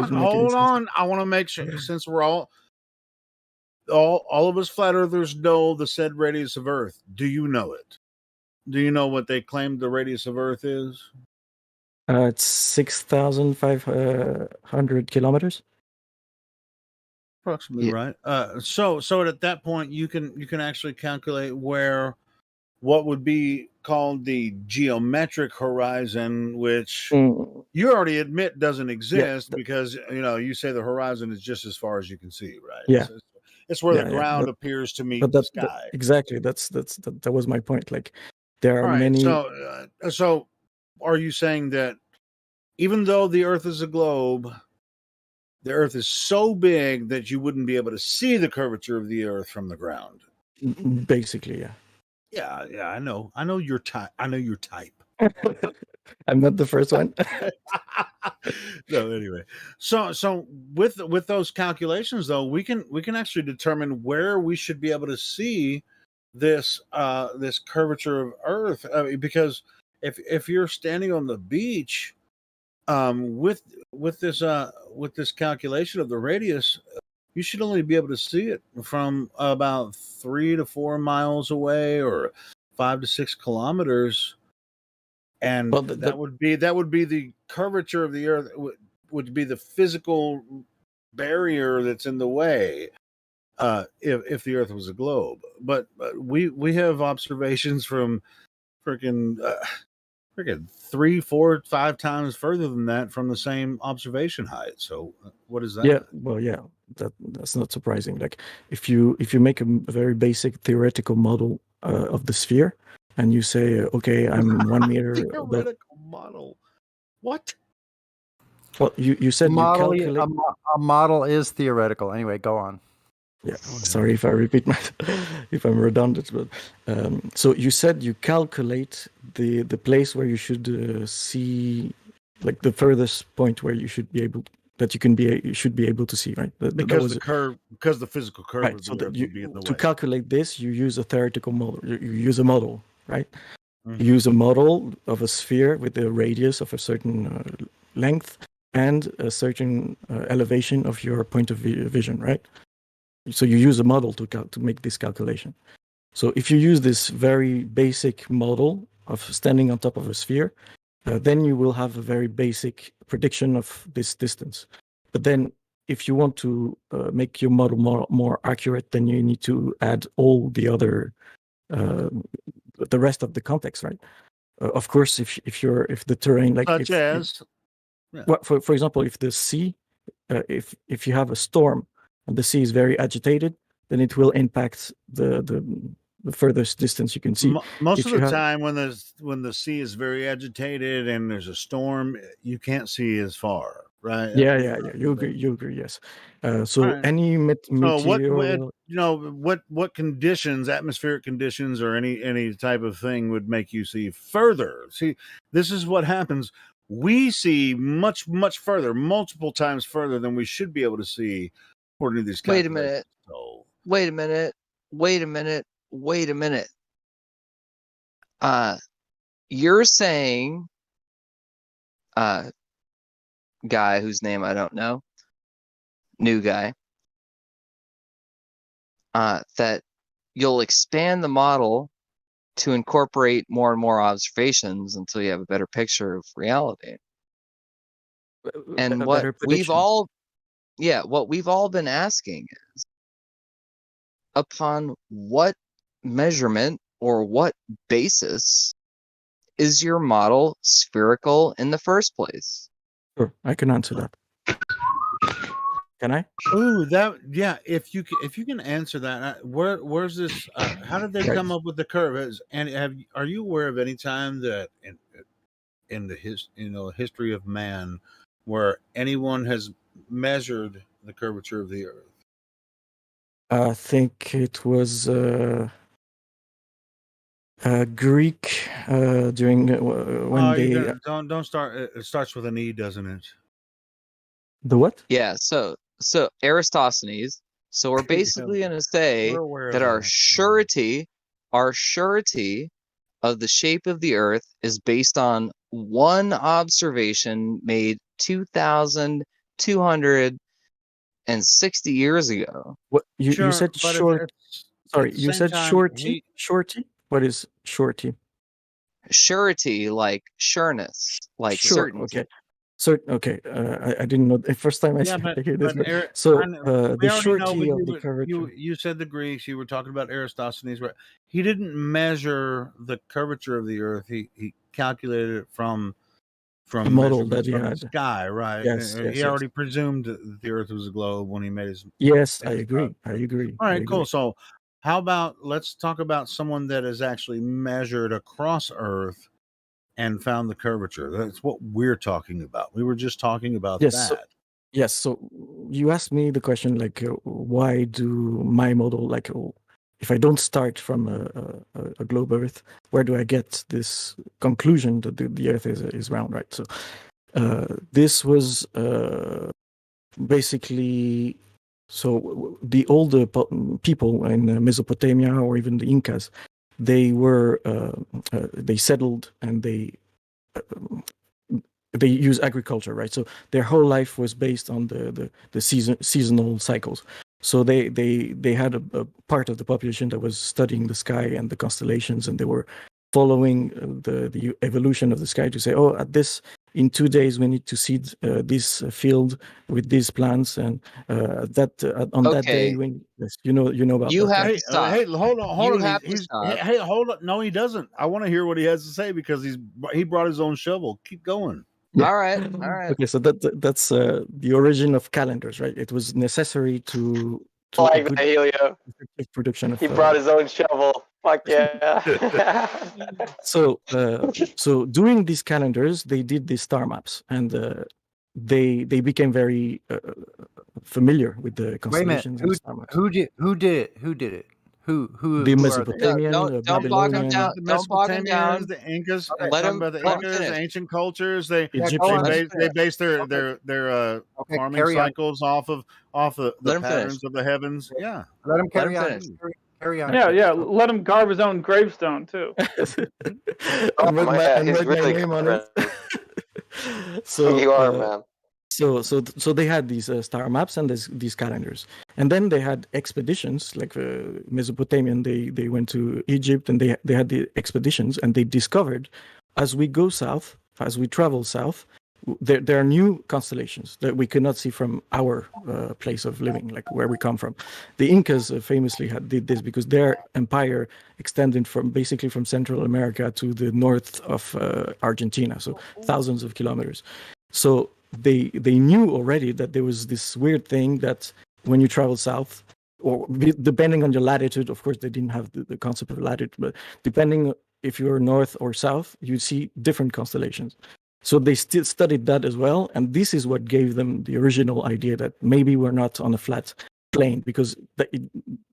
on. I want to make sure, since we're all of us flat earthers know the said radius of Earth. Do you know it? Do you know what they claim the radius of Earth is? It's 6,500 kilometers. Approximately, right. So at that point, you can actually calculate what would be called the geometric horizon, which you already admit doesn't exist because you say the horizon is just as far as you can see, right? Yeah. It's where the ground appears to meet the sky. Exactly. That was my point. Like there are All right. many. So are you saying that even though the Earth is a globe, the Earth is so big that you wouldn't be able to see the curvature of the Earth from the ground? Basically, yeah. Yeah, I know your type. I know your type. I'm not the first one. No, anyway. So with those calculations though, we can actually determine where we should be able to see this this curvature of Earth. Because if you're standing on the beach, with this calculation of the radius, you should only be able to see it from about 3 to 4 miles away, or 5 to 6 kilometers. And Well, that would be the curvature of the Earth, would be the physical barrier that's in the way, if the Earth was a globe. But we have observations from freaking 3, 4, 5 times further than that from the same observation height. So what is that? Yeah, well, yeah, that's not surprising. Like if you make a very basic theoretical model of the sphere, and you say, okay, I'm 1 meter. Theoretical model. What? Well, you said you calculate. A model is theoretical. Anyway, go on. Yeah, sorry if I repeat if I'm redundant, but so you said you calculate the place where you should see, like the furthest point where you should be able you should be able to see, right? Because the physical curve right. of the So Earth that would be in the to way. calculate this, you use a theoretical model. You use a model, right? Mhm. You use a model of a sphere with a radius of a certain length and a certain elevation of your point of vision, right? So you use a model to make this calculation. So if you use this very basic model of standing on top of a sphere, then you will have a very basic prediction of this distance. But then if you want to make your model more accurate, then you need to add all the other the rest of the context, right? Of course, if the terrain, like Such as, well, for example, if the sea, if you have a storm and the sea is very agitated, then it will impact the furthest distance you can see. Most of the time, when the sea is very agitated and there's a storm, you can't see as far, right? Yeah. You agree. Yes. So All right. any So meteor. what conditions, atmospheric conditions, or any type of thing would make you see further? See, this is what happens. We see much further, multiple times further than we should be able to see, according to these calculations. Wait a minute. You're saying, guy whose name I don't know, new guy, that you'll expand the model to incorporate more and more observations until you have a better picture of reality. And what we've all been asking is, upon what measurement or what basis is your model spherical in the first place? Sure, I can answer that. Can I? Ooh, if you can answer that, where's this? How did they come up with the curve? And are you aware of any time that in the history of man, where anyone has measured the curvature of the Earth? I think it was Greek during when they. Don't start. It starts with an E, doesn't it? The what? Yeah. So Aristophanes. So we're basically going to say that our surety of the shape of the Earth is based on one observation made 2,260 years ago. What you said short? Sorry, you said shorty. Shorty. What is shorty? Surety, like sureness, like certainty. Okay. Okay, I didn't know the first time I hear this. The surety of the curvature. You said the Greeks. You were talking about Aristophanes. Where he didn't measure the curvature of the Earth. He calculated it from the model that he had. The sky, right? Yes, he already presumed that the Earth was a globe when he made his. Yes, I agree. All right, cool. So, how about let's talk about someone that has actually measured across Earth and found the curvature. That's what we're talking about. We were just talking about that. So you asked me the question, like, why do my model, like, if I don't start from a globe Earth, where do I get this conclusion that the Earth is round, right? So this was basically, so the older people in Mesopotamia or even the Incas, they were they settled and they use agriculture, right? So their whole life was based on the seasonal cycles. So they had a part of the population that was studying the sky and the constellations, and they were following the evolution of the sky to say, oh, in 2 days we need to seed this field with these plants, and on that day when you know about You that. have Right? to stop. Hey, hold on. You He's, have to he's stop. hey, hold on. No, he doesn't. I want to hear what he has to say because he brought his own shovel. Keep going. All right. Okay, so that's the origin of calendars, right? It was necessary to Like that, Helio. effective production of. He brought his own shovel. Fuck yeah. So doing these calendars, they did these star maps, and they became very familiar with the Wait a minute. constellations and star maps. Who did it? Who The who are they? Mesopotamian, Don't bog him Babylonian, down. The Don't bog him down. Mesopotamians, the Incas. Okay. Let Talking him about the Incas, finish. ancient cultures. They Egyptians. they base their Okay, farming carry on. cycles off the Let him patterns finish. of the heavens. Yeah. Let him carry him on. finish. Carry on. Yeah. Let him carve his own gravestone too. And with yeah, he's write my really name on good. it. So You are, man. So they had these star maps and these calendars, and then they had expeditions like Mesopotamian. They went to Egypt and they had the expeditions, and they discovered as we go south, as we travel south, there are new constellations that we could not see from our place of living, like where we come from. The Incas famously did this because their empire extended basically from Central America to the north of Argentina, so thousands of kilometers. So they knew already that there was this weird thing that when you travel south, or depending on your latitude, of course they didn't have the concept of latitude, but depending if you're north or south, you see different constellations. So they still studied that as well, and this is what gave them the original idea that maybe we're not on a flat plane, because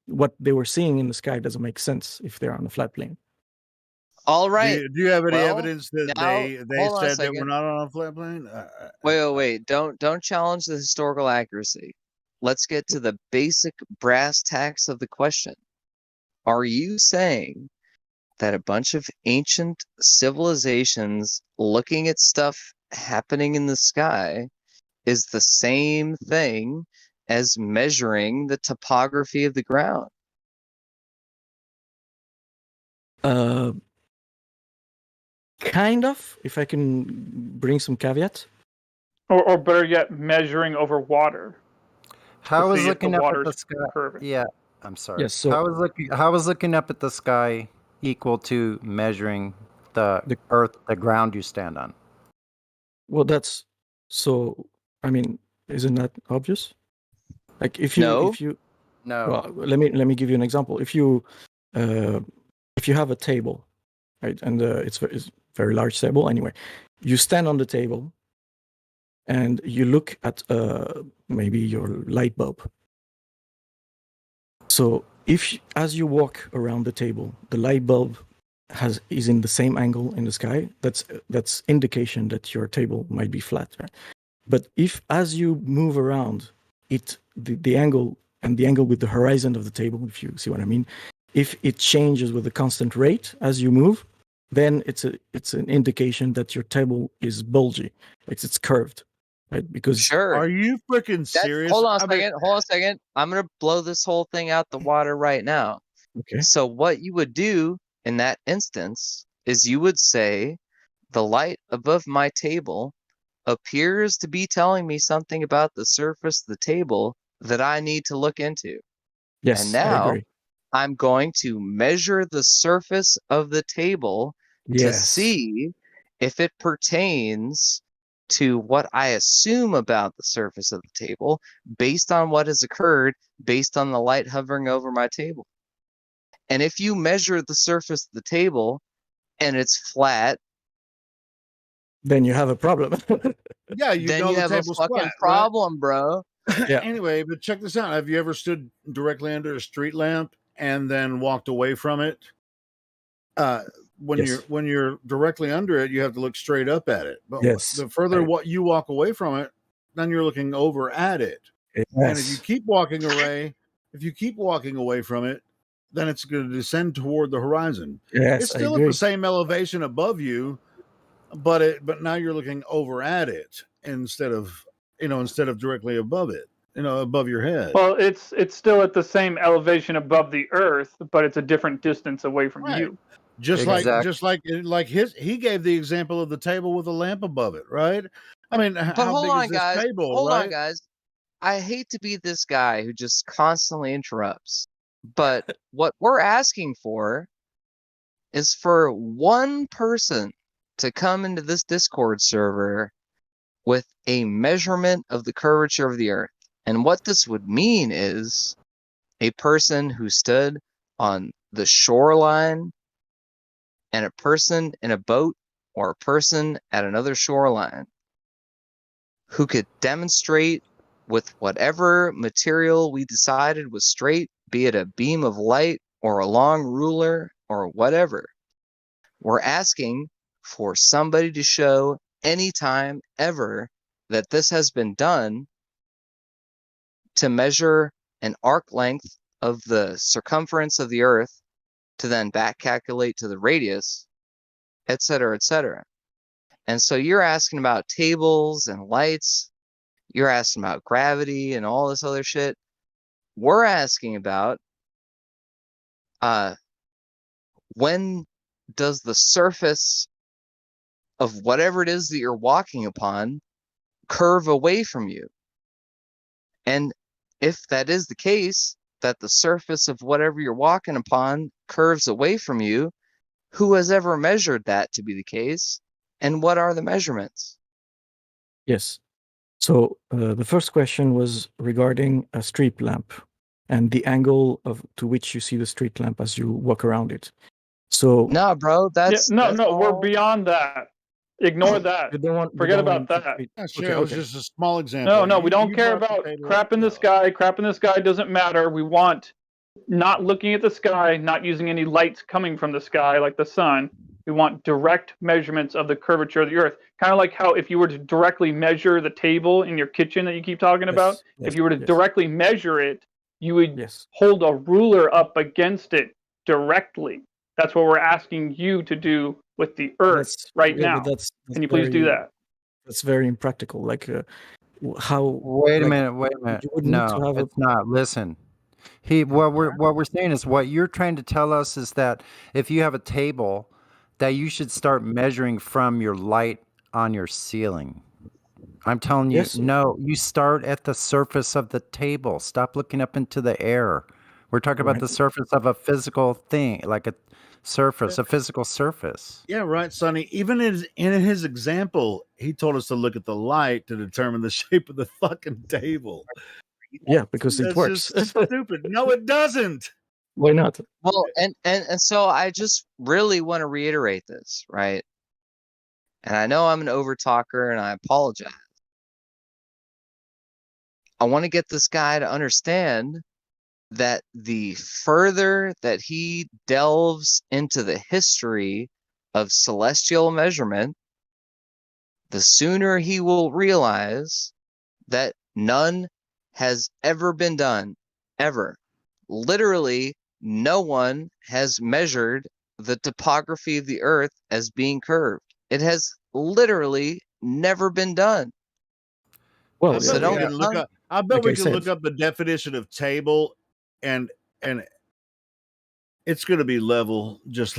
what they were seeing in the sky doesn't make sense if they're on a flat plane. All right. Do you have any Well, evidence that now, they hold on a said that we're second. not on a flat plane? Wait. Don't challenge the historical accuracy. Let's get to the basic brass tacks of the question. Are you saying that a bunch of ancient civilizations looking at stuff happening in the sky is the same thing as measuring the topography of the ground? Kind of, if I can bring some caveats. Or better yet, measuring over water. How was see if looking the up at water's the sky? curving. Yeah, I'm sorry. Yes, so- how was looking up at the sky equal to measuring the earth, the ground you stand on? Well, that's so. I mean, isn't that obvious? Like if you No. No. Well, let me give you an example. If you have a table, right, and it's a very large table anyway, you stand on the table and you look at maybe your light bulb. So as you walk around the table, the light bulb is in the same angle in the sky, that's indication that your table might be flat, right? But if as you move around, the angle and the angle with the horizon of the table, if you see what I mean, if it changes with a constant rate as you move, then it's an indication that your table is bulgy, like it's curved, right? Because Sure. Are you freaking serious? Hold on a second. I'm gonna blow this whole thing out the water right now. Okay. So what you would do in that instance is you would say the light above my table appears to be telling me something about the surface of the table that I need to look into. Yes, and I now agree. I'm going to measure the surface of the table to Yes. see if it pertains to what I assume about the surface of the table based on what has occurred, based on the light hovering over my table. And if you measure the surface of the table and it's flat, Then you have a problem. Yeah, you then know you the have a table's fucking flat, right? problem, bro. Yeah. Anyway, but check this out. Have you ever stood directly under a street lamp and then walked away from it, when Yes. you're directly under it, you have to look straight up at it. But Yes. the further what you walk away from it, then you're looking over at it. Yes. And if you keep walking away from it, then it's going to descend toward the horizon. Yes, It's I still at agree. the same elevation above you, but now you're looking over at it instead of directly above it, above your head. Well, it's still at the same elevation above the earth, but it's a different distance away from Right. you. Just like he gave the example of the table with a lamp above it, right? I mean, But how hold big on, is this guys. table, Hold on, right? guys. I hate to be this guy who just constantly interrupts, but what we're asking for is for one person to come into this Discord server with a measurement of the curvature of the earth. And what this would mean is a person who stood on the shoreline and a person in a boat or a person at another shoreline who could demonstrate with whatever material we decided was straight, be it a beam of light or a long ruler or whatever. We're asking for somebody to show anytime ever that this has been done to measure an arc length of the circumference of the earth to then back calculate to the radius, et cetera, et cetera. And so you're asking about tables and lights. You're asking about gravity and all this other shit. We're asking about when does the surface of whatever it is that you're walking upon curve away from you? And if that is the case, that the surface of whatever you're walking upon curves away from you, who has ever measured that to be the case? And what are the measurements? Yes. So the first question was regarding a street lamp and the angle to which you see the street lamp as you walk around it. So no, bro, that's no, we're beyond that. Ignore that. Forget about that. Yeah, sure, it was just a small example. No, we don't You care brought the about table crap up. in the sky. Crap in the sky doesn't matter. We want not looking at the sky, not using any lights coming from the sky like the sun. We want direct measurements of the curvature of the earth. Kind of like how if you were to directly measure the table in your kitchen that you keep talking about, if you were to directly measure it, you would hold a ruler up against it directly. That's what we're asking you to do with the earth now. That's Can you please do that? That's very impractical. Like how? Wait a like, minute. You would need to No, have it's not. Listen, what we're saying is what you're trying to tell us is that if you have a table, that you should start measuring from your light on your ceiling. I'm telling you, no, you start at the surface of the table. Stop looking up into the air. We're talking about the surface of a physical thing, like a surface, a physical surface. Yeah, right, Sonny. Even in his example, he told us to look at the light to determine the shape of the fucking table. Yeah, because it works. Just stupid. No, it doesn't. Why not? Well, and so I just really want to reiterate this, right? And I know I'm an overtalker and I apologize. I want to get this guy to understand that the further that he delves into the history of celestial measurement, the sooner he will realize that none has ever been done, ever. Literally, no one has measured the topography of the earth as being curved. It has literally never been done. Well, I bet we can look up the definition of table, and it's going to be level, just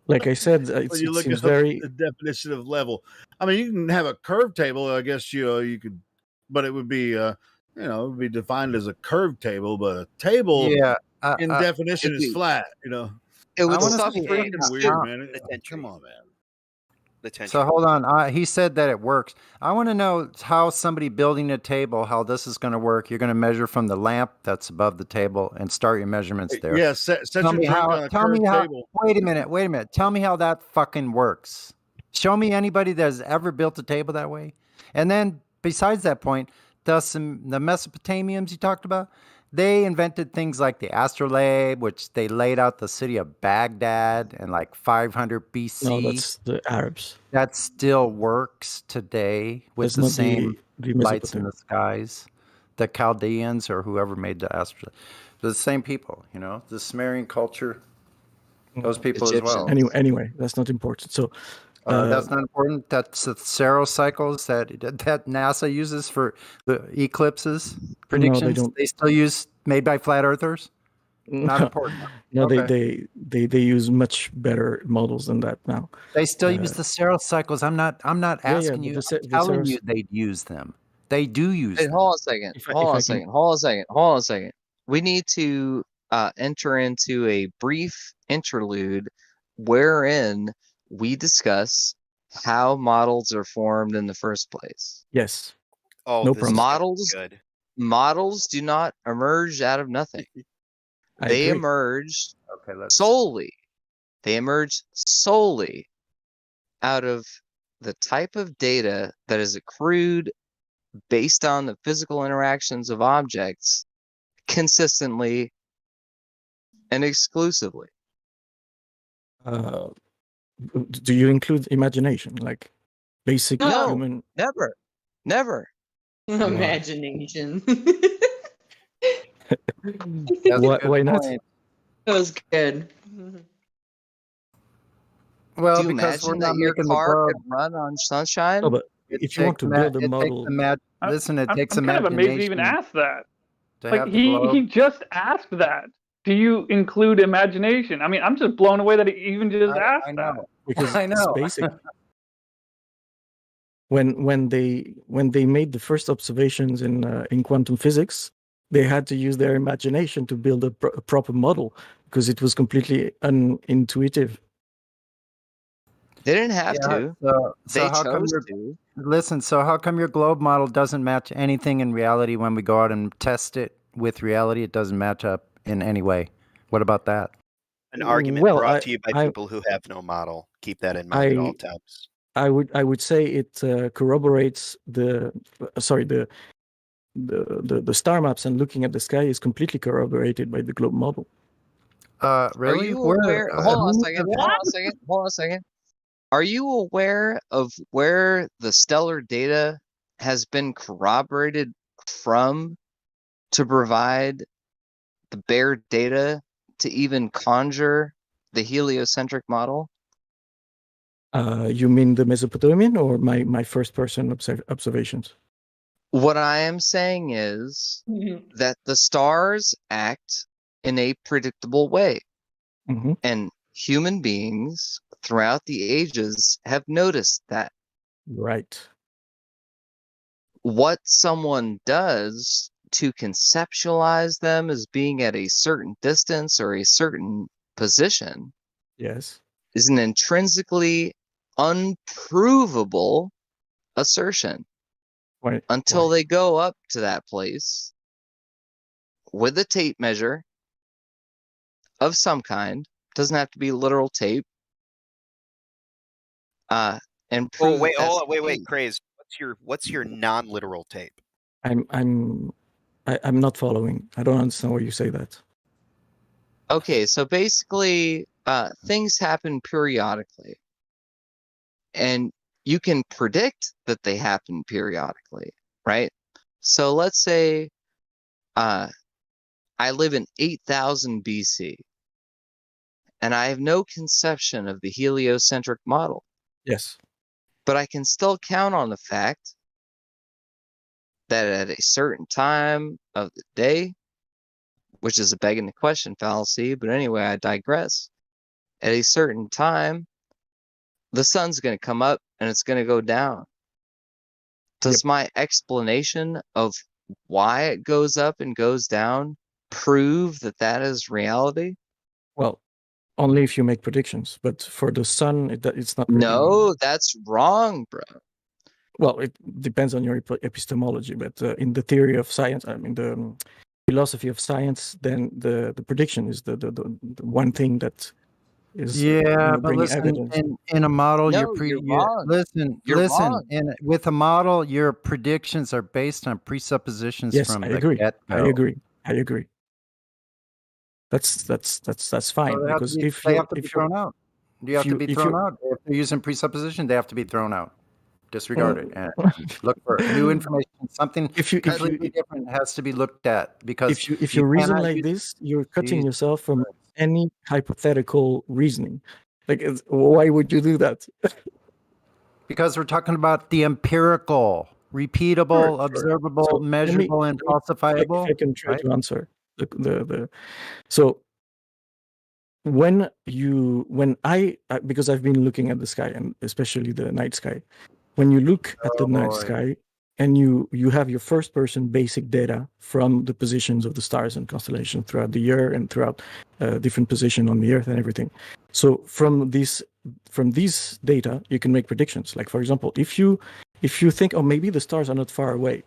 like I said, when you look up the definition of level. I mean, you can have a curved table. I guess you could, but it would be it would be defined as a curved table. But a table, in definition, is flat. It would fucking weird, man. Come on, man. So hold on. He said that it works. I want to know how somebody building a table, how this is going to work. You're going to measure from the lamp that's above the table and start your measurements there. Yeah, set your drink on a curved table. Wait a minute. Tell me how that fucking works. Show me anybody that has ever built a table that way. And then besides that point, the Mesopotamians you talked about, They invented things like the astrolabe, which they laid out the city of Baghdad in like 500 BC. No, that's the Arabs. That still works today with That's the not same the lights in Mesopotamia. the skies. The Chaldeans or whoever made the astrolabe. The same people, you know, the Sumerian culture, those people as well. Anyway, that's not important. So that's not important. That's the Saros cycles that NASA uses for the eclipses predictions. don't. They still use made by flat earthers. Not important. No, Okay. they use much better models than that now. They still use the Saros cycles. I'm not asking you. but I'm telling you, they'd use them. They do use Hey, them. hold on a second. Hold on a second. We need to enter into a brief interlude wherein we discuss how models are formed in the first place. Yes. Oh, no this problem. is good. Models do not emerge out of nothing. They agree. emerge solely. They emerge solely out of the type of data that is accrued based on the physical interactions of objects consistently and exclusively. Do you include imagination, like basic human? Never. Imagination. Why not? That was good. Well, Do you because we're imagine not that your making the car globe. could run on sunshine? No, but if you want to build a model, Listen, it takes I'm kind of amazed he even imagination asked that. to Like have the he globe. just asked that. Do you include imagination? I mean, I'm just blown away that he even just asked I that. know. because I it's know. basic. When they made the first observations in quantum physics, they had to use their imagination to build a proper model because it was completely unintuitive. They didn't have to. So They how come chose your to. listen? So how come your globe model doesn't match anything in reality when we go out and test it with reality? It doesn't match up in any way. What about that? An argument Well, brought to you by people who have no model. Keep that in mind at all times. I would say it corroborates the star maps, and looking at the sky is completely corroborated by the globe model. Really? Are you Where, aware? Hold on a second. Are you aware of where the stellar data has been corroborated from to provide the bare data to even conjure the heliocentric model? You mean the Mesopotamian or my first person observations? What I am saying is that the stars act in a predictable way. Mm-hmm. And human beings throughout the ages have noticed that. Right. What someone does to conceptualize them as being at a certain distance or a certain position Yes. is an intrinsically unprovable assertion. Until they go up to that place with a tape measure of some kind, doesn't have to be literal tape, and prove. Oh wait, that hold that's on, wait, the Craze. What's your non-literal tape? I'm not following. I don't understand why you say that. Okay, so basically, things happen periodically, and you can predict that they happen periodically, right? So let's say I live in 8000 BC, and I have no conception of the heliocentric model. Yes. But I can still count on the fact that at a certain time of the day, which is a begging the question fallacy, but anyway, I digress. At a certain time, the sun's going to come up and it's going to go down. Does my explanation of why it goes up and goes down prove that that is reality? Well, only if you make predictions. But for the sun, it's not really. No, that's wrong, bro. Well, it depends on your epistemology, but in the theory of science, I mean the philosophy of science, then the prediction is the one thing that is But bringing listen, evidence. in a model, No, you're wrong. listen. You're wrong. With a model, your predictions are based on presuppositions Yes, from I the agree. get-go. I agree. I agree. That's fine, So they have to because be, if they you have to be thrown out. You have to be thrown out. If they're using presupposition, they have to be thrown out, disregarded, and look for new information. Something completely different has to be looked at, because if you reason cannot like use- this, you're cutting Jesus yourself from any hypothetical reasoning. Like, why would you do that? because we're talking about the empirical, repeatable, observable, So let me- measurable, and let me- falsifiable. If I can try right? to answer the so when I because I've been looking at the sky, and especially the night sky, when you look at the night boy. sky and you have your first person basic data from the positions of the stars and constellations throughout the year and throughout different position on the earth and everything. So from these data you can make predictions. Like, for example, if you think, oh, maybe the stars are not far away,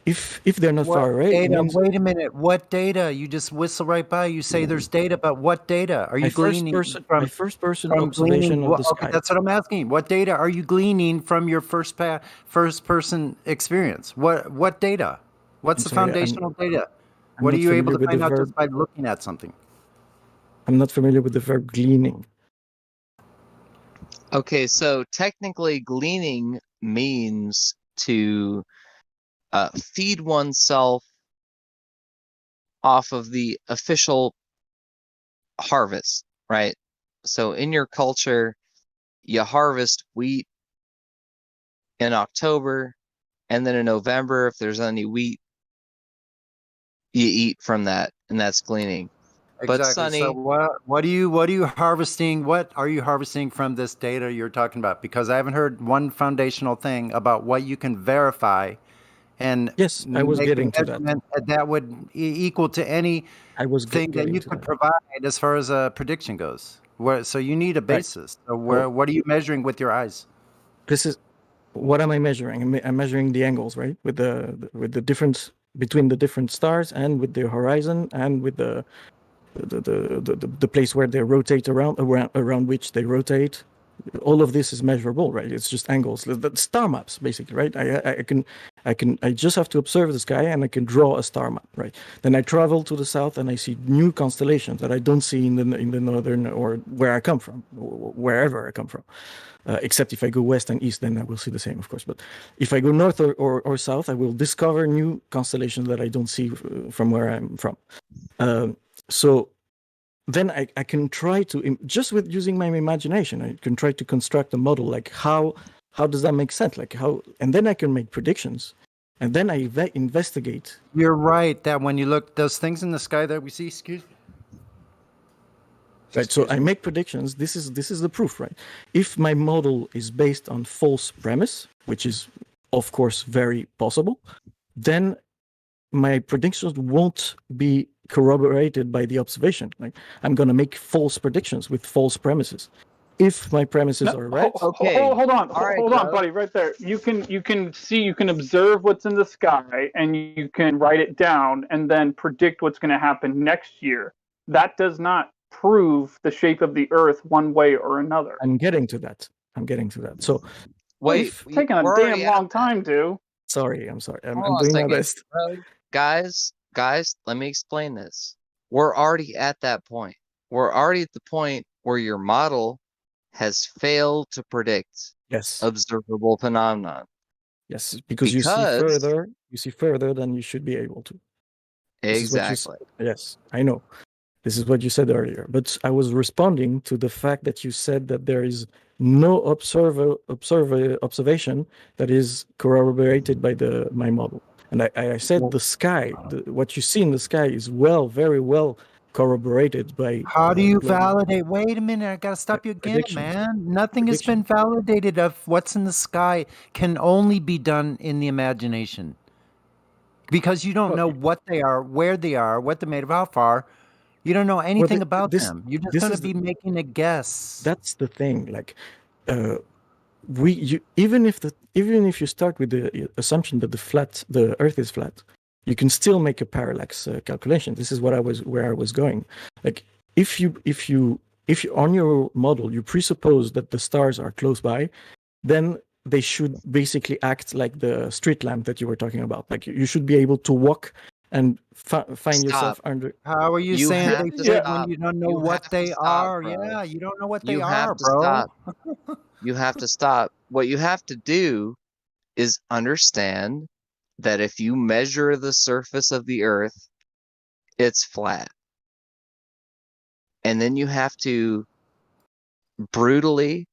if they're not far away, it Data? means Wait a minute. What data? You just whistle right by. You say there's data, but what data are you gleaning from? my first person from observation gleaning, of the okay, sky. that's what I'm asking. What data are you gleaning from your first person experience? What data? What's the foundational data? I'm What are not you able familiar to with find the out verb. just by looking at something? I'm not familiar with the verb gleaning. Okay, so technically, gleaning means to feed oneself off of the official harvest, right? So in your culture, you harvest wheat in October, and then in November, if there's any wheat, you eat from that, and that's gleaning. But Exactly. Sonny, So what are you harvesting? What are you harvesting from this data you're talking about? Because I haven't heard one foundational thing about what you can verify and Yes, I was make a getting to that. measurement that would equal to any thing that getting you to could that. provide as far as a prediction goes. So you need a basis. So what are you measuring with your eyes? This is what am I measuring? I'm measuring the angles, right? With the difference between the different stars, and with the horizon, and with the place where they rotate around which they rotate. All of this is measurable, right? It's just angles. The star maps, basically, right? I just have to observe the sky and I can draw a star map, right? Then I travel to the south and I see new constellations that I don't see in the northern, or where I come from, wherever I come from. Except if I go west and east, then I will see the same, of course. But if I go north or south, I will discover new constellations that I don't see from where I'm from. So then I can try to, just with using my imagination, I can try to construct a model, like how does that make sense? Like how, and then I can make predictions, and then I investigate. You're right that when you look, those things in the sky that we see, excuse me. Right, so I make predictions. This is the proof, right? If my model is based on false premise, which is of course very possible, then my predictions won't be corroborated by the observation. Like, I'm going to make false predictions with false premises. If my premises are right, Hold on, buddy, right there. You can observe what's in the sky, and you can write it down, and then predict what's going to happen next year. That does not prove the shape of the Earth one way or another. I'm getting to that. So, wait, it's taking a damn long time, dude. Sorry, I'm sorry. I'm hold on a doing my second, best. bro. Guys, let me explain this. We're already at that point. We're already at the point where your model has failed to predict observable phenomenon. Yes, because you see further than you should be able to. Exactly. Yes, I know. This is what you said earlier. But I was responding to the fact that you said that there is no observation that is corroborated by my model. And I said the sky, what you see in the sky is very well corroborated by. How do you validate? Wait a minute, I gotta stop you again, man. Nothing has been validated of what's in the sky can only be done in the imagination. Because you don't know what they are, where they are, what they're made of, how far. You don't know anything about them. You're just going to be making a guess. That's the thing. Like, even if you start with the assumption that the Earth is flat, you can still make a parallax calculation. This is where I was going. Like, if you on your model you presuppose that the stars are close by, then they should basically act like the street lamp that you were talking about. Like, you should be able to walk and find yourself Stop. under. How are you You saying have they to fit stop. when you don't know You what have to they stop, are? bro. Yeah, you don't know what You they have are, to bro. stop. You have to stop. What you have to do is understand that if you measure the surface of the earth, it's flat. And then you have to brutally,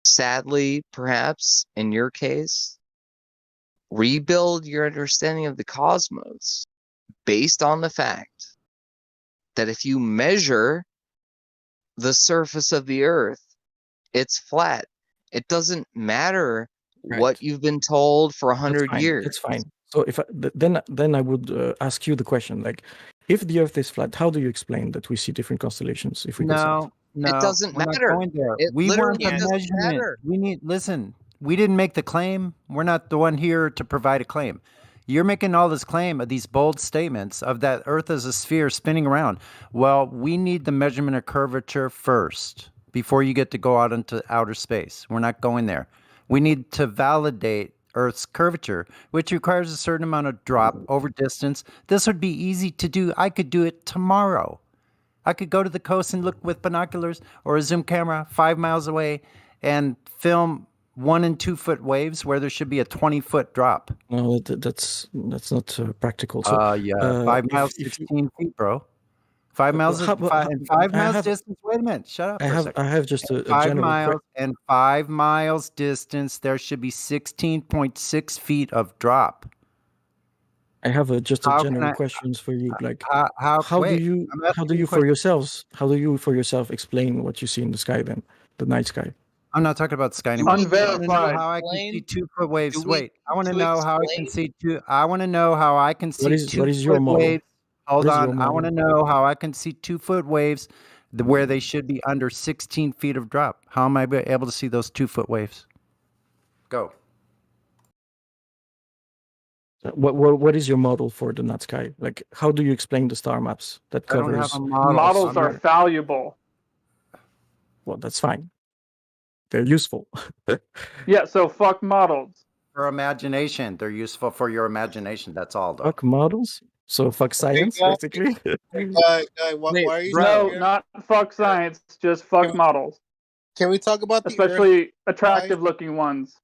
sadly, perhaps in your case, rebuild your understanding of the cosmos based on the fact that if you measure the surface of the earth, it's flat. It doesn't matter what you've been told for 100 years. That's fine. So if then I would ask you the question, like, if the Earth is flat, how do you explain that we see different constellations if we go south? No, It doesn't we're matter. not going there. It We want literally the doesn't measurement. matter. Listen, we didn't make the claim. We're not the one here to provide a claim. You're making all this claim of these bold statements of that Earth is a sphere spinning around. Well, we need the measurement of curvature first before you get to go out into outer space. We're not going there. We need to validate Earth's curvature, which requires a certain amount of drop over distance. This would be easy to do. I could do it tomorrow. I could go to the coast and look with binoculars or a zoom camera 5 miles away and film 1 and 2 foot waves where there should be a 20-foot drop. No, that's not practical. So, yeah, 5 miles, if 16 feet, bro. 5 miles, how- how- and 5 I miles have- distance. Wait a minute, shut up I for a have second. I have just a 5 general miles and 5 miles distance, there should be 16.6 feet of drop. I have just a How can general I- questions for you. Like, how- wait, I'm asking how do you you a for question. yourselves how do you for yourself explain what you see in the sky then, the night sky? I'm not talking about sky anymore. I want to know Unverified. how I can see Explain? 2 foot waves. Do we Wait, I want to to know how I can explain? see two. I want to know how I can see What is 2 your foot model? waves. Hold What is your on, I want to model? know how I can see 2 foot waves where they should be under 16 feet of drop. How am I able to see those 2 foot waves? Go. What is your model for the night sky? Like, how do you explain the star maps that I don't covers? have a model. Models I'm are not- valuable. Well, that's fine. They're useful. Yeah, so fuck models. For imagination, they're useful for your imagination. That's all, though. Fuck models. So fuck science, guy. basically. Guy, why are you No, here? not fuck science, just fuck models. Can we talk about the Earth? Especially attractive looking ones.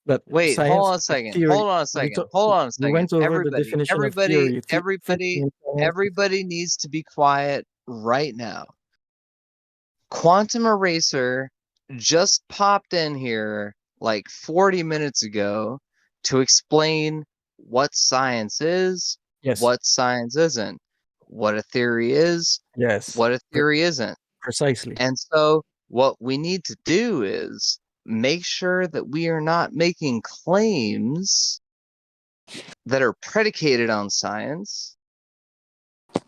But Wait, science, hold on a second. theory, Hold on a we second. to- Hold on a we second. went over the Everybody, definition of everybody, theory. Theory everybody, in science. everybody needs to be quiet right now. Quantum Eraser just popped in here like 40 minutes ago to explain what science is, Yes. what science isn't, what a theory is, Yes. what a theory isn't. Precisely. And so what we need to do is make sure that we are not making claims that are predicated on science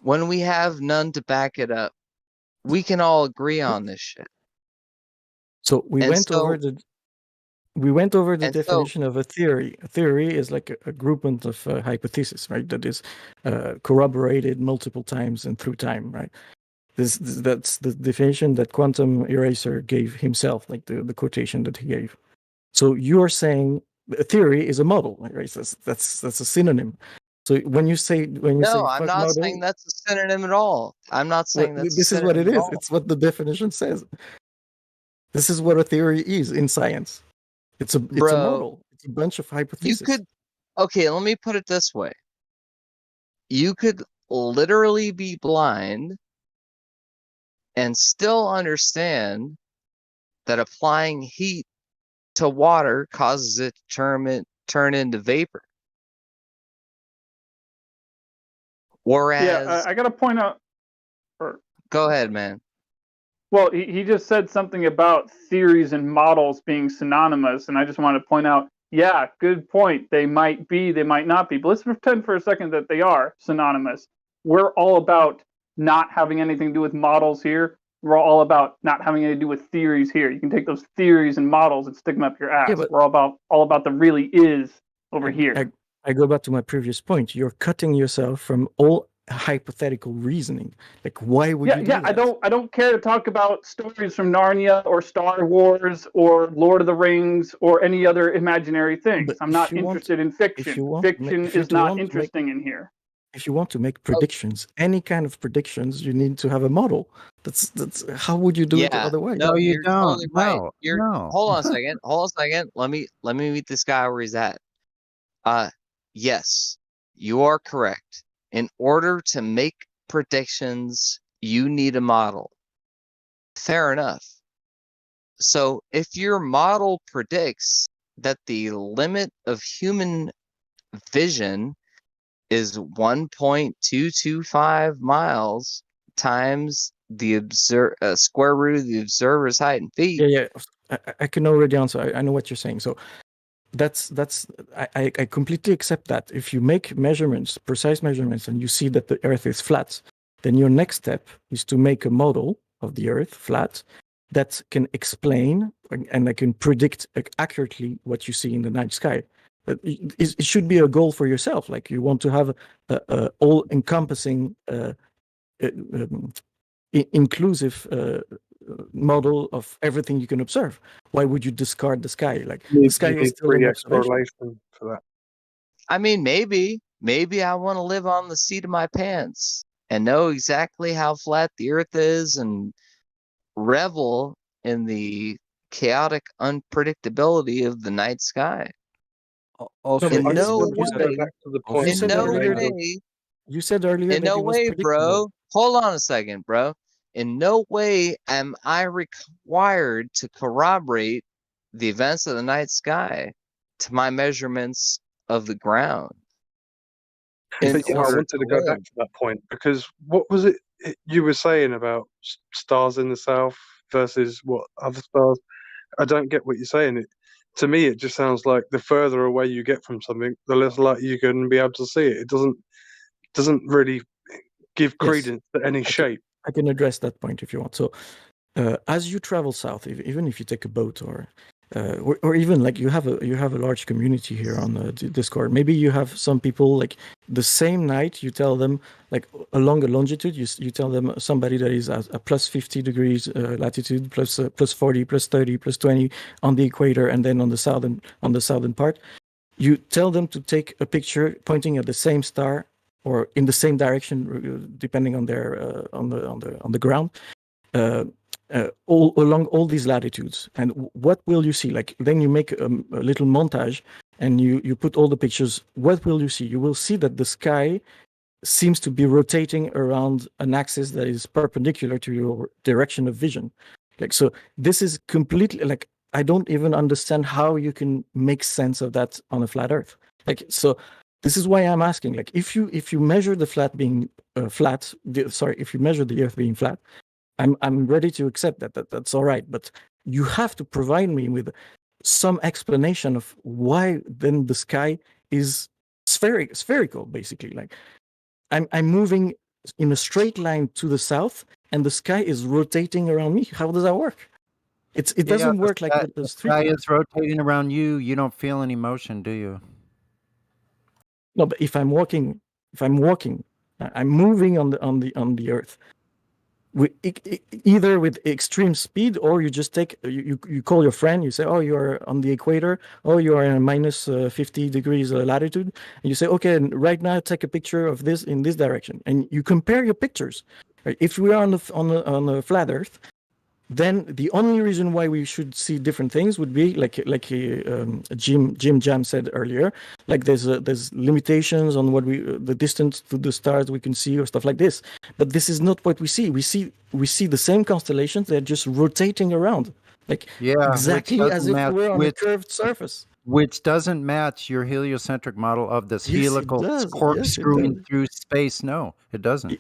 when we have none to back it up. We can all agree on this shit. So we And went over so- the and so- definition of a theory. A theory is like a groupment of hypothesis, right? That is corroborated multiple times and through time, right? That's the definition that Quantum Eraser gave himself, like the quotation that he gave. So you are saying a theory is a model, right? That's a synonym. So when you say No, I'm fuck not model, saying that's a synonym at all. I'm not saying well, that's this a is what it synonym at is. all. It's what the definition says. This is what a theory is in science. It's a Bro, model. It's a bunch of You hypotheses. could, okay, let me put it this way. You could literally be blind and still understand that applying heat to water causes it to turn into vapor. Whereas, Yeah, I got to point out. go ahead, man. Well, he just said something about theories and models being synonymous, and I just want to point out, yeah, good point. They might be, they might not be, but let's pretend for a second that they are synonymous. We're all about not having anything to do with models here. We're all about not having anything to do with theories here. You can take those theories and models and stick them up your ass. Yeah, but- We're all about the really is over here. I go back to my previous point. You're cutting yourself from all hypothetical reasoning. Like, why would Yeah, you do yeah. that? I don't care to talk about stories from Narnia or Star Wars or Lord of the Rings or any other imaginary things. But I'm if not you want, interested in if fiction. you want, Fiction if you is not want to make, interesting in here. if you want to make predictions, any kind of predictions, you need to have a model. That's how would you do it Yeah, otherwise? no, No, you you're totally don't. right. No, You're no. hold on a second. Hold on a second. Let me meet this guy where he's at. Yes, you are correct. In order to make predictions, you need a model. Fair enough. So if your model predicts that the limit of human vision is 1.225 miles times the square root of the observer's height in feet. Yeah, I can already answer. I know what you're saying. So that's I completely accept that. If you make measurements, precise measurements, and you see that the Earth is flat, then your next step is to make a model of the Earth flat that can explain and that can predict accurately what you see in the night sky. It should be a goal for yourself. Like, you want to have a all-encompassing, inclusive model of everything you can observe. Why would you discard the sky? Like, the sky You is need still an 3x observation. correlation for that. I mean, maybe I want to live on the seat of my pants and know exactly how flat the Earth is and revel in the chaotic unpredictability of the night sky. Also, No, in but no just go way, back to the you point in said that no you made earlier. of way, You said earlier in that no it was way, predictable. bro. Hold on a second, bro. In no way am I required to corroborate the events of the night sky to my measurements of the ground. In But, I order wanted to go live. back to that point because what was it you were saying about stars in the south versus what other stars? I don't get what you're saying. To me, it just sounds like the further away you get from something, the less likely you're going to be able to see it. It doesn't really give Yes, credence to any shape. I can address that point if you want. So, as you travel south, even if you take a boat or even like you have a large community here on Discord. Maybe you have some people like the same night you tell them, like along a longitude, you tell them somebody that is at a plus 50 degrees latitude, plus 40, plus 30, plus 20 on the equator, and then on the southern part, you tell them to take a picture pointing at the same star or in the same direction, depending on their on the ground. All along all these latitudes, and what will you see? Like, then you make a little montage and you put all the pictures. What will you see? You will see that the sky seems to be rotating around an axis that is perpendicular to your direction of vision. Like, so this is completely, like, I don't even understand how you can make sense of that on a flat earth. Like, so this is why I'm asking, like, if you measure the flat being if you measure the earth being flat, I'm ready to accept that's all right, but you have to provide me with some explanation of why then the sky is spherical, basically. Like, I'm moving in a straight line to the south, and the sky is rotating around me. How does that work? It doesn't work like with the street sky lamp. is rotating around you. You don't feel any motion, do you? No, but if I'm walking, I'm moving on the earth. Either with extreme speed, or you just take you call your friend, you say, oh, you're on the equator, oh, you are in minus 50 degrees latitude, and you say, okay, right now take a picture of this in this direction, and you compare your pictures. Right? If we are on a flat earth, then the only reason why we should see different things would be like Jim Jam said earlier, like there's limitations on what the distance to the stars we can see or stuff like this. But this is not what we see. We see the same constellations. They're just rotating around, like exactly as if we were on a curved surface. Which doesn't match your heliocentric model of this helical corkscrewing through space. No, it doesn't.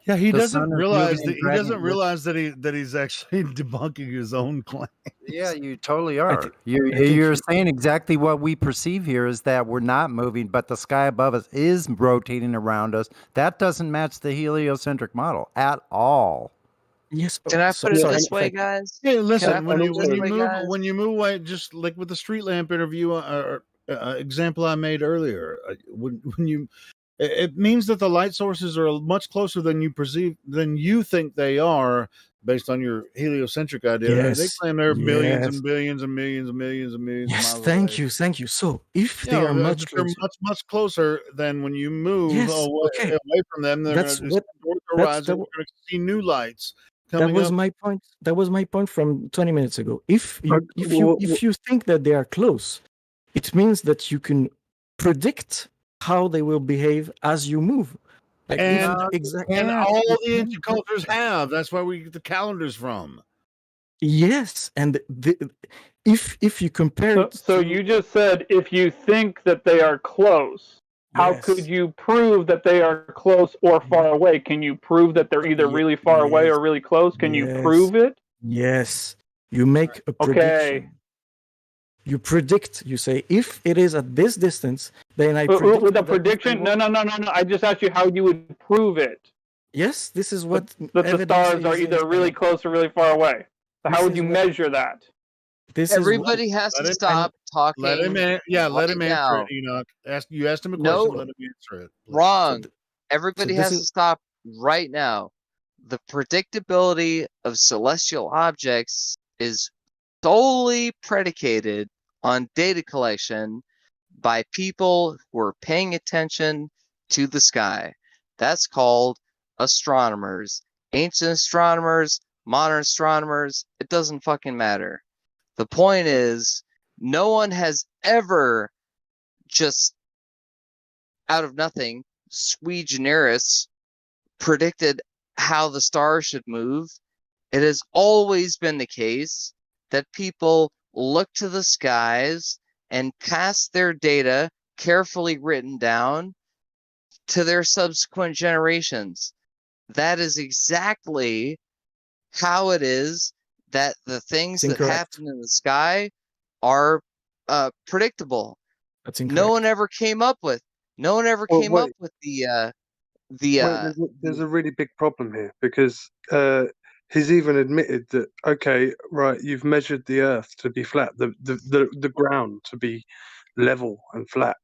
Yeah, he doesn't realize that he's actually debunking his own claim. Yeah, you totally are. You're saying exactly what we perceive here is that we're not moving, but the sky above us is rotating around us. That doesn't match the heliocentric model at all. Yes. Can I put it this way, guys? Yeah, listen. When you move away, just like with the street lamp interview example I made earlier, when you It means that the light sources are much closer than you think they are, based on your heliocentric idea. They Yes. claim they're billions and Yes. billions and millions and millions and millions of Yes. miles Thank away. you. Thank you. So if You they know, are much they're closer, much closer than when you move yes. Okay. away from them. They're going That's to just what. toward the That's horizon. We're going to see new lights that coming was up. my point. That was my point from 20 minutes ago. If Well, you think that they are close, it means that you can predict how they will behave as you move. Like And exactly. all the ancient cultures have. That's where we get the calendars from. Yes, and if you compare it So to, you just said if you think that they are close, how could yes, you prove that they are close or far away? Can you prove that they're either really far away or really close? Can you prove it? Yes, you make a Okay. prediction. You predict. You say if it is at this distance, then I predict With a that if prediction? I No. I just asked you how you would prove it. Yes, this is what That the evidence stars are is either really close or really far away. So how This would you is what- measure that? This Everybody has to stop talking. Let him right answer now. it, Enoch. You asked him a No. question, let him answer it. Please. Wrong. Everybody this has to stop right now. The predictability of celestial objects is solely predicated on data collection by people who are paying attention to the sky. That's called astronomers. Ancient astronomers, modern astronomers, it doesn't fucking matter. The point is, no one has ever just out of nothing, sui generis, predicted how the stars should move. It has always been the case that people look to the skies and pass their data, carefully written down, to their subsequent generations. That is exactly how it is that the things that happen in the sky are predictable. That's incorrect. No one ever came up with the There's a really big problem here because he's even admitted that okay, right, you've measured the Earth to be flat, the ground to be level and flat.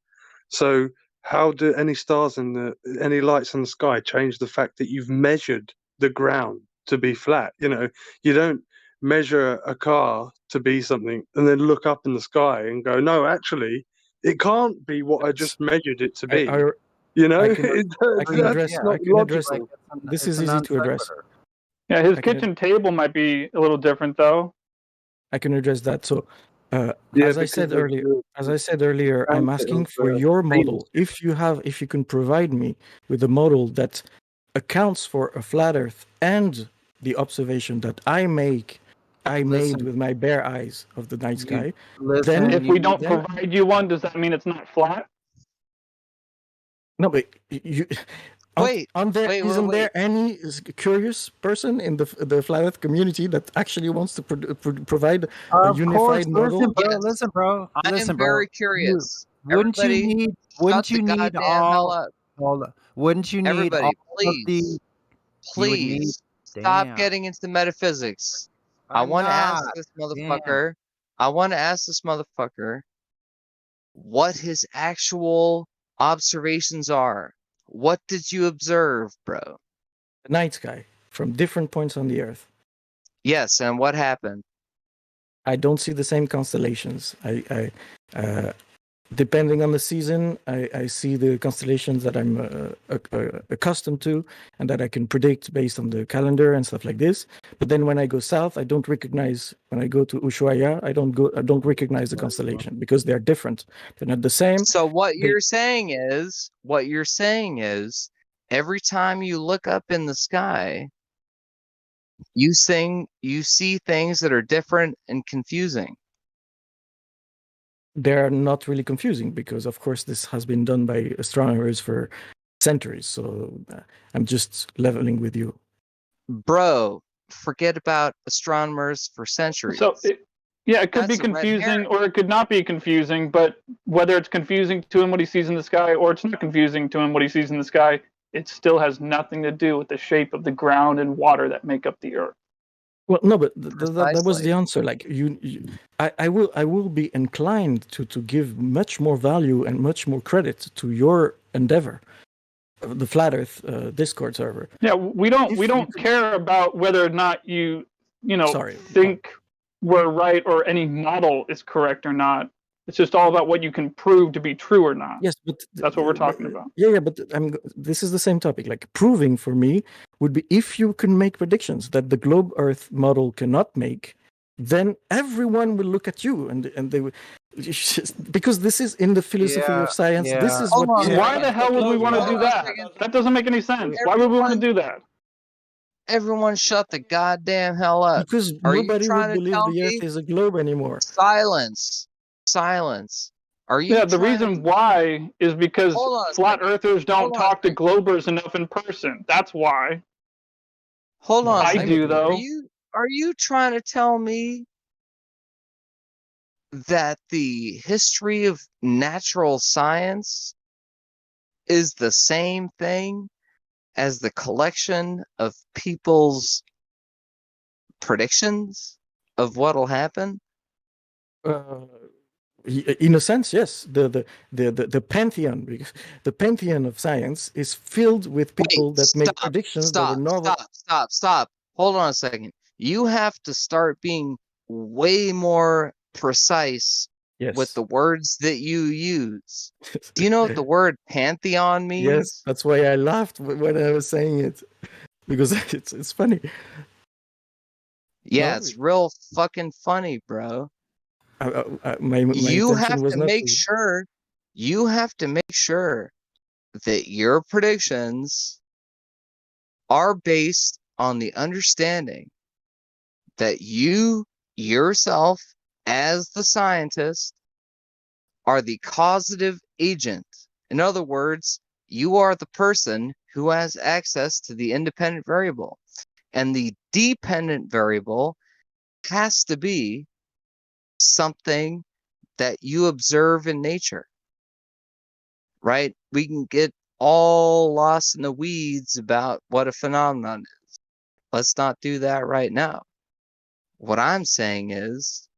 So how do any stars in any lights in the sky change the fact that you've measured the ground to be flat? You know, you don't measure a car to be something and then look up in the sky and go, no, actually, it can't be what I just measured it to be. You know, I can address. not I can address. logical. This is easy to address. Yeah, his I can- kitchen table might be a little different though. I can address that. So, Yeah, as I said because earlier, I'm transit asking of for the your famous- model. If you can provide me with a model that accounts for a flat Earth and the observation that I made with my bare eyes of the night sky, then If we don't provide you one, does that mean it's not flat? No, but you. Wait, Isn't there any curious person in the flat Earth community that actually wants to provide a Of unified course, model? listen, bro. I am Listen, bro. very curious. Wouldn't you Everybody, need? shut Wouldn't the you need goddamn hell all? up. Hold on. Wouldn't you need Everybody, all of the? please, You would need. please stop Damn. getting into metaphysics. I I'm want to ask not. this Damn. motherfucker. I want to ask this motherfucker what his actual observations are. What did you observe, bro? The night sky from different points on the Earth. Yes, and what happened? I don't see the same constellations. Depending on the season, I see the constellations that I'm accustomed to and that I can predict based on the calendar and stuff like this. But then when I go south, I don't recognize. When I go to Ushuaia, I don't recognize the constellation because they're different. They're not the same. So what you're saying is, every time you look up in the sky, you see things that are different and confusing. They're not really confusing because, of course, this has been done by astronomers for centuries. So I'm just leveling with you. Bro, forget about astronomers for centuries. So it could be That's a red confusing herring. or it could not be confusing, but whether it's confusing to him what he sees in the sky or it's not confusing to him what he sees in the sky, it still has nothing to do with the shape of the ground and water that make up the earth. Well, no, but that was the answer. Like I will be inclined to give much more value and much more credit to your endeavor, the Flat Earth Discord server. Yeah, we don't care about whether or not you think we're right or any model is correct or not. It's just all about what you can prove to be true or not. Yes, but that's what we're talking about. Yeah, but this is the same topic. Like proving for me would be if you can make predictions that the globe Earth model cannot make, then everyone will look at you and they will, because this is in the philosophy of science. This is what. Why the hell would we want to do that? That doesn't make any sense. Why would we want to do that? Everyone shut the goddamn hell up. Because Are you nobody trying would to believe tell the me? Earth is a globe anymore. Silence. Are you? Yeah, the reason why is because flat earthers don't talk to globers enough in person. That's why. Hold on. I do though. Are you trying to tell me that the history of natural science is the same thing as the collection of people's predictions of what'll happen? In a sense, yes. The pantheon, because the pantheon of science is filled with people that make predictions that are novel. Stop. Hold on a second. You have to start being way more precise with the words that you use. Do you know what the word pantheon means? Yes, that's why I laughed when I was saying it, because it's funny. Yeah, it's real fucking funny, bro. My you intention have was to not make to... sure. You have to make sure that your predictions are based on the understanding that you yourself, as the scientist, are the causative agent. In other words, you are the person who has access to the independent variable. And the dependent variable has to be something that you observe in nature, right? We can get all lost in the weeds about what a phenomenon is. Let's not do that right now. What I'm saying is,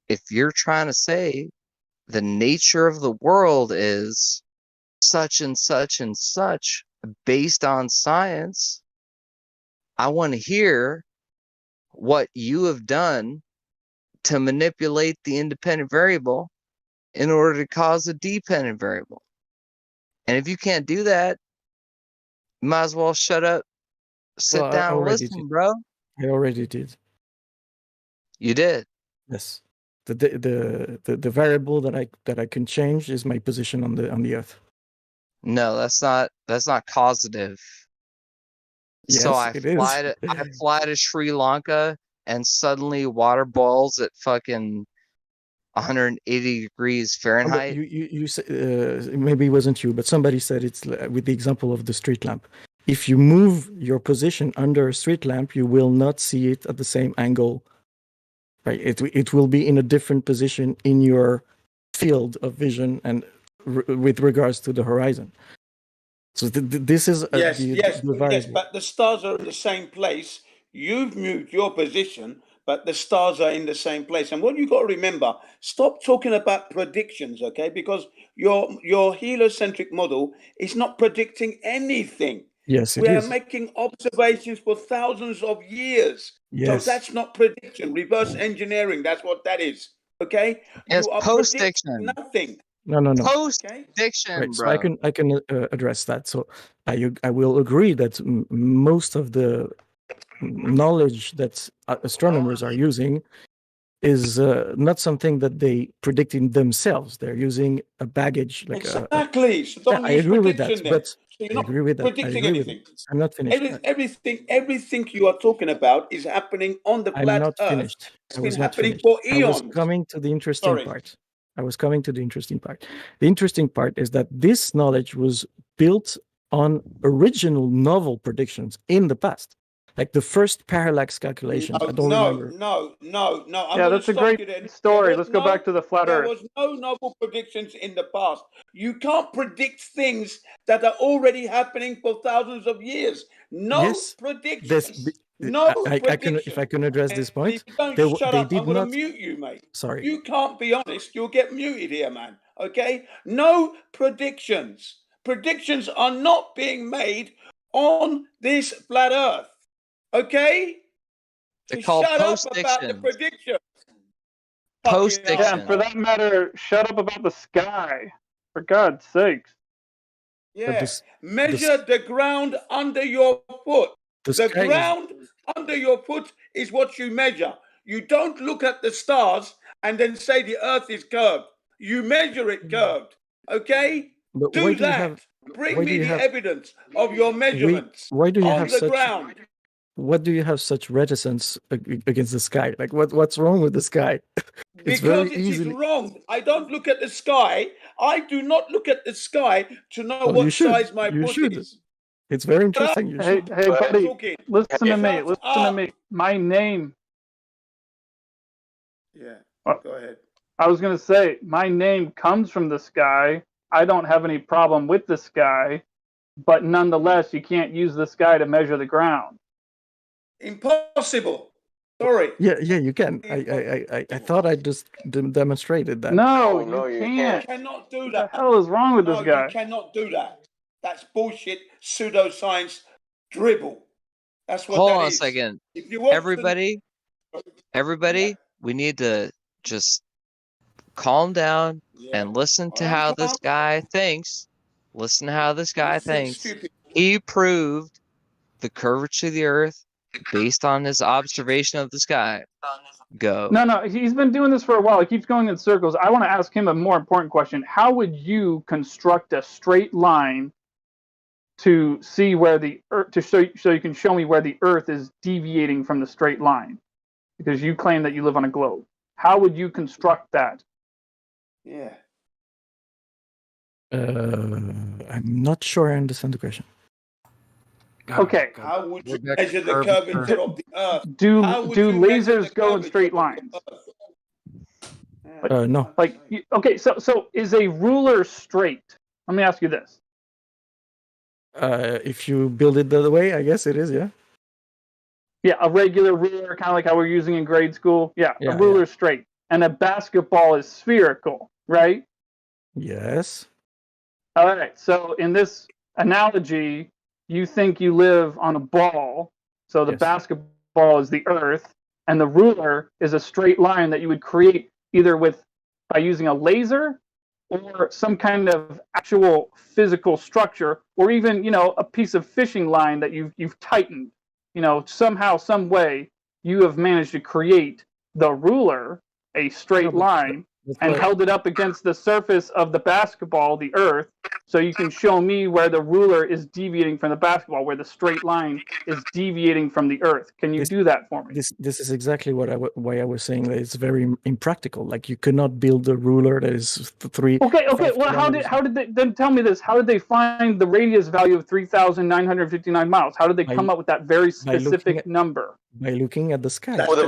if you're trying to say the nature of the world is such and such and such based on science, I want to hear what you have done to manipulate the independent variable in order to cause a dependent variable. And if you can't do that, you might as well shut up, sit down and listen, bro. I already did. You did? Yes. The variable that I can change is my position on the Earth. No, that's not causative. Yes, So I it is. fly to Sri Lanka and suddenly water boils at fucking 180 degrees Fahrenheit. You maybe it wasn't you, but somebody said it's with the example of the street lamp. If you move your position under a street lamp, you will not see it at the same angle. Right? It will be in a different position in your field of vision and with regards to the horizon. So this is yes, but the stars are in the same place. You've moved your position, but the stars are in the same place. And what you got to remember, stop talking about predictions, okay? Because your heliocentric model is not predicting anything. Yes, it we is. are making observations for thousands of years. Yes. So that's not prediction. Reverse engineering, that's what that is. Okay? It's you are post-diction. predicting nothing. No. Post-diction, Right, so bro. I can address that. So I will agree that most of the knowledge that astronomers are using is not something that they predict in themselves. They're using a baggage like exactly. So don't I use agree with that, prediction then. but So you're I not agree with that. predicting anything. I'm not finished. Everything you are talking about is happening on the I'm flat not Earth. finished. It's I been was not happening finished. for I was eons. coming to the interesting Sorry. part. The interesting part is that this knowledge was built on original novel predictions in the past. Like the first parallax calculation. I don't remember. No. Yeah, that's a great story. Let's go back to the flat There Earth. was no novel predictions in the past. You can't predict things that are already happening for thousands of years. No predictions. If I can address this point, If you don't shut they up, did I'm going to not. mute you, mate. Sorry. You can't be honest. You'll get muted here, man. Okay? No predictions. predictions are not being made on this flat Earth. Okay? They're So called shut up about the post-dictions. predictions. Post-diction. Yeah, and for that matter, shut up about the sky. For God's sakes. Yeah. Measure the ground under your foot. The ground under your foot is what you measure. You don't look at the stars and then say the Earth is curved. You measure it curved. Okay? But Do why do you that. have? Bring Why me do you the have? evidence of your measurements Why do you on have the such? ground. What do you have such reticence against the sky? Like what's wrong with the sky? It's very Because it is easily. wrong. I don't look at the sky. I do not look at the sky to know Oh, what you should. size my You foot should. is. It's very interesting. You Hey, should. hey, buddy, Talking. listen to me. Shut Listen to up. me. My name. Yeah. What? Go ahead. I was gonna say my name comes from the sky. I don't have any problem with the sky, but nonetheless, you can't use the sky to measure the ground. Impossible. Sorry. Yeah, you can. I thought I just demonstrated that. No, no, you you can't. You cannot do What that. the hell is wrong with this No, guy? you cannot do that. That's bullshit pseudoscience dribble. That's what Hold that on a is. second. If you want Everybody, we need to just calm down and listen to how this guy thinks. Listen to how this guy thinks. He proved the curvature of the Earth based on his observation of the sky. Go. No, he's been doing this for a while. He keeps going in circles. I want to ask him a more important question. How would you construct a straight line to see where the Earth, so you can show me where the Earth is deviating from the straight line? Because you claim that you live on a globe. How would you construct that? Yeah. I'm not sure I understand the question. Okay. How would you measure the curvature of the Earth? Do How would you measure lasers the go in curvature straight of the lines? No. Like, okay, so is a ruler straight? Let me ask you this. If you build it the other way, I guess it is. Yeah. Yeah, a regular ruler, kind of like how we're using in grade school. Yeah, Yeah, a ruler is straight. And a basketball is spherical, right? Yes. All right. So in this analogy, you think you live on a ball. So the basketball is the Earth, and the ruler is a straight line that you would create either by using a laser or some kind of actual physical structure, or even a piece of fishing line that you've tightened. Somehow, some way, you have managed to create the ruler, a straight line, and held it up against the surface of the basketball, the Earth, so you can show me where the ruler is deviating from the basketball, where the straight line is deviating from the Earth. Can you do that for me? This is exactly why I was saying that it's very impractical. Like you cannot build a ruler that is three. Okay. Well, how did they then tell me this? How did they find the radius value of 3,959 miles? How did they come up with that very specific number? By looking at the sky. With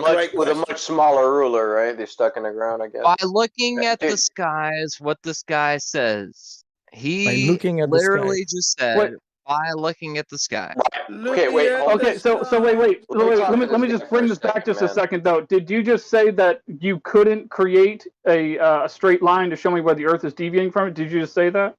a much smaller ruler, right? They're stuck in the ground, I guess. By looking at the skies, what this guy says. He looking at the sky. literally just said, by looking at the sky. Okay, wait. Okay, so wait. Let me just bring this back just a second, though. Did you just say that you couldn't create a straight line to show me where the Earth is deviating from it? Did you just say that?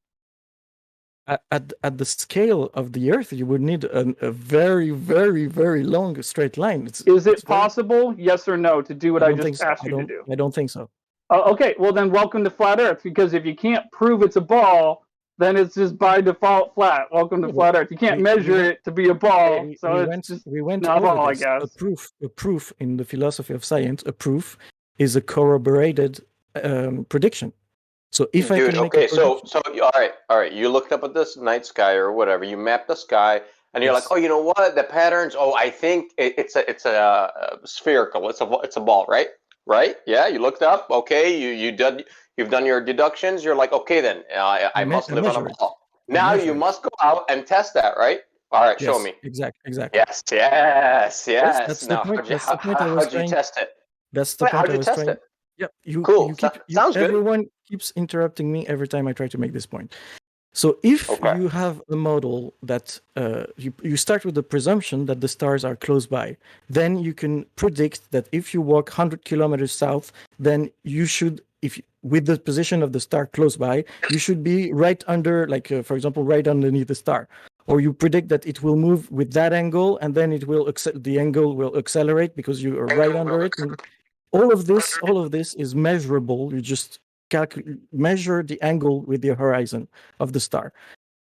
At the scale of the Earth, you would need a very, very, very long straight line. Is it possible, yes or no, to do what I just asked you to do? I don't think so. Okay, well then welcome to Flat Earth, because if you can't prove it's a ball, then it's just by default flat. Welcome to Flat Earth. You can't measure it to be a ball, so it's we went not a over ball, I this. guess. A proof in the philosophy of science, a proof is a corroborated prediction. So if I can make okay, so all right. You looked up at this night sky or whatever. You mapped the sky, and you're like, oh, you know what? The patterns. Oh, I think it's a spherical. It's a ball, right? Right? Yeah. You looked up. Okay. You've done your deductions. You're like, okay, then I must live on a ball. Now you must go out and test that, right? All right. Show me. Exactly. Yes. That's Now, the point. That's the point I was how'd you test it? That's the point How'd I you was test trying. it? Yep. Cool. Sounds good. Everyone keeps interrupting me every time I try to make this point. So if you have a model that you start with the presumption that the stars are close by, then you can predict that if you walk 100 kilometers south, then you should if with the position of the star close by, you should be right under, like for example, right underneath the star. Or you predict that it will move with that angle, and then it will the angle will accelerate because you are right under it. And all of this is measurable. You just measure the angle with the horizon of the star.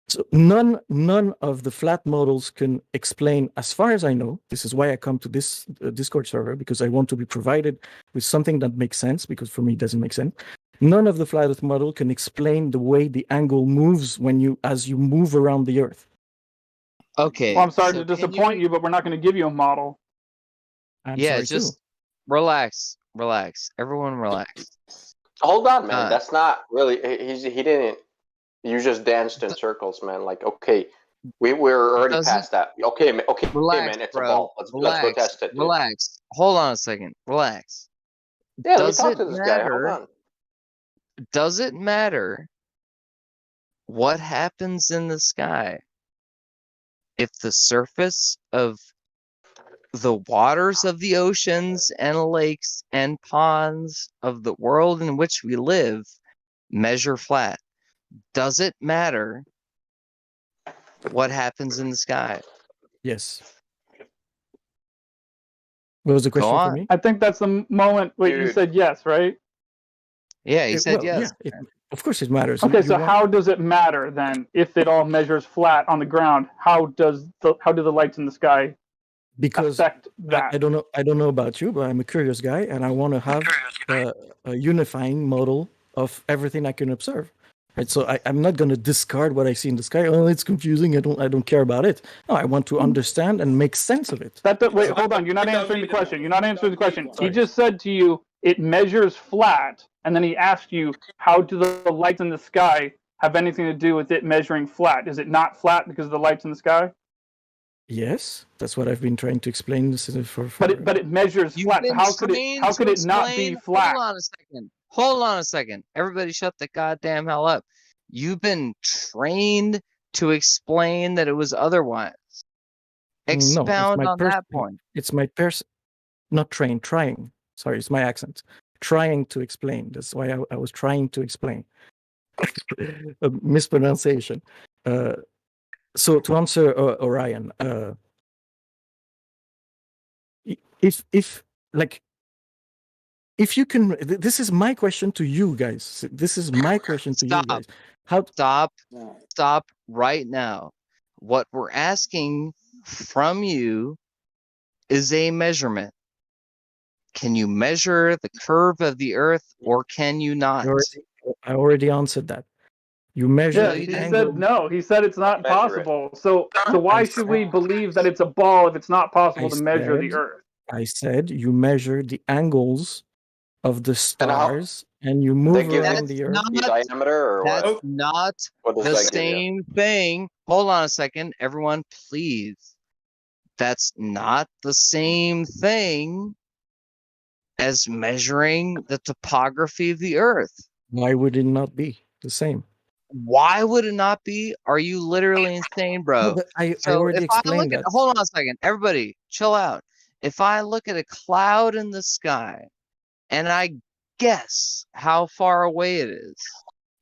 So none of the flat models can explain, as far as I know. This is why I come to this Discord server, because I want to be provided with something that makes sense, because for me it doesn't make sense. None of the flat model can explain the way the angle moves as you move around the Earth. Okay. Well, I'm sorry to disappoint you, but we're not going to give you a model. I'm sorry just too. relax. Everyone relax. Hold on, man. That's not really. He didn't. You just danced in circles, man. Like, okay, we're already past that. Okay, man. Okay, Relax, man. It's bro. a ball. Let's go test it. Dude. Relax. Hold on a second. Relax. Yeah, let me Does talk it to this matter? guy. Hold on. Does it matter what happens in the sky if the surface of the waters of the oceans and lakes and ponds of the world in which we live measure flat? Does it matter what happens in the sky? Yes. What was the question for me? I think that's the moment. Wait, you said yes, right? Yeah, he said yes. Yeah, of course it matters. Okay, so how does it matter then if it all measures flat on the ground? How do the lights in the sky affect that? I don't know about you, but I'm a curious guy, and I want to have a unifying model of everything I can observe. Right, so I'm not going to discard what I see in the sky. Oh, it's confusing. I don't care about it. No, I want to understand and make sense of it. Wait, hold on. You're not answering the question. He just said to you, it measures flat, and then he asked you, how do the lights in the sky have anything to do with it measuring flat? Is it not flat because of the lights in the sky? Yes, that's what I've been trying to explain. But it measures flat. So how could it not be flat? Hold on a second. Everybody shut the goddamn hell up. You've been trained to explain that it was otherwise. Expound on that point. It's my not trained, trying. Sorry, it's my accent. Trying to explain. That's why I was trying to explain. A mispronunciation. So to answer Orion, if you can, this is my question to you guys. This is my question to you guys. Stop right now. What we're asking from you is a measurement. Can you measure the curve of the Earth, or can you not? I already answered that. You measure. Yeah, he said no. He said it's not possible. So why should we believe that it's a ball if it's not possible to measure the Earth? I said you measure the angles of the stars and you move around the Earth. Diameter, or that's what? not What does the that give you? same thing. Hold on a second, everyone, please. That's not the same thing as measuring the topography of the Earth. Why would it not be the same? Why would it not be? Are you literally insane, bro? No, I already explained that. Hold on a second. Everybody, chill out. If I look at a cloud in the sky and I guess how far away it is,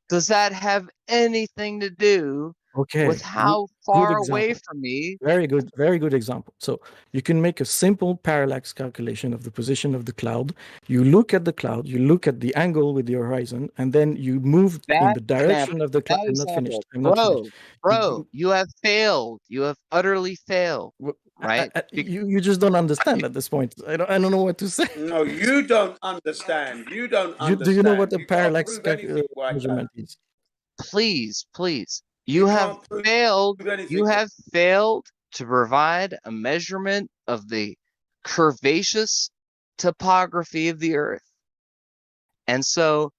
does that have anything to do with how far away from me? Very good example. So you can make a simple parallax calculation of the position of the cloud. You look at the cloud, you look at the angle with the horizon, and then you move in the direction of the cloud. I'm not finished. Bro, you have failed. You have utterly failed. Right? You just don't understand at this point. I don't know what to say. No, you don't understand. You don't understand. Do you know what a You can't parallax prove anything like measurement that. is? Please. You have failed. You have failed to provide a measurement of the curvaceous topography of the Earth. And so,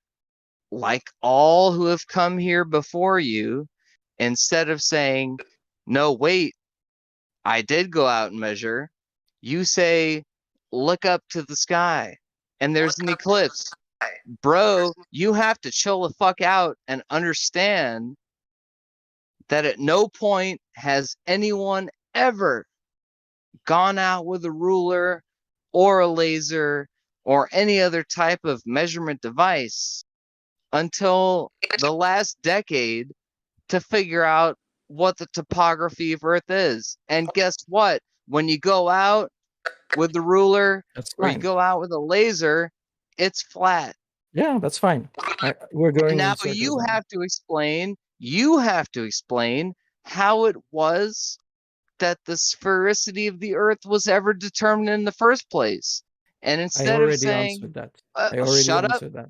like all who have come here before you, instead of saying, no, wait, I did go out and measure, you say, look up to the sky and there's an eclipse. Bro, you have to chill the fuck out and understand that at no point has anyone ever gone out with a ruler or a laser or any other type of measurement device until the last decade to figure out what the topography of Earth is. And guess what? When you go out with the ruler or you fine. go out with a laser, it's flat. Yeah, that's fine. We're going And now in circles you now. have to explain how it was that the sphericity of the Earth was ever determined in the first place. And I instead of already saying, answered that. I already shut up, answered that.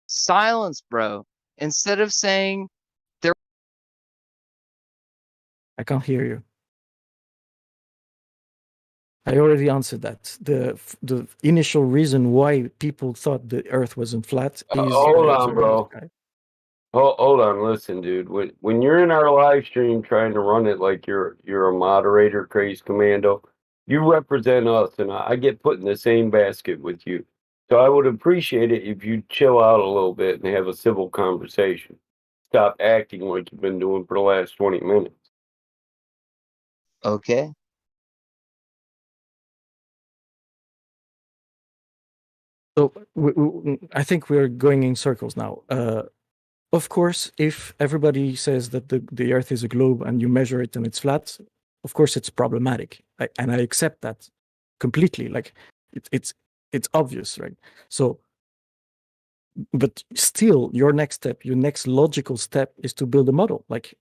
silence, bro. Instead of saying there, I can't hear you. I already answered that. The initial reason why people thought the Earth wasn't flat is Hold by on, observing the bro. sky. Hold on, listen, dude. When you're in our live stream trying to run it like you're a moderator, craze commando, you represent us, and I get put in the same basket with you. So I would appreciate it if you chill out a little bit and have a civil conversation. Stop acting like you've been doing for the last 20 minutes. okay. So I think we're going in circles now. Of course, if everybody says that the Earth is a globe and you measure it and it's flat, of course it's problematic, and I accept that completely. Like it's obvious, right? So, but still, your next logical step is to build a model. Like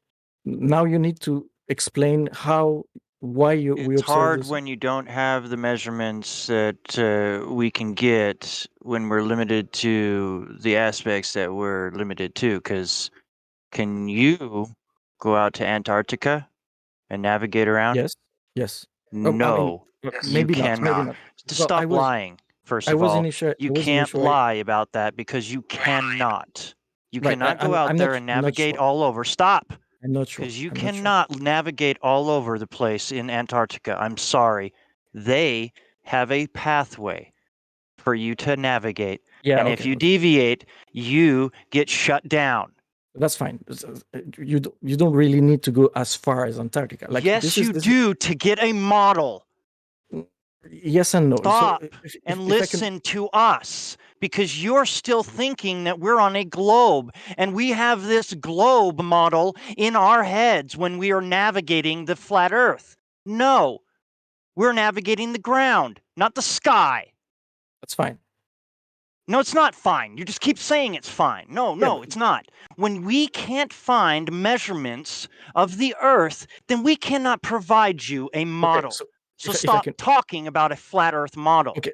now, you need to explain why we It's observe hard this. when you don't have the measurements that we can get when we're limited to the aspects that we're limited to. Because can you go out to Antarctica and navigate around? Yes. Yes. No, maybe you not. cannot. Maybe not. Stop lying. First I of wasn't all, sure. you can't lie about that because you cannot. You Right, cannot go I'm out there not- and I'm not navigate sure. all over. Stop. I'm not sure. Because you I'm not sure. cannot navigate all over the place in Antarctica. I'm sorry. They have a pathway for you to navigate. Yeah, and if okay, you deviate, you get shut down. That's fine. You don't really need to go as far as Antarctica. Like Yes, you do to get a model. Yes and no. Stop So and if I can- listen to us because you're still thinking that we're on a globe and we have this globe model in our heads when we are navigating the flat earth. No, we're navigating the ground, not the sky. That's fine. No, it's not fine. You just keep saying it's fine. No, it's not. When we can't find measurements of the earth, then we cannot provide you a model. So if I stop can- talking about a flat earth model. Okay,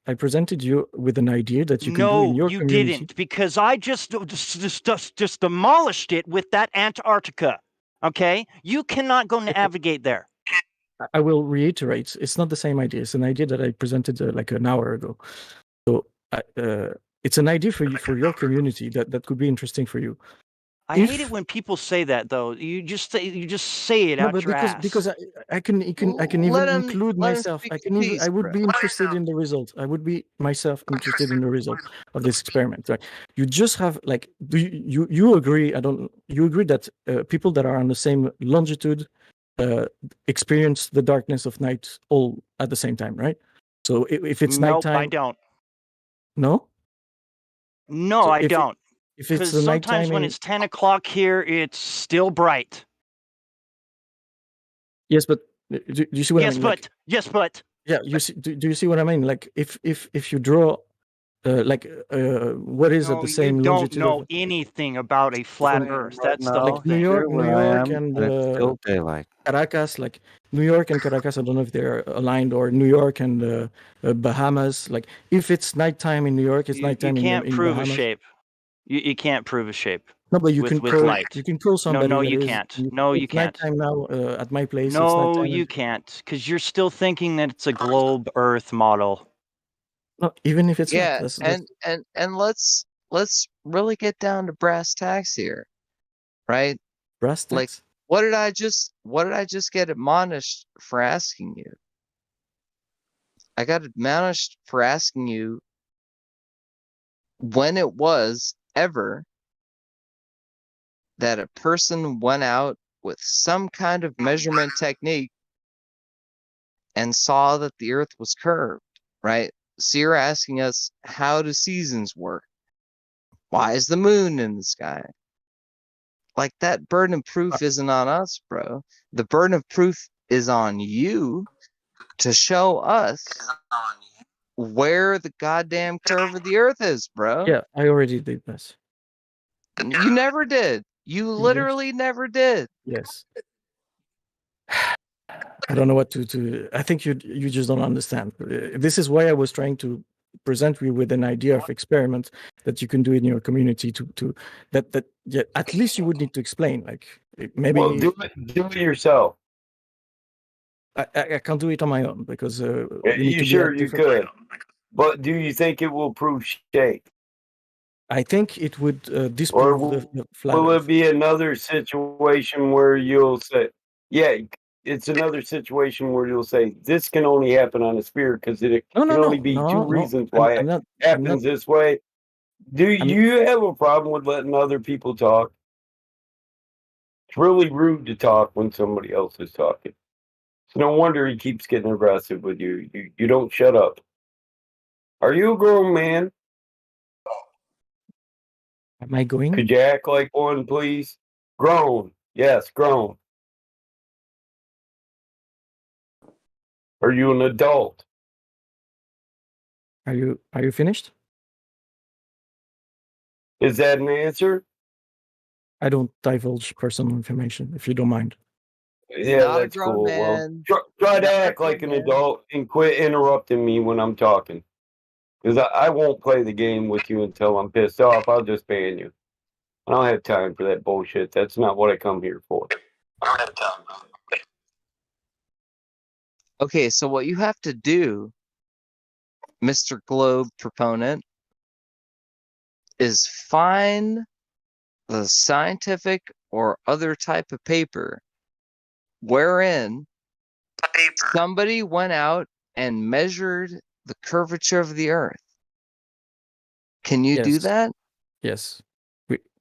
I presented you with an idea that you can do in your you community. didn't, because I just demolished it with that Antarctica. Okay, you cannot go navigate there. I will reiterate. It's not the same idea. It's an idea that I presented like an hour ago. So it's an idea for you, for your community that could be interesting for you. I hate it when people say that, though. You just say it No, out but your ass. because I can even include myself. I would be interested in the result. I would be myself interested in the result of this experiment. Right? You just have like, do you agree? You agree that people that are on the same longitude experience the darkness of night all at the same time, right? So if it's Nope, nighttime, I don't. No. No, So I if don't. if it's Because the sometimes nighttime when in- it's 10 o'clock here, it's still bright. Yes, but do you see what I Yes, mean? but yes, but Yeah, you see. Do you see what I mean? Like if you draw, what is at the you same don't longitude know of anything about a flat Earth. That's the whole like New thing. York, and daylight. Caracas, like New York and Caracas. I don't know if they're aligned, or New York and Bahamas. Like if it's nighttime in New York, it's You nighttime can't in prove Bahamas. a shape. You can't prove a shape. No, but you with, can with call light. you can call somebody. No, that you is- can't. No, you it's can't. nighttime now at my place. It's No, nighttime. you can't, because you're still thinking that it's a globe Earth model. No, even if it's Yeah, not. That's, and let's really get down to brass tacks here, right? brass Like, tacks. what did I just get admonished for asking you? I got admonished for asking you when it was ever that a person went out with some kind of measurement technique and saw that the earth was curved, right? So you're asking us, how do seasons work? Why is the moon in the sky? Like, that burden of proof isn't on us, bro. The burden of proof is on you to show us where the goddamn curve of the earth is, bro. Yeah, I already did this. You never did. You literally never did. Yes. I don't know what to. I think you just don't understand. This is why I was trying to present you with an idea of experiment that you can do in your community to that yeah, at least you would need to explain, like maybe. Well, do it yourself. I can't do it on my own because Yeah, you need to sure be you could, but do you think it will prove shake? I think it would Or disprove the flat will Earth. it be another situation where you'll say, yeah, it's another situation where you'll say, this can only happen on a sphere because it can only be two reasons why it happens this way? Do you have a problem with letting other people talk? It's really rude to talk when somebody else is talking. It's no wonder he keeps getting aggressive with you. You don't shut up. Are you a grown man? Am I going? Could you act like one, please? Grown. Yes, grown. Are you an adult? Are you finished? Is that an answer? I don't divulge personal information, if you don't mind. Yeah, Not a that's grown cool. Well, man. try to Not a act like grown an man. adult and quit interrupting me when I'm talking. Because I won't play the game with you until I'm pissed off. I'll just ban you. I don't have time for that bullshit. That's not what I come here for. Okay, so what you have to do, Mr. Globe proponent, is find the scientific or other type of paper wherein somebody went out and measured the curvature of the earth. Can you do that? Yes,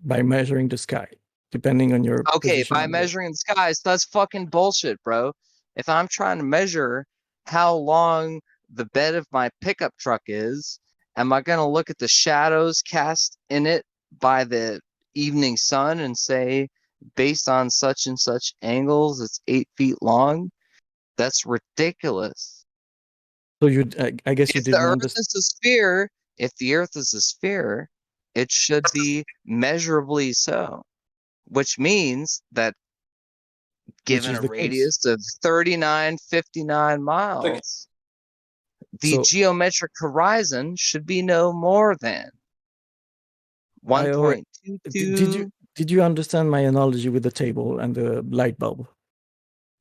by measuring the sky, depending on your Okay, position. by measuring the skies, that's fucking bullshit, bro. If I'm trying to measure how long the bed of my pickup truck is, am I going to look at the shadows cast in it by the evening sun and say, based on such and such angles, it's 8 feet long? That's ridiculous. So I guess you If the didn't Earth understand. is a sphere, if the Earth is a sphere, it should be measurably so, which means that given is a the case. radius of 3959 miles, the geometric horizon should be no more than 1.22. Did you understand my analogy with the table and the light bulb?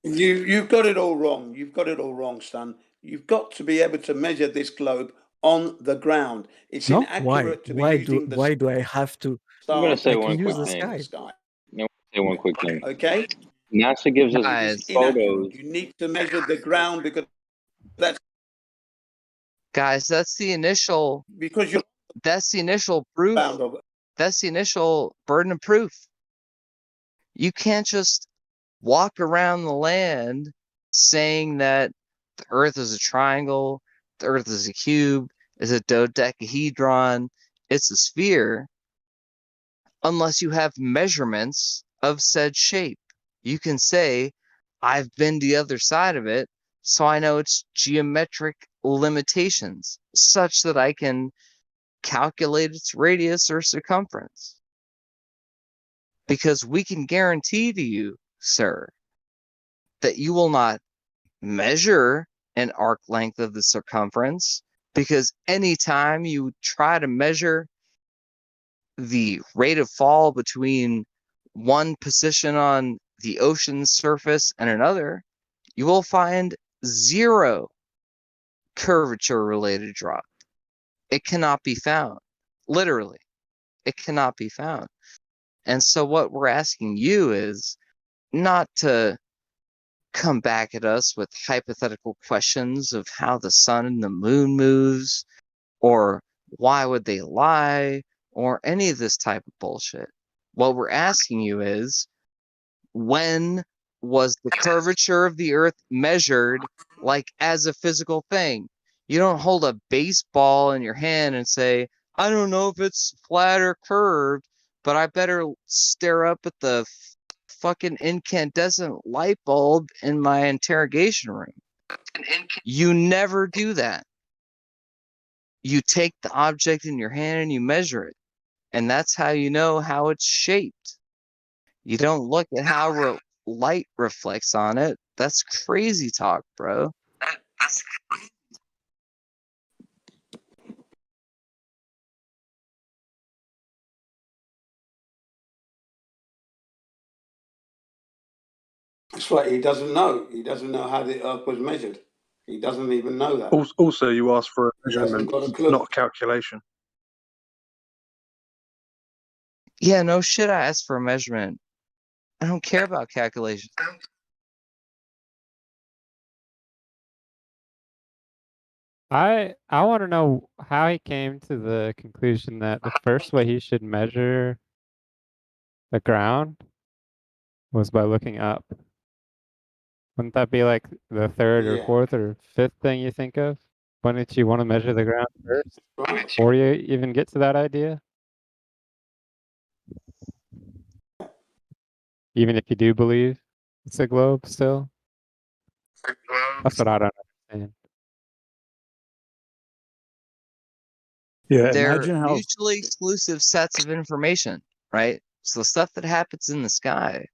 You've got it all wrong. You've got it all wrong, son. You've got to be able to measure this globe on the ground. It's No, inaccurate to be why using the do I have to? I'm going to say I one can use quick the thing. sky. I want to say one quick thing. Okay. NASA gives us Guys, photos. You need to measure the ground because that's the initial that's the initial proof. That's the initial burden of proof. You can't just walk around the land saying that the Earth is a triangle, the Earth is a cube, is a dodecahedron, it's a sphere, unless you have measurements of said shape. You can say, I've been to the other side of it, so I know its geometric limitations, such that I can calculate its radius or circumference. Because we can guarantee to you, sir, that you will not measure an arc length of the circumference, because anytime you try to measure the rate of fall between one position on the ocean's surface and another, you will find zero curvature related drop. It cannot be found. Literally, it cannot be found. And so what we're asking you is not to come back at us with hypothetical questions of how the sun and the moon moves, or why would they lie, or any of this type of bullshit. What we're asking you is, when was the curvature of the earth measured, like as a physical thing? You don't hold a baseball in your hand and say, I don't know if it's flat or curved, but I better stare up at the fucking incandescent light bulb in my interrogation room. You never do that. You take the object in your hand and you measure it. And that's how you know how it's shaped. You don't look at how light reflects on it. That's crazy talk, bro. That's right. He doesn't know. He doesn't know how the Earth was measured. He doesn't even know that. Also, you asked for a He hasn't measurement, got a clue. not a calculation. Yeah, no shit, I asked for a measurement. I don't care about calculations. I want to know how he came to the conclusion that the first way he should measure the ground was by looking up. Wouldn't that be like the third or Yeah. fourth or fifth thing you think of? Wouldn't you want to measure the ground first before you even get to that idea? Even if you do believe it's a globe still? That's what I don't understand. Yeah, They're imagine how mutually exclusive sets of information, right? So the stuff that happens in the sky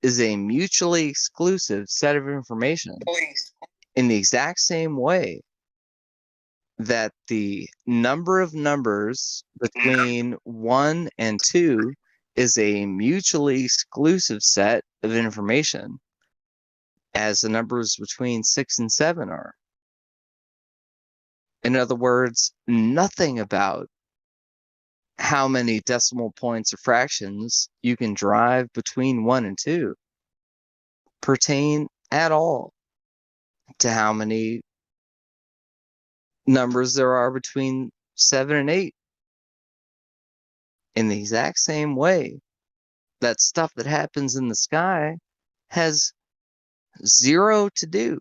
is a mutually exclusive set of information in the exact same way that the number of numbers between 1 and 2 is a mutually exclusive set of information as the numbers between 6 and 7 are. In other words, nothing about how many decimal points or fractions you can drive between 1 and 2 pertain at all to how many numbers there are between 7 and 8. In the exact same way, that stuff that happens in the sky has zero to do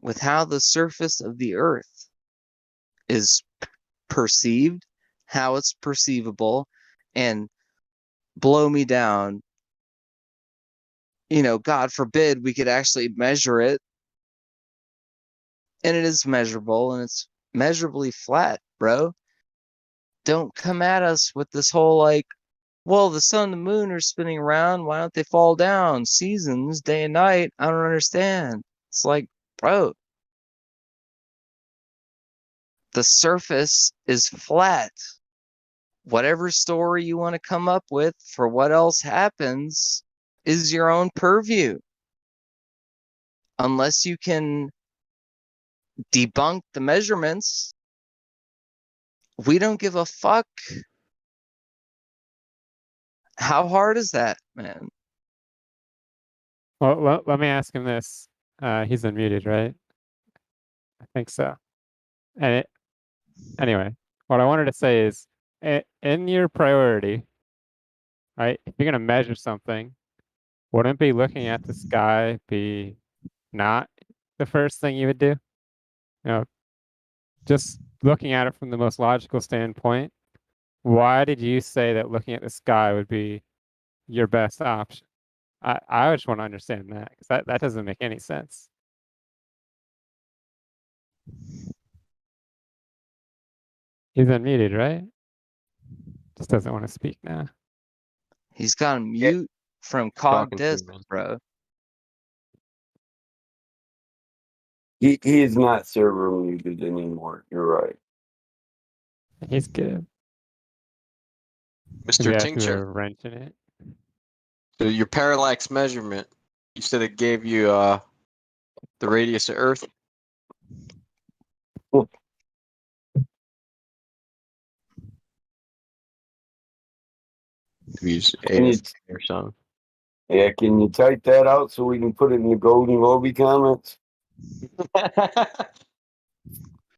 with how the surface of the earth is perceived, how it's perceivable, and blow me down. You know, God forbid we could actually measure it. And it is measurable and it's measurably flat, bro. Don't come at us with this whole like, well, the sun and the moon are spinning around. Why don't they fall down? Seasons, day and night. I don't understand. It's like, bro, the surface is flat. Whatever story you want to come up with for what else happens is your own purview. Unless you can debunk the measurements, we don't give a fuck. How hard is that, man? Well, let me ask him this. He's unmuted, right? I think so. And anyway, what I wanted to say is, in your priority, right? If you're gonna measure something, wouldn't be looking at the sky be not the first thing you would do? You know, just looking at it from the most logical standpoint, why did you say that looking at the sky would be your best option? I just want to understand that because that doesn't make any sense. He's unmuted, right? Just doesn't want to speak now. He's gone mute from Cog Disc, bro. He is not server muted anymore. You're right. He's good. Mr. Maybe I threw Tincture. a wrench in it. So your parallax measurement, you said it gave you the radius of Earth. Use or something. Yeah, can you type that out so we can put it in the Golden Lobby comments?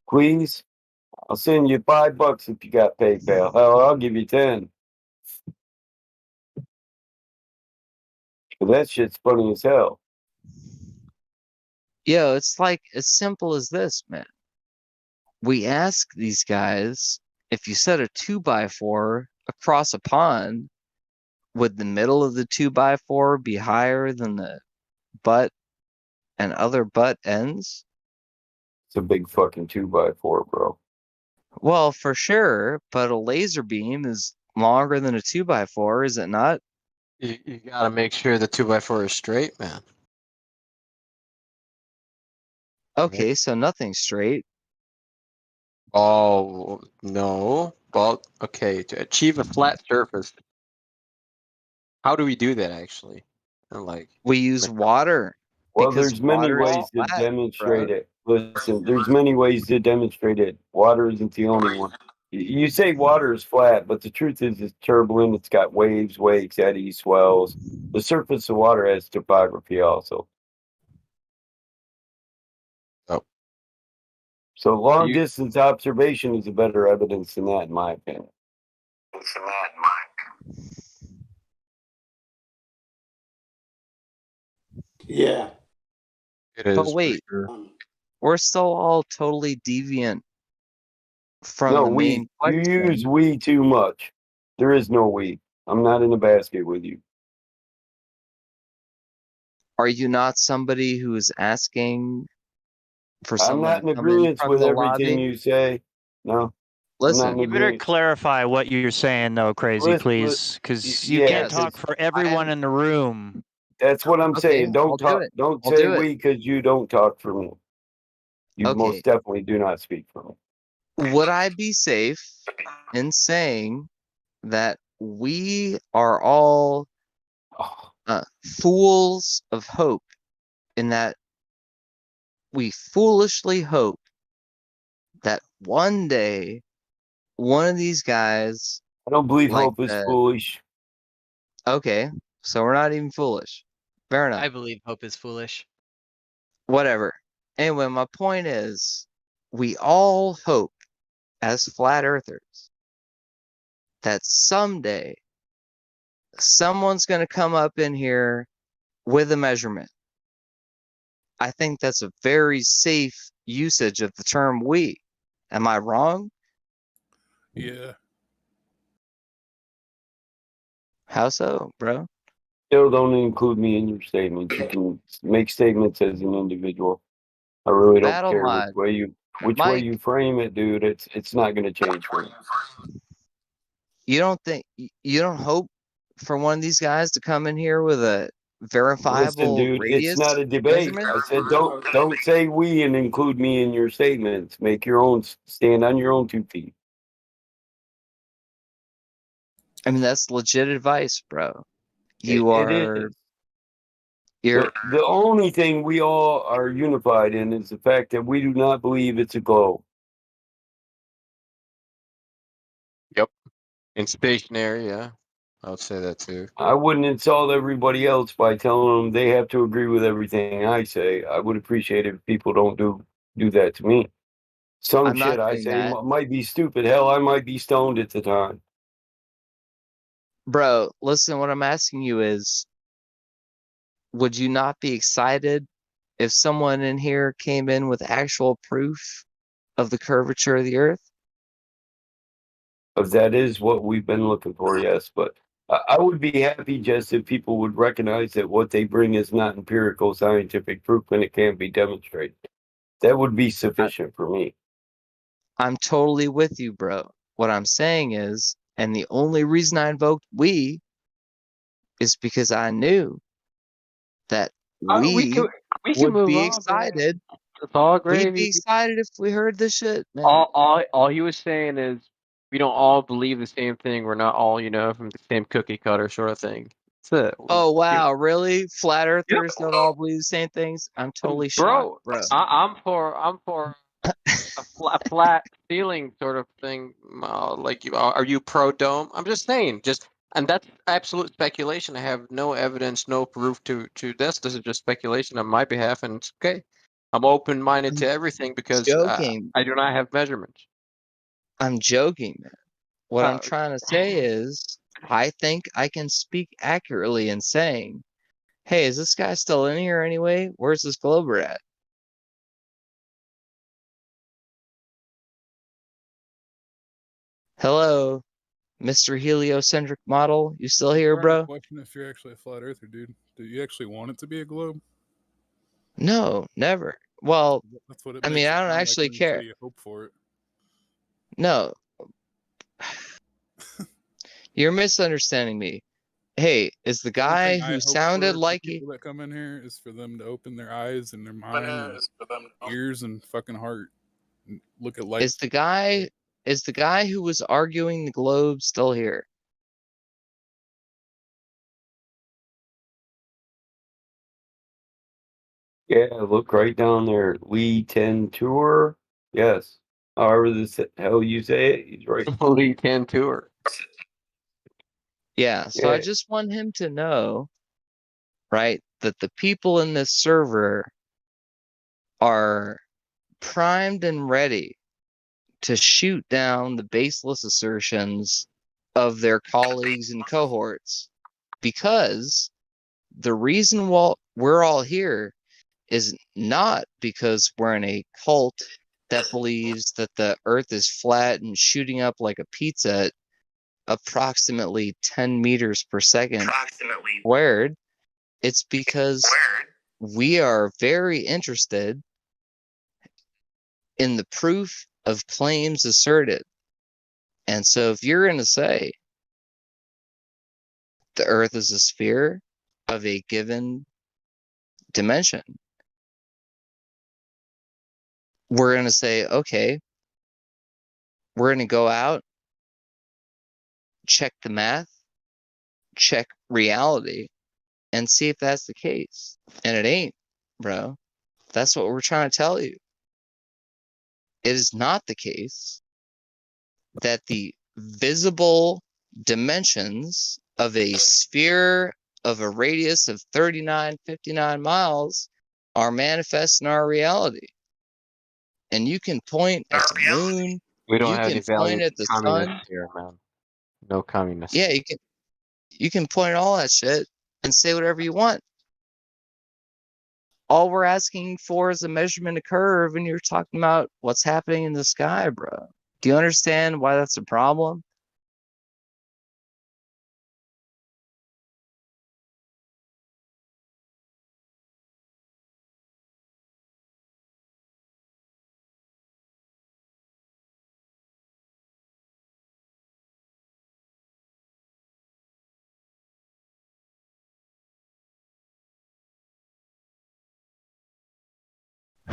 Please? I'll send you $5 if you got PayPal. Hell, I'll give you 10. But that shit's funny as hell. Yo, it's like as simple as this, man. We ask these guys if you set a 2x4 across a pond, would the middle of the 2x4 be higher than the butt and other butt ends? It's a big fucking 2x4, bro. Well, for sure, but a laser beam is longer than a 2x4, is it not? You gotta make sure the 2x4 is straight, man. Okay, so nothing's straight. Oh no. Well, okay, to achieve a flat surface, how do we do that actually? And like We use water. Well, Because there's many water is ways to flat, demonstrate bro. it. Listen, there's many ways to demonstrate it. Water isn't the only one. You say water is flat, but the truth is it's turbulent. It's got waves, wakes, eddies, swells. The surface of water has topography also. Oh. So long distance observation is a better evidence than that, in my opinion. Yeah. It But is. wait, we're still all totally deviant from No, the main you question. use we too much. There is no we. I'm not in a basket with you. Are you not somebody who is asking for I'm someone not to in come in agreement from with the everything lobby? you say. No. Listen, You better clarify what you're saying, though, Crazy, please, because you can't talk for everyone in the room. That's what I'm Okay, saying. Don't I'll do talk. it. Don't I'll say do it. we because you don't talk for me. You Okay. most definitely do not speak for me. Would I be safe in saying that we are all fools of hope in that we foolishly hope that one day one of these guys I don't believe like hope is the foolish. Okay, so we're not even foolish. Fair enough. I believe hope is foolish. Whatever. Anyway, my point is we all hope as flat earthers that someday someone's going to come up in here with a measurement. I think that's a very safe usage of the term we. Am I wrong? Yeah. How so, bro? Still don't include me in your statements. You can make statements as an individual. I really don't Battle care mod. which way Mike, you frame it, dude. It's not going to change for me. you don't hope for one of these guys to come in here with a Listen, verifiable dude, it's radius not a debate. measurement? I said don't say we and include me in your statements. Make your own, stand on your own 2 feet. I mean, that's legit advice, bro. It is. You're The only thing we all are unified in is the fact that we do not believe it's a globe. Yep. In stationary, yeah. I would say that too. I wouldn't insult everybody else by telling them they have to agree with everything I say. I would appreciate it if people don't do that to me. Some I'm shit not I doing say that. might be stupid. Hell, I might be stoned at the time. Bro, listen, what I'm asking you is, would you not be excited if someone in here came in with actual proof of the curvature of the earth? Because that is what we've been looking for, yes. But I would be happy just if people would recognize that what they bring is not empirical scientific proof and it can't be demonstrated. That would be sufficient for me. I'm totally with you, bro. What I'm saying is, and the only reason I invoked we is because I knew that we we can would move be on, man. excited. It's all We'd be gravy. excited if we heard this shit, man. All he was saying is we don't all believe the same thing. We're not all, from the same cookie cutter sort of thing. That's it. Oh wow, really? Flat earthers don't all believe the same things? I'm totally shocked, bro. I'm for a flat ceiling sort of thing. Are you pro dome? I'm just saying, and that's absolute speculation. I have no evidence, no proof to this. This is just speculation on my behalf, and it's okay. I'm open minded to everything because joking. I do not have measurements. I'm joking, man. What I'm trying to say is, I think I can speak accurately in saying, hey, is this guy still in here anyway? Where's this Glober at? Hello, Mr. Heliocentric model. You still here, bro? Question if you're actually a flat earther, dude. Do you actually want it to be a globe? No, never. Well, That's what it I makes mean, it I don't sound actually like when you care. say you hope for it. No. You're misunderstanding me. Hey, is the The only guy thing I who hope sounded for like he... people that come in here is for them to open their eyes and their mind and ears and fucking heart and look at life. Is the guy who was arguing the globe still here? Yeah, look right down there. Lee 10 Tour. Yes. However the hell you say it, he's right. Lee 10 Tour. Yeah, so I just want him to know, right, that the people in this server are primed and ready to shoot down the baseless assertions of their colleagues and cohorts, because the reason why we're all here is not because we're in a cult that believes that the earth is flat and shooting up like a pizza at approximately 10 meters per second squared. It's because we are very interested in the proof of claims asserted. And so if you're going to say the earth is a sphere of a given dimension, we're going to say, okay, we're going to go out, check the math, check reality, and see if that's the case. And it ain't, bro. That's what we're trying to tell you. It is not the case that the visible dimensions of a sphere of a radius of 3959 miles are manifest in our reality. And you can point at the moon, We don't you have can any point value at the communists sun. here, man. No communists. Yeah, you can point at all that shit and say whatever you want. All we're asking for is a measurement of curve, and you're talking about what's happening in the sky, bro. Do you understand why that's a problem?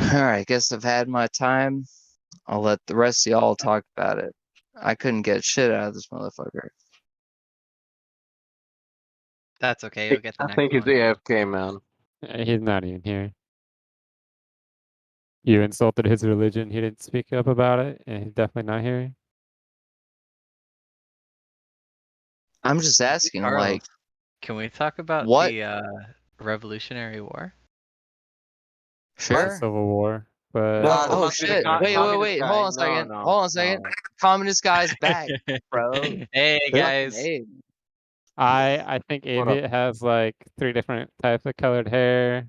All right, I guess I've had my time. I'll let the rest of y'all talk about it. I couldn't get shit out of this motherfucker. That's okay. You'll get the I next think one. it's AFK, man. He's not even here. You insulted his religion. He didn't speak up about it, and he's definitely not here. I'm just asking, Carl, like, can we talk about what? the Revolutionary War? Sure. Civil War, but Oh shit! Wait. Hold on a second. Hold on a second. Communist guy's back, bro. Hey guys. Hey. I think Aviat has like 3 different types of colored hair,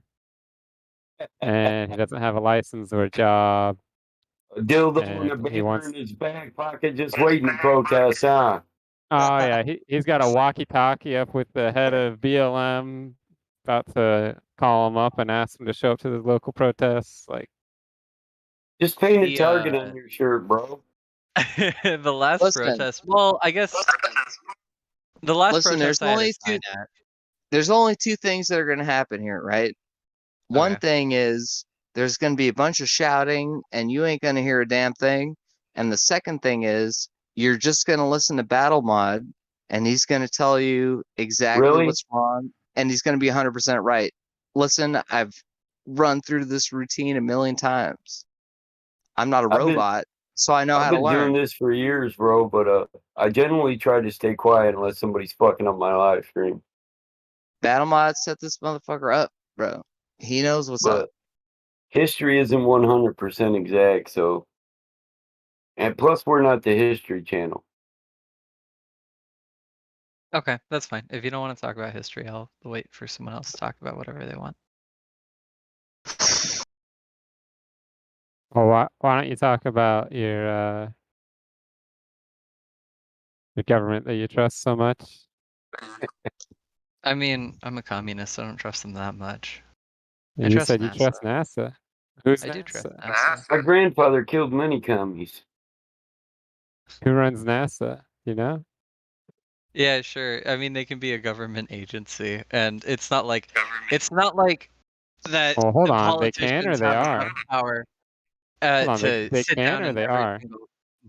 and he doesn't have a license or a job. A dildo and a and he banner wants. in his back pocket just waiting to protest, huh? Oh yeah, he's got a walkie-talkie up with the head of BLM, about to call him up and ask him to show up to the local protests. Like, Just paint a The, target on your shirt, bro. the last Listen. protest. Well, I guess the last Listen, protest I had to sign at. there's only 2 things that are going to happen here, right? One thing is there's going to be a bunch of shouting and you ain't going to hear a damn thing. And the second thing is you're just going to listen to Battle Mod and he's going to tell you exactly what's wrong and he's going to be 100% right. Listen, I've run through this routine a million times. I'm not a robot, so I know how to I've been learn. doing this for years, bro, but I generally try to stay quiet unless somebody's fucking up my live stream. Battle Mod set this motherfucker up, bro. He knows what's up. History isn't 100% exact, so. And plus, we're not the History Channel. Okay, that's fine. If you don't want to talk about history, I'll wait for someone else to talk about whatever they want. well, why don't you talk about your The government that you trust so much? I mean, I'm a communist, so I don't trust them that much. I You trust said you NASA. trust NASA. Who's I do trust NASA? NASA. My grandfather killed many commies. Who runs NASA? You know? Yeah, sure. I mean, they can be a government agency, and it's not like that Well, hold the on. They can or politicians they have are? enough power Hold on. to They sit can down or in they every are? single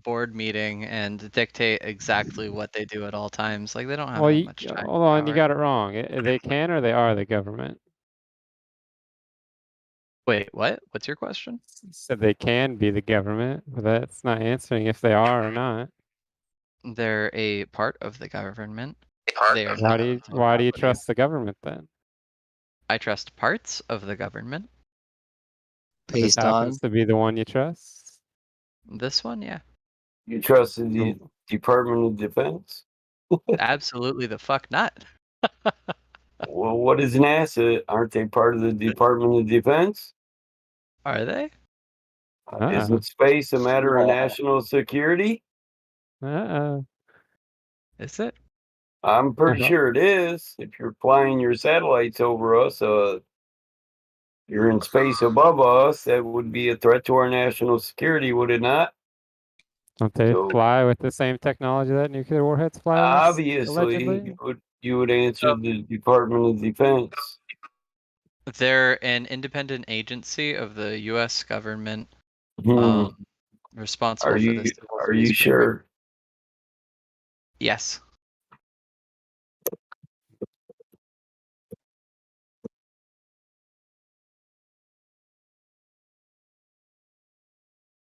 board meeting and dictate exactly what they do at all times. Like, they don't have Well, that much time hold on. You power. got it wrong. They can or they are the government? Wait, what? What's your question? You said they can be the government, but that's not answering if they are or not. They're a part of the government. They are Why not do you, total why do you property. trust the government then? I trust parts of the government. This Based happens on to be the one you trust. This one, yeah. You trust the Department of Defense? Absolutely the fuck not. Well, what is NASA? Aren't they part of the Department of Defense? Are they? Isn't space a matter of national security? Is it? I'm pretty Uh-huh. sure it is. If you're flying your satellites over us, you're in space above us, that would be a threat to our national security, would it not? Don't they So fly with the same technology that nuclear warheads fly with? obviously, Allegedly? you would answer the Department of Defense. They're an independent agency of the U.S. government, responsible for the civil Are you space sure? program. Yes.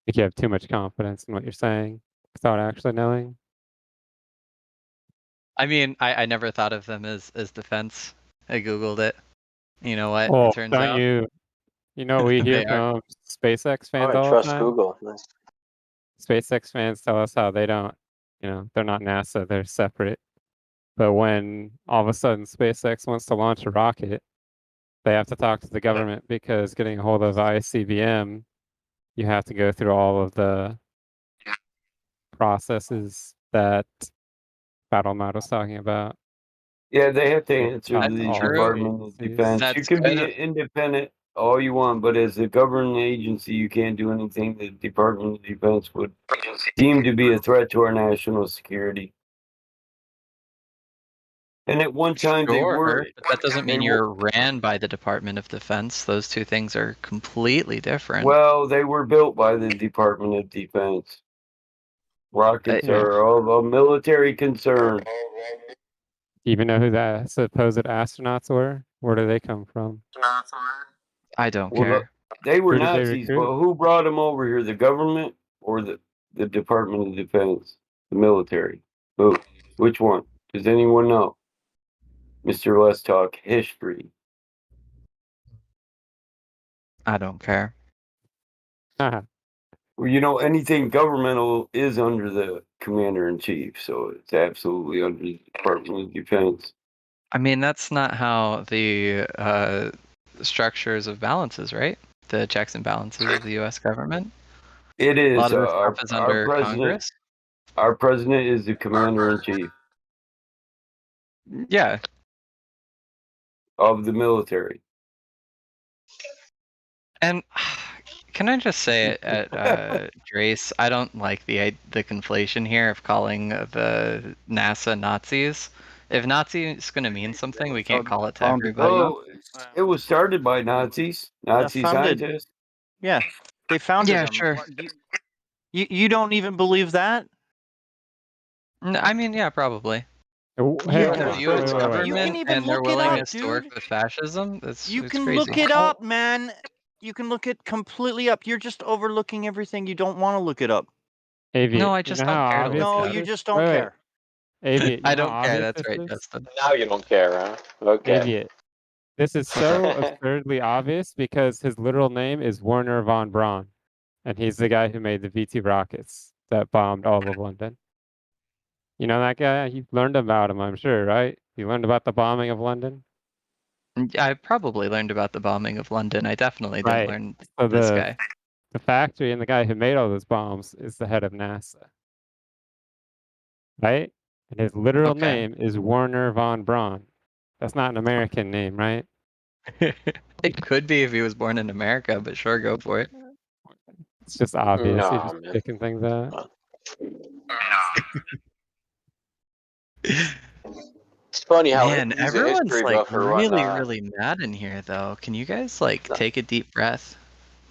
I think you have too much confidence in what you're saying without actually knowing. I mean, I never thought of them as defense. I googled it. You know what? Oh, It turns don't out you know what we hear they are. from SpaceX Oh, fans I all the trust time? Google. Nice. SpaceX fans tell us how they don't, they're not NASA, they're separate. But when all of a sudden SpaceX wants to launch a rocket, they have to talk to the government because getting a hold of ICBM, you have to go through all of the processes that Battle Mode was talking about. Yeah, they have to They answer talk to to the all the Department of agencies. Defense. You That's can be good. independent all you want, but as a government agency, you can't do anything the Department of Defense would deem to be a threat to our national security. And at one time they were. But that doesn't mean you're ran by the Department of Defense. Those two things are completely different. Well, they were built by the Department of Defense. Rockets Yeah. are of a military concern. Even know who the supposed astronauts were? Where do they come from? I don't Well, care. they were Who did they Nazis, recruit? but who brought them over here? The government or the Department of Defense? The military? Who? Which one? Does anyone know? Mr. Let's Talk History. I don't care. Well, anything governmental is under the Commander-in-Chief, so it's absolutely under the Department of Defense. I mean, that's not how the structures of balances, right? The checks and balances of the U.S. government. It is. A lot of this stuff is under Congress. Our president is the Commander-in-Chief. Yeah. Of the military. And can I just say at Drace, I don't like the conflation here of calling the NASA Nazis. If Nazi is going to mean something, we can't call it to everybody. Oh, it was started by Nazis, Nazi scientists. Yeah, they founded them. Sure. You don't even believe that? I mean, yeah, probably. Hey, view its government You can even and their look it up, willingness to work dude. with fascism. You it's can crazy. look it up, man. You can look it completely up. You're just overlooking everything. You don't want to look it up. Avian, No, I just you know don't how care to obvious No, this you is? just don't Wait. care. Avian, I don't care. That's right, Justin. Now you don't care, huh? Okay. Avian. This is so absurdly obvious because his literal name is Werner von Braun, and he's the guy who made the V2 rockets that bombed all of London. You know that guy? You learned about him, I'm sure, right? You learned about the bombing of London? I probably learned about the bombing of London. I definitely didn't learn So this guy. The factory and the guy who made all those bombs is the head of NASA. Right? And his literal name is Werner von Braun. That's not an American name, right? It could be if he was born in America, but sure, go for it. It's just obvious. He's No, just man. picking things out. It's funny how Man, he's a everyone's history like buff or really, whatnot. really mad in here, though. Can you guys like take a deep breath?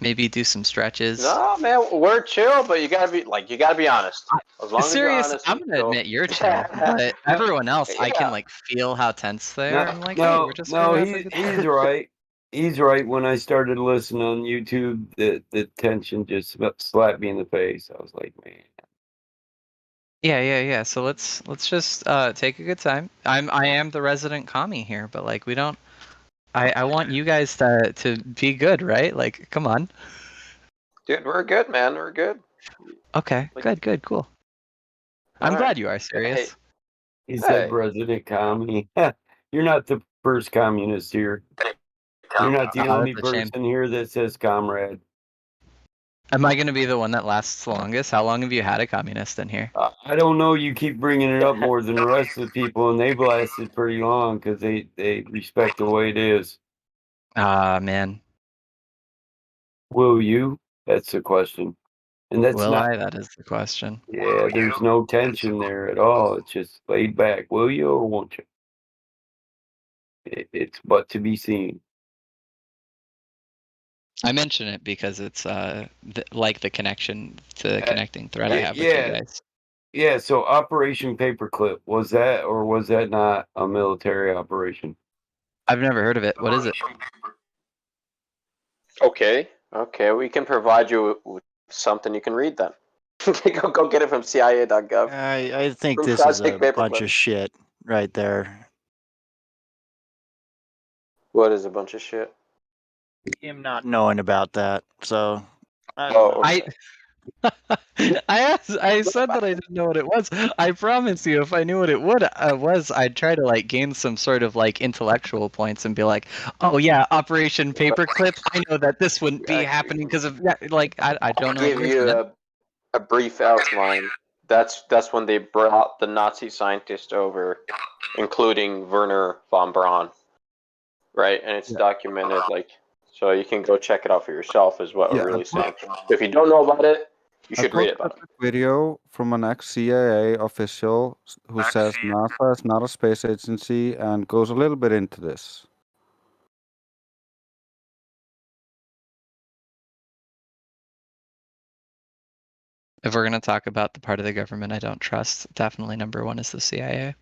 Maybe do some stretches. No, man, we're chill, but you gotta be honest. As long as you're Serious, honest, I'm we gonna chill. admit you're chill, but everyone else, I can Yeah. like feel how tense they are. No, I'm like, hey, we're just gonna have a good he's time. right. He's right. When I started listening on YouTube, the tension just slapped me in the face. I was like, man. Yeah. So let's just take a good time. I am the resident commie here, but like we don't. I want you guys to be good, right? Like, come on. Dude, we're good, man. We're good. Okay, good, cool. I'm glad you are serious. He said resident commie. You're not the first communist here. You're not the only That's a shame. person here that says comrade. Am I gonna be the one that lasts longest? How long have you had a communist in here? I don't know. You keep bringing it up more than the rest of the people, and they've lasted pretty long because they respect the way it is. Ah, man. Will you? That's the question. And that's Will not. I? That is the question. Yeah, there's no tension there at all. It's just laid back. Will you or won't you? It's but to be seen. I mention it because it's like the connection to the connecting thread I have with you guys. Yeah, so Operation Paperclip, was that or was that not a military operation? I've never heard of it. What is it? Okay, we can provide you with something you can read then. go get it from CIA.gov. I think From this is a Project Paperclip. bunch of shit right there. What is a bunch of shit? Him not knowing about that. So I I said that I didn't know what it was. I promise you, if I knew what it was, I'd try to like gain some sort of like intellectual points and be like, oh yeah, Operation Paperclip. I know that this wouldn't be happening because of that. Like I don't know. give you a brief outline. That's when they brought the Nazi scientist over, including Werner von Braun. Right, and it's documented, like, so you can go check it out for yourself, is what we're really saying. If you don't know about it, you should read about it. Video from an ex-CIA official who says NASA is not a space agency and goes a little bit into this. If we're gonna talk about the part of the government I don't trust, definitely number one is the CIA.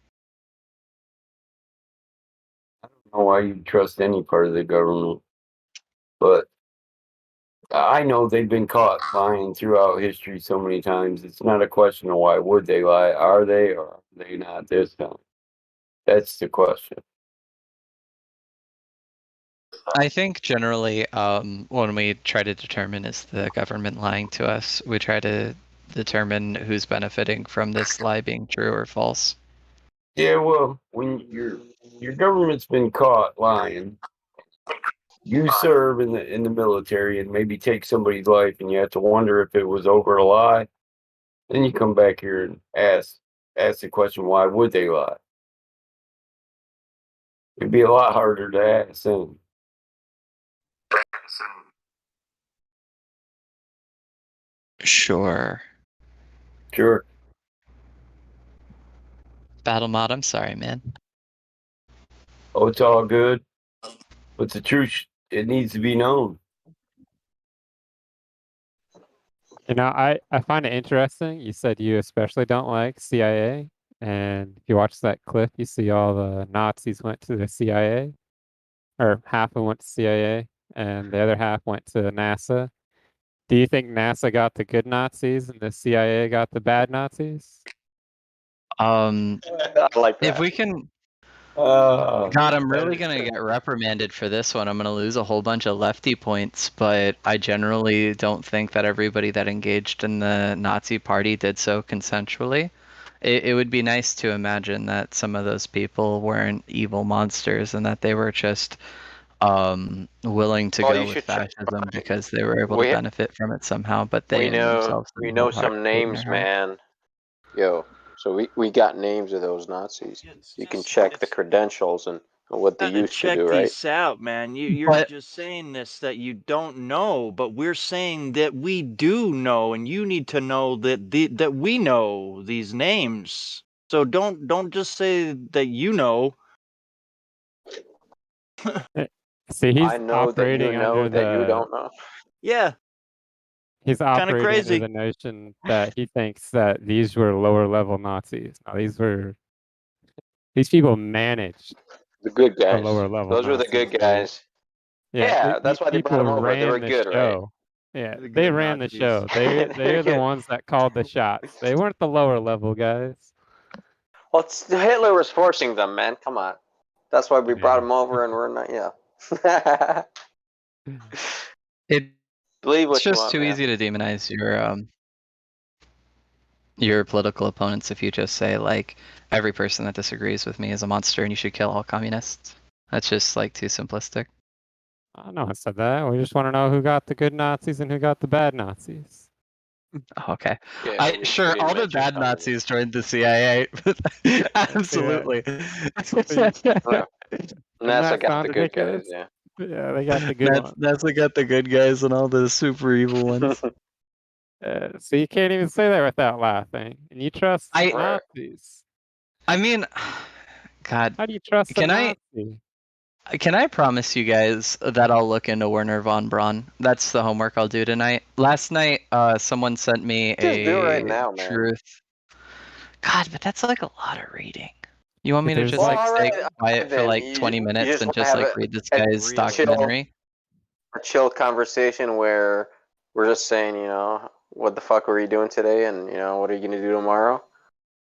I don't know why you trust any part of the government, but I know they've been caught lying throughout history so many times. It's not a question of why would they lie. Are they or are they not this time? That's the question. I think generally, when we try to determine is the government lying to us, we try to determine who's benefiting from this lie being true or false. Yeah, well, when your government's been caught lying, you serve in the military and maybe take somebody's life, and you have to wonder if it was over a lie. Then you come back here and ask the question, why would they lie? It'd be a lot harder to ask them. Sure. Battle mod, I'm sorry, man. Oh, it's all good. But the truth, it needs to be known. You know, I find it interesting. You said you especially don't like CIA, and if you watch that clip, you see all the Nazis went to the CIA, or half of them went to CIA, and the other half went to NASA. Do you think NASA got the good Nazis and the CIA got the bad Nazis? I like that. If we can. God, I'm really gonna get reprimanded for this one. I'm gonna lose a whole bunch of lefty points, but I generally don't think that everybody that engaged in the Nazi party did so consensually. It would be nice to imagine that some of those people weren't evil monsters and that they were just willing to go with fascism because they were able to benefit from it somehow. But they we know themselves some names, man. Yo, So we got names of those Nazis. You can check the credentials and what they used to check do, right? these out, man. You're just saying this that you don't know, but we're saying that we do know, and you need to know that that we know these names. So don't just say that you know. See, he's I know that you operating know under that you the don't know. Yeah. he's Kinda operating under crazy. the notion that he thinks that these were lower level Nazis. No, these people managed The good the guys. lower level Those were the Nazis. good guys. Yeah, These that's why they brought people them over. They ran were the good, right? show. Yeah, The they good ran the Nazis. show. They're the ones that called the shots. They weren't the lower level guys. Well, Hitler was forcing them, man. Come on. That's why we brought them over, and we're not. Yeah. Believe what It's you just want, too man. easy to demonize your political opponents if you just say like every person that disagrees with me is a monster and you should kill all communists. That's just like too simplistic. No one said that. We just want to know who got the good Nazis and who got the bad Nazis. Okay. Yeah, we Sure, didn't all the mention bad communism. Nazis joined the CIA. Absolutely. NASA got the good guys, yeah. Yeah, they got the good ones. NASA got the good guys and all the super evil ones. So you can't even say that without laughing. And you trust Nazis. I mean, God. How do you trust a Nazi? Can I promise you guys that I'll look into Werner von Braun? That's the homework I'll do tonight. Last night, someone sent me Just do it right now, man. truth. God, but that's like a lot of reading. You want me to There's just like- stay Alright, quiet for then like you 20 minutes just and wanna just have like a- read this a guy's documentary? A chill conversation where we're just saying, you know, what the fuck were you doing today, and you know, what are you gonna do tomorrow?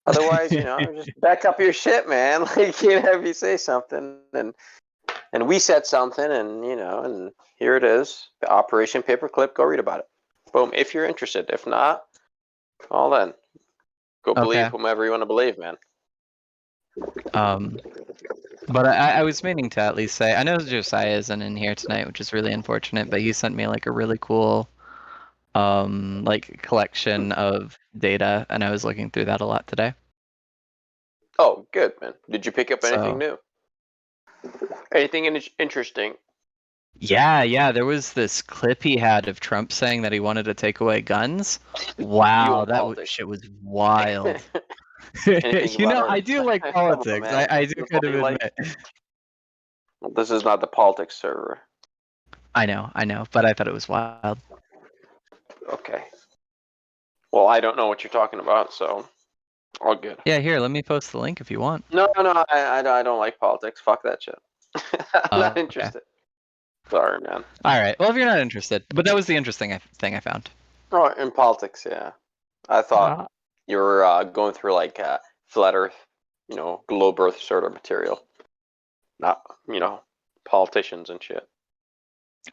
Otherwise, you know, just back up your shit, man. Like, can't have you say something, and we said something, and you know, and here it is, Operation Paperclip. Go read about it. Boom. If you're interested. If not, well then, go believe whomever you want to believe, man. But I was meaning to at least say, I know Josiah isn't in here tonight, which is really unfortunate, but he sent me like a really cool like collection of data, and I was looking through that a lot today. Oh, good, man. Did you pick up anything So- new? Anything interesting? Yeah, there was this clip he had of Trump saying that he wanted to take away guns. Wow, shit was wild. Anything You know, about our- I do like Come on, politics. man. I do That's kind all of you like. admit. Well, this is not the politics server. I know, but I thought it was wild. Okay. Well, I don't know what you're talking about, so all good. Yeah, here, let me post the link if you want. No, I don't like politics. Fuck that shit. I'm not Okay. interested. Sorry, man. All right. Well, if you're not interested, but that was the interesting thing I found. Oh, in politics, yeah. I thought you were going through like flat Earth, you know, globe Earth sort of material, not you know, politicians and shit.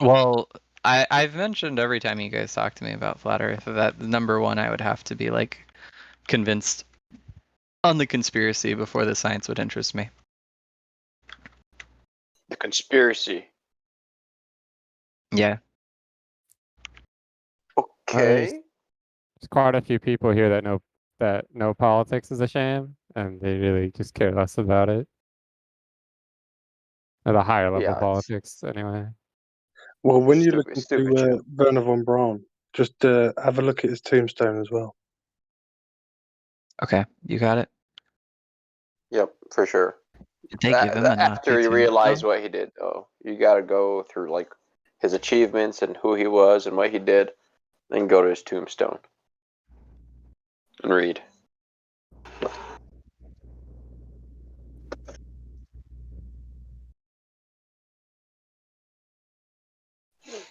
Well, I've mentioned every time you guys talk to me about flat Earth that number one I would have to be like convinced on the conspiracy before the science would interest me. The conspiracy. Yeah. Okay. There's quite a few people here that know politics is a sham, and they really just care less about it. At the higher level Yeah, it's- politics, anyway. Well, when you Stupid- look stupid into Werner von Braun, just have a look at his tombstone as well. Okay, you got it. Yep, for sure. Did they give him a After Nazi you realize tombstone? what he did, though, you got to go through like his achievements and who he was and what he did, then go to his tombstone and read.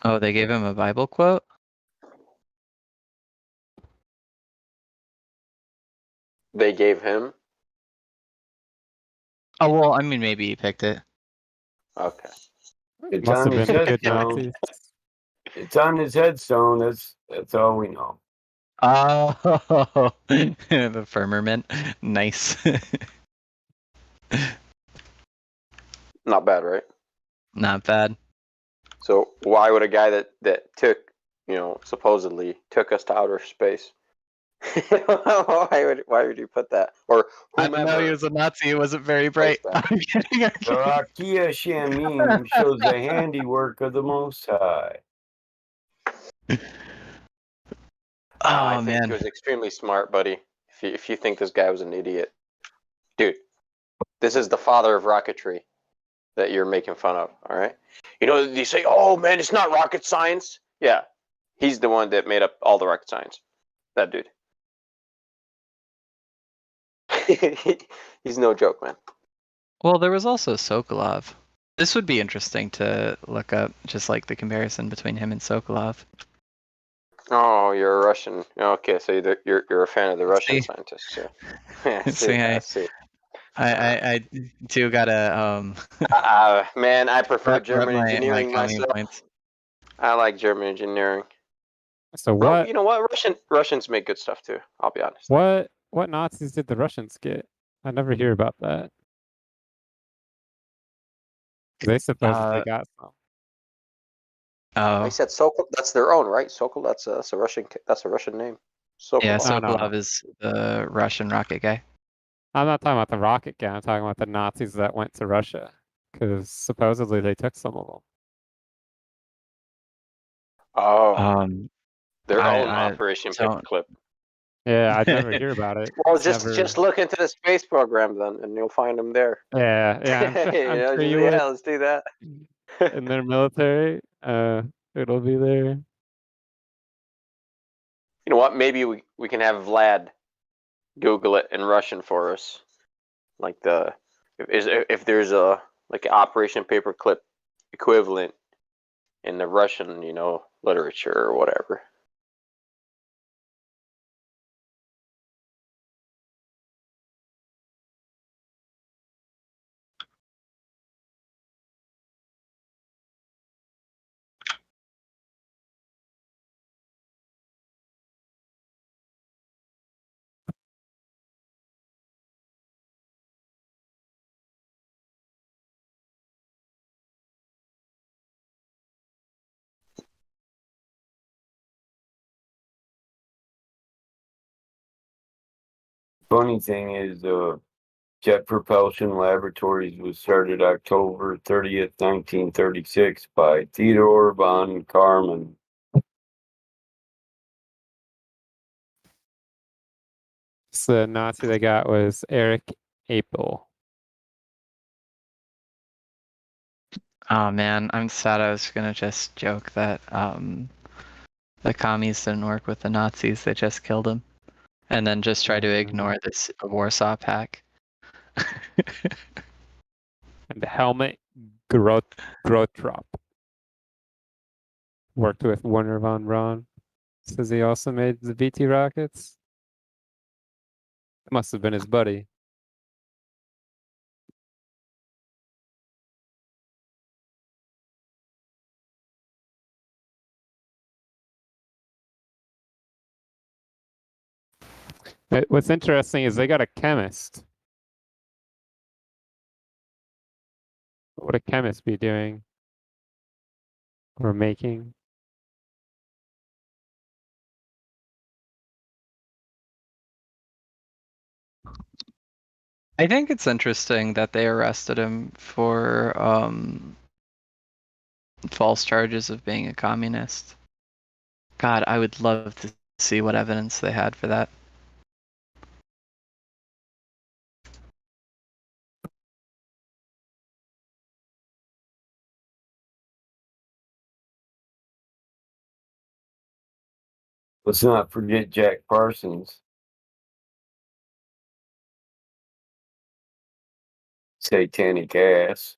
Oh, they gave him a Bible quote? They gave him. Oh, well, I mean, maybe he picked it. Okay. It's Must on have his been a good headstone. Nazi. It's on his headstone. That's all we know. Oh, the firmament. Nice. Not bad, right? Not bad. So why would a guy that took, you know, supposedly took us to outer space Why would you put that? Or I don't know. He whomever. was a Nazi. He wasn't very bright. I'm kidding. I'm The kidding. Rakia Shamim shows the handiwork of the Most High. I Oh think man. he was extremely smart, buddy. If you think this guy was an idiot, dude, this is the father of rocketry that you're making fun of. All right, you know you say, "Oh man, it's not rocket science." Yeah, he's the one that made up all the rocket science. That dude. He's no joke, man. Well, there was also Sokolov. This would be interesting to look up, just like the comparison between him and Sokolov. Oh, you're a Russian. Okay, so you're a fan of the Russian See? scientists. Yeah. I see. See, I see. I do gotta Man, I prefer rep German my engineering commie myself. points. I like German engineering. So what? You know what? Russians make good stuff too. I'll be honest. What Nazis did the Russians get? I never hear about that. They supposedly got some. I Oh, said Sokol. That's their own, right? Sokol. That's a Russian. That's a Russian name. Sokolov. yeah, No, no. Sokolov is the Russian rocket guy. I'm not talking about the rocket guy. I'm talking about the Nazis that went to Russia, because supposedly they took some of them. Oh, their own I Operation don't- Paperclip. Yeah, I never hear about it. Well, It's just look into the space program then, and you'll find them there. Yeah, I'm sure you would. Yeah, let's do that. In their military, it'll be there. You know what? Maybe we can have Vlad Google it in Russian for us, like if there's a like an Operation Paperclip equivalent in the Russian, literature or whatever. Funny thing is, Jet Propulsion Laboratories was started October 30th, 1936 by Theodore von Karman. So the Nazi they got was Eric Apel. Oh man, I'm sad. I was gonna just joke that the commies didn't work with the Nazis; they just killed them, and then just try to ignore this Warsaw Pact. And the Helmut Grottrop worked with Werner von Braun. Says he also made the VT rockets. It must have been his buddy. What's interesting is they got a chemist. What would a chemist be doing or making? I think it's interesting that they arrested him for false charges of being a communist. God, I would love to see what evidence they had for that. Let's not forget Jack Parsons. Satanic ass.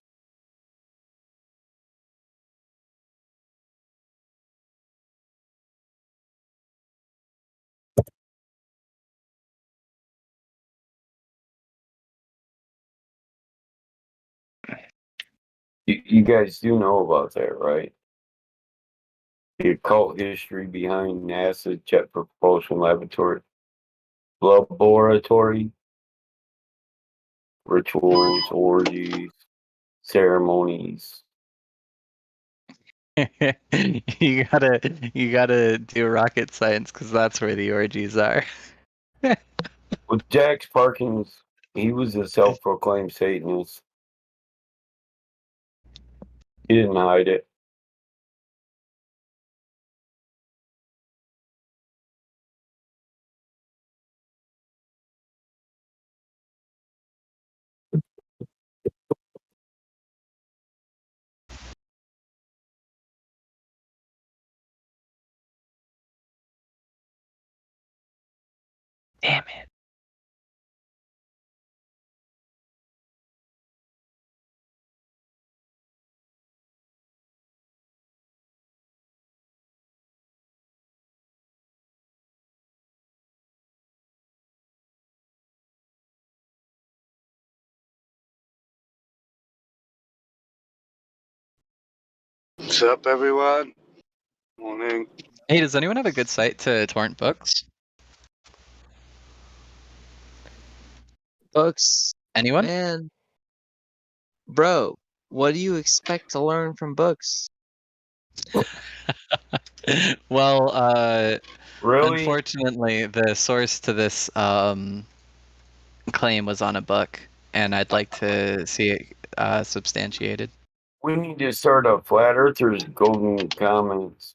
You guys do know about that, right? The occult history behind NASA Jet Propulsion Laboratory, rituals, orgies, ceremonies. You gotta do rocket science because that's where the orgies are. With Jack's Parkins, he was a self-proclaimed Satanist. He didn't hide it. Damn it. What's up, everyone? Morning. Hey, does anyone have a good site to torrent books? Books. Anyone? Man, bro, what do you expect to learn from books? Well, Really? unfortunately, the source to this claim was on a book, and I'd like to see it substantiated. We need to start a Flat Earthers Golden Comments.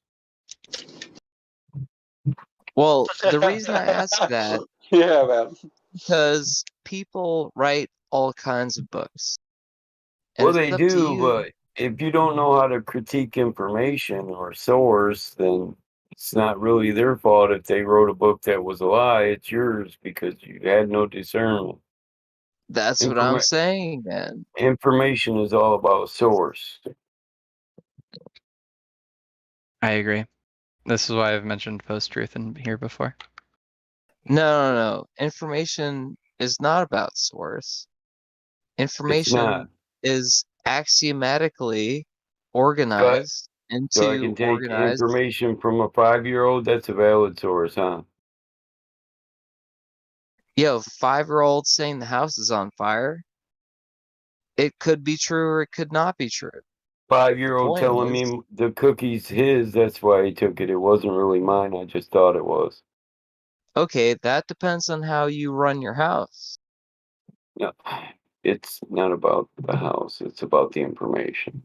Well, the reason I ask that, Yeah, man. because people write all kinds of books. And Well, it's they up to do, you. but if you don't know how to critique information or source, then it's not really their fault if they wrote a book that was a lie. It's yours because you had no discernment. That's what I'm saying, man. Information is all about source. I agree. This is why I've mentioned post-truth in here before. No. Information is not about source. Information is axiomatically organized into So I can take organized. information from a 5-year-old. That's a valid source, huh? Yo, 5-year-old saying the house is on fire. It could be true or it could not be true. 5-year-old Point telling is- me the cookie's his. That's why he took it. It wasn't really mine. I just thought it was. Okay, that depends on how you run your house. No, it's not about the house. It's about the information.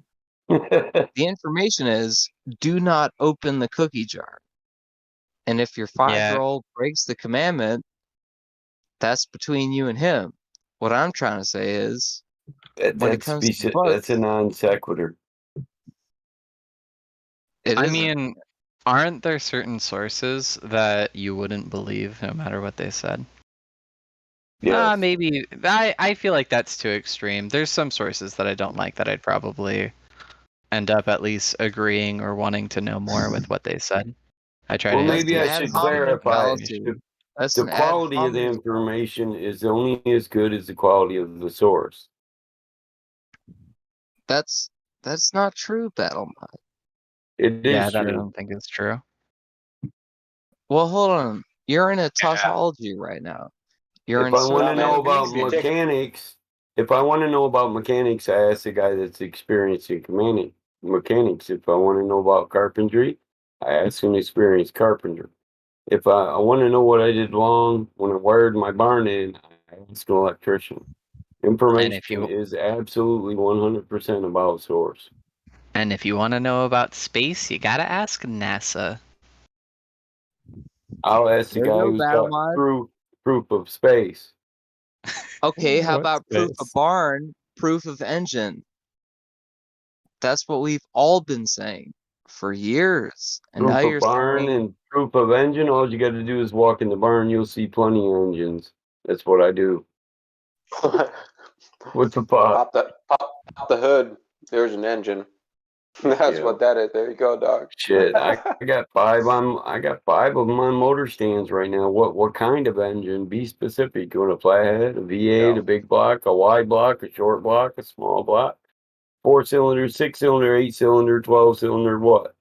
The information is do not open the cookie jar. And if your 5-year-old breaks the commandment, that's between you and him. What I'm trying to say is when it comes to books, that's a non sequitur. I mean, aren't there certain sources that you wouldn't believe no matter what they said? Yes. Maybe. I feel like that's too extreme. There's some sources that I don't like that I'd probably end up at least agreeing or wanting to know more with what they said. I try Well, to maybe I should clarify. The quality of the information is only as good as the quality of the source. That's not true, Battlemod. It is yeah, that true. I don't think is true. Well, hold on. You're in a tautology right now. You're If in I want to know about circles. mechanics, I ask the guy that's experienced in mechanics. If I want to know about carpentry, I ask an experienced carpenter. If I want to know what I did wrong when I wired my barn in, I ask an electrician. Information is absolutely 100% about source. And if you want to know about space, you gotta ask NASA. I'll ask the There you guy go, who's got Battlemod. proof of space. Okay, how What about proof of space? barn, proof of engine? That's what we've all been saying for years. And now Proof you're of barn saying and proof of engine. All you got to do is walk in the barn. You'll see plenty of engines. That's what I do. What the fuck? Pop the hood. There's an engine. That's what that is. There you go, dog. Shit, I got 5 on. I got 5 of them on motor stands right now. What kind of engine? Be specific. You want a flathead, a V8, a big block, a wide block, a short block, a small block, 4-cylinder, 6-cylinder, 8-cylinder, 12-cylinder. What?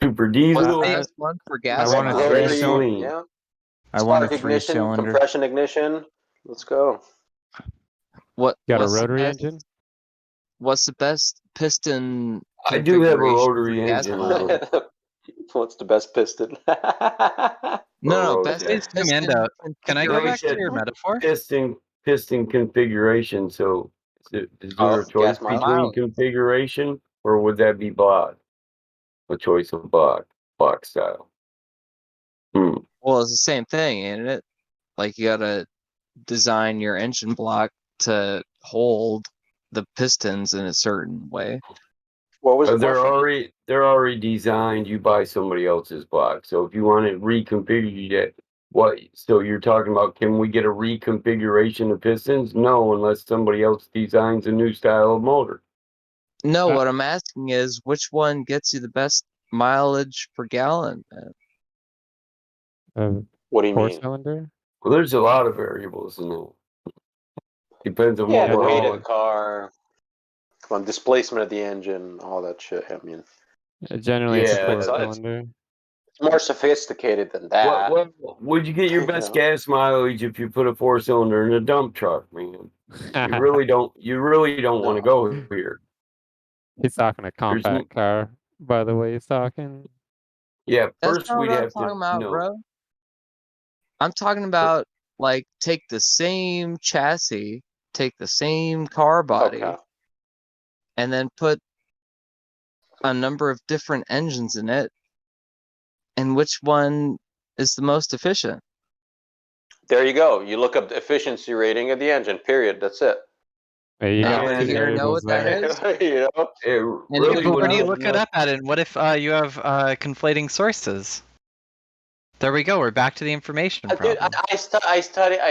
Super diesel. what's the best one for gas? I want a Rotary, 3-cylinder. yeah. I want a Spark ignition, 3-cylinder. compression ignition. Let's go. What's a the rotary best, engine? What's the best piston? I do have a configuration rotary for gas engine. motor? What's the best piston? No, Or best Please, piston Commando, can I go back to your configuration. metaphor? Piston configuration. So is there a Oh, choice gas mileage. between configuration, or would that be block? A choice of block style. Well, it's the same thing, ain't it? Like you gotta design your engine block to hold the pistons in a certain way. What was the they're question? already designed. You buy somebody else's block. So if you want to reconfigure it, what? So you're talking about, can we get a reconfiguration of pistons? No, unless somebody else designs a new style of motor. No, what I'm asking is which one gets you the best mileage per gallon, man? What do you mean? Four-cylinder? Well, there's a lot of variables in it. Depends on Yeah, what the we're weight of hauling. the car, come on, displacement of the engine, all that shit. I mean, Generally, it's a Yeah, four-cylinder. it's more sophisticated than that. What would you get your best gas mileage if you put a 4-cylinder in a dump truck, man? You really don't want to go here. He's talking a compact car, by the way he's talking. Yeah, That's first not we'd what I'm have talking to about, know. bro. I'm talking about like take the same chassis, take the same car body, Okay. and then put a number of different engines in it, and which one is the most efficient? There you go. You look up the efficiency rating of the engine. Period. That's it. Hey, you got Do two you know variables what that there. is? You know? It And really But when wouldn't you have look it enough. up at it, what if you have conflating sources? There we go. We're back to the information Dude, problem. I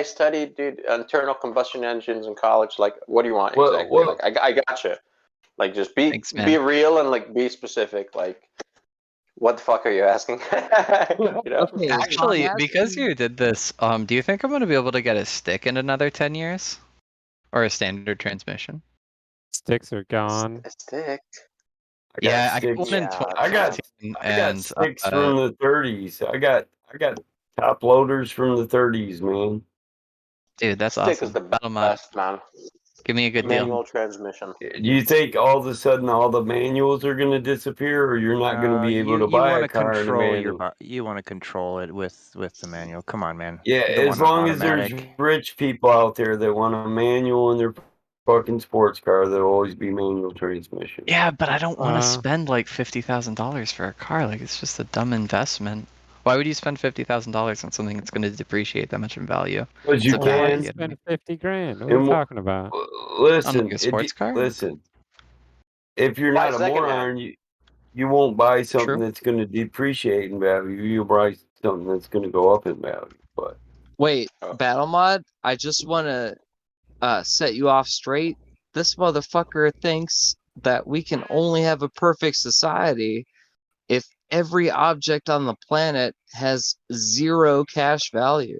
studied, dude, internal combustion engines in college. Like, what do you want exactly? Well, like, I got you. Like, just Thanks, man. be real and like be specific. Like, what the fuck are you asking? You know? Okay, so I'm Actually, because asking. you did this, do you think I'm going to be able to get a stick in another 10 years? Or a standard transmission? Sticks are gone. A stick. Yeah, I got sticks. one in I got 2015, I got and sticks from the 30s. I got top loaders from the 30s, man. dude, that's Stick awesome. is the Battle mod, best, man. give me a good deal. Manual transmission. Do you think all of a sudden all the manuals are going to disappear, or you're not going to be able to You buy want a to car in a control manual? you want to control it with the manual. Come on, man. Yeah, You don't as want an long as there's automatic. rich people out there that want a manual in their fucking sports car, there'll always be manual transmission. Yeah, but I don't want to spend like $50,000 for a car. Like, it's just a dumb investment. Why would you spend $50,000 on something that's going to depreciate that much in value? Because you It's a bad Why you can. idea to me. spend 50 grand? What are you And talking about? On like a sports car? listen. If you're Buy not a secondhand. moron, you won't buy something True. that's going to depreciate in value. You'll buy something that's going to go up in value. But Wait, Battle Mod, I just want to set you off straight. This motherfucker thinks that we can only have a perfect society if every object on the planet has 0 cash value.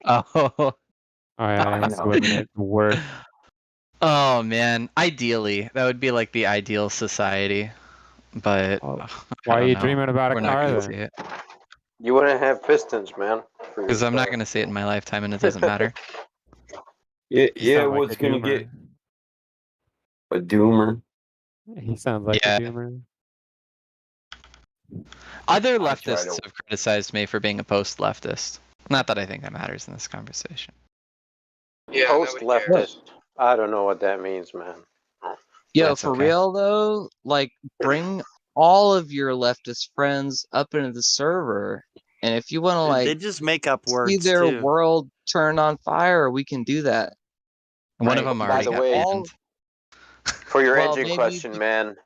Oh, I know. limited worth. Oh man, ideally, that would be like the ideal society. But Why I are don't you know. dreaming about a We're not car going to then? see it. You wouldn't have pistons, man. Because I'm not going to see it in my lifetime, and it doesn't matter. You yeah, sound like what's a going to doomer. get a doomer? He sounds like Yeah. a doomer. Other I try leftists to- have criticized me for being a post-leftist. Not that I think that matters in this conversation. Yeah, post leftist. I don't know what that means, man. Yo, That's for okay. real though, like bring all of your leftist friends up into the server, and if you want to They like just make up see words their too. world turn on fire, we can do that. One of Right. them By already the got way, banned. For your Well, engine maybe question, man,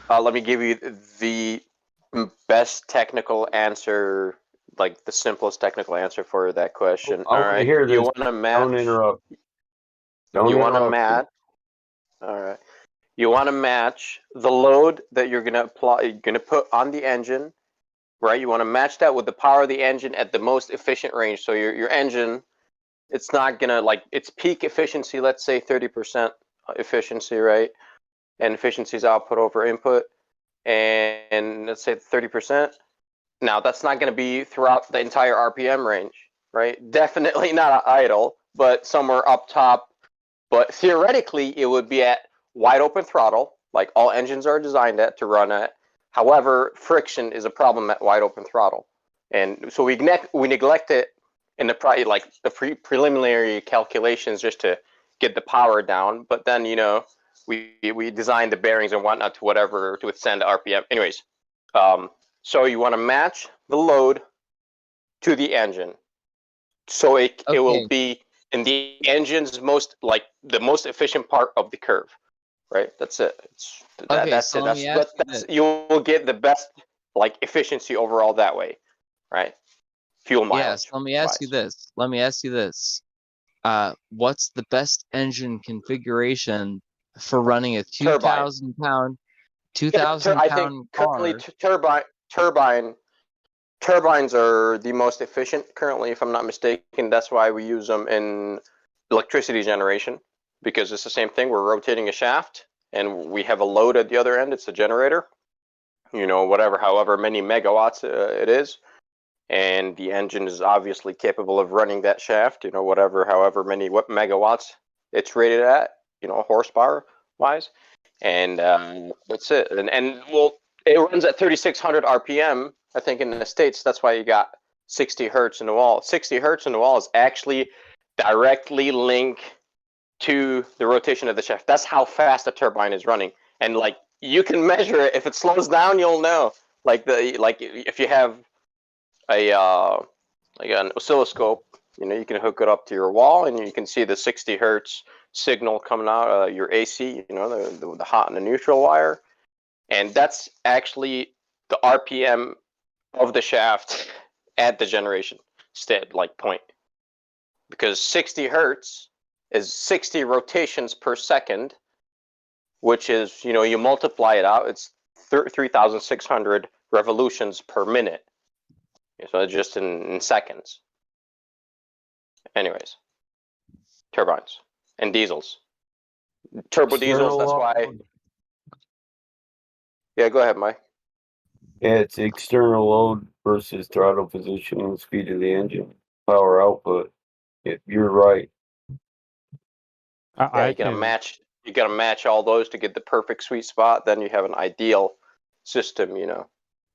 let me give you the best technical answer, like the simplest technical answer for that question. I All want to right, hear you this. want to match. Don't interrupt. Don't You want to interrupt me. match. All right. You want to match the load that you're gonna apply. You're gonna put on the engine, right? You want to match that with the power of the engine at the most efficient range. So your engine, it's not gonna like its peak efficiency. Let's say 30% efficiency, right? And efficiency is output over input, and let's say 30%. Now that's not going to be throughout the entire RPM range, right? Definitely not idle, but somewhere up top. But theoretically, it would be at wide open throttle, like all engines are designed at to run at. However, friction is a problem at wide open throttle, and so we neglect it in the preliminary calculations just to get the power down. But then we design the bearings and whatnot to whatever to withstand the RPM. Anyways, so you want to match the load to the engine, so it will be in the engine's the most efficient part of the curve. Right, that's it. That's it. You will get the best efficiency overall that way, right? Fuel mileage. Yes. Let me ask you this. What's the best engine configuration for running a 2,000 pound I think currently turbines are the most efficient currently, if I'm not mistaken. That's why we use them in electricity generation, because it's the same thing. We're rotating a shaft and we have a load at the other end. It's a generator, however many megawatts it is. And the engine is obviously capable of running that shaft, however many megawatts it's rated at, horsepower wise. And that's it. And it runs at 3,600 RPM, I think, in the States. That's why you got 60 hertz in the wall. 60 hertz in the wall is actually directly linked to the rotation of the shaft. That's how fast the turbine is running. And you can measure it. If it slows down, you'll know. If you have an oscilloscope, you can hook it up to your wall and you can see the 60 hertz signal coming out your AC, the hot and the neutral wire. And that's actually the RPM of the shaft at the generation point. Because 60 hertz is 60 rotations per second, which is, you multiply it out, it's 3,600 revolutions per minute. So it's just in seconds. Anyways, turbines and diesels. Turbo diesels, that's why. Yeah, go ahead, Mike. Yeah, it's external load versus throttle position and speed of the engine, power output. You're right. You gotta match all those to get the perfect sweet spot. Then you have an ideal system,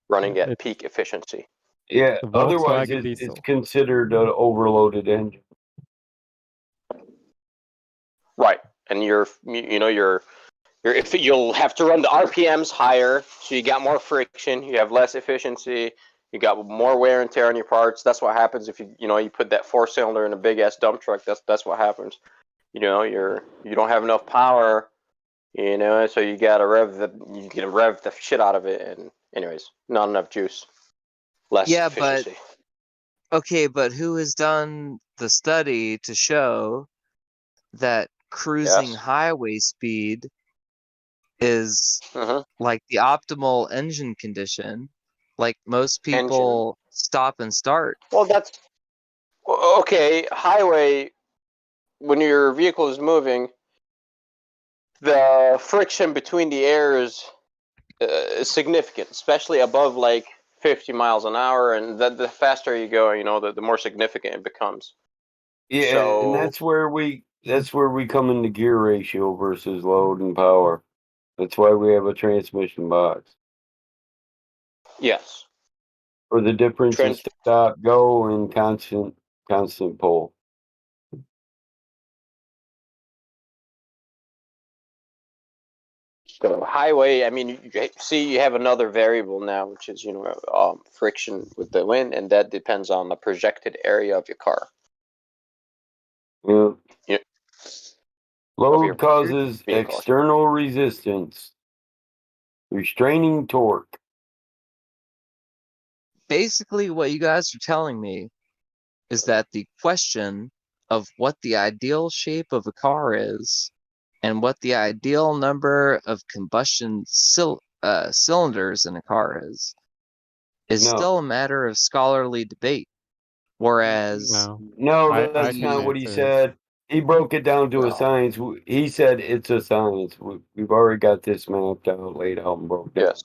running at peak efficiency. Yeah, otherwise it's considered an overloaded engine. Right, and you'll have to run the RPMs higher, so you got more friction, you have less efficiency, you got more wear and tear on your parts. That's what happens if you put that 4-cylinder in a big ass dump truck. That's what happens. You don't have enough power, so you gotta rev the shit out of it, and anyways, not enough juice, less efficiency. But who has done the study to show that cruising highway speed is like the optimal engine condition? Like most people stop and start. Well, that's okay. Highway, when your vehicle is moving, the friction between the airs is significant, especially above 50 miles an hour, and the faster you go, the more significant it becomes. Yeah, and that's where we come into gear ratio versus load and power. That's why we have a transmission box. Yes. Or the difference is stop, go, and constant pull. So highway, I mean, you have another variable now, which is friction with the wind, and that depends on the projected area of your car. Yeah. Load causes external resistance, restraining torque. Basically, what you guys are telling me is that the question of what the ideal shape of a car is and what the ideal number of combustion cylinders in a car is still a matter of scholarly debate. Whereas that's not what he said. He broke it down to a science. He said it's a science. We've already got this mapped out, laid out, and broke down. Yes.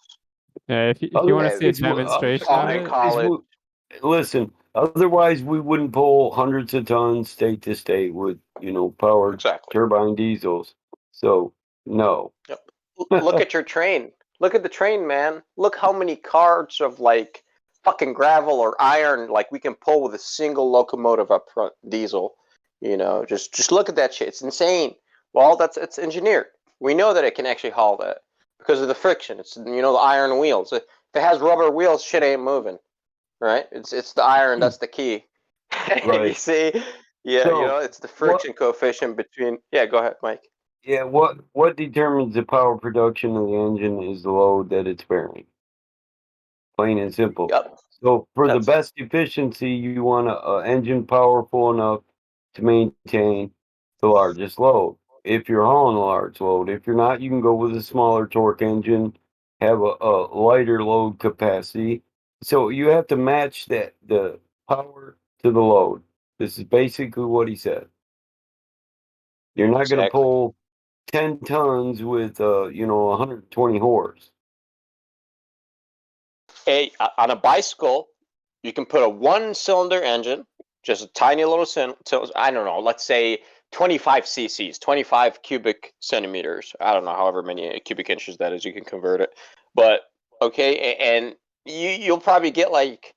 Yeah, if you want to see a demonstration of it, listen. Otherwise, we wouldn't pull hundreds of tons state to state with powered turbine diesels. So no. Yep. Look at your train. Look at the train, man. Look how many carts of like fucking gravel or iron like we can pull with a single locomotive up front, diesel. You know, just look at that shit. It's insane. Well, it's engineered. We know that it can actually haul that because of the friction. It's the iron wheels. If it has rubber wheels, shit ain't moving. Right? It's the iron that's the key. Right. You see? Yeah, So it's the friction coefficient between. Yeah, go ahead, Mike. yeah, what determines the power production of the engine is the load that it's bearing. Plain and simple. Yep. So for the best efficiency, you want an engine powerful enough to maintain the largest load. If you're hauling a large load, if you're not, you can go with a smaller torque engine, have a lighter load capacity. So you have to match the power to the load. This is basically what he said. You're not going to pull 10 tons with 120 horse. On a bicycle, you can put a one-cylinder engine, just a tiny little I don't know, let's say 25 cc's, 25 cubic centimeters. I don't know, however many cubic inches that is, you can convert it. But okay, and you'll probably get like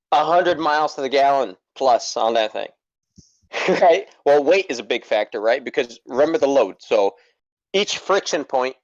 100 miles to the gallon plus on that thing. Right? Well, weight is a big factor, right? Because remember the load. So each friction point,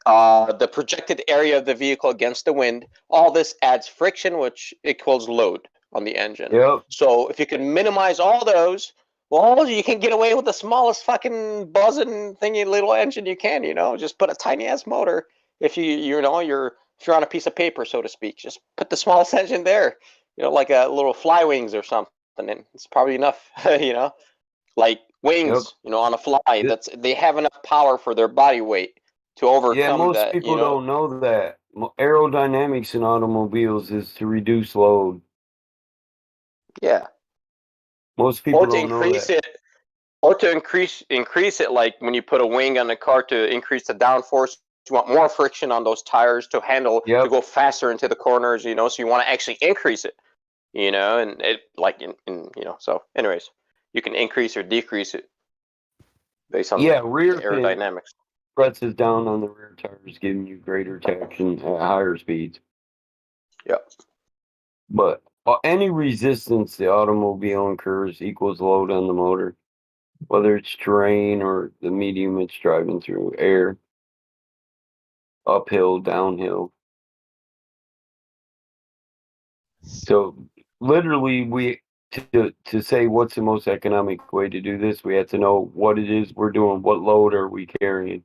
the projected area of the vehicle against the wind, all this adds friction, which equals load on the engine. Yep. So if you can minimize all those, well, you can get away with the smallest fucking buzzing thingy little engine you can. Just put a tiny ass motor. If you're on a piece of paper, so to speak, just put the smallest engine there. Like a little fly wings or something, and it's probably enough. Like wings, on a fly. They have enough power for their body weight to overcome most that. people don't know that. Aerodynamics in automobiles is to reduce load. Yeah. Most people Or to don't know increase that. it, or to increase it, like when you put a wing on the car to increase the downforce. You want more friction on those tires to handle to go faster into the corners. So you want to actually increase it. And it like So, anyways, you can increase or decrease it based on the aerodynamics. Presses down on the rear tires, giving you greater traction at higher speeds. Yep. But any resistance the automobile incurs equals load on the motor, whether it's terrain or the medium it's driving through, air, uphill, downhill. So literally, to say what's the most economic way to do this, we have to know what it is we're doing, what load are we carrying.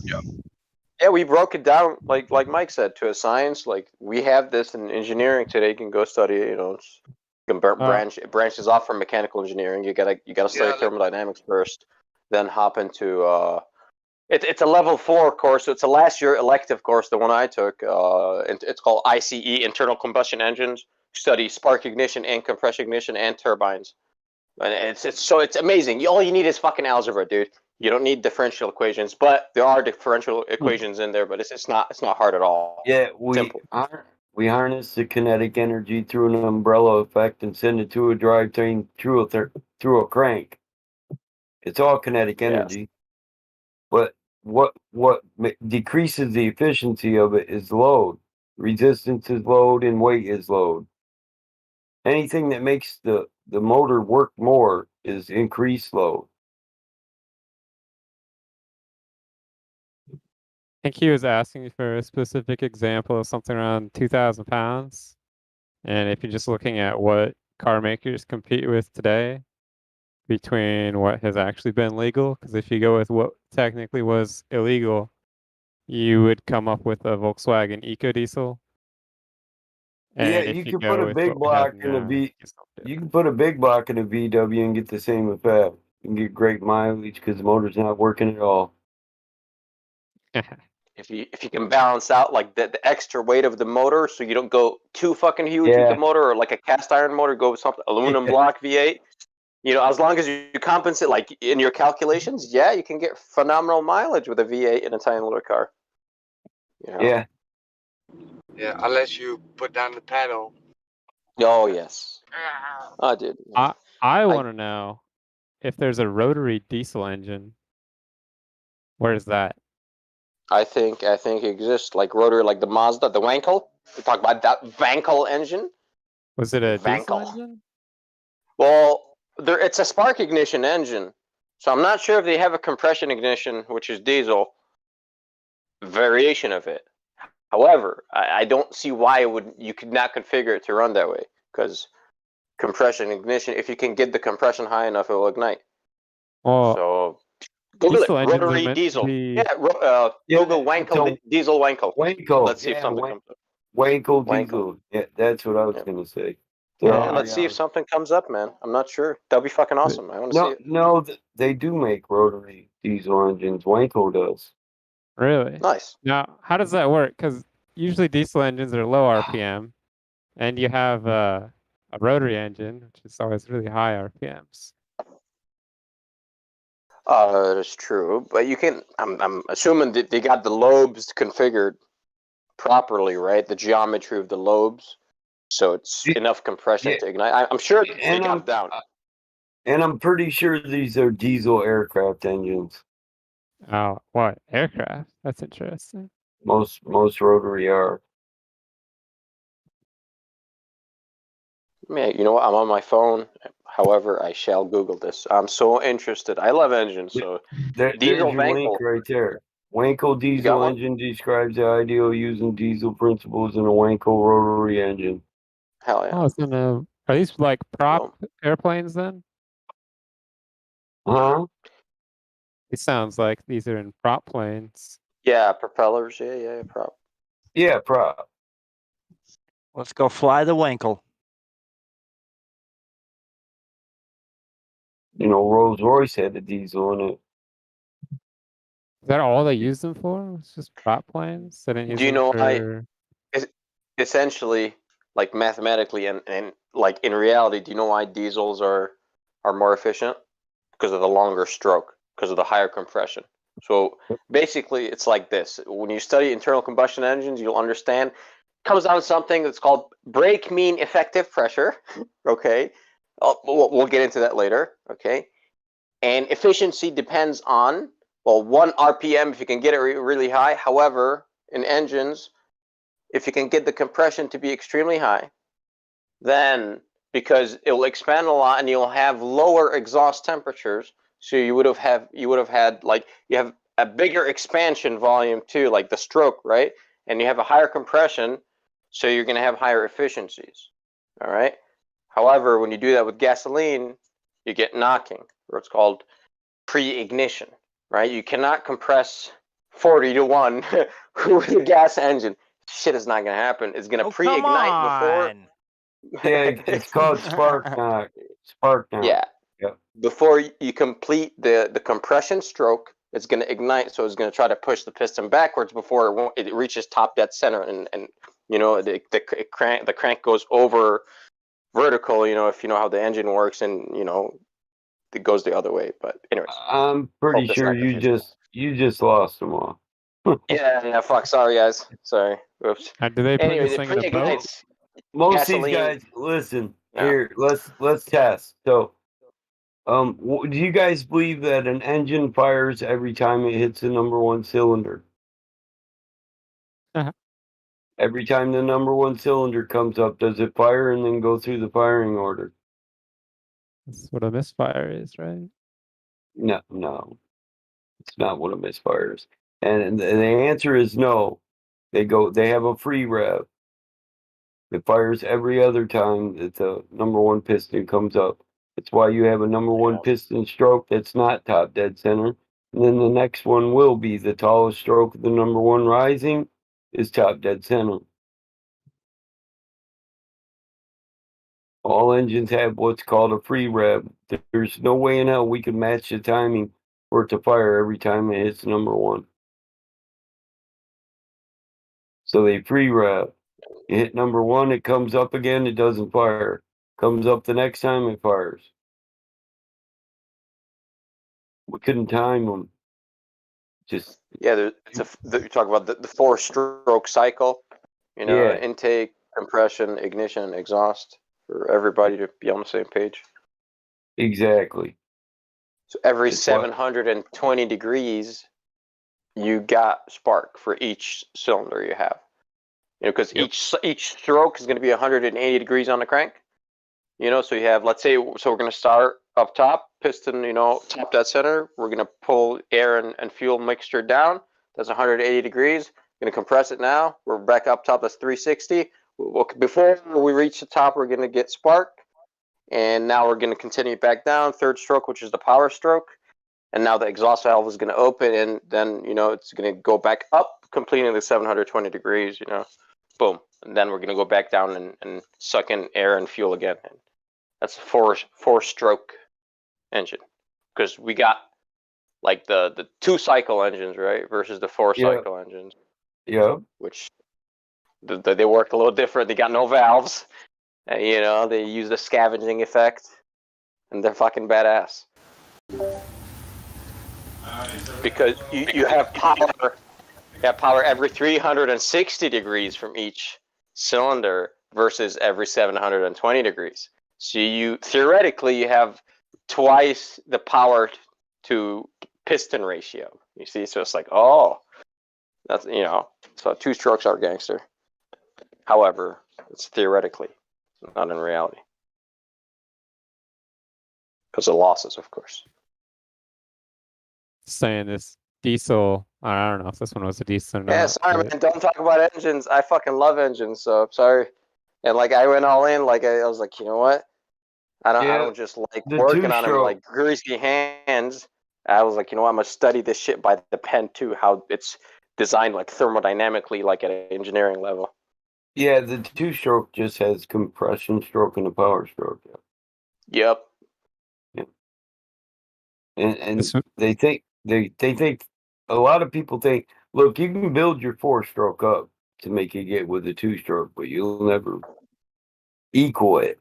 Yeah, we broke it down like Mike said to a science. Like we have this in engineering today. You can go study it. It branches off from mechanical engineering. You gotta study thermodynamics first, then hop into it's a level 4 course. So it's a last year elective course, the one I took. It's called ICE, internal combustion engines. Study spark ignition and compression ignition and turbines. And it's amazing. All you need is fucking algebra, dude. You don't need differential equations, but there are differential equations in there. But it's not hard at all. Yeah, Simple. we harness the kinetic energy through an umbrella effect and send it to a drivetrain through a crank. It's all kinetic energy, but what decreases the efficiency of it is load. Resistance is load, and weight is load. Anything that makes the motor work more is increased load. I think he was asking for a specific example of something around 2,000 pounds. And if you're just looking at what car makers compete with today between what has actually been legal, because if you go with what technically was illegal, you would come up with a Volkswagen EcoDiesel. Yeah, you can put a big block in a V. You can put a big block in a VW and get the same effect. You can get great mileage because the motor's not working at all. If you can balance out like the extra weight of the motor, so you don't go too fucking huge with the motor, or like a cast iron motor, go with something aluminum block V8. As long as you compensate like in your calculations, you can get phenomenal mileage with a V8 in a tiny little car. Yeah. Yeah, unless you put down the pedal. Oh yes. Oh, dude. I want to know if there's a rotary diesel engine. Where's that? I think exists like rotary, like the Mazda, the Wankel. We talk about that Wankel engine. Was it a diesel Wankel. engine? Well, it's a spark ignition engine, so I'm not sure if they have a compression ignition, which is diesel variation of it. However, I don't see why you could not configure it to run that way, because compression ignition, if you can get the compression high enough, it will ignite. Well, So Google it, diesel engines are rotary meant to diesel. be. Yeah, Google Wankel diesel Wankel. Wankel. Let's see if something comes up. Wankel Wankel. diesel. Yeah, that's what I was gonna say. Yeah, let's see if something comes up, man. I'm not sure. That'll be fucking awesome. I want to see it. No, they do make rotary diesel engines. Wankel does. Really? Nice. Now, how does that work? Because usually diesel engines are low RPM, and you have a rotary engine, which is always really high RPMs. That's true, but you can. I'm assuming that they got the lobes configured properly, right? The geometry of the lobes, so it's enough compression to ignite. I'm sure they got it down. And I'm pretty sure these are diesel aircraft engines. Oh, what? Aircraft? That's interesting. Most rotary are. Man, you know what? I'm on my phone. However, I shall Google this. I'm so interested. I love engines. So There's diesel your link Wankel. right there. Wankel got diesel one? engine describes the ideal using diesel principles in a Wankel rotary engine. Hell yeah. Oh, it's in a. Are these like prop airplanes then? Huh? It sounds like these are in prop planes. Yeah, propellers. Yeah, prop. Yeah, prop. Let's go fly the Wankel. You know, Rolls Royce had the diesel in it. Is that all they use them for? It's just prop planes? They didn't use Do you them know for... essentially, like mathematically and like in reality, do you know why diesels are more efficient? Because of the longer stroke, because of the higher compression. So basically, it's like this. When you study internal combustion engines, you'll understand. It comes down to something that's called brake mean effective pressure. Okay, we'll get into that later. Okay, and efficiency depends on 1 RPM if you can get it really high. However, in engines, if you can get the compression to be extremely high, then because it will expand a lot and you'll have lower exhaust temperatures, so you would have had like you have a bigger expansion volume too, like the stroke, right? And you have a higher compression, so you're going to have higher efficiencies. All right. However, when you do that with gasoline, you get knocking, or it's called pre-ignition, right? You cannot compress 40 to 1 with a gas engine. Shit is not going to happen. It's going to pre-ignite before. Yeah, it's called spark knock. Spark knock. Yeah. Yep. Before you complete the compression stroke, it's going to ignite, so it's going to try to push the piston backwards before it reaches top dead center, and you know the crank goes over vertical. You know, if you know how the engine works, and you know it goes the other way. But anyways, I'm pretty sure you just lost them all. yeah. Fuck. Sorry, guys. Sorry. Oops. Do they put Anyway, this the thing in a boat? pre-ignites. Most of Gasoline. these guys, listen Yeah. here. Let's test. So, do you guys believe that an engine fires every time it hits the number 1 cylinder? Every time the number 1 cylinder comes up, does it fire and then go through the firing order? That's what a misfire is, right? No, it's not what a misfire is. And the answer is no. They have a free rev. It fires every other time that the number 1 piston comes up. That's why you have a number 1 piston stroke that's not top dead center. And then the next one will be the tallest stroke of the number 1 rising is top dead center. All engines have what's called a free rev. There's no way in hell we could match the timing for it to fire every time it hits number 1. So they free rev. You hit number 1, it comes up again, it doesn't fire. Comes up the next time, it fires. We couldn't time them. Just you talk about the 4-stroke cycle. You know, Yeah. intake, compression, ignition, exhaust, for everybody to be on the same page. Exactly. So every That's why- 720 degrees, you got spark for each cylinder you have. You know, because each stroke is going to be 180 degrees on the crank. You know, so you have, let's say, so we're going to start up top, piston, you know, top dead center. We're going to pull air and fuel mixture down. That's 180 degrees. Going to compress it now. We're back up top. That's 360. Before we reach the top, we're going to get spark. And now we're going to continue back down. Third stroke, which is the power stroke. And now the exhaust valve is going to open, and then, you know, it's going to go back up, completing the 720 degrees, you know. Boom. And then we're going to go back down and suck in air and fuel again. And that's a four stroke engine. Because we got like the 2-cycle engines, right? Versus the 4-cycle engines. Yeah. Which they work a little different. They got no valves. You know, they use the scavenging effect. And they're fucking badass. Because you have power every 360 degrees from each cylinder versus every 720 degrees. So you theoretically you have twice the power to piston ratio. You see, so it's like, oh, that's, you know, so 2 strokes are gangster. However, it's theoretically, not in reality, because of losses, of course. Saying this diesel, I don't know if this one was a diesel or not. Yeah, sorry, man. Don't talk about engines. I fucking love engines, so I'm sorry. And like, I went all in. Like, I was like, you know what? I don't just like working on them like greasy hands. I was like, you know what? I'm gonna study this shit by the pen too. How it's designed like thermodynamically, like at an engineering level. Yeah, the 2-stroke just has compression stroke and a power stroke. Yep. Yeah. And they think a lot of people think, look, you can build your 4-stroke up to make it get with a 2-stroke, but you'll never equal it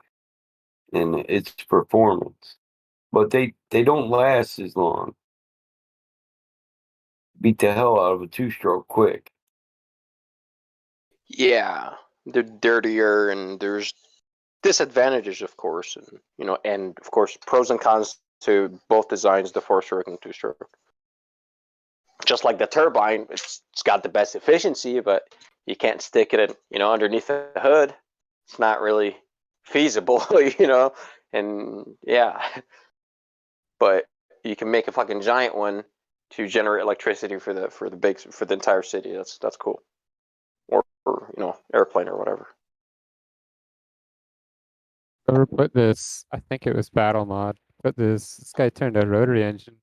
in its performance. But they don't last as long. Beat the hell out of a 2-stroke quick. Yeah, they're dirtier, and there's disadvantages, of course, and you know, and of course, pros and cons to both designs, the 4-stroke and 2-stroke. Just like the turbine, it's got the best efficiency, but you can't stick it in, you know, underneath the hood. It's not really feasible, you know, and yeah. But you can make a fucking giant one to generate electricity for the entire city. That's cool. Or you know, airplane or whatever. Whoever put this, I think it was Battle Mod, put this guy turned a rotary engine.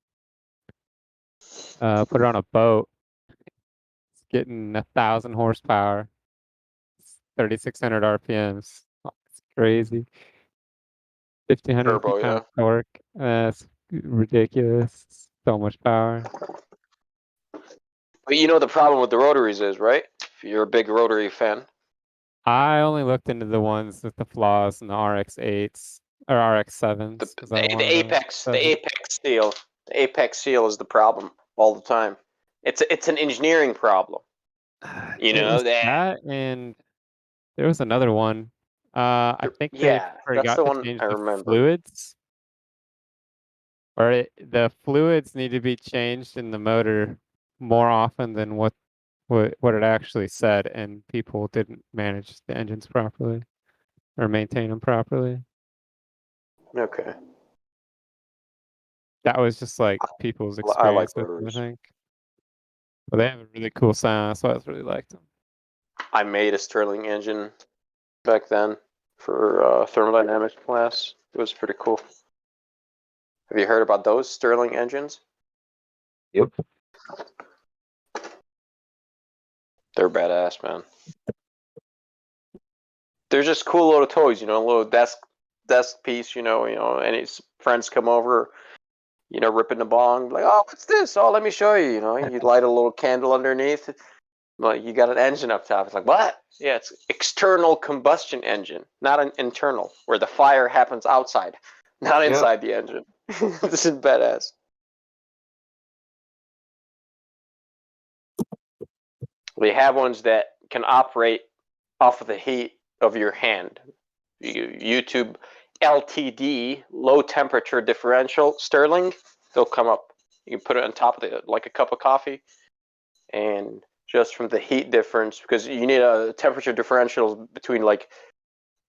Put it on a boat. It's getting 1,000 horsepower. 3,600 RPMs. Oh, it's crazy. 1,500 Turbo, pound torque. That's ridiculous. So much power. But you know the problem with the rotaries is, right? If you're a big rotary fan. I only looked into the ones with the flaws in the RX-8s or RX-7s. The apex seal. The apex seal is the problem all the time. It's an engineering problem. You know that, and there was another one. I think they forgot to change the fluids. Or the fluids need to be changed in the motor more often than what it actually said, and people didn't manage the engines properly or maintain them properly. Okay. That was just like people's experience with them, I think. But they have a really cool sound. That's why I really liked them. I made a Stirling engine back then for thermodynamics class. It was pretty cool. Have you heard about those Stirling engines? Yep. They're badass, man. They're just cool little toys, you know, a little desk piece, you know, any friends come over, you know, ripping the bong, like, oh, what's this? Oh, let me show you, you know, you light a little candle underneath, like, you got an engine up top. It's like, what? Yeah, it's external combustion engine, not an internal, where the fire happens outside, not inside the engine. This is badass. We have ones that can operate off of the heat of your hand. YouTube LTD, low temperature differential Stirling, they'll come up. You can put it on top of it like a cup of coffee. and just from the heat difference, because you need a temperature differential between like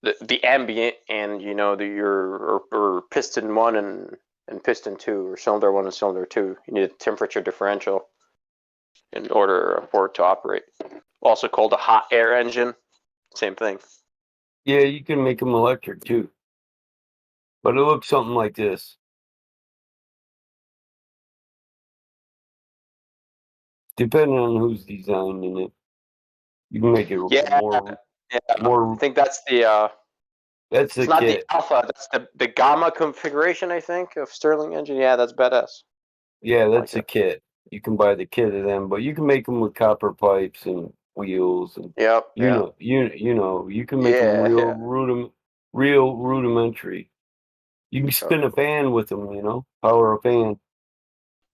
the ambient and your or piston 1 and piston 2, or cylinder 1 and cylinder 2. You need a temperature differential in order for it to operate. Also called a hot air engine. Same thing. Yeah, you can make them electric too, but it looks something like this. Depending on who's designing it, you can make it more. I think that's the. That's it's the not kit. the alpha. That's the gamma configuration, I think, of Stirling engine. Yeah, that's badass. Yeah, that's a kit. You can buy the kit of them, but you can make them with copper pipes and wheels, and you know, you can make them real rudimentary. You can spin a fan with them, power a fan.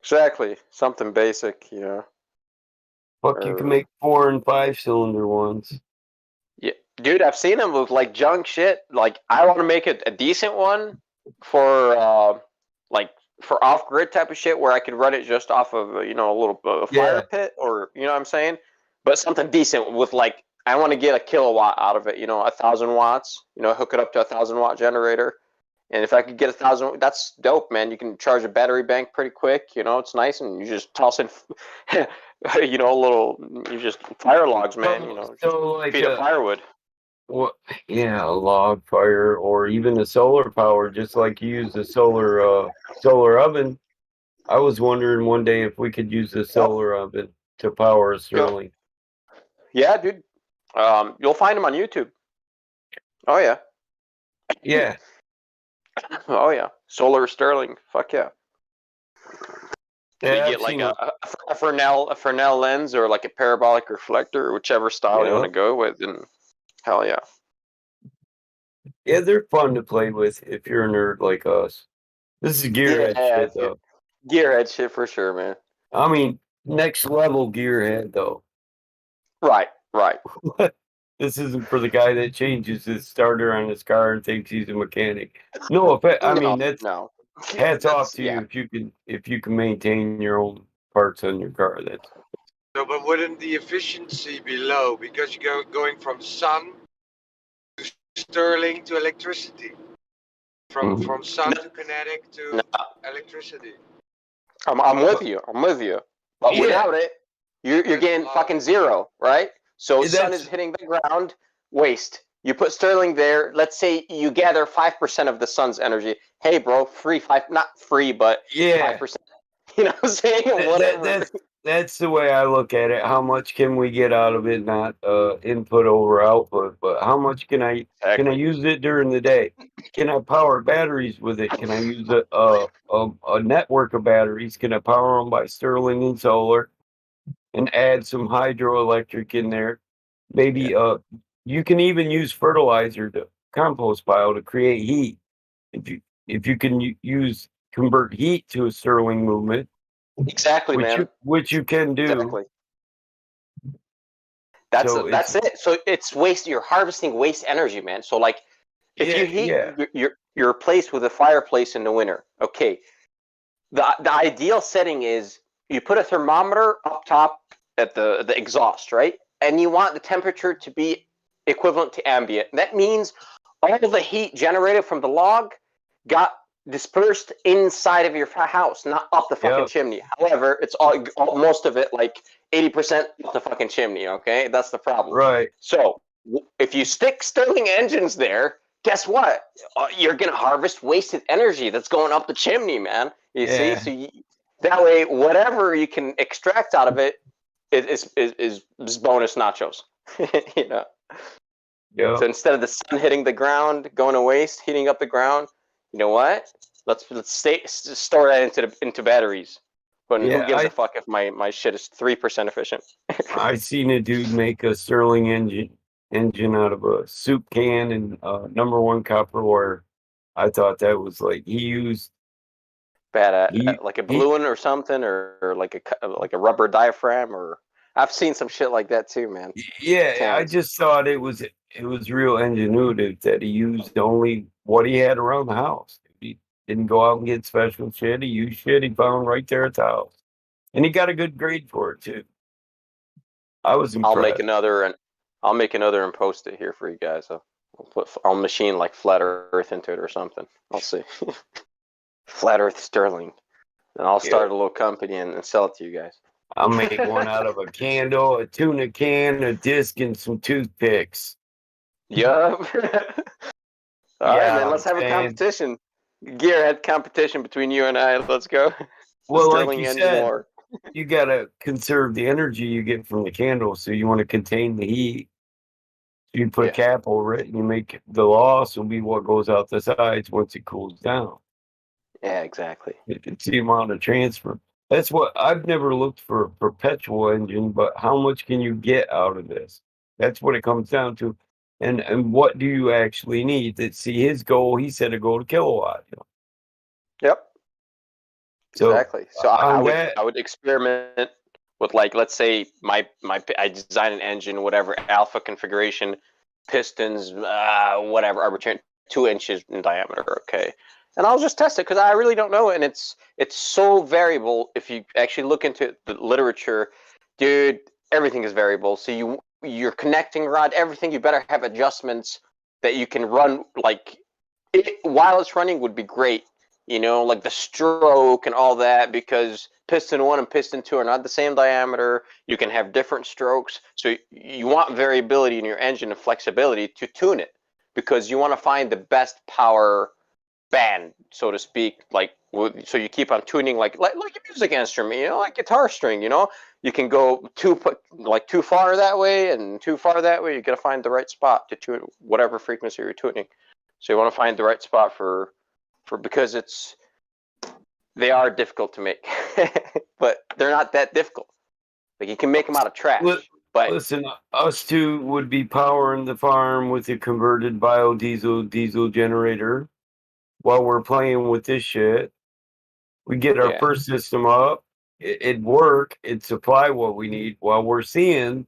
Exactly, something basic, Fuck, you can make 4 and 5 cylinder ones. Yeah, dude, I've seen them with like junk shit. Like, I want to make it a decent one for for off grid type of shit where I could run it just off of a little fire pit, or you know what I'm saying, but something decent with like I want to get a kilowatt out of it. 1,000 watts. Hook it up to a 1,000-watt generator. And if I could get 1,000, that's dope, man. You can charge a battery bank pretty quick. It's nice, and you just toss in, you just fire logs, man. So like feed it firewood. Well, yeah, a log fire, or even a solar power, just like you use a solar oven. I was wondering one day if we could use a solar oven to power a Stirling. Yeah, dude. You'll find them on YouTube. Oh yeah. Yeah. Oh yeah. Solar Stirling. Fuck yeah. You get like a Fresnel lens, or like a parabolic reflector, or whichever style you want to go with, and hell yeah. Yeah, they're fun to play with if you're a nerd like us. This is gearhead shit, though. Gearhead shit for sure, man. I mean, next level gearhead, though. Right. This isn't for the guy that changes his starter on his car and thinks he's a mechanic. No, I mean that's hats off to you if you can maintain your own parts on your car. That's No, but wouldn't the efficiency be low because you're going from sun to Stirling to electricity, from sun to kinetic to electricity? I'm with you. But without it, you're getting fucking zero, right? So sun is hitting the ground, waste. You put Stirling there. Let's say you gather 5% of the sun's energy. Hey, bro, not free, but 5%. You know what I'm saying? Whatever. That's the way I look at it. How much can we get out of it? Not input over output, but how much can I use it during the day? Can I power batteries with it? Can I use a network of batteries? Can I power them by Stirling and solar, and add some hydroelectric in there? Maybe you can even use fertilizer to compost pile to create heat. If you can convert heat to a Stirling movement. Exactly, man. Which you can do. Exactly. That's it. So it's waste. You're harvesting waste energy, man. So like, if you heat your place with a fireplace in the winter, okay. The ideal setting is you put a thermometer up top at the exhaust, right? And you want the temperature to be equivalent to ambient. That means all the heat generated from the log got dispersed inside of your house, not up the fucking chimney. However, it's all most of it, like 80% up the fucking chimney. Okay, that's the problem. Right. So if you stick Stirling engines there, guess what? You're gonna harvest wasted energy that's going up the chimney, man. You see, so that way, whatever you can extract out of it is bonus nachos. you know. Yeah. So instead of the sun hitting the ground, going to waste, heating up the ground, you know what? Let's store that into batteries. But who gives a fuck if my shit is 3% efficient? I seen a dude make a Stirling engine out of a soup can and #1 copper wire. I thought that was like he used like a balloon or something, or like a rubber diaphragm, or I've seen some shit like that too, man. Yeah, I just thought it was real ingenuitive that he used only what he had around the house. He didn't go out and get special shit. He used shit he found right there at the house, and he got a good grade for it too. I was impressed. I'll make another and post it here for you guys. I'll machine like Flat Earth into it or something. I'll see. Flat Earth Sterling. And I'll start a little company and sell it to you guys. I'll make one out of a candle, a tuna can, a disc, and some toothpicks. Yup. All right, man. Let's have a man. competition. Gearhead competition between you and I. Let's go. Well, like Sterling you Engine said, War. you gotta conserve the energy you get from the candle, so you want to contain the heat. You put a cap over it, and you make the loss will be what goes out the sides once it cools down. Yeah, exactly. It's the amount of transfer. That's what I've never looked for a perpetual engine, but how much can you get out of this? That's what it comes down to. And what do you actually need? That see his goal, he set a goal to kilowatt. Yep. So, exactly. So I would experiment with, like, let's say I design an engine, whatever, alpha configuration, pistons, whatever, arbitrary, 2 inches in diameter. Okay. And I'll just test it because I really don't know. And it's so variable. If you actually look into the literature, dude, everything is variable. So your connecting rod, everything, you better have adjustments that you can run, like, while it's running would be great. You know, like the stroke and all that, because piston 1 and piston 2 are not the same diameter. You can have different strokes. So you want variability in your engine and flexibility to tune it, because you want to find the best power band, so to speak. Like, so you keep on tuning like a music instrument, you know, like guitar string. You know, you can go too far that way and too far that way. You got to find the right spot to tune whatever frequency you're tuning. So you want to find the right spot for because they are difficult to make, but they're not that difficult. Like, you can make them out of trash. But listen, us two would be powering the farm with a converted biodiesel diesel generator while we're playing with this shit. We get our first system up, it'd work, it'd supply what we need. While we're seeing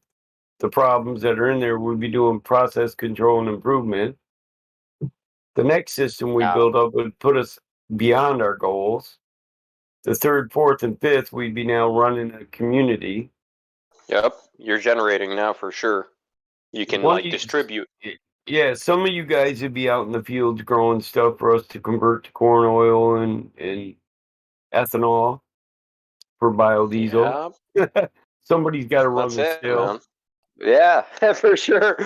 the problems that are in there, we'd be doing process control and improvement. The next system we build up would put us beyond our goals. The 3rd, 4th, and 5th, we'd be now running a community. Yep, you're generating now for sure. You can distribute. Yeah, some of you guys would be out in the fields growing stuff for us to convert to corn oil and ethanol for biodiesel. Yeah. Somebody's got to run That's the it, still. man. Yeah, for sure.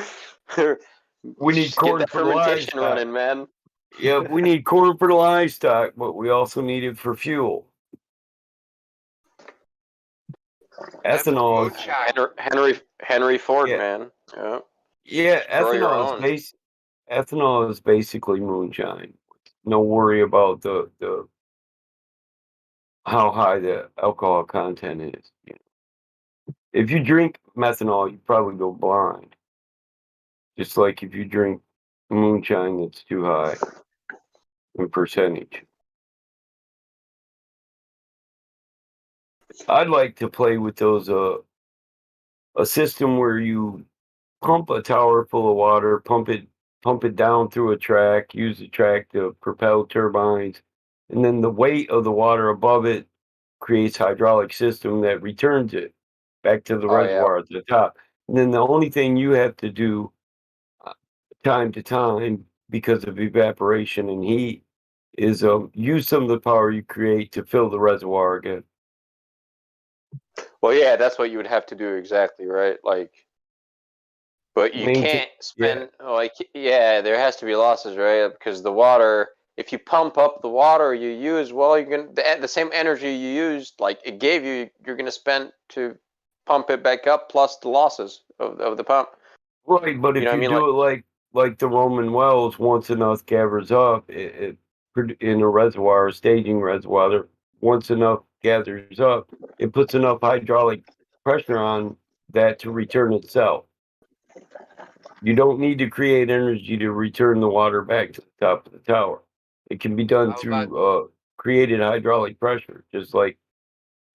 We need corn get that for the fermentation livestock. running, man. Yeah, we need corn for the livestock, but we also need it for fuel. Ethanol. Henry Ford, man. Yeah. Yeah, ethanol ethanol is basically moonshine. No worry about the how high the alcohol content is. You know. If you drink methanol, you probably go blind. Just like if you drink moonshine that's too high in percentage. I'd like to play with those a system where you pump a tower full of water, pump it down through a track, use the track to propel turbines, and then the weight of the water above it creates hydraulic system that returns it back to the reservoir at the top. And then the only thing you have to do time to time, because of evaporation and heat, is use some of the power you create to fill the reservoir again. Well, yeah, that's what you would have to do exactly, right? Like, but you can't spend there has to be losses, right? Because the water, if you pump up the water you use, well, you're gonna the same energy you used, like it gave you, you're gonna spend to pump it back up, plus the losses of the pump. Right, but if you do it like the Roman wells, once enough gathers up in a reservoir, a staging reservoir, once enough gathers up, it puts enough hydraulic pressure on that to return itself. You don't need to create energy to return the water back to the top of the tower. It can be done through created hydraulic pressure, just like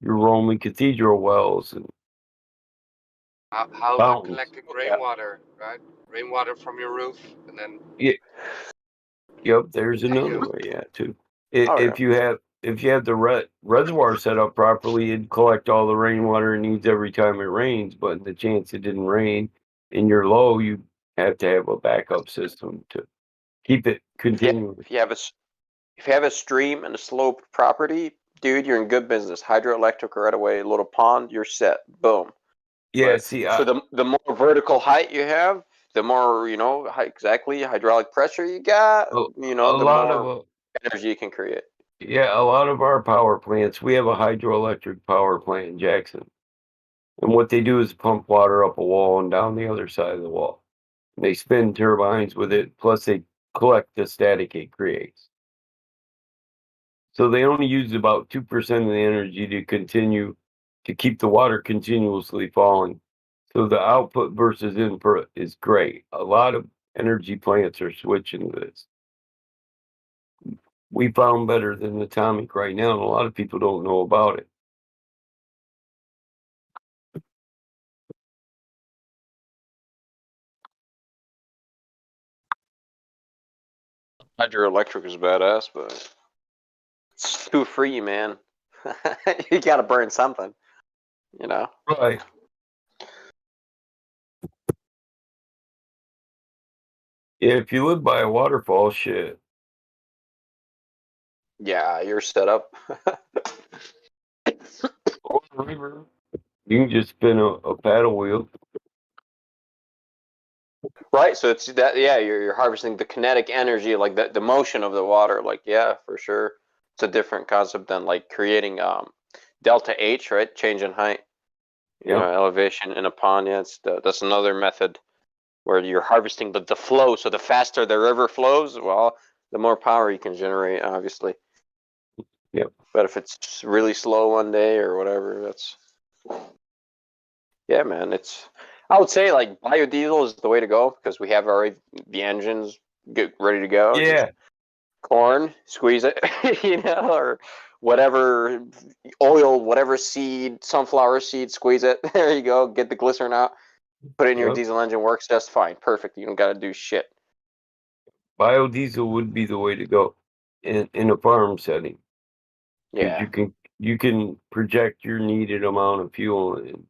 your Roman cathedral wells. And how about collecting rainwater, right? Rainwater from your roof, and then Yep, there's another way, too. If you have if you have the reservoir set up properly, it'd collect all the rainwater it needs every time it rains. But in the chance it didn't rain and you're low, you have to have a backup system to keep it continuing. If you have a stream and a sloped property, dude, you're in good business. Hydroelectric right away, a little pond, you're set. Boom. Yeah, But see, for the more vertical height you have, the more exactly hydraulic pressure you got. a The lot more of energy you can create. yeah, a lot of our power plants, we have a hydroelectric power plant in Jackson. And what they do is pump water up a wall and down the other side of the wall. And they spin turbines with it, plus they collect the static it creates. So they only use about 2% of the energy to keep the water continuously falling. So the output versus input is great. A lot of energy plants are switching to this. We found better than atomic right now, and a lot of people don't know about it. Hydroelectric is badass, but it's too free, man. You gotta burn something, Right. Yeah, if you live by a waterfall, shit. Yeah, you're set up. Or a river. You can just spin a paddle wheel. Right, so it's that. Yeah, you're harvesting the kinetic energy, like the motion of the water. Like, yeah, for sure, it's a different concept than like creating delta H, right? Change in height, elevation in a pond. Yeah, that's another method where you're harvesting the flow. So the faster the river flows, well, the more power you can generate, obviously. Yep. But if it's really slow one day or whatever, yeah, man. I would say like biodiesel is the way to go because we have already the engines ready to go. Yeah. Just corn, squeeze it, or whatever oil, whatever seed, sunflower seed, squeeze it. There you go. Get the glycerin out. Put it in your diesel engine. Works just fine. Perfect. You don't got to do shit. Biodiesel would be the way to go in a farm setting. Yeah. You can project your needed amount of fuel and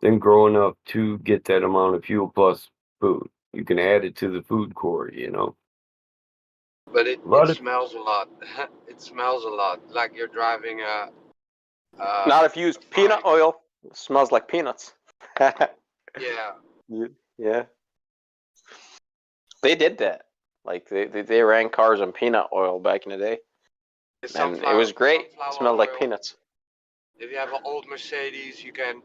then grow enough to get that amount of fuel plus food. You can add it to the food core, But it smells a lot. It smells a lot, like you're driving a. Not if you use peanut oil. It smells like peanuts. Yeah. Yeah. They did that. Like they ran cars on peanut oil back in the day. And it was great. It smelled like peanuts. If you have an old Mercedes, you can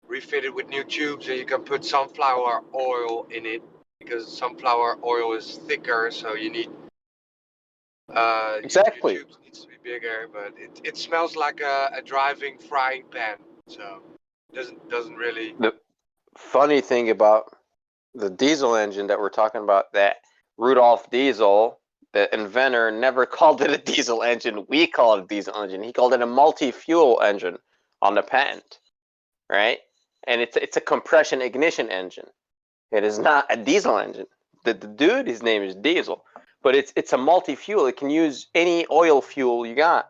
refit it with new tubes and you can put sunflower oil in it because sunflower oil is thicker, so you need exactly. Your tubes needs to be bigger, but it smells like a driving frying pan, so it doesn't really. The funny thing about the diesel engine that we're talking about, that Rudolf Diesel, the inventor, never called it a diesel engine. We call it a diesel engine. He called it a multi-fuel engine on the patent, right? And it's a compression ignition engine. It is not a diesel engine. The dude, his name is Diesel, but it's a multi-fuel. It can use any oil fuel you got,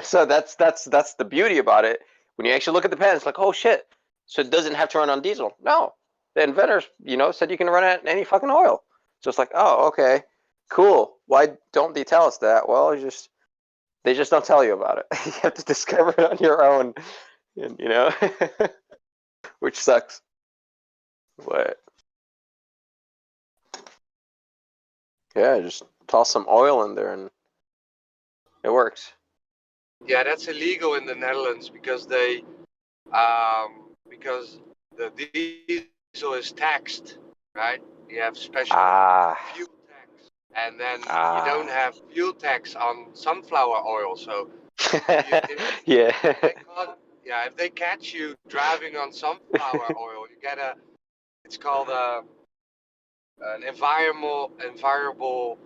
So that's the beauty about it. When you actually look at the patent, it's like, oh shit. So it doesn't have to run on diesel. No, the inventors, said you can run it on any fucking oil. So it's like, oh, okay, cool. Why don't they tell us that? Well, they just don't tell you about it. You have to discover it on your own, which sucks. But yeah, just toss some oil in there and it works. Yeah, that's illegal in the Netherlands because because the diesel is taxed, right? You have special fuel tax, and then you don't have fuel tax on sunflower oil. So if they catch you driving on sunflower oil, you get it's called an environmental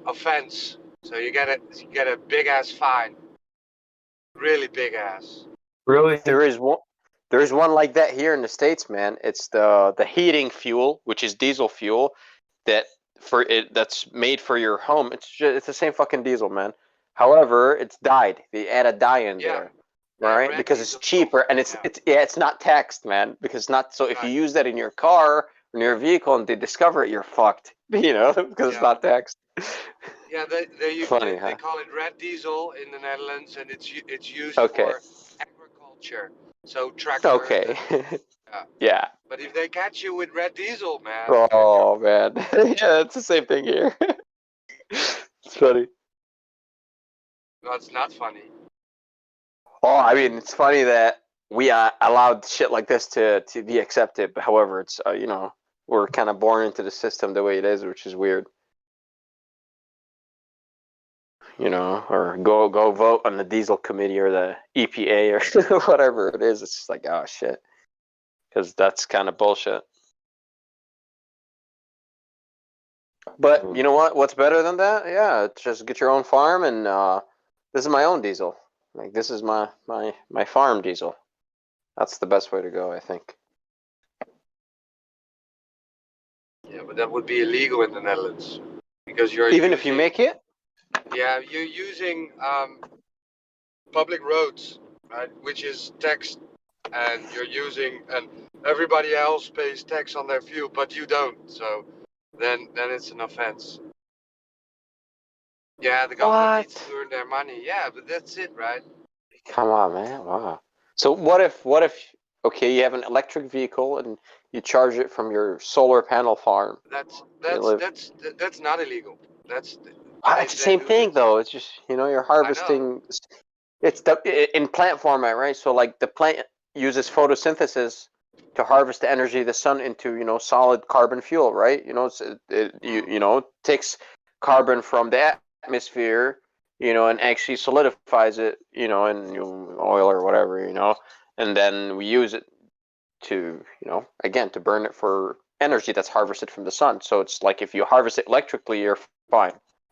offense. So you get a big ass fine, really big ass. Really? There is one like that here in the States, man. It's the heating fuel, which is diesel fuel, that that's made for your home. It's the same fucking diesel, man. However, it's dyed. They add a dye in there, right? Because it's cheaper and it's not taxed, man. Because it's not so. If you use that in your car or in your vehicle and they discover it, you're fucked. You know, because it's not taxed. Yeah, they Funny, huh? call it red diesel in the Netherlands, and it's used Okay. for agriculture, so tractors. Okay. Yeah. But if they catch you with red diesel, man. Oh man. Yeah, it's the same thing here. It's funny. No, it's not funny. Oh, I mean, it's funny that we allowed shit like this to be accepted. But however, it's you know, we're kind of born into the system the way it is, which is weird. You know, or go vote on the diesel committee or the EPA or whatever it is. It's just like, oh shit, because that's kind of bullshit. But you know what? What's better than that? Yeah, just get your own farm, and this is my own diesel. Like this is my farm diesel. That's the best way to go, I think. Yeah, but that would be illegal in the Netherlands because you're Even if you make it. Yeah, you're using public roads, right? Which is taxed, and and everybody else pays tax on their fuel, but you don't. So then it's an offense. Yeah, the government needs to earn their money. Yeah, but that's it, right? Come on, man! Wow. So what if okay, you have an electric vehicle and you charge it from your solar panel farm? That's not illegal. It's the same thing, though. It's just you're harvesting. It's in plant format, right? So like the plant uses photosynthesis to harvest the energy of the sun into solid carbon fuel, right? It takes carbon from the atmosphere, and actually solidifies it, in oil or whatever, and then we use it to, again, to burn it for energy that's harvested from the sun. So it's like if you harvest it electrically, you're fine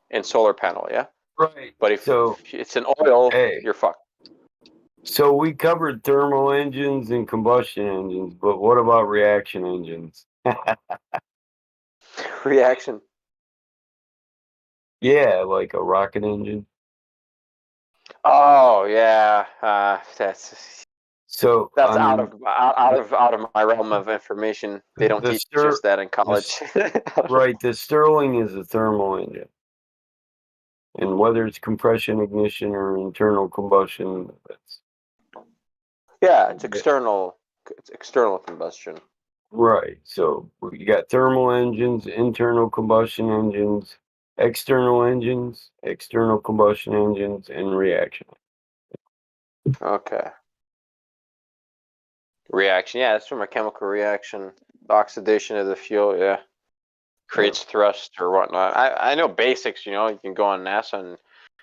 in solar panel, yeah? Right. But if it's an oil, you're fucked. So we covered thermal engines and combustion engines, but what about reaction engines? Reaction? Yeah, like a rocket engine. Oh yeah, that's I out mean, of my realm of information. They don't teach us that in college. Right, the Stirling is a thermal engine, and whether it's compression, ignition, or internal combustion, yeah, it's external. It's external combustion. right. So you got thermal engines, internal combustion engines, external combustion engines, and reaction. Okay. Reaction, yeah, it's from a chemical reaction. The oxidation of the fuel, yeah, creates thrust or whatnot. I know basics, you can go on NASA and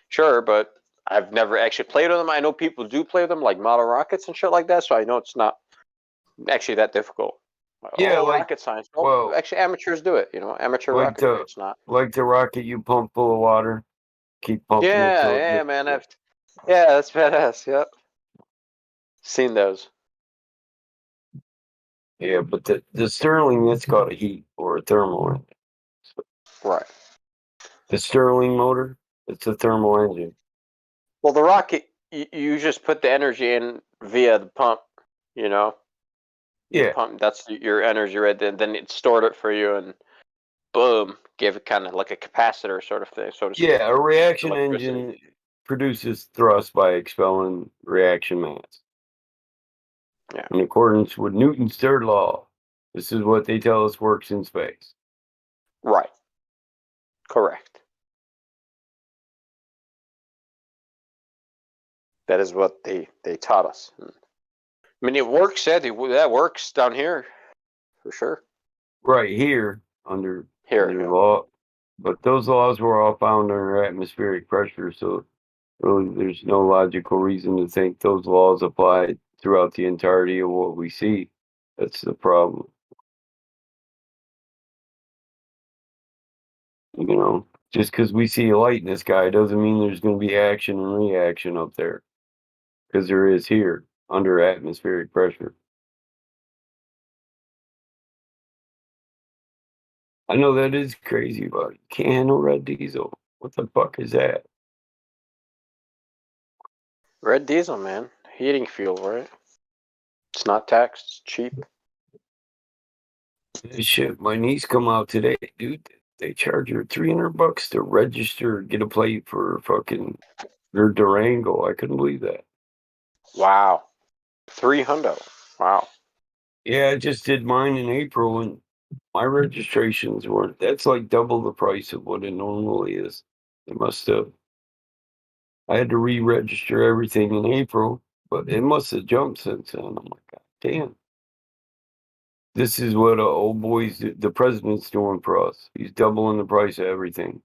sure, but I've never actually played with them. I know people do play with them, like model rockets and shit like that. So I know it's not actually that difficult. Yeah, like rocket science. Well, actually, amateurs do it. Amateur like rocketry. It's not. Like the rocket you pump full of water, keep pumping it. Till Yeah, man. Yeah, that's badass. Yep. Seen those. Yeah, but the Stirling, that's called a heat or a thermal engine. Right. The Stirling motor, it's a thermal engine. Well, the rocket, you just put the energy in via the pump, Yeah. The pump, that's your energy right then. Then it stored it for you and boom, gave it kind of like a capacitor sort of thing, so to speak. Yeah, a reaction engine produces thrust by expelling reaction mass. Yeah. In accordance with Newton's third law, this is what they tell us works in space. Right. Correct. That is what they taught us. I mean, it works. That works down here, for sure. Right here under law, but those laws were all found under atmospheric pressure, so really there's no logical reason to think those laws apply throughout the entirety of what we see. That's the problem. Just because we see a light in the sky doesn't mean there's going to be action and reaction up there, because there is here under atmospheric pressure. I know that is crazy, but you can't handle red diesel. What the fuck is that? Red diesel, man. Heating fuel, right? It's not taxed. It's cheap. Shit, my niece come out today, dude. They charge her $300 to register, get a plate for fucking their Durango. I couldn't believe that. Wow. 300. Wow. Yeah, I just did mine in April, and my registrations weren't. That's like double the price of what it normally is. They must have. I had to re-register everything in April, but it must have jumped since then. I'm like, God damn. This is what old boys, the president's doing for us. He's doubling the price of everything.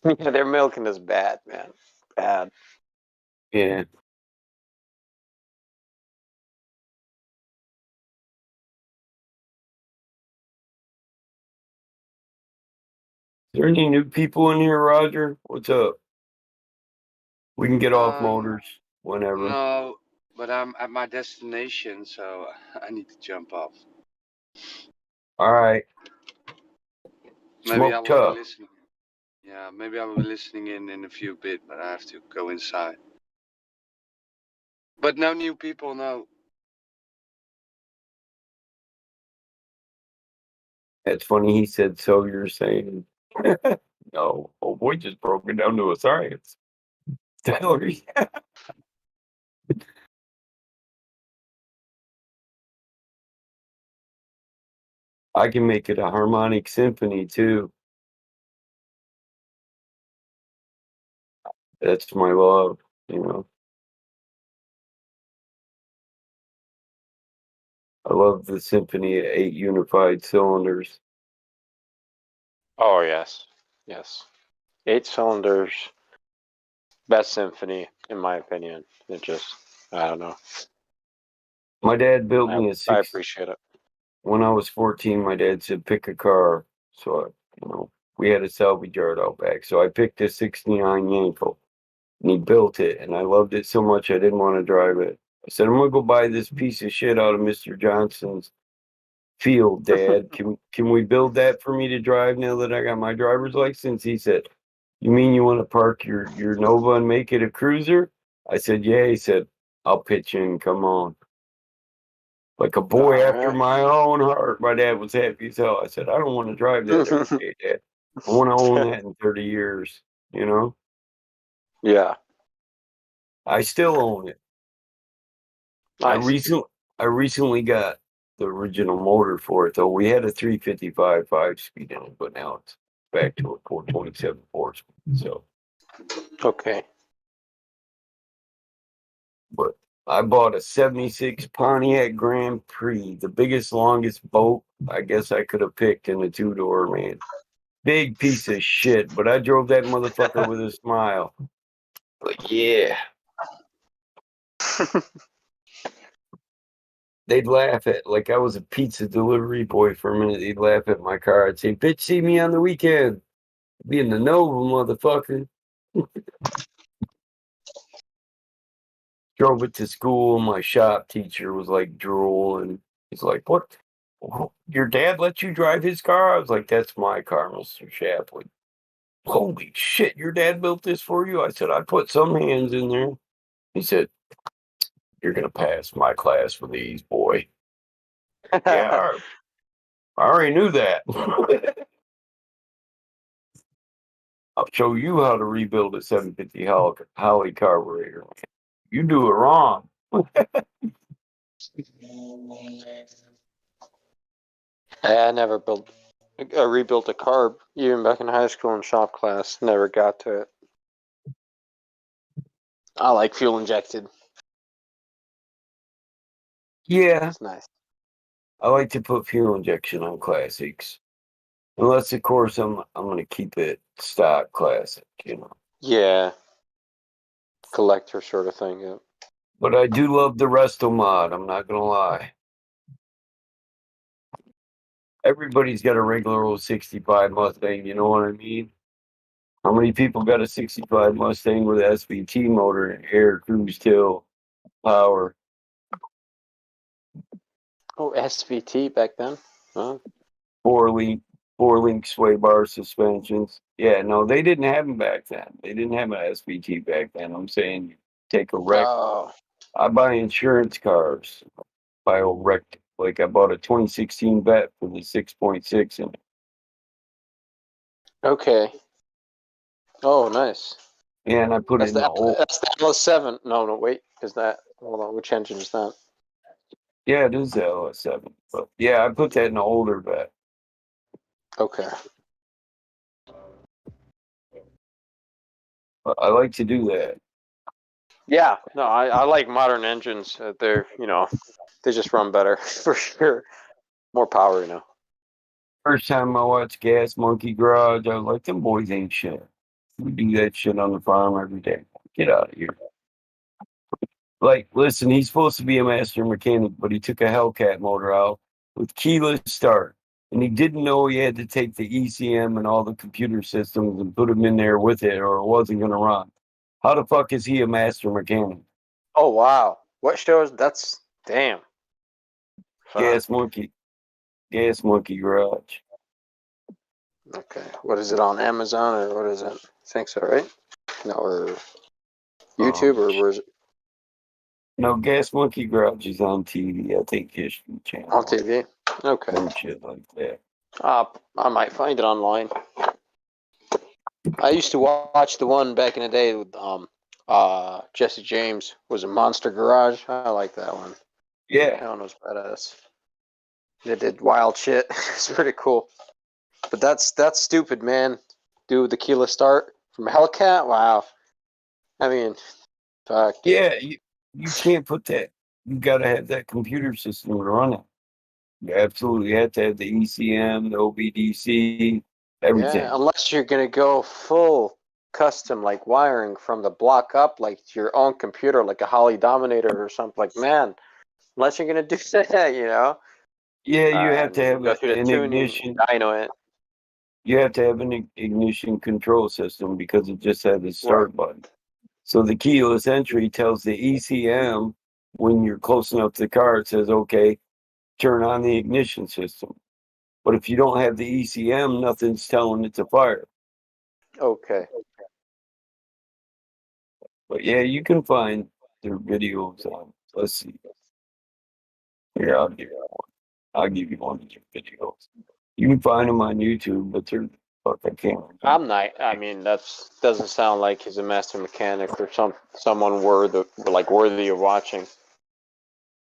Yeah, their milking is bad, man. Bad. Yeah. Is there any new people in here, Roger? What's up? We can get off motors whenever. No, but I'm at my destination, so I need to jump off. All right. Maybe I Smoke will be tough. listening. Yeah, maybe I will be listening in a few bit, but I have to go inside. But no new people, no. That's funny. He said, so you're saying. No, old boy just broke it down to a science. Tyler, yeah. I can make it a harmonic symphony too. That's my love, you know. I love the symphony of 8 unified cylinders. Oh, yes. Yes. 8 cylinders. Best symphony, in my opinion. It just, I don't know. My dad built me a I six. appreciate it. When I was 14, my dad said, pick a car. So, we had a salvage yard out back. So I picked a 69 Yankel. And he built it. And I loved it so much I didn't want to drive it. I said, I'm going to go buy this piece of shit out of Mr. Johnson's field, Dad. Can we build that for me to drive now that I got my driver's license? He said, you mean you want to park your Nova and make it a cruiser? I said, yeah. He said, I'll pitch in. Come on. Like a boy after my own heart. My dad was happy as hell. I said, I don't want to drive that every day, Dad. I want to own that in 30 years, you know? Yeah. I still own it. Nice. I recently got the original motor for it, though. We had a 355 5-speed in it, but now it's back to a 427 4-speed. So, Okay. but I bought a 76 Pontiac Grand Prix, the biggest, longest boat I guess I could have picked in a 2-door, man. Big piece of shit, but I drove that motherfucker with a smile. But yeah. They'd laugh at, like I was a pizza delivery boy for a minute. They'd laugh at my car. I'd say, bitch, see me on the weekend. Be in the Nova, motherfucker. Drove it to school. My shop teacher was like drooling. He's like, what? Your dad let you drive his car? I was like, that's my car, Mr. Shapley. Holy shit, your dad built this for you? I said, I put some hands in there. He said, you're going to pass my class with these, boy. Yeah, I already knew that. I'll show you how to rebuild a 750 Holly carburetor. You do it wrong. I never rebuilt a carb, even back in high school in shop class. Never got to it. I like fuel injected. Yeah. It's nice. I like to put fuel injection on classics. Unless, of course, I'm going to keep it stock classic, you know. Yeah. Collector sort of thing, yeah. But I do love the Resto mod, I'm not going to lie. Everybody's got a regular old 65 Mustang, you know what I mean? How many people got a 65 Mustang with SVT motor, air, cruise, till, power? Oh, SVT back then. Huh? Four link sway bar suspensions. Yeah, no, they didn't have them back then. They didn't have an SVT back then. I'm saying you take a wreck. Oh. I buy insurance cars. Buy a wreck. Like I bought a 2016 Vet for the 6.6 in it. Okay. Oh, nice. Yeah, and I put it in the old. That's the LS7. No, wait. Is that? Hold on. Which engine is that? Yeah, it is the LS7. But yeah, I put that in the older Vet. Okay. But I like to do that. Yeah. No, I like modern engines. They're they just run better for sure. More power, First time I watched Gas Monkey Garage, I was like, them boys ain't shit. We do that shit on the farm every day. Get out of here. Like, listen, he's supposed to be a master mechanic, but he took a Hellcat motor out with keyless start. And he didn't know he had to take the ECM and all the computer systems and put them in there with it or it wasn't going to run. How the fuck is he a master mechanic? Oh, wow. What shows? That's damn. Gas Monkey Garage. Okay. What is it on Amazon or what is it? I think so, right? No, or YouTube or where is it? No, Gas Monkey Garage is on TV. I think History Channel. On TV? Okay. Some shit like that. I might find it online. I used to watch the one back in the day with Jesse James. Was it Monster Garage? I like that one. Yeah. That one was badass. They did wild shit. It's pretty cool. But that's stupid, man. Do the keyless start from Hellcat? Wow. I mean, fuck. Yeah, you can't put that. You got to have that computer system to run it. You absolutely have to have the ECM, the OBDC, everything. Yeah, unless you're gonna go full custom, like wiring from the block up, like your own computer, like a Holly Dominator or something. Like, man, unless you're gonna do that, Yeah, you have to have go through the an tuning, ignition. dyno it. You have to have an ignition control system because it just has a start button. So the keyless entry tells the ECM when you're close enough to the car, it says, okay, turn on the ignition system. But if you don't have the ECM, nothing's telling it to fire. Okay. But yeah, you can find their videos on. Let's see. Here, I'll give you one. I'll give you one of their videos. You can find them on YouTube, but they're fuck. I can't remember. I'm not. I mean, that's doesn't sound like he's a master mechanic or someone worthy of watching.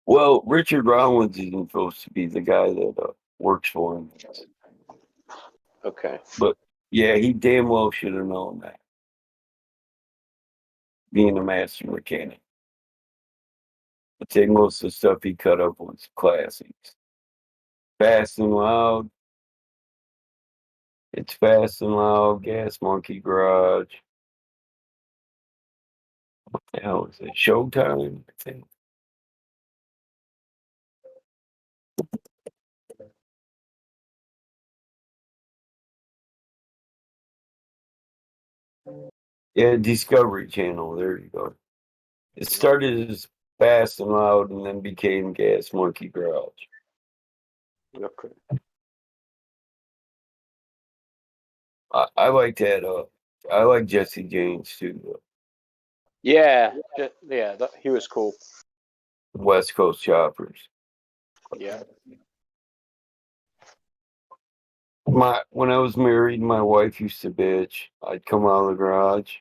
Well, Richard Rollins isn't supposed to be the guy that works for him. Okay. But yeah, he damn well should have known that. Being a master mechanic. I think most of the stuff he cut up was classics. Fast and Loud. It's Fast and Loud, Gas Monkey Garage. What the hell is it? Showtime, I think. Yeah, Discovery Channel. There you go. It started as Fast and Loud and then became Gas Monkey Garage. Okay. I like that. I like Jesse James too. Yeah. Yeah. He was cool. West Coast Choppers. Yeah. When I was married, my wife used to bitch. I'd come out of the garage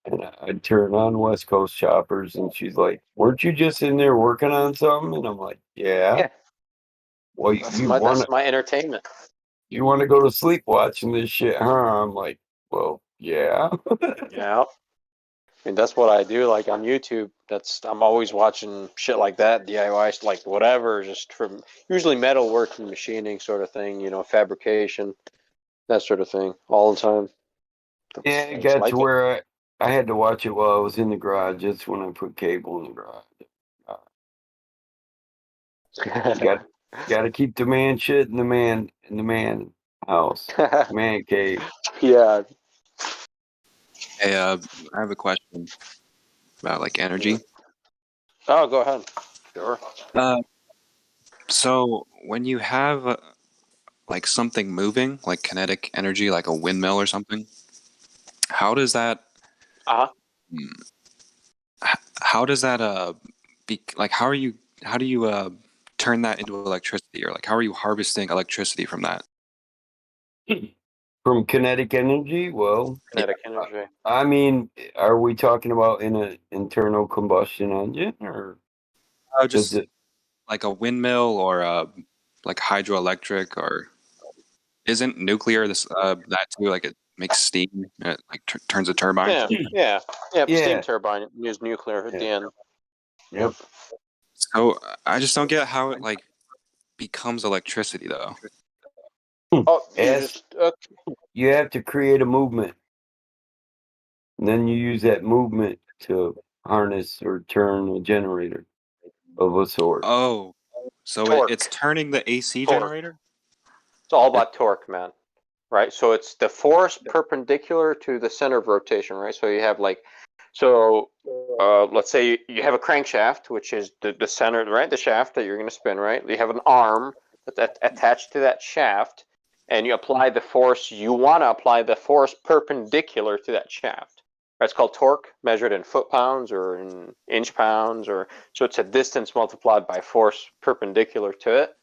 and I'd turn on West Coast Choppers, and she's like, "Weren't you just in there working on something?" And I'm like, "Yeah." Well, That's my entertainment. You want to go to sleep watching this shit, huh? I'm like, well, yeah. Yeah. I mean, that's what I do. Like on YouTube, I'm always watching shit like that, DIY, like whatever, just from usually metalwork and machining sort of thing, fabrication, that sort of thing, all the time. Yeah, it got to where I had to watch it while I was in the garage. That's when I put cable in the garage. Got to keep the man shit in the man house, man cave. Yeah. Hey, I have a question about like energy. Oh, go ahead. Sure. So when you have like something moving, like kinetic energy, like a windmill or something, how does that? Hmm, how does that be like? How do you turn that into electricity, or like how are you harvesting electricity from that? From kinetic energy? Well, Kinetic energy. I mean, are we talking about in an internal combustion engine, or Just like a windmill or like hydroelectric, or isn't nuclear this that too? Like it makes steam, and it like turns a turbine. Yeah. Steam Yeah. turbine. Use nuclear at the end. Yep. So I just don't get how it like becomes electricity though. Oh, you As just you have to create a movement, and then you use that movement to harness or turn a generator of a sort. Oh, so Torque. it's turning the AC Torque. generator? It's all about torque, man. Right? So it's the force perpendicular to the center of rotation, right? So you have like, let's say you have a crankshaft, which is the center, right? The shaft that you're going to spin, right? You have an arm that's attached to that shaft, and you apply the force, you want to apply the force perpendicular to that shaft. Right? It's called torque, measured in foot-pounds or in inch-pounds, so it's a distance multiplied by force perpendicular to it.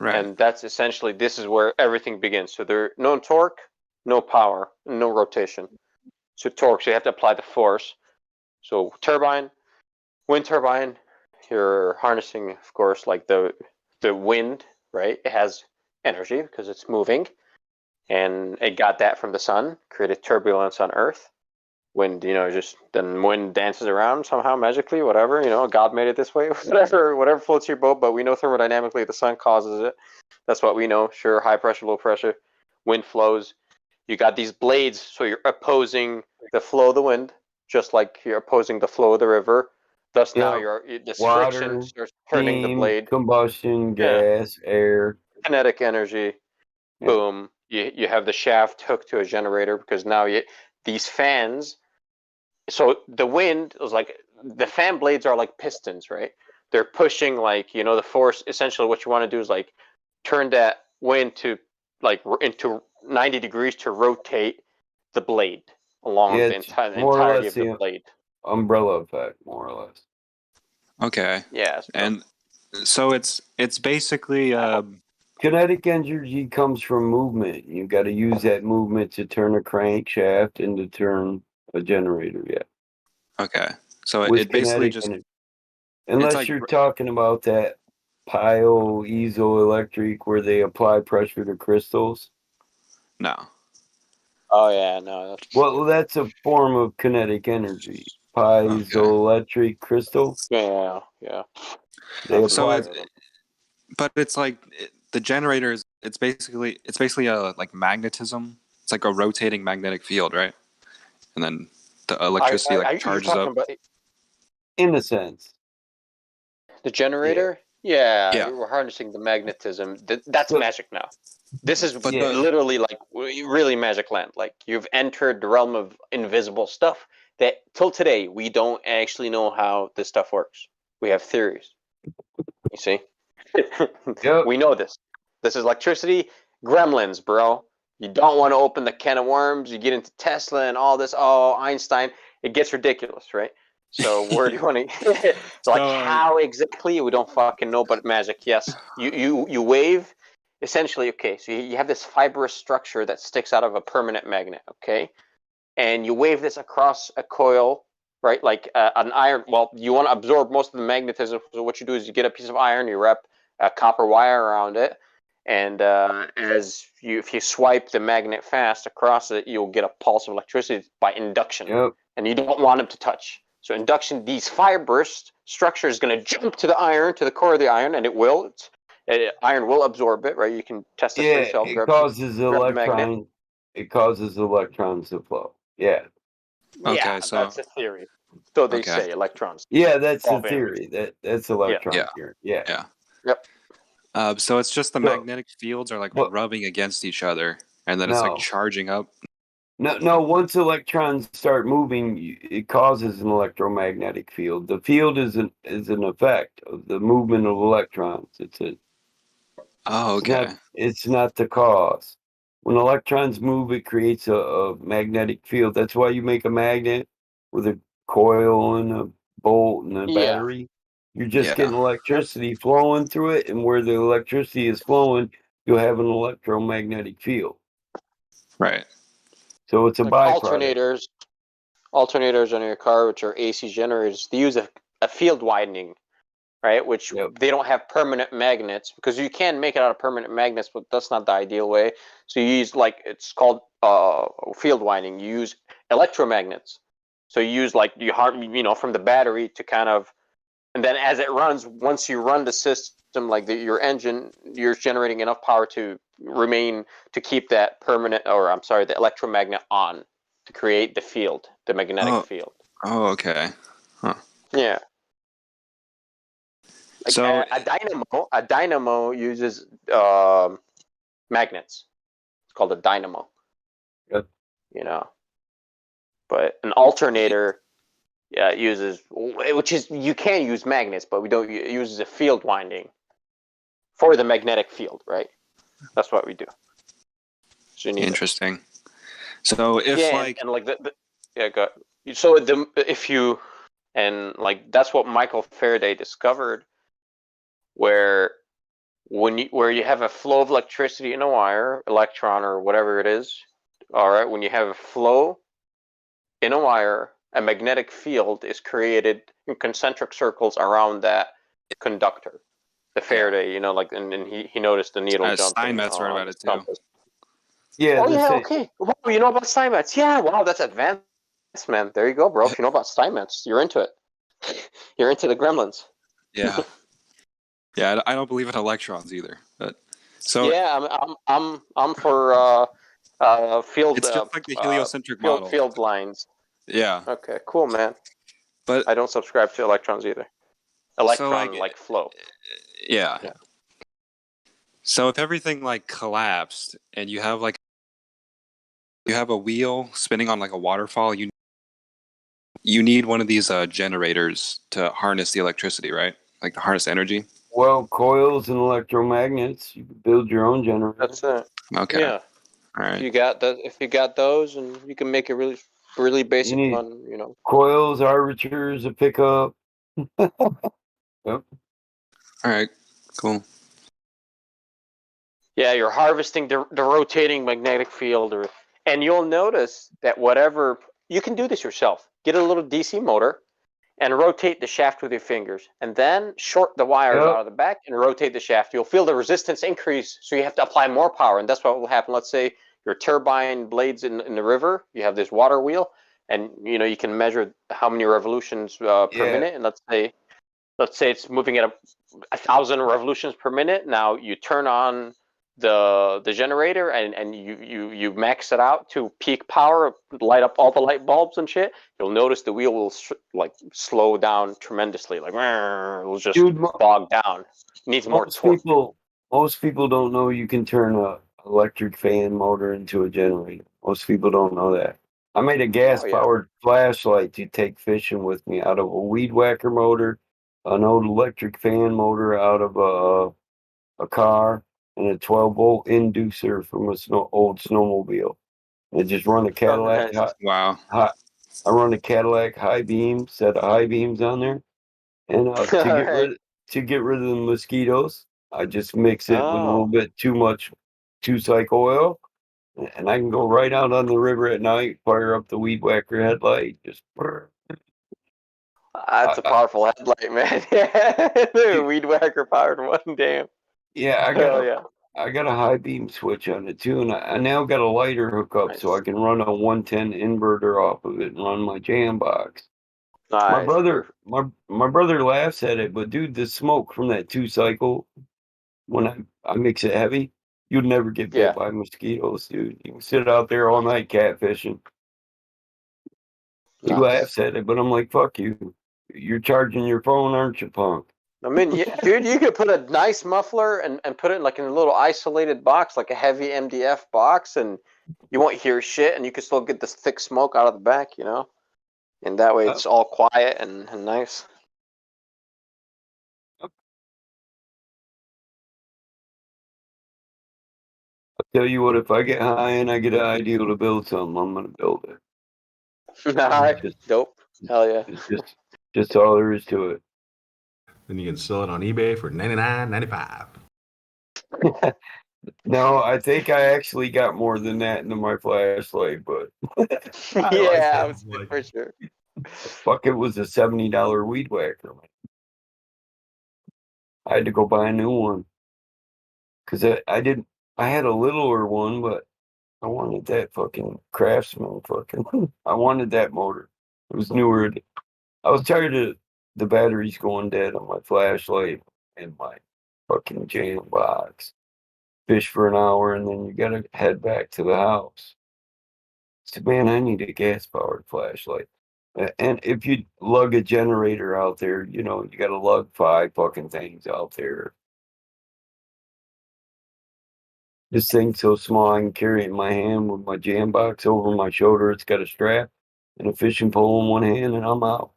Right. And that's essentially, this is where everything begins. So there no torque, no power, no rotation. So torque, so you have to apply the force. So turbine, wind turbine, you're harnessing, of course, like the wind, right? It has energy because it's moving, and it got that from the sun, created turbulence on Earth. Wind, just then wind dances around somehow magically, whatever, God made it this way, whatever floats your boat, but we know thermodynamically the sun causes it. That's what we know. Sure, high pressure, low pressure, wind flows. You got these blades, so you're opposing the flow of the wind, just like you're opposing the flow of the river. Thus now this friction Water, starts turning the steam, blade. combustion, gas, air. Kinetic energy. Yeah. Boom. You have the shaft hooked to a generator because now these fans. So the wind is like, the fan blades are like pistons, right? They're pushing like, the force. Essentially what you want to do is like turn that wind to like into 90 degrees to rotate the blade along the It's more or entirety less of the the blade. umbrella effect, more or less. Okay. Yeah. And so it's basically Kinetic energy comes from movement. You got to use that movement to turn a crankshaft and to turn a generator. Yeah. okay. So With it basically kinetic just energy. Unless like you're talking about that piezoelectric where they apply pressure to crystals. No. Oh yeah, no. Well, that's a form of kinetic energy. Piezoelectric crystal. Yeah. They So apply. but it's like the generator is it's basically a like magnetism. It's like a rotating magnetic field, right? And then the electricity like charges up. In a sense. The generator? Yeah, Yeah. we're harnessing the magnetism. That's magic now. This is literally like really magic land. Like you've entered the realm of invisible stuff that till today we don't actually know how this stuff works. We have theories. You see? We know this. This is electricity. Gremlins, bro. You don't want to open the can of worms. You get into Tesla and all this. Oh, Einstein. It gets ridiculous, right? So where do you want to? Like how exactly? We don't fucking know, but magic. Yes, you wave. Essentially, okay. So you have this fibrous structure that sticks out of a permanent magnet. Okay, and you wave this across a coil, right? Like an iron. Well, you want to absorb most of the magnetism. So what you do is you get a piece of iron, you wrap a copper wire around it, and if you swipe the magnet fast across it, you'll get a pulse of electricity by induction. Yep. And you don't want them to touch. So induction, these fibrous structure is going to jump to the iron, to the core of the iron, and it will. Iron will absorb it, right? You can test this for yourself. It causes electrons. It causes electrons to flow. Yeah. Yeah, that's a theory. So they say electrons. Yeah, that's the fall varies. theory. That's electron theory. Yeah. Yep. So it's just the magnetic fields are like rubbing against each other, and then it's like charging up. No. Once electrons start moving, it causes an electromagnetic field. The field is an effect of the movement of electrons. Oh, okay. It's not the cause. When electrons move, it creates a magnetic field. That's why you make a magnet with a coil and a bolt and a battery. You're just getting electricity flowing through it, and where the electricity is flowing, you'll have an electromagnetic field. Right. So it's a Like byproduct. alternators on your car, which are AC generators, they use a field widening, right? Which they don't have permanent magnets, because you can make it out of permanent magnets, but that's not the ideal way. So you use, like, it's called field winding. You use electromagnets. So you use, like, from the battery to kind of, and then as it runs, once you run the system, like your engine, you're generating enough power to keep that the electromagnet on, to create the field, the magnetic field. Oh, okay. Huh. Yeah. Like So a dynamo uses magnets. It's called a dynamo. Yep. But an alternator, uses, which is, you can use magnets, but we don't. It uses a field winding for the magnetic field, right? That's what we do. So you need interesting. So if that's what Michael Faraday discovered, where where you have a flow of electricity in a wire, electron or whatever it is, all right, when you have a flow in a wire, a magnetic field is created in concentric circles around that conductor. The Faraday, and he noticed the needle jumping. Steinmetz wrote about it too. Yeah. Oh yeah, okay. Wow, you know about Steinmetz? Yeah, wow, that's advanced, man. There you go, bro. If you know about Steinmetz, you're into it. You're into the gremlins. Yeah. Yeah, I don't believe in electrons either. But so yeah, I'm for field. It's just like the heliocentric model. Field lines. Yeah. Okay, cool, man. But I don't subscribe to electrons either. Electron like flow. Yeah. So if everything collapsed and you have a wheel spinning on a waterfall, you need one of these generators to harness the electricity, right? Like to harness energy. Well, coils and electromagnets, you can build your own generator. That's it. Okay. Yeah. All right. If you got those, and you can make it really, really basic one, Coils, armatures, a pickup. Yep. All right. Cool. Yeah, you're harvesting the rotating magnetic field, and you'll notice that you can do this yourself. Get a little DC motor and rotate the shaft with your fingers, and then short the wires out of the back and rotate the shaft. You'll feel the resistance increase, so you have to apply more power, and that's what will happen. Let's say your turbine blades in the river, you have this water wheel, and you can measure how many revolutions per minute, and let's say it's moving at 1,000 revolutions per minute. Now you turn on the generator and you max it out to peak power, light up all the light bulbs and shit. You'll notice the wheel will slow down tremendously. It'll just bog down. It needs more torque. Most people don't know you can turn a electric fan motor into a generator. Most people don't know that. I made a gas-powered flashlight to take fishing with me out of a weed whacker motor, an old electric fan motor out of a car, and a 12-volt inducer from old snowmobile. I just run a Cadillac. Wow. I run a Cadillac high beam, set of high beams on there, and to get rid of the mosquitoes, I just mix it with a little bit too much 2-cycle oil, and I can go right out on the river at night, fire up the weed whacker headlight, just. That's a powerful headlight, man. Yeah, weed whacker powered one, damn. Yeah, I got a high beam switch on it too, and I now got a lighter hookup, so I can run a 110 inverter off of it and run my jam box. Nice. My brother laughs at it, but dude, the smoke from that 2-cycle, when I mix it heavy, you'd never get bit by mosquitoes, dude. You can sit out there all night catfishing. He laughs at it, but I'm like, fuck you. You're charging your phone, aren't you, punk? I mean, dude, you could put a nice muffler and put it in a little isolated box, like a heavy MDF box, and you won't hear shit, and you can still get this thick smoke out of the back, and that way it's all quiet and nice. Tell you what, if I get high and I get an idea to build something, I'm gonna build it. Alright, dope. Hell yeah. It's just all there is to it. Then you can sell it on eBay for $99.95. No, I think I actually got more than that into my flashlight, but Yeah, I was for sure. fuck, it was a $70 weed whacker. I had to go buy a new one because I had a littler one, but I wanted that fucking Craftsman fucking. I wanted that motor. It was newer. I was tired of the batteries going dead on my flashlight and my fucking jam box. Fish for an hour and then you gotta head back to the house. So man, I need a gas powered flashlight. And if you lug a generator out there, you gotta lug 5 fucking things out there. This thing's so small I can carry it in my hand with my jam box over my shoulder. It's got a strap and a fishing pole in one hand and I'm out.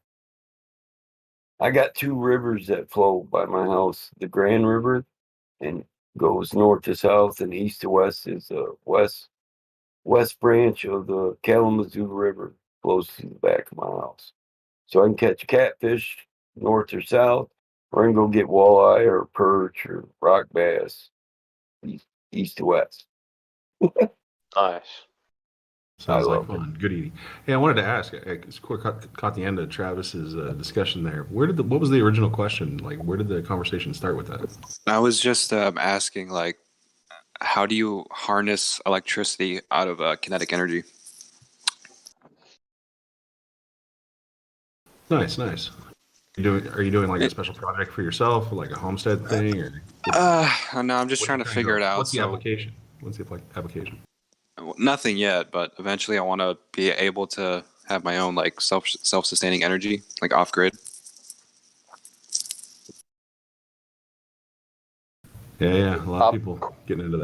I got 2 rivers that flow by my house. The Grand River and goes north to south and east to west is the west branch of the Kalamazoo River flows through the back of my house. So I can catch catfish north or south, or I can go get walleye or perch or rock bass east to west. Nice. Sounds like fun. Good eating. Hey, I wanted to ask. I caught the end of Travis's discussion there. What was the original question? Like, where did the conversation start with that? I was just asking, like, how do you harness electricity out of kinetic energy? Nice. Are you doing like a special project for yourself, or like a homestead thing, or? No, I'm just trying to figure it out. What's the application? What's the application? Nothing yet, but eventually I want to be able to have my own like self-sustaining energy, like off grid. Yeah, a lot of people getting into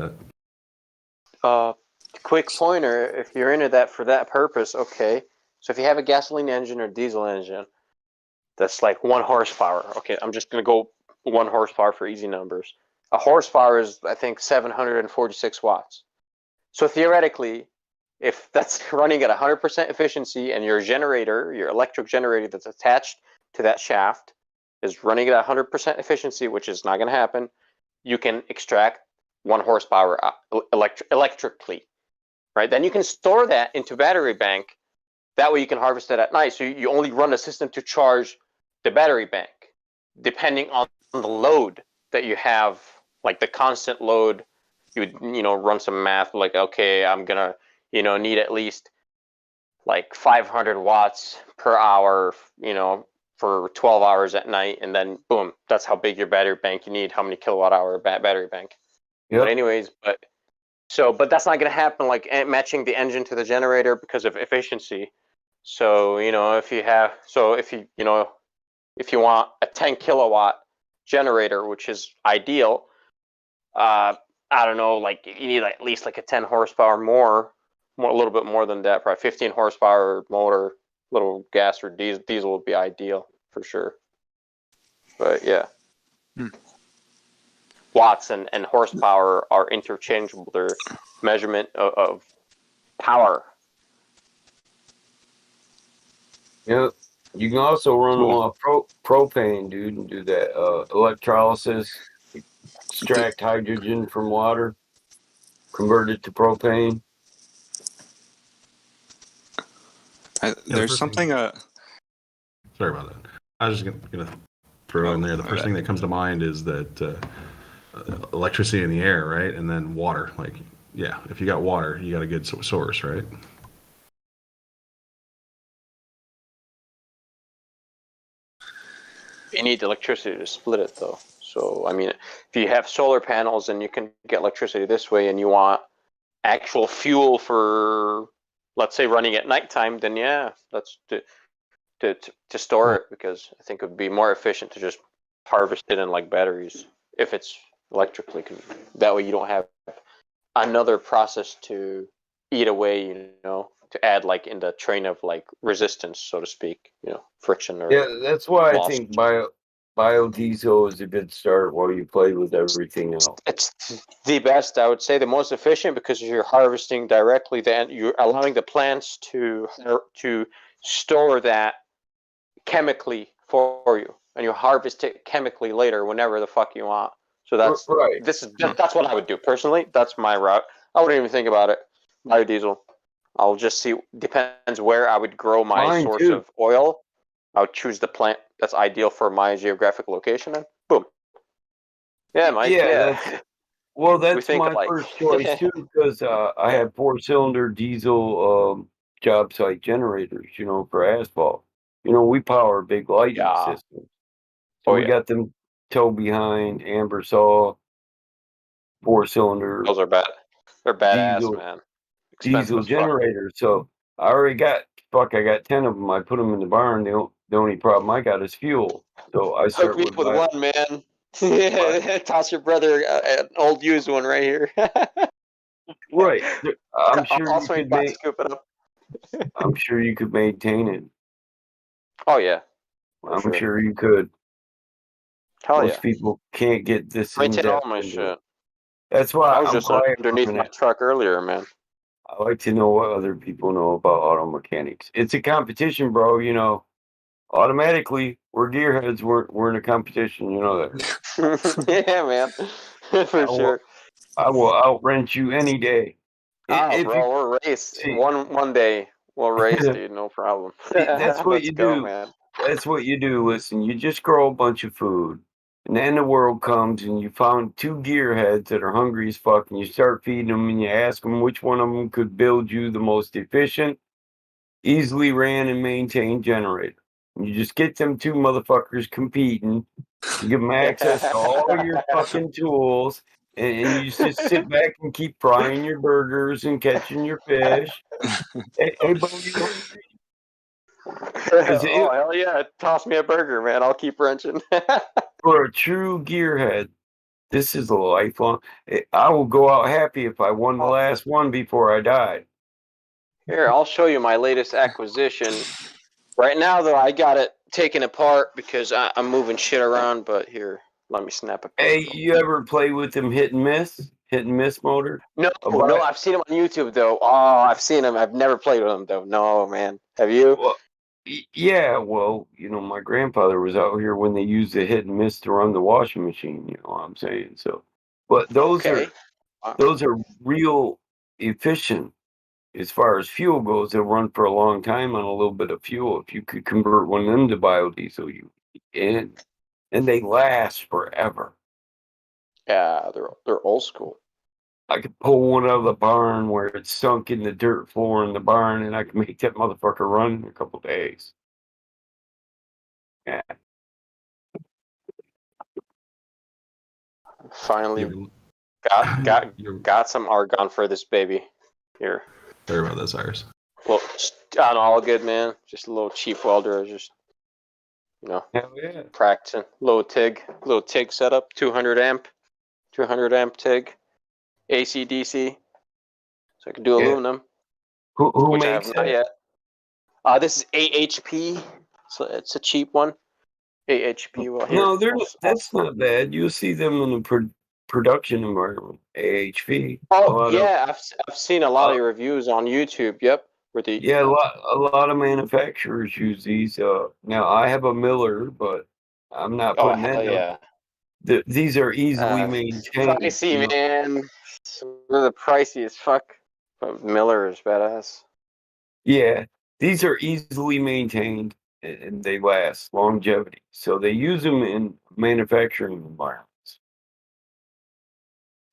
that. Quick pointer, if you're into that for that purpose, okay. So if you have a gasoline engine or diesel engine, that's like 1 horsepower. Okay, I'm just gonna go 1 horsepower for easy numbers. A horsepower is, I think, 746 watts. So theoretically, if that's running at 100% efficiency and your generator, your electric generator that's attached to that shaft is running at 100% efficiency, which is not going to happen, you can extract 1 horsepower electrically, right? Then you can store that into battery bank. That way you can harvest it at night. So you only run the system to charge the battery bank, depending on the load that you have, like the constant load. You would, run some math like, okay, I'm gonna, need at least like 500 watts per hour, for 12 hours at night, and then boom, that's how big your battery bank you need, how many kilowatt hour battery bank. Yep. But anyways, but that's not gonna happen like matching the engine to the generator because of efficiency. So if you want a 10 kilowatt generator, which is ideal, I don't know, like you need at least like a 10 horsepower more, a little bit more than that, probably 15 horsepower motor, little gas or diesel would be ideal for sure. But yeah. Watts and horsepower are interchangeable. They're measurement of power. Yeah, you can also run them off propane, dude, and do that electrolysis. Extract hydrogen from water, convert it to propane. There's something. Sorry about that. I was just gonna throw in there. The first thing that comes to mind is that electricity in the air, right? And then water. Like, yeah, if you got water, you got a good source, right? You need electricity to split it, though. So, I mean, if you have solar panels and you can get electricity this way and you want actual fuel for, let's say, running at nighttime, then yeah, that's to store it, because I think it would be more efficient to just harvest it in like batteries if it's electrically. That way you don't have another process to eat away, to add like in the train of like resistance, so to speak, friction or yeah. That's why I think biodiesel is a good start while you play with everything else. It's the best, I would say, the most efficient because you're harvesting directly. Then you're allowing the plants to store that chemically for you, and you harvest it chemically later whenever the fuck you want. So that's right. That's what I would do personally. That's my route. I wouldn't even think about it. Biodiesel. I'll just see. Depends where I would grow my Mine source too. of oil. I would choose the plant that's ideal for my geographic location, and boom. Yeah, Mike. Yeah, Yeah. well, We that's think my alike. first choice too, because I have 4-cylinder diesel job site generators, for asphalt. We power big lighting Yeah. systems. So Oh we yeah. got them tow behind, amber saw, 4-cylinder Those are bad. They're badass, diesel man. Expensive diesel as fuck. generators. So I already got I got 10 of them. I put them in the barn. The only problem I got is fuel. So I Hook start me with up with one, man. Toss your brother an old used one right here. right. I'm sure I'll you swing could by, make. scoop it up. I'm sure you could maintain it. Oh yeah, I'm sure you could. Hell Most yeah. people can't get this in Maintain all depth my into shit. it. That's why I was I'm just quiet for a underneath my minute. truck earlier, man. I like to know what other people know about auto mechanics. It's a competition, bro. Automatically we're gearheads. We're in a competition. You know that. Yeah, man. For sure. I will outrent you any day. Oh, If you bro, we'll race see, one day. We'll race, dude. No problem. that's what Let's you go, do. man. That's what you do. Listen, you just grow a bunch of food, and then the world comes and you found two gearheads that are hungry as fuck, and you start feeding them, and you ask them which one of them could build you the most efficient, easily ran and maintained generator. And you just get them two motherfuckers competing. You give them access to all your fucking tools, and you just sit back and keep frying your burgers and catching your fish. Hey, Bo, you hungry? Oh hell yeah! Toss me a burger, man. I'll keep wrenching. For a true gearhead, this is a lifelong. I will go out happy if I won the last one before I died. Here, I'll show you my latest acquisition. Right now, though, I got it taken apart because I'm moving shit around. But here, let me snap a pic. Hey, you ever play with them hit and miss motor? No, I've seen them on YouTube though. Oh, I've seen them. I've never played with them though. No, man. Have you? Well, yeah. Well, my grandfather was out here when they used the hit and miss to run the washing machine. You know what I'm saying? So, but those are real efficient. As far as fuel goes, they'll run for a long time on a little bit of fuel. If you could convert one of them to biodiesel, you can, and they last forever. Yeah, they're old school. I could pull one out of the barn where it's sunk in the dirt floor in the barn, and I can make that motherfucker run in a couple days. Yeah. Finally, got some argon for this baby. Here. Sorry about that, Cyrus. Well, all good, man. Just a little cheap welder. Just Hell yeah. practicing. Little TIG setup. 200 amp TIG. AC/DC. So I can do aluminum. Who which makes I have not that? yet. This is AHP. So it's a cheap one. AHP. Well, here. No, that's not bad. You'll see them in the production environment. AHV. Oh yeah, I've seen a lot of reviews on YouTube. Yep. Yeah, a lot of manufacturers use these. Now I have a Miller, but I'm not putting that down. These are easily maintained. Pricey, man. They're the pricey as fuck. But Miller is badass. Yeah, these are easily maintained and they last longevity. So they use them in manufacturing environments.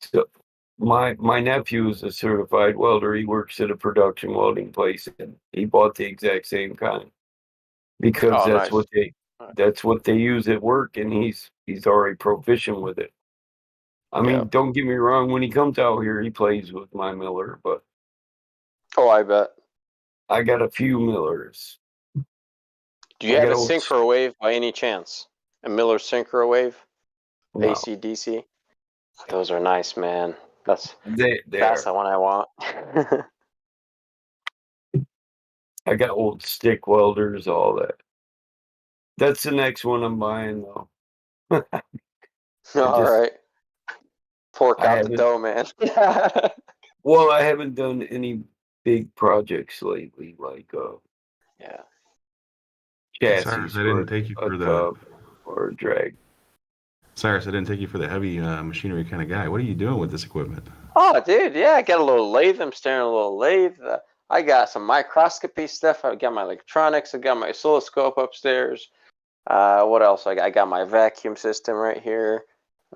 So my nephew is a certified welder. He works at a production welding place, and he bought the exact same kind because that's what they use at work, and he's already proficient with it. I mean, don't get me wrong. When he comes out here, he plays with my Miller, but I bet. I got a few Millers. Do you have a synchro wave by any chance? A Miller synchro wave? No. AC/DC? Those are nice, man. That's the one I want. I got old stick welders, all that. That's the next one I'm buying, though. All right. Fork I out the haven't- dough, man. Well, I haven't done any big projects lately, like yeah. Cyrus, chassis I for didn't take you a for the tub or a drag. Cyrus. I didn't take you for the heavy machinery kind of guy. What are you doing with this equipment? Oh, dude, yeah, I got a little lathe. I'm staring at a little lathe. I got some microscopy stuff. I got my electronics. I got my oscilloscope upstairs. What else? I got my vacuum system right here.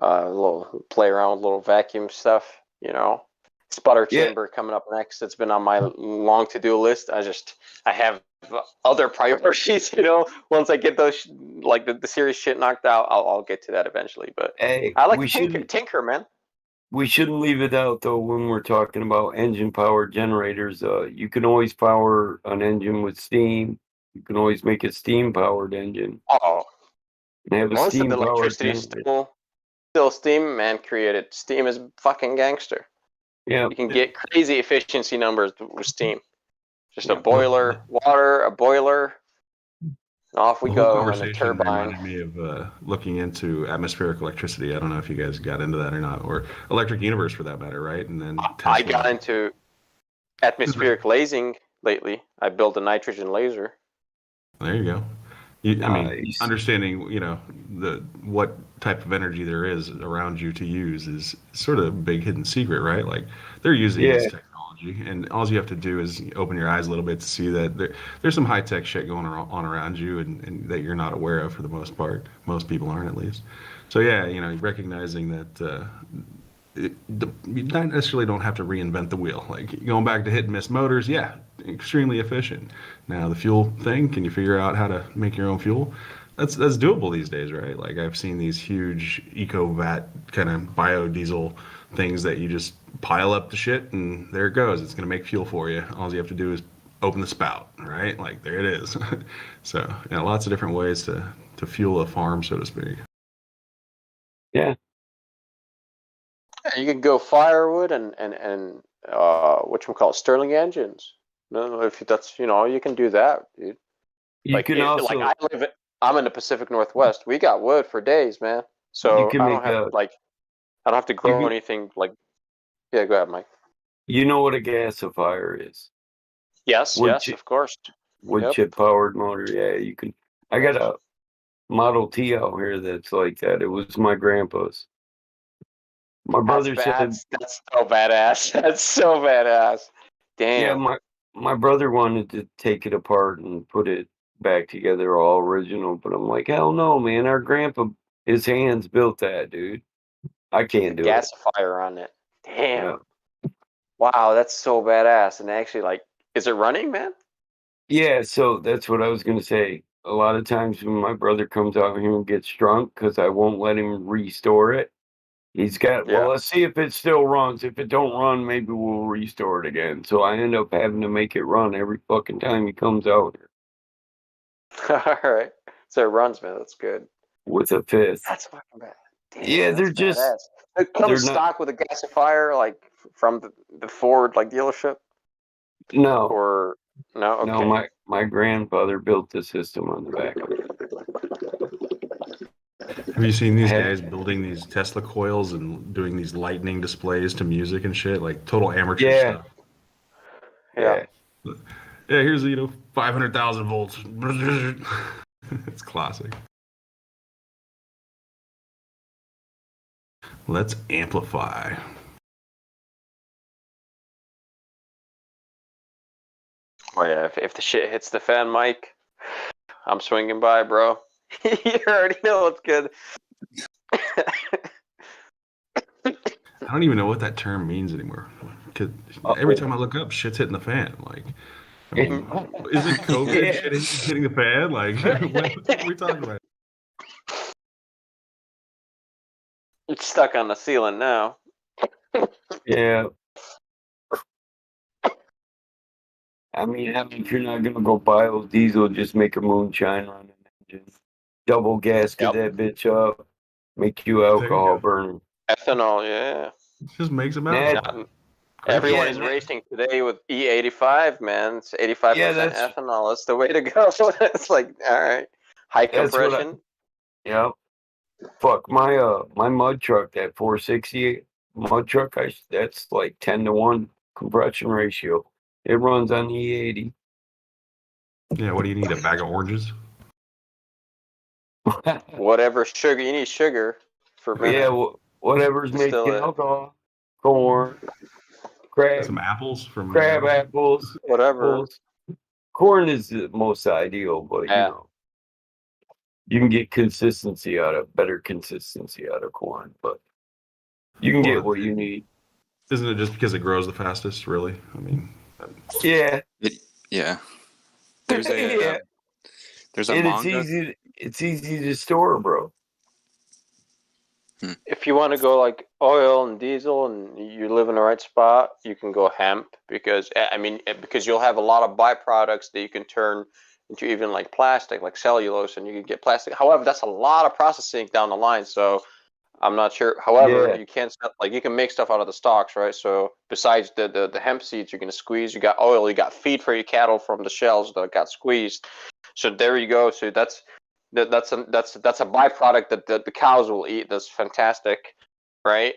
A little play around with little vacuum stuff. You know, sputter chamber coming up next. It's been on my long to-do list. I have other priorities. You know, once I get those like the serious shit knocked out, I'll get to that eventually. But Hey, I like we to tinker, man. We shouldn't leave it out though when we're talking about engine powered generators. You can always power an engine with steam. You can always make a steam powered engine. Oh, And have a most of steam the powered electricity is generator. still steam, man created. Steam is fucking gangster. Yeah. You can get crazy efficiency numbers with steam. Just a Yeah. boiler, water, a boiler, and off we The whole go, and a conversation turbine. reminded me of looking into atmospheric electricity. I don't know if you guys got into that or not, or electric universe for that matter, right? And then Tesla. I got into atmospheric lasing lately. I built a nitrogen laser. There you go. I mean, understanding, what type of energy there is around you to use is sort of a big hidden secret, right? Like they're using this technology, and all you have to do is open your eyes a little bit to see that there's some high tech shit going on around you, and that you're not aware of for the most part. Most people aren't, at least. So yeah, recognizing that. You not necessarily don't have to reinvent the wheel. Like going back to hit and miss motors, yeah, extremely efficient. Now the fuel thing, can you figure out how to make your own fuel? That's doable these days, right? Like I've seen these huge eco-vat kind of biodiesel things that you just pile up the shit and there it goes. It's gonna make fuel for you. All you have to do is open the spout, right? Like there it is. So lots of different ways to fuel a farm, so to speak. Yeah. You can go firewood and Stirling engines. No, if that's you can do that, dude. I'm in the Pacific Northwest. We got wood for days, man. So I don't have to grow anything like. Yeah, go ahead, Mike. You know what a gasifier is? Yes, of course. Wood chip powered motor. Yeah, you can. I got a Model T out here that's like that. It was my grandpa's. My brother said that's so badass. That's so badass. Damn. Yeah, my brother wanted to take it apart and put it back together all original, but I'm like, hell no, man. Our grandpa, his hands built that, dude. I can't do it. Gasifier on it. Damn. Yeah. Wow, that's so badass. And actually, is it running, man? Yeah, so that's what I was gonna say. A lot of times when my brother comes out here and gets drunk, because I won't let him restore it. He's got, well, let's see if it still runs. If it don't run, maybe we'll restore it again. So I end up having to make it run every fucking time he comes out here. All right. So it runs, man. That's good. With a fifth. That's fucking bad. Damn, yeah, they're just. Badass. It comes stock with a gasifier, from the Ford, dealership? No. Or, no? Okay. No, my grandfather built the system on the back of it. Have you seen these guys building these Tesla coils and doing these lightning displays to music and shit? Like total amateur stuff. Yeah. Yeah, here's 500,000 volts. It's classic. Let's amplify. Oh yeah, if the shit hits the fan, Mike, I'm swinging by, bro. You already know it's good. I don't even know what that term means anymore. Cause every time I look up, shit's hitting the fan. Like, I mean, is it COVID shit hitting the fan? Like, what are we talking about? It's stuck on the ceiling now. Yeah. I mean, if you're not gonna go biodiesel, just make a moonshine on an engine. Double gasket that bitch up. Make you alcohol burn. Ethanol, yeah. Just makes them out. Everyone is racing today with E85, man. It's 85% ethanol. That's the way to go. It's like, all right. High compression. Yep. Fuck my mud truck, that 460 mud truck, that's like 10-to-1 compression ratio. It runs on E80. Yeah, what do you need? A bag of oranges? Whatever sugar you need, sugar for Yeah, whatever's making alcohol, corn, Some apples from crab apples, whatever. apples. Corn is the most ideal, but you know, you can get better consistency out of corn, but you can get what you need. Isn't it just because it grows the fastest, really? I mean, yeah. Yeah. There's a there's a and manga. It's easy to store, bro. If you want to go like oil and diesel and you live in the right spot, you can go hemp because you'll have a lot of byproducts that you can turn into even like plastic, like cellulose, and you can get plastic. However, that's a lot of processing down the line. So I'm not sure. However, you can't you can make stuff out of the stalks, right? So besides the hemp seeds, you're gonna squeeze. You got oil. You got feed for your cattle from the shells that got squeezed. So there you go. So that's a byproduct that the cows will eat. That's fantastic, right?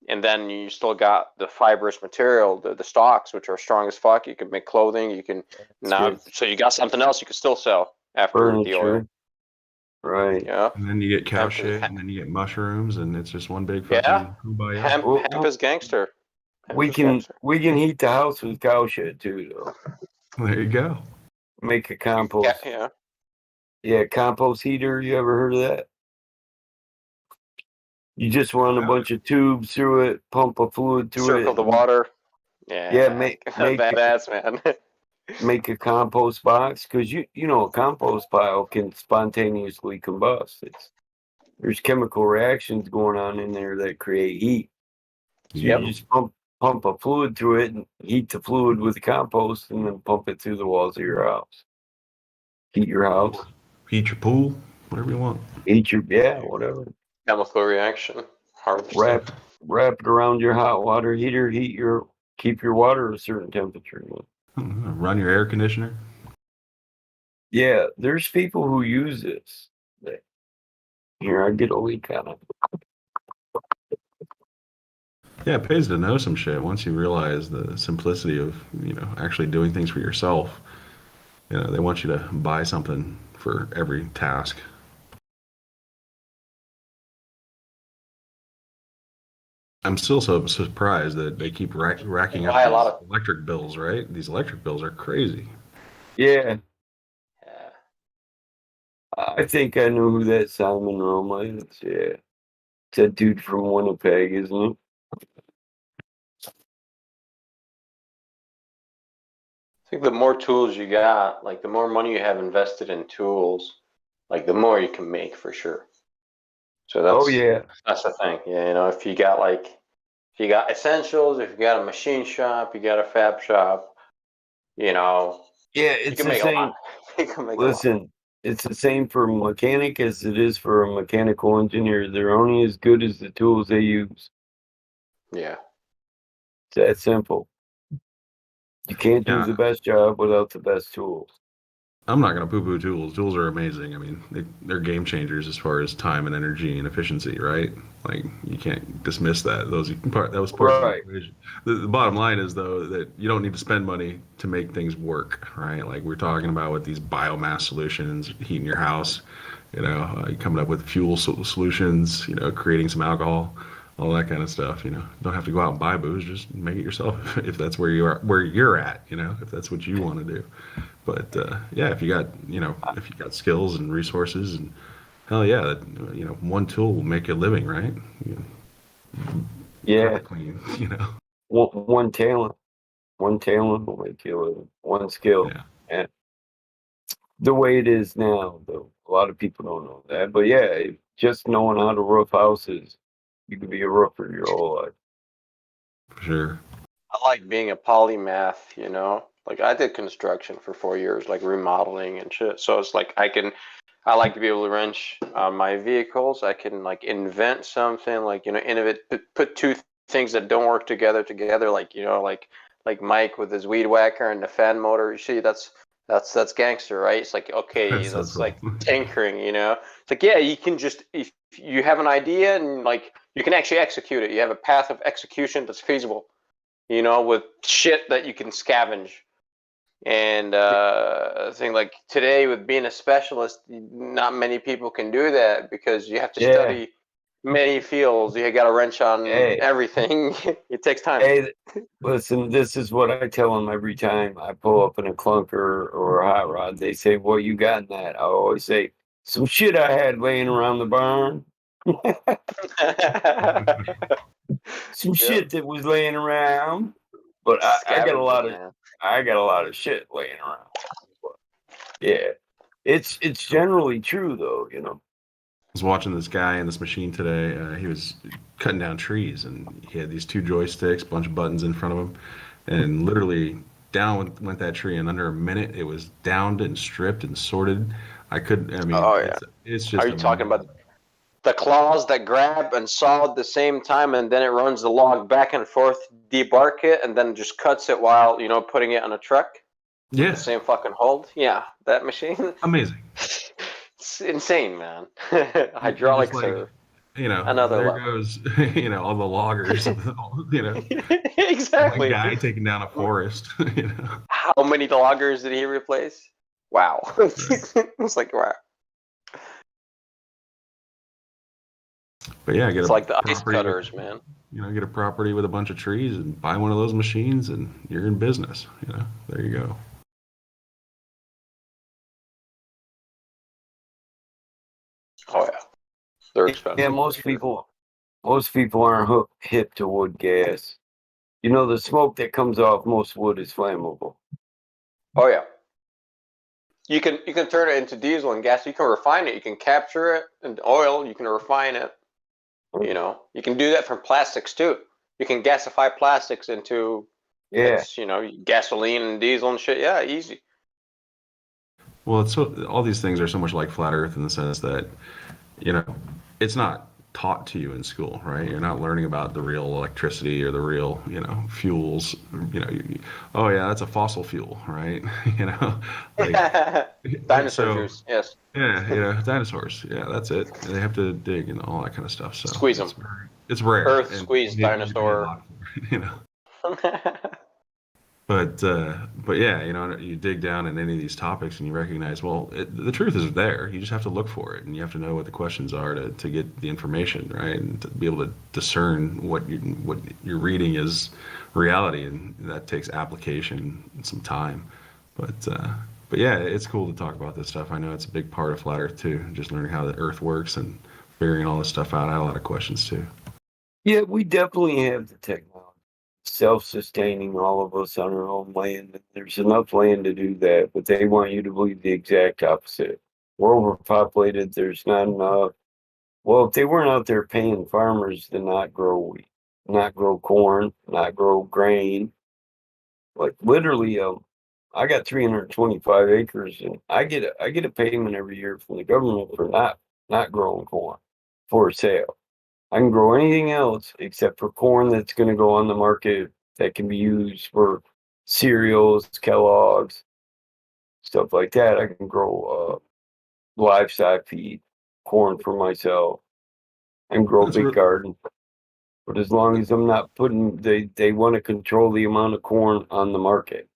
And then you still got the fibrous material, the stalks, which are strong as fuck. You can make clothing. You can so you got something else you can still sell after the oil. Right. Yeah. And then you get cow shit, and then you get mushrooms, and it's just one big fucking kumbaya. Hemp is gangster. We can heat the house with cow shit too, though. There you go. Make a compost. Yeah. Yeah, compost heater. You ever heard of that? You just run a bunch of tubes through it, pump a fluid through it. Circle the water. Yeah. Yeah, make badass, man. Make a compost box, because you know a compost pile can spontaneously combust. There's chemical reactions going on in there that create heat. So you just pump a fluid through it and heat the fluid with the compost, and then pump it through the walls of your house. Heat your house. Heat your pool, whatever you want. Heat your whatever. Chemical reaction. Wrap it around your hot water heater. Keep your water at a certain temperature. Run your air conditioner. Yeah, there's people who use this. Here, I get a leak on it. Yeah, it pays to know some shit once you realize the simplicity of, actually doing things for yourself. They want you to buy something for every task. I'm still so surprised that they keep racking up these electric bills, right? These electric bills are crazy. Yeah. I think I know who that Simon Roma is. Yeah. It's that dude from Winnipeg, isn't it? I think the more tools you got, like the more money you have invested in tools, like the more you can make for sure. So that's the thing. Yeah, if you got essentials, if you got a machine shop, you got a fab shop, Yeah, it's you can the make same. a lot. You can make Listen, it's the same for a mechanic as it is for a mechanical engineer. They're only as good as the tools they use. Yeah. It's that simple. You can't do the best job without the best tools. I'm not going to poo-poo tools. Tools are amazing. I mean, they're game changers as far as time and energy and efficiency, right? Like, you that dismiss that. That was part of the equation. The bottom line is, though, that you don't need to spend money to make things work, right? Like we're talking about with these biomass solutions, heating your house, coming up with fuel solutions, creating some alcohol, all that kind of stuff. Don't have to go out and buy booze. Just make it yourself if that's where you're at. If that's what you want to do. But if you got skills and resources, and hell yeah, one tool will make you a living, right? Clean, One talent will make you a living. One skill. Yeah. The way it is now, though, a lot of people don't know that. But just knowing how to roof houses, you could be a roofer your whole life. For sure. I like being a polymath, Like I did construction for 4 years, like remodeling and shit. So it's like I like to be able to wrench my vehicles. I can like invent something, like innovate, put two things that don't work together, like Mike with his weed whacker and the fan motor. You see, that's gangster, right? It's like okay, that's like tinkering, It's like you can just if you have an idea and like you can actually execute it. You have a path of execution that's feasible, you know, with shit that you can scavenge. And thing like today with being a specialist, not many people can do that because you have to study many fields. You got to wrench on everything. It takes time. Hey, listen, this is what I tell them every time I pull up in a clunker or a hot rod. They say, "What you got in that?" I always say, "Some shit I had laying around the barn." Some shit that was laying around, but I got a lot of shit laying around. But yeah, it's generally true though, you know. I was watching this guy in this machine today. He was cutting down trees, and he had these 2 joysticks, bunch of buttons in front of him, and literally down went that tree. In under a minute, it was downed and stripped and sorted. It's just. Are you talking about the claws that grab and saw at the same time, and then it runs the log back and forth, debark it, and then just cuts it while putting it on a truck? Yeah. The same fucking hold. Yeah, that machine. Amazing. It's insane, man. Hydraulics are another there level. goes all the loggers. Exactly. One guy taking down a forest. How many loggers did he replace? Wow. It's like wow. But yeah, it's like the ice cutters, man. Get a property with a bunch of trees and buy one of those machines, and you're in business. There you go. Oh yeah, they're expensive. Yeah, most people aren't hip to wood gas. The smoke that comes off most wood is flammable. Oh yeah. You can turn it into diesel and gas. You can refine it. You can capture it into oil. You can refine it. You can do that from plastics too. You can gasify plastics into gasoline and diesel and shit. Yeah, easy. Well, all these things are so much like flat Earth in the sense that, it's not taught to you in school, right? You're not learning about the real electricity or the real, fuels. Oh yeah, that's a fossil fuel, right? Dinosaur juice, yes. Yeah, dinosaurs. Yeah, that's it. And they have to dig and all that kind of stuff. So squeeze them. It's rare. Earth squeeze dinosaur. But yeah, you dig down in any of these topics and you recognize, well, the truth is there. You just have to look for it, and you have to know what the questions are to get the information, right? And to be able to discern what you're reading is reality, and that takes application and some time. But yeah, it's cool to talk about this stuff. I know it's a big part of Flat Earth too, just learning how the Earth works and figuring all this stuff out. I had a lot of questions too. Yeah, we definitely have the technology. Self-sustaining, all of us on our own land. There's enough land to do that, but they want you to believe the exact opposite. We're overpopulated. There's not enough. Well, if they weren't out there paying farmers to not grow wheat, not grow corn, not grow grain, like literally, I got 325 acres, and I get a payment every year from the government for not growing corn for sale. I can grow anything else except for corn that's going to go on the market that can be used for cereals, Kellogg's, stuff like that. I can grow livestock feed, corn for myself. I can grow a big garden. But as long as I'm not they want to control the amount of corn on the market.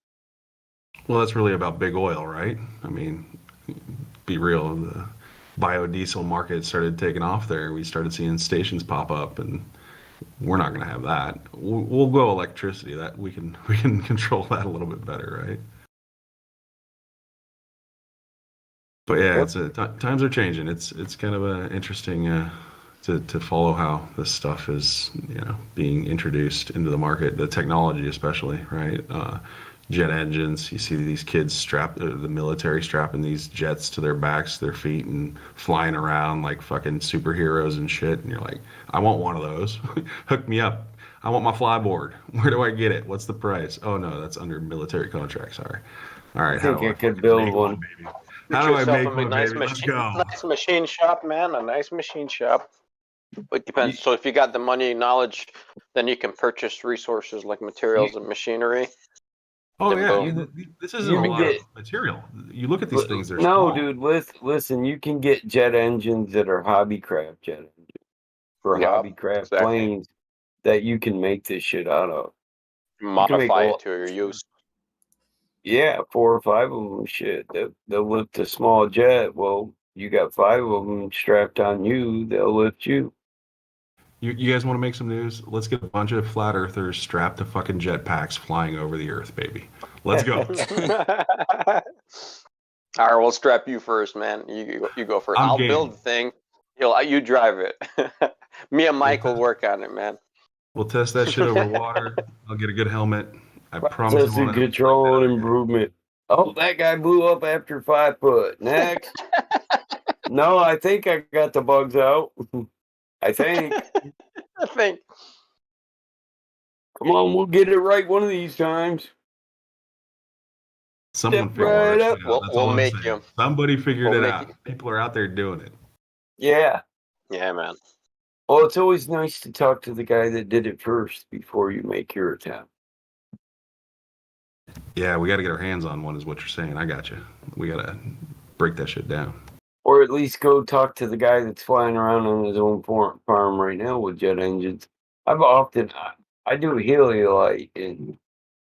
Well, that's really about big oil, right? I mean, be real. The biodiesel market started taking off there. We started seeing stations pop up, and we're not going to have that. We'll go electricity. That we can control that a little bit better, right? But yeah, times are changing. It's kind of interesting to follow how this stuff is being introduced into the market, the technology especially, right? Jet engines. You see these kids the military strapping these jets to their backs, their feet, and flying around like fucking superheroes and shit. And you're like, I want one of those. Hook me up. I want my flyboard. Where do I get it? What's the price? Oh no, that's under military contract. Sorry. All right. I think I could build one. Baby? How do I make one, nice baby? Let's go. Nice machine shop, man. A nice machine shop. It depends. So if you got the money, knowledge, then you can purchase resources like materials and machinery. Oh Then yeah, boom. this isn't a can lot get of material. You look at these things; they're no, small. dude. Listen. You can get jet engines that are hobbycraft jet engines for Yeah, hobbycraft exactly. planes that you can make this shit out of. You can make Modify it to your use. Yeah, 4 or 5 of them. Shit, they'll lift a small jet. Well, you got 5 of them strapped on you. They'll lift you. You guys want to make some news? Let's get a bunch of flat earthers strapped to fucking jetpacks flying over the earth, baby. Let's go. All right, we'll strap you first, man. You go first. I'm I'll game. build the thing. You drive it. Me and Mike will work on it, man. We'll test that shit over water. I'll get a good helmet. I promise Process you won't have control and improvement. Oh, that guy blew up after 5 foot. Next. No, I think I got the bugs out. I think. I think. Come on, we'll get it right one of these times. Someone Step figured right that up. shit out. That's all I'm saying. Somebody figured it out. People are out there doing it. Yeah. Yeah, man. Well, it's always nice to talk to the guy that did it first before you make your attempt. Yeah, we got to get our hands on one, is what you're saying. I got you. We got to break that shit down. Or at least go talk to the guy that's flying around on his own farm right now with jet engines. I do heliolite, and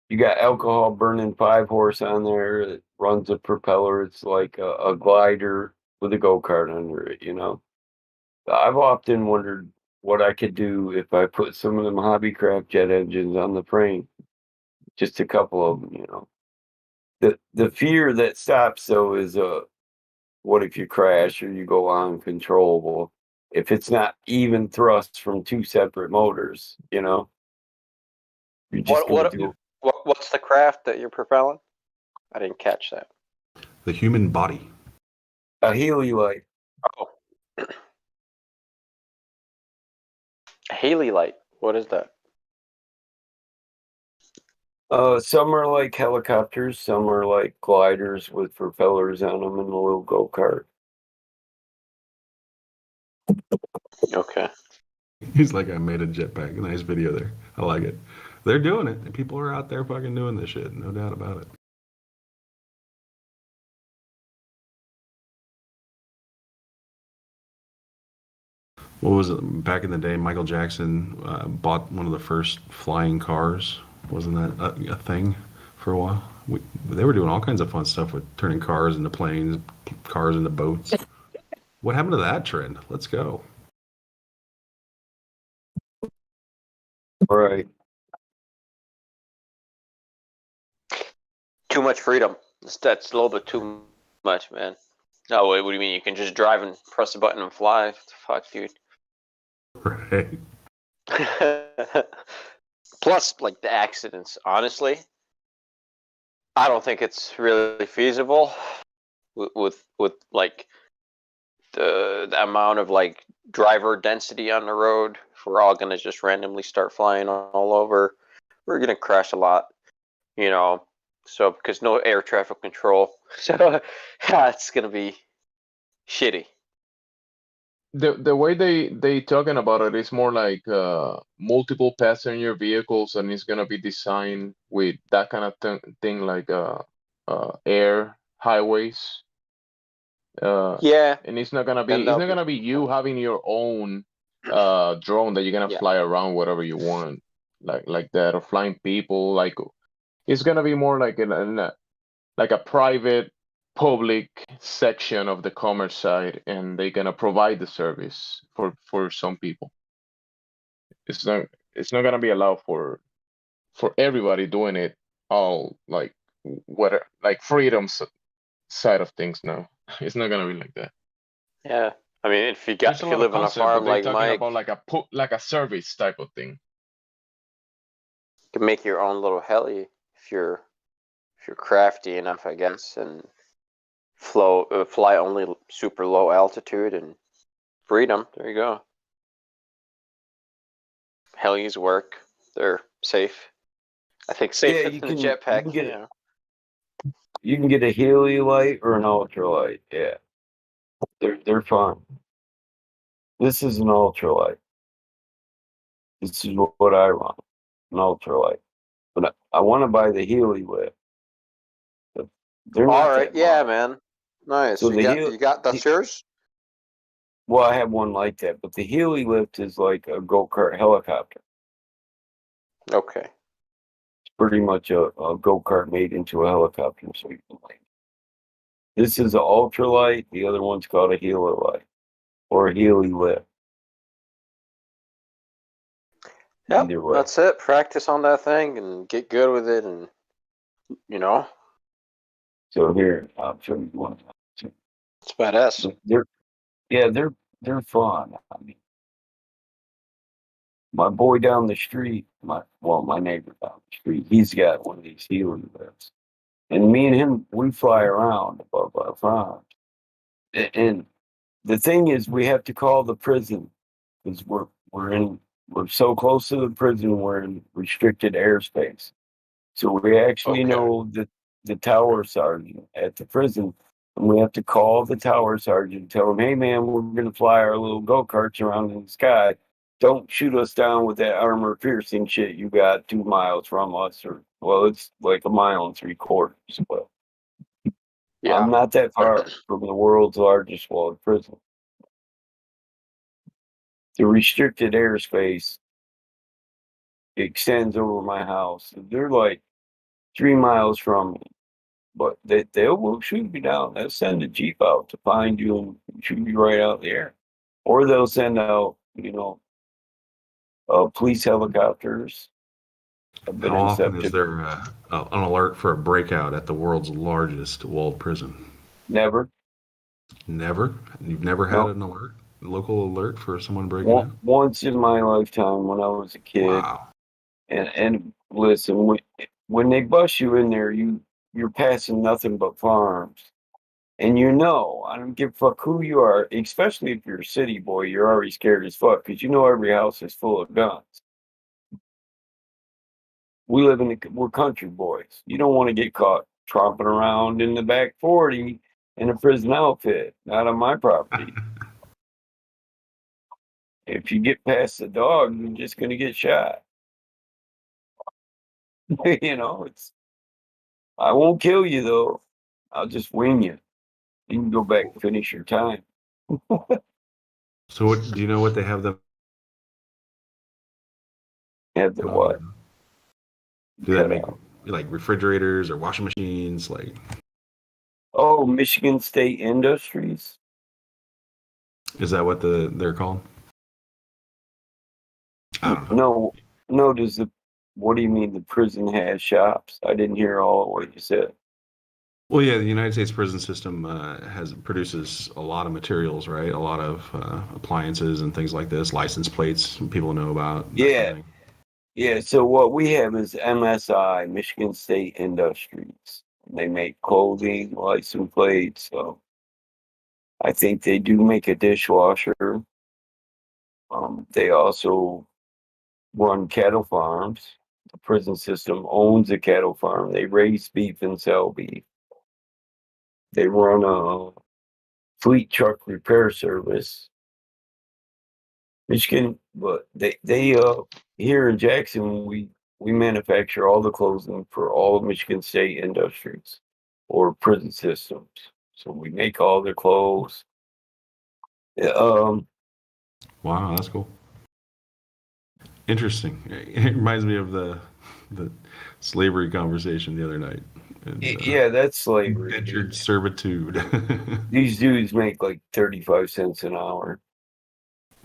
you got alcohol burning 5-horse on there that runs a propeller. It's like a glider with a go-kart under it, you know. I've often wondered what I could do if I put some of them hobbycraft jet engines on the frame. Just a couple of them, you know. The fear that stops though is what if you crash or you go uncontrollable? If it's not even thrust from 2 separate motors, you know, you're just What's the craft that you're propelling? I didn't catch that. The human body. A heliolite. Oh. Haley light. What is that? Some are like helicopters, some are like gliders with propellers on them and a little go-kart. Okay. He's like, I made a jetpack. Nice video there. I like it. They're doing it. People are out there fucking doing this shit. No doubt about it. What was it? Back in the day, Michael Jackson bought one of the first flying cars. Wasn't that a thing for a while? They were doing all kinds of fun stuff with turning cars into planes, cars into boats. What happened to that trend? Let's go. Right. Too much freedom. That's a little bit too much, man. No, what do you mean? You can just drive and press a button and fly? What the fuck, dude? Right. Plus, like the accidents. Honestly, I don't think it's really feasible with like the amount of like driver density on the road. If we're all gonna just randomly start flying all over, we're gonna crash a lot, you know. So because no air traffic control, so yeah, it's gonna be shitty. The way they talking about it is more like multiple passenger vehicles, and it's gonna be designed with that kind of thing like air highways. Yeah, and it's not gonna be you having your own drone that you're gonna fly around whatever you want, like that, or flying people. Like it's gonna be more like like a private public section of the commerce side, and they're gonna provide the service for some people. It's not gonna be allowed for everybody doing it all, like what like freedom's side of things. Now it's not gonna be like that. Yeah, I mean, if you There's a lot of live on a concept, farm but they're like talking Mike, about like a service type of thing. you can make your own little heli if you're crafty enough, I guess, and fly only super low altitude and freedom. There you go. Helis work. They're safe. I think safer than a jetpack. You can get a heliolite or an ultralight. Yeah, they're fun. This is an ultralight. This is what I run, an ultralight. But I want to buy the Healy lift. They're All not right, that yeah, much. man. Nice. So You got that's yours? Well, I have one like that, but the Healy lift is like a go-kart helicopter. Okay. It's pretty much a go-kart made into a helicopter. So you can land. This is an ultralight. The other one's called a Healy light or a Healy lift. Yep, Either way. that's it. Practice on that thing and get good with it, and you know, So here, I'll show you one. it's badass. They're fun. I mean, my boy down the street, my neighbor down the street, he's got one of these Healy lifts. And me and him, we fly around above our farms. And the thing is, we have to call the prison because we're so close to the prison. We're in restricted airspace, so we actually know the tower sergeant at the prison, and we have to call the tower sergeant and tell him, "Hey, man, we're going to fly our little go karts around in the sky. Don't shoot us down with that armor piercing shit you got 2 miles from us, or well, it's like 1.75 miles. But Yeah. I'm not that far from the world's largest walled prison. The restricted airspace extends over my house. They're like 3 miles from me, but they will shoot you down. They'll send a jeep out to find you and shoot you right out there, or they'll send out police helicopters. How often is there an alert for a breakout at the world's largest walled prison? Never. Never? You've never had an alert, local alert for someone breaking out? Once in my lifetime when I was a kid. Wow. And listen, when they bust you in there, you're passing nothing but farms. And I don't give a fuck who you are, especially if you're a city boy, you're already scared as fuck because every house is full of guns. We're country boys. You don't want to get caught tromping around in the back 40 in a prison outfit, not on my property. If you get past the dog, you're just going to get shot. I won't kill you though. I'll just wing you. You can go back and finish your time. So do you know what they have them? Have the what? Do that make like refrigerators or washing machines? Like, oh, Michigan State Industries. Is that what they're called? I don't know. No. What do you mean the prison has shops? I didn't hear all of what you said. Well, yeah, the United States prison system produces a lot of materials, right? A lot of appliances and things like this, license plates people know about. Yeah. Yeah, so what we have is MSI, Michigan State Industries. They make clothing, license plates. So I think they do make a dishwasher. They also run cattle farms. The prison system owns a cattle farm. They raise beef and sell beef. They run a fleet truck repair service. Michigan, but they here in Jackson, we manufacture all the clothing for all of Michigan State Industries or prison systems. So we make all their clothes. Wow, that's cool. Interesting. It reminds me of the slavery conversation the other night. And, yeah, that's slavery. Indentured servitude. These dudes make like 35 cents an hour.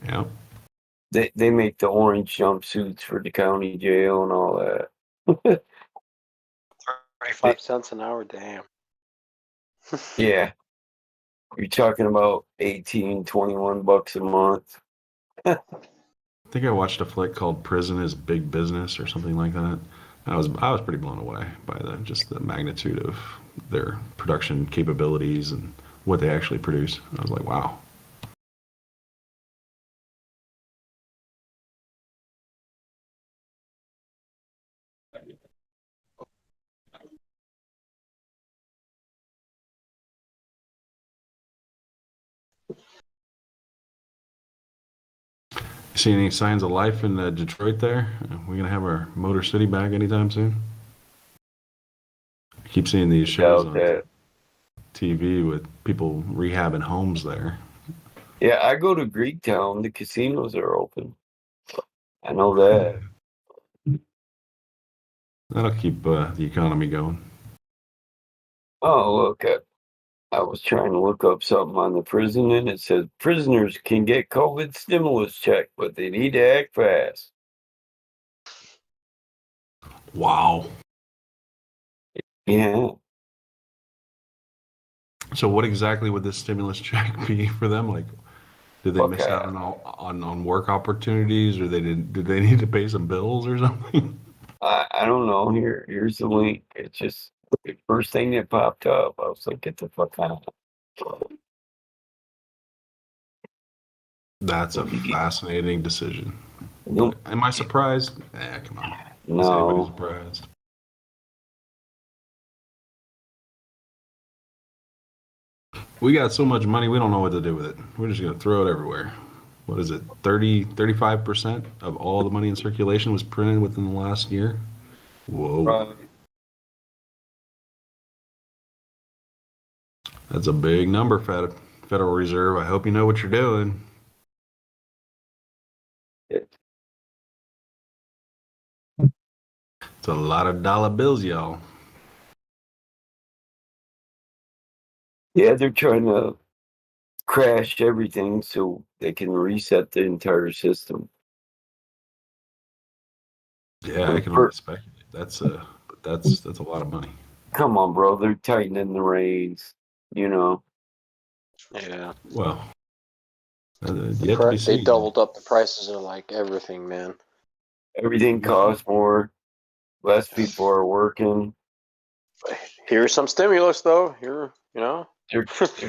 Yeah. They make the orange jumpsuits for the county jail and all that. 35 cents an hour, damn. Yeah. You're talking about 18, 21 bucks a month. I think I watched a flick called Prison is Big Business or something like that. I was pretty blown away by just the magnitude of their production capabilities and what they actually produce. I was like, wow. See any signs of life in Detroit there? Are we going to have our Motor City back anytime soon? Keep seeing these shows Doubt on that. TV with people rehabbing homes there. Yeah, I go to Greek Town. The casinos are open. I know that. That'll keep the economy going. Oh, look, I was trying to look up something on the prison, and it says prisoners can get COVID stimulus check, but they need to act fast. Wow. Yeah. So what exactly would this stimulus check be for them? Like, did they miss out on work opportunities, or did they need to pay some bills or something? I don't know. Here's the link. It's just the first thing that popped up. I was like, get the fuck out. That's a fascinating decision. Nope. Am I surprised? Come on. No. Is anybody surprised? We got so much money, we don't know what to do with it. We're just going to throw it everywhere. What is it? 35% of all the money in circulation was printed within the last year? Whoa. Right. That's a big number, Federal Reserve. I hope you know what you're doing. It's a lot of dollar bills, y'all. Yeah, they're trying to crash everything so they can reset the entire system. Yeah, I can only speculate. That's a lot of money. Come on, bro. They're tightening the reins, you know. Yeah. Well, They doubled up the prices of like everything, man. Everything costs more. Less people are working. Here's some stimulus, though. They're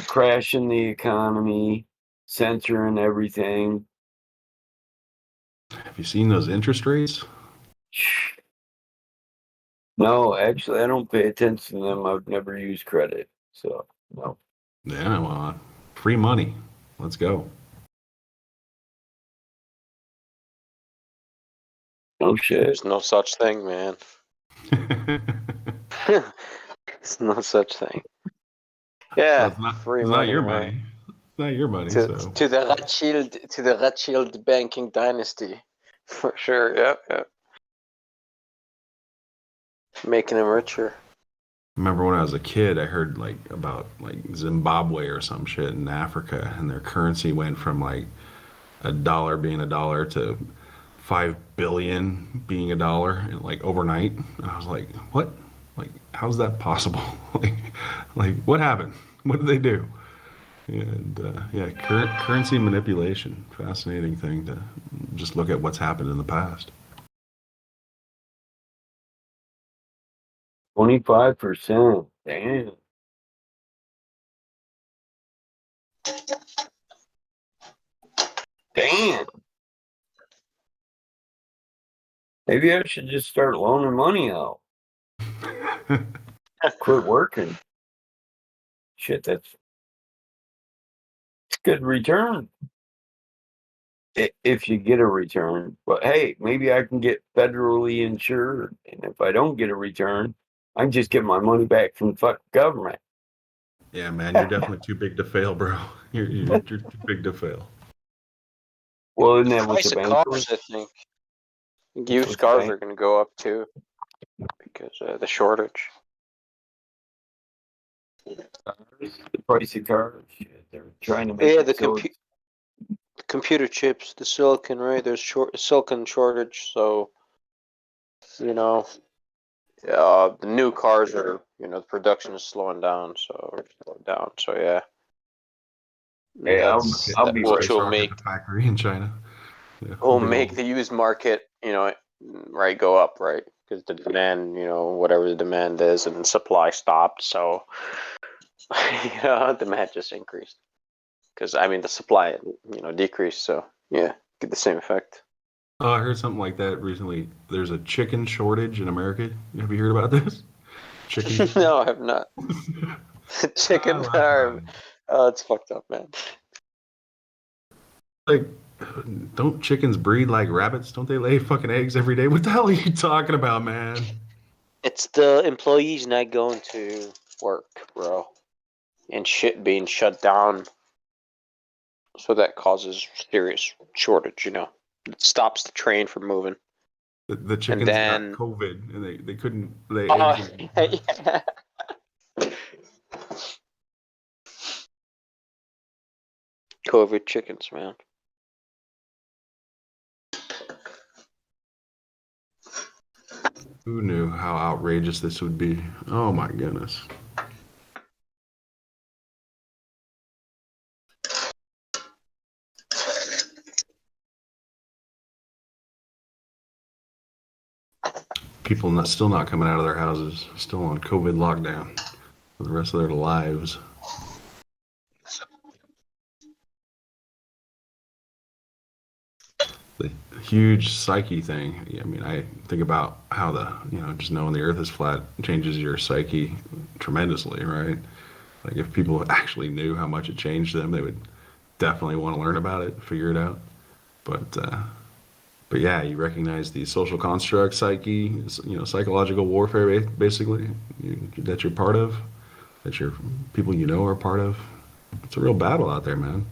crashing the economy, censoring everything. Have you seen those interest rates? No, actually, I don't pay attention to them. I've never used credit, so no. Yeah, well, free money. Let's go. Oh shit. There's no such thing, man. There's no such thing. Yeah, Well, free it's money, not your right? money. It's not your money. To the Rothschild banking dynasty, for sure. Yeah. Making them richer. Remember when I was a kid, I heard about Zimbabwe or some shit in Africa, and their currency went from a dollar being a dollar to 5 billion being a dollar, overnight. And I was like, what? How's that possible? What happened? What did they do? And currency manipulation. Fascinating thing to just look at what's happened in the past. 25%. Damn. Damn. Maybe I should just start loaning money out. Quit working. Shit, it's good return. If you get a return. But hey, maybe I can get federally insured. And if I don't get a return, I can just get my money back from the fucking government. Yeah, man, you're definitely too big to fail, bro. You're too big to fail. Well, isn't that what Price the of bank cars, was? I think. Used cars are going to go up too because of the shortage. The price of cars. Shit, they're trying to make the computer chips, the silicon, right? There's silicon shortage, so the new cars are, the production is slowing down, so yeah. Hey, I'll be which will Start make a factory in China. Yeah, will make the used market, right, go up, right? Because the demand, whatever the demand is, and supply stopped, so demand just increased. Because the supply, decreased, so yeah, get the same effect. Oh, I heard something like that recently. There's a chicken shortage in America. Have you heard about this? Chicken? No, I have not. Chicken farm. Oh, it's fucked up, man. Don't chickens breed like rabbits? Don't they lay fucking eggs every day? What the hell are you talking about, man? It's the employees not going to work, bro, and shit being shut down. So that causes serious shortage. It stops the train from moving. The chickens then, got COVID and they couldn't lay oh, eggs anymore. yeah. COVID chickens, man. Who knew how outrageous this would be? Oh my goodness. People still not coming out of their houses, still on COVID lockdown for the rest of their lives. The huge psyche thing. I mean, I think about how just knowing the earth is flat changes your psyche tremendously, right? Like if people actually knew how much it changed them, they would definitely want to learn about it, figure it out. But yeah, you recognize the social construct, psyche, psychological warfare, basically, that you're part of, that your people are part of. It's a real battle out there, man.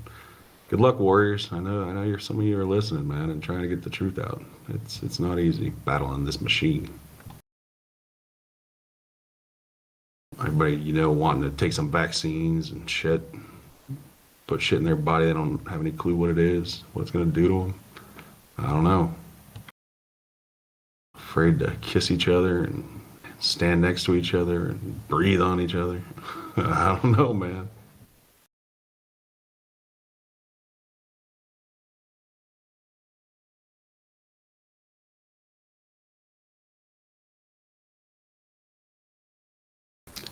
Good luck, warriors. I know some of you are listening, man, and trying to get the truth out. It's not easy battling this machine. Everybody, wanting to take some vaccines and shit, put shit in their body they don't have any clue what it is, what it's gonna do to them. I don't know. Afraid to kiss each other and stand next to each other and breathe on each other. I don't know, man.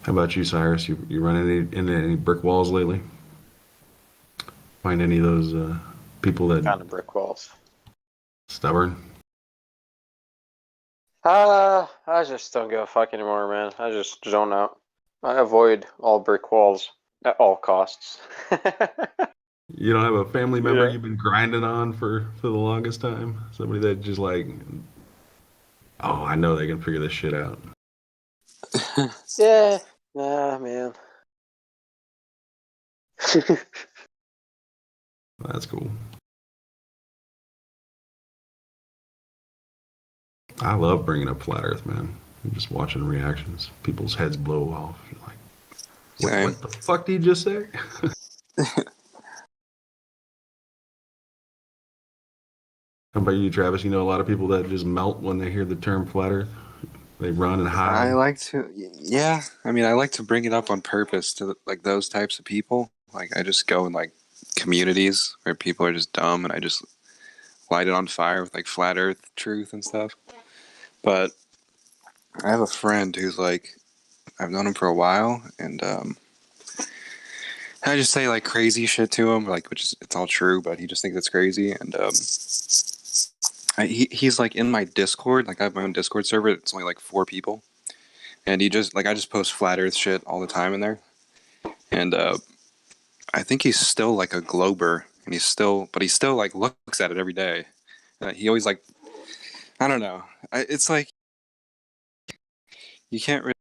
How about you, Cyrus? You run into any brick walls lately? Find any of those people that Kind of brick walls. Stubborn? I just don't give a fuck anymore, man. I just zone out. I avoid all brick walls at all costs. You don't have a family member you've been grinding on for the longest time? Somebody that just like, oh, I know they can figure this shit out. Yeah, nah, man. That's cool. I love bringing up Flat Earth, man. I'm just watching reactions. People's heads blow off. You're like, what the fuck did you just say? How about you, Travis? You know a lot of people that just melt when they hear the term Flat Earth? They run and hide. I like to, yeah. I mean, I like to bring it up on purpose to like those types of people. Like, I just go in like communities where people are just dumb, and I just light it on fire with like flat Earth truth and stuff. But I have a friend who's like, I've known him for a while, and I just say like crazy shit to him, like it's all true, but he just thinks it's crazy, and he's like in my Discord. Like I have my own Discord server. It's only like 4 people, and I just post flat Earth shit all the time in there, and I think he's still like a glober, and he still like looks at it every day. He always like, I don't know. It's like you can't really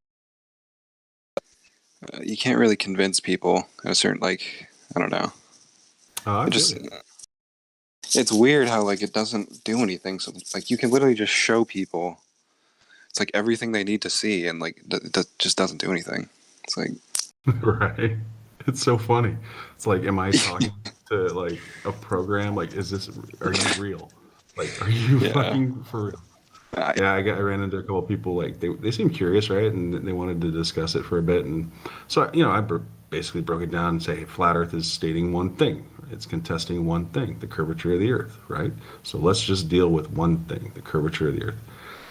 convince people at a certain, like, I don't know. It's weird how like it doesn't do anything. So like you can literally just show people. It's like everything they need to see, and like it just doesn't do anything. It's like right. It's so funny. It's like, am I talking to like a program? Like, are you real? Like, are you fucking for real? I ran into a couple of people, like they seemed curious, right? And they wanted to discuss it for a bit. And so, I basically broke it down and say, Flat Earth is stating one thing. It's contesting one thing, the curvature of the Earth, right? So let's just deal with one thing, the curvature of the Earth.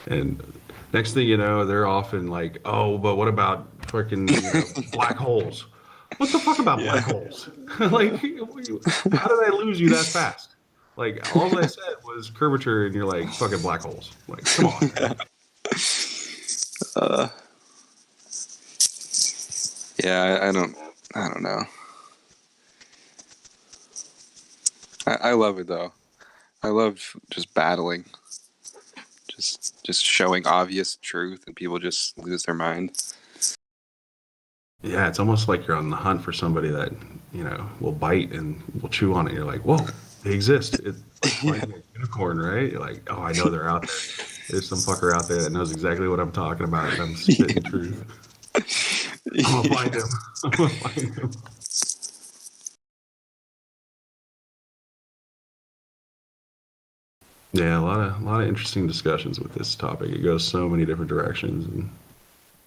And next thing you know, they're often like, oh, but what about fucking black holes? What the fuck about black holes? Like, how did I lose you that fast? Like, all I said was curvature, and you're like, fucking black holes. Like, come on, man. Yeah, I don't know. I love it though. I love just battling. just showing obvious truth, and people just lose their mind. Yeah, it's almost like you're on the hunt for somebody that, will bite and will chew on it. You're like, whoa, they exist. It's like finding a unicorn, right? You're like, oh, I know they're out there. There's some fucker out there that knows exactly what I'm talking about, and I'm spitting truth. I'm gonna find him. I'm gonna find him. Yeah, a lot of interesting discussions with this topic. It goes so many different directions, and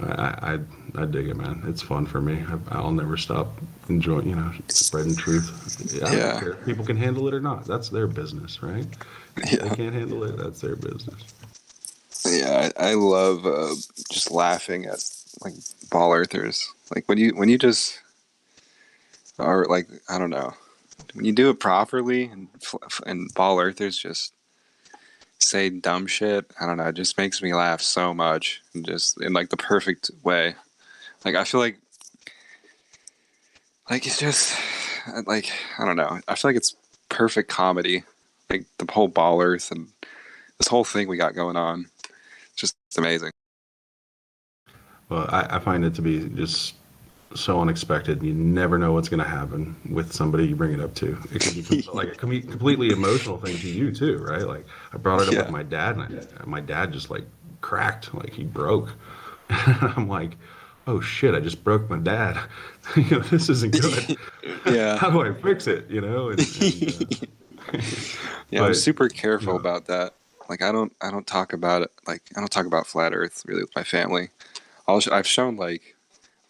I dig it, man. It's fun for me. I'll never stop enjoying, spreading truth. I don't care if people can handle it or not. That's their business, right? If they can't handle it, that's their business. Yeah, I love just laughing at like ball earthers. Like when you just are like, I don't know, when you do it properly, and ball earthers just say dumb shit. I don't know. It just makes me laugh so much, and just in like the perfect way. Like I feel like it's just like, I don't know. I feel like it's perfect comedy. Like the whole ball earth and this whole thing we got going on. It's just amazing. Well, I find it to be just so unexpected. You never know what's going to happen with somebody you bring it up to. It could be like a completely emotional thing to you too, right? Like I brought it up with my dad, and my dad just like cracked, like he broke. I'm like, oh shit, I just broke my dad. This isn't good. Yeah. How do I fix it? Yeah, I'm super careful about that. Like I don't talk about it. Like I don't talk about flat Earth really with my family. I've shown like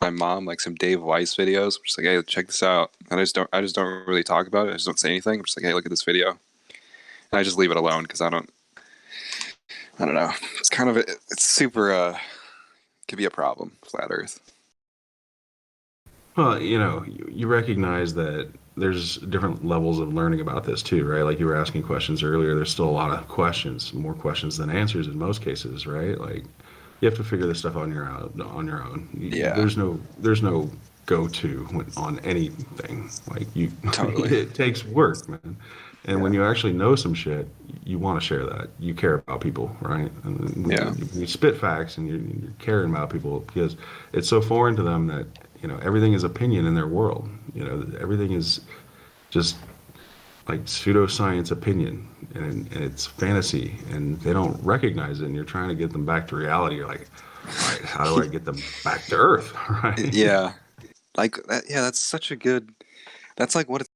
my mom like some Dave Weiss videos. I'm just like, hey, check this out. And I just don't really talk about it. I just don't say anything. I'm just like, hey, look at this video, and I just leave it alone because I don't know. It's kind of it's super could be a problem, flat Earth. Well, you recognize that there's different levels of learning about this too, right? Like you were asking questions earlier. There's still a lot of questions, more questions than answers in most cases, right? Like you have to figure this stuff on your own. Yeah. There's no go-to on anything. Like totally. It takes work, man. And when you actually know some shit, you want to share that. You care about people, right? And you spit facts, and you're caring about people because it's so foreign to them that everything is opinion in their world. Everything is just like pseudoscience opinion, and it's fantasy, and they don't recognize it. And you're trying to get them back to reality. You're like, all right, how do I get them back to Earth? Right? Yeah, like that. Yeah, that's such a good. That's like what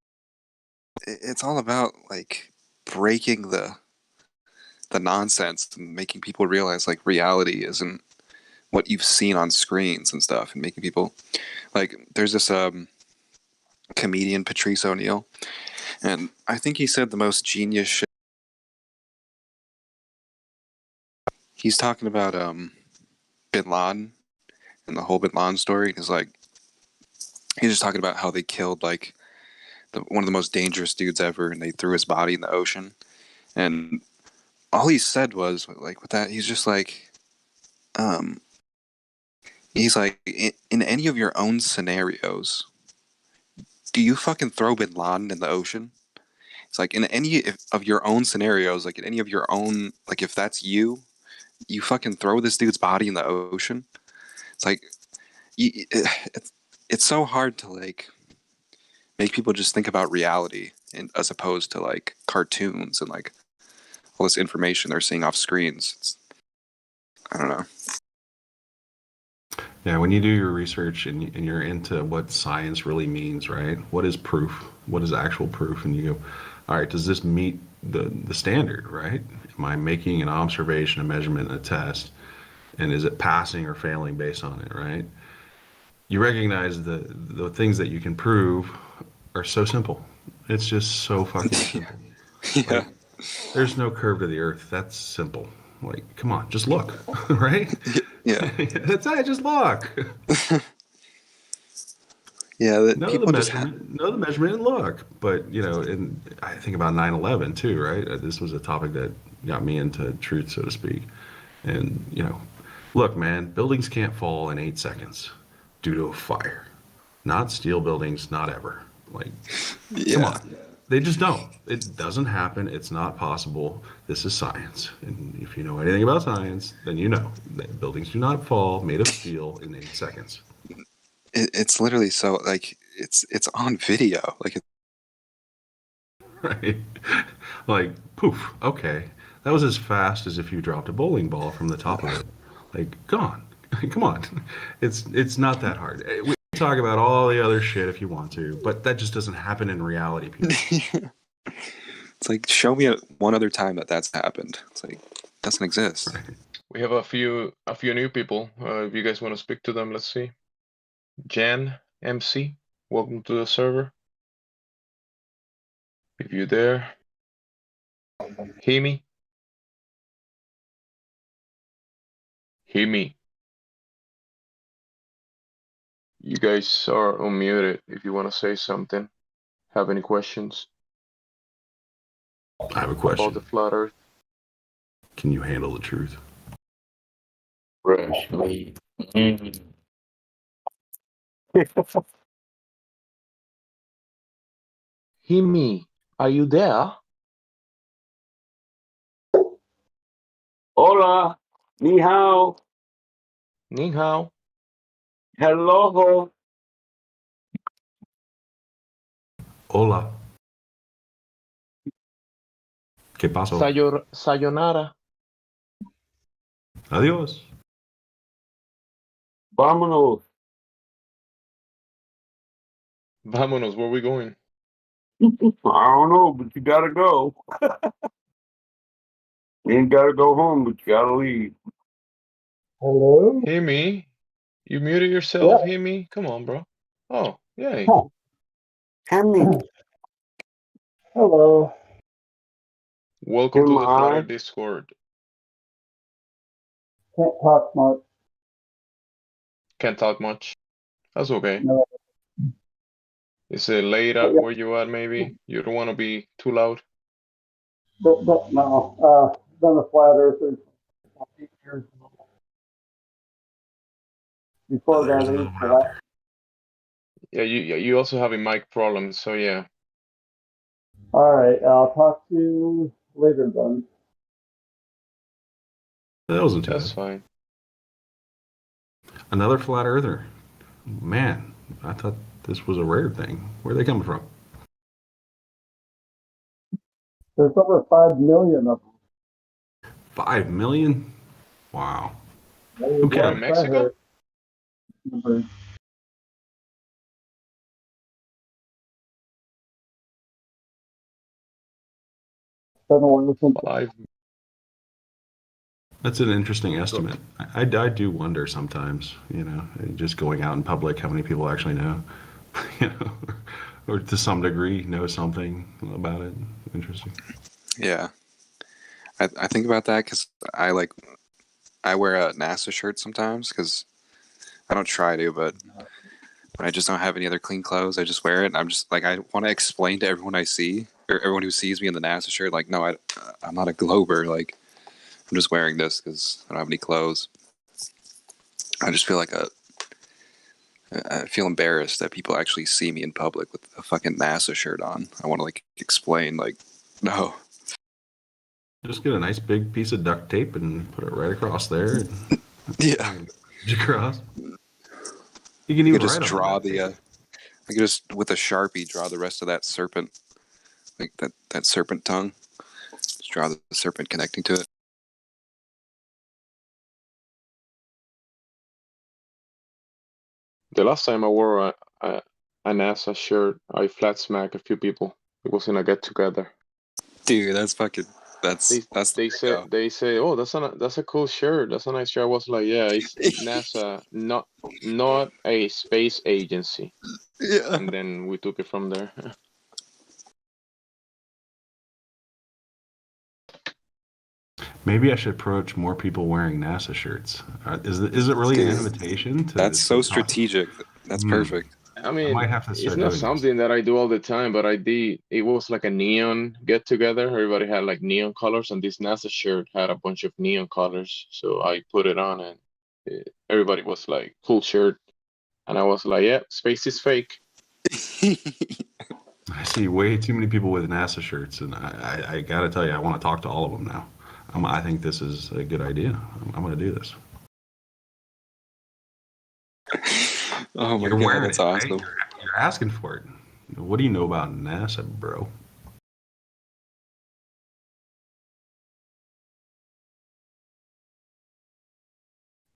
it's all about. Like breaking the nonsense and making people realize like reality isn't what you've seen on screens and stuff, and making people like there's this comedian Patrice O'Neill, and I think he said the most genius shit. He's talking about Bin Laden and the whole Bin Laden story. Is like he's just talking about how they killed like one of the most dangerous dudes ever, and they threw his body in the ocean. And all he said was like with that, he's just like, he's like, in any of your own scenarios, do you fucking throw Bin Laden in the ocean? It's like in any of your own scenarios, like in any of your own, like if that's you fucking throw this dude's body in the ocean. It's like, it's so hard to like make people just think about reality, and as opposed to like cartoons and like all this information they're seeing off screens. I don't know. Yeah, when you do your research and you're into what science really means, right? What is proof? What is actual proof? And you go, all right, does this meet the standard, right? Am I making an observation, a measurement, and a test? And is it passing or failing based on it, right? You recognize the things that you can prove are so simple. It's just so fucking simple. Yeah. Like, there's no curve to the earth. That's simple. Like, come on, just look, right? Yeah. That's it, just look. Yeah, know the measurement and look. But, and I think about 9/11 too, right? This was a topic that got me into truth, so to speak. And, look, man, buildings can't fall in 8 seconds due to a fire. Not steel buildings, not ever. Like, come on. They just don't. It doesn't happen. It's not possible. This is science. And if you know anything about science, then you know that buildings do not fall made of steel in 8 seconds. It's literally so like it's on video. Like Right? Like poof. Okay, that was as fast as if you dropped a bowling ball from the top of it. Like, come on, come on. It's not that hard. We can talk about all the other shit if you want to, but that just doesn't happen in reality, people. It's like, show me one other time that's happened. It's like, it doesn't exist. Right. We have a few new people. If you guys want to speak to them, let's see. Jan MC, welcome to the server. If you're there, Himi. Himi. You guys are unmuted if you want to say something. Have any questions? I have a question. About the flat Earth. Can you handle the truth? Fresh meat. Himi, are you there? Hola. Ni hao. Ni hao. Hello. Hola. ¿Qué pasó? Sayonara. Adiós. Vámonos. Vámonos, where are we going? I don't know, but you gotta go. You ain't gotta go home, but you gotta leave. Hello? Himi, you muted yourself, Yeah. Himi? Come on, bro. Oh, yay. Huh. Hemi. Hello. Welcome to the Am Flat I? Earth Discord. Can't talk much. Can't talk much. That's okay. No. Is it late up where you at, maybe? You don't want to be too loud? But no. Been a flat earther for 8 years. Before There's that, another it one out there. Yeah, you also have a mic problem, so yeah. All right. I'll talk to you later then. That wasn't too That's bad. fine. Another flat earther. Man, I thought this was a rare thing. Where are they coming from? There's over 5 million of them. 5 million? Wow. Who Where, in Mexico? That's an interesting estimate. I do wonder sometimes, just going out in public, how many people actually know, or to some degree know something about it. Interesting. Yeah. I think about that because I wear a NASA shirt sometimes because I don't try to, but when I just don't have any other clean clothes, I just wear it. And I'm just like, I want to explain to everyone I see, or everyone who sees me in the NASA shirt, like, no, I'm not a glober. Like, I'm just wearing this because I don't have any clothes. I just feel like I feel embarrassed that people actually see me in public with a fucking NASA shirt on. I want to explain, no. Just get a nice big piece of duct tape and put it right across there. And yeah. Across. You can You even just write draw on I could just with a Sharpie draw the rest of that serpent, like that serpent tongue. Just draw the serpent connecting to it. The last time I wore a NASA shirt, I flat smacked a few people. It was in a get together. Dude, that's fucking. They say, oh, that's a cool shirt. That's a nice shirt. I was like, yeah, it's NASA, not a space agency. Yeah. And then we took it from there. Maybe I should approach more people wearing NASA shirts. Is it really an invitation? That's so strategic. That's perfect. I mean, might have to start it's not doing something that I do all the time, but I did. It was like a neon get together. Everybody had like neon colors, and this NASA shirt had a bunch of neon colors. So I put it on, and everybody was like, "Cool shirt," and I was like, "Yeah, space is fake." I see way too many people with NASA shirts, and I gotta tell you, I want to talk to all of them now. I think this is a good idea. I'm going to do this. Oh my You're god, wearing that's it, awesome. right? You're asking for it. What do you know about NASA, bro?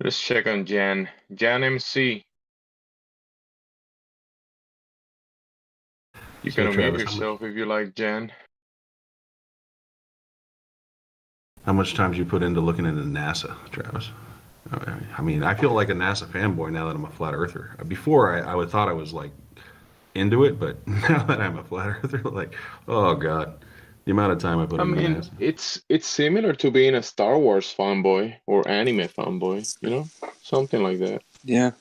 Let's check on Jan. Jan MC. You So, can unmute Travis, yourself if you like, Jan. how much time do you put into looking into NASA, Travis? I mean, I feel like a NASA fanboy now that I'm a flat earther. Before, I would thought I was like into it, but now that I'm a flat earther, like, oh god, the amount of time I put I into mean, NASA. it's similar to being a Star Wars fanboy or anime fanboy, you know? Something like that. Yeah.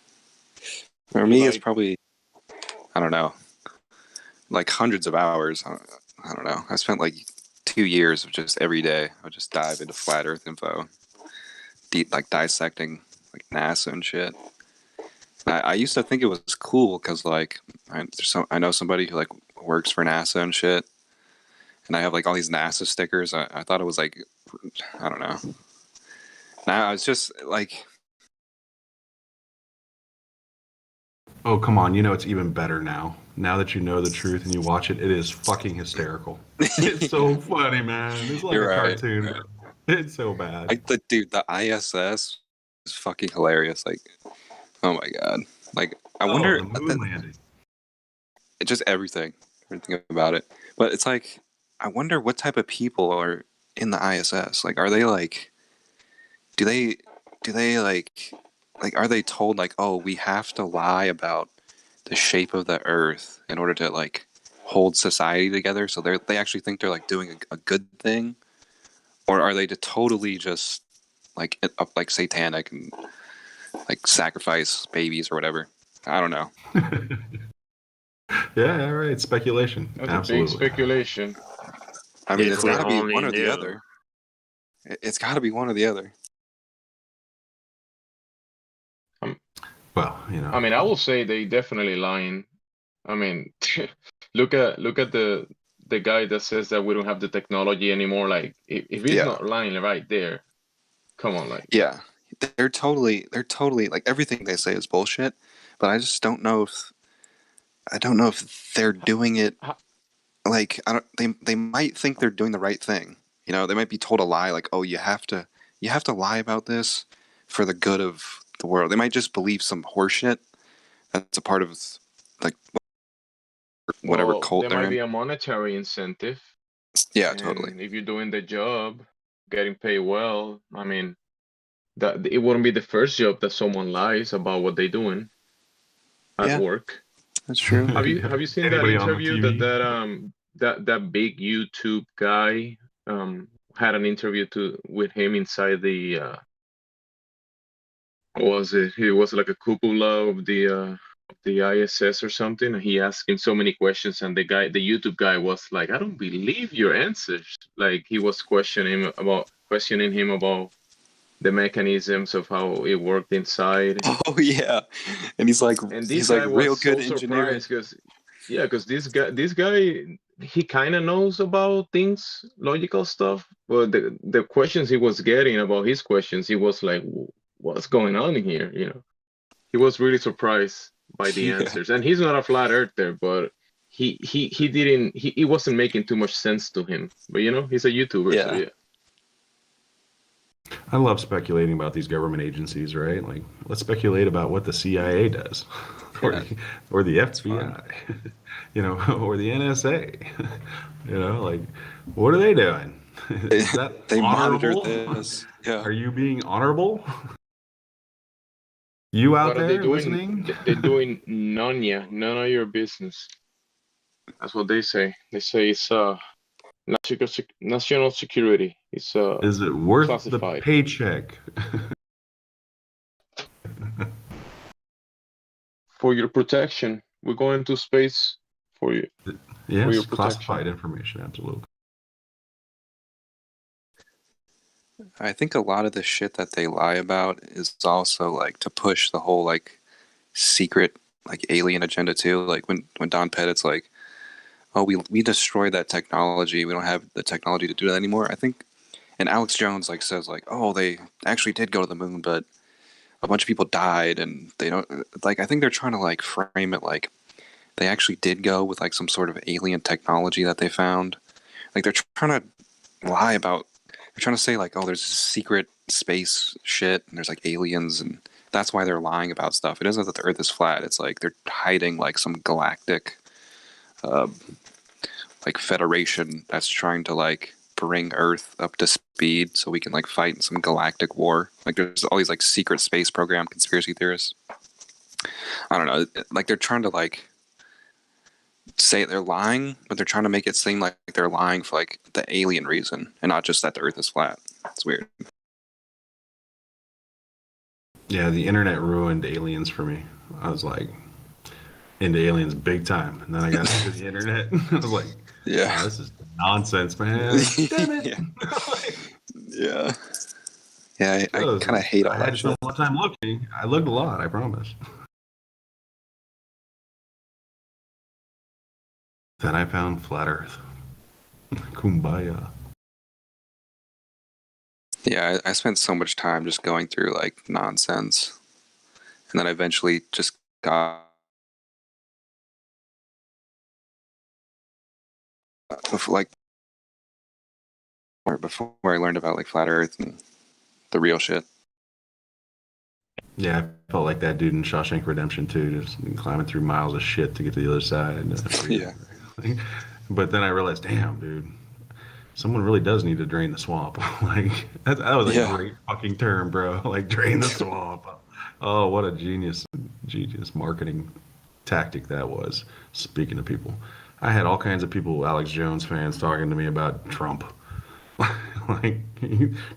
For You me, it's like probably, I don't know, like hundreds of hours. I don't know. I spent like 2 years of just every day. I would just dive into flat Earth info, like dissecting like NASA and shit. I used to think it was cool because like I know somebody who like works for NASA and shit, and I have like all these NASA stickers. I thought it was like, I don't know. Now it's just like, Oh, come on. You know it's even better now. Now that you know the truth and you watch it, it is fucking hysterical. It's so funny, man. It's like you're a right. cartoon. It's so bad. Like the ISS is fucking hilarious. Like, oh my god. Like, I wonder. The moon landing. Just everything about it. But it's like, I wonder what type of people are in the ISS. Like, are they like, do they like, are they told like, oh, we have to lie about the shape of the Earth in order to like hold society together? So they actually think they're like doing a good thing, or are they totally just like like satanic and like sacrifice babies or whatever? I don't know. Yeah, right. Speculation. that's Absolutely. a big speculation. I mean, it's got to be one or the other. It's got to be one or the other. Well, you know. I mean, I will say they definitely lying. I mean, look at the guy that says that we don't have the technology anymore. Like, if he's not lying right there, come on, like. Yeah, they're totally like everything they say is bullshit. But I just don't know if they're doing it. Like, they might think they're doing the right thing. You know, they might be told a lie, like, oh, you have to lie about this for the good of the world. They might just believe some horseshit that's a part of like whatever cult there they're might in. be a monetary incentive. Yeah, and totally. If you're doing the job, getting paid well, I mean, that it wouldn't be the first job that someone lies about what they're doing at work. That's true. Have you seen that interview that big YouTube guy had an interview with him inside the what was it? He was like a cupola of the ISS or something. And he asked him so many questions, and the YouTube guy was like, "I don't believe your answers." Like, he was questioning him about the mechanisms of how it worked inside. Oh yeah, and he's like real good engineer. Because this guy, he kind of knows about things, logical stuff, but the questions he was getting about his questions, he was like, "What's going on here?" You know, he was really surprised by the answers, and he's not a flat earther, but it wasn't making too much sense to him. But you know, he's a YouTuber, so yeah. I love speculating about these government agencies, right? Like, let's speculate about what the CIA does, or the FBI, you know, or the NSA. You know, like, what are they doing? Is that they honorable? monitor this. Yeah. Are you being honorable? You out What are there they doing? listening? They're doing none of your business. That's what they say. They say it's national security. It's Is it worth classified. the paycheck? For your protection. We're going to space for you. Yes, for your classified information, absolutely. I think a lot of the shit that they lie about is also like to push the whole like secret like alien agenda too. Like when Don Pettit's like, oh, we destroyed that technology. We don't have the technology to do that anymore. I think, and Alex Jones like says like, oh, they actually did go to the moon, but a bunch of people died, and they don't like. I think they're trying to like frame it like they actually did go with like some sort of alien technology that they found. Like they're trying to lie about. They're trying to say like, oh, there's this secret space shit, and there's like aliens, and that's why they're lying about stuff. It isn't that the Earth is flat. It's like they're hiding like some galactic, like federation that's trying to like bring Earth up to speed so we can like fight in some galactic war. Like there's all these like secret space program conspiracy theorists. I don't know. Like they're trying to like say they're lying, but they're trying to make it seem like they're lying for like the alien reason and not just that the Earth is flat. It's weird. Yeah, the internet ruined aliens for me. I was like into aliens big time, and then I got into the internet. I was like, yeah, oh, this is nonsense, man. Damn it. Yeah. Yeah, I kind of hate all that I had to shit. spend a lot of time looking. I looked a lot, I promise. Then I found Flat Earth. Kumbaya. Yeah, I spent so much time just going through like nonsense, and then I eventually just got before I learned about like flat Earth and the real shit. Yeah, I felt like that dude in Shawshank Redemption too, just climbing through miles of shit to get to the other side. Yeah. But then I realized, damn, dude, someone really does need to drain the swamp. Like that was a great fucking term, bro. Like drain the swamp. Oh, what a genius marketing tactic that was. Speaking of people, I had all kinds of people, Alex Jones fans, talking to me about Trump. Like,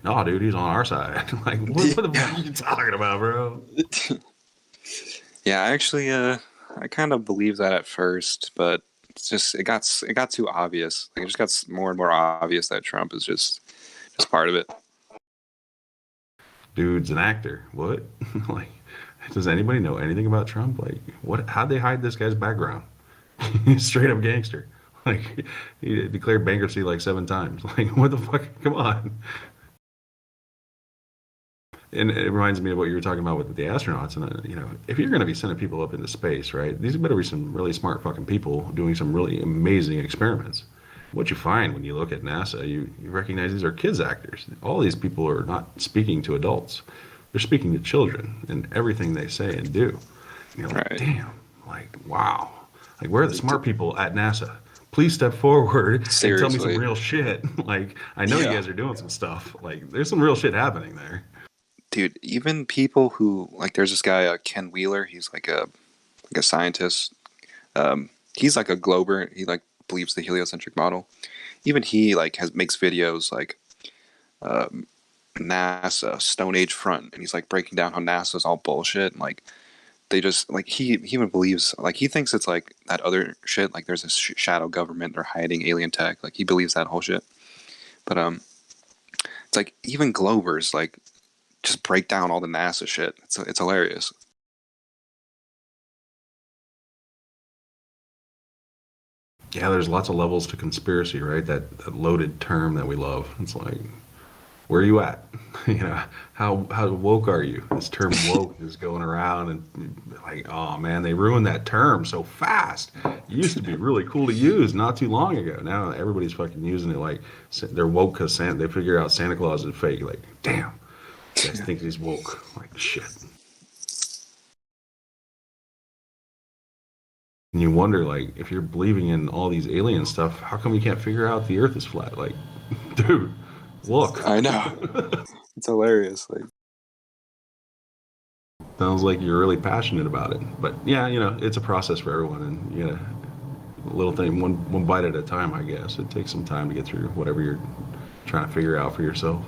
no, dude, he's on our side. Like, what the fuck are you talking about, bro? Yeah, actually, I kind of believed that at first, but it's just it got too obvious. Like, it just got more and more obvious that Trump is just part of it. Dude's an actor. What? Like, does anybody know anything about Trump? Like, what? How'd they hide this guy's background? He's straight up gangster. Like, he declared bankruptcy like 7 times. Like, what the fuck? Come on. And it reminds me of what you were talking about with the astronauts. And, you know, if you're going to be sending people up into space, right, these better be some really smart fucking people doing some really amazing experiments. What you find when you look at NASA, you recognize these are kids actors. All these people are not speaking to adults. They're speaking to children in everything they say and do. And you're like, damn, like, wow. Like, where are the smart people at NASA? Please step forward and tell me some real shit. Like, I know you guys are doing some stuff. Like, there's some real shit happening there. Dude, even people who like, there's this guy Ken Wheeler. He's like a scientist. He's like a glober. He like believes the heliocentric model. Even he like makes videos like NASA Stone Age front, and he's like breaking down how NASA's all bullshit. And like they just like he even believes like he thinks it's like that other shit. Like there's a shadow government. They're hiding alien tech. Like he believes that whole shit. But it's like even globers like just break down all the NASA shit. It's hilarious. Yeah, there's lots of levels to conspiracy, right? That loaded term that we love. It's like, where are you at? You know, how woke are you? This term woke is going around, and like, oh man, they ruined that term so fast. It used to be really cool to use not too long ago. Now everybody's fucking using it like they're woke because they figure out Santa Claus is fake. Like, damn, you guys think he's woke? Like, shit. And you wonder, like, if you're believing in all these alien stuff, how come you can't figure out the Earth is flat? Like, dude, look. I know. It's hilarious. Like, sounds like you're really passionate about it. But yeah, you know, it's a process for everyone, and you know, a little thing, one bite at a time. I guess it takes some time to get through whatever you're trying to figure out for yourself.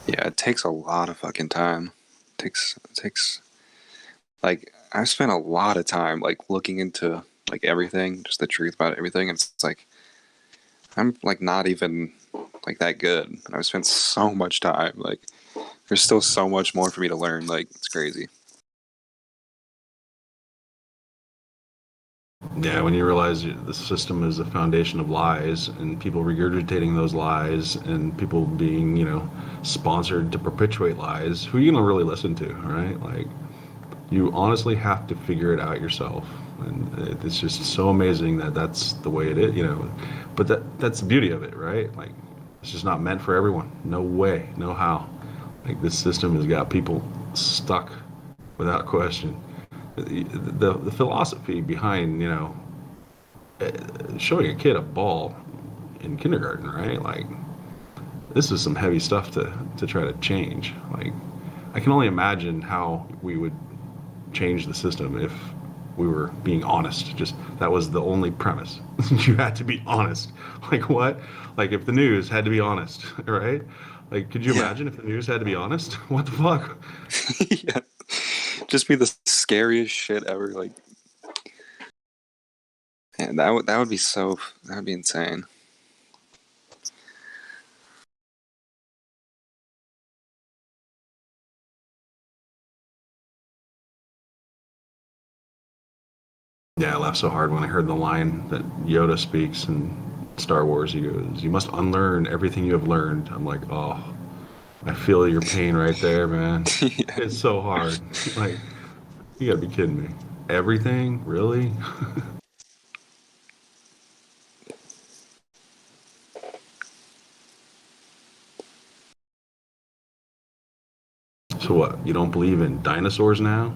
Yeah, it takes a lot of fucking time. It takes like I've spent a lot of time like looking into like everything, just the truth about everything. And it's like I'm like not even like that good. And I've spent so much time. Like there's still so much more for me to learn. Like it's crazy. Yeah, when you realize the system is a foundation of lies and people regurgitating those lies and people being, sponsored to perpetuate lies, who are you going to really listen to, right? Like, you honestly have to figure it out yourself. And it's just so amazing that that's the way it is, But that's the beauty of it, right? Like, it's just not meant for everyone. No way, no how. Like, this system has got people stuck without question. The philosophy behind showing a kid a ball in kindergarten, right? Like, this is some heavy stuff to try to change. Like, I can only imagine how we would change the system if we were being honest. Just that was the only premise. You had to be honest. Like, what? Like, if the news had to be honest, right? Like, could you imagine if the news had to be honest? What the fuck? Yeah. Just be the scariest shit ever. Like, man, that would be insane. Yeah, I laughed so hard when I heard the line that Yoda speaks in Star Wars. He goes, "You must unlearn everything you have learned." I'm like, oh, I feel your pain right there, man. Yeah. It's so hard. Like, you gotta be kidding me. Everything? Really? So what? You don't believe in dinosaurs now?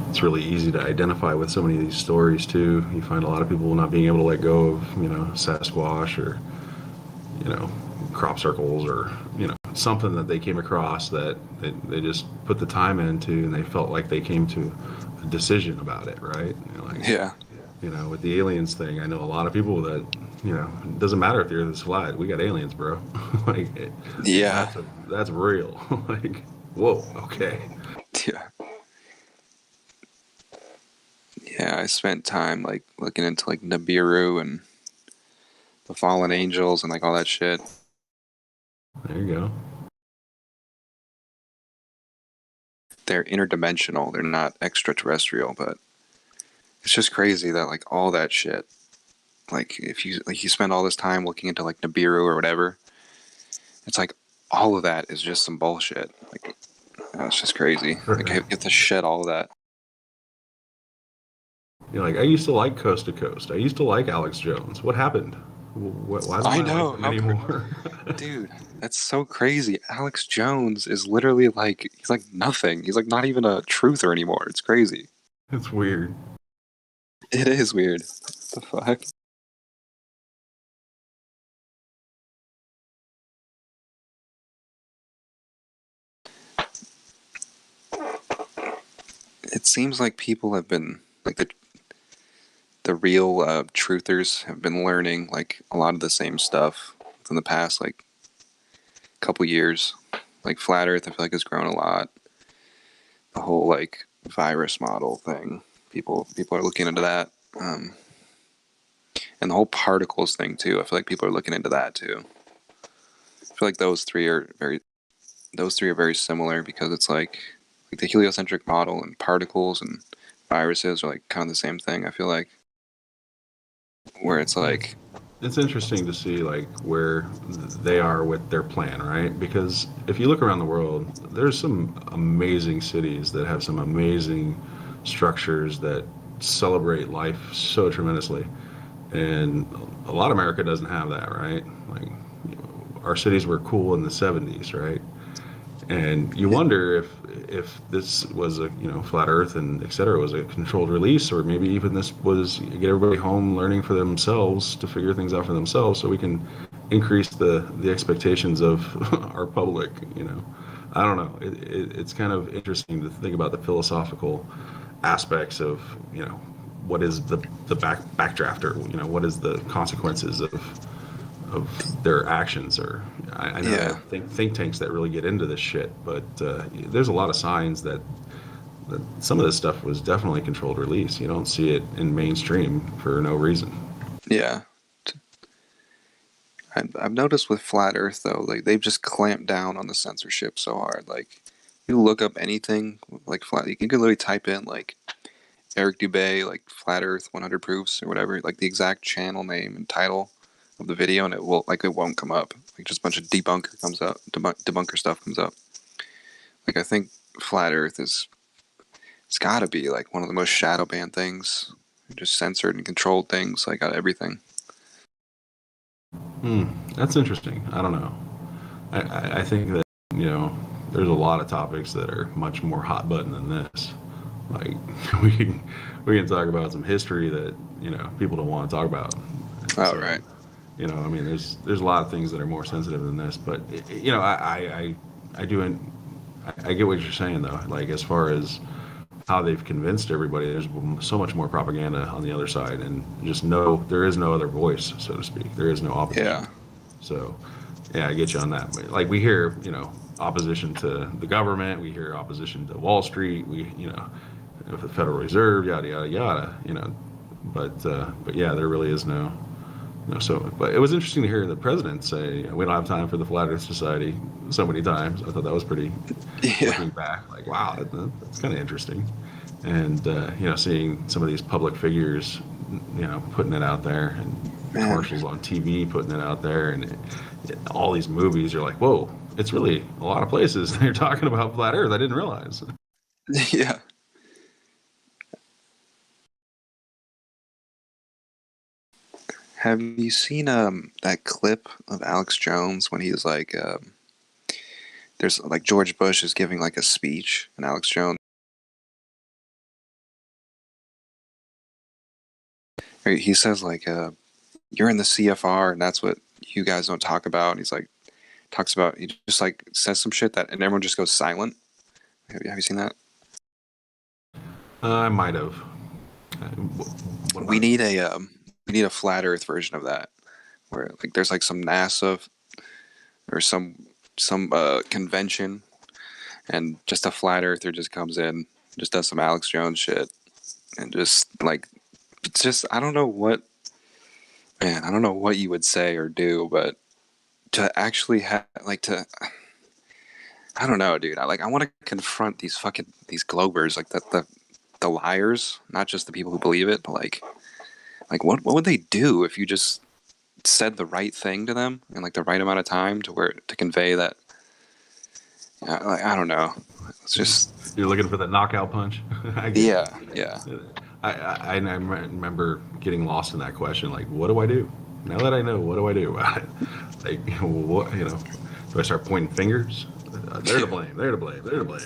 It's really easy to identify with so many of these stories too. You find a lot of people not being able to let go of, Sasquatch or, crop circles or, something that they came across that they just put the time into and they felt like they came to a decision about it, right? Yeah. With the aliens thing, I know a lot of people that, it doesn't matter if the earth is flat. We got aliens, bro. Yeah. That's real. Like, whoa, okay. Yeah. Yeah, I spent time like looking into like Nibiru and the fallen angels and like all that shit. There you go. They're interdimensional. They're not extraterrestrial, but it's just crazy that like all that shit. Like if you spend all this time looking into like Nibiru or whatever, it's like all of that is just some bullshit. Like it's just crazy. Like I get to shed all of that. I used to like Coast to Coast. I used to like Alex Jones. What happened? Why don't I know like him anymore? Dude, that's so crazy. Alex Jones is literally like he's like nothing. He's like not even a truther anymore. It's crazy. It's weird. It is weird. What the fuck? It seems like people have been like the real truthers have been learning like a lot of the same stuff in the past like couple years. Like flat Earth, I feel like has grown a lot. The whole like virus model thing, people are looking into that, and the whole particles thing too. I feel like people are looking into that too. I feel like those three are very similar because it's like the heliocentric model and particles and viruses are like kind of the same thing. I feel like where it's like it's interesting to see like where they are with their plan, right? Because if you look around the world, there's some amazing cities that have some amazing structures that celebrate life so tremendously, and a lot of America doesn't have that, right? Like our cities were cool in the 70s, right? And you wonder if this was a flat Earth and et cetera was a controlled release, or maybe even this was get everybody home learning for themselves to figure things out for themselves, so we can increase the expectations of our public. I don't know. It's kind of interesting to think about the philosophical aspects of what is the backdrafter. What is the consequences their actions. Or I know there are think tanks that really get into this shit, but there's a lot of signs that some of this stuff was definitely controlled release. You don't see it in mainstream for no reason. Yeah. I've noticed with Flat Earth, though, like they've just clamped down on the censorship so hard. Like, you look up anything, like flat, you can literally type in, like, Eric Dubay, like, Flat Earth 100 Proofs or whatever, like the exact channel name and title of the video, and it won't come up. Like, just a bunch of debunker stuff comes up. Like, I think Flat Earth it's gotta be, like, one of the most shadow banned things. Just censored and controlled things, like, out of everything. That's interesting. I don't know. I think that, there's a lot of topics that are much more hot button than this. Like, we can talk about some history that, people don't want to talk about. Right. I mean, there's a lot of things that are more sensitive than this, but, I get what you're saying, though. Like, as far as how they've convinced everybody, there's so much more propaganda on the other side, and there is no other voice, so to speak. There is no opposition. Yeah. So, yeah, I get you on that. But, like, we hear, opposition to the government, we hear opposition to Wall Street, the Federal Reserve, yada yada yada, but yeah, there really is no. But it was interesting to hear the president say, we don't have time for the Flat Earth Society so many times. I thought that was pretty, looking back, like, wow, that's kind of interesting. And, seeing some of these public figures, putting it out there, and commercials on TV putting it out there, and all these movies, you're like, whoa, it's really a lot of places they're talking about Flat Earth. I didn't realize. Yeah. Have you seen that clip of Alex Jones when he's like, there's like George Bush is giving like a speech, and Alex Jones, he says like, you're in the CFR, and that's what you guys don't talk about. And he's like, he just like says some shit and everyone just goes silent. Have you seen that? I might have. We need a flat Earth version of that, where like there's like some NASA or some convention, and just a flat earther just comes in, just does some Alex Jones shit, and just like, I don't know what you would say or do, but to actually have I don't know, dude. I want to confront these globers, like the liars, not just the people who believe it, but like what would they do if you just said the right thing to them in like the right amount of time to convey that? I don't know. It's just you're looking for the knockout punch. Yeah. I remember getting lost in that question. Like, what do I do now that I know? What do I do about it? Like, what do I start pointing fingers? They're to blame. They're to blame. They're to blame.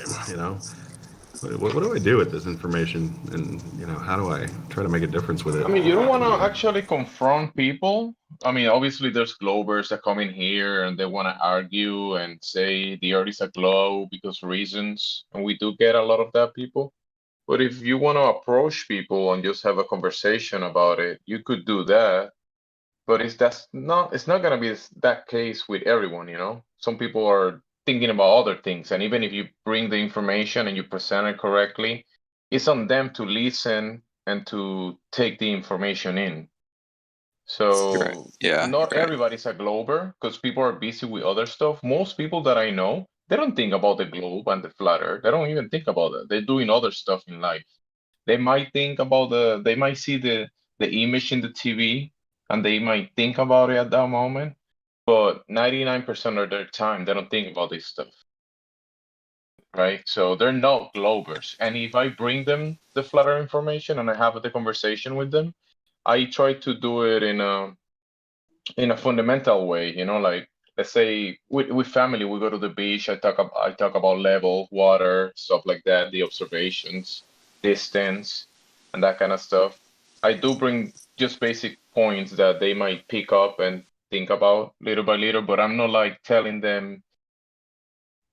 What do I do with this information? And, how do I try to make a difference with it? I mean, you don't want to actually confront people. I mean, obviously there's globers that come in here and they want to argue and say the earth is a globe because reasons. And we do get a lot of that people. But if you want to approach people and just have a conversation about it, you could do that. But it's not going to be that case with everyone, Some people are thinking about other things. And even if you bring the information and you present it correctly, it's on them to listen and to take the information in. So not everybody's a glober because people are busy with other stuff. Most people that I know, they don't think about the globe and the flat earth. They don't even think about it. They're doing other stuff in life. They might think about they might see the image in the TV and they might think about it at that moment. But 99% of their time, they don't think about this stuff. Right? So they're not globers. And if I bring them the flat earth information and I have the conversation with them, I try to do it in a fundamental way, like let's say with family, we go to the beach, I talk about level, water, stuff like that, the observations, distance, and that kind of stuff. I do bring just basic points that they might pick up and think about little by little, but I'm not like telling them,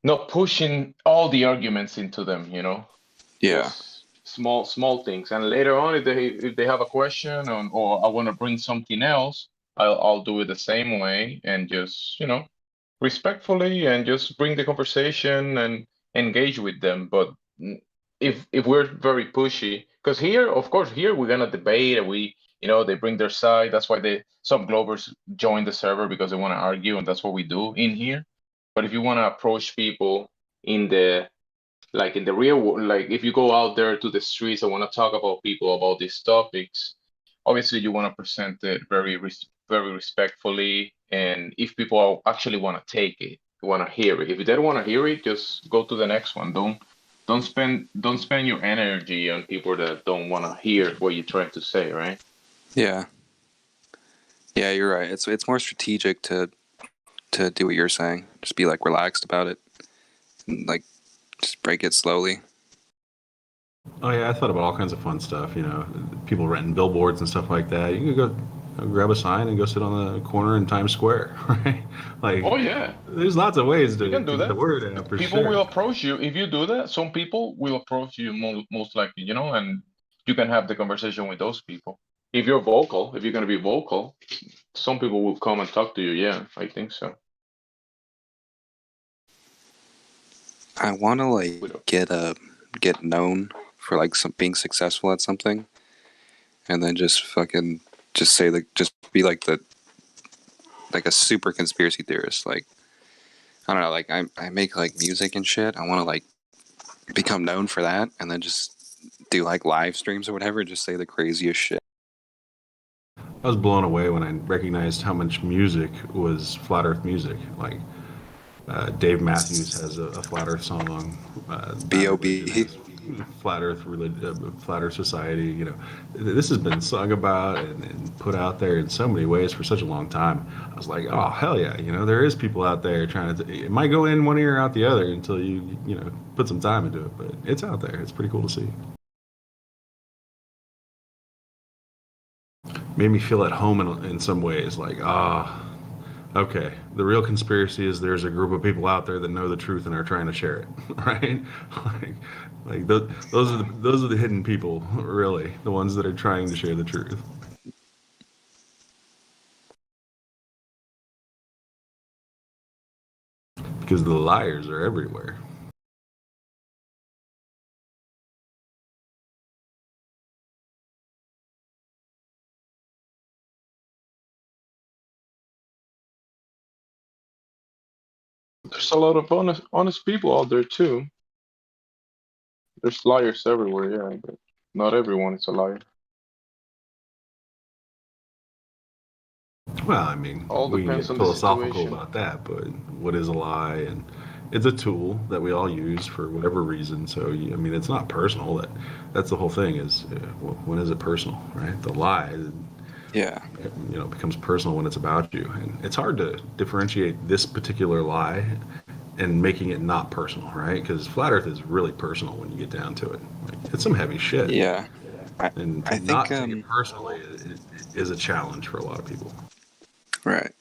not pushing all the arguments into them, Just small things. And later on, if they have a question or I want to bring something else, I'll do it the same way and just, respectfully and just bring the conversation and engage with them. But if we're very pushy, because here, of course, here we're gonna debate and they bring their side. That's why some Globers join the server because they want to argue, and that's what we do in here. But if you want to approach people in the real world, like if you go out there to the streets and want to talk about people about these topics, obviously you want to present it very respectfully, and if people actually want to take it, want to hear it. If they don't want to hear it, just go to the next one. Don't spend your energy on people that don't want to hear what you're trying to say, right? Yeah, you're right. It's more strategic to do what you're saying. Just be like relaxed about it, and, like just break it slowly. Oh yeah, I thought about all kinds of fun stuff. People renting billboards and stuff like that. You can go grab a sign and go sit on the corner in Times Square, right? Like, oh yeah, there's lots of ways to do that. Get the word out, for people sure. will approach you if you do that. Some people will approach you most likely, and you can have the conversation with those people. If you're vocal, if you're going to be vocal, some people will come and talk to you. Yeah, I think so. I want to get known for being successful at something, and then just be like a super conspiracy theorist. Like, I don't know, I make music and shit. I want to become known for that, and then just do live streams or whatever, just say the craziest shit. I was blown away when I recognized how much music was flat Earth music. Like Dave Matthews has a flat Earth song. B.O.B. Flat Earth Flat Earth Society. This has been sung about and put out there in so many ways for such a long time. I was like, oh hell yeah! There is people out there trying to. It might go in one ear out the other until you put some time into it, but it's out there. It's pretty cool to see. Made me feel at home in some ways. Like okay, the real conspiracy is there's a group of people out there that know the truth and are trying to share it, right? Those are the hidden people, really, the ones that are trying to share the truth. Because the liars are everywhere. There's a lot of honest people out there too. There's liars everywhere, yeah, but not everyone is a liar. Well, I mean, we can get philosophical about that, but what is a lie? And it's a tool that we all use for whatever reason. So, I mean, it's not personal. That's the whole thing is, when is it personal, right? The lie, yeah, becomes personal when it's about you. And it's hard to differentiate this particular lie and making it not personal, right? Because Flat Earth is really personal when you get down to it. It's some heavy shit. Yeah. I think take it personally is a challenge for a lot of people. Right.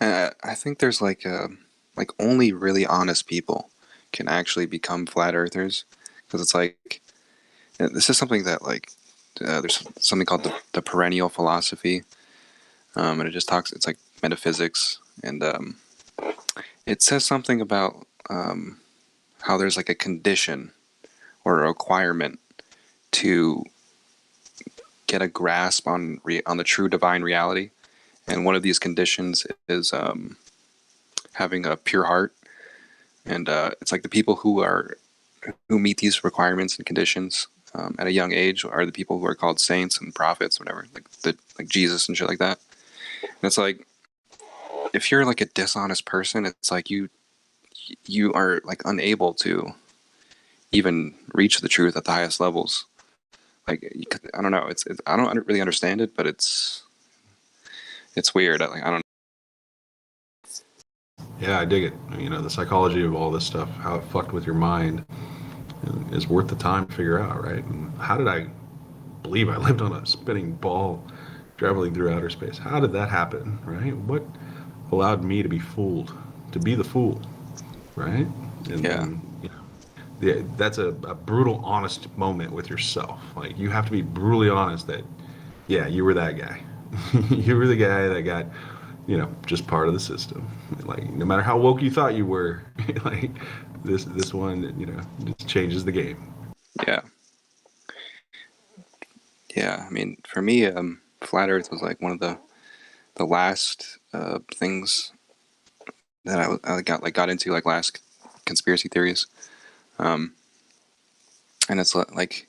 I think there's only really honest people can actually become flat earthers, because it's this is something that there's something called the perennial philosophy, and it just talks. It's like metaphysics, and it says something about how there's a condition or a requirement to get a grasp on the true divine reality. And one of these conditions is having a pure heart, and it's the people who meet these requirements and conditions at a young age are the people who are called saints and prophets, whatever, like Jesus and shit like that. And it's if you're a dishonest person, it's you are unable to even reach the truth at the highest levels. I don't know. I don't really understand it, but it's weird. I don't know. Yeah, I dig it. The psychology of all this stuff, how it fucked with your mind, is worth the time to figure out, right? And how did I believe I lived on a spinning ball traveling through outer space? How did that happen, right? What allowed me to be fooled, to be the fool, right? And then, that's a brutal, honest moment with yourself. You have to be brutally honest that, yeah, you were that guy. You were the guy that got, just part of the system. Like, no matter how woke you thought you were, like this one, just changes the game. Yeah. Yeah, I mean, for me, flat Earth was like one of the last things that I got into, like last conspiracy theories. And it's like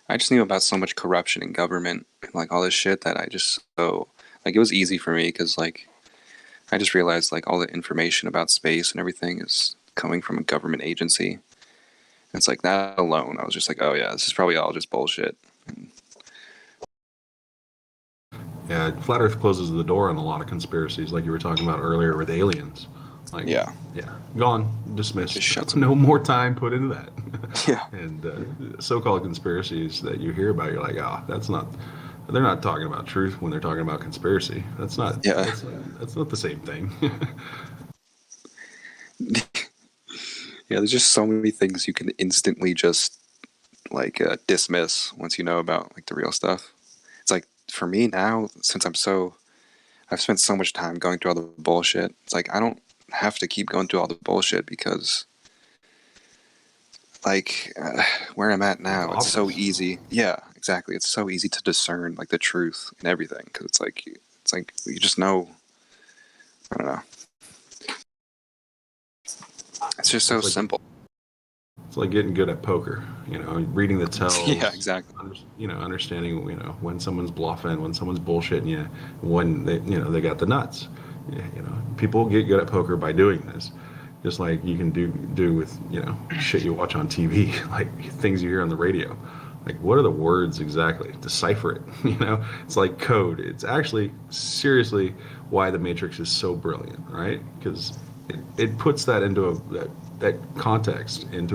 I just knew about so much corruption in government and like all this shit that I just it was easy for me because like I just realized like all the information about space and everything is coming from a government agency. And it's like that alone, I was just like, oh yeah, this is probably all just bullshit. Yeah, flat Earth closes the door on a lot of conspiracies, like you were talking about earlier with aliens. Like, yeah, gone, dismissed. Just shuts no more time put into that. Yeah. And so-called conspiracies that you hear about, you're like, that's not. They're not talking about truth when they're talking about conspiracy. That's not. Yeah. That's not the same thing. Yeah, there's just so many things you can instantly just like dismiss once you know about like the real stuff. It's like for me now, since I've spent so much time going through all the bullshit. It's like I don't have to keep going through all the bullshit because, like, where I'm at now, it's so easy. Yeah, exactly. It's so easy to discern like the truth and everything because it's like you just know. I don't know. It's just so simple. It's like getting good at poker, reading the tells. Yeah, exactly. Understanding, when someone's bluffing, when someone's bullshitting you, when they got the nuts. People get good at poker by doing this, just like you can do with shit you watch on TV, like things you hear on the radio. Like, what are the words exactly? Decipher it. It's like code. It's actually seriously why the Matrix is so brilliant, right? Because it puts that into that context into